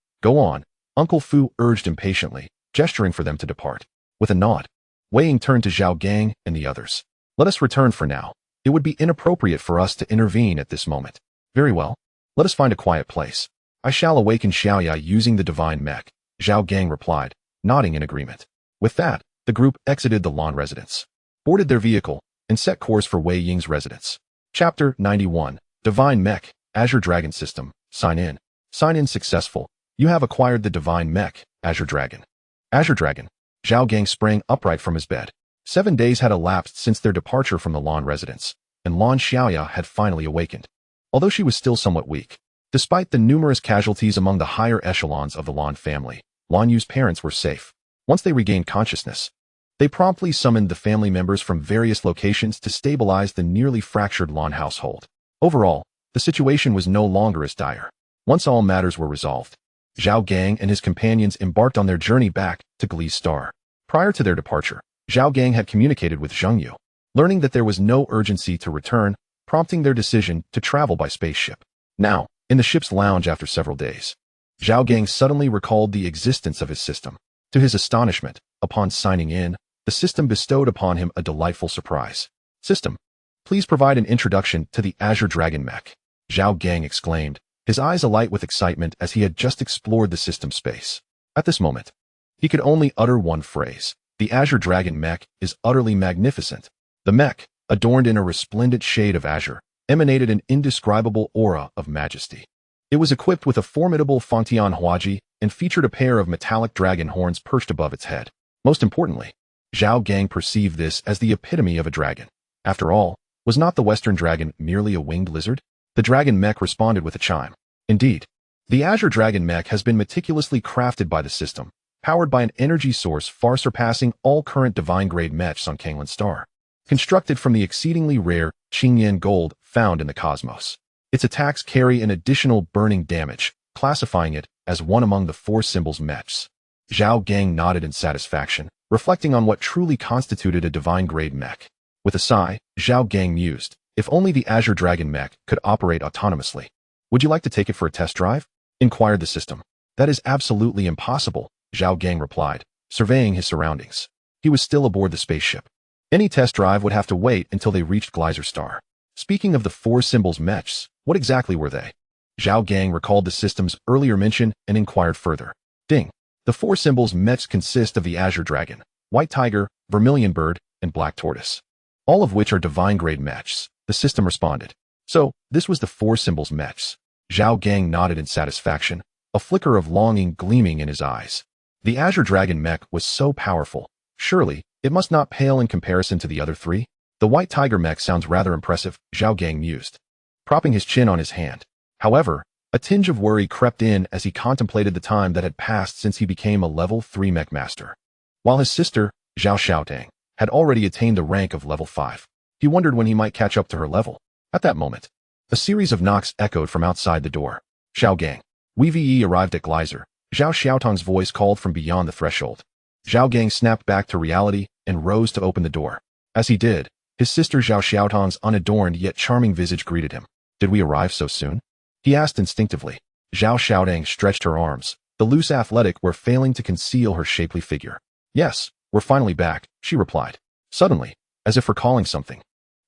Uncle Fu urged impatiently, gesturing for them to depart. With a nod, Wei Ying turned to Zhao Gang and the others. "Let us return for now. It would be inappropriate for us to intervene at this moment." "Very well. Let us find a quiet place. I shall awaken Xiaoya using the divine mech," Zhao Gang replied, nodding in agreement. With that, the group exited the Lan residence, boarded their vehicle, and set course for Wei Ying's residence. Chapter 91. Divine Mech, Azure Dragon System. Sign in. Sign in successful. You have acquired the Divine Mech, Azure Dragon. Azure Dragon. Zhao Gang sprang upright from his bed. 7 days had elapsed since their departure from the Lan residence, and Lan Xiaoya had finally awakened. Although she was still somewhat weak, despite the numerous casualties among the higher echelons of the Lan family, Lan Yu's parents were safe. Once they regained consciousness, they promptly summoned the family members from various locations to stabilize the nearly fractured Lan household. Overall, the situation was no longer as dire. Once all matters were resolved, Zhao Gang and his companions embarked on their journey back to Glee's Star. Prior to their departure, Zhao Gang had communicated with Zheng Yu, learning that there was no urgency to return, prompting their decision to travel by spaceship. Now, in the ship's lounge after several days, Zhao Gang suddenly recalled the existence of his system. To his astonishment, upon signing in, the system bestowed upon him a delightful surprise. "System, please provide an introduction to the Azure Dragon Mech," Zhao Gang exclaimed, his eyes alight with excitement as he had just explored the system space. At this moment, he could only utter one phrase. The Azure Dragon Mech is utterly magnificent. The mech, adorned in a resplendent shade of azure, emanated an indescribable aura of majesty. It was equipped with a formidable Fangtian Huaji and featured a pair of metallic dragon horns perched above its head. Most importantly, Zhao Gang perceived this as the epitome of a dragon. After all, was not the Western dragon merely a winged lizard? The dragon mech responded with a chime. Indeed, the Azure Dragon Mech has been meticulously crafted by the system, powered by an energy source far surpassing all current divine-grade mechs on Kanglin's Star. constructed from the exceedingly rare Qingyan gold found in the cosmos. Its attacks carry an additional burning damage, classifying it as one among the 4 symbols mechs. Zhao Gang nodded in satisfaction, reflecting on what truly constituted a divine-grade mech. With a sigh, Zhao Gang mused, if only the Azure Dragon mech could operate autonomously. Would you like to take it for a test drive? Inquired the system. That is absolutely impossible, Zhao Gang replied, surveying his surroundings. He was still aboard the spaceship. Any test drive would have to wait until they reached Geyser Star. Speaking of the 4 symbols mechs, what exactly were they? Zhao Gang recalled the system's earlier mention and inquired further. Ding. The 4 symbols mechs consist of the Azure Dragon, White Tiger, Vermilion Bird, and Black Tortoise. All of which are divine-grade mechs, the system responded. So, this was the 4 symbols mechs. Zhao Gang nodded in satisfaction, a flicker of longing gleaming in his eyes. The Azure Dragon mech was so powerful. Surely, it must not pale in comparison to the other 3? The White Tiger mech sounds rather impressive, Zhao Gang mused, propping his chin on his hand. However, a tinge of worry crept in as he contemplated the time that had passed since he became a level 3 mech master. While his sister, Zhao Gang, had already attained the rank of level 5. He wondered when he might catch up to her level. At that moment, a series of knocks echoed from outside the door. Zhao Gang. We arrived at Geyser. Zhao Xiaotong's voice called from beyond the threshold. Zhao Gang snapped back to reality and rose to open the door. As he did, his sister Zhao Xiaotong's unadorned yet charming visage greeted him. Did we arrive so soon? He asked instinctively. Zhao Xiaotong stretched her arms. The loose athletic were failing to conceal her shapely figure. Yes, we're finally back, she replied. Suddenly, as if recalling something.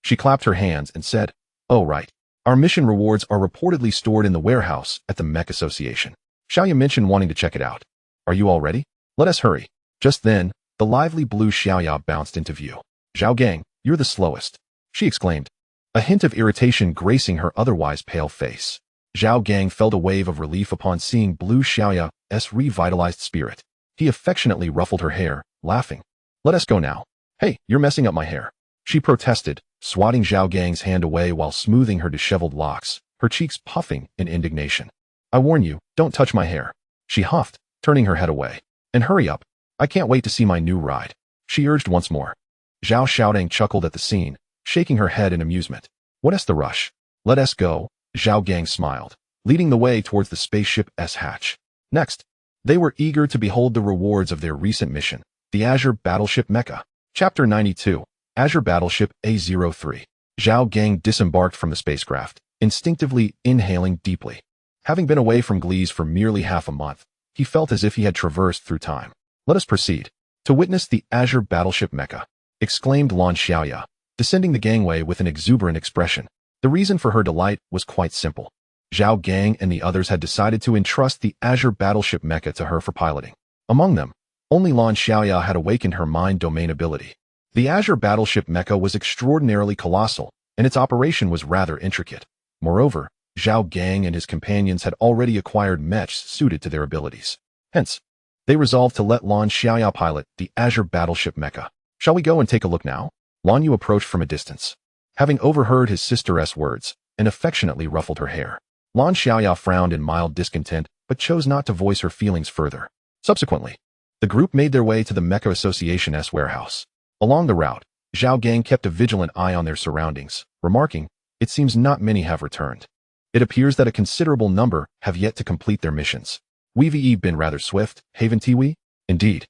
She clapped her hands and said, oh right. Our mission rewards are reportedly stored in the warehouse at the Mech Association. Xiaoya mentioned wanting to check it out. Are you all ready? Let us hurry. Just then, the lively blue Xiaoya bounced into view. Zhao Gang, you're the slowest, she exclaimed, a hint of irritation gracing her otherwise pale face. Zhao Gang felt a wave of relief upon seeing blue Xiaoya's revitalized spirit. He affectionately ruffled her hair, laughing. Let us go now. Hey, you're messing up my hair, she protested, swatting Zhao Gang's hand away while smoothing her disheveled locks, her cheeks puffing in indignation. I warn you, don't touch my hair, she huffed, turning her head away. And hurry up. I can't wait to see my new ride, she urged once more. Zhao Xiaotong chuckled at the scene, shaking her head in amusement. What's the rush? Let us go, Zhao Gang smiled, leading the way towards the spaceship's hatch. Next, they were eager to behold the rewards of their recent mission, the Azure Battleship Mecha. Chapter 92, Azure Battleship A03. Zhao Gang disembarked from the spacecraft, instinctively inhaling deeply. Having been away from Glees for merely half a month, he felt as if he had traversed through time. Let us proceed. To witness the Azure Battleship Mecha, exclaimed Lan Xiaoya, descending the gangway with an exuberant expression. The reason for her delight was quite simple. Zhao Gang and the others had decided to entrust the Azure Battleship Mecha to her for piloting. Among them, only Lan Xiaoya had awakened her mind domain ability. The Azure Battleship Mecha was extraordinarily colossal, and its operation was rather intricate. Moreover, Zhao Gang and his companions had already acquired mechs suited to their abilities. Hence, they resolved to let Lan Xiaoya pilot the Azure Battleship Mecha. Shall we go and take a look now? Lan Yu approached from a distance. Having overheard his sister's words, and affectionately ruffled her hair, Lan Xiaoya frowned in mild discontent, but chose not to voice her feelings further. Subsequently, the group made their way to the Mecha Association's warehouse. Along the route, Zhao Gang kept a vigilant eye on their surroundings, remarking, it seems not many have returned. It appears that a considerable number have yet to complete their missions. We've been rather swift, haven't we? Indeed.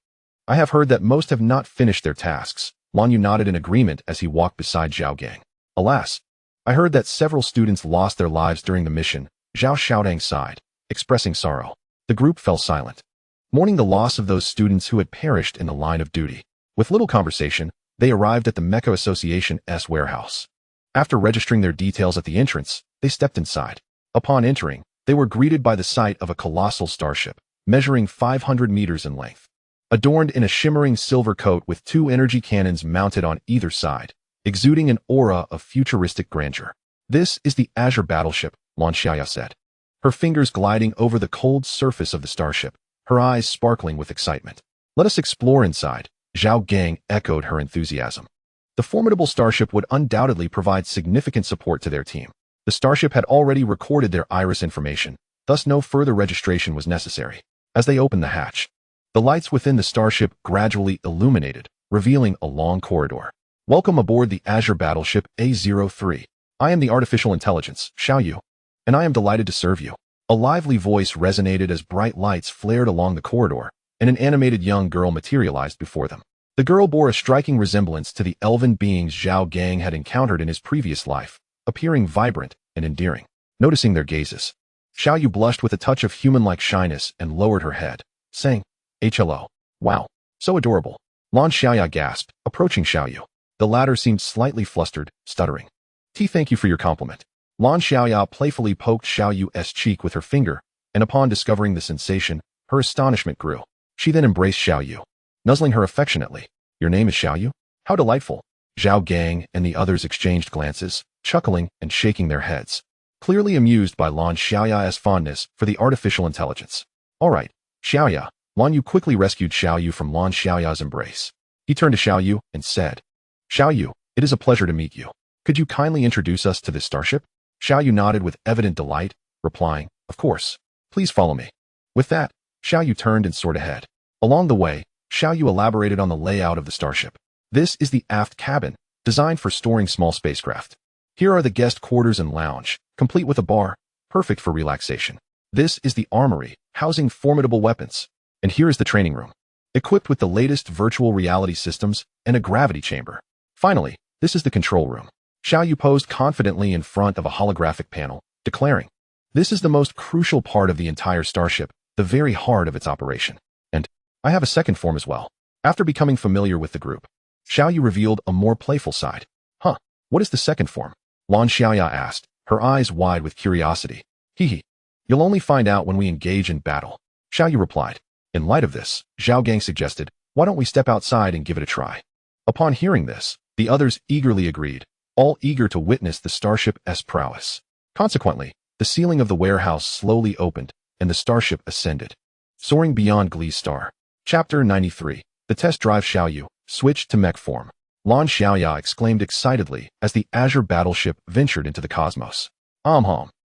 I have heard that most have not finished their tasks. Lan Yu nodded in agreement as he walked beside Zhao Gang. Alas, I heard that several students lost their lives during the mission. Zhao Xiaotong sighed, expressing sorrow. The group fell silent, mourning the loss of those students who had perished in the line of duty. With little conversation, they arrived at the Mecha Association's warehouse. After registering their details at the entrance, they stepped inside. Upon entering, they were greeted by the sight of a colossal starship, measuring 500 meters in length. Adorned in a shimmering silver coat with 2 energy cannons mounted on either side, exuding an aura of futuristic grandeur. This is the Azure Battleship, Lan Xiaoya said, her fingers gliding over the cold surface of the starship, her eyes sparkling with excitement. Let us explore inside, Zhao Gang echoed her enthusiasm. The formidable starship would undoubtedly provide significant support to their team. The starship had already recorded their iris information, thus no further registration was necessary. As they opened the hatch, the lights within the starship gradually illuminated, revealing a long corridor. Welcome aboard the Azure battleship A03. I am the artificial intelligence, Xiao Yu, and I am delighted to serve you. A lively voice resonated as bright lights flared along the corridor, and an animated young girl materialized before them. The girl bore a striking resemblance to the elven beings Zhao Gang had encountered in his previous life, appearing vibrant and endearing. Noticing their gazes, Xiao Yu blushed with a touch of human-like shyness and lowered her head, saying, "Hello. Wow, so adorable." Lan Xiaoya gasped, approaching Xiao Yu. The latter seemed slightly flustered, stuttering. Thank you for your compliment." Lan Xiaoya playfully poked Xiao Yu's cheek with her finger, and upon discovering the sensation, her astonishment grew. She then embraced Xiao Yu, nuzzling her affectionately. "Your name is Xiao Yu? How delightful." Zhao Gang and the others exchanged glances, chuckling and shaking their heads, clearly amused by Lan Xiaoya's fondness for the artificial intelligence. "All right, Xiaoya." Lan Yu quickly rescued Xiao Yu from Lan Xiaoya's embrace. He turned to Xiao Yu and said, "Xiao Yu, it is a pleasure to meet you. Could you kindly introduce us to this starship?" Xiao Yu nodded with evident delight, replying, "Of course. Please follow me." With that, Xiao Yu turned and soared ahead. Along the way, Xiao Yu elaborated on the layout of the starship. This is the aft cabin, designed for storing small spacecraft. Here are the guest quarters and lounge, complete with a bar, perfect for relaxation. This is the armory, housing formidable weapons. And here is the training room, equipped with the latest virtual reality systems and a gravity chamber. Finally, this is the control room. Xiao Yu posed confidently in front of a holographic panel, declaring, "This is the most crucial part of the entire starship, the very heart of its operation. And I have a second form as well." After becoming familiar with the group, Xiao Yu revealed a more playful side. "Huh, what is the second form?" Lan Xiaoya asked, her eyes wide with curiosity. "Hee. You'll only find out when we engage in battle," Xiao Yu replied. In light of this, Zhao Gang suggested, "Why don't we step outside and give it a try?" Upon hearing this, the others eagerly agreed, all eager to witness the starship's prowess. Consequently, the ceiling of the warehouse slowly opened, and the starship ascended, soaring beyond Glee's star. Chapter 93. The test drive. Xiao Yu switched to mech form. Lan Xiaoya exclaimed excitedly as the Azure battleship ventured into the cosmos.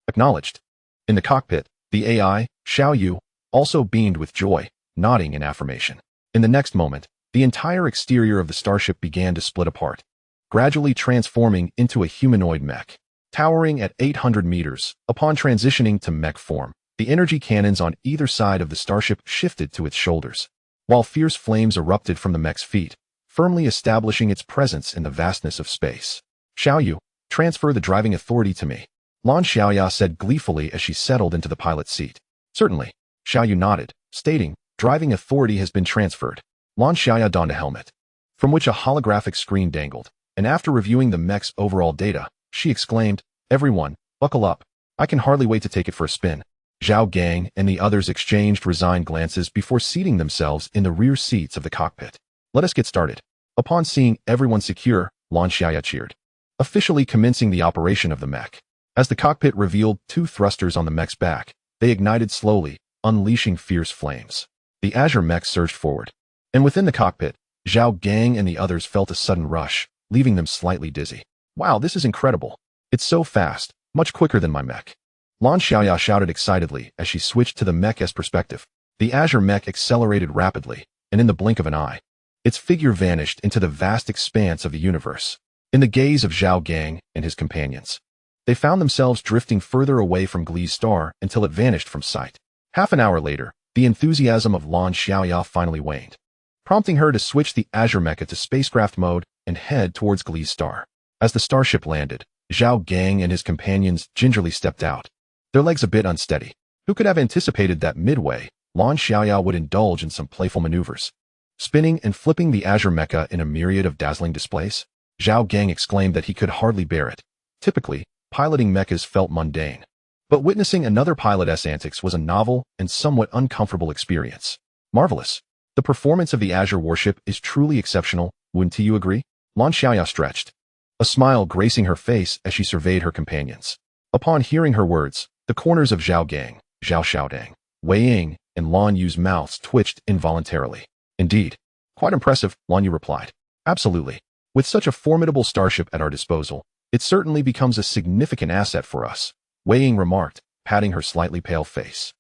Acknowledged. In the cockpit, the AI, Xiao Yu, also beamed with joy, nodding in affirmation. In the next moment, the entire exterior of the starship began to split apart, gradually transforming into a humanoid mech. Towering at 800 meters, upon transitioning to mech form, the energy cannons on either side of the starship shifted to its shoulders, while fierce flames erupted from the mech's feet, firmly establishing its presence in the vastness of space. "Xiao Yu, transfer the driving authority to me," Lan Xiaoya said gleefully as she settled into the pilot's seat. "Certainly." Xiao Yu nodded, stating, "Driving authority has been transferred." Lan Xiaoya donned a helmet, from which a holographic screen dangled, and after reviewing the mech's overall data, she exclaimed, "Everyone, buckle up. I can hardly wait to take it for a spin." Zhao Gang and the others exchanged resigned glances before seating themselves in the rear seats of the cockpit. "Let us get started." Upon seeing everyone secure, Lan Xiaoya cheered, officially commencing the operation of the mech. As the cockpit revealed two thrusters on the mech's back, they ignited slowly, unleashing fierce flames. The Azure mech surged forward, and within the cockpit, Zhao Gang and the others felt a sudden rush, leaving them slightly dizzy. "Wow, this is incredible. It's so fast, much quicker than my mech." Lan Xiaoya shouted excitedly as she switched to the mech's perspective. The Azure mech accelerated rapidly, and in the blink of an eye, its figure vanished into the vast expanse of the universe. In the gaze of Zhao Gang and his companions, they found themselves drifting further away from Glee's star until it vanished from sight. Half an hour later, the enthusiasm of Lan Xiaoya finally waned, prompting her to switch the Azure Mecha to spacecraft mode and head towards Glee's star. As the starship landed, Zhao Gang and his companions gingerly stepped out, their legs a bit unsteady. Who could have anticipated that midway, Lan Xiaoya would indulge in some playful maneuvers, spinning and flipping the Azure Mecha in a myriad of dazzling displays? Zhao Gang exclaimed that he could hardly bear it. Typically, piloting mechas felt mundane, but witnessing another pilot's antics was a novel and somewhat uncomfortable experience. "Marvelous. The performance of the Azure warship is truly exceptional, wouldn't you agree?" Lan Xiaoya stretched, a smile gracing her face as she surveyed her companions. Upon hearing her words, the corners of Zhao Gang, Zhao Xiaodang, Wei Ying, and Lan Yu's mouths twitched involuntarily. "Indeed. Quite impressive," Lan Yu replied. "Absolutely. With such a formidable starship at our disposal, it certainly becomes a significant asset for us," Wei Ying remarked, patting her slightly pale face.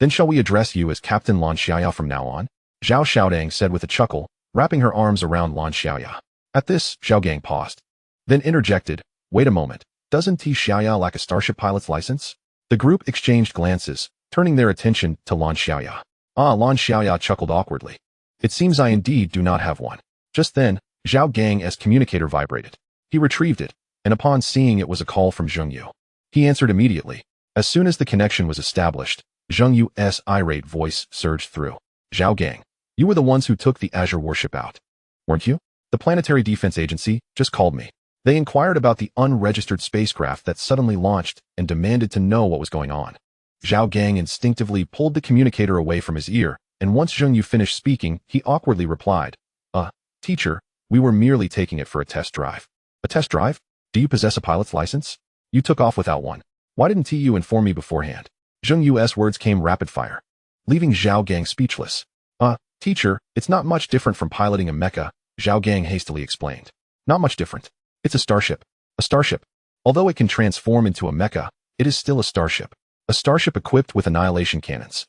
"Then shall we address you as Captain Lan Xiaoya from now on?" Zhao Xiaodang said with a chuckle, wrapping her arms around Lan Xiaoya. At this, Zhao Gang paused, then interjected, "Wait a moment, doesn't T Xiaoya lack a starship pilot's license?" The group exchanged glances, turning their attention to Lan Xiaoya. Lan Xiaoya chuckled awkwardly. "It seems I indeed do not have one." Just then, Zhao Gang's communicator vibrated. He retrieved it, and upon seeing it was a call from Zheng Yu. He answered immediately. As soon as the connection was established, Zheng Yu's irate voice surged through. "Zhao Gang, you were the ones who took the Azure warship out, weren't you? The Planetary Defense Agency just called me. They inquired about the unregistered spacecraft that suddenly launched and demanded to know what was going on." Zhao Gang instinctively pulled the communicator away from his ear, and once Zheng Yu finished speaking, he awkwardly replied, Teacher, we were merely taking it for a test drive." "A test drive? Do you possess a pilot's license? You took off without one. Why didn't you inform me beforehand?" Zheng Yu's words came rapid fire, leaving Zhao Gang speechless. Teacher, it's not much different from piloting a mecha," Zhao Gang hastily explained. "Not much different. It's a starship. A starship. Although it can transform into a mecha, it is still a starship. A starship equipped with annihilation cannons.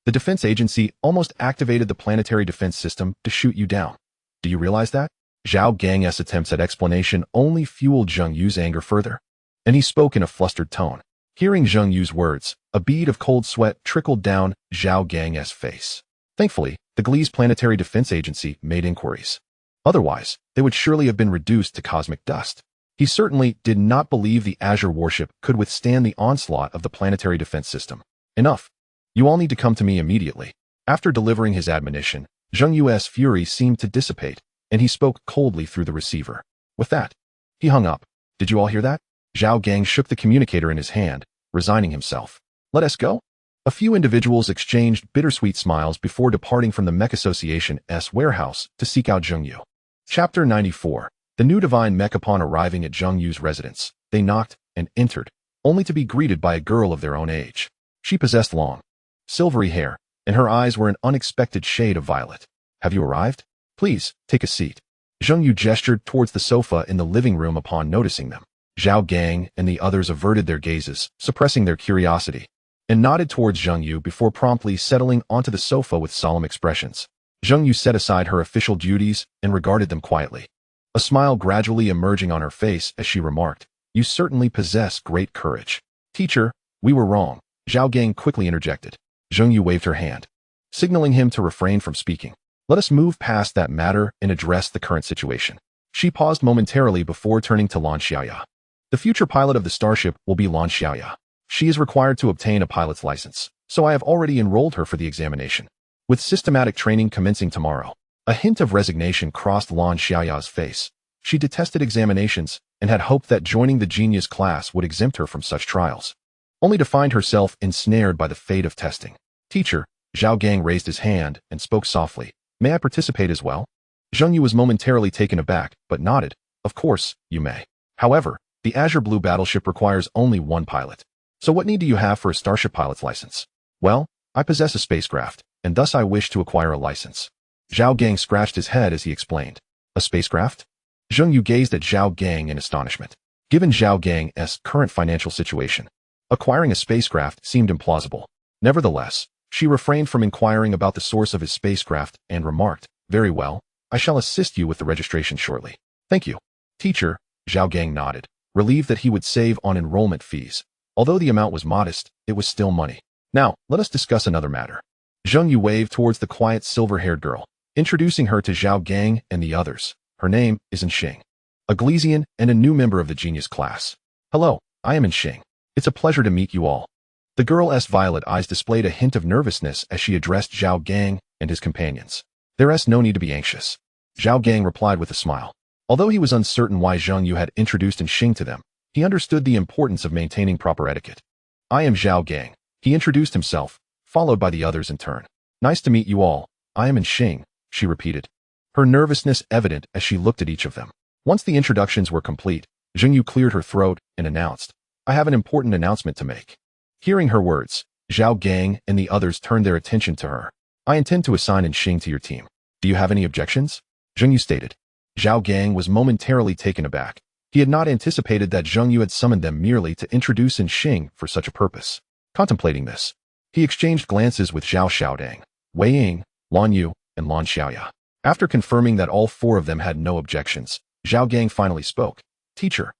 The defense agency almost activated the planetary defense system to shoot you down. Do you realize that?" Zhao Gang's attempts at explanation only fueled Zheng Yu's anger further, and he spoke in a flustered tone. Hearing Zheng Yu's words, a bead of cold sweat trickled down Zhao Gang's face. Thankfully, the Glee's Planetary Defense Agency made inquiries. Otherwise, they would surely have been reduced to cosmic dust. He certainly did not believe the Azure warship could withstand the onslaught of the planetary defense system. "Enough. You all need to come to me immediately." After delivering his admonition, Zheng Yu's fury seemed to dissipate, and he spoke coldly through the receiver. With that, he hung up. "Did you all hear that?" Zhao Gang shook the communicator in his hand, resigning himself. "Let us go?" A few individuals exchanged bittersweet smiles before departing from the Mech Association's warehouse to seek out Zheng Yu. Chapter 94. The new divine mech. Upon arriving at Zheng Yu's residence, they knocked and entered, only to be greeted by a girl of their own age. She possessed long, silvery hair, and her eyes were an unexpected shade of violet. "Have you arrived? Please, take a seat." Zheng Yu gestured towards the sofa in the living room upon noticing them. Zhao Gang and the others averted their gazes, suppressing their curiosity, and nodded towards Zheng Yu before promptly settling onto the sofa with solemn expressions. Zheng Yu set aside her official duties and regarded them quietly, a smile gradually emerging on her face as she remarked, "You certainly possess great courage." "Teacher, we were wrong," Zhao Gang quickly interjected. Zheng Yu waved her hand, signaling him to refrain from speaking. "Let us move past that matter and address the current situation." She paused momentarily before turning to Lan Xiaoya. "The future pilot of the starship will be Lan Xiaoya. She is required to obtain a pilot's license, so I have already enrolled her for the examination, with systematic training commencing tomorrow." A hint of resignation crossed Lan Xiaoya's face. She detested examinations and had hoped that joining the genius class would exempt her from such trials, only to find herself ensnared by the fate of testing. "Teacher," Zhao Gang raised his hand and spoke softly, "may I participate as well?" Zheng Yu was momentarily taken aback, but nodded. "Of course, you may. However, the Azure Blue battleship requires only one pilot. So what need do you have for a starship pilot's license?" "Well, I possess a spacecraft, and thus I wish to acquire a license." Zhao Gang scratched his head as he explained. "A spacecraft?" Zheng Yu gazed at Zhao Gang in astonishment. Given Zhao Gang's current financial situation, acquiring a spacecraft seemed implausible. Nevertheless, she refrained from inquiring about the source of his spacecraft and remarked, "Very well, I shall assist you with the registration shortly." "Thank you." "Teacher," Zhao Gang nodded, relieved that he would save on enrollment fees. Although the amount was modest, it was still money. "Now, let us discuss another matter." Zheng Yu waved towards the quiet silver-haired girl, introducing her to Zhao Gang and the others. "Her name is Xing, a Gleesian and a new member of the genius class." "Hello, I am Xing. It's a pleasure to meet you all." The girl's violet eyes displayed a hint of nervousness as she addressed Zhao Gang and his companions. "There's no need to be anxious," Zhao Gang replied with a smile. Although he was uncertain why Zheng Yu had introduced Xing to them, he understood the importance of maintaining proper etiquette. "I am Zhao Gang," he introduced himself, followed by the others in turn. "Nice to meet you all. I am Xing," she repeated, her nervousness evident as she looked at each of them. Once the introductions were complete, Zheng Yu cleared her throat and announced, "I have an important announcement to make." Hearing her words, Zhao Gang and the others turned their attention to her. "I intend to assign Xing to your team. Do you have any objections?" Zheng Yu stated. Zhao Gang was momentarily taken aback. He had not anticipated that Zheng Yu had summoned them merely to introduce Xing for such a purpose. Contemplating this, he exchanged glances with Zhao Xiaodang, Wei Ying, Lan Yu, and Lan Xiaoya. After confirming that all four of them had no objections, Zhao Gang finally spoke. Teacher,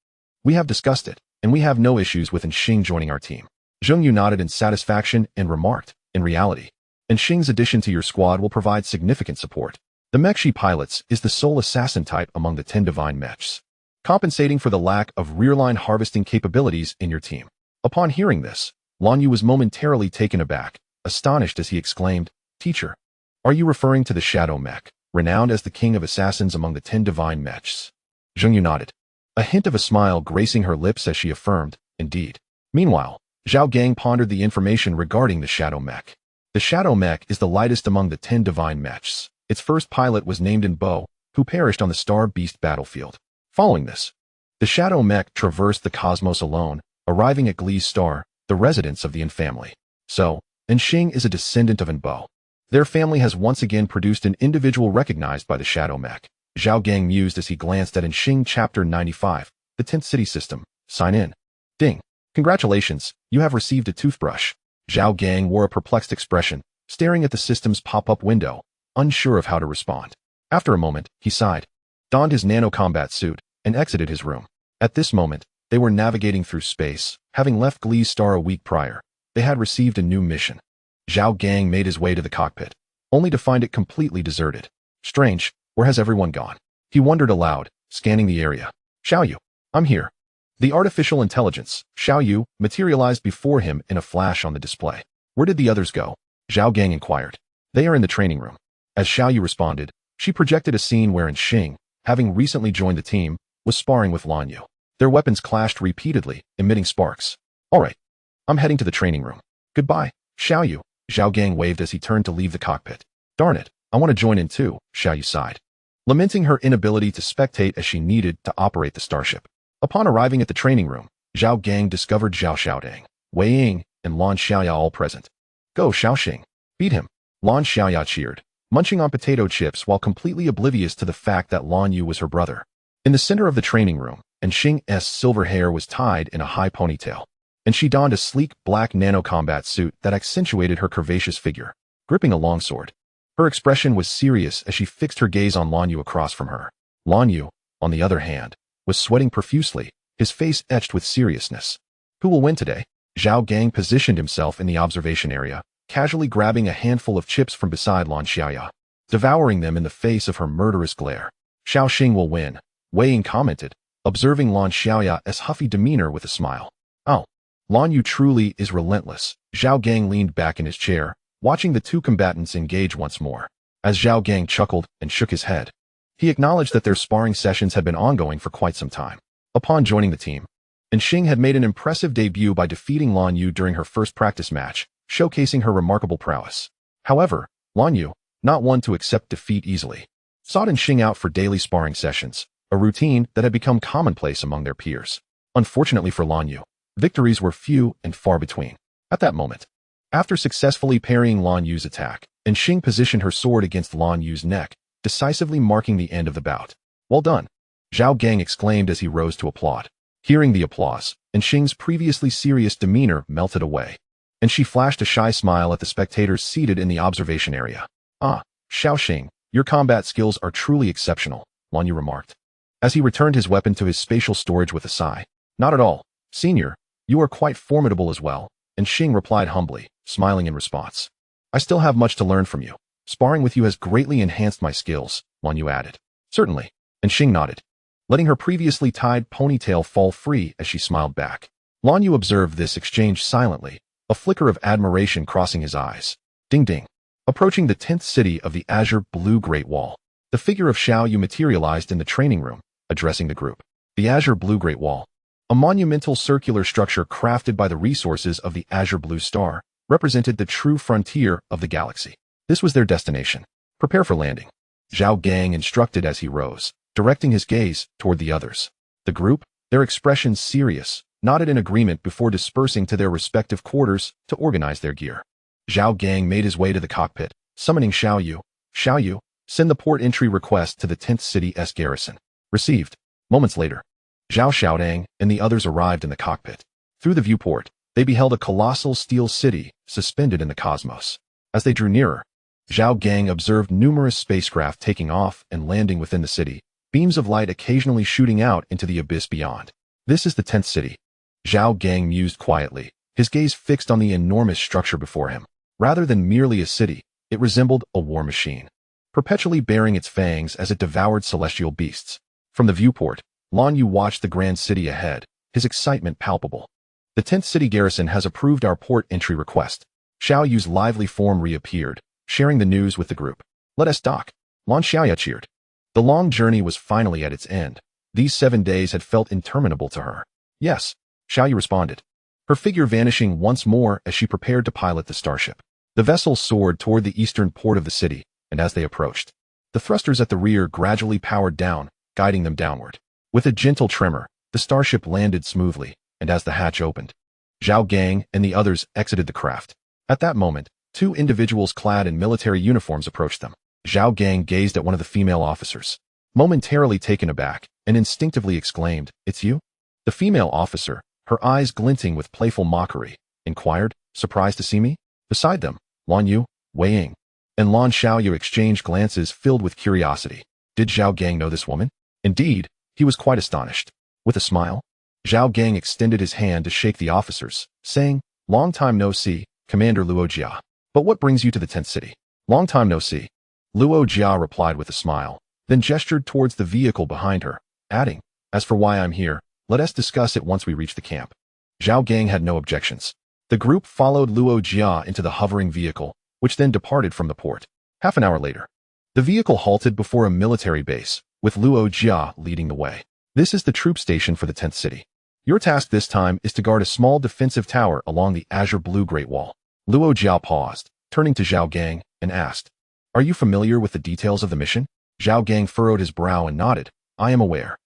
we have discussed it, and we have no issues with Xing joining our team. Zheng Yu nodded in satisfaction and remarked, in reality, Xing's addition to your squad will provide significant support. The Mecha pilots is the sole assassin type among the 10 divine mechs, compensating for the lack of rear-line harvesting capabilities in your team. Upon hearing this, Lan Yu was momentarily taken aback, astonished as he exclaimed, Teacher, are you referring to the Shadow Mech, renowned as the king of assassins among the 10 divine mechs? Zheng Yu nodded, a hint of a smile gracing her lips as she affirmed, indeed. Meanwhile, Zhao Gang pondered the information regarding the Shadow Mech. The Shadow Mech is the lightest among the 10 divine mechs. Its first pilot was named in Bo, who perished on the Star Beast battlefield. Following this, the Shadow Mech traversed the cosmos alone, arriving at Glee's star, the residence of the Yin family. So, Xing is a descendant of Bo. Their family has once again produced an individual recognized by the Shadow Mech. Zhao Gang mused as he glanced at Xing Chapter 95, the 10th City System. Sign in. Ding. Congratulations, you have received a toothbrush. Zhao Gang wore a perplexed expression, staring at the system's pop-up window, unsure of how to respond. After a moment, he sighed, donned his nano-combat suit, and exited his room. At this moment, they were navigating through space. Having left Glee's star a week prior, they had received a new mission. Zhao Gang made his way to the cockpit, only to find it completely deserted. Strange, where has everyone gone? He wondered aloud, scanning the area. Xiao Yu, I'm here. The artificial intelligence, Xiao Yu, materialized before him in a flash on the display. Where did the others go? Zhao Gang inquired. They are in the training room. As Xiao Yu responded, she projected a scene wherein Xing, having recently joined the team, was sparring with Lan Yu. Their weapons clashed repeatedly, emitting sparks. All right. I'm heading to the training room. Goodbye, Xiao Yu. Zhao Gang waved as he turned to leave the cockpit. Darn it, I want to join in too, Xiao Yu sighed, lamenting her inability to spectate as she needed to operate the starship. Upon arriving at the training room, Zhao Gang discovered Zhao Xiaodang, Wei Ying, and Lan Xiaoya all present. Go, Xiaoxing. Beat him. Lan Xiaoya cheered, munching on potato chips while completely oblivious to the fact that Lan Yu was her brother. In the center of the training room, Xing's silver hair was tied in a high ponytail, and she donned a sleek black nano-combat suit that accentuated her curvaceous figure, gripping a longsword. Her expression was serious as she fixed her gaze on Lan Yu across from her. Lan Yu, on the other hand, was sweating profusely, his face etched with seriousness. Who will win today? Zhao Gang positioned himself in the observation area, casually grabbing a handful of chips from beside Lan Xiaoya, devouring them in the face of her murderous glare. Xiaoxing will win, Wei Ying commented, observing Lan Xiaoya's huffy demeanor with a smile. Oh, Lan Yu truly is relentless. Zhao Gang leaned back in his chair, watching the two combatants engage once more. As Zhao Gang chuckled and shook his head, he acknowledged that their sparring sessions had been ongoing for quite some time. Upon joining the team, Xing had made an impressive debut by defeating Lan Yu during her first practice match, showcasing her remarkable prowess. However, Lan Yu, not one to accept defeat easily, sought Xing out for daily sparring sessions, a routine that had become commonplace among their peers. Unfortunately for Lan Yu, victories were few and far between. At that moment, after successfully parrying Lan Yu's attack, Xing positioned her sword against Lan Yu's neck, decisively marking the end of the bout. Well done, Zhao Gang exclaimed as he rose to applaud. Hearing the applause, Xing's previously serious demeanor melted away, and she flashed a shy smile at the spectators seated in the observation area. Ah, Xiaoxing, your combat skills are truly exceptional, Lan Yu remarked, as he returned his weapon to his spatial storage with a sigh. Not at all, Senior, you are quite formidable as well, Xing replied humbly, smiling in response. I still have much to learn from you. Sparring with you has greatly enhanced my skills, Lan Yu added. Certainly, Xing nodded, letting her previously tied ponytail fall free as she smiled back. Lan Yu observed this exchange silently, a flicker of admiration crossing his eyes. Ding ding. Approaching the 10th city of the azure blue Great Wall, the figure of Xiao Yu materialized in the training room, addressing the group. The azure blue Great Wall, a monumental circular structure crafted by the resources of the azure blue star, represented the true frontier of the galaxy. This was their destination. Prepare for landing, Zhao Gang instructed as he rose, directing his gaze toward the others. The group, their expressions serious, nodded in agreement before dispersing to their respective quarters to organize their gear. Zhao Gang made his way to the cockpit, summoning Xiao Yu. Xiao Yu, send the port entry request to the 10th City's garrison. Received. Moments later, Zhao Xiaodang and the others arrived in the cockpit. Through the viewport, they beheld a colossal steel city suspended in the cosmos. As they drew nearer, Zhao Gang observed numerous spacecraft taking off and landing within the city, beams of light occasionally shooting out into the abyss beyond. This is the 10th city. Zhao Gang mused quietly, his gaze fixed on the enormous structure before him. Rather than merely a city, it resembled a war machine, perpetually baring its fangs as it devoured celestial beasts. From the viewport, Lan Yu watched the grand city ahead, his excitement palpable. The 10th city garrison has approved our port entry request. Xiao Yu's lively form reappeared, sharing the news with the group. Let us dock. Lan Xiaoya cheered. The long journey was finally at its end. These 7 days had felt interminable to her. Yes, Xiao Yu responded, her figure vanishing once more as she prepared to pilot the starship. The vessel soared toward the eastern port of the city, and as they approached, the thrusters at the rear gradually powered down, guiding them downward. With a gentle tremor, the starship landed smoothly, and as the hatch opened, Zhao Gang and the others exited the craft. At that moment, 2 individuals clad in military uniforms approached them. Zhao Gang gazed at one of the female officers, momentarily taken aback, and instinctively exclaimed, "It's you?" The female officer, her eyes glinting with playful mockery, inquired, "Surprised to see me?" Beside them, Lan Yu, Wei Ying, and Lan Xiaoyu exchanged glances filled with curiosity. Did Zhao Gang know this woman? Indeed, he was quite astonished. With a smile, Zhao Gang extended his hand to shake the officers, saying, "Long time no see, Commander Luo Jia. But what brings you to the 10th city?" "Long time no see." Luo Jia replied with a smile, then gestured towards the vehicle behind her, adding, "As for why I'm here, let us discuss it once we reach the camp." Zhao Gang had no objections. The group followed Luo Jia into the hovering vehicle, which then departed from the port. Half an hour later, the vehicle halted before a military base, with Luo Jia leading the way. "This is the troop station for the 10th city. Your task this time is to guard a small defensive tower along the azure blue Great Wall." Luo Jia paused, turning to Zhao Gang, and asked, "Are you familiar with the details of the mission?" Zhao Gang furrowed his brow and nodded, "I am aware."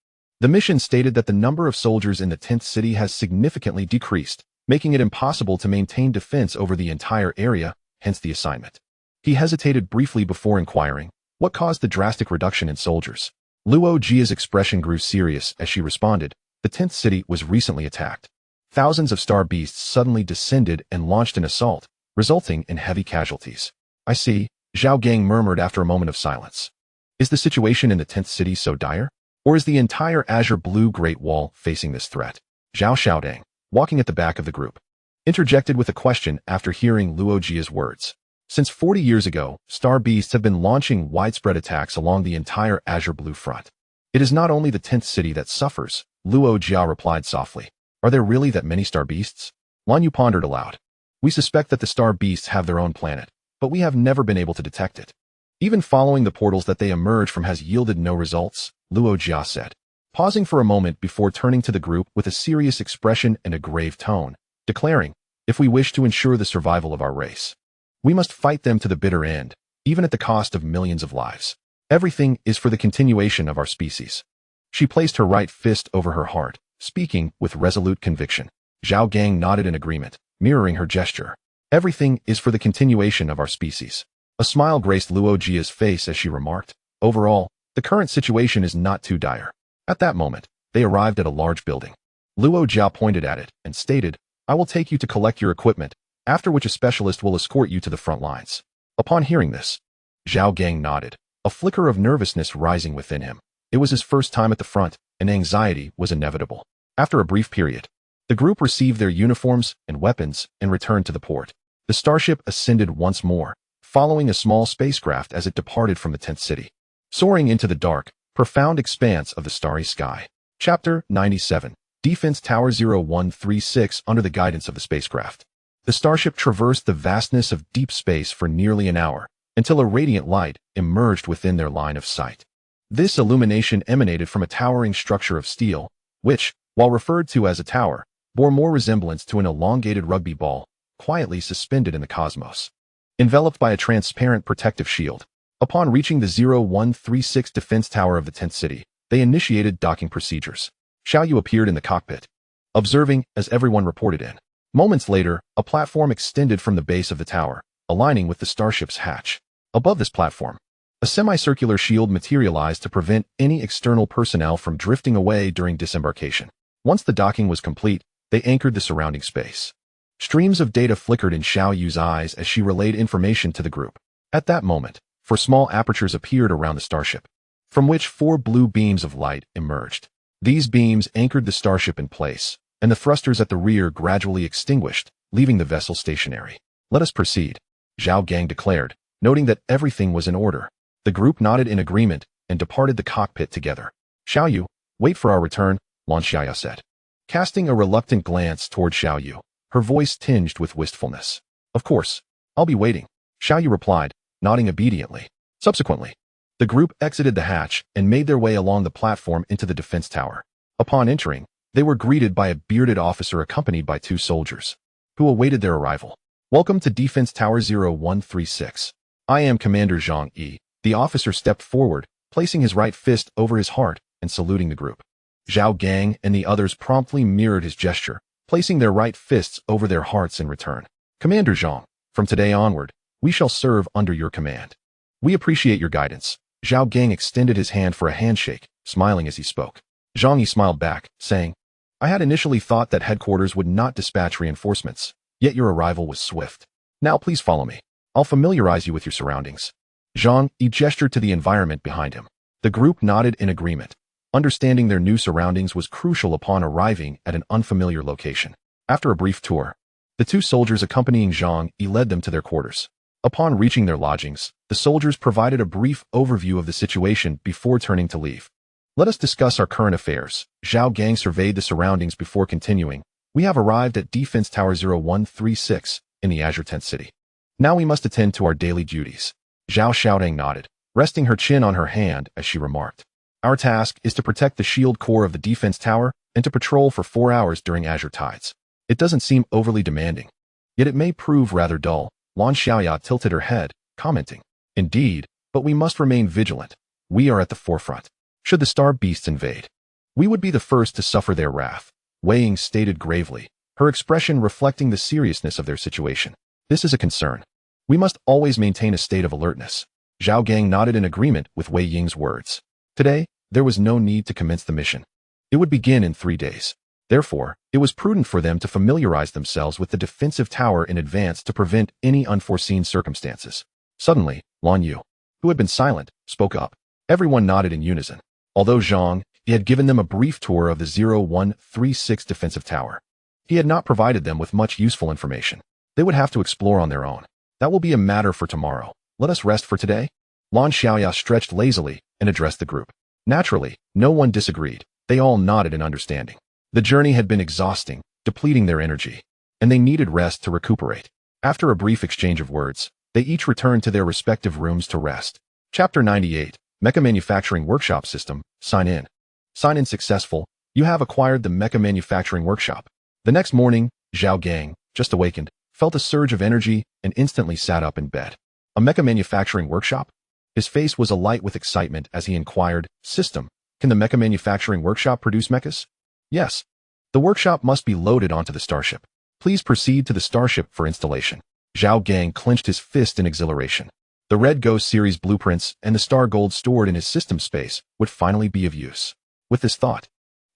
The mission stated that the number of soldiers in the 10th city has significantly decreased, making it impossible to maintain defense over the entire area, hence the assignment. He hesitated briefly before inquiring, "What caused the drastic reduction in soldiers?" Luo Jia's expression grew serious as she responded, "The 10th city was recently attacked. Thousands of star beasts suddenly descended and launched an assault, resulting in heavy casualties." "I see," Zhao Gang murmured after a moment of silence. "Is the situation in the 10th city so dire? Or is the entire azure blue Great Wall facing this threat?" Zhao Xiaodang, walking at the back of the group, interjected with a question after hearing Luo Jia's words. Since 40 years ago, star beasts have been launching widespread attacks along the entire azure blue front. "It is not only the 10th city that suffers," Luo Jia replied softly. "Are there really that many star beasts?" Lan Yu pondered aloud. "We suspect that the star beasts have their own planet, but we have never been able to detect it. Even following the portals that they emerge from has yielded no results," Luo Jia said, pausing for a moment before turning to the group with a serious expression and a grave tone, declaring, "If we wish to ensure the survival of our race, we must fight them to the bitter end, even at the cost of millions of lives. Everything is for the continuation of our species." She placed her right fist over her heart, speaking with resolute conviction. Zhao Gang nodded in agreement, mirroring her gesture. "Everything is for the continuation of our species." A smile graced Luo Jia's face as she remarked, "Overall, the current situation is not too dire." At that moment, they arrived at a large building. Luo Jia pointed at it and stated, "I will take you to collect your equipment, after which a specialist will escort you to the front lines." Upon hearing this, Zhao Gang nodded, a flicker of nervousness rising within him. It was his first time at the front, and anxiety was inevitable. After a brief period, the group received their uniforms and weapons and returned to the port. The starship ascended once more, following a small spacecraft as it departed from the 10th city, soaring into the dark, profound expanse of the starry sky. Chapter 97. Defense Tower 0136 under the guidance of the spacecraft. The starship traversed the vastness of deep space for nearly an hour, until a radiant light emerged within their line of sight. This illumination emanated from a towering structure of steel, which, while referred to as a tower, bore more resemblance to an elongated rugby ball, quietly suspended in the cosmos, enveloped by a transparent protective shield. Upon reaching the 0136 defense tower of the 10th city, they initiated docking procedures. Xiao Yu appeared in the cockpit, observing as everyone reported in. Moments later, a platform extended from the base of the tower, aligning with the starship's hatch. Above this platform, a semicircular shield materialized to prevent any external personnel from drifting away during disembarkation. Once the docking was complete, they anchored the surrounding space. Streams of data flickered in Xiao Yu's eyes as she relayed information to the group. At that moment, 4 small apertures appeared around the starship. from which 4 blue beams of light emerged. These beams anchored the starship in place, and the thrusters at the rear gradually extinguished, leaving the vessel stationary. "Let us proceed," Zhao Gang declared, noting that everything was in order. The group nodded in agreement and departed the cockpit together. "Xiaoyu, wait for our return," Lan Xiaoya said. Casting a reluctant glance toward Xiaoyu, her voice tinged with wistfulness. "Of course, I'll be waiting," Xiaoyu replied, nodding obediently. Subsequently, the group exited the hatch and made their way along the platform into the defense tower. Upon entering, they were greeted by a bearded officer accompanied by 2 soldiers, who awaited their arrival. "Welcome to Defense Tower 0136. I am Commander Zhang Yi." The officer stepped forward, placing his right fist over his heart and saluting the group. Zhao Gang and the others promptly mirrored his gesture, placing their right fists over their hearts in return. "Commander Zhang, from today onward, we shall serve under your command. We appreciate your guidance." Zhao Gang extended his hand for a handshake, smiling as he spoke. Zhang Yi smiled back, saying, "I had initially thought that headquarters would not dispatch reinforcements, yet your arrival was swift. Now please follow me. I'll familiarize you with your surroundings." Zhang Yi gestured to the environment behind him. The group nodded in agreement. Understanding their new surroundings was crucial upon arriving at an unfamiliar location. After a brief tour, the 2 soldiers accompanying Zhang Yi led them to their quarters. Upon reaching their lodgings, the soldiers provided a brief overview of the situation before turning to leave. "Let us discuss our current affairs." Zhao Gang surveyed the surroundings before continuing. "We have arrived at Defense Tower 0136 in the Azure Tent City. Now we must attend to our daily duties." Zhao Xiaodang nodded, resting her chin on her hand as she remarked, "Our task is to protect the shield core of the defense tower and to patrol for 4 hours during Azure tides. It doesn't seem overly demanding, yet it may prove rather dull." Lan Xiaoya tilted her head, commenting, "Indeed, but we must remain vigilant. We are at the forefront. Should the star beasts invade, we would be the first to suffer their wrath," Wei Ying stated gravely, her expression reflecting the seriousness of their situation. "This is a concern. We must always maintain a state of alertness." Zhao Gang nodded in agreement with Wei Ying's words. Today, there was no need to commence the mission. It would begin in 3 days. Therefore, it was prudent for them to familiarize themselves with the defensive tower in advance to prevent any unforeseen circumstances. Suddenly, Lan Yu, who had been silent, spoke up. Everyone nodded in unison. Although Zhang Yi had given them a brief tour of the 0136 defensive tower, he had not provided them with much useful information. They would have to explore on their own. "That will be a matter for tomorrow. Let us rest for today." Lan Xiaoya stretched lazily and addressed the group. Naturally, no one disagreed. They all nodded in understanding. The journey had been exhausting, depleting their energy, and they needed rest to recuperate. After a brief exchange of words, they each returned to their respective rooms to rest. Chapter 98, Mecha Manufacturing Workshop System, Sign in. Sign in successful. You have acquired the Mecha Manufacturing Workshop. The next morning, Zhao Gang, just awakened, felt a surge of energy and instantly sat up in bed. A Mecha Manufacturing Workshop? His face was alight with excitement as he inquired, "System, can the Mecha Manufacturing Workshop produce mechas?" "Yes. The workshop must be loaded onto the starship. Please proceed to the starship for installation." Zhao Gang clenched his fist in exhilaration. The Red Ghost series blueprints and the star gold stored in his system space would finally be of use. With this thought,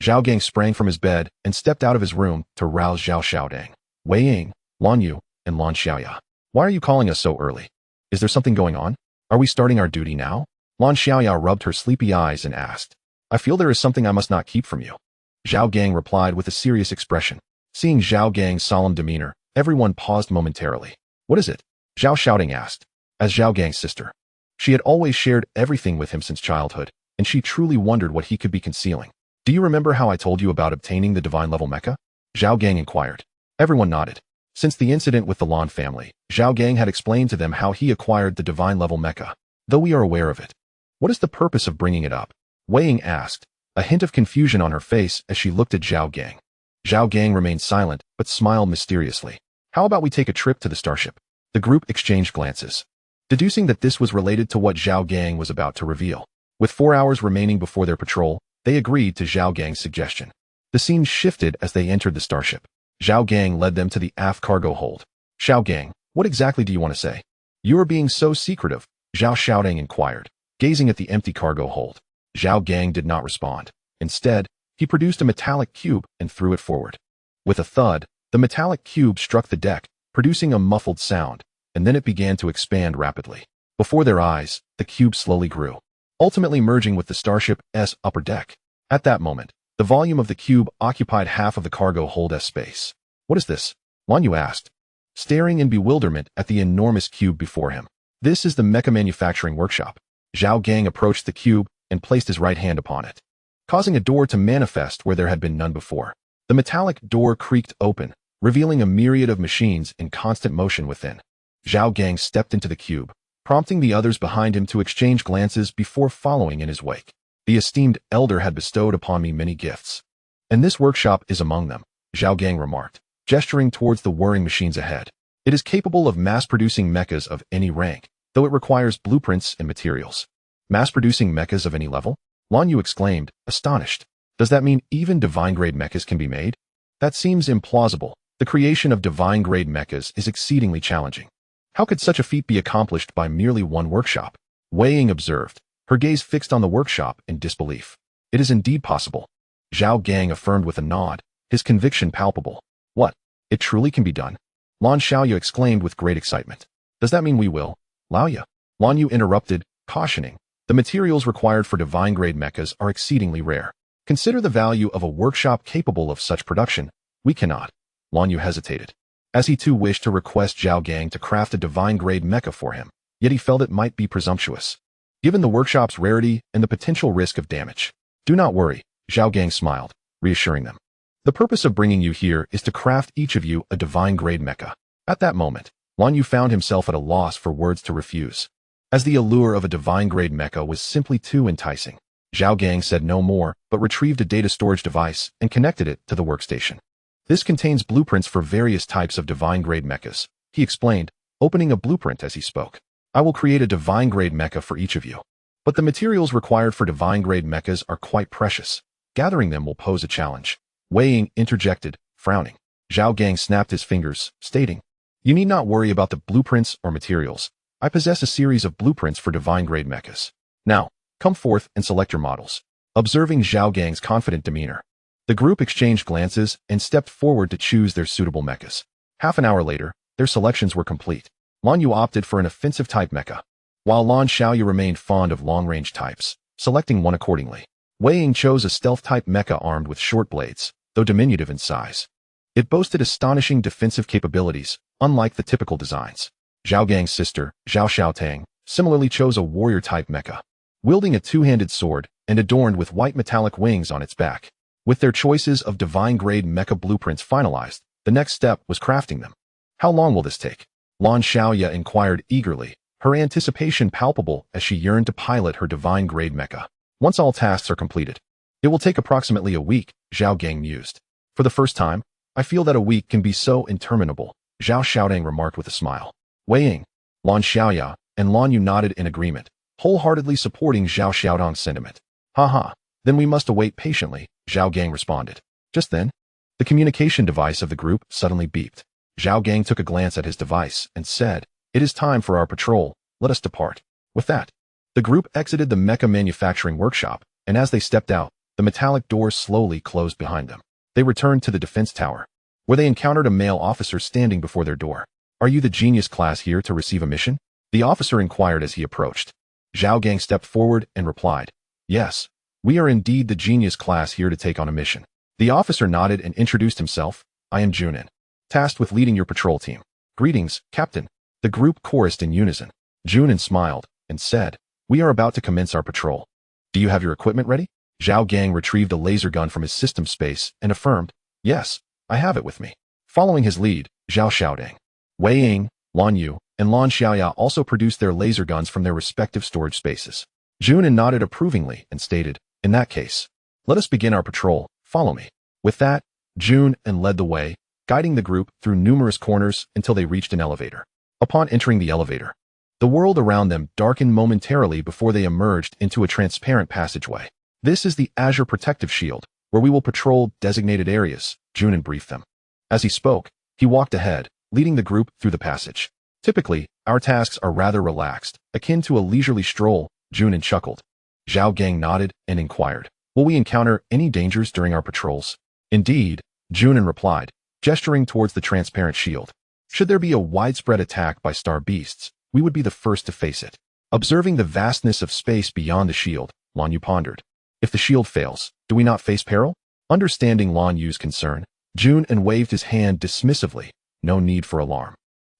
Zhao Gang sprang from his bed and stepped out of his room to rouse Zhao Xiaodang, Wei Ying, Lan Yu, and Lan Xiaoya. "Why are you calling us so early? Is there something going on? Are we starting our duty now?" Lan Xiaoya rubbed her sleepy eyes and asked. "I feel there is something I must not keep from you." Zhao Gang replied with a serious expression. Seeing Zhao Gang's solemn demeanor, everyone paused momentarily. "What is it?" Zhao Xiaodang asked. As Zhao Gang's sister, she had always shared everything with him since childhood, and she truly wondered what he could be concealing. "Do you remember how I told you about obtaining the divine level mecha?" Zhao Gang inquired. Everyone nodded. Since the incident with the Lan family, Zhao Gang had explained to them how he acquired the divine level mecha, though we are aware of it. "What is the purpose of bringing it up?" Wei Ying asked, a hint of confusion on her face as she looked at Zhao Gang. Zhao Gang remained silent, but smiled mysteriously. "How about we take a trip to the starship?" The group exchanged glances, deducing that this was related to what Zhao Gang was about to reveal. With 4 hours remaining before their patrol, they agreed to Zhao Gang's suggestion. The scene shifted as they entered the starship. Zhao Gang led them to the aft cargo hold. "Zhao Gang, what exactly do you want to say?" "You are being so secretive," Zhao Xiaodang inquired, gazing at the empty cargo hold. Zhao Gang did not respond. Instead, he produced a metallic cube and threw it forward. With a thud, the metallic cube struck the deck, producing a muffled sound, and then it began to expand rapidly. Before their eyes, the cube slowly grew. ultimately merging with the starship's upper deck. At that moment, the volume of the cube occupied half of the cargo hold's space. What is this? Lan Yu asked, staring in bewilderment at the enormous cube before him. This is the Mecha manufacturing workshop. Zhao Gang approached the cube and placed his right hand upon it, causing a door to manifest where there had been none before. The metallic door creaked open, revealing a myriad of machines in constant motion within. Zhao Gang stepped into the cube, prompting the others behind him to exchange glances before following in his wake. The esteemed elder had bestowed upon me many gifts, and this workshop is among them, Zhao Gang remarked, gesturing towards the whirring machines ahead. It is capable of mass-producing mechas of any rank, though it requires blueprints and materials. Mass-producing mechas of any level? Lan Yu exclaimed, astonished. Does that mean even divine-grade mechas can be made? That seems implausible. The creation of divine-grade mechas is exceedingly challenging. How could such a feat be accomplished by merely one workshop? Wei Ying observed, her gaze fixed on the workshop in disbelief. It is indeed possible. Zhao Gang affirmed with a nod, his conviction palpable. What? It truly can be done? Lan Xiaoya exclaimed with great excitement. Does that mean we will? Laoya? Lan Yu interrupted, cautioning. The materials required for divine-grade mechas are exceedingly rare. Consider the value of a workshop capable of such production. We cannot. Lan Yu hesitated, as he too wished to request Zhao Gang to craft a divine-grade mecha for him, yet he felt it might be presumptuous, given the workshop's rarity and the potential risk of damage. Do not worry, Zhao Gang smiled, reassuring them. The purpose of bringing you here is to craft each of you a divine-grade mecha. At that moment, Lan Yu found himself at a loss for words to refuse, as the allure of a divine-grade mecha was simply too enticing. Zhao Gang said no more, but retrieved a data storage device and connected it to the workstation. This contains blueprints for various types of divine-grade mechas, he explained, opening a blueprint as he spoke. I will create a divine-grade mecha for each of you. But the materials required for divine-grade mechas are quite precious. Gathering them will pose a challenge. Wei Ying interjected, frowning. Zhao Gang snapped his fingers, stating, You need not worry about the blueprints or materials. I possess a series of blueprints for divine-grade mechas. Now, come forth and select your models. Observing Zhao Gang's confident demeanor, the group exchanged glances and stepped forward to choose their suitable mechas. Half an hour later, their selections were complete. Lan Yu opted for an offensive-type mecha, while Lan Xiaoya remained fond of long-range types, selecting one accordingly. Wei Ying chose a stealth-type mecha armed with short blades, though diminutive in size. It boasted astonishing defensive capabilities, unlike the typical designs. Zhao Gang's sister, Zhao Xiaotang, similarly chose a warrior-type mecha, wielding a two-handed sword and adorned with white metallic wings on its back. With their choices of divine-grade mecha blueprints finalized, the next step was crafting them. How long will this take? Lan Xiaoya inquired eagerly, her anticipation palpable as she yearned to pilot her divine-grade mecha. Once all tasks are completed, it will take approximately a week, Zhao Gang mused. For the first time, I feel that a week can be so interminable, Zhao Xiaotang remarked with a smile. Wei Ying, Lan Xiaoya, and Lan Yu nodded in agreement, wholeheartedly supporting Zhao Xiaotang's sentiment. Haha, then we must await patiently, Zhao Gang responded. Just then, the communication device of the group suddenly beeped. Zhao Gang took a glance at his device and said, It is time for our patrol, let us depart. With that, the group exited the Mecha manufacturing workshop, and as they stepped out, the metallic doors slowly closed behind them. They returned to the defense tower, where they encountered a male officer standing before their door. Are you the genius class here to receive a mission? The officer inquired as he approached. Zhao Gang stepped forward and replied, Yes, we are indeed the genius class here to take on a mission. The officer nodded and introduced himself. I am Junin, tasked with leading your patrol team. Greetings, Captain. The group chorused in unison. Junin smiled and said, We are about to commence our patrol. Do you have your equipment ready? Zhao Gang retrieved a laser gun from his system space and affirmed, Yes, I have it with me. Following his lead, Zhao Xiaodang, Wei Ying, Lan Yu, and Lan Xiaoya also produced their laser guns from their respective storage spaces. Junin nodded approvingly and stated, In that case, let us begin our patrol. Follow me. With that, Junin led the way, guiding the group through numerous corners until they reached an elevator. Upon entering the elevator, the world around them darkened momentarily before they emerged into a transparent passageway. This is the Azure Protective Shield, where we will patrol designated areas, Junin briefed them. As he spoke, he walked ahead, leading the group through the passage. Typically, our tasks are rather relaxed, akin to a leisurely stroll, Junin chuckled. Zhao Gang nodded and inquired, Will we encounter any dangers during our patrols? Indeed, Junin replied, gesturing towards the transparent shield. Should there be a widespread attack by star beasts, we would be the first to face it. Observing the vastness of space beyond the shield, Lan Yu pondered. If the shield fails, do we not face peril? Understanding Lan Yu's concern, Jun waved his hand dismissively. No need for alarm.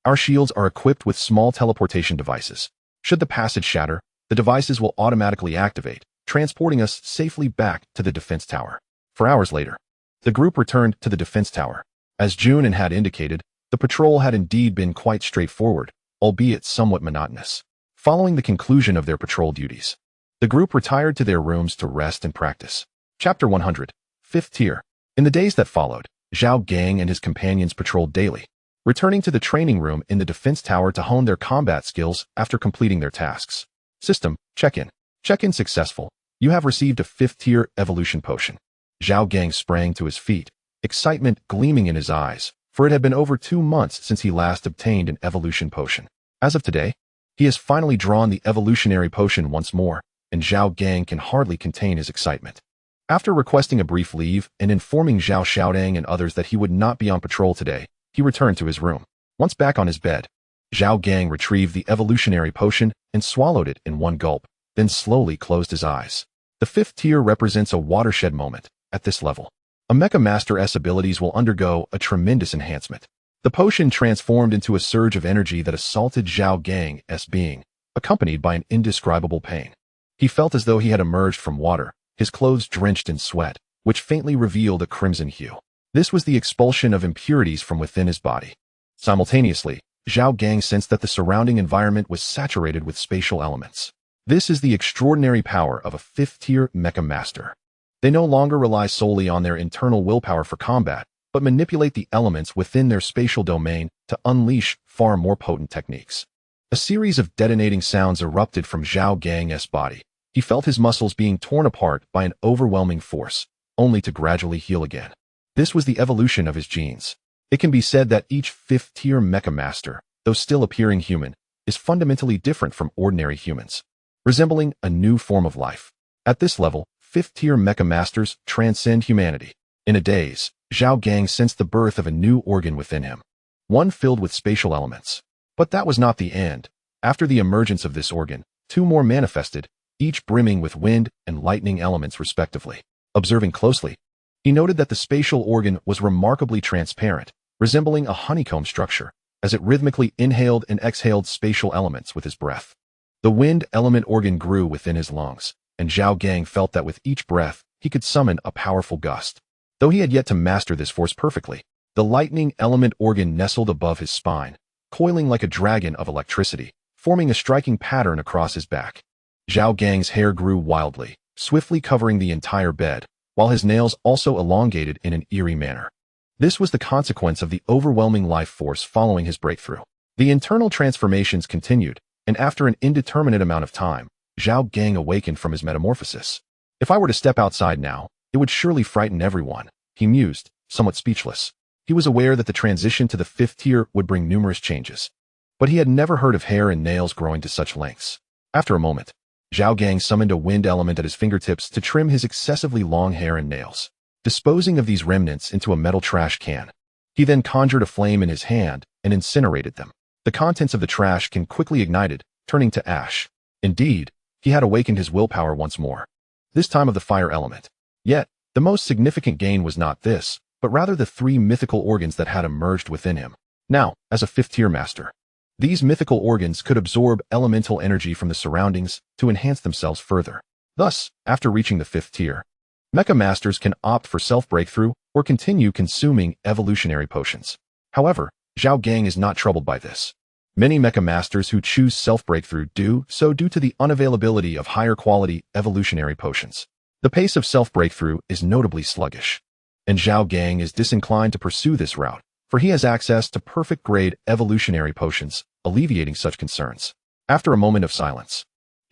Our shields are equipped with small teleportation devices. Should the passage shatter, the devices will automatically activate, transporting us safely back to the defense tower. 4 hours later, the group returned to the defense tower. As Jun had indicated, the patrol had indeed been quite straightforward, albeit somewhat monotonous. Following the conclusion of their patrol duties, the group retired to their rooms to rest and practice. Chapter 100, 5th Tier. In the days that followed, Zhao Gang and his companions patrolled daily, returning to the training room in the defense tower to hone their combat skills after completing their tasks. System, check-in. Check-in successful. You have received a 5th Tier evolution potion. Zhao Gang sprang to his feet, excitement gleaming in his eyes, for it had been over 2 months since he last obtained an evolution potion. As of today, he has finally drawn the evolutionary potion once more, and Zhao Gang can hardly contain his excitement. After requesting a brief leave and informing Zhao Xiaodang and others that he would not be on patrol today, he returned to his room. Once back on his bed, Zhao Gang retrieved the evolutionary potion and swallowed it in one gulp, then slowly closed his eyes. The 5th Tier represents a watershed moment. At this level, a Mecha Master's abilities will undergo a tremendous enhancement. The potion transformed into a surge of energy that assaulted Zhao Gang's being, accompanied by an indescribable pain. He felt as though he had emerged from water, his clothes drenched in sweat, which faintly revealed a crimson hue. This was the expulsion of impurities from within his body. Simultaneously, Zhao Gang sensed that the surrounding environment was saturated with spatial elements. This is the extraordinary power of a 5th Tier Mecha Master. They no longer rely solely on their internal willpower for combat, but manipulate the elements within their spatial domain to unleash far more potent techniques. A series of detonating sounds erupted from Zhao Gang's body. He felt his muscles being torn apart by an overwhelming force, only to gradually heal again. This was the evolution of his genes. It can be said that each 5th Tier Mecha Master, though still appearing human, is fundamentally different from ordinary humans, resembling a new form of life. At this level, 5th Tier Mecha Masters transcend humanity. In a daze, Zhao Gang sensed the birth of a new organ within him, one filled with spatial elements. But that was not the end. After the emergence of this organ, 2 more manifested, each brimming with wind and lightning elements respectively. Observing closely, he noted that the spatial organ was remarkably transparent, resembling a honeycomb structure, as it rhythmically inhaled and exhaled spatial elements with his breath. The wind element organ grew within his lungs, and Zhao Gang felt that with each breath, he could summon a powerful gust. Though he had yet to master this force perfectly, the lightning element organ nestled above his spine, coiling like a dragon of electricity, forming a striking pattern across his back. Zhao Gang's hair grew wildly, swiftly covering the entire bed, while his nails also elongated in an eerie manner. This was the consequence of the overwhelming life force following his breakthrough. The internal transformations continued, and after an indeterminate amount of time, Zhao Gang awakened from his metamorphosis. If I were to step outside now, it would surely frighten everyone, he mused, somewhat speechless. He was aware that the transition to the 5th Tier would bring numerous changes, but he had never heard of hair and nails growing to such lengths. After a moment, Zhao Gang summoned a wind element at his fingertips to trim his excessively long hair and nails, disposing of these remnants into a metal trash can. He then conjured a flame in his hand and incinerated them. The contents of the trash can quickly ignited, turning to ash. Indeed, he had awakened his willpower once more, this time of the fire element. Yet, the most significant gain was not this, but rather the 3 mythical organs that had emerged within him. Now, as a 5th Tier Master, these mythical organs could absorb elemental energy from the surroundings to enhance themselves further. Thus, after reaching the 5th Tier, Mecha Masters can opt for self-breakthrough or continue consuming evolutionary potions. However, Zhao Gang is not troubled by this. Many Mecha Masters who choose self-breakthrough do so due to the unavailability of higher quality evolutionary potions. The pace of self-breakthrough is notably sluggish, and Zhao Gang is disinclined to pursue this route, for he has access to perfect-grade evolutionary potions, alleviating such concerns. After a moment of silence,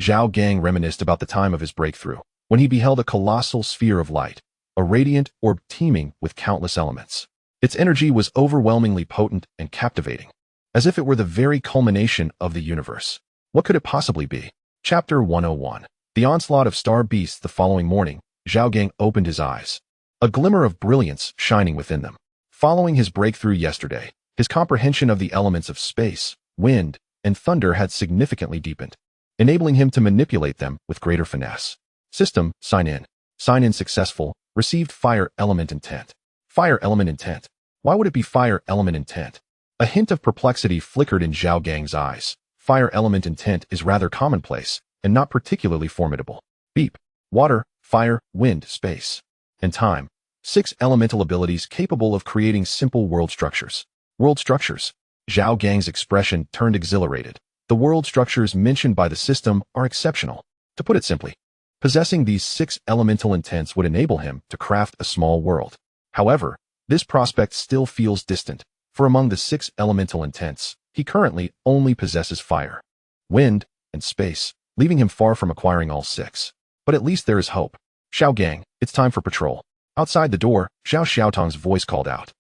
Zhao Gang reminisced about the time of his breakthrough, when he beheld a colossal sphere of light, a radiant orb teeming with countless elements. Its energy was overwhelmingly potent and captivating, as if it were the very culmination of the universe. What could it possibly be? Chapter 101. The onslaught of star beasts. The following morning, Zhao Gang opened his eyes, a glimmer of brilliance shining within them. Following his breakthrough yesterday, his comprehension of the elements of space, wind, and thunder had significantly deepened. enabling him to manipulate them with greater finesse. System, sign in. Sign in successful. Received fire element intent. Fire element intent. Why would it be fire element intent? A hint of perplexity flickered in Zhao Gang's eyes. Fire element intent is rather commonplace and not particularly formidable. Beep. Water, fire, wind, space, and time. 6 elemental abilities capable of creating simple world structures. World structures. Zhao Gang's expression turned exhilarated. The world structures mentioned by the system are exceptional. To put it simply, possessing these 6 elemental intents would enable him to craft a small world. However, this prospect still feels distant, for among the 6 elemental intents, he currently only possesses fire, wind, and space, leaving him far from acquiring all 6. But at least there is hope. Zhao Gang, it's time for patrol. Outside the door, Zhao Xiaotong's voice called out.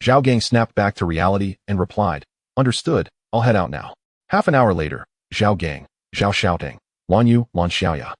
Zhao Gang snapped back to reality and replied, "Understood, I'll head out now." Half an hour later, Zhao Gang, Zhao Xiaotong, Lan Yu, Lan Xiaoya,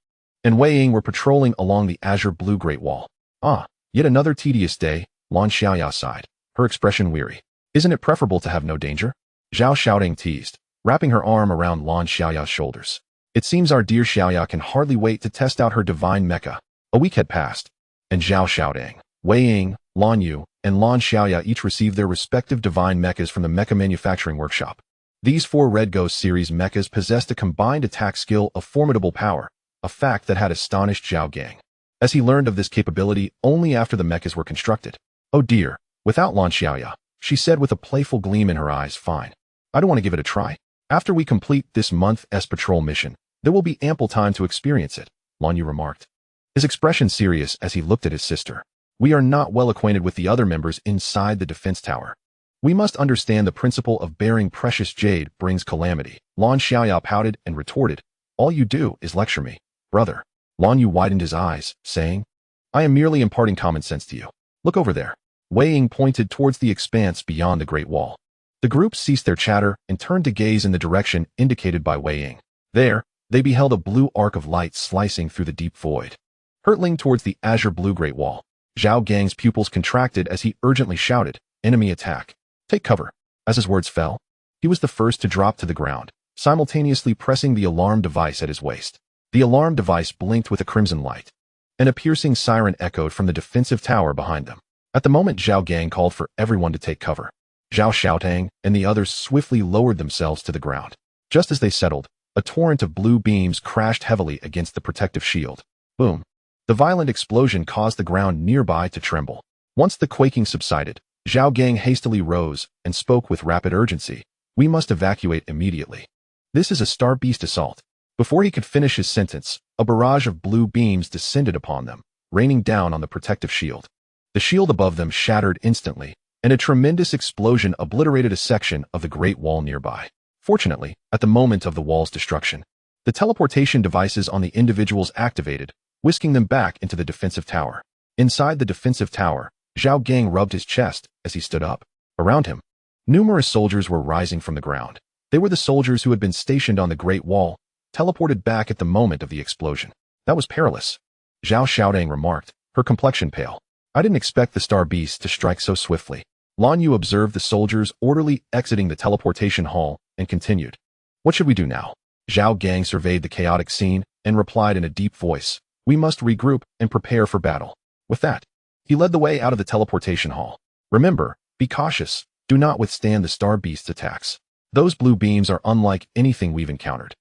and Wei Ying were patrolling along the azure blue Great Wall. Ah, yet another tedious day, Lan Xiaoya sighed, her expression weary. Isn't it preferable to have no danger? Zhao Xiaotong teased, wrapping her arm around Lan Xiaoya's shoulders. It seems our dear Xiaoya can hardly wait to test out her divine mecha. A week had passed, and Zhao Xiaotong, Wei Ying, Lan Yu, and Lan Xiaoya each received their respective divine mechas from the Mecha Manufacturing Workshop. These 4 Red Ghost series mechas possessed a combined attack skill of formidable power, a fact that had astonished Zhao Gang, as he learned of this capability only after the mechas were constructed. Oh dear, without Lan Xiaoya, she said with a playful gleam in her eyes. Fine. I don't want to give it a try. After we complete this month's patrol mission, there will be ample time to experience it, Lan Yu remarked, his expression serious as he looked at his sister. We are not well acquainted with the other members inside the defense tower. We must understand the principle of bearing precious jade brings calamity. Lan Xiaoya pouted and retorted, all you do is lecture me, brother. Lan Yu widened his eyes, saying, I am merely imparting common sense to you. Look over there. Wei Ying pointed towards the expanse beyond the Great Wall. The group ceased their chatter and turned to gaze in the direction indicated by Wei Ying. There, they beheld a blue arc of light slicing through the deep void, hurtling towards the azure blue Great Wall. Zhao Gang's pupils contracted as he urgently shouted, enemy attack. Take cover. As his words fell, he was the first to drop to the ground, simultaneously pressing the alarm device at his waist. The alarm device blinked with a crimson light, and a piercing siren echoed from the defensive tower behind them. At the moment Zhao Gang called for everyone to take cover, Zhao Xiaotong and the others swiftly lowered themselves to the ground. Just as they settled, a torrent of blue beams crashed heavily against the protective shield. Boom. The violent explosion caused the ground nearby to tremble. Once the quaking subsided, Zhao Gang hastily rose and spoke with rapid urgency. We must evacuate immediately. This is a Star Beast assault. Before he could finish his sentence, a barrage of blue beams descended upon them, raining down on the protective shield. The shield above them shattered instantly, and a tremendous explosion obliterated a section of the Great Wall nearby. Fortunately, at the moment of the wall's destruction, the teleportation devices on the individuals activated, whisking them back into the defensive tower. Inside the defensive tower, Zhao Gang rubbed his chest as he stood up. Around him, numerous soldiers were rising from the ground. They were the soldiers who had been stationed on the Great Wall, teleported back at the moment of the explosion. That was perilous, Zhao Xiaotong remarked, her complexion pale. I didn't expect the Star Beast to strike so swiftly. Lan Yu observed the soldiers orderly exiting the teleportation hall and continued. What should we do now? Zhao Gang surveyed the chaotic scene and replied in a deep voice. We must regroup and prepare for battle. With that, he led the way out of the teleportation hall. Remember, be cautious. Do not withstand the Star Beast's attacks. Those blue beams are unlike anything we've encountered.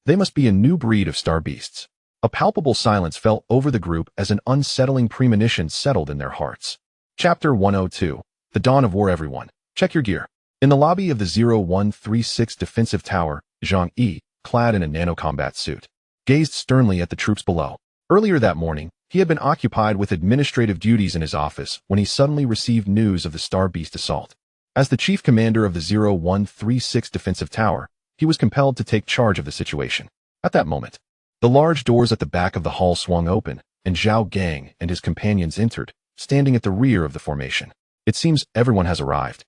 They must be a new breed of Star Beasts. A palpable silence fell over the group as an unsettling premonition settled in their hearts. Chapter 102. The Dawn of War. Everyone, check your gear. In the lobby of the 0136 defensive tower, Zhang Yi, clad in a nano-combat suit, gazed sternly at the troops below. Earlier that morning, he had been occupied with administrative duties in his office when he suddenly received news of the Star Beast assault. As the chief commander of the 0136 defensive tower, he was compelled to take charge of the situation. At that moment, the large doors at the back of the hall swung open, and Zhao Gang and his companions entered, standing at the rear of the formation. It seems everyone has arrived.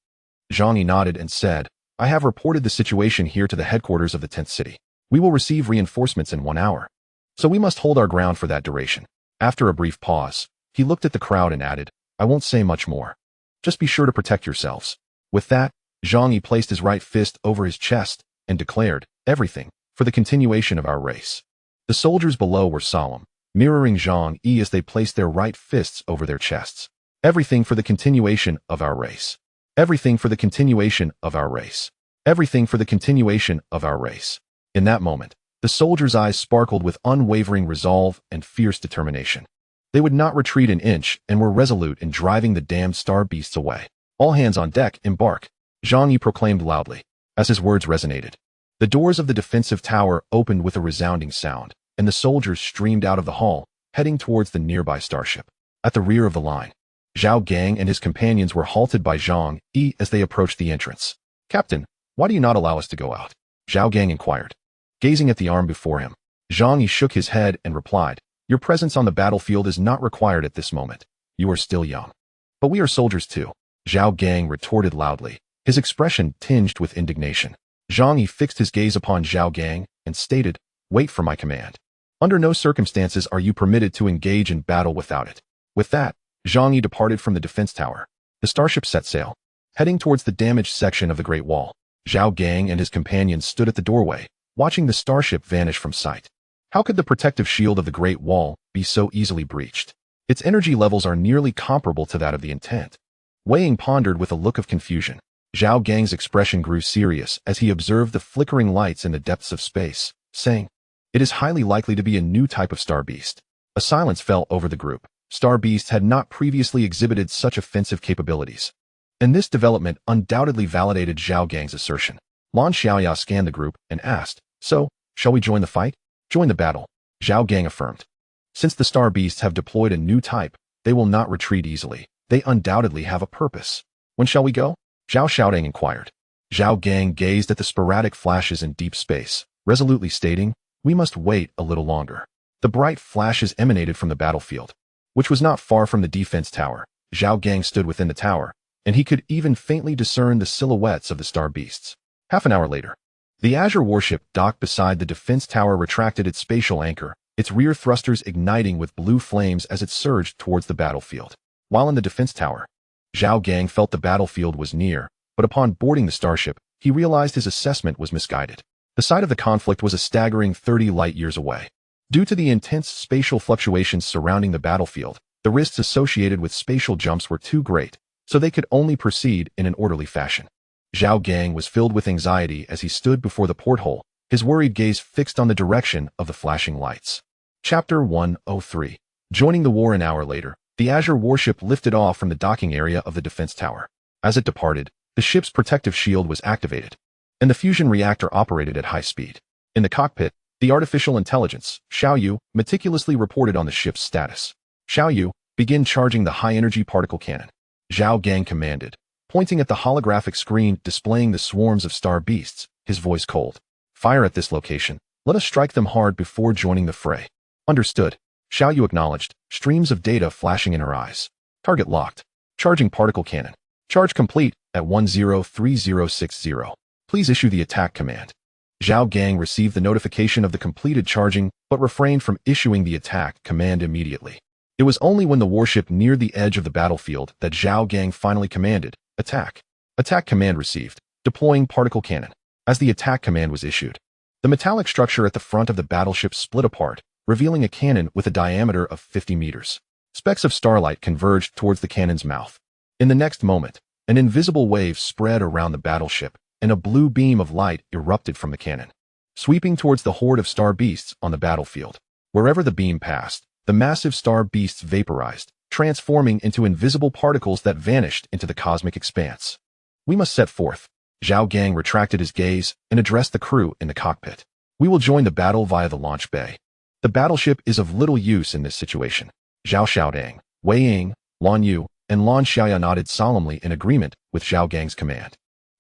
Zhang Yi nodded and said, I have reported the situation here to the headquarters of the 10th city. We will receive reinforcements in 1 hour. So we must hold our ground for that duration. After a brief pause, he looked at the crowd and added, I won't say much more. Just be sure to protect yourselves. With that, Zhang Yi placed his right fist over his chest and declared, everything, for the continuation of our race." The soldiers below were solemn, mirroring Zhang Yi as they placed their right fists over their chests. "Everything for the continuation of our race. Everything for the continuation of our race. Everything for the continuation of our race." In that moment, the soldiers' eyes sparkled with unwavering resolve and fierce determination. They would not retreat an inch and were resolute in driving the damned star beasts away. "All hands on deck, embark," Zhang Yi proclaimed loudly. As his words resonated, the doors of the defensive tower opened with a resounding sound, and the soldiers streamed out of the hall, heading towards the nearby starship. At the rear of the line, Zhao Gang and his companions were halted by Zhang Yi as they approached the entrance. "Captain, why do you not allow us to go out?" Zhao Gang inquired. Gazing at the arm before him, Zhang Yi shook his head and replied, "Your presence on the battlefield is not required at this moment. You are still young." "But we are soldiers too," Zhao Gang retorted loudly, his expression tinged with indignation. Zhang Yi fixed his gaze upon Zhao Gang and stated, "Wait for my command. Under no circumstances are you permitted to engage in battle without it." With that, Zhang Yi departed from the defense tower. The starship set sail, heading towards the damaged section of the Great Wall. Zhao Gang and his companions stood at the doorway, watching the starship vanish from sight. How could the protective shield of the Great Wall be so easily breached? Its energy levels are nearly comparable to that of the Intent. Wei Ying pondered with a look of confusion. Zhao Gang's expression grew serious as he observed the flickering lights in the depths of space, saying, "It is highly likely to be a new type of star beast." A silence fell over the group. Star beasts had not previously exhibited such offensive capabilities, and this development undoubtedly validated Zhao Gang's assertion. Lan Xiaoya scanned the group and asked, "So, shall we join the fight?" "Join the battle," Zhao Gang affirmed. "Since the star beasts have deployed a new type, they will not retreat easily. They undoubtedly have a purpose." "When shall we go?" Zhao Xiaodang inquired. Zhao Gang gazed at the sporadic flashes in deep space, resolutely stating, "We must wait a little longer." The bright flashes emanated from the battlefield, which was not far from the defense tower. Zhao Gang stood within the tower, and he could even faintly discern the silhouettes of the star beasts. Half an hour later, the Azure warship docked beside the defense tower retracted its spatial anchor, its rear thrusters igniting with blue flames as it surged towards the battlefield. While in the defense tower, Zhao Gang felt the battlefield was near, but upon boarding the starship, he realized his assessment was misguided. The site of the conflict was a staggering 30 light-years away. Due to the intense spatial fluctuations surrounding the battlefield, the risks associated with spatial jumps were too great, so they could only proceed in an orderly fashion. Zhao Gang was filled with anxiety as he stood before the porthole, his worried gaze fixed on the direction of the flashing lights. Chapter 103. Joining the war an hour later, the Azure warship lifted off from the docking area of the defense tower. As it departed, the ship's protective shield was activated, and the fusion reactor operated at high speed. In the cockpit, the artificial intelligence, Xiaoyu, meticulously reported on the ship's status. "Xiaoyu, begin charging the high-energy particle cannon," Zhao Gang commanded, pointing at the holographic screen displaying the swarms of star beasts, his voice cold. "Fire at this location. Let us strike them hard before joining the fray." "Understood," Xiaoyu acknowledged, streams of data flashing in her eyes. "Target locked. Charging particle cannon. Charge complete at 103060. Please issue the attack command." Zhao Gang received the notification of the completed charging but refrained from issuing the attack command immediately. It was only when the warship neared the edge of the battlefield that Zhao Gang finally commanded, "Attack." Attack command received. Deploying particle cannon. As the attack command was issued, the metallic structure at the front of the battleship split apart, revealing a cannon with a diameter of 50 meters. Specks of starlight converged towards the cannon's mouth. In the next moment, an invisible wave spread around the battleship, and a blue beam of light erupted from the cannon, sweeping towards the horde of star beasts on the battlefield. Wherever the beam passed, the massive star beasts vaporized, transforming into invisible particles that vanished into the cosmic expanse. "We must set forth." Zhao Gang retracted his gaze and addressed the crew in the cockpit. "We will join the battle via the launch bay. The battleship is of little use in this situation." Zhao Xiaodang, Wei Ying, Lan Yu, and Lan Xiaoya nodded solemnly in agreement with Zhao Gang's command.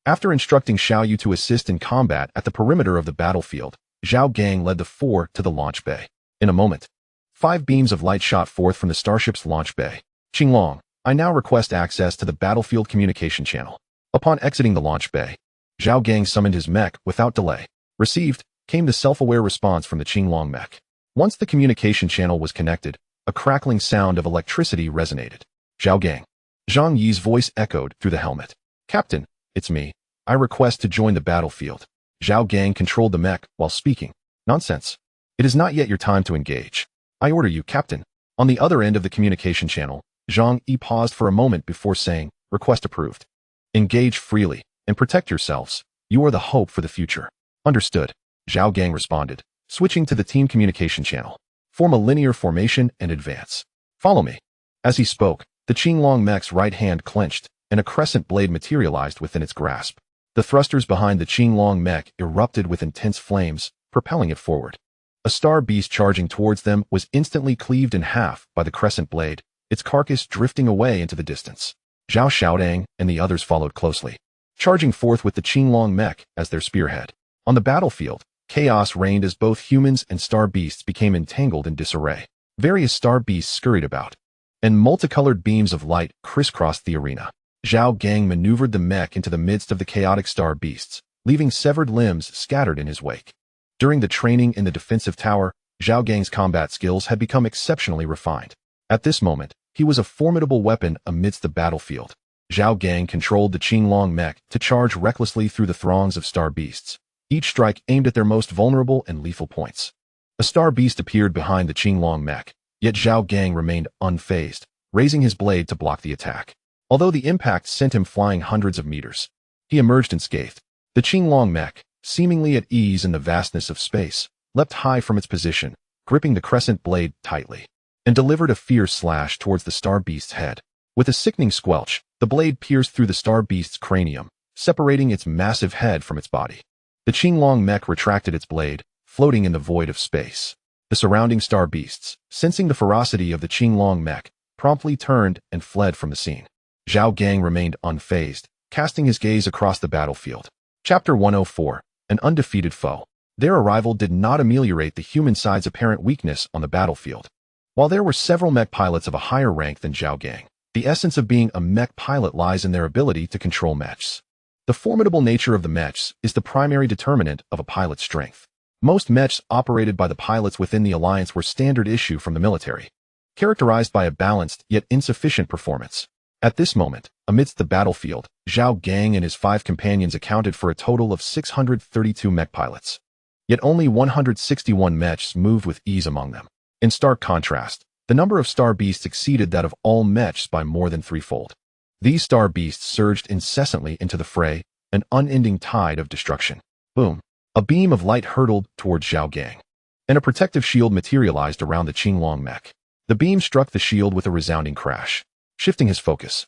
After instructing Xiaoyu to assist in combat at the perimeter of the battlefield, Zhao Gang led the four to the launch bay. In a moment, 5 beams of light shot forth from the starship's launch bay. "Qinglong, I now request access to the battlefield communication channel." Upon exiting the launch bay, Zhao Gang summoned his mech without delay. Received, came the self-aware response from the Qinglong mech. Once the communication channel was connected, a crackling sound of electricity resonated. "Zhao Gang." Zhang Yi's voice echoed through the helmet. "Captain, it's me. I request to join the battlefield." Zhao Gang controlled the mech while speaking. Nonsense. It is not yet your time to engage. I order you, Captain. On the other end of the communication channel, Zhang Yi paused for a moment before saying, request approved. Engage freely and protect yourselves. You are the hope for the future. Understood. Zhao Gang responded, switching to the team communication channel. Form a linear formation and advance. Follow me. As he spoke, the Qinglong mech's right hand clenched, and a crescent blade materialized within its grasp. The thrusters behind the Qinglong mech erupted with intense flames, propelling it forward. A star beast charging towards them was instantly cleaved in half by the crescent blade, its carcass drifting away into the distance. Zhao Gang and the others followed closely, charging forth with the Qinglong mech as their spearhead. On the battlefield, chaos reigned as both humans and star beasts became entangled in disarray. Various star beasts scurried about, and multicolored beams of light crisscrossed the arena. Zhao Gang maneuvered the mech into the midst of the chaotic star beasts, leaving severed limbs scattered in his wake. During the training in the defensive tower, Zhao Gang's combat skills had become exceptionally refined. At this moment, he was a formidable weapon amidst the battlefield. Zhao Gang controlled the Qinglong mech to charge recklessly through the throngs of star beasts, each strike aimed at their most vulnerable and lethal points. A star beast appeared behind the Qinglong mech, yet Zhao Gang remained unfazed, raising his blade to block the attack. Although the impact sent him flying hundreds of meters, he emerged unscathed. The Qinglong mech, seemingly at ease in the vastness of space, leapt high from its position, gripping the crescent blade tightly, and delivered a fierce slash towards the star beast's head. With a sickening squelch, the blade pierced through the star beast's cranium, separating its massive head from its body. The Qinglong mech retracted its blade, floating in the void of space. The surrounding star beasts, sensing the ferocity of the Qinglong mech, promptly turned and fled from the scene. Zhao Gang remained unfazed, casting his gaze across the battlefield. Chapter 104. An undefeated foe. Their arrival did not ameliorate the human side's apparent weakness on the battlefield. While there were several mech pilots of a higher rank than Zhao Gang, the essence of being a mech pilot lies in their ability to control mechs. The formidable nature of the mechs is the primary determinant of a pilot's strength. Most mechs operated by the pilots within the alliance were standard issue from the military, characterized by a balanced yet insufficient performance. At this moment, amidst the battlefield, Zhao Gang and his 5 companions accounted for a total of 632 mech pilots. Yet only 161 mechs moved with ease among them. In stark contrast, the number of star beasts exceeded that of all mechs by more than threefold. These star beasts surged incessantly into the fray, an unending tide of destruction. Boom! A beam of light hurtled towards Zhao Gang, and a protective shield materialized around the Qinglong mech. The beam struck the shield with a resounding crash. Shifting his focus,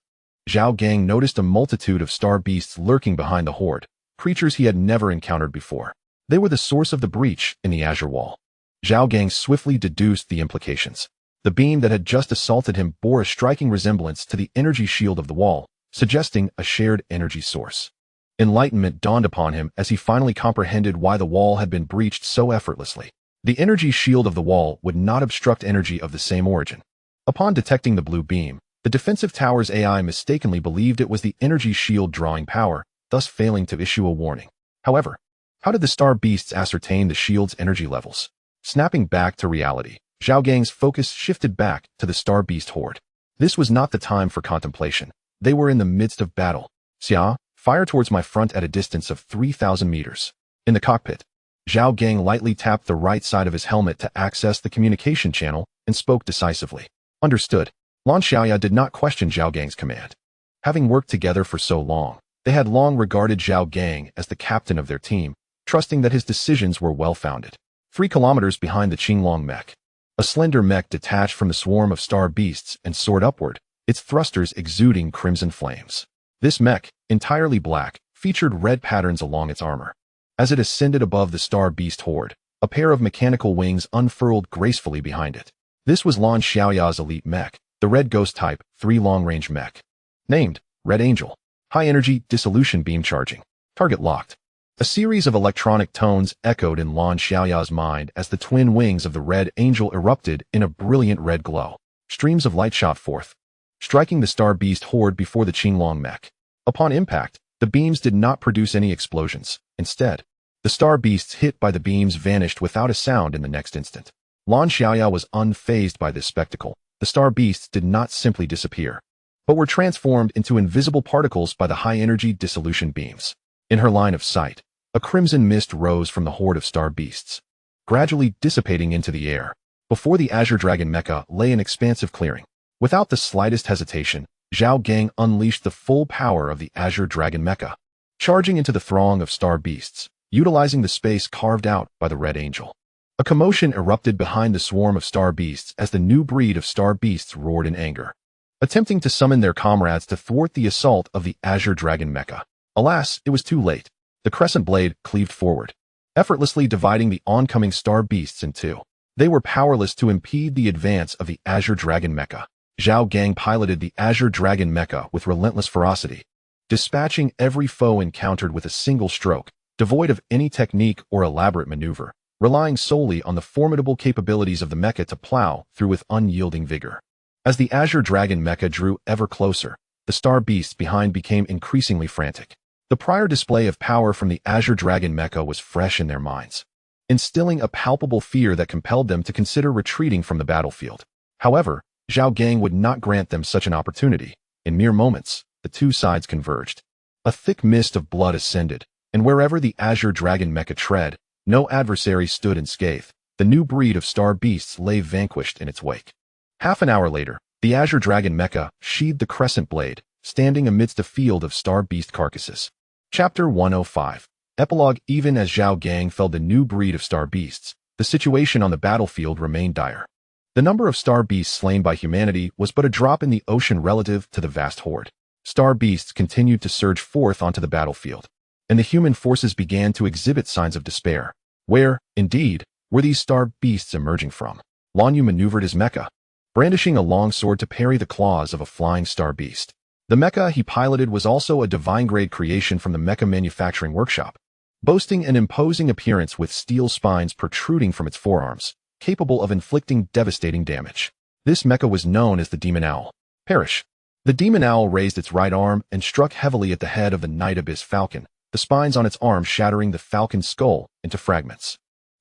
Zhao Gang noticed a multitude of star beasts lurking behind the horde, creatures he had never encountered before. They were the source of the breach in the azure wall. Zhao Gang swiftly deduced the implications. The beam that had just assaulted him bore a striking resemblance to the energy shield of the wall, suggesting a shared energy source. Enlightenment dawned upon him as he finally comprehended why the wall had been breached so effortlessly. The energy shield of the wall would not obstruct energy of the same origin. Upon detecting the blue beam, the defensive tower's AI mistakenly believed it was the energy shield drawing power, thus failing to issue a warning. However, how did the star beasts ascertain the shield's energy levels? Snapping back to reality, Zhao Gang's focus shifted back to the star beast horde. This was not the time for contemplation. They were in the midst of battle. Xia, fire towards my front at a distance of 3,000 meters. In the cockpit, Zhao Gang lightly tapped the right side of his helmet to access the communication channel and spoke decisively. Understood. Lan Xiaoya did not question Zhao Gang's command. Having worked together for so long, they had long regarded Zhao Gang as the captain of their team, trusting that his decisions were well-founded. 3 kilometers behind the Qinglong mech, a slender mech detached from the swarm of star beasts and soared upward, its thrusters exuding crimson flames. This mech, entirely black, featured red patterns along its armor. As it ascended above the star beast horde, a pair of mechanical wings unfurled gracefully behind it. This was Lan Xiaoya's elite mech, the Red Ghost type 3 long-range mech. Named Red Angel. High-energy dissolution beam charging. Target locked. A series of electronic tones echoed in Lan Xiaoya's mind as the twin wings of the Red Angel erupted in a brilliant red glow. Streams of light shot forth, striking the star beast horde before the Qinglong mech. Upon impact, the beams did not produce any explosions. Instead, the star beasts hit by the beams vanished without a sound in the next instant. Lan Xiaoya was unfazed by this spectacle. The star beasts did not simply disappear, but were transformed into invisible particles by the high-energy dissolution beams. In her line of sight, A crimson mist rose from the horde of star beasts, gradually dissipating into the air. Before the Azure Dragon Mecha lay an expansive clearing. Without the slightest hesitation, Zhao Gang unleashed the full power of the Azure Dragon Mecha, charging into the throng of star beasts, utilizing the space carved out by the Red Angel. A commotion erupted behind the swarm of star beasts as the new breed of star beasts roared in anger, attempting to summon their comrades to thwart the assault of the Azure Dragon Mecha. Alas, it was too late. The crescent blade cleaved forward, effortlessly dividing the oncoming star beasts in two. They were powerless to impede the advance of the Azure Dragon Mecha. Zhao Gang piloted the Azure Dragon Mecha with relentless ferocity, dispatching every foe encountered with a single stroke, devoid of any technique or elaborate maneuver, relying solely on the formidable capabilities of the mecha to plow through with unyielding vigor. As the Azure Dragon Mecha drew ever closer, the star beasts behind became increasingly frantic. The prior display of power from the Azure Dragon Mecha was fresh in their minds, instilling a palpable fear that compelled them to consider retreating from the battlefield. However, Zhao Gang would not grant them such an opportunity. In mere moments, the two sides converged. A thick mist of blood ascended, and wherever the Azure Dragon Mecha tread, no adversary stood unscathed. The new breed of star beasts lay vanquished in its wake. Half an hour later, the Azure Dragon Mecha sheathed the crescent blade, standing amidst a field of star beast carcasses. Chapter 105. Epilogue. Even as Zhao Gang felled the new breed of star beasts, the situation on the battlefield remained dire. The number of star beasts slain by humanity was but a drop in the ocean relative to the vast horde. Star beasts continued to surge forth onto the battlefield, and the human forces began to exhibit signs of despair. Where, indeed, were these star beasts emerging from? Lan Yu maneuvered his mecha, brandishing a long sword to parry the claws of a flying star beast. The mecha he piloted was also a divine-grade creation from the mecha manufacturing workshop, boasting an imposing appearance with steel spines protruding from its forearms, capable of inflicting devastating damage. This mecha was known as the Demon Owl. Perish. The Demon Owl raised its right arm and struck heavily at the head of the Night Abyss Falcon, the spines on its arm shattering the falcon's skull into fragments.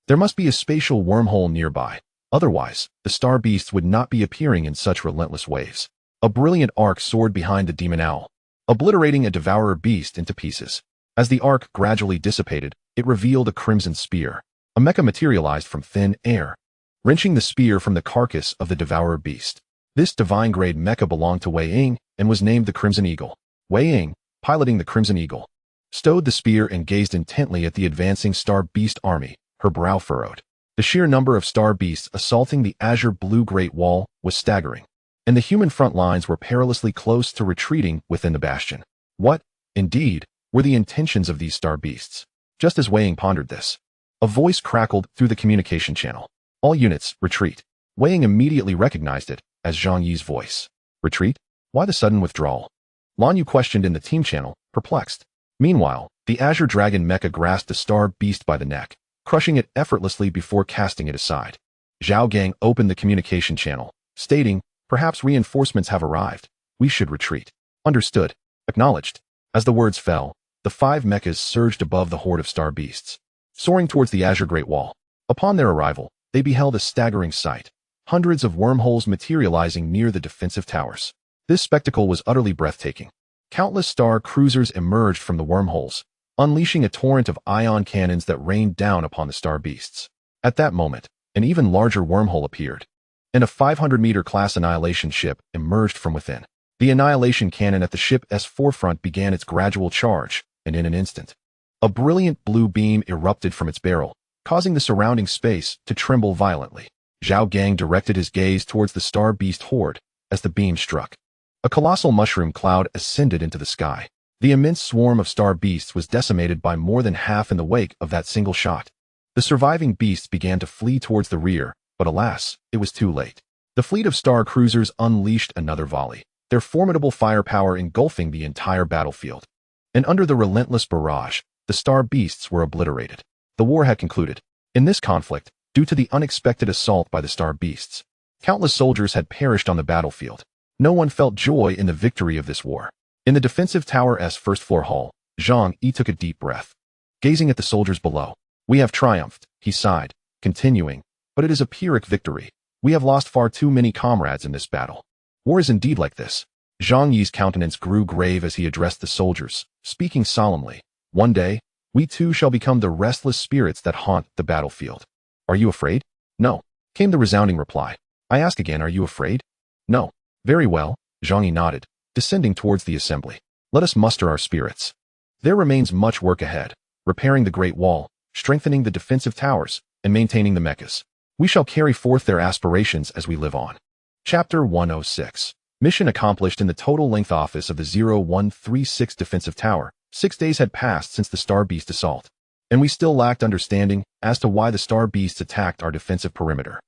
There must be a spatial wormhole nearby, otherwise, the star beasts would not be appearing in such relentless waves. A brilliant arc soared behind the Demon Owl, obliterating a devourer beast into pieces. As the arc gradually dissipated, it revealed a crimson spear. A mecha materialized from thin air, wrenching the spear from the carcass of the devourer beast. This divine-grade mecha belonged to Wei Ying and was named the Crimson Eagle. Wei Ying, piloting the Crimson Eagle, stowed the spear and gazed intently at the advancing star beast army, her brow furrowed. The sheer number of star beasts assaulting the azure blue Great Wall was staggering, and the human front lines were perilously close to retreating within the bastion. What, indeed, were the intentions of these star beasts? Just as Wei Ying pondered this, a voice crackled through the communication channel. All units, retreat. Wei Ying immediately recognized it as Zhang Yi's voice. Retreat? Why the sudden withdrawal? Lan Yu questioned in the team channel, perplexed. Meanwhile, the Azure Dragon Mecha grasped the star beast by the neck, crushing it effortlessly before casting it aside. Zhao Gang opened the communication channel, stating, perhaps reinforcements have arrived. We should retreat. Understood. Acknowledged. As the words fell, the 5 mechas surged above the horde of star beasts, soaring towards the Azure Great Wall. Upon their arrival, they beheld a staggering sight. Hundreds of wormholes materializing near the defensive towers. This spectacle was utterly breathtaking. Countless star cruisers emerged from the wormholes, unleashing a torrent of ion cannons that rained down upon the star beasts. At that moment, an even larger wormhole appeared, and a 500-meter class annihilation ship emerged from within. The annihilation cannon at the ship's forefront began its gradual charge, and in an instant, a brilliant blue beam erupted from its barrel, causing the surrounding space to tremble violently. Zhao Gang directed his gaze towards the star beast horde as the beam struck. A colossal mushroom cloud ascended into the sky. The immense swarm of star beasts was decimated by more than half in the wake of that single shot. The surviving beasts began to flee towards the rear, but alas, it was too late. The fleet of star cruisers unleashed another volley, their formidable firepower engulfing the entire battlefield. And under the relentless barrage, the star beasts were obliterated. The war had concluded. In this conflict, due to the unexpected assault by the star beasts, countless soldiers had perished on the battlefield. No one felt joy in the victory of this war. In the defensive tower's first-floor hall, Zhang Yi took a deep breath. Gazing at the soldiers below, "We have triumphed," he sighed, continuing, "but it is a Pyrrhic victory. We have lost far too many comrades in this battle." War is indeed like this. Zhang Yi's countenance grew grave as he addressed the soldiers, speaking solemnly. "One day, We too shall become the restless spirits that haunt the battlefield. Are you afraid? No, came the resounding reply. I ask again, are you afraid? No. Very well, Zhang Yi nodded, descending towards the assembly. Let us muster our spirits. There remains much work ahead, repairing the Great Wall, strengthening the defensive towers, and maintaining the mechas. We shall carry forth their aspirations as we live on. Chapter 106. Mission accomplished in the total length office of the 0136 defensive tower. 6 days had passed since the Star Beast assault, and we still lacked understanding as to why the Star Beasts attacked our defensive perimeter.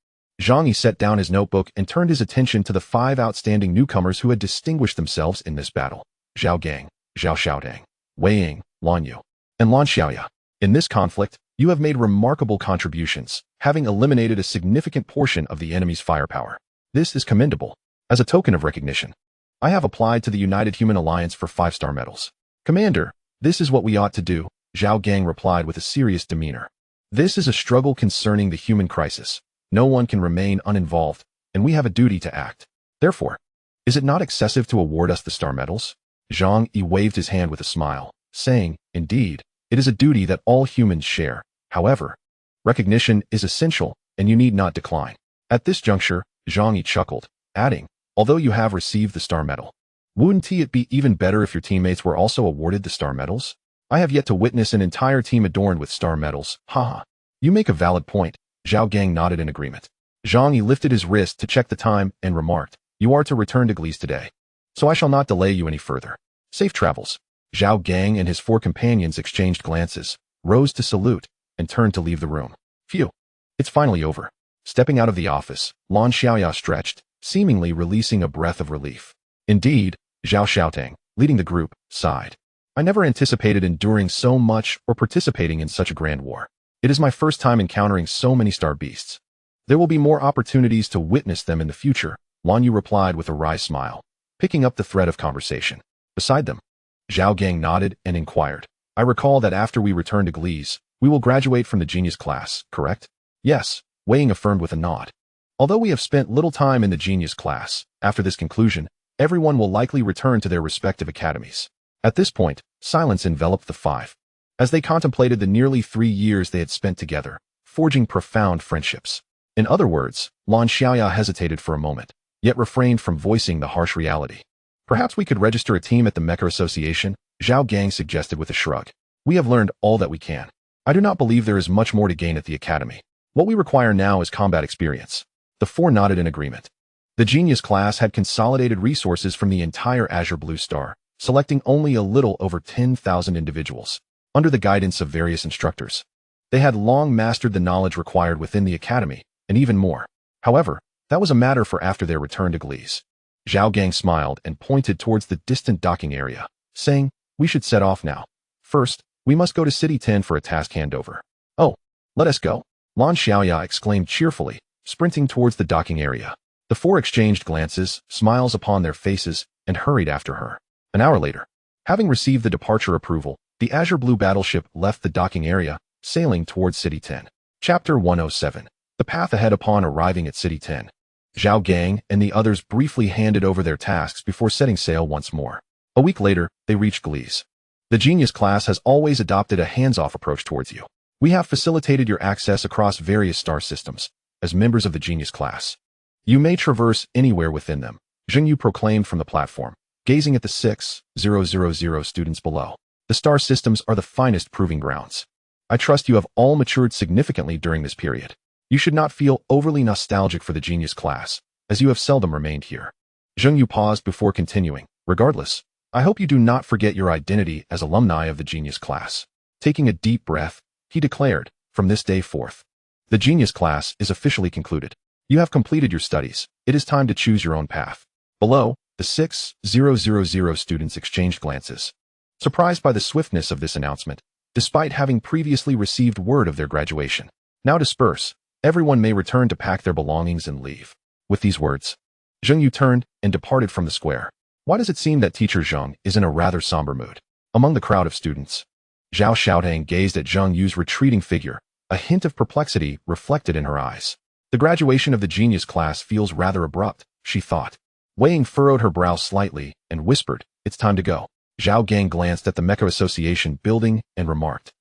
Zhang Yi set down his notebook and turned his attention to the 5 outstanding newcomers who had distinguished themselves in this battle. Zhao Gang, Zhao Xiaodang, Wei Ying, Lan Yu, and Lan Xiaoya. In this conflict, you have made remarkable contributions, having eliminated a significant portion of the enemy's firepower. This is commendable. As a token of recognition, I have applied to the United Human Alliance for 5-star medals. Commander, this is what we ought to do, Zhao Gang replied with a serious demeanor. This is a struggle concerning the human crisis. No one can remain uninvolved, and we have a duty to act. Therefore, is it not excessive to award us the star medals? Zhang Yi waved his hand with a smile, saying, indeed, it is a duty that all humans share. However, recognition is essential, and you need not decline. At this juncture, Zhang Yi chuckled, adding, although you have received the star medal, wouldn't it be even better if your teammates were also awarded the star medals? I have yet to witness an entire team adorned with star medals. Haha. You make a valid point. Zhao Gang nodded in agreement. Zhang Yi lifted his wrist to check the time and remarked, you are to return to Gliese today, so I shall not delay you any further. Safe travels. Zhao Gang and his 4 companions exchanged glances, rose to salute, and turned to leave the room. Phew. It's finally over. Stepping out of the office, Lan Xiaoya stretched, seemingly releasing a breath of relief. Indeed, Zhao Xiaotang, leading the group, sighed. I never anticipated enduring so much or participating in such a grand war. It is my first time encountering so many star beasts. There will be more opportunities to witness them in the future, Lan Yu replied with a wry smile, picking up the thread of conversation. Beside them, Zhao Gang nodded and inquired. I recall that after we return to Gliese, we will graduate from the genius class, correct? Yes, Wei Ying affirmed with a nod. Although we have spent little time in the genius class, after this conclusion, everyone will likely return to their respective academies. At this point, silence enveloped the 5, as they contemplated the nearly 3 years they had spent together, forging profound friendships. In other words, Lan Xiaoya hesitated for a moment, yet refrained from voicing the harsh reality. Perhaps we could register a team at the Mecha Association, Zhao Gang suggested with a shrug. We have learned all that we can. I do not believe there is much more to gain at the academy. What we require now is combat experience. The 4 nodded in agreement. The genius class had consolidated resources from the entire Azure Blue Star, selecting only a little over 10,000 individuals, under the guidance of various instructors. They had long mastered the knowledge required within the academy, and even more. However, that was a matter for after their return to Gliese. Zhao Gang smiled and pointed towards the distant docking area, saying, we should set off now. First, we must go to City 10 for a task handover. Oh, let us go. Lan Xiaoya exclaimed cheerfully, sprinting towards the docking area. The 4 exchanged glances, smiles upon their faces, and hurried after her. An hour later, having received the departure approval, the Azure Blue battleship left the docking area, sailing towards City 10. Chapter 107. The path ahead. Upon arriving at City 10, Zhao Gang and the others briefly handed over their tasks before setting sail once more. A week later, they reached Gliese. The genius class has always adopted a hands-off approach towards you. We have facilitated your access across various star systems. As members of the genius class, you may traverse anywhere within them, Zheng Yu proclaimed from the platform, gazing at the 6,000 students below. The star systems are the finest proving grounds. I trust you have all matured significantly during this period. You should not feel overly nostalgic for the genius class, as you have seldom remained here. Zheng Yu paused before continuing. Regardless, I hope you do not forget your identity as alumni of the genius class. Taking a deep breath, he declared, from this day forth, the genius class is officially concluded. You have completed your studies. It is time to choose your own path. Below, the 6,000 students exchanged glances, surprised by the swiftness of this announcement, despite having previously received word of their graduation. Now disperse. Everyone may return to pack their belongings and leave. With these words, Zheng Yu turned and departed from the square. Why does it seem that teacher Zheng is in a rather somber mood? Among the crowd of students, Zhao Xiaotang gazed at Zheng Yu's retreating figure, a hint of perplexity reflected in her eyes. The graduation of the genius class feels rather abrupt, she thought. Wei Ying furrowed her brow slightly and whispered, it's time to go. Zhao Gang glanced at the Mecha Association building and remarked,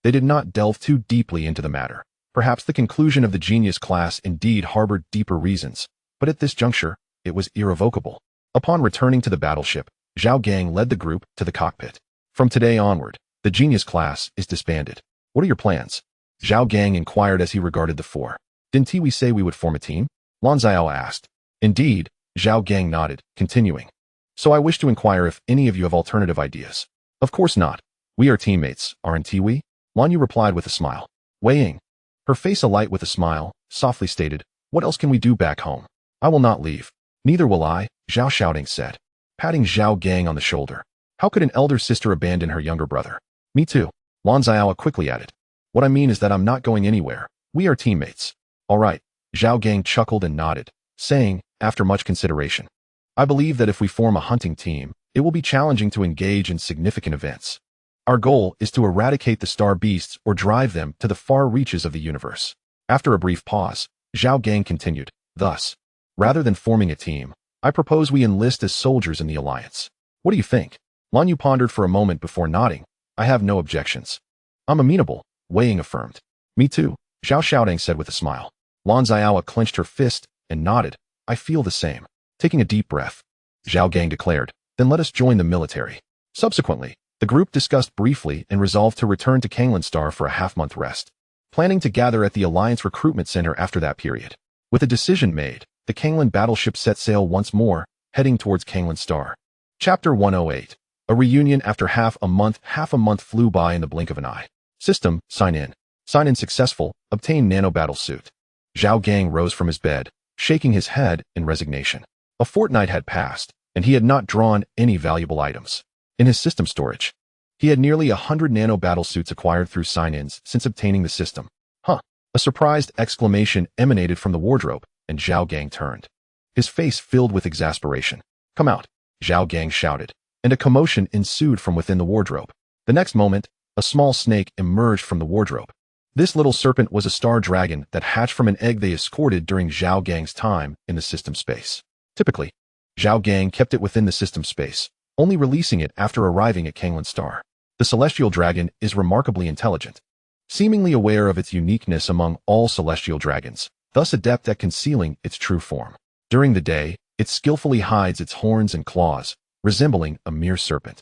They did not delve too deeply into the matter. Perhaps the conclusion of the genius class indeed harbored deeper reasons, but at this juncture, it was irrevocable. Upon returning to the battleship, Zhao Gang led the group to the cockpit. From today onward, the genius class is disbanded. What are your plans? Zhao Gang inquired as he regarded the four. Didn't we say we would form a team? Lan Xiao asked. Indeed, Zhao Gang nodded, continuing. So I wish to inquire if any of you have alternative ideas. Of course not. We are teammates, aren't we? Lan Yu replied with a smile. Wei Ying, her face alight with a smile, softly stated, what else can we do back home? I will not leave. Neither will I, Zhao Xiaoding said, patting Zhao Gang on the shoulder. How could an elder sister abandon her younger brother? Me too, Lan Xiao quickly added. What I mean is that I'm not going anywhere. We are teammates. All right, Zhao Gang chuckled and nodded, saying, after much consideration, I believe that if we form a hunting team, it will be challenging to engage in significant events. Our goal is to eradicate the star beasts or drive them to the far reaches of the universe. After a brief pause, Zhao Gang continued, thus, rather than forming a team, I propose we enlist as soldiers in the alliance. What do you think? Lan Yu pondered for a moment before nodding. I have no objections. I'm amenable, Wei Ying affirmed. Me too, Zhao Xiaoding said with a smile. Lan Xiao clenched her fist and nodded. I feel the same. Taking a deep breath, Zhao Gang declared, then let us join the military. Subsequently, the group discussed briefly and resolved to return to Kanglan Star for a half-month rest, planning to gather at the Alliance Recruitment Center after that period. With a decision made, the Kanglan battleship set sail once more, heading towards Kanglan Star. Chapter 108. A reunion after half a month flew by in the blink of an eye. System, sign in. Sign in successful, obtain nano battle suit. Zhao Gang rose from his bed, shaking his head in resignation. A fortnight had passed, and he had not drawn any valuable items. In his system storage, he had nearly 100 nano battle suits acquired through sign-ins since obtaining the system. Huh! A surprised exclamation emanated from the wardrobe, and Zhao Gang turned. His face filled with exasperation. Come out, Zhao Gang shouted, and a commotion ensued from within the wardrobe. The next moment, a small snake emerged from the wardrobe. This little serpent was a star dragon that hatched from an egg they escorted during Zhao Gang's time in the system space. Typically, Zhao Gang kept it within the system space, only releasing it after arriving at Kanglan Star. The celestial dragon is remarkably intelligent, seemingly aware of its uniqueness among all celestial dragons, thus adept at concealing its true form. During the day, it skillfully hides its horns and claws, resembling a mere serpent.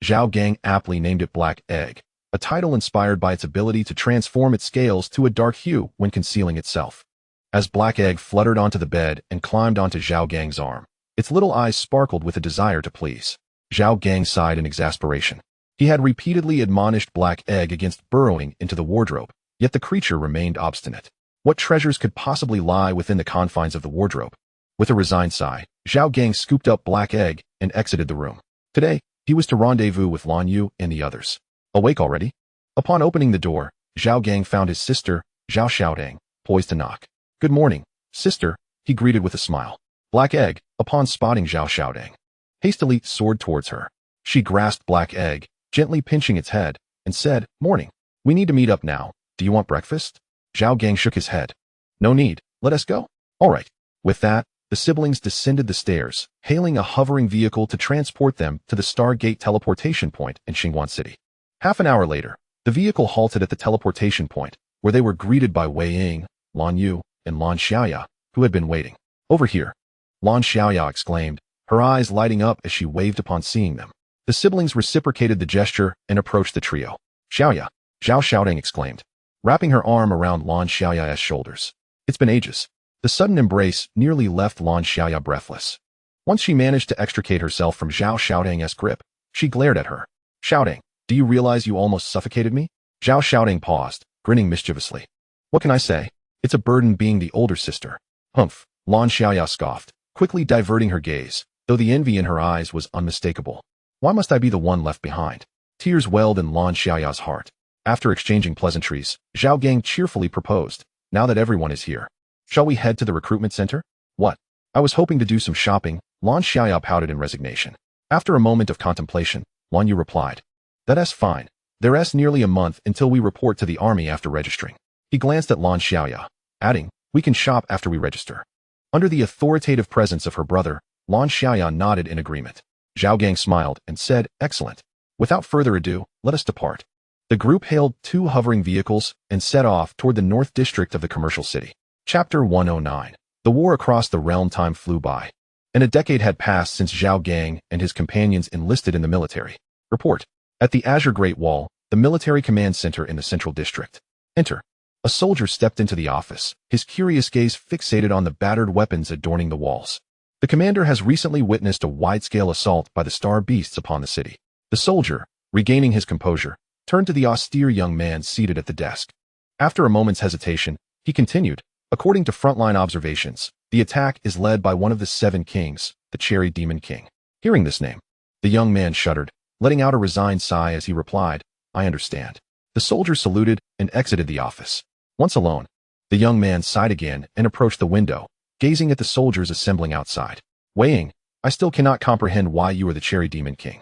Zhao Gang aptly named it Black Egg, a title inspired by its ability to transform its scales to a dark hue when concealing itself. As Black Egg fluttered onto the bed and climbed onto Zhao Gang's arm, its little eyes sparkled with a desire to please. Zhao Gang sighed in exasperation. He had repeatedly admonished Black Egg against burrowing into the wardrobe, yet the creature remained obstinate. What treasures could possibly lie within the confines of the wardrobe? With a resigned sigh, Zhao Gang scooped up Black Egg and exited the room. Today, he was to rendezvous with Lan Yu and the others. Awake already? Upon opening the door, Zhao Gang found his sister, Zhao Xiaoding, poised to knock. Good morning, sister, he greeted with a smile. Black Egg, upon spotting Zhao Xiaoding, hastily soared towards her. She grasped Black Egg, gently pinching its head, and said, Morning. We need to meet up now. Do you want breakfast? Zhao Gang shook his head. No need. Let us go. All right. With that, the siblings descended the stairs, hailing a hovering vehicle to transport them to the Stargate teleportation point in Xingguan City. Half an hour later, the vehicle halted at the teleportation point, where they were greeted by Wei Ying, Lan Yu, and Lan Xiaoya, who had been waiting. Over here, Lan Xiaoya exclaimed, her eyes lighting up as she waved upon seeing them. The siblings reciprocated the gesture and approached the trio. Xiaoya, Zhao Xiaoding exclaimed, wrapping her arm around Lan Xiaoya's shoulders. It's been ages. The sudden embrace nearly left Lan Xiaoya breathless. Once she managed to extricate herself from Zhao Xiaoding's grip, she glared at her. Xiaoding, do you realize you almost suffocated me? Zhao Xiaoding paused, grinning mischievously. What can I say? It's a burden being the older sister. Humph, Lan Xiaoya scoffed, quickly diverting her gaze, though the envy in her eyes was unmistakable. Why must I be the one left behind? Tears welled in Lan Xiaoya's heart. After exchanging pleasantries, Zhao Gang cheerfully proposed, now that everyone is here, shall we head to the recruitment center? What? I was hoping to do some shopping, Lan Xiaoya pouted in resignation. After a moment of contemplation, Lan Yu replied, That's fine. There's nearly a month until we report to the army after registering. He glanced at Lan Xiaoya, adding, We can shop after we register. Under the authoritative presence of her brother, Lan Xiaoya nodded in agreement. Zhao Gang smiled and said, Excellent. Without further ado, let us depart. The group hailed 2 hovering vehicles and set off toward the north district of the commercial city. Chapter 109. The war across the realm. Time flew by, and a decade had passed since Zhao Gang and his companions enlisted in the military. Report. At the Azure Great Wall, the military command center in the central district. Enter. A soldier stepped into the office, his curious gaze fixated on the battered weapons adorning the walls. The commander has recently witnessed a wide-scale assault by the star beasts upon the city. The soldier, regaining his composure, turned to the austere young man seated at the desk. After a moment's hesitation, he continued, according to frontline observations, the attack is led by one of the 7 kings, the Cherry Demon King. Hearing this name, the young man shuddered, letting out a resigned sigh as he replied, I understand. The soldier saluted and exited the office. Once alone, the young man sighed again and approached the window, gazing at the soldiers assembling outside. Wei Ying, I still cannot comprehend why you are the Cherry Demon King.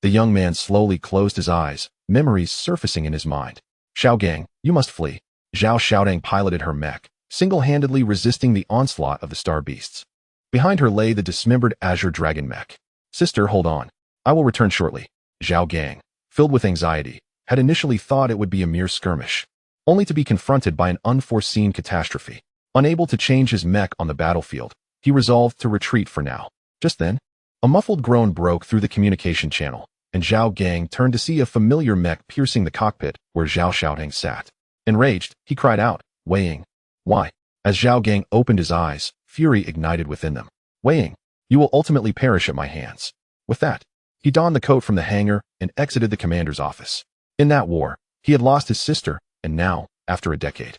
The young man slowly closed his eyes, memories surfacing in his mind. Zhao Gang, you must flee. Zhao Xiaodang piloted her mech, single-handedly resisting the onslaught of the star beasts. Behind her lay the dismembered Azure Dragon mech. Sister, hold on. I will return shortly. Zhao Gang, filled with anxiety, had initially thought it would be a mere skirmish, only to be confronted by an unforeseen catastrophe. Unable to change his mech on the battlefield, he resolved to retreat for now. Just then, a muffled groan broke through the communication channel, and Zhao Gang turned to see a familiar mech piercing the cockpit where Zhao Xiaodang sat. Enraged, he cried out, Wei Ying. Why? As Zhao Gang opened his eyes, fury ignited within them. Wei Ying, you will ultimately perish at my hands. With that, he donned the coat from the hangar and exited the commander's office. In that war, he had lost his sister, and now, after a decade,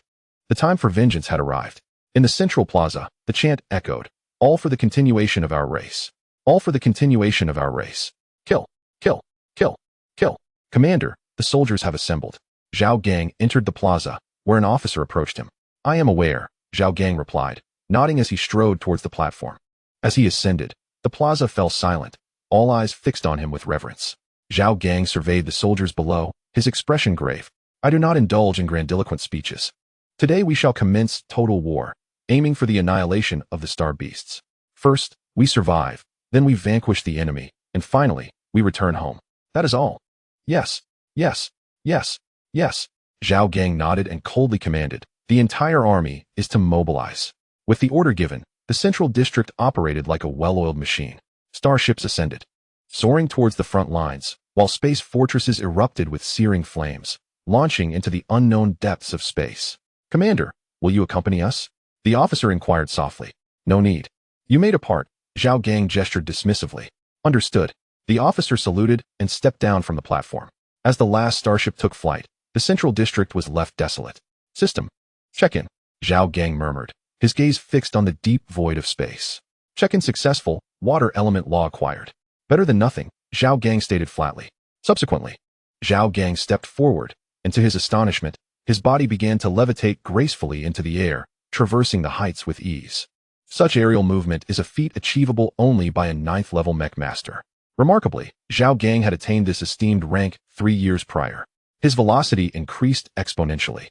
the time for vengeance had arrived. In the central plaza, the chant echoed, all for the continuation of our race. All for the continuation of our race. Kill, kill, kill, kill. Commander, the soldiers have assembled. Zhao Gang entered the plaza, where an officer approached him. I am aware, Zhao Gang replied, nodding as he strode towards the platform. As he ascended, the plaza fell silent, all eyes fixed on him with reverence. Zhao Gang surveyed the soldiers below, his expression grave. I do not indulge in grandiloquent speeches. Today we shall commence total war, aiming for the annihilation of the star beasts. First, we survive, then we vanquish the enemy, and finally, we return home. That is all. Yes, yes, yes, yes. Zhao Gang nodded and coldly commanded, the entire army is to mobilize. With the order given, the central district operated like a well-oiled machine. Starships ascended, soaring towards the front lines, while space fortresses erupted with searing flames, launching into the unknown depths of space. Commander, will you accompany us? The officer inquired softly. No need. You made a part. Zhao Gang gestured dismissively. Understood. The officer saluted and stepped down from the platform. As the last starship took flight, the central district was left desolate. System. Check-in. Zhao Gang murmured, his gaze fixed on the deep void of space. Check-in successful. Water element law acquired. Better than nothing, Zhao Gang stated flatly. Subsequently, Zhao Gang stepped forward, and to his astonishment, his body began to levitate gracefully into the air, traversing the heights with ease. Such aerial movement is a feat achievable only by a 9th-level mech master. Remarkably, Zhao Gang had attained this esteemed rank 3 years prior. His velocity increased exponentially.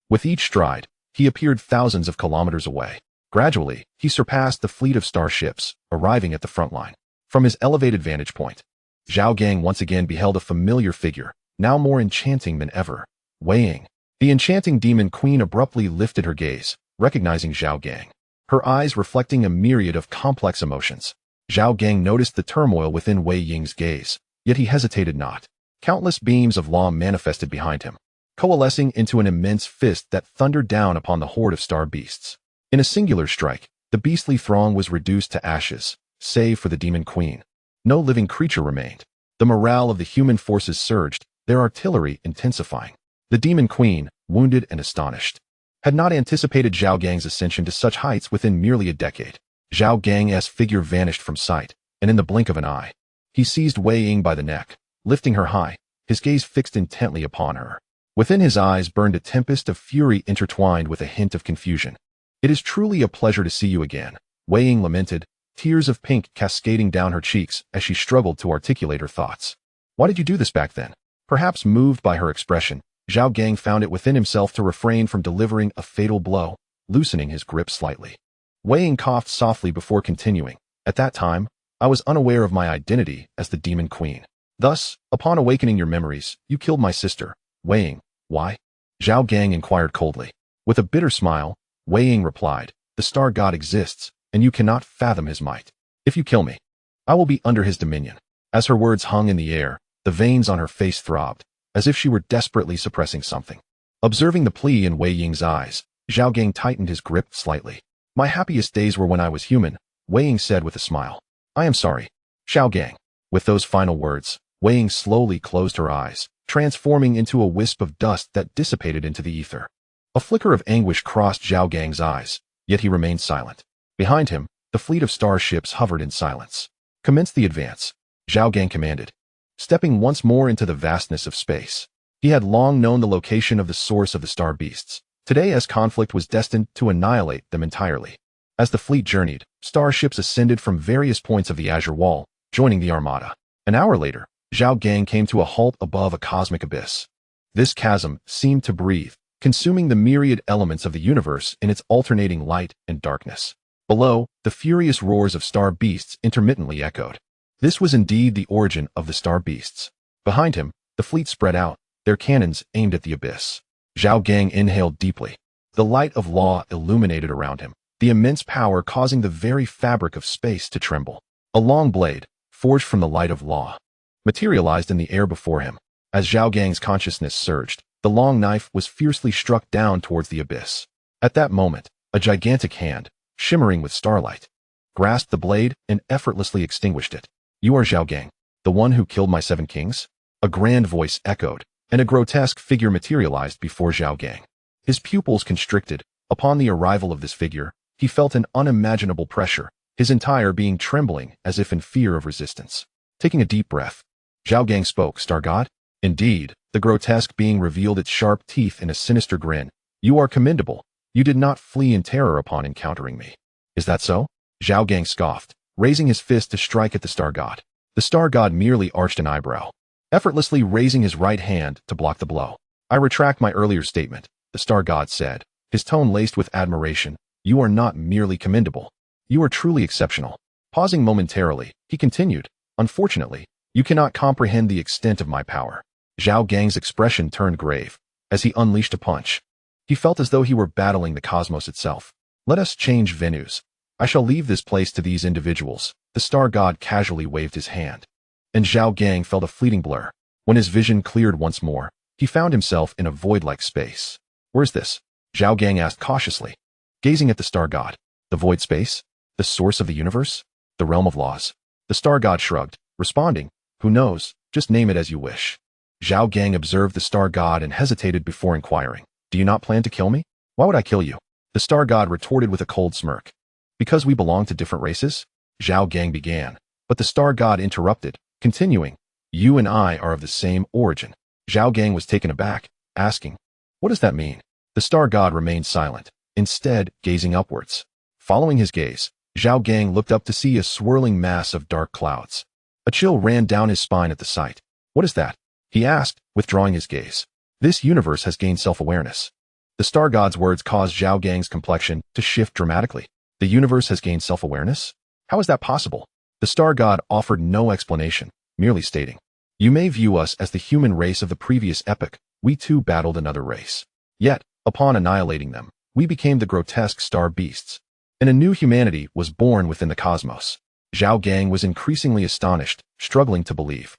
With each stride, he appeared thousands of kilometers away. Gradually, he surpassed the fleet of starships, arriving at the front line. From his elevated vantage point, Zhao Gang once again beheld a familiar figure, now more enchanting than ever. Wei Ying. The enchanting demon queen abruptly lifted her gaze, recognizing Zhao Gang, her eyes reflecting a myriad of complex emotions. Zhao Gang noticed the turmoil within Wei Ying's gaze, yet he hesitated not. Countless beams of law manifested behind him, coalescing into an immense fist that thundered down upon the horde of star beasts. In a singular strike, the beastly throng was reduced to ashes, save for the demon queen. No living creature remained. The morale of the human forces surged, their artillery intensifying. The demon queen, wounded and astonished, had not anticipated Zhao Gang's ascension to such heights within merely a decade. Zhao Gang's figure vanished from sight, and in the blink of an eye, he seized Wei Ying by the neck, lifting her high, his gaze fixed intently upon her. Within his eyes burned a tempest of fury intertwined with a hint of confusion. It is truly a pleasure to see you again, Wei Ying lamented, tears of pink cascading down her cheeks as she struggled to articulate her thoughts. Why did you do this back then? Perhaps moved by her expression, Zhao Gang found it within himself to refrain from delivering a fatal blow, loosening his grip slightly. Wei Ying coughed softly before continuing. At that time, I was unaware of my identity as the demon queen. Thus, upon awakening your memories, you killed my sister, Wei Ying, why? Zhao Gang inquired coldly. With a bitter smile, Wei Ying replied, the star god exists, and you cannot fathom his might. If you kill me, I will be under his dominion. As her words hung in the air, the veins on her face throbbed, as if she were desperately suppressing something. Observing the plea in Wei Ying's eyes, Zhao Gang tightened his grip slightly. My happiest days were when I was human, Wei Ying said with a smile. I am sorry, Zhao Gang. With those final words, Wei Ying slowly closed her eyes, transforming into a wisp of dust that dissipated into the ether. A flicker of anguish crossed Zhao Gang's eyes, yet he remained silent. Behind him, the fleet of starships hovered in silence. Commence the advance, Zhao Gang commanded, stepping once more into the vastness of space. He had long known the location of the source of the star beasts. Today, as conflict was destined to annihilate them entirely. As the fleet journeyed, starships ascended from various points of the Azure Wall, joining the armada. An hour later, Zhao Gang came to a halt above a cosmic abyss. This chasm seemed to breathe, consuming the myriad elements of the universe in its alternating light and darkness. Below, the furious roars of star beasts intermittently echoed. This was indeed the origin of the star beasts. Behind him, the fleet spread out, their cannons aimed at the abyss. Zhao Gang inhaled deeply. The light of law illuminated around him, the immense power causing the very fabric of space to tremble. A long blade, forged from the light of law, materialized in the air before him. As Zhao Gang's consciousness surged, the long knife was fiercely struck down towards the abyss. At that moment, a gigantic hand, shimmering with starlight, grasped the blade and effortlessly extinguished it. You are Zhao Gang, the one who killed my 7 kings? A grand voice echoed, and a grotesque figure materialized before Zhao Gang. His pupils constricted. Upon the arrival of this figure, he felt an unimaginable pressure, his entire being trembling as if in fear of resistance. Taking a deep breath, Zhao Gang spoke, Star God? Indeed, the grotesque being revealed its sharp teeth in a sinister grin. You are commendable. You did not flee in terror upon encountering me. Is that so? Zhao Gang scoffed, raising his fist to strike at the star god. The star god merely arched an eyebrow, effortlessly raising his right hand to block the blow. I retract my earlier statement, the star god said, his tone laced with admiration. You are not merely commendable. You are truly exceptional. Pausing momentarily, he continued, unfortunately, you cannot comprehend the extent of my power. Zhao Gang's expression turned grave as he unleashed a punch. He felt as though he were battling the cosmos itself. Let us change venues. I shall leave this place to these individuals. The star god casually waved his hand, and Zhao Gang felt a fleeting blur. When his vision cleared once more, he found himself in a void-like space. Where's this? Zhao Gang asked cautiously, gazing at the star god. The void space? The source of the universe? The realm of laws? The star god shrugged, responding, who knows, just name it as you wish. Zhao Gang observed the star god and hesitated before inquiring, do you not plan to kill me? Why would I kill you? The star god retorted with a cold smirk. Because we belong to different races? Zhao Gang began, but the star god interrupted, continuing, you and I are of the same origin. Zhao Gang was taken aback, asking, what does that mean? The star god remained silent, instead gazing upwards. Following his gaze, Zhao Gang looked up to see a swirling mass of dark clouds. A chill ran down his spine at the sight. What is that? He asked, withdrawing his gaze. This universe has gained self-awareness. The star god's words caused Zhao Gang's complexion to shift dramatically. The universe has gained self-awareness? How is that possible? The star god offered no explanation, merely stating, you may view us as the human race of the previous epoch. We too battled another race. Yet, upon annihilating them, we became the grotesque star beasts, and a new humanity was born within the cosmos. Zhao Gang was increasingly astonished, struggling to believe.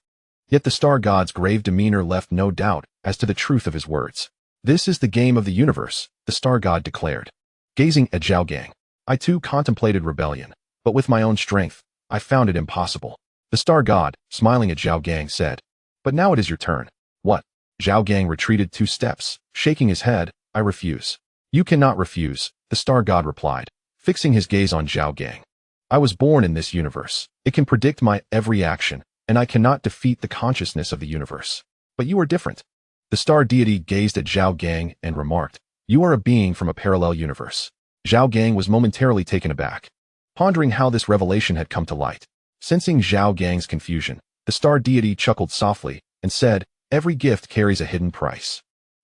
Yet the star god's grave demeanor left no doubt as to the truth of his words. This is the game of the universe, the star god declared. Gazing at Zhao Gang, I too contemplated rebellion, but with my own strength, I found it impossible. The star god, smiling at Zhao Gang, said, but now it is your turn. What? Zhao Gang retreated 2 steps, shaking his head. I refuse. You cannot refuse, the star god replied, fixing his gaze on Zhao Gang. I was born in this universe. It can predict my every action, and I cannot defeat the consciousness of the universe. But you are different. The star deity gazed at Zhao Gang and remarked, you are a being from a parallel universe. Zhao Gang was momentarily taken aback, pondering how this revelation had come to light. Sensing Zhao Gang's confusion, the star deity chuckled softly and said, every gift carries a hidden price.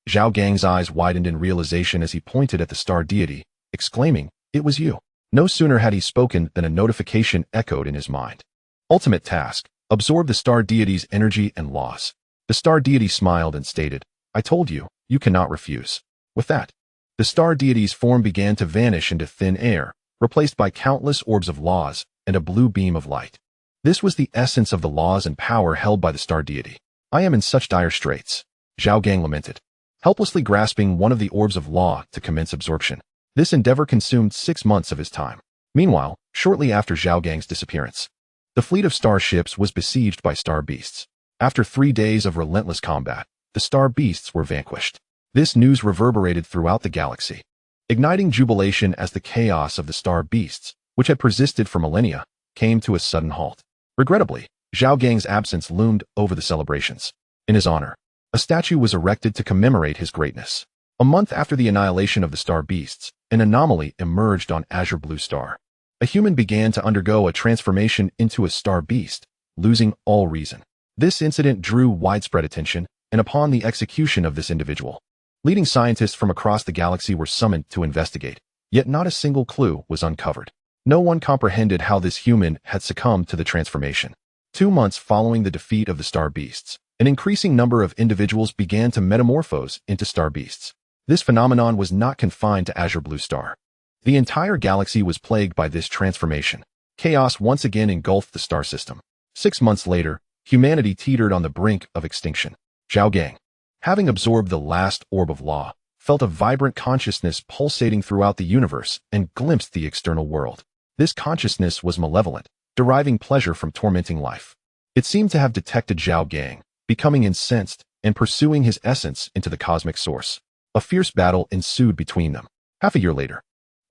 Zhao Gang's eyes widened in realization as he pointed at the star deity, exclaiming, it was you. No sooner had he spoken than a notification echoed in his mind. Ultimate task, absorb the star deity's energy and laws. The star deity smiled and stated, I told you, you cannot refuse. With that, the star deity's form began to vanish into thin air, replaced by countless orbs of laws and a blue beam of light. This was the essence of the laws and power held by the star deity. I am in such dire straits, Zhao Gang lamented, helplessly grasping one of the orbs of law to commence absorption. This endeavor consumed 6 months of his time. Meanwhile, shortly after Zhao Gang's disappearance, the fleet of star ships was besieged by star beasts. After 3 days of relentless combat, the star beasts were vanquished. This news reverberated throughout the galaxy, igniting jubilation as the chaos of the star beasts, which had persisted for millennia, came to a sudden halt. Regrettably, Zhao Gang's absence loomed over the celebrations. In his honor, a statue was erected to commemorate his greatness. A month after the annihilation of the star beasts, an anomaly emerged on Azure Blue Star. A human began to undergo a transformation into a star beast, losing all reason. This incident drew widespread attention, and upon the execution of this individual, leading scientists from across the galaxy were summoned to investigate, yet not a single clue was uncovered. No one comprehended how this human had succumbed to the transformation. 2 months following the defeat of the star beasts, an increasing number of individuals began to metamorphose into star beasts. This phenomenon was not confined to Azure Blue Star. The entire galaxy was plagued by this transformation. Chaos once again engulfed the star system. 6 months later, humanity teetered on the brink of extinction. Zhao Gang, having absorbed the last orb of law, felt a vibrant consciousness pulsating throughout the universe and glimpsed the external world. This consciousness was malevolent, deriving pleasure from tormenting life. It seemed to have detected Zhao Gang, becoming incensed and pursuing his essence into the cosmic source. A fierce battle ensued between them. Half a year later,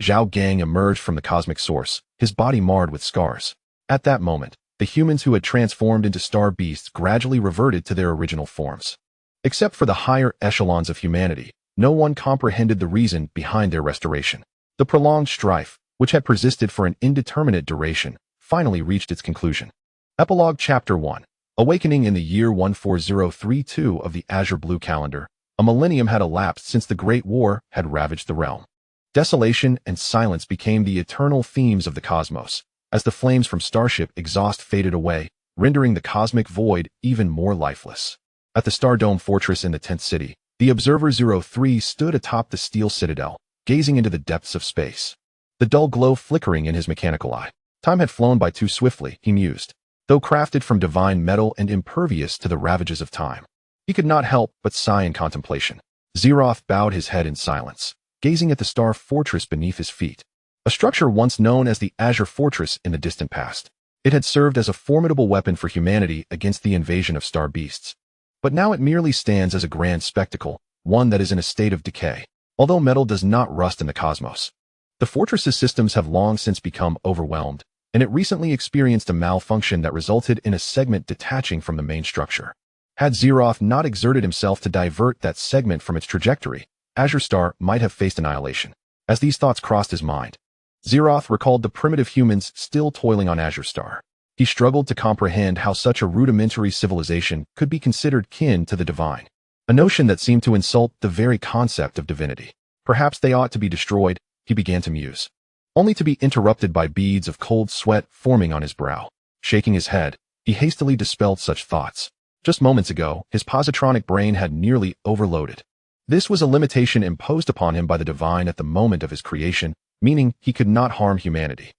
Zhao Gang emerged from the cosmic source, his body marred with scars. At that moment, the humans who had transformed into star beasts gradually reverted to their original forms. Except for the higher echelons of humanity, no one comprehended the reason behind their restoration. The prolonged strife, which had persisted for an indeterminate duration, finally reached its conclusion. Epilogue Chapter 1. Awakening. In the year 14032 of the Azure Blue calendar, a millennium had elapsed since the Great War had ravaged the realm. Desolation and silence became the eternal themes of the cosmos, as the flames from starship exhaust faded away, rendering the cosmic void even more lifeless. At the Star Dome Fortress in the 10th city, the Observer 03 stood atop the steel citadel, gazing into the depths of space. The dull glow flickering in his mechanical eye. Time had flown by too swiftly, he mused. Though crafted from divine metal and impervious to the ravages of time, he could not help but sigh in contemplation. Zeroth bowed his head in silence, gazing at the star fortress beneath his feet. A structure once known as the Azure Fortress in the distant past. It had served as a formidable weapon for humanity against the invasion of star beasts. But now it merely stands as a grand spectacle, one that is in a state of decay. Although metal does not rust in the cosmos, the fortress's systems have long since become overwhelmed, and it recently experienced a malfunction that resulted in a segment detaching from the main structure. Had Zeroth not exerted himself to divert that segment from its trajectory, Azure Star might have faced annihilation. As these thoughts crossed his mind, Zeroth recalled the primitive humans still toiling on Azure Star. He struggled to comprehend how such a rudimentary civilization could be considered kin to the divine, a notion that seemed to insult the very concept of divinity. Perhaps they ought to be destroyed, he began to muse, only to be interrupted by beads of cold sweat forming on his brow. Shaking his head, he hastily dispelled such thoughts. Just moments ago, his positronic brain had nearly overloaded. This was a limitation imposed upon him by the divine at the moment of his creation, meaning he could not harm humanity.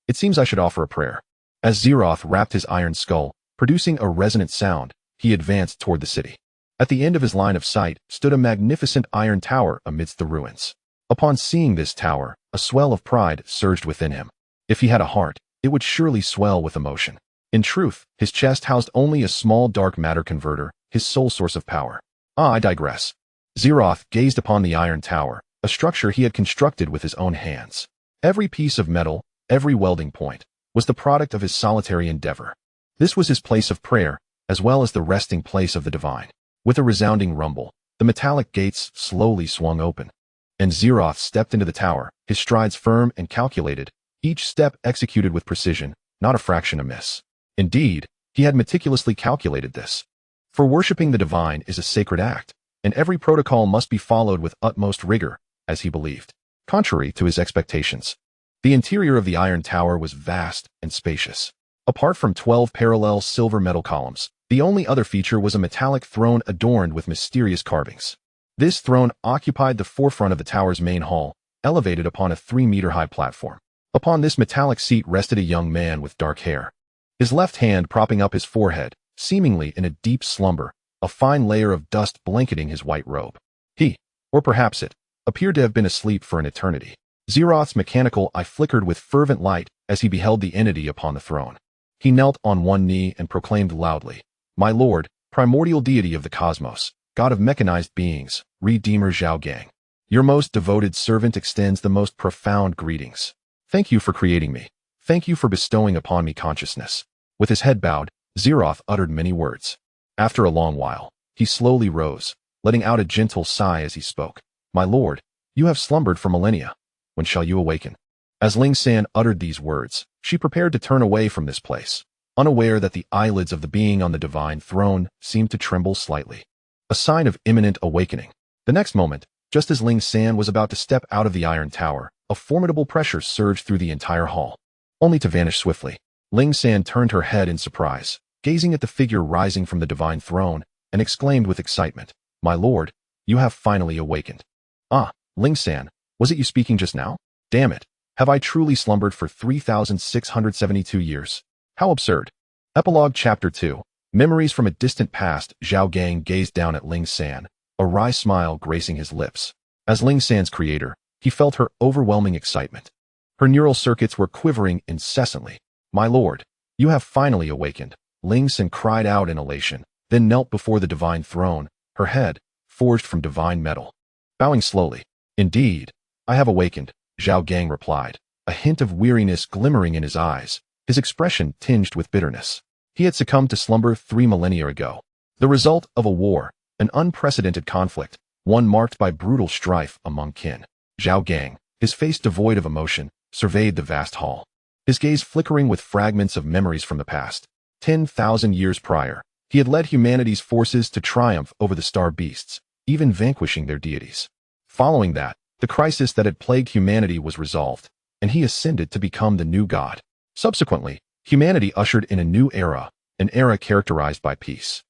It seems I should offer a prayer. As Zeroth wrapped his iron skull, producing a resonant sound, he advanced toward the city. At the end of his line of sight stood a magnificent iron tower amidst the ruins. Upon seeing this tower, a swell of pride surged within him. If he had a heart, it would surely swell with emotion. In truth, his chest housed only a small dark matter converter, his sole source of power. I digress. Zeroth gazed upon the iron tower, a structure he had constructed with his own hands. Every piece of metal, every welding point, was the product of his solitary endeavor. This was his place of prayer, as well as the resting place of the divine. With a resounding rumble, the metallic gates slowly swung open, and Zeroth stepped into the tower, his strides firm and calculated, each step executed with precision, not a fraction amiss. Indeed, he had meticulously calculated this. For worshipping the divine is a sacred act, and every protocol must be followed with utmost rigor, as he believed. Contrary to his expectations, the interior of the iron tower was vast and spacious. Apart from 12 parallel silver metal columns, the The only other feature was a metallic throne adorned with mysterious carvings. This throne occupied the forefront of the tower's main hall, elevated upon a 3-meter-high platform. Upon this metallic seat rested a young man with dark hair. His left hand propping up his forehead, seemingly in a deep slumber, a fine layer of dust blanketing his white robe. He, or perhaps it, appeared to have been asleep for an eternity. Zeroth's mechanical eye flickered with fervent light as he beheld the entity upon the throne. He knelt on one knee and proclaimed loudly, "My lord, primordial deity of the cosmos, god of mechanized beings, Redeemer Zhao Gang. Your most devoted servant extends the most profound greetings. Thank you for creating me. Thank you for bestowing upon me consciousness." With his head bowed, Zeroth uttered many words. After a long while, he slowly rose, letting out a gentle sigh as he spoke. "My lord, you have slumbered for millennia. When shall you awaken?" As Ling San uttered these words, she prepared to turn away from this place, unaware that the eyelids of the being on the divine throne seemed to tremble slightly. A sign of imminent awakening. The next moment, just as Ling San was about to step out of the iron tower, a formidable pressure surged through the entire hall, only to vanish swiftly. Ling San turned her head in surprise, gazing at the figure rising from the divine throne, and exclaimed with excitement, "My lord, you have finally awakened." "Ah, Ling San, was it you speaking just now? Damn it, have I truly slumbered for 3,672 years? How absurd." Epilogue Chapter 2. Memories from a distant past. Zhao Gang gazed down at Ling San, a wry smile gracing his lips. As Ling San's creator, he felt her overwhelming excitement. Her neural circuits were quivering incessantly. "My lord, you have finally awakened," Ling San cried out in elation, then knelt before the divine throne, her head, forged from divine metal. Bowing slowly, "Indeed, I have awakened," Zhao Gang replied, a hint of weariness glimmering in his eyes, his expression tinged with bitterness. He had succumbed to slumber 3 millennia ago, the result of a war, an unprecedented conflict, one marked by brutal strife among kin. Zhao Gang, his face devoid of emotion, surveyed the vast hall, his gaze flickering with fragments of memories from the past. 10,000 years prior, he had led humanity's forces to triumph over the star beasts, even vanquishing their deities. Following that, the crisis that had plagued humanity was resolved, and he ascended to become the new god. Subsequently, humanity ushered in a new era, an era characterized by peace.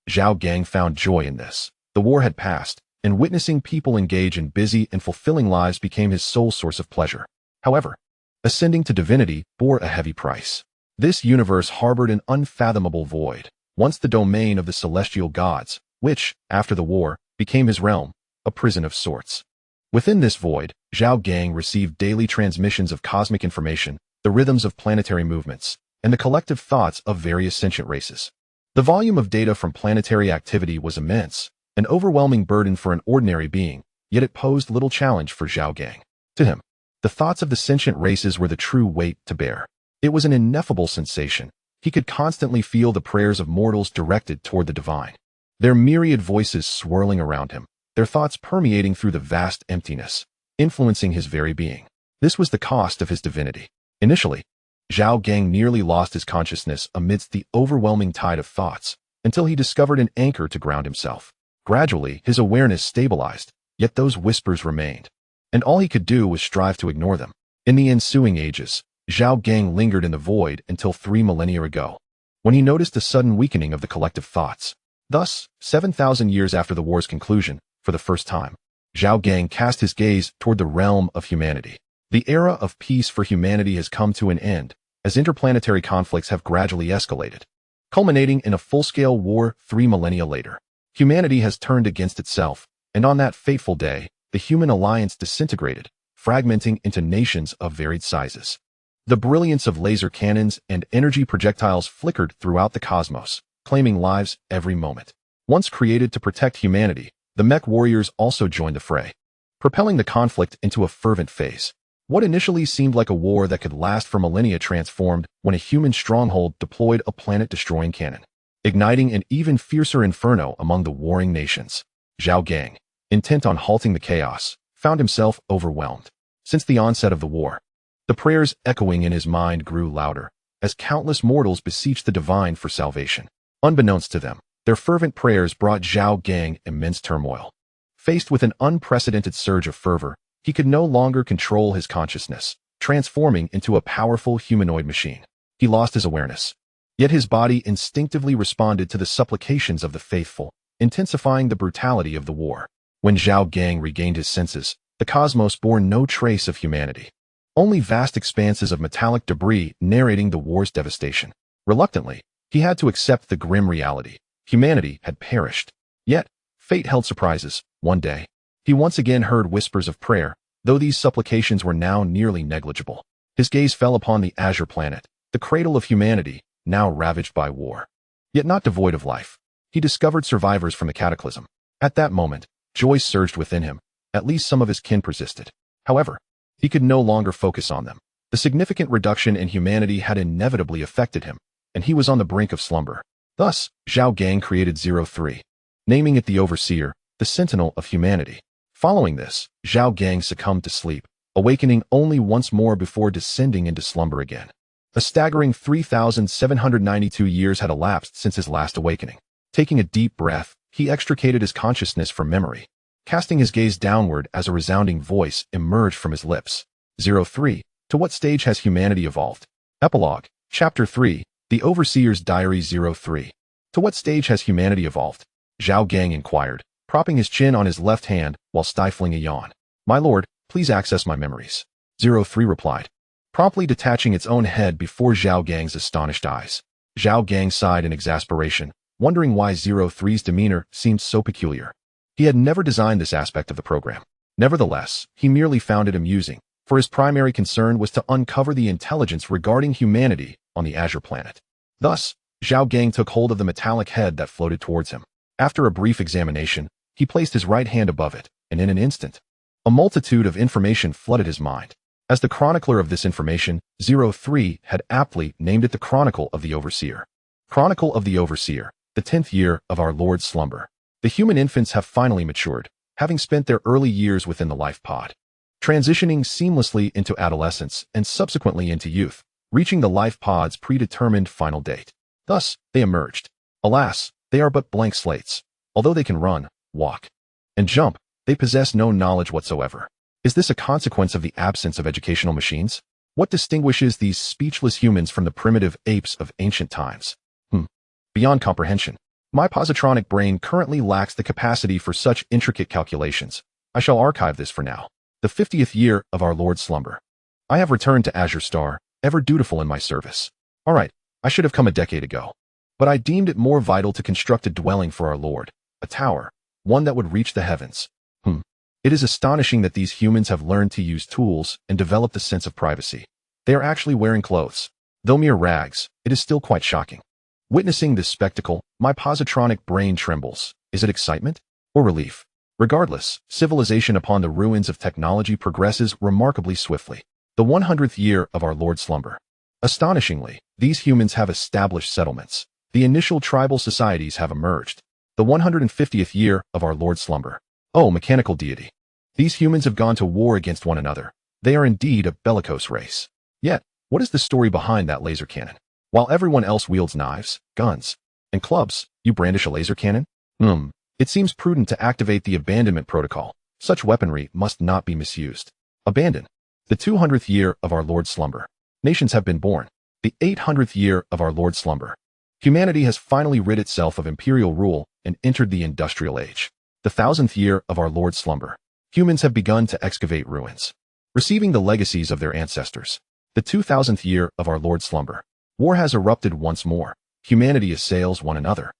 Zhao Gang found joy in this. The war had passed, and witnessing people engage in busy and fulfilling lives became his sole source of pleasure. However, ascending to divinity bore a heavy price. This universe harbored an unfathomable void, once the domain of the celestial gods, which, after the war, became his realm, a prison of sorts. Within this void, Zhao Gang received daily transmissions of cosmic information, the rhythms of planetary movements, and the collective thoughts of various sentient races. The volume of data from planetary activity was immense, an overwhelming burden for an ordinary being, yet it posed little challenge for Zhao Gang. To him, the thoughts of the sentient races were the true weight to bear. It was an ineffable sensation. He could constantly feel the prayers of mortals directed toward the divine, their myriad voices swirling around him, their thoughts permeating through the vast emptiness, influencing his very being. This was the cost of his divinity. Initially, Zhao Gang nearly lost his consciousness amidst the overwhelming tide of thoughts, until he discovered an anchor to ground himself. Gradually, his awareness stabilized, yet those whispers remained, and all he could do was strive to ignore them. In the ensuing ages, Zhao Gang lingered in the void until 3 millennia ago, when he noticed a sudden weakening of the collective thoughts. Thus, 7,000 years after the war's conclusion, for the first time, Zhao Gang cast his gaze toward the realm of humanity. The era of peace for humanity has come to an end, as interplanetary conflicts have gradually escalated, culminating in a full-scale war 3 millennia later. Humanity has turned against itself, and on that fateful day, the human alliance disintegrated, fragmenting into nations of varied sizes. The brilliance of laser cannons and energy projectiles flickered throughout the cosmos, claiming lives every moment. Once created to protect humanity, the mech warriors also joined the fray, propelling the conflict into a fervent phase. What initially seemed like a war that could last for millennia transformed when a human stronghold deployed a planet-destroying cannon, igniting an even fiercer inferno among the warring nations. Zhao Gang, intent on halting the chaos, found himself overwhelmed. Since the onset of the war, the prayers echoing in his mind grew louder, as countless mortals beseeched the divine for salvation. Unbeknownst to them, their fervent prayers brought Zhao Gang immense turmoil. Faced with an unprecedented surge of fervor, he could no longer control his consciousness, transforming into a powerful humanoid machine. He lost his awareness. Yet his body instinctively responded to the supplications of the faithful, intensifying the brutality of the war. When Zhao Gang regained his senses, the cosmos bore no trace of humanity. Only vast expanses of metallic debris narrating the war's devastation. Reluctantly, he had to accept the grim reality. Humanity had perished. Yet, fate held surprises. One day, he once again heard whispers of prayer, though these supplications were now nearly negligible. His gaze fell upon the azure planet, the cradle of humanity, now ravaged by war. Yet not devoid of life. He discovered survivors from the cataclysm. At that moment, joy surged within him. At least some of his kin persisted. However, he could no longer focus on them. The significant reduction in humanity had inevitably affected him, and he was on the brink of slumber. Thus, Zhao Gang created 03, naming it the Overseer, the Sentinel of Humanity. Following this, Zhao Gang succumbed to sleep, awakening only once more before descending into slumber again. A staggering 3,792 years had elapsed since his last awakening. Taking a deep breath, he extricated his consciousness from memory, casting his gaze downward as a resounding voice emerged from his lips. 03. To what stage has humanity evolved? Epilogue. Chapter 3. The Overseer's Diary 03. To what stage has humanity evolved? Zhao Gang inquired, propping his chin on his left hand while stifling a yawn. My lord, please access my memories. 03 replied, promptly detaching its own head before Zhao Gang's astonished eyes. Zhao Gang sighed in exasperation, wondering why 03's demeanor seemed so peculiar. He had never designed this aspect of the program. Nevertheless, he merely found it amusing, for his primary concern was to uncover the intelligence regarding humanity on the azure planet. Thus, Zhao Gang took hold of the metallic head that floated towards him. After a brief examination, he placed his right hand above it, and in an instant, a multitude of information flooded his mind. As the chronicler of this information, 03 had aptly named it the Chronicle of the Overseer. Chronicle of the Overseer, the 10th year of our Lord's slumber. The human infants have finally matured, having spent their early years within the life pod, transitioning seamlessly into adolescence and subsequently into youth, reaching the life pod's predetermined final date. Thus, they emerged. Alas, they are but blank slates. Although they can run, walk, and jump, they possess no knowledge whatsoever. Is this a consequence of the absence of educational machines? What distinguishes these speechless humans from the primitive apes of ancient times? Beyond comprehension. My positronic brain currently lacks the capacity for such intricate calculations. I shall archive this for now. The 50th year of our Lord's slumber. I have returned to Azure Star, ever dutiful in my service. All right, I should have come a decade ago. But I deemed it more vital to construct a dwelling for our Lord, a tower, one that would reach the heavens. It is astonishing that these humans have learned to use tools and developed a sense of privacy. They are actually wearing clothes. Though mere rags, it is still quite shocking. Witnessing this spectacle, my positronic brain trembles. Is it excitement or relief? Regardless, civilization upon the ruins of technology progresses remarkably swiftly. The 100th year of our Lord's slumber. Astonishingly, these humans have established settlements. The initial tribal societies have emerged. The 150th year of our Lord's slumber. Oh, mechanical deity. These humans have gone to war against one another. They are indeed a bellicose race. Yet, what is the story behind that laser cannon? While everyone else wields knives, guns, and clubs, you brandish a laser cannon? It seems prudent to activate the abandonment protocol. Such weaponry must not be misused. Abandon. The 200th year of our Lord's slumber. Nations have been born. The 800th year of our Lord's slumber. Humanity has finally rid itself of imperial rule and entered the industrial age. The 1000th year of our Lord's slumber. Humans have begun to excavate ruins, receiving the legacies of their ancestors. The 2000th year of our Lord's slumber. War has erupted once more. Humanity assails one another.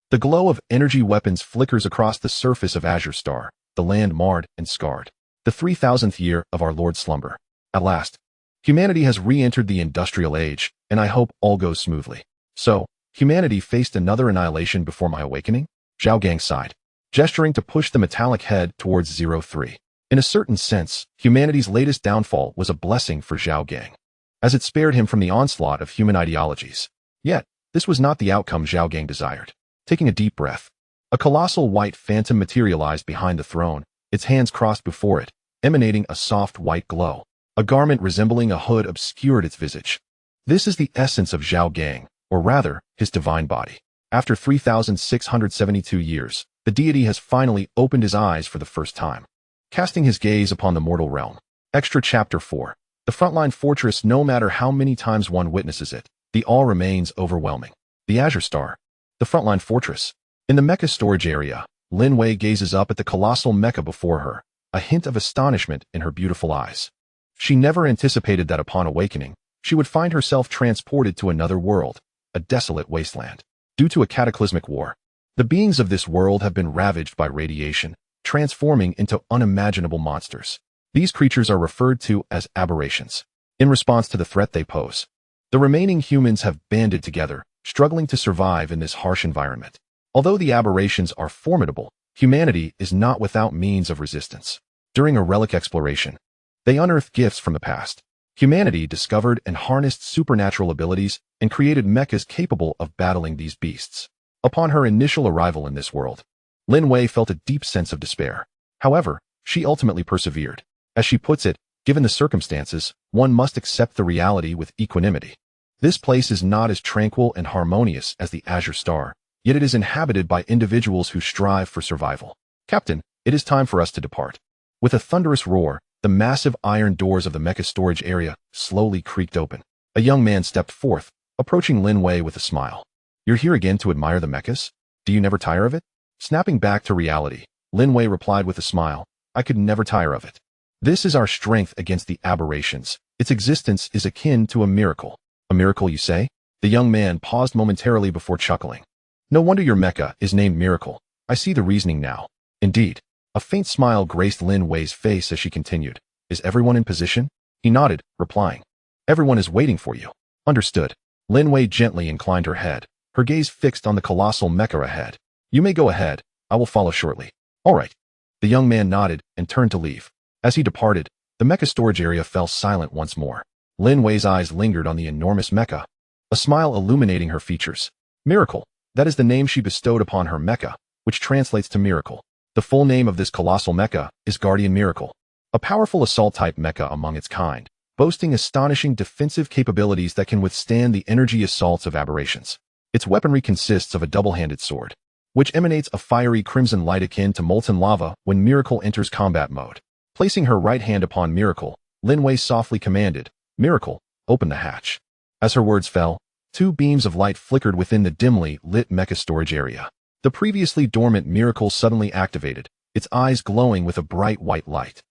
The glow of energy weapons flickers across the surface of Azure Star, the land marred and scarred. The 3000th year of our Lord's slumber. At last, humanity has re-entered the industrial age, and I hope all goes smoothly. So, humanity faced another annihilation before my awakening? Zhao Gang sighed, gesturing to push the metallic head towards 03. In a certain sense, humanity's latest downfall was a blessing for Zhao Gang, as it spared him from the onslaught of human ideologies. Yet, this was not the outcome Zhao Gang desired. Taking a deep breath, a colossal white phantom materialized behind the throne, its hands crossed before it, emanating a soft white glow. A garment resembling a hood obscured its visage. This is the essence of Zhao Gang, or rather, his divine body. After 3,672 years, the deity has finally opened his eyes for the first time, casting his gaze upon the mortal realm. Extra Chapter 4. The frontline fortress, no matter how many times one witnesses it, the awe remains overwhelming. The Azure Star. The frontline fortress. In the Mecha storage area, Lin Wei gazes up at the colossal mecha before her, a hint of astonishment in her beautiful eyes. She never anticipated that upon awakening, she would find herself transported to another world, a desolate wasteland. Due to a cataclysmic war, the beings of this world have been ravaged by radiation, transforming into unimaginable monsters. These creatures are referred to as aberrations. In response to the threat they pose, the remaining humans have banded together, struggling to survive in this harsh environment. Although the aberrations are formidable, humanity is not without means of resistance. During a relic exploration, they unearthed gifts from the past. Humanity discovered and harnessed supernatural abilities and created mechas capable of battling these beasts. Upon her initial arrival in this world, Lin Wei felt a deep sense of despair. However, she ultimately persevered. As she puts it, given the circumstances, one must accept the reality with equanimity. This place is not as tranquil and harmonious as the Azure Star, yet it is inhabited by individuals who strive for survival. Captain, it is time for us to depart. With a thunderous roar, the massive iron doors of the mecha storage area slowly creaked open. A young man stepped forth, approaching Lin Wei with a smile. You're here again to admire the mechas? Do you never tire of it? Snapping back to reality, Lin Wei replied with a smile, I could never tire of it. This is our strength against the aberrations. Its existence is akin to a miracle. A miracle, you say? The young man paused momentarily before chuckling. No wonder your mecha is named Miracle. I see the reasoning now. Indeed. A faint smile graced Lin Wei's face as she continued. Is everyone in position? He nodded, replying. Everyone is waiting for you. Understood. Lin Wei gently inclined her head, her gaze fixed on the colossal mecha ahead. You may go ahead. I will follow shortly. All right. The young man nodded and turned to leave. As he departed, the mecha storage area fell silent once more. Lin Wei's eyes lingered on the enormous mecha, a smile illuminating her features. Miracle. That is the name she bestowed upon her mecha, which translates to miracle. The full name of this colossal mecha is Guardian Miracle, a powerful assault-type mecha among its kind, boasting astonishing defensive capabilities that can withstand the energy assaults of aberrations. Its weaponry consists of a double-handed sword, which emanates a fiery crimson light akin to molten lava when Miracle enters combat mode. Placing her right hand upon Miracle, Lin Wei softly commanded, Miracle, open the hatch. As her words fell, two beams of light flickered within the dimly lit mecha storage area. The previously dormant Miracle suddenly activated, its eyes glowing with a bright white light.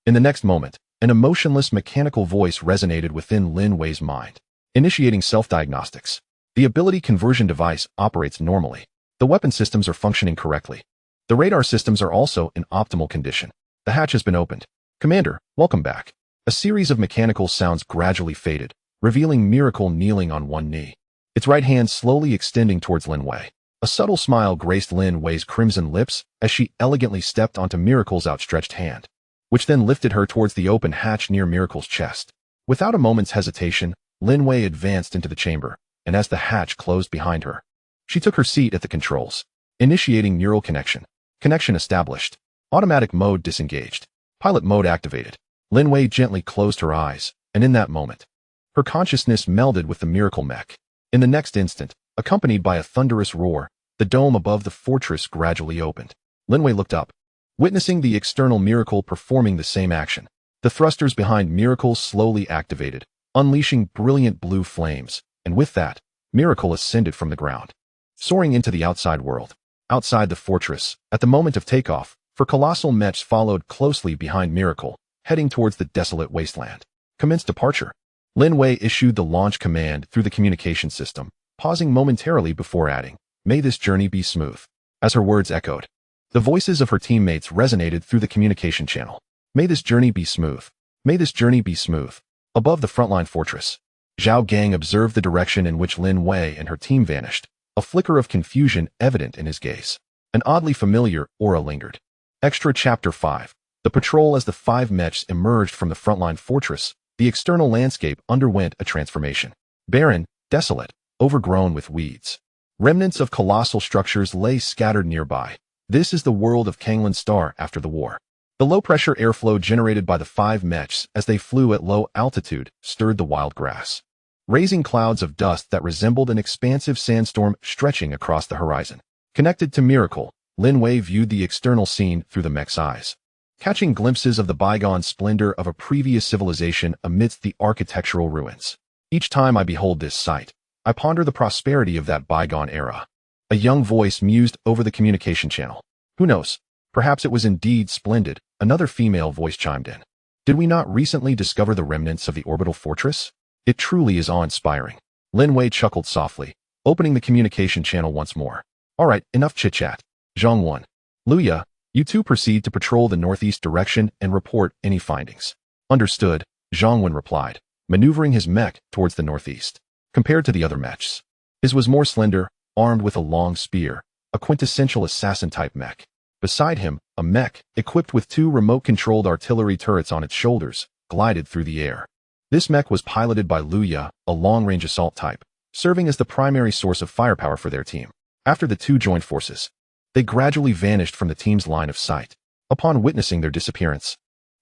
In the next moment, an emotionless mechanical voice resonated within Lin Wei's mind, initiating self-diagnostics. The ability conversion device operates normally. The weapon systems are functioning correctly. The radar systems are also in optimal condition. The hatch has been opened. Commander, welcome back. A series of mechanical sounds gradually faded, revealing Miracle kneeling on one knee, its right hand slowly extending towards Lin Wei. A subtle smile graced Lin Wei's crimson lips as she elegantly stepped onto Miracle's outstretched hand, which then lifted her towards the open hatch near Miracle's chest. Without a moment's hesitation, Lin Wei advanced into the chamber, and as the hatch closed behind her, she took her seat at the controls, initiating neural connection. Connection established. Automatic mode disengaged. Pilot mode activated. Lin Wei gently closed her eyes, and in that moment, her consciousness melded with the Miracle mech. In the next instant, accompanied by a thunderous roar, the dome above the fortress gradually opened. Lin Wei looked up, witnessing the external Miracle performing the same action. The thrusters behind Miracle slowly activated, unleashing brilliant blue flames, and with that, Miracle ascended from the ground, soaring into the outside world. Outside the fortress, at the moment of takeoff, four colossal mechs followed closely behind Miracle, heading towards the desolate wasteland. Commence departure. Lin Wei issued the launch command through the communication system, pausing momentarily before adding, May this journey be smooth. As her words echoed, the voices of her teammates resonated through the communication channel. May this journey be smooth. May this journey be smooth. Above the frontline fortress, Zhao Gang observed the direction in which Lin Wei and her team vanished, a flicker of confusion evident in his gaze. An oddly familiar aura lingered. Extra Chapter 5. The patrol. As the five mechs emerged from the frontline fortress, the external landscape underwent a transformation. Barren, desolate, overgrown with weeds. Remnants of colossal structures lay scattered nearby. This is the world of Kanglan Star after the war. The low-pressure airflow generated by the five mechs as they flew at low altitude stirred the wild grass, raising clouds of dust that resembled an expansive sandstorm stretching across the horizon. Connected to Miracle, Lin Wei viewed the external scene through the mech's eyes, catching glimpses of the bygone splendor of a previous civilization amidst the architectural ruins. Each time I behold this sight, I ponder the prosperity of that bygone era. A young voice mused over the communication channel. Who knows? Perhaps it was indeed splendid, another female voice chimed in. Did we not recently discover the remnants of the orbital fortress? It truly is awe-inspiring. Lin Wei chuckled softly, opening the communication channel once more. All right, enough chit-chat. Zhang 1. Luya, you two proceed to patrol the northeast direction and report any findings. Understood, Zhang Wen replied, maneuvering his mech towards the northeast. Compared to the other mechs, his was more slender, armed with a long spear, a quintessential assassin-type mech. Beside him, a mech, equipped with 2 remote-controlled artillery turrets on its shoulders, glided through the air. This mech was piloted by Luya, a long-range assault type, serving as the primary source of firepower for their team. After the two joined forces, they gradually vanished from the team's line of sight. Upon witnessing their disappearance,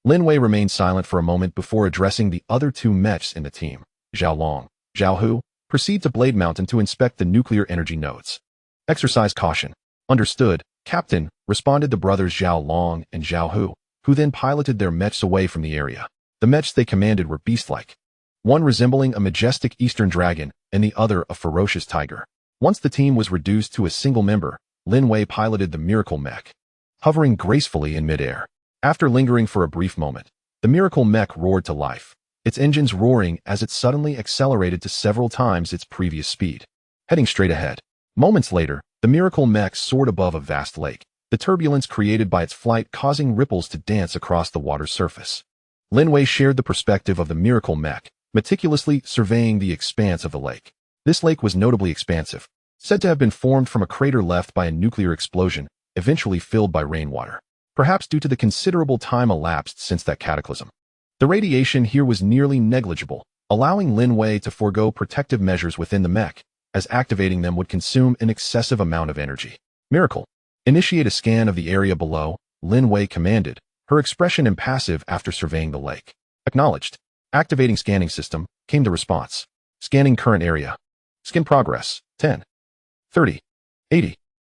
Lin Wei remained silent for a moment before addressing the other 2 mechs in the team. Zhao Long, Zhao Hu, proceed to Blade Mountain to inspect the nuclear energy nodes. Exercise caution. Understood, Captain, responded the brothers Zhao Long and Zhao Hu, who then piloted their mechs away from the area. The mechs they commanded were beast-like, one resembling a majestic eastern dragon and the other a ferocious tiger. Once the team was reduced to a single member, Lin Wei piloted the Miracle Mech, hovering gracefully in midair. After lingering for a brief moment, the Miracle Mech roared to life, its engines roaring as it suddenly accelerated to several times its previous speed, heading straight ahead. Moments later, the Miracle Mech soared above a vast lake, the turbulence created by its flight causing ripples to dance across the water's surface. Lin Wei shared the perspective of the Miracle Mech, meticulously surveying the expanse of the lake. This lake was notably expansive, said to have been formed from a crater left by a nuclear explosion, eventually filled by rainwater, perhaps due to the considerable time elapsed since that cataclysm. The radiation here was nearly negligible, allowing Lin Wei to forego protective measures within the mech, as activating them would consume an excessive amount of energy. Miracle. Initiate a scan of the area below, Lin Wei commanded, her expression impassive after surveying the lake. Acknowledged. Activating scanning system, came the response. Scanning current area. Scan progress, 10. 30. 80.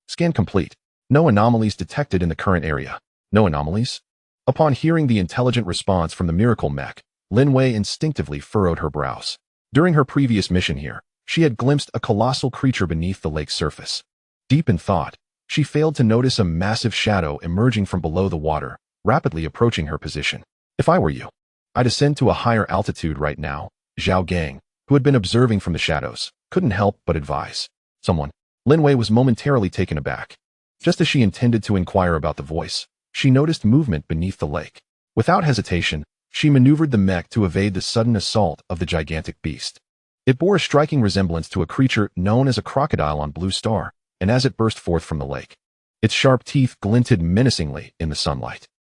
Scan complete. No anomalies detected in the current area. No anomalies? Upon hearing the intelligent response from the Miracle Mech, Lin Wei instinctively furrowed her brows. During her previous mission here, she had glimpsed a colossal creature beneath the lake's surface. Deep in thought, she failed to notice a massive shadow emerging from below the water, rapidly approaching her position. If I were you, I'd ascend to a higher altitude right now, Zhao Gang, who had been observing from the shadows, couldn't help but advise. Someone. Lin Wei was momentarily taken aback. Just as she intended to inquire about the voice, she noticed movement beneath the lake. Without hesitation, she maneuvered the mech to evade the sudden assault of the gigantic beast. It bore a striking resemblance to a creature known as a crocodile on Blue Star, and as it burst forth from the lake, its sharp teeth glinted menacingly in the sunlight.